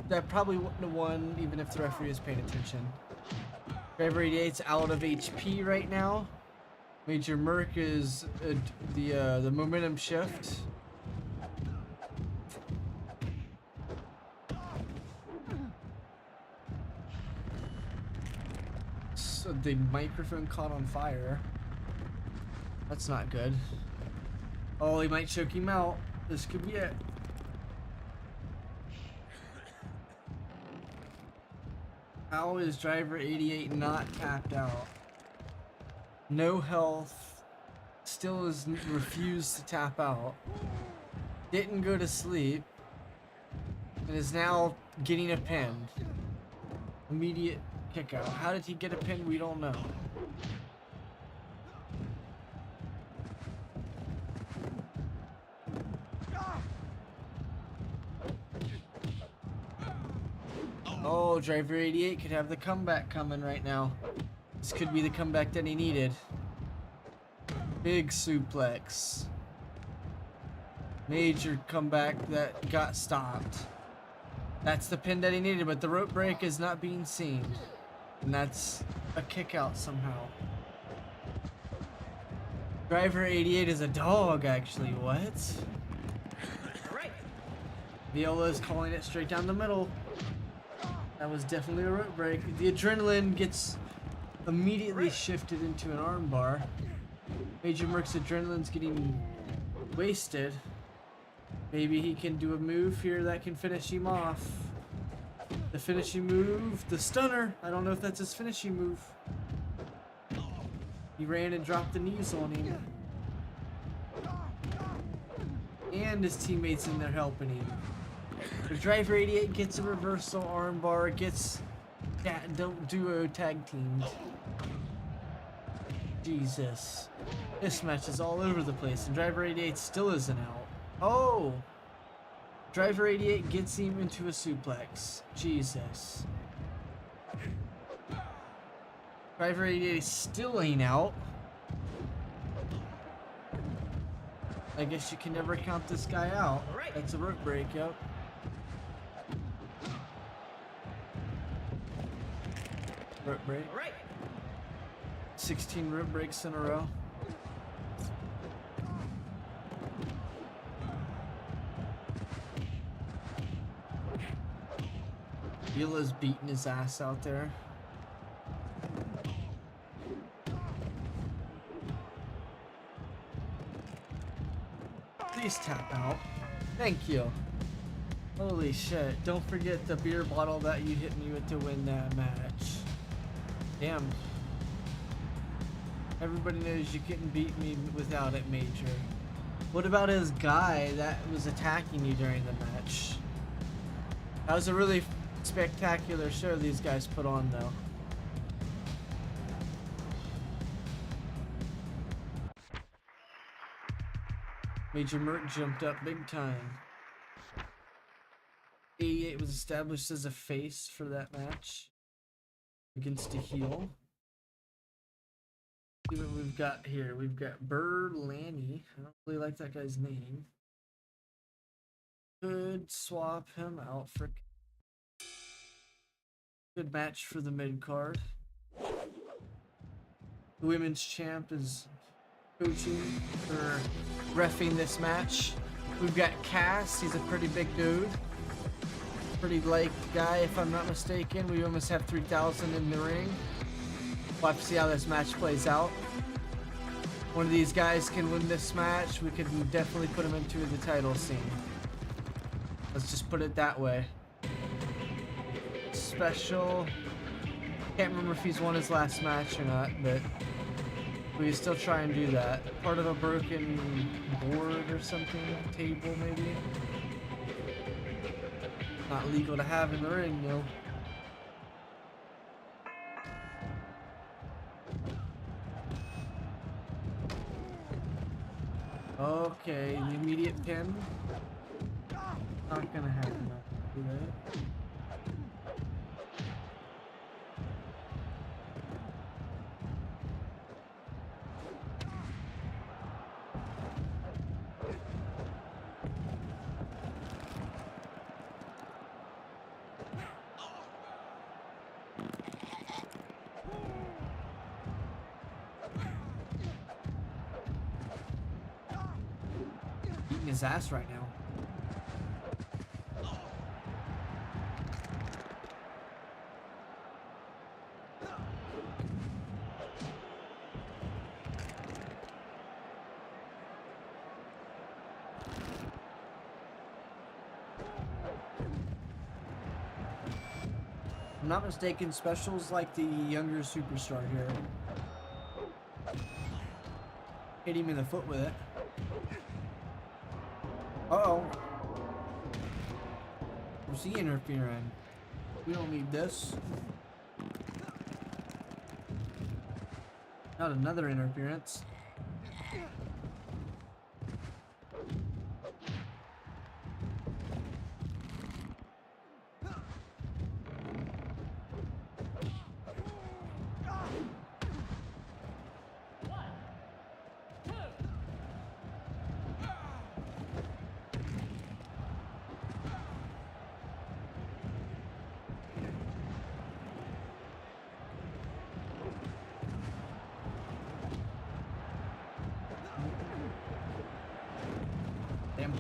H: That probably wouldn't have won even if the referee was paying attention. Driver 88's out of HP right now. Major Merc is the momentum shift. So the microphone caught on fire. That's not good. Oh, he might choke him out. This could be it. How is driver 88 not tapped out? No health. Still has refused to tap out. Didn't go to sleep. And is now getting a pin. Immediate kick out. How did he get a pin? We don't know. Oh, driver 88 could have the comeback coming right now. This could be the comeback that he needed. Big suplex. Major comeback that got stopped. That's the pin that he needed, but the rope break is not being seen. And that's a kick out somehow. Driver 88 is a dog, actually. What? Viola is calling it straight down the middle. That was definitely a rope break. The adrenaline gets immediately shifted into an armbar. Major Merc's adrenaline's getting wasted. Maybe he can do a move here that can finish him off. The finishing move, the stunner. I don't know if that's his finishing move. He ran and dropped the knees on him. And his teammates in there helping him. The driver 88 gets a reversal armbar, gets duo tag teamed. Jesus. This match is all over the place, and driver 88 still isn't out. Oh! Driver 88 gets him into a suplex. Jesus. Driver 88 still ain't out. I guess you can never count this guy out. That's a rope break, yep. Rope break. 16 rope breaks in a row. Viola's beating his ass out there. Please tap out. Thank you. Holy shit. Don't forget the beer bottle that you hit me with to win that match. Damn. Everybody knows you couldn't beat me without it, Major. What about his guy that was attacking you during the match? That was a really spectacular show these guys put on, though. Major Merc jumped up big time. 88 was established as a face for that match against a heel. See what we've got here. We've got Berlanti. I don't really like that guy's name. Could swap him out for good match for the mid card. The women's champ is coaching for reffing this match. We've got Cass. He's a pretty big dude. Pretty liked guy, if I'm not mistaken. We almost have 3,000 in the ring. We'll have to see how this match plays out. One of these guys can win this match. We could definitely put him into the title scene. Let's just put it that way. Special. Can't remember if he's won his last match or not, but we can still try and do that. Part of a broken board or something, table maybe. Not legal to have in the ring, though. Okay, the immediate pin. Not gonna happen after that. beating his ass right now. If I'm not mistaken, Special's like the younger superstar here. Hit him in the foot with it. Uh-oh. Who's he interfering? We don't need this. Not another interference. Damn.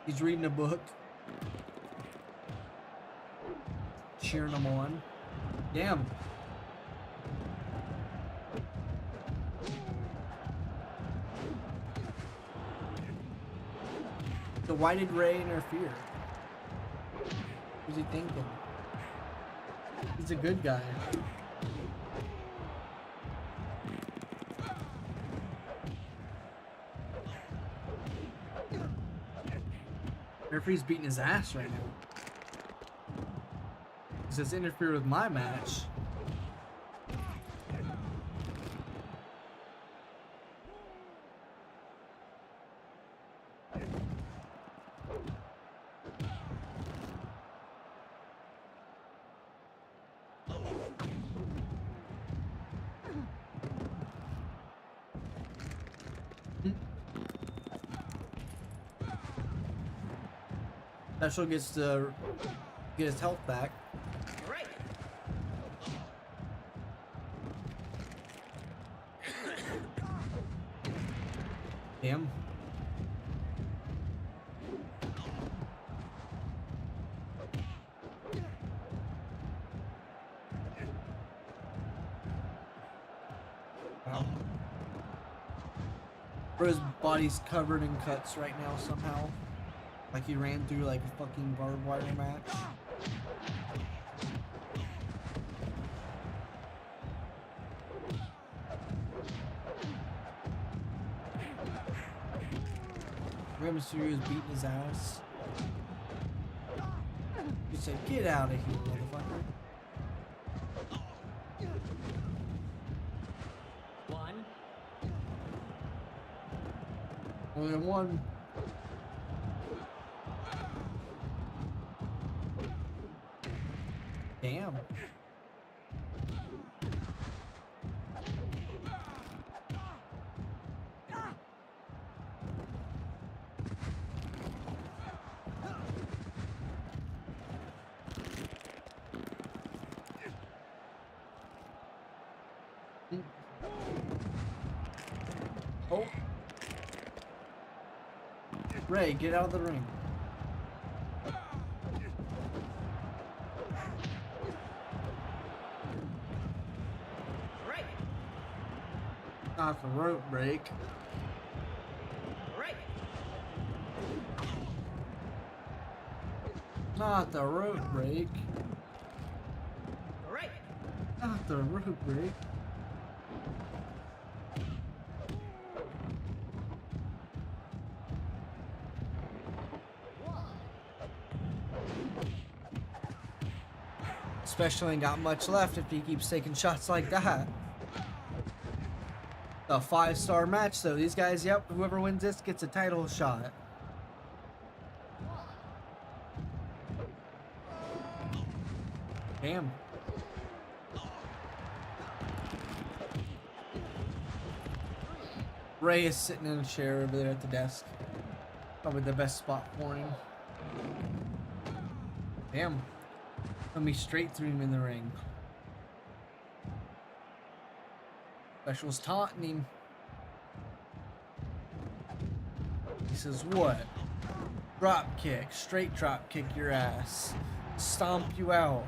H: He's reading a book. Cheering him on. Damn. So why did Ray interfere? What was he thinking? He's a good guy. Referee's beating his ass right now. He says interfere with my match. Special gets to get his health back.
T: Right.
H: Damn. Wow. Bro's body's covered in cuts right now somehow. Like he ran through like a fucking barbed wire match. Rey Mysterio's beating his ass. He said, "Get out of here, motherfucker."
T: One.
H: Only one. Damn. Oh. Ray, get out of the ring.
T: Right.
H: Not the rope break.
T: Right.
H: Not the rope break.
T: Right.
H: Not the rope break. Special ain't got much left if he keeps taking shots like that. A 5-star match though. These guys, yep, whoever wins this gets a title shot. Damn. Ray is sitting in a chair over there at the desk. Probably the best spot for him. Damn. Put me straight through him in the ring. Special's taunting him. He says, what? Drop kick. Straight drop kick your ass. Stomp you out.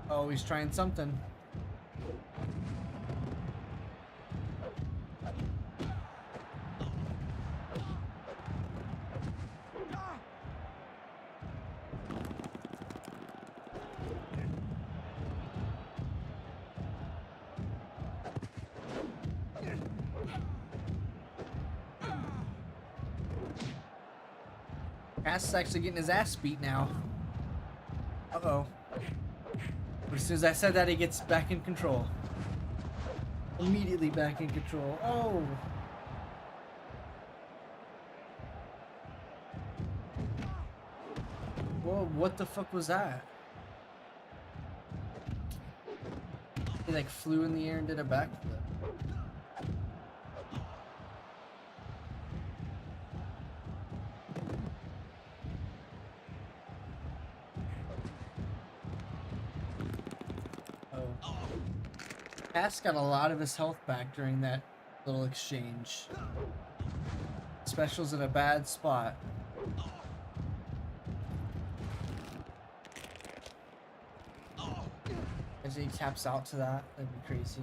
H: Oh, he's trying something. Cass is actually getting his ass beat now. Uh-oh. But as soon as I said that, he gets back in control. Immediately back in control. Oh! Whoa, what the fuck was that? He like flew in the air and did a backflip. Cass got a lot of his health back during that little exchange. Special's in a bad spot. As he taps out to that, that'd be crazy.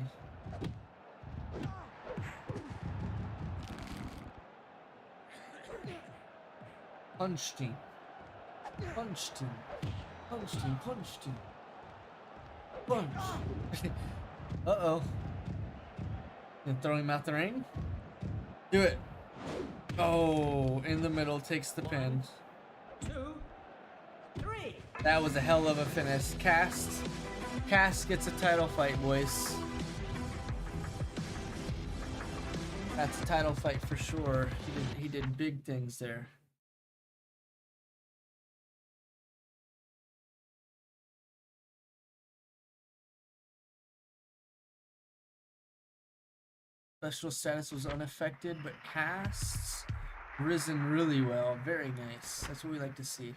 H: Punched him. Punched him. Punched him. Punched him. Punch. Uh-oh. Gonna throw him out the ring? Do it. Oh, in the middle, takes the pin.
T: 2, 3.
H: That was a hell of a finish. Cass gets a title fight, boys. That's a title fight for sure. He did big things there. Special status was unaffected, but Cass risen really well. Very nice. That's what we like to see.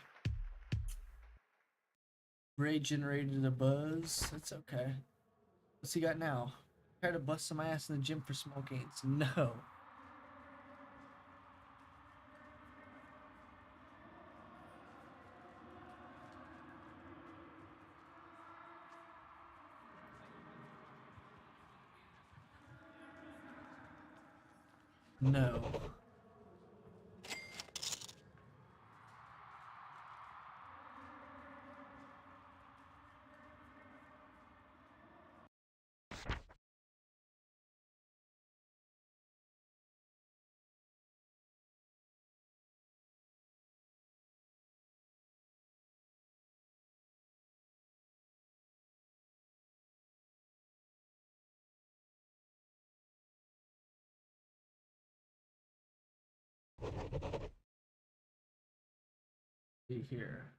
H: Ray generated a buzz. That's okay. What's he got now? Try to bust some ass in the gym for small gains. No. No. Be here.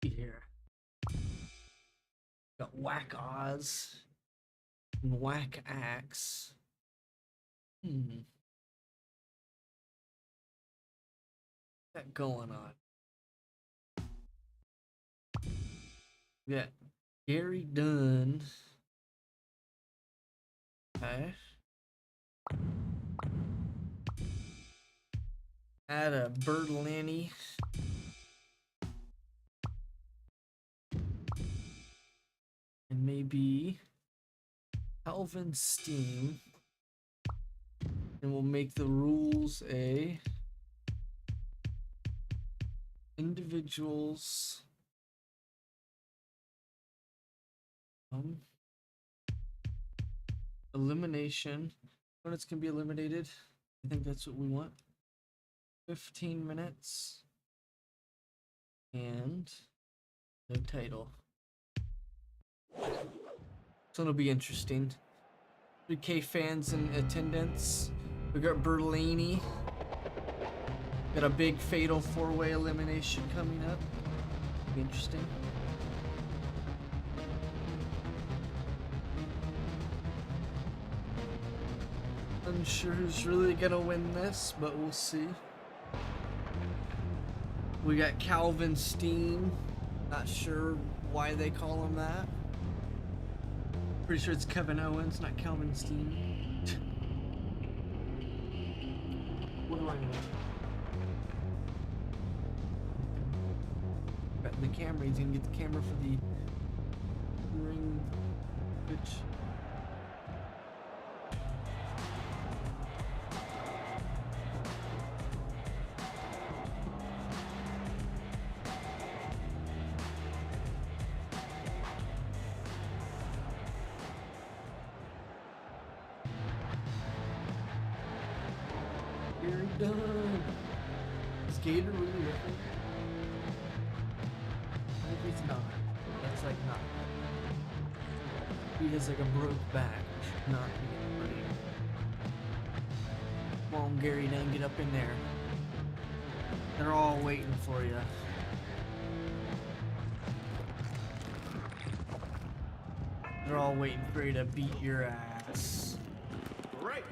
H: Here. Got Whack Oz and Whack Axe. That going on? We got Gary Dunn. Okay. Add a Bertolini. And maybe Calvin Steam. And we'll make the rules a individuals elimination. Opponents can be eliminated. I think that's what we want. 15 minutes. And no title. So it'll be interesting. 3K fans in attendance. We got Bertolini. Got a big fatal 4-way elimination coming up. Be interesting. Unsure who's really gonna win this, but we'll see. We got Calvin Steen. Not sure why they call him that. Pretty sure it's Kevin Owens, not Calvin Steen. What do I know? Got the camera. He's gonna get the camera for the ring pitch. Done. Is Gator really with him? Maybe it's not. That's like not. He has like a broke back. Should not be in the ring. Come on, Gary, Dunn, get up in there. They're all waiting for you. They're all waiting for you to beat your ass.
I: Right.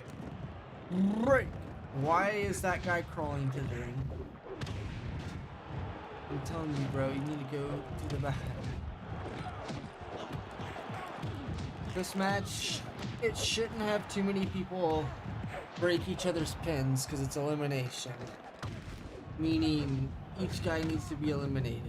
H: Right. Why is that guy crawling to the ring? I'm telling you, bro, you need to go to the back. This match, it shouldn't have too many people break each other's pins because it's elimination. Meaning, each guy needs to be eliminated.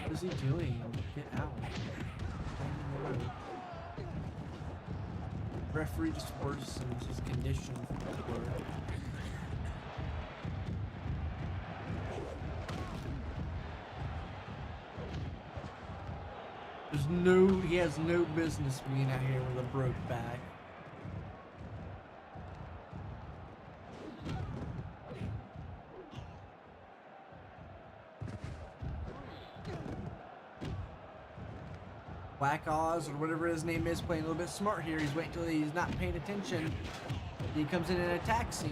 H: What is he doing? Get out. Referee just worsens his condition for the word. He has no business being out here with a broke back. Whack Oz or whatever his name is playing a little bit smart here. He's waiting until he's not paying attention. He comes in and attacks him.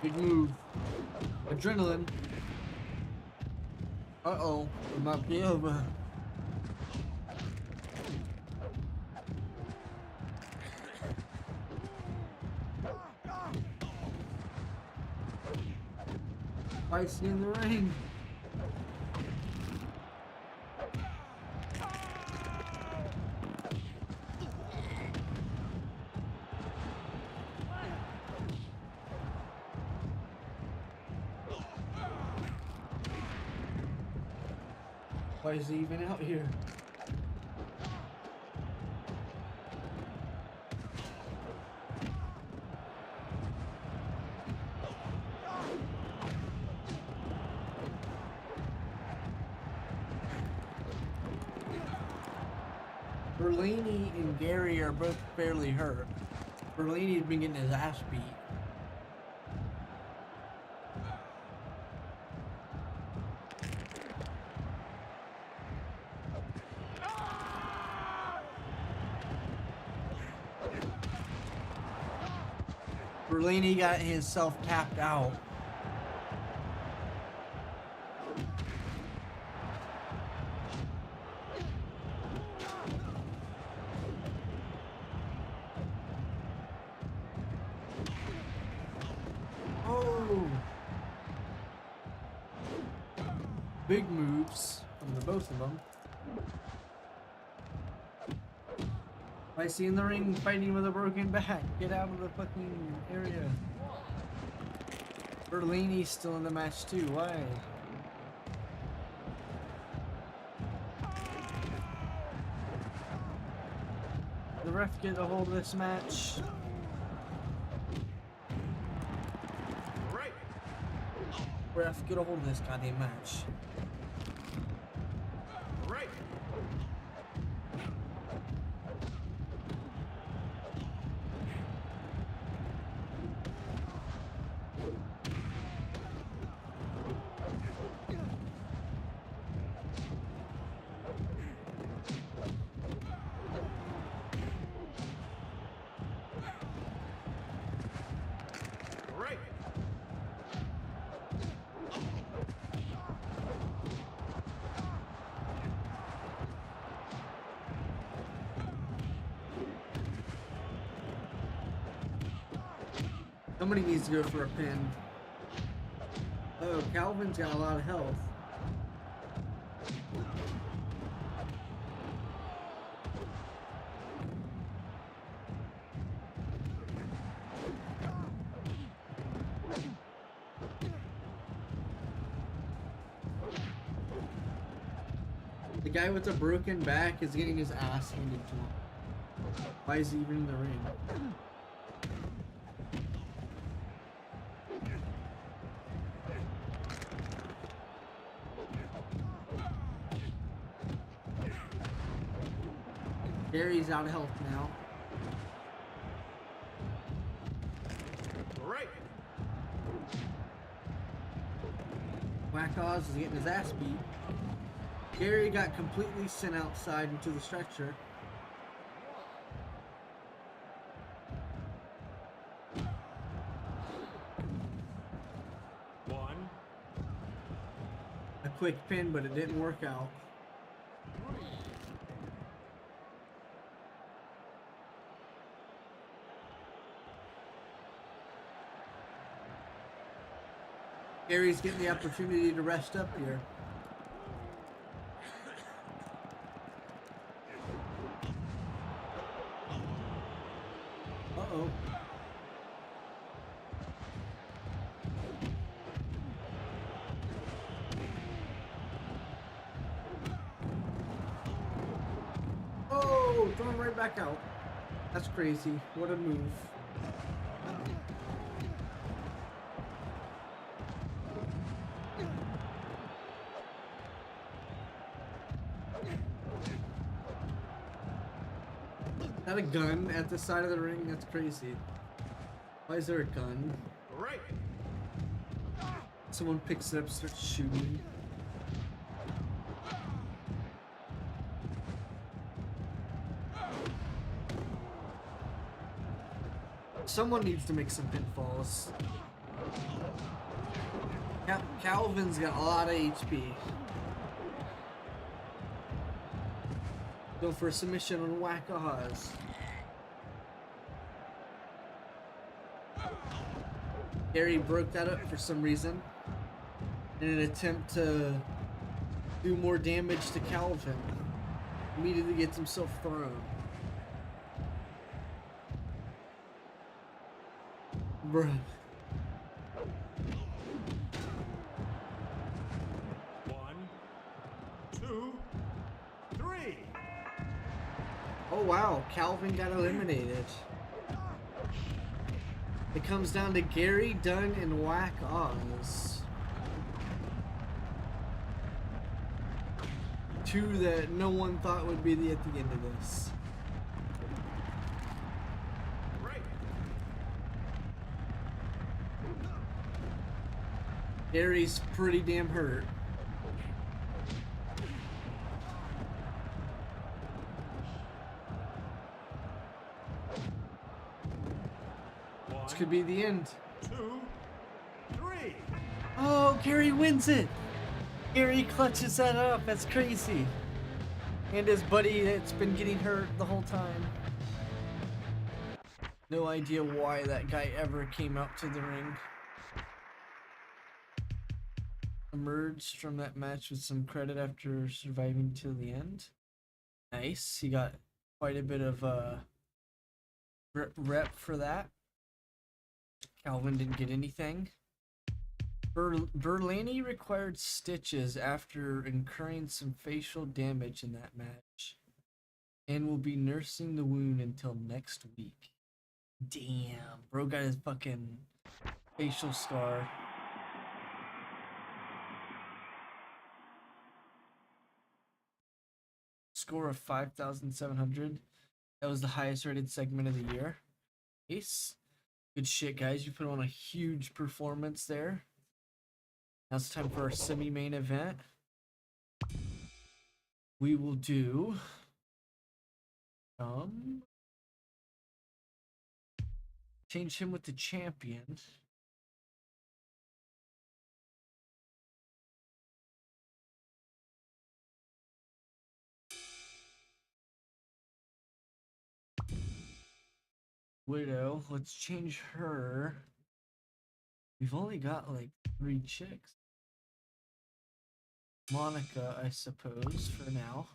H: Big move. Adrenaline. Uh-oh. It might be over. Feisty in the ring. Why is he even out here? Berlini and Gary are both fairly hurt. Berlini's been getting his ass beat. Berlini got himself tapped out. Oh! Big moves from the both of them. I see in the ring fighting with a broken back. Get out of the fucking area. Berlini's still in the match too. Why? The ref get a hold of this match.
C: Right.
H: Ref get a hold of this goddamn match.
C: Right. Right.
H: Somebody needs to go for a pin. Oh, Calvin's got a lot of health. The guy with the broken back is getting his ass handed to him. Why is he even in the ring? Gary's out of health now.
C: Right.
H: Whack Oz is getting his ass beat. Gary got completely sent outside into the stretcher.
C: One.
H: A quick pin, but it didn't work out. Gary's getting the opportunity to rest up here. Uh-oh. Oh, throw him right back out. That's crazy. What a move. Is that a gun at the side of the ring? That's crazy. Why is there a gun?
C: Right.
H: Someone picks it up, starts shooting. Someone needs to make some pinfalls. Calvin's got a lot of HP. Go for a submission on Whack Oz. Gary broke that up for some reason in an attempt to do more damage to Calvin. Immediately gets himself thrown. Bruh.
C: One, two, three.
H: Oh wow, Calvin got eliminated. It comes down to Gary, Dunn, and Whack Oz. two that no one thought would be at the end of this. Gary's pretty damn hurt. This could be the end.
I: 2, 3.
H: Oh, Gary wins it. Gary clutches that up. That's crazy. And his buddy that's been getting hurt the whole time. No idea why that guy ever came out to the ring. Emerged from that match with some credit after surviving till the end. Nice. He got quite a bit of rep for that. Calvin didn't get anything. Berlani required stitches after incurring some facial damage in that match and will be nursing the wound until next week. Damn, bro got his fucking facial scar. Score of 5,700. That was the highest rated segment of the year. Ace. Good shit, guys. You put on a huge performance there. Now it's time for our semi-main event. We will do change him with the champion. Widow, let's change her. We've only got like 3 chicks. Monica, I suppose, for now.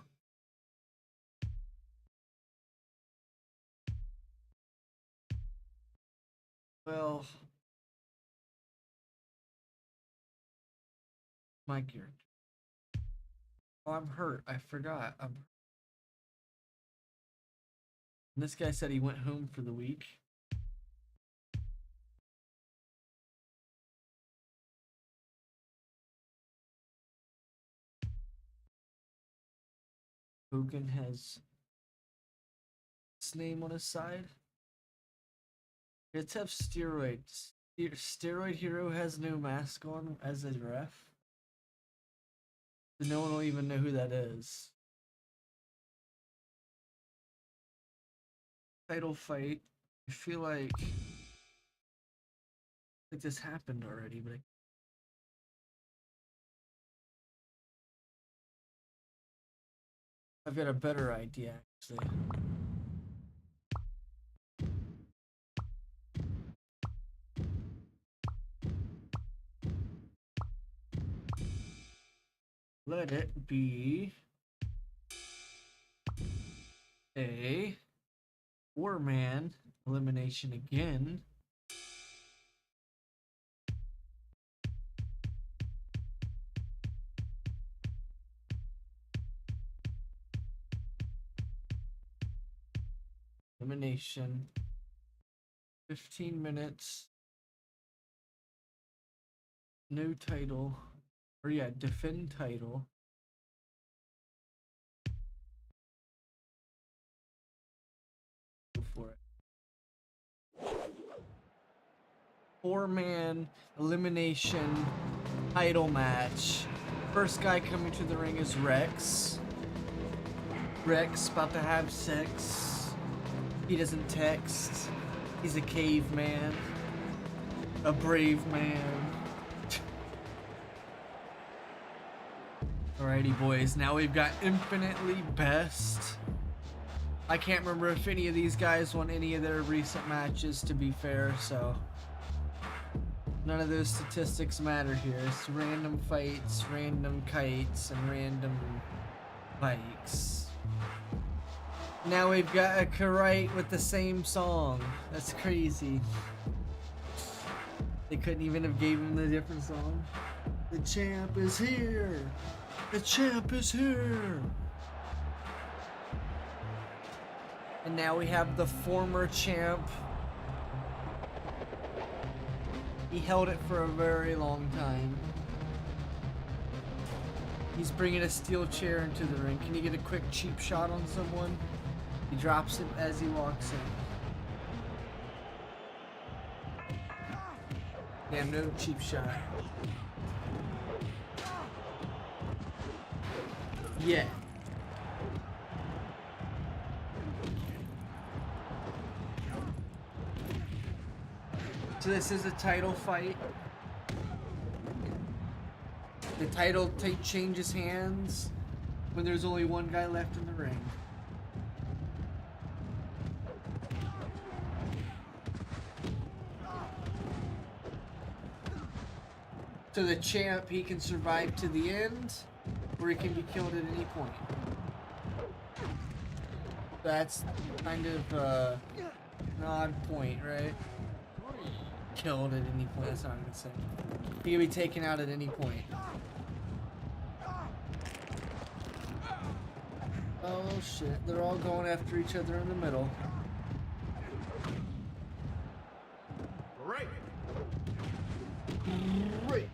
H: Well, my character. Oh, I'm hurt. I forgot. This guy said he went home for the week. Hogan has his name on his side. Let's have steroids. Steroid Hero has no mask on as a ref. So no one will even know who that is. Title fight. I feel like this happened already, but I've got a better idea, actually. Let it be a 4-man elimination again. Elimination. 15 minutes. No title. Or yeah, defend title. Go for it. 4-man elimination title match. First guy coming to the ring is Rex. Rex about to have sex. He doesn't text. He's a caveman. A brave man. Alrighty, boys. Now we've got Infinitely Best. I can't remember if any of these guys won any of their recent matches, to be fair, so none of those statistics matter here. It's random fights, random kites, and random bikes. Now we've got a Karite with the same song. That's crazy. They couldn't even have gave him the different song. The champ is here. The champ is here. And now we have the former champ. He held it for a very long time. He's bringing a steel chair into the ring. Can you get a quick cheap shot on someone? He drops it as he walks in. Damn, no cheap shot. Yeah. So this is a title fight. The title changes hands when there's only one guy left in the ring. So the champ, he can survive to the end, or he can be killed at any point. That's kind of an odd point, right? Killed at any point, that's not what I'm gonna say. He can be taken out at any point. Oh shit, they're all going after each other in the middle.
I: Right.
H: Break.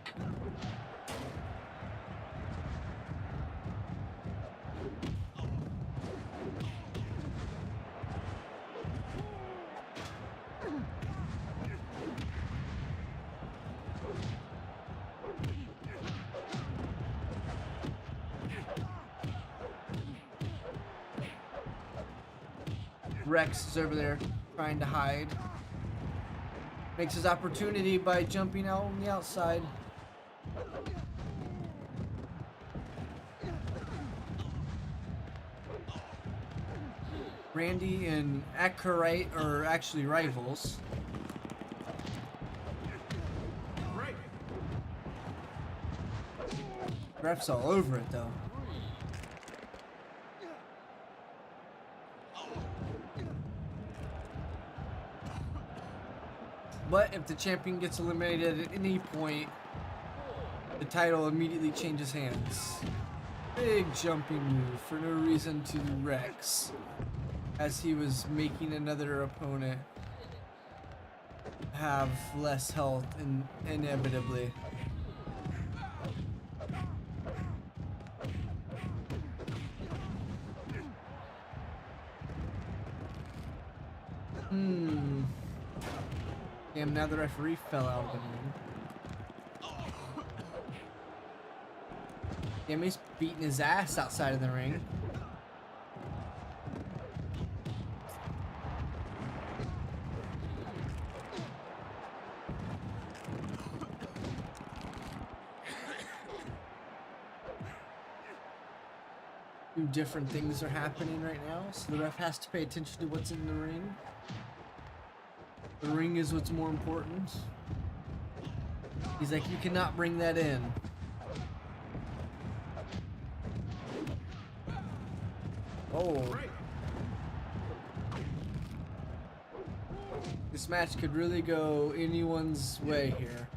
H: Rex is over there trying to hide. Makes his opportunity by jumping out on the outside. Randy and Akurite are actually rivals. Ref's all over it though. But if the champion gets eliminated at any point, the title immediately changes hands. Big jumping move for no reason to Rex, as he was making another opponent have less health inevitably. Damn, now the referee fell out of the ring. Damn, he's beating his ass outside of the ring. Two different things are happening right now, so the ref has to pay attention to what's in the ring. The ring is what's more important. He's like, you cannot bring that in. Oh. This match could really go anyone's way here.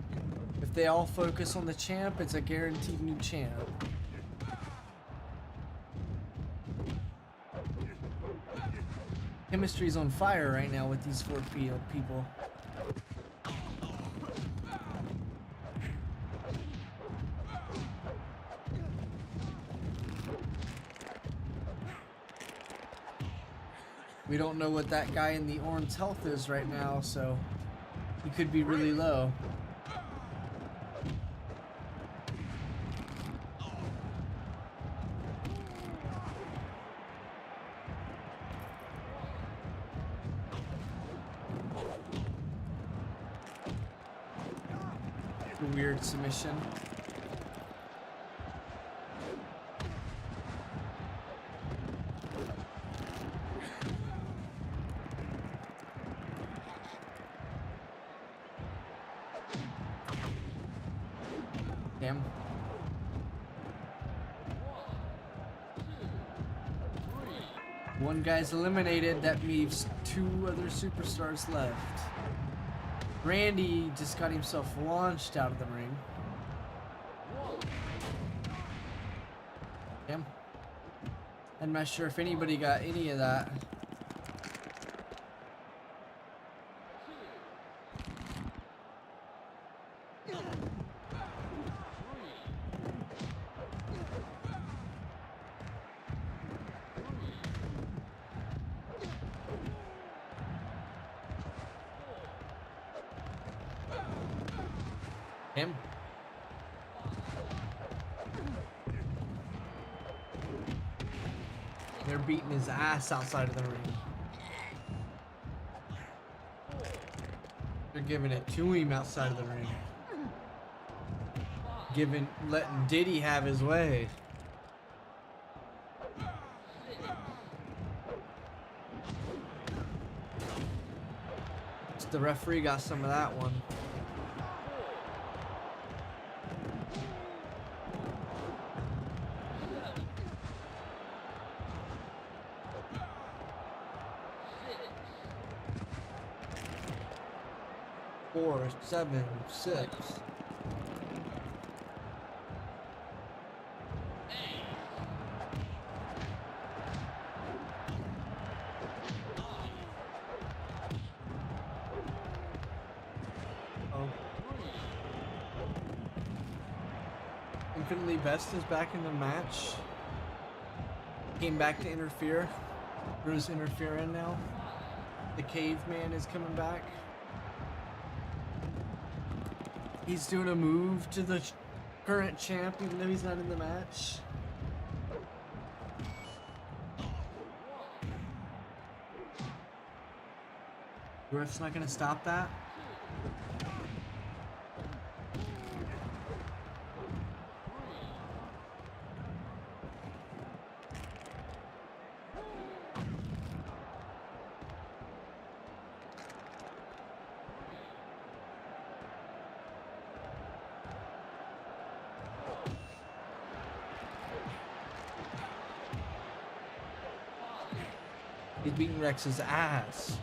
H: If they all focus on the champ, it's a guaranteed new champ. Chemistry's on fire right now with these four people. We don't know what that guy in the orange health is right now, so he could be really low. Weird submission. Damn. One guy's eliminated, that leaves two other superstars left. Randy just got himself launched out of the ring. Damn. I'm not sure if anybody got any of that. Him. They're beating his ass outside of the ring. They're giving it to him outside of the ring. Letting Diddy have his way. The referee got some of that one. Four, 7, 6. Infinitely Best is back in the match. Came back to interfere. Drew's interfering now. The caveman is coming back. He's doing a move to the current champ even though he's not in the match. The ref's not gonna stop that. He's beating Rex's ass.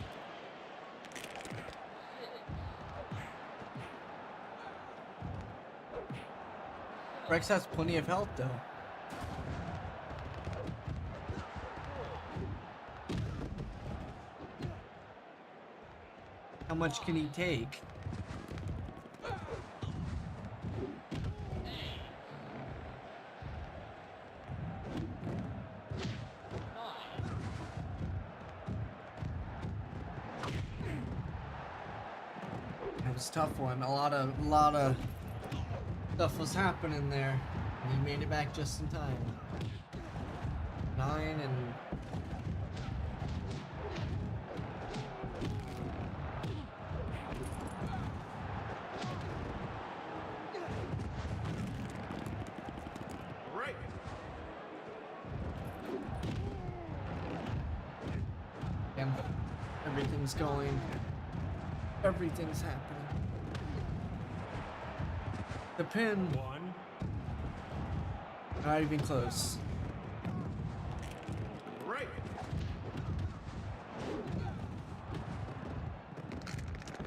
H: Rex has plenty of health though. How much can he take? It was a tough one. A lot of stuff was happening there. And he made it back just in time. 9 and
C: Right.
H: and everything's going. Everything's happening. The pin.
C: One.
H: Not even close.
C: Right.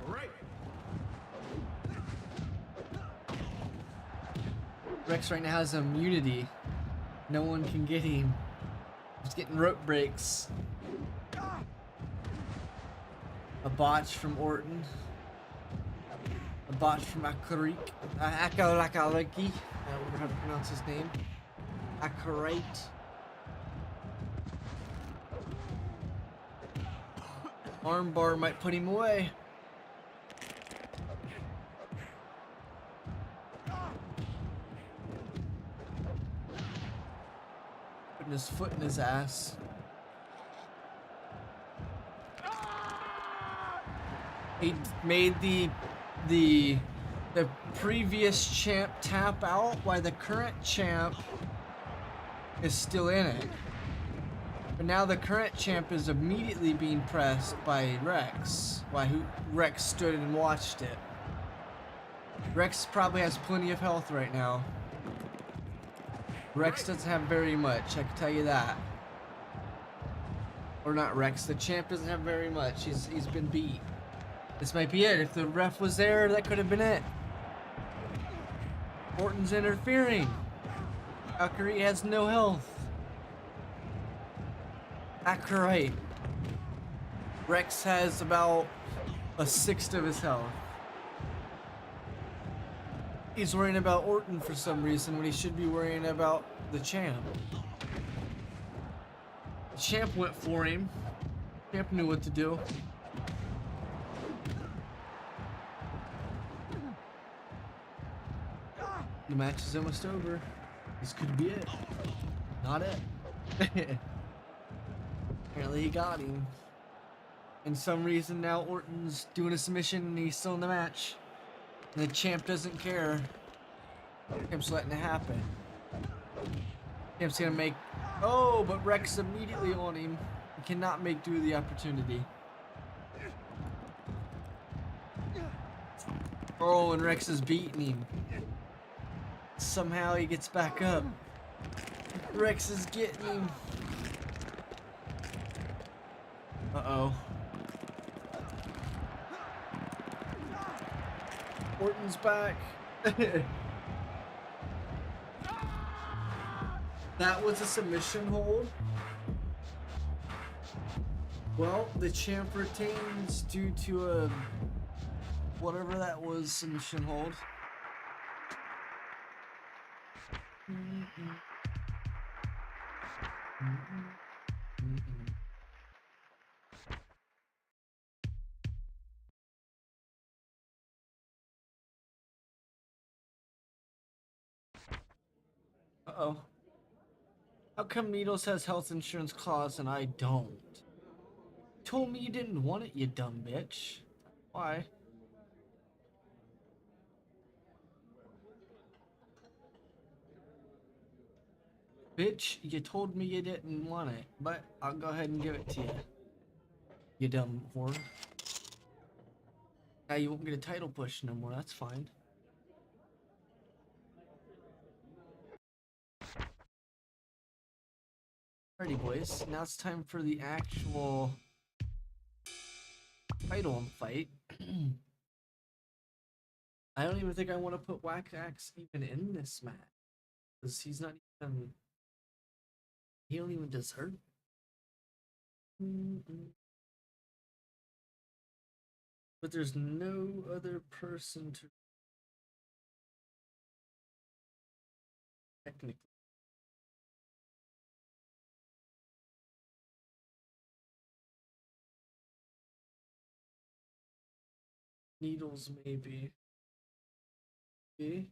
C: Right.
H: Rex right now has immunity. No one can get him. He's getting rope breaks. A botch from Orton. A botch from Akarik. Akalaki. I don't remember how to pronounce his name. Akarite. Armbar might put him away. Putting his foot in his ass. He made the previous champ tap out while the current champ is still in it. But now the current champ is immediately being pressed by Rex, while Rex stood and watched it. Rex probably has plenty of health right now. Rex doesn't have very much, I can tell you that. Or not Rex, the champ doesn't have very much. He's been beat. This might be it. If the ref was there, that could have been it. Orton's interfering. Akari has no health. Akarite. Rex has about a sixth of his health. He's worrying about Orton for some reason when he should be worrying about the champ. The champ went for him. The champ knew what to do. The match is almost over. This could be it. Not it. Apparently he got him. And some reason now Orton's doing a submission and he's still in the match. And the champ doesn't care. Champ's letting it happen. Champ's gonna make... Oh, but Rex immediately on him. He cannot make do with the opportunity. Oh, and Rex is beating him. Somehow he gets back up. Rex is getting him. Uh-oh. Orton's back. That was a submission hold. Well, the champ retains due to a whatever that was submission hold. Uh-oh. How come Needles has health insurance clause and I don't? You told me you didn't want it, you dumb bitch. Why? Bitch, you told me you didn't want it, but I'll go ahead and give it to you. You dumb whore. Now you won't get a title push no more, that's fine. Alrighty boys, now it's time for the actual title fight. I don't even think I want to put Wax even in this match. Because he's not even... He don't even deserve it. But there's no other person to... Technically. Needles, maybe. Okay.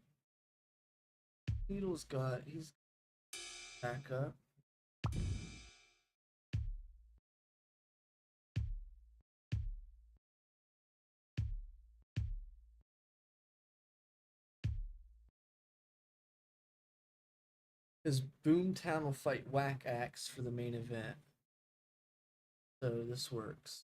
H: Needles he's back up. Because Boomtown will fight Whack Axe for the main event. So this works.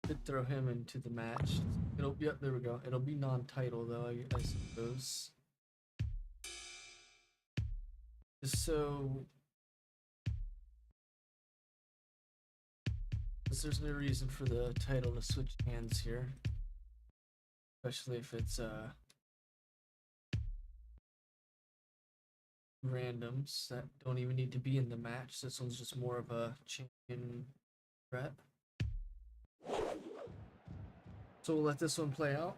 H: Could throw him into the match. It'll be there we go. It'll be non-title though, I suppose. Just so there's no reason for the title to switch hands here. Especially if it's randoms that don't even need to be in the match. This one's just more of a champion threat. So we'll let this one play out.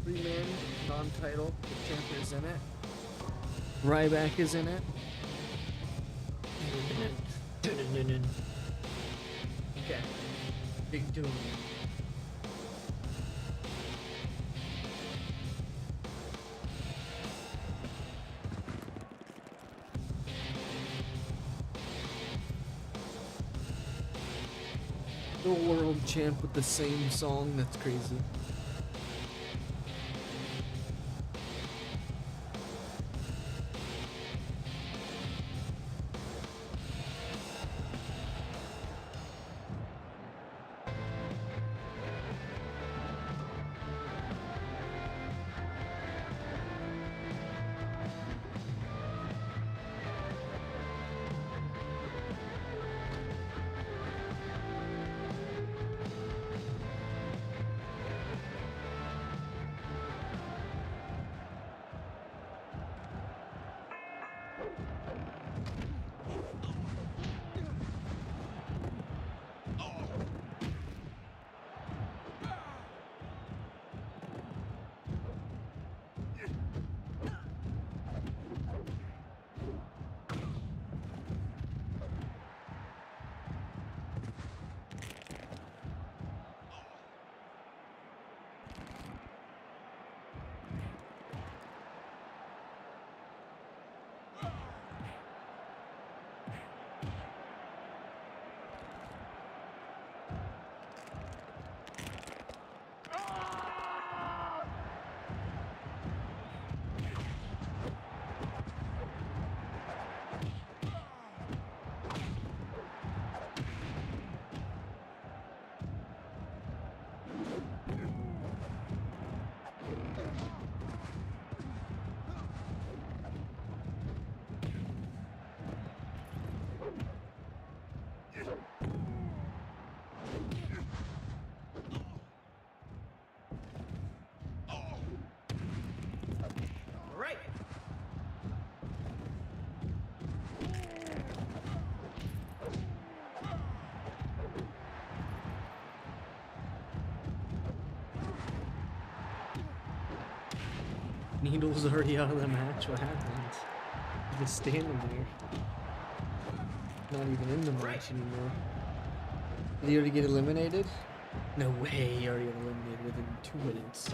H: 3-man, non-title. The champ is in it. Ryback is in it. Okay. Big Doom. The world champ with the same song, that's crazy. Needle's already out of the match. What happened? He's just standing there. Not even in the match anymore. Did he already get eliminated? No way, he already got eliminated within 2 minutes.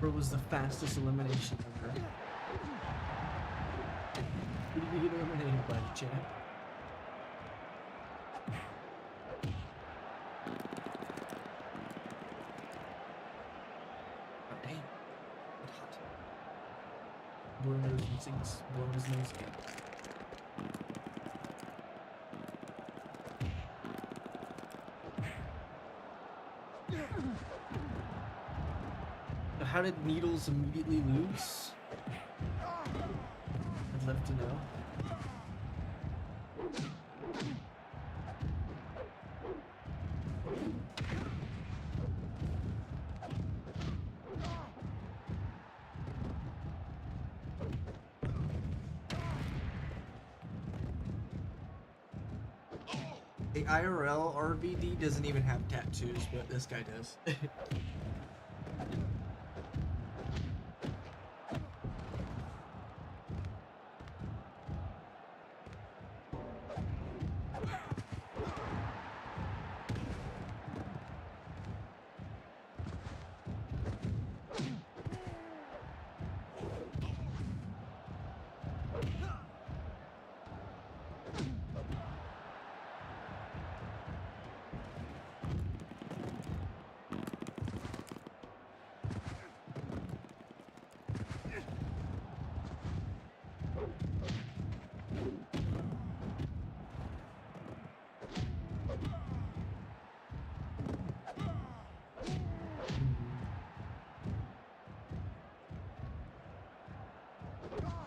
H: Bro was the fastest elimination ever. Who did he get eliminated by, chat? Oh, dang. Get hot. Blowing nose and sinks. Blowing his nose again. How did Needles immediately lose? I'd love to know. The IRL RVD doesn't even have tattoos, but this guy does.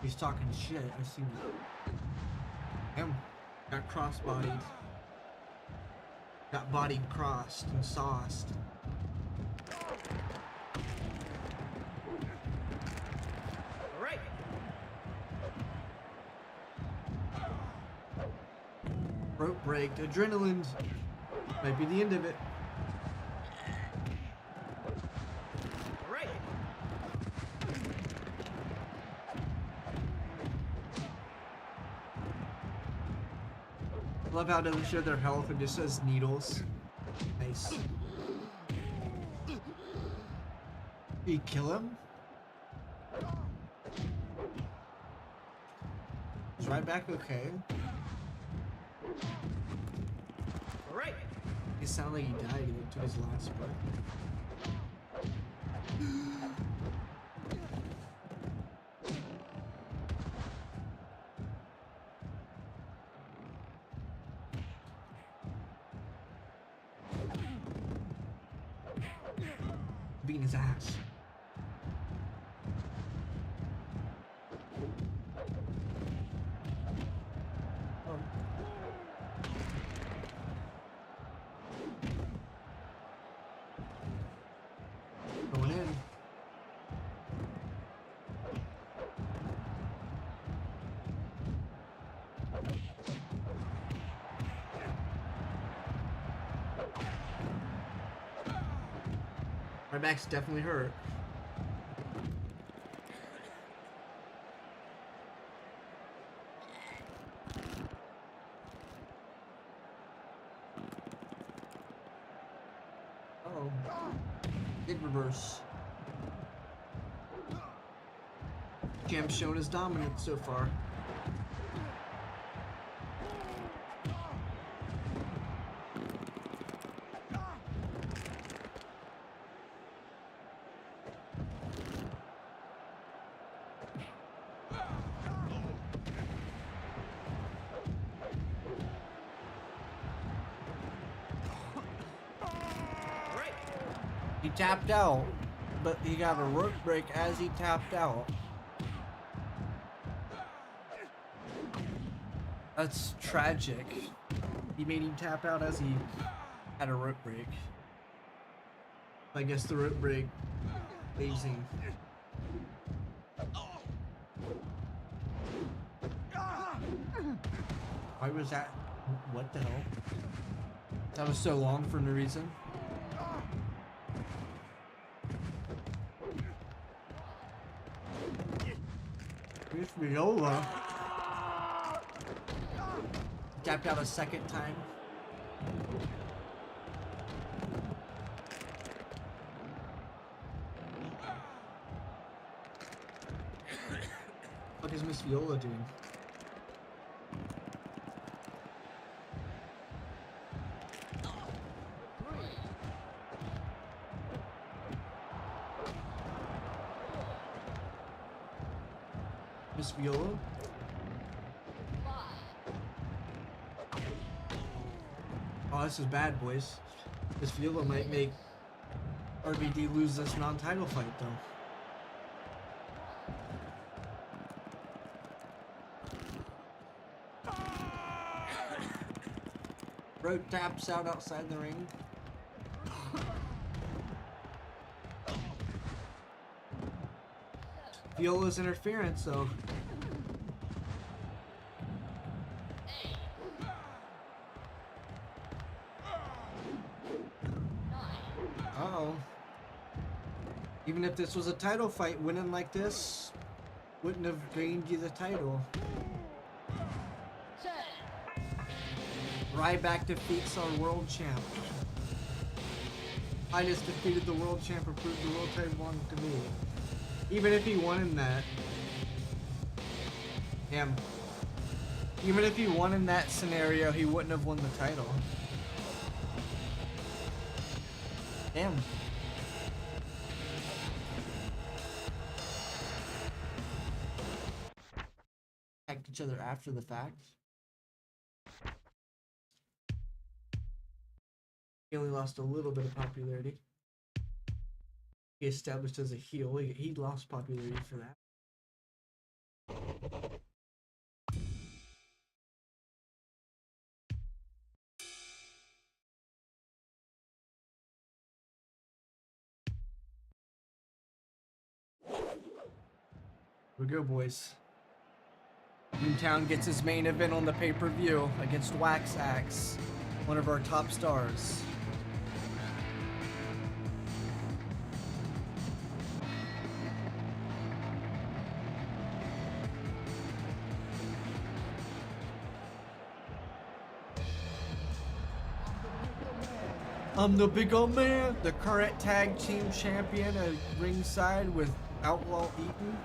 H: He's talking shit. I see him. Got cross-bodied. Got bodied crossed and sauced.
T: Alright.
H: Rope braked. Adrenaline. Might be the end of it.
T: Alright.
H: I love how it doesn't show their health, it just says Needles. Nice. Did he kill him? Is right back okay?
T: Alright.
H: It sounded like he died. He went to his last breath. Beating his ass. Oh. Going in. My back's definitely hurt. Uh-oh. Big reverse. Champ's shown his dominance so far. He tapped out, but he got a rope break as he tapped out. That's tragic. He made him tap out as he had a rope break. I guess the rope break phasing. Why was that? What the hell? That was so long for no reason. Miss Viola. Tapped out a second time. What is Miss Viola doing? Miss Viola? Oh, this is bad, boys. Miss Viola might make RVD lose this non-title fight, though. Rope taps out outside the ring. Viola's interference, though. Uh-oh. Even if this was a title fight, winning like this wouldn't have gained you the title. Ryback defeats our world champ. I just defeated the world champ or proved the world title belonged to me. Even if he won in that. Damn. Even if he won in that scenario, he wouldn't have won the title. Damn. Attacked each other after the fact. He only lost a little bit of popularity. He established as a heel. He lost popularity for that. Here we go, boys. Boomtown gets his main event on the pay-per-view against Wax Axe, one of our top stars. I'm the big old man, the current tag team champion at ringside with Outlaw Eaton.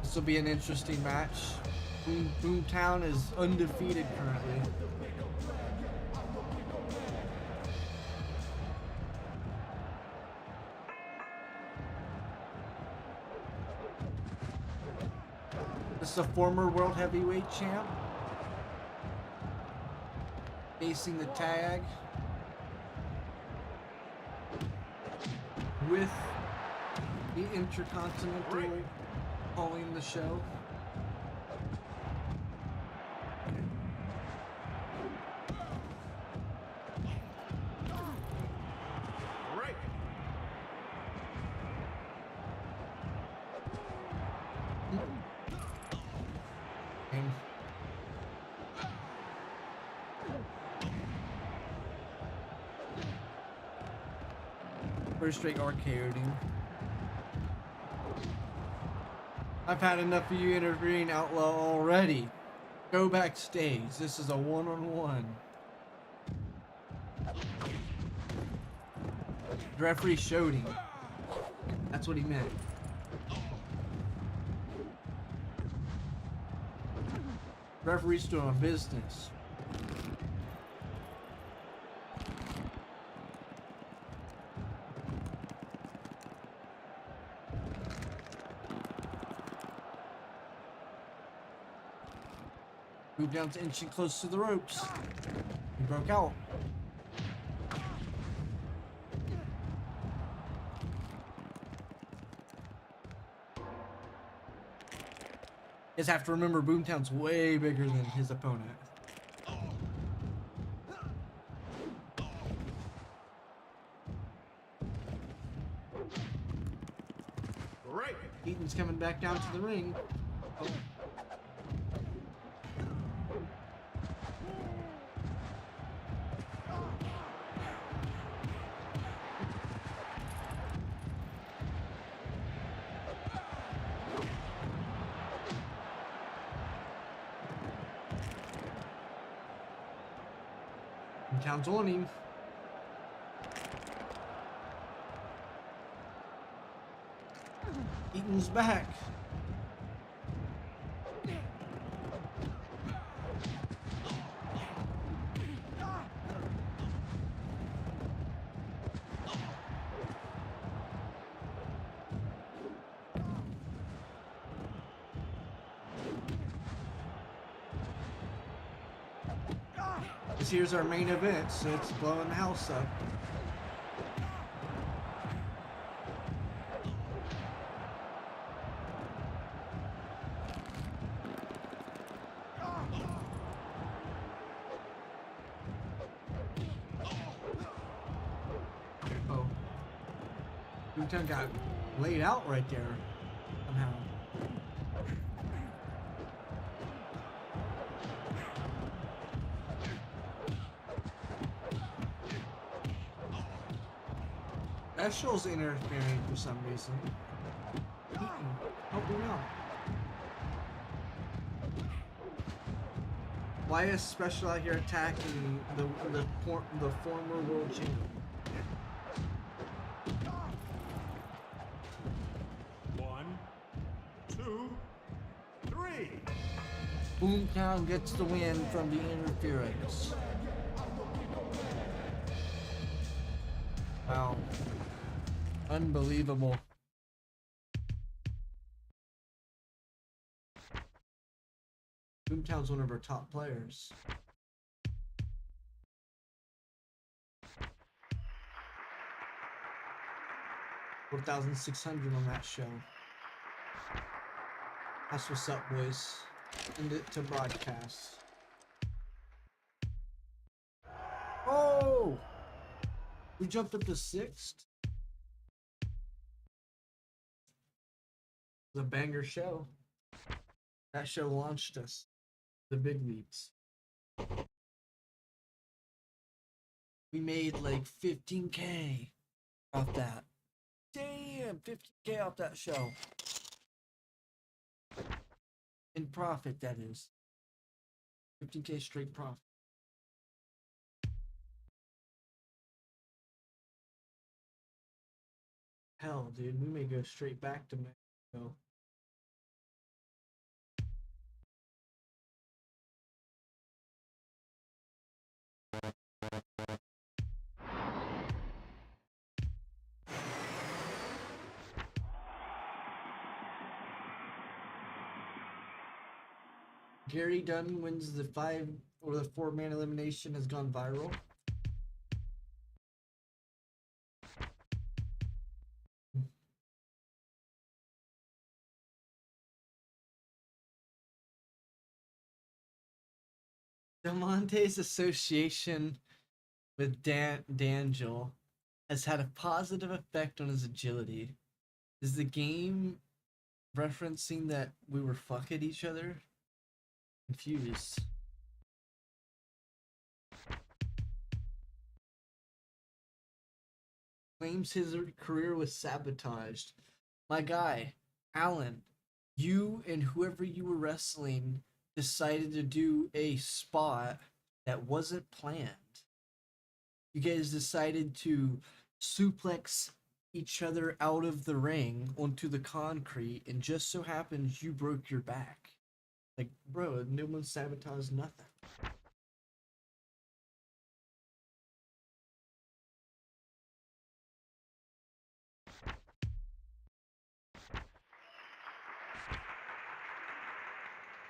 H: This will be an interesting match. Boomtown is undefeated currently. This is a former world heavyweight champ facing the tag with the Intercontinental calling the show.
T: Right.
H: First straight RKO'd him. I've had enough of you interfering, Outlaw, already. Go backstage. This is a one-on-one. The referee showed him. That's what he meant. The referee's still on business. Moved down to inching close to the ropes. He broke out. You just have to remember Boomtown's way bigger than his opponent.
T: Right.
H: Eaton's coming back down to the ring. Oh. Town's on him. Eaton's back. This here's our main event, so it's blowing the house up. Oh. Boomtown got laid out right there somehow. Eshel's interfering for some reason. Eaton, help me out. Why is Special out here attacking the former world champion?
T: One, two, three.
H: Boomtown gets the win from the interference. Wow. Unbelievable. Boomtown's one of our top players. 4,600 on that show. That's what's up, boys. End it to broadcast. Oh! We jumped up to 6th. The banger show. That show launched us. The big leagues. We made like 15K off that. Damn, 15K off that show. In profit, that is. 15K straight profit. Hell, dude, we may go straight back to Mexico. Gary Dunn wins the 5 or the 4-man elimination, has gone viral. Damontae's association with D'Angelo has had a positive effect on his agility. Is the game referencing that we were fucking each other? Confused. Claims his career was sabotaged. My guy, Alan, you and whoever you were wrestling decided to do a spot that wasn't planned. You guys decided to suplex each other out of the ring onto the concrete, and just so happens you broke your back. Like, bro, no one sabotaged nothing.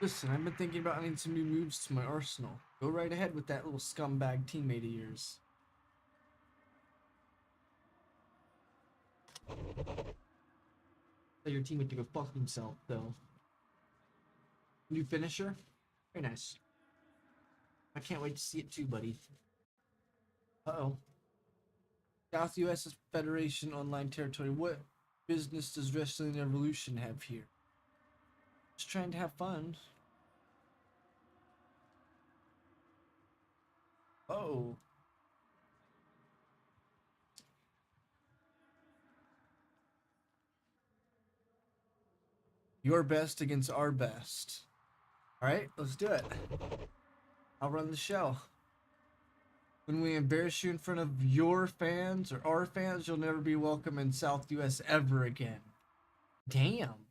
H: Listen, I've been thinking about adding some new moves to my arsenal. Go right ahead with that little scumbag teammate of yours. Tell your teammate to go fuck himself, though. New finisher? Very nice. I can't wait to see it too, buddy. Uh-oh. South US Federation online territory. What business does Wrestling Evolution have here? Just trying to have fun. Oh. Your best against our best. Alright, let's do it. I'll run the show. When we embarrass you in front of your fans or our fans, you'll never be welcome in South US ever again. Damn.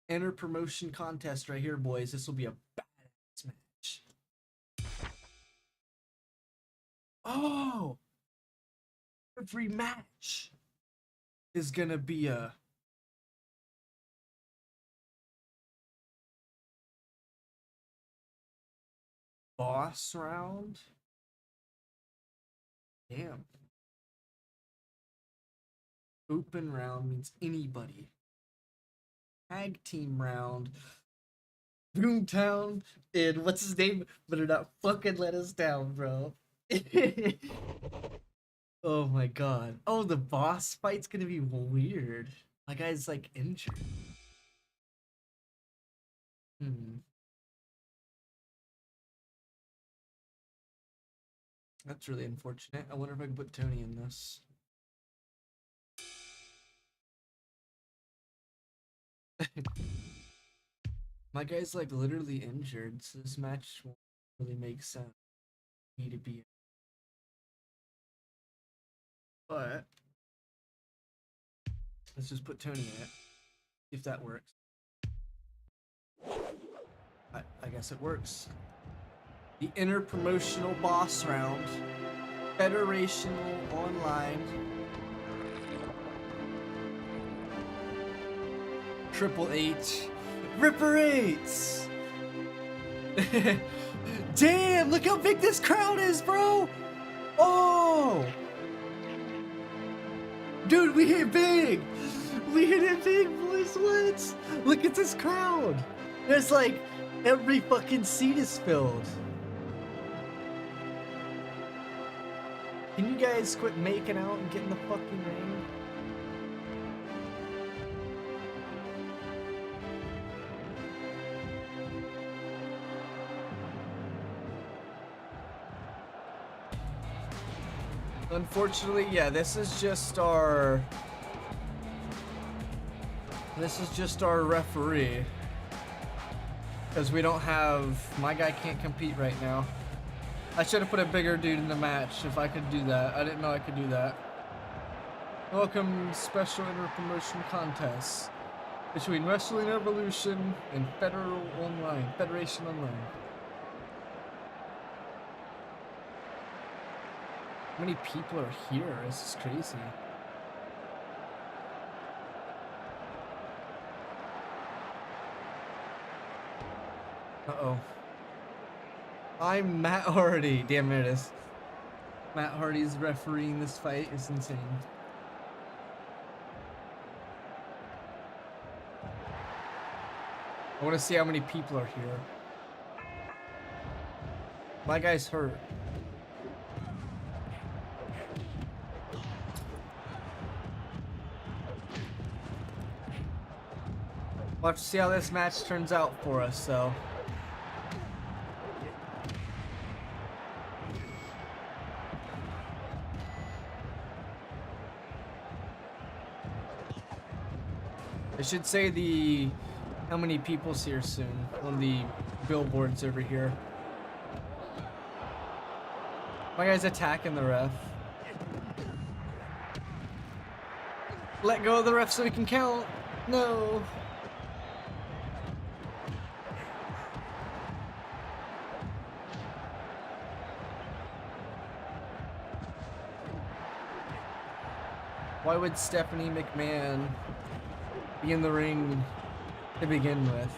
H: Enter promotion contest right here, boys. This will be a badass match. Oh! Every match is gonna be a boss round. Damn. Open round means anybody. Tag team round. Boomtown and what's his name? Better not fucking let us down, bro. Oh my god. Oh, the boss fight's gonna be weird. My guy's like injured. That's really unfortunate. I wonder if I can put Tony in this. My guy's like literally injured, so this match won't really make sense for me to be. But let's just put Tony in it. See if that works. I guess it works. The inter-promotional boss round. Federational online. Triple H. Ripper 8s! Damn, look how big this crowd is, bro! Oh! Dude, we hit big! We hit it big, boys, what? Look at this crowd! There's like, every fucking seat is filled. Can you guys quit making out and get in the fucking ring? Unfortunately, yeah, this is just our referee. Because we don't have, my guy can't compete right now. I should have put a bigger dude in the match if I could do that. I didn't know I could do that. Welcome special inter-promotion contest between Wrestling Evolution and Federation Online. How many people are here? This is crazy. Uh-oh. I'm Matt Hardy. Damn, it is. Matt Hardy's refereeing this fight. It's insane. I want to see how many people are here. My guy's hurt. We'll have to see how this match turns out for us, so. I should say how many people's here soon on the billboards over here. My guy's attacking the ref. Let go of the ref so we can count. No. Why would Stephanie McMahon be in the ring to begin with?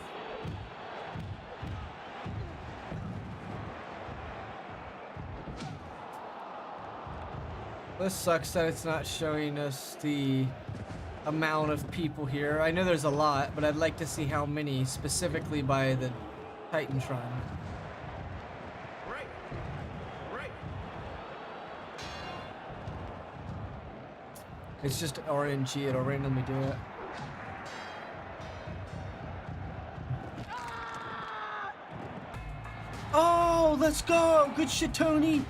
H: This sucks that it's not showing us the amount of people here. I know there's a lot, but I'd like to see how many specifically by the Titantron. It's just RNG, it'll randomly do it. Oh, let's go! Good shit, Tony!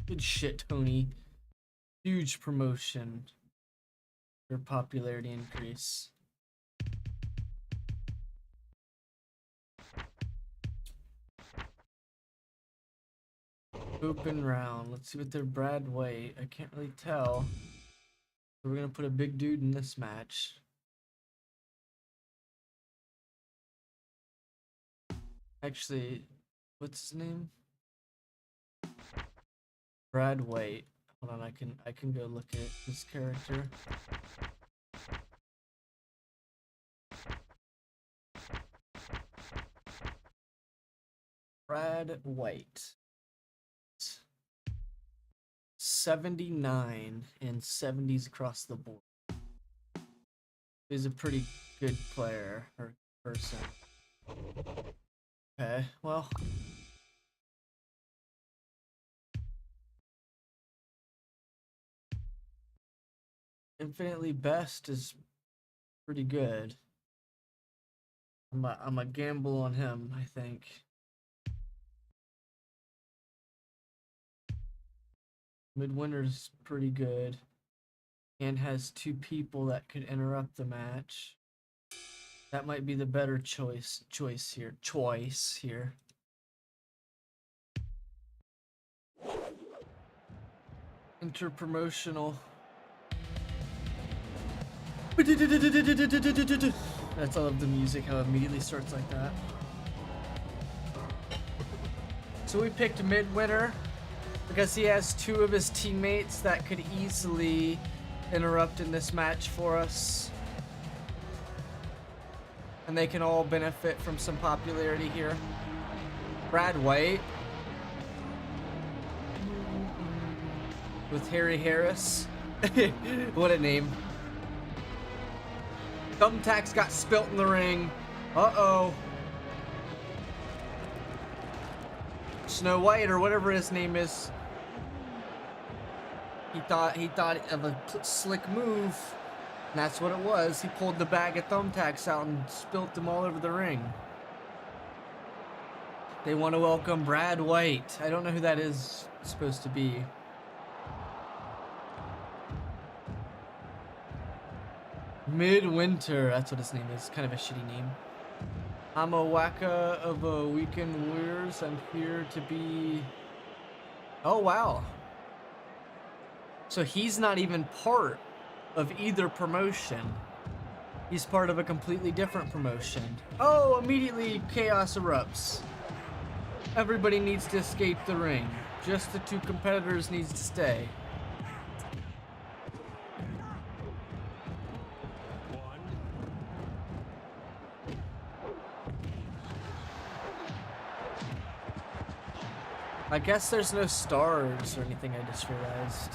H: Good shit, Tony. Huge promotion. Your popularity increase. Open round. Let's see what their Brad White. I can't really tell. We're gonna put a big dude in this match. Actually, what's his name? Brad White. Hold on, I can go look at this character. Brad White. 79 and 70s across the board. He's a pretty good player or person. Okay, well. Infinitely Best is pretty good. I'm a gamble on him, I think. Midwinter's pretty good. And has 2 people that could interrupt the match. That might be the better choice here. Interpromotional. That's all of the music, how it immediately starts like that. So we picked Midwinter because he has 2 of his teammates that could easily interrupt in this match for us. And they can all benefit from some popularity here. Brad White with Harry Harris. What a name. Thumbtacks got spilt in the ring. Uh-oh. Snow White or whatever his name is. He thought of a slick move. And that's what it was. He pulled the bag of thumbtacks out and spilt them all over the ring. They want to welcome Brad White. I don't know who that is supposed to be. Midwinter, that's what his name is. Kind of a shitty name. I'm a wacka of a Weekend Warriors. I'm here to be... Oh, wow. So he's not even part of either promotion. He's part of a completely different promotion. Oh, immediately chaos erupts. Everybody needs to escape the ring. Just the 2 competitors needs to stay. I guess there's no stars or anything, I just realized.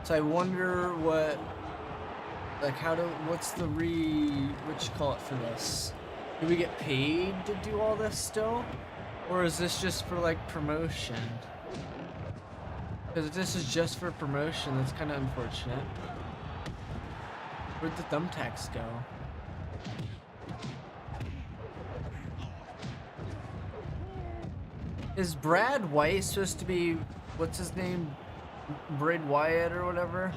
H: So I wonder what, like what's the what you call it for this? Do we get paid to do all this still? Or is this just for like promotion? Because if this is just for promotion, that's kind of unfortunate. Where'd the thumbtacks go? Is Brad White supposed to be, what's his name? Bray Wyatt or whatever?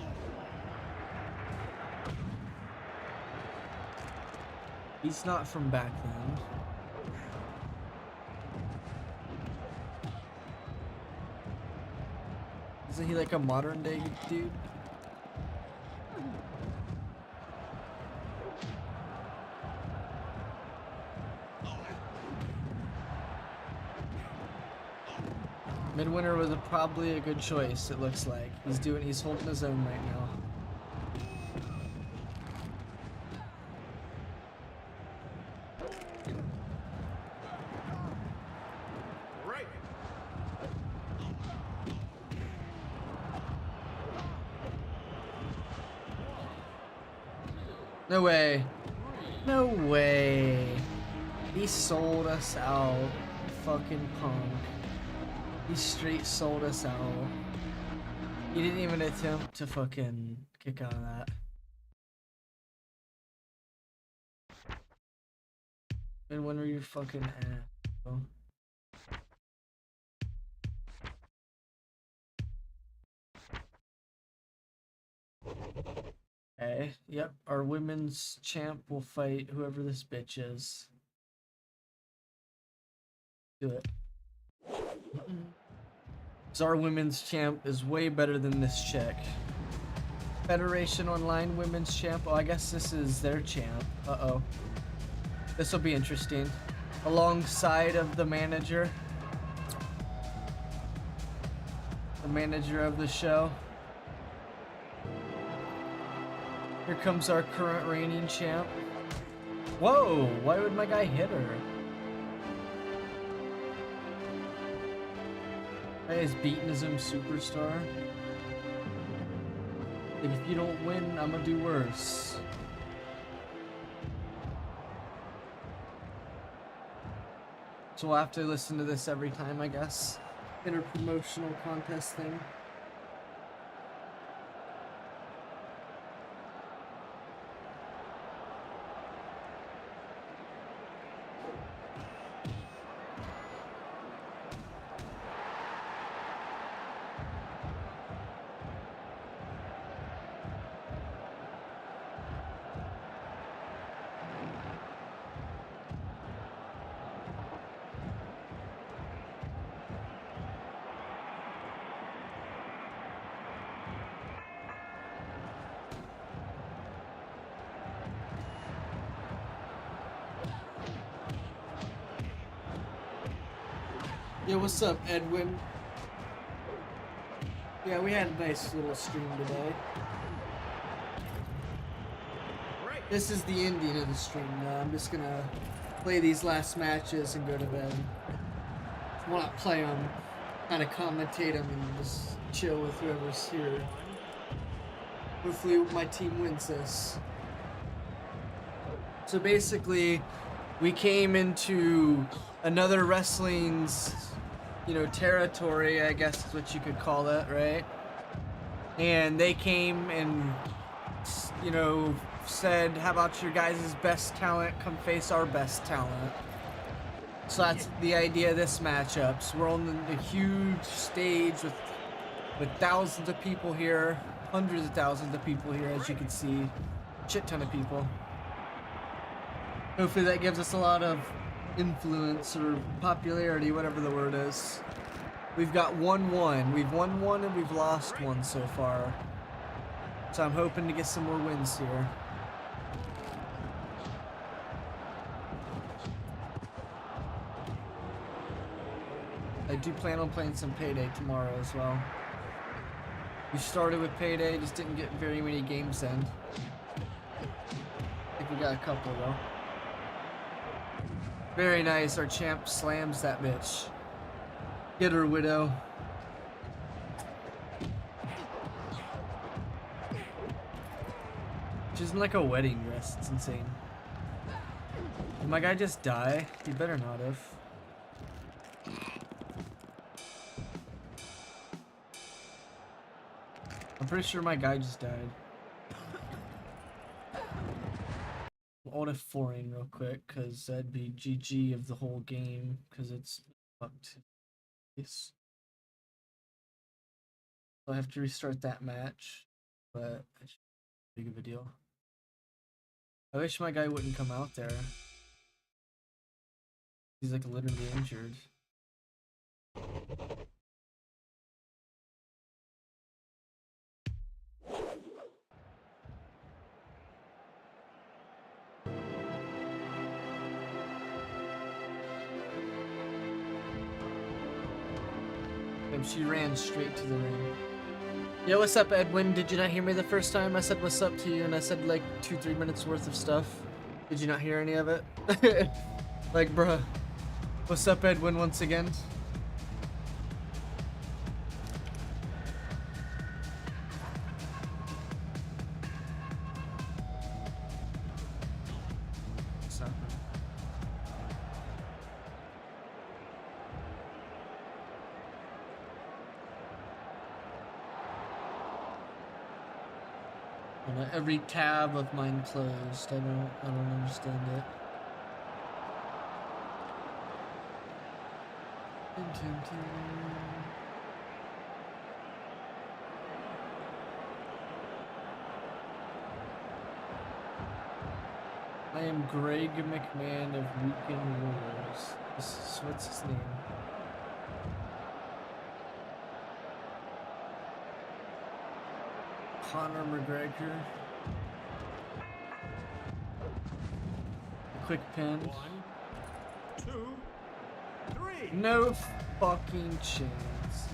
H: He's not from back then. Isn't he like a modern day dude? Midwinter was probably a good choice, it looks like. He's holding his own right now.
T: Right.
H: No way. No way. He sold us out. Fucking punk. He straight sold us out. He didn't even attempt to fucking kick out of that. And when were you fucking ass, bro? Okay, yep, our women's champ will fight whoever this bitch is. Do it. Our women's champ is way better than this chick. Federation Online women's champ. Oh, I guess this is their champ. Uh-oh. This will be interesting. Alongside of the manager. The manager of the show. Here comes our current reigning champ. Whoa, why would my guy hit her? Guy is beating his own superstar. Like, if you don't win, I'm gonna do worse. So we'll have to listen to this every time, I guess. Inter-promotional contest thing. Yeah, what's up, Edwin? Yeah, we had a nice little stream today. This is the ending of the stream now. I'm just gonna play these last matches and go to bed. I wanna play them, kind of commentate them, and just chill with whoever's here. Hopefully my team wins this. So basically, we came into another wrestling's, you know, territory, I guess is what you could call it, right? And they came and, you know, said, how about your guys' best talent come face our best talent? So that's the idea of this matchup. So we're on the huge stage with thousands of people here, hundreds of thousands of people here, as you can see, shit ton of people. Hopefully that gives us a lot of influence or popularity, whatever the word is. We've got 1-1. We've won one and we've lost one so far. So I'm hoping to get some more wins here. I do plan on playing some Payday tomorrow as well. We started with Payday, just didn't get very many games in. I think we got a couple though. Very nice, our champ slams that bitch. Get her, Widow. She's in like a wedding dress, it's insane. Did my guy just die? He better not have. I'm pretty sure my guy just died. I'll ult a foreign real quick, because that'd be GG of the whole game, because it's fucked. Yes. So I have to restart that match, but it's big of a deal. I wish my guy wouldn't come out there. He's like literally injured. And she ran straight to the ring. Yeah, what's up, Edwin? Did you not hear me the first time? I said what's up to you, and I said like 2-3 minutes worth of stuff. Did you not hear any of it? Like, bruh. What's up, Edwin, once again? What's up? Every tab of mine closed. I don't understand it. I am Greg McMahon of Weekend Warriors. What's his name? Conor McGregor. Quick pin.
T: 1, 2, 3.
H: No fucking chance.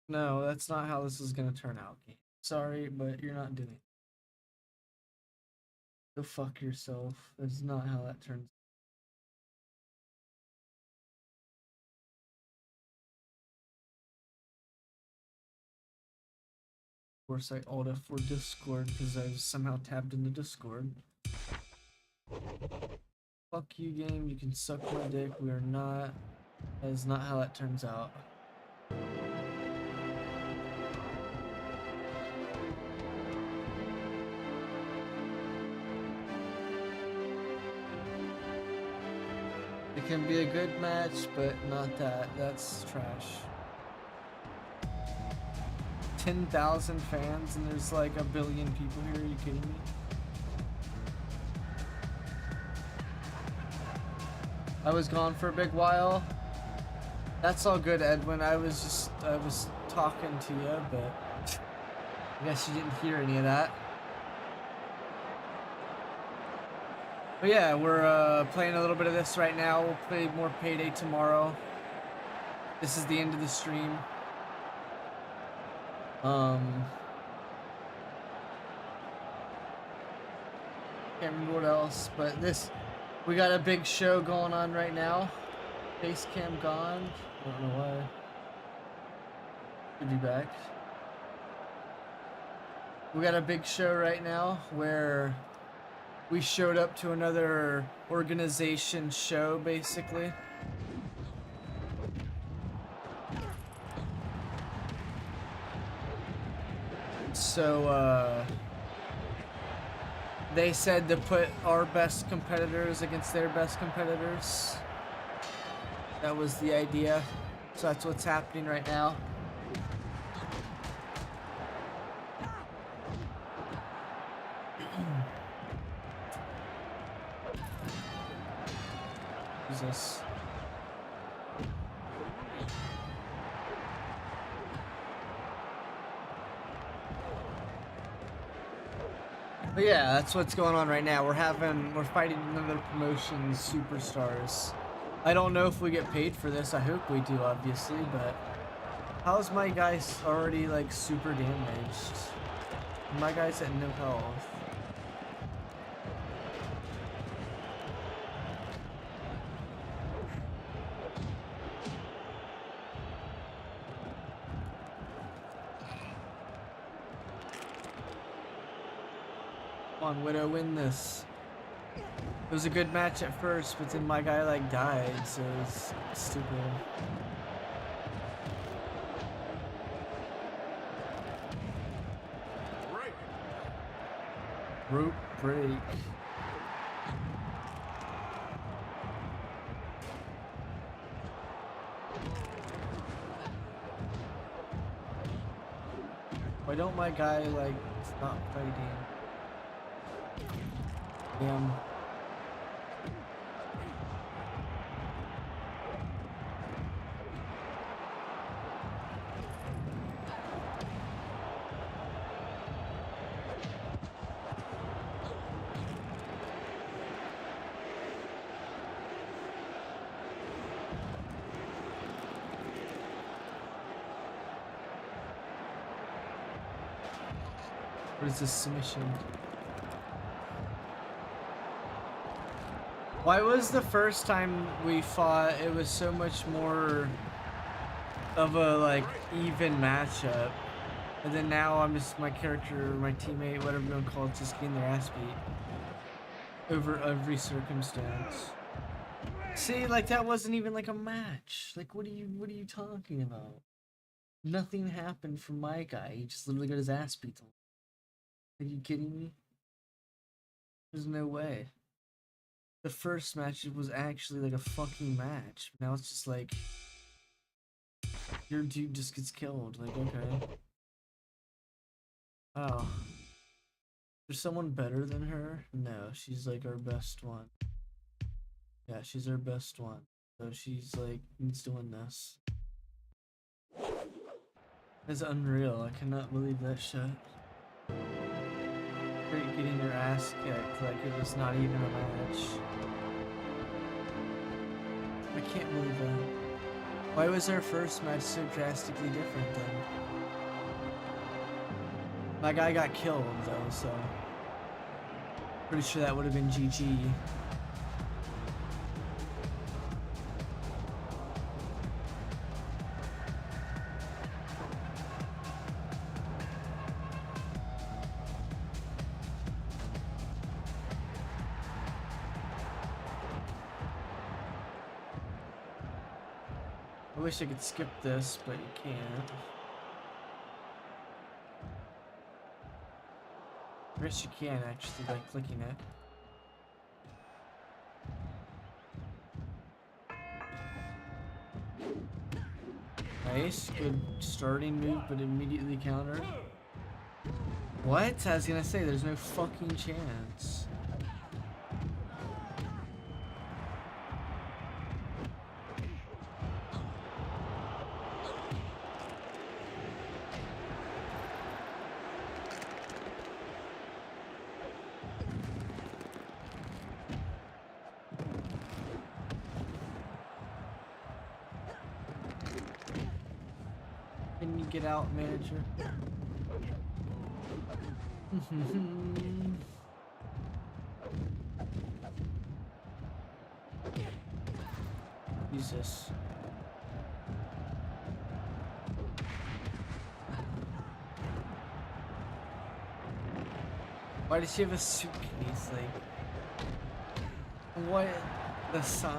H: No, that's not how this is gonna turn out, game. Sorry, but you're not doing it. Go fuck yourself. That's not how that turns out. Of course, I alt F for Discord because I've somehow tabbed into Discord. Fuck you, game. You can suck my dick. We are not. That is not how that turns out. It can be a good match, but not that. That's trash. 10,000 fans and there's like a billion people here. Are you kidding me? I was gone for a big while. That's all good, Edwin. I was talking to you, but I guess you didn't hear any of that. But yeah, we're playing a little bit of this right now. We'll play more Payday tomorrow. This is the end of the stream. Can't remember what else, but we got a big show going on right now. Face cam gone. I don't know why. Should be back. We got a big show right now where we showed up to another organization show, basically. So, they said to put our best competitors against their best competitors. That was the idea. So that's what's happening right now. Jesus. But yeah, that's what's going on right now. We're fighting another promotion, Superstars. I don't know if we get paid for this. I hope we do, obviously, but how's my guy's already like super damaged? My guy's at no health. Come on, Widow, win this. It was a good match at first, but then my guy like died, so it's stupid. Rope break. Why don't my guy like stop fighting? Damn. What is this submission? Why was the first time we fought, it was so much more of a like even matchup, and then now I'm just my character, my teammate, whatever you want to call it, just getting their ass beat over every circumstance. See, like that wasn't even like a match. Like what are you talking about? Nothing happened from my guy. He just literally got his ass beat. Are you kidding me? There's no way. The first match was actually like a fucking match. Now it's just like your dude just gets killed. Like, okay. Oh. There's someone better than her? No, she's like our best one. Yeah, she's our best one. So she's like needs to win this. It's unreal. I cannot believe that shit. Straight getting your ass kicked like it was not even a match. I can't believe that. Why was our first match so drastically different then? My guy got killed though, so pretty sure that would have been GG. I wish I could skip this, but you can't. I guess you can actually by clicking it. Nice, good starting move, but immediately countered. What? I was gonna say, there's no fucking chance. Can you get out, manager? Jesus. Why does she have a suitcase? Like, what? The sign?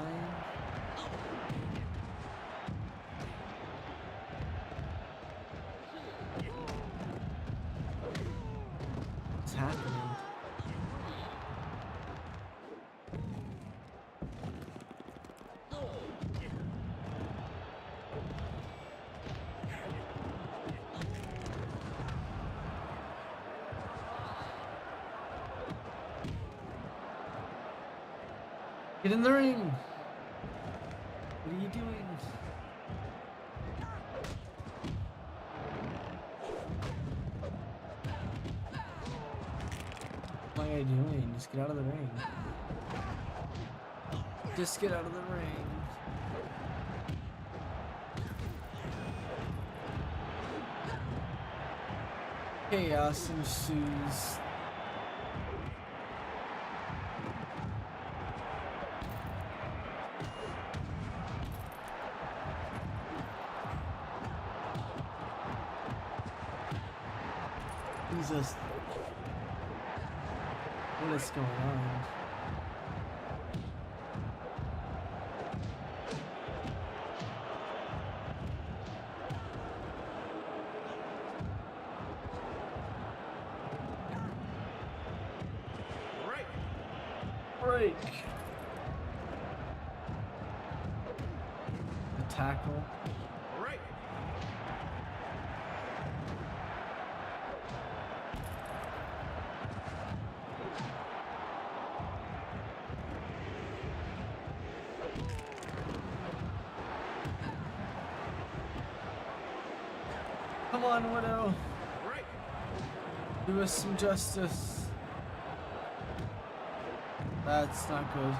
H: What's happening? Get in the ring! What are you doing? What am I doing? Just get out of the ring. Just get out of the ring. Chaos ensues. Jesus. What is going on? Break. The tackle. Come on, Widow. Do us some justice. That's not good.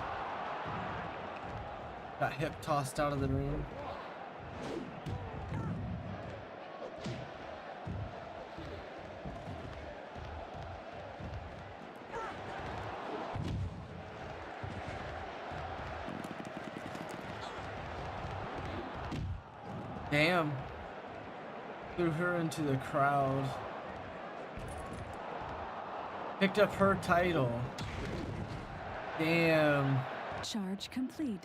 H: Got hip tossed out of the ring. Damn. Threw her into the crowd. Picked up her title. Damn.
B: Charge complete.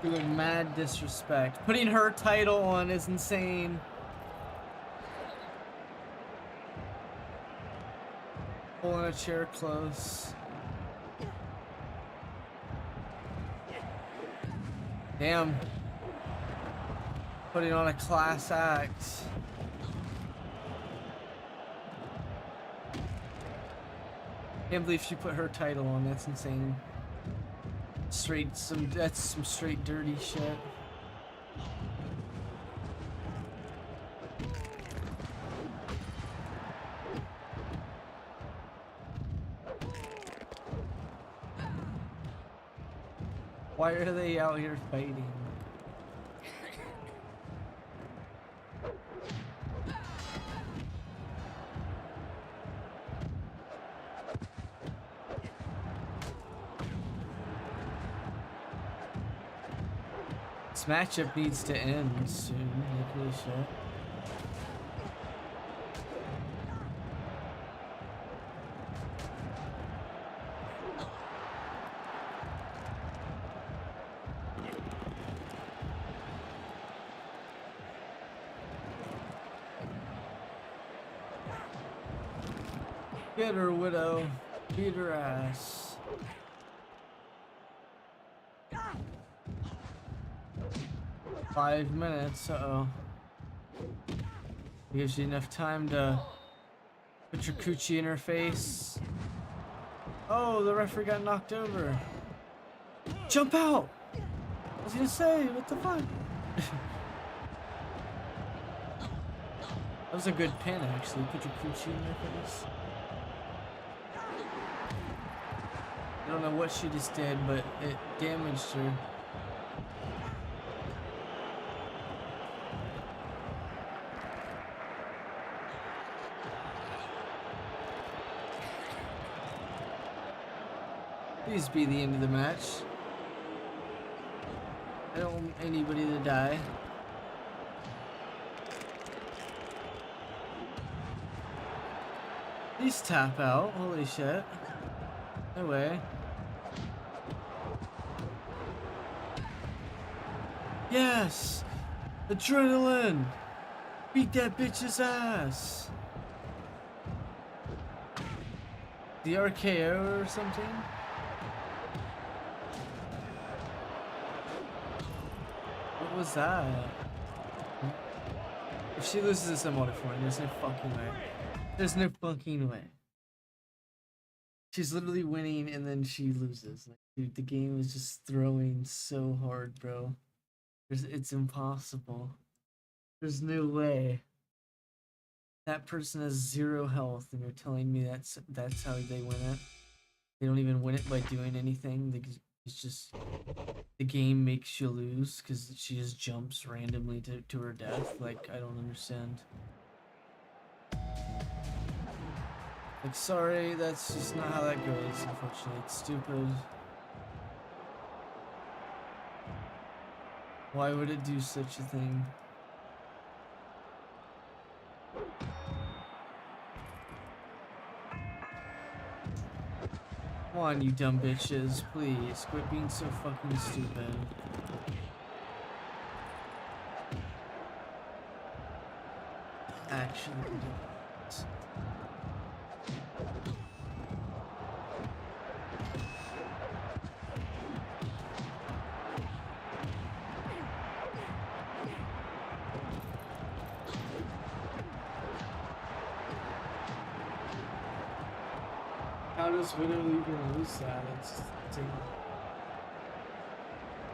H: Doing mad disrespect. Putting her title on is insane. Pulling a chair close. Damn. Putting on a class act. Can't believe she put her title on. That's insane. That's some straight dirty shit. Why are they out here fighting? This matchup needs to end soon, like really shit. Get her, Widow. Beat her ass. $5 minutes, uh-oh. Gives you enough time to put your coochie in her face. Oh, the referee got knocked over. Jump out! I was gonna say, what the fuck? That was a good pin, actually. Put your coochie in her face. I don't know what she just did, but it damaged her. Please be the end of the match. I don't want anybody to die. Please tap out. Holy shit. No way. Yes! Adrenaline! Beat that bitch's ass! The RKO or something? What was that? If she loses this, I'm mortifying. There's no fucking way. There's no fucking way. She's literally winning and then she loses. Like, dude, the game is just throwing so hard, bro. It's impossible. There's no way. That person has 0 health and you're telling me that's how they win it? They don't even win it by doing anything. It's just the game makes you lose because she just jumps randomly to her death. Like, I don't understand. Like, sorry, that's just not how that goes, unfortunately. It's stupid. Why would it do such a thing? Come on, you dumb bitches, please. Quit being so fucking stupid. Actually, ridiculous. How does Widow even lose that? It's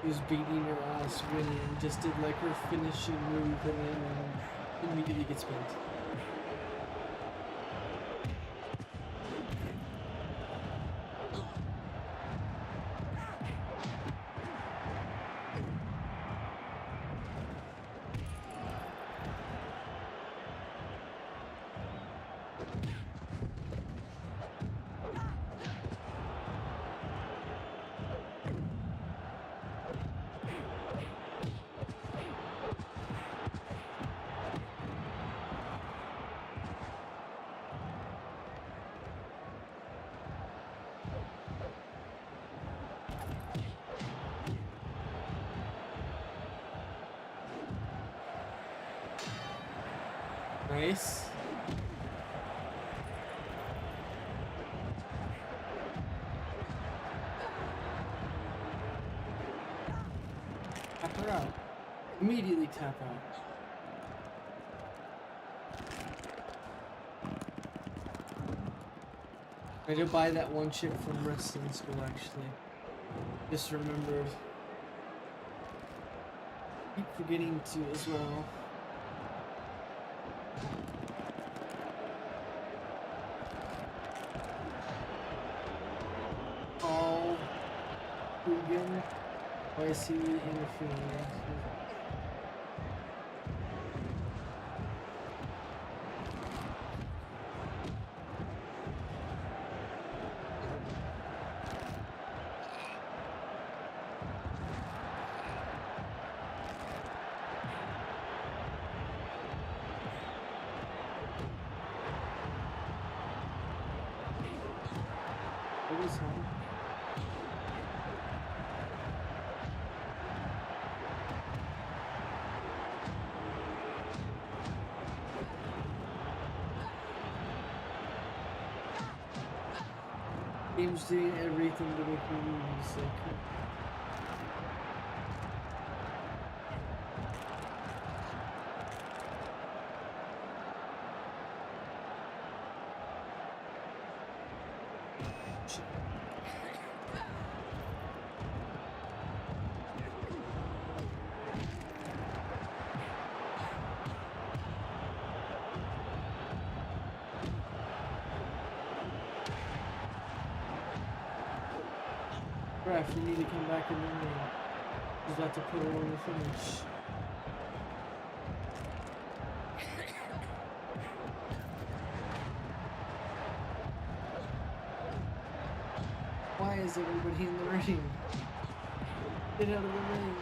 H: he was beating her ass, winning, just did like her finishing move, and then immediately gets pinned. Nice. Tap her out. Immediately tap out. I did buy that one chick from wrestling school, actually. Just remembered. Keep forgetting to as well. Oh, Hogan. Why is he interfering? What is home? Game's doing everything to make me music. Ref, you need to come back in the ring. He's about to put her on the finish. Why is everybody in the ring? Get out of the ring.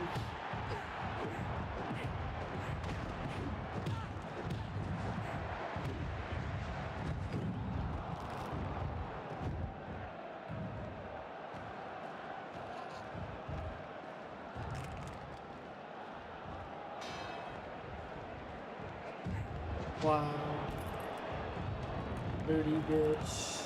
H: Wow. Dirty bitch.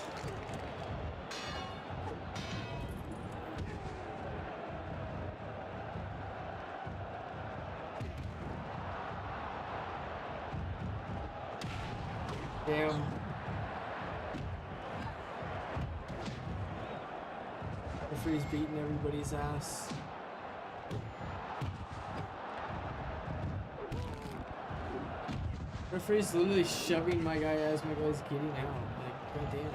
H: Damn. Referee's beating everybody's ass. Referee's literally shoving my guy as my guy's getting out. Like, goddamn.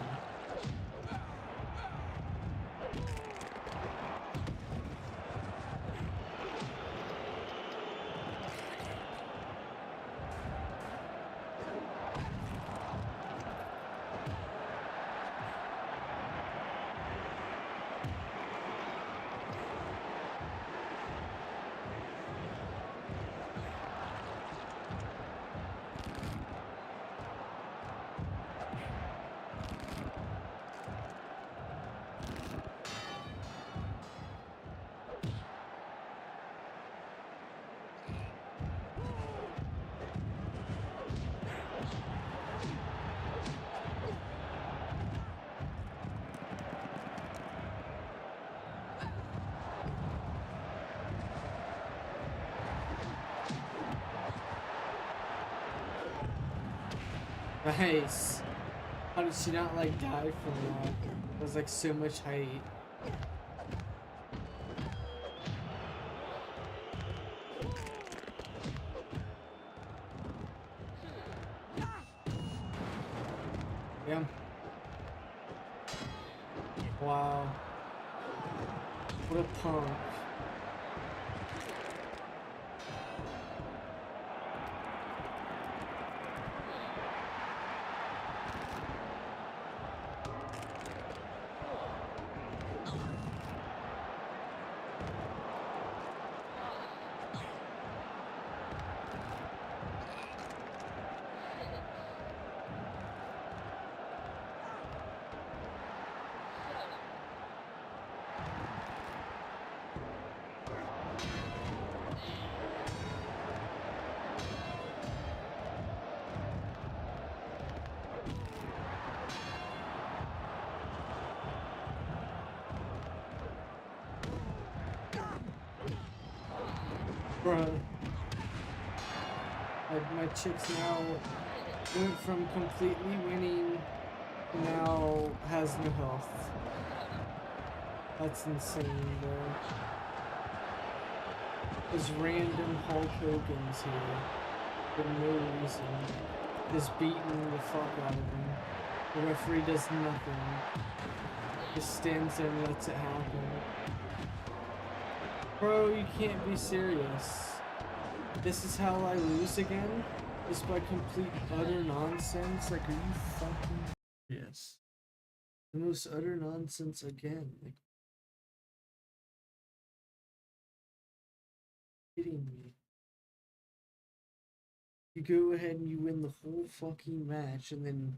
H: Nice. How did she not like die from that? It was like so much height. Yeah. Wow. What a punk. Bruh. My chick's now went from completely winning to now has no health. That's insane, bro. There's random Hulk Hogan's here for no reason. Just beating the fuck out of him. The referee does nothing. Just stands there and lets it happen. Bro, you can't be serious. This is how I lose again? Just by complete utter nonsense? Like, are you fucking serious? The most utter nonsense again. Like, kidding me. You go ahead and you win the whole fucking match, and then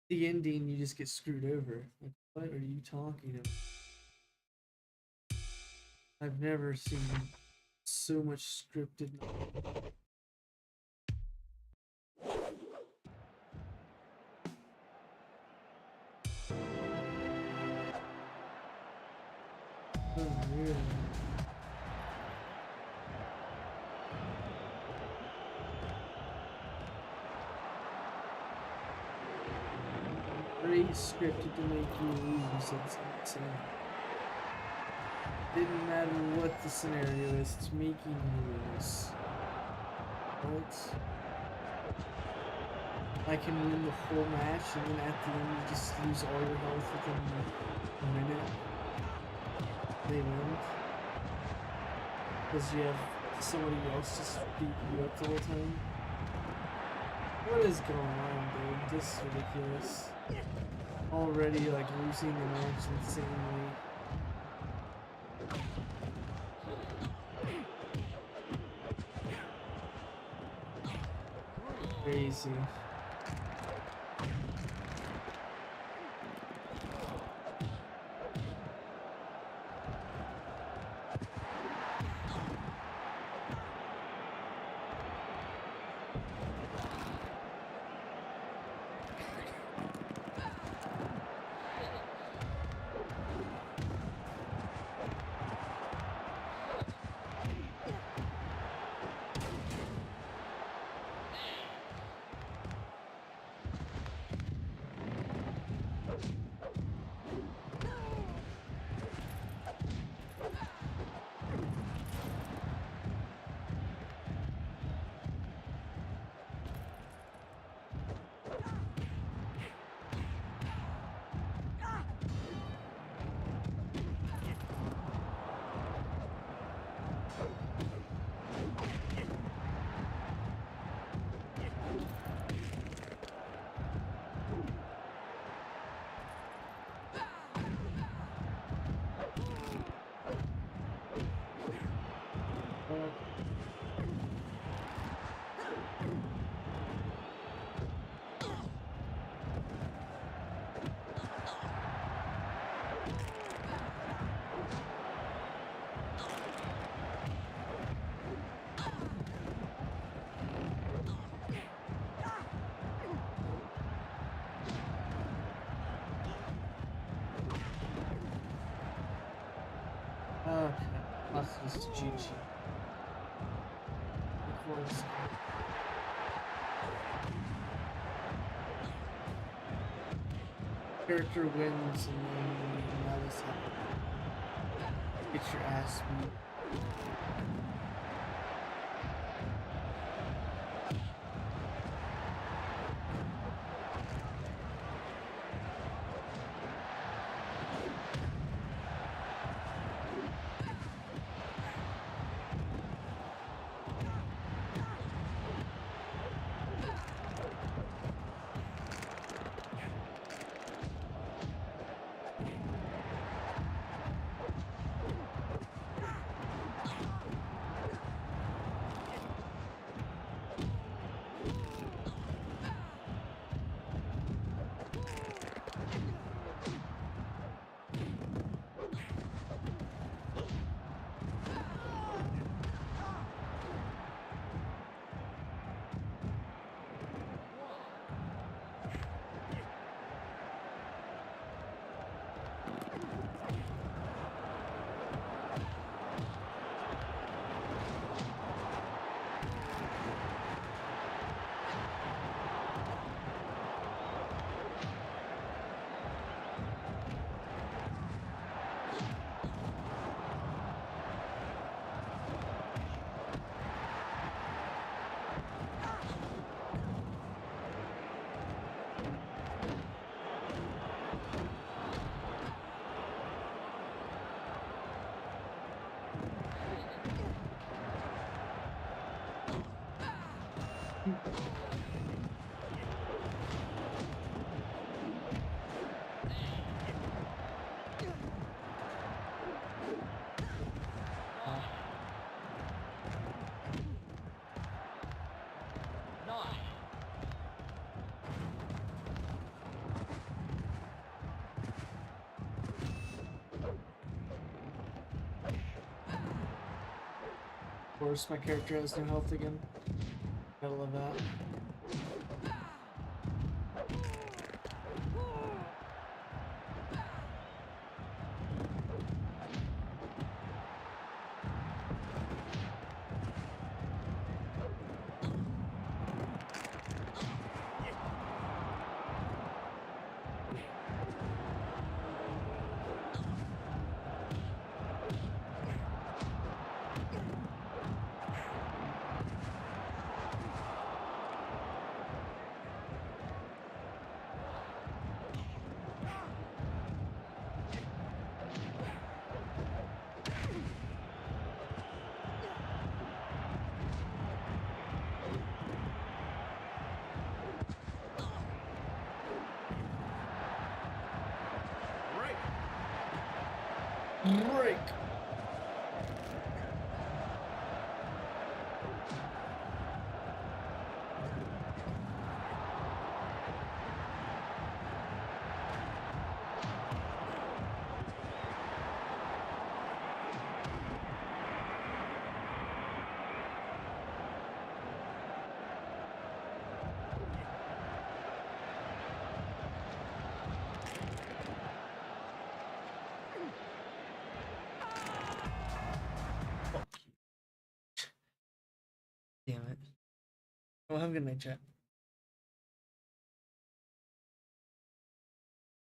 H: the ending you just get screwed over. Like, what are you talking about? I've never seen so much scripted. Oh, really? Very scripted to make you lose. That's insane. Didn't matter what the scenario is, it's making you lose. What? I can win the whole match and then at the end you just lose all your health within a minute. They win. Because you have somebody else just beat you up the whole time. What is going on, dude? This is ridiculous. Already like losing the match insanely. Crazy. Okay, that's just GG. Of course. Character wins and then now this happens. Get your ass beat. Of course, my character has no health again. Gotta love that.
A: Break. Damn it. Well, have a good night, chat.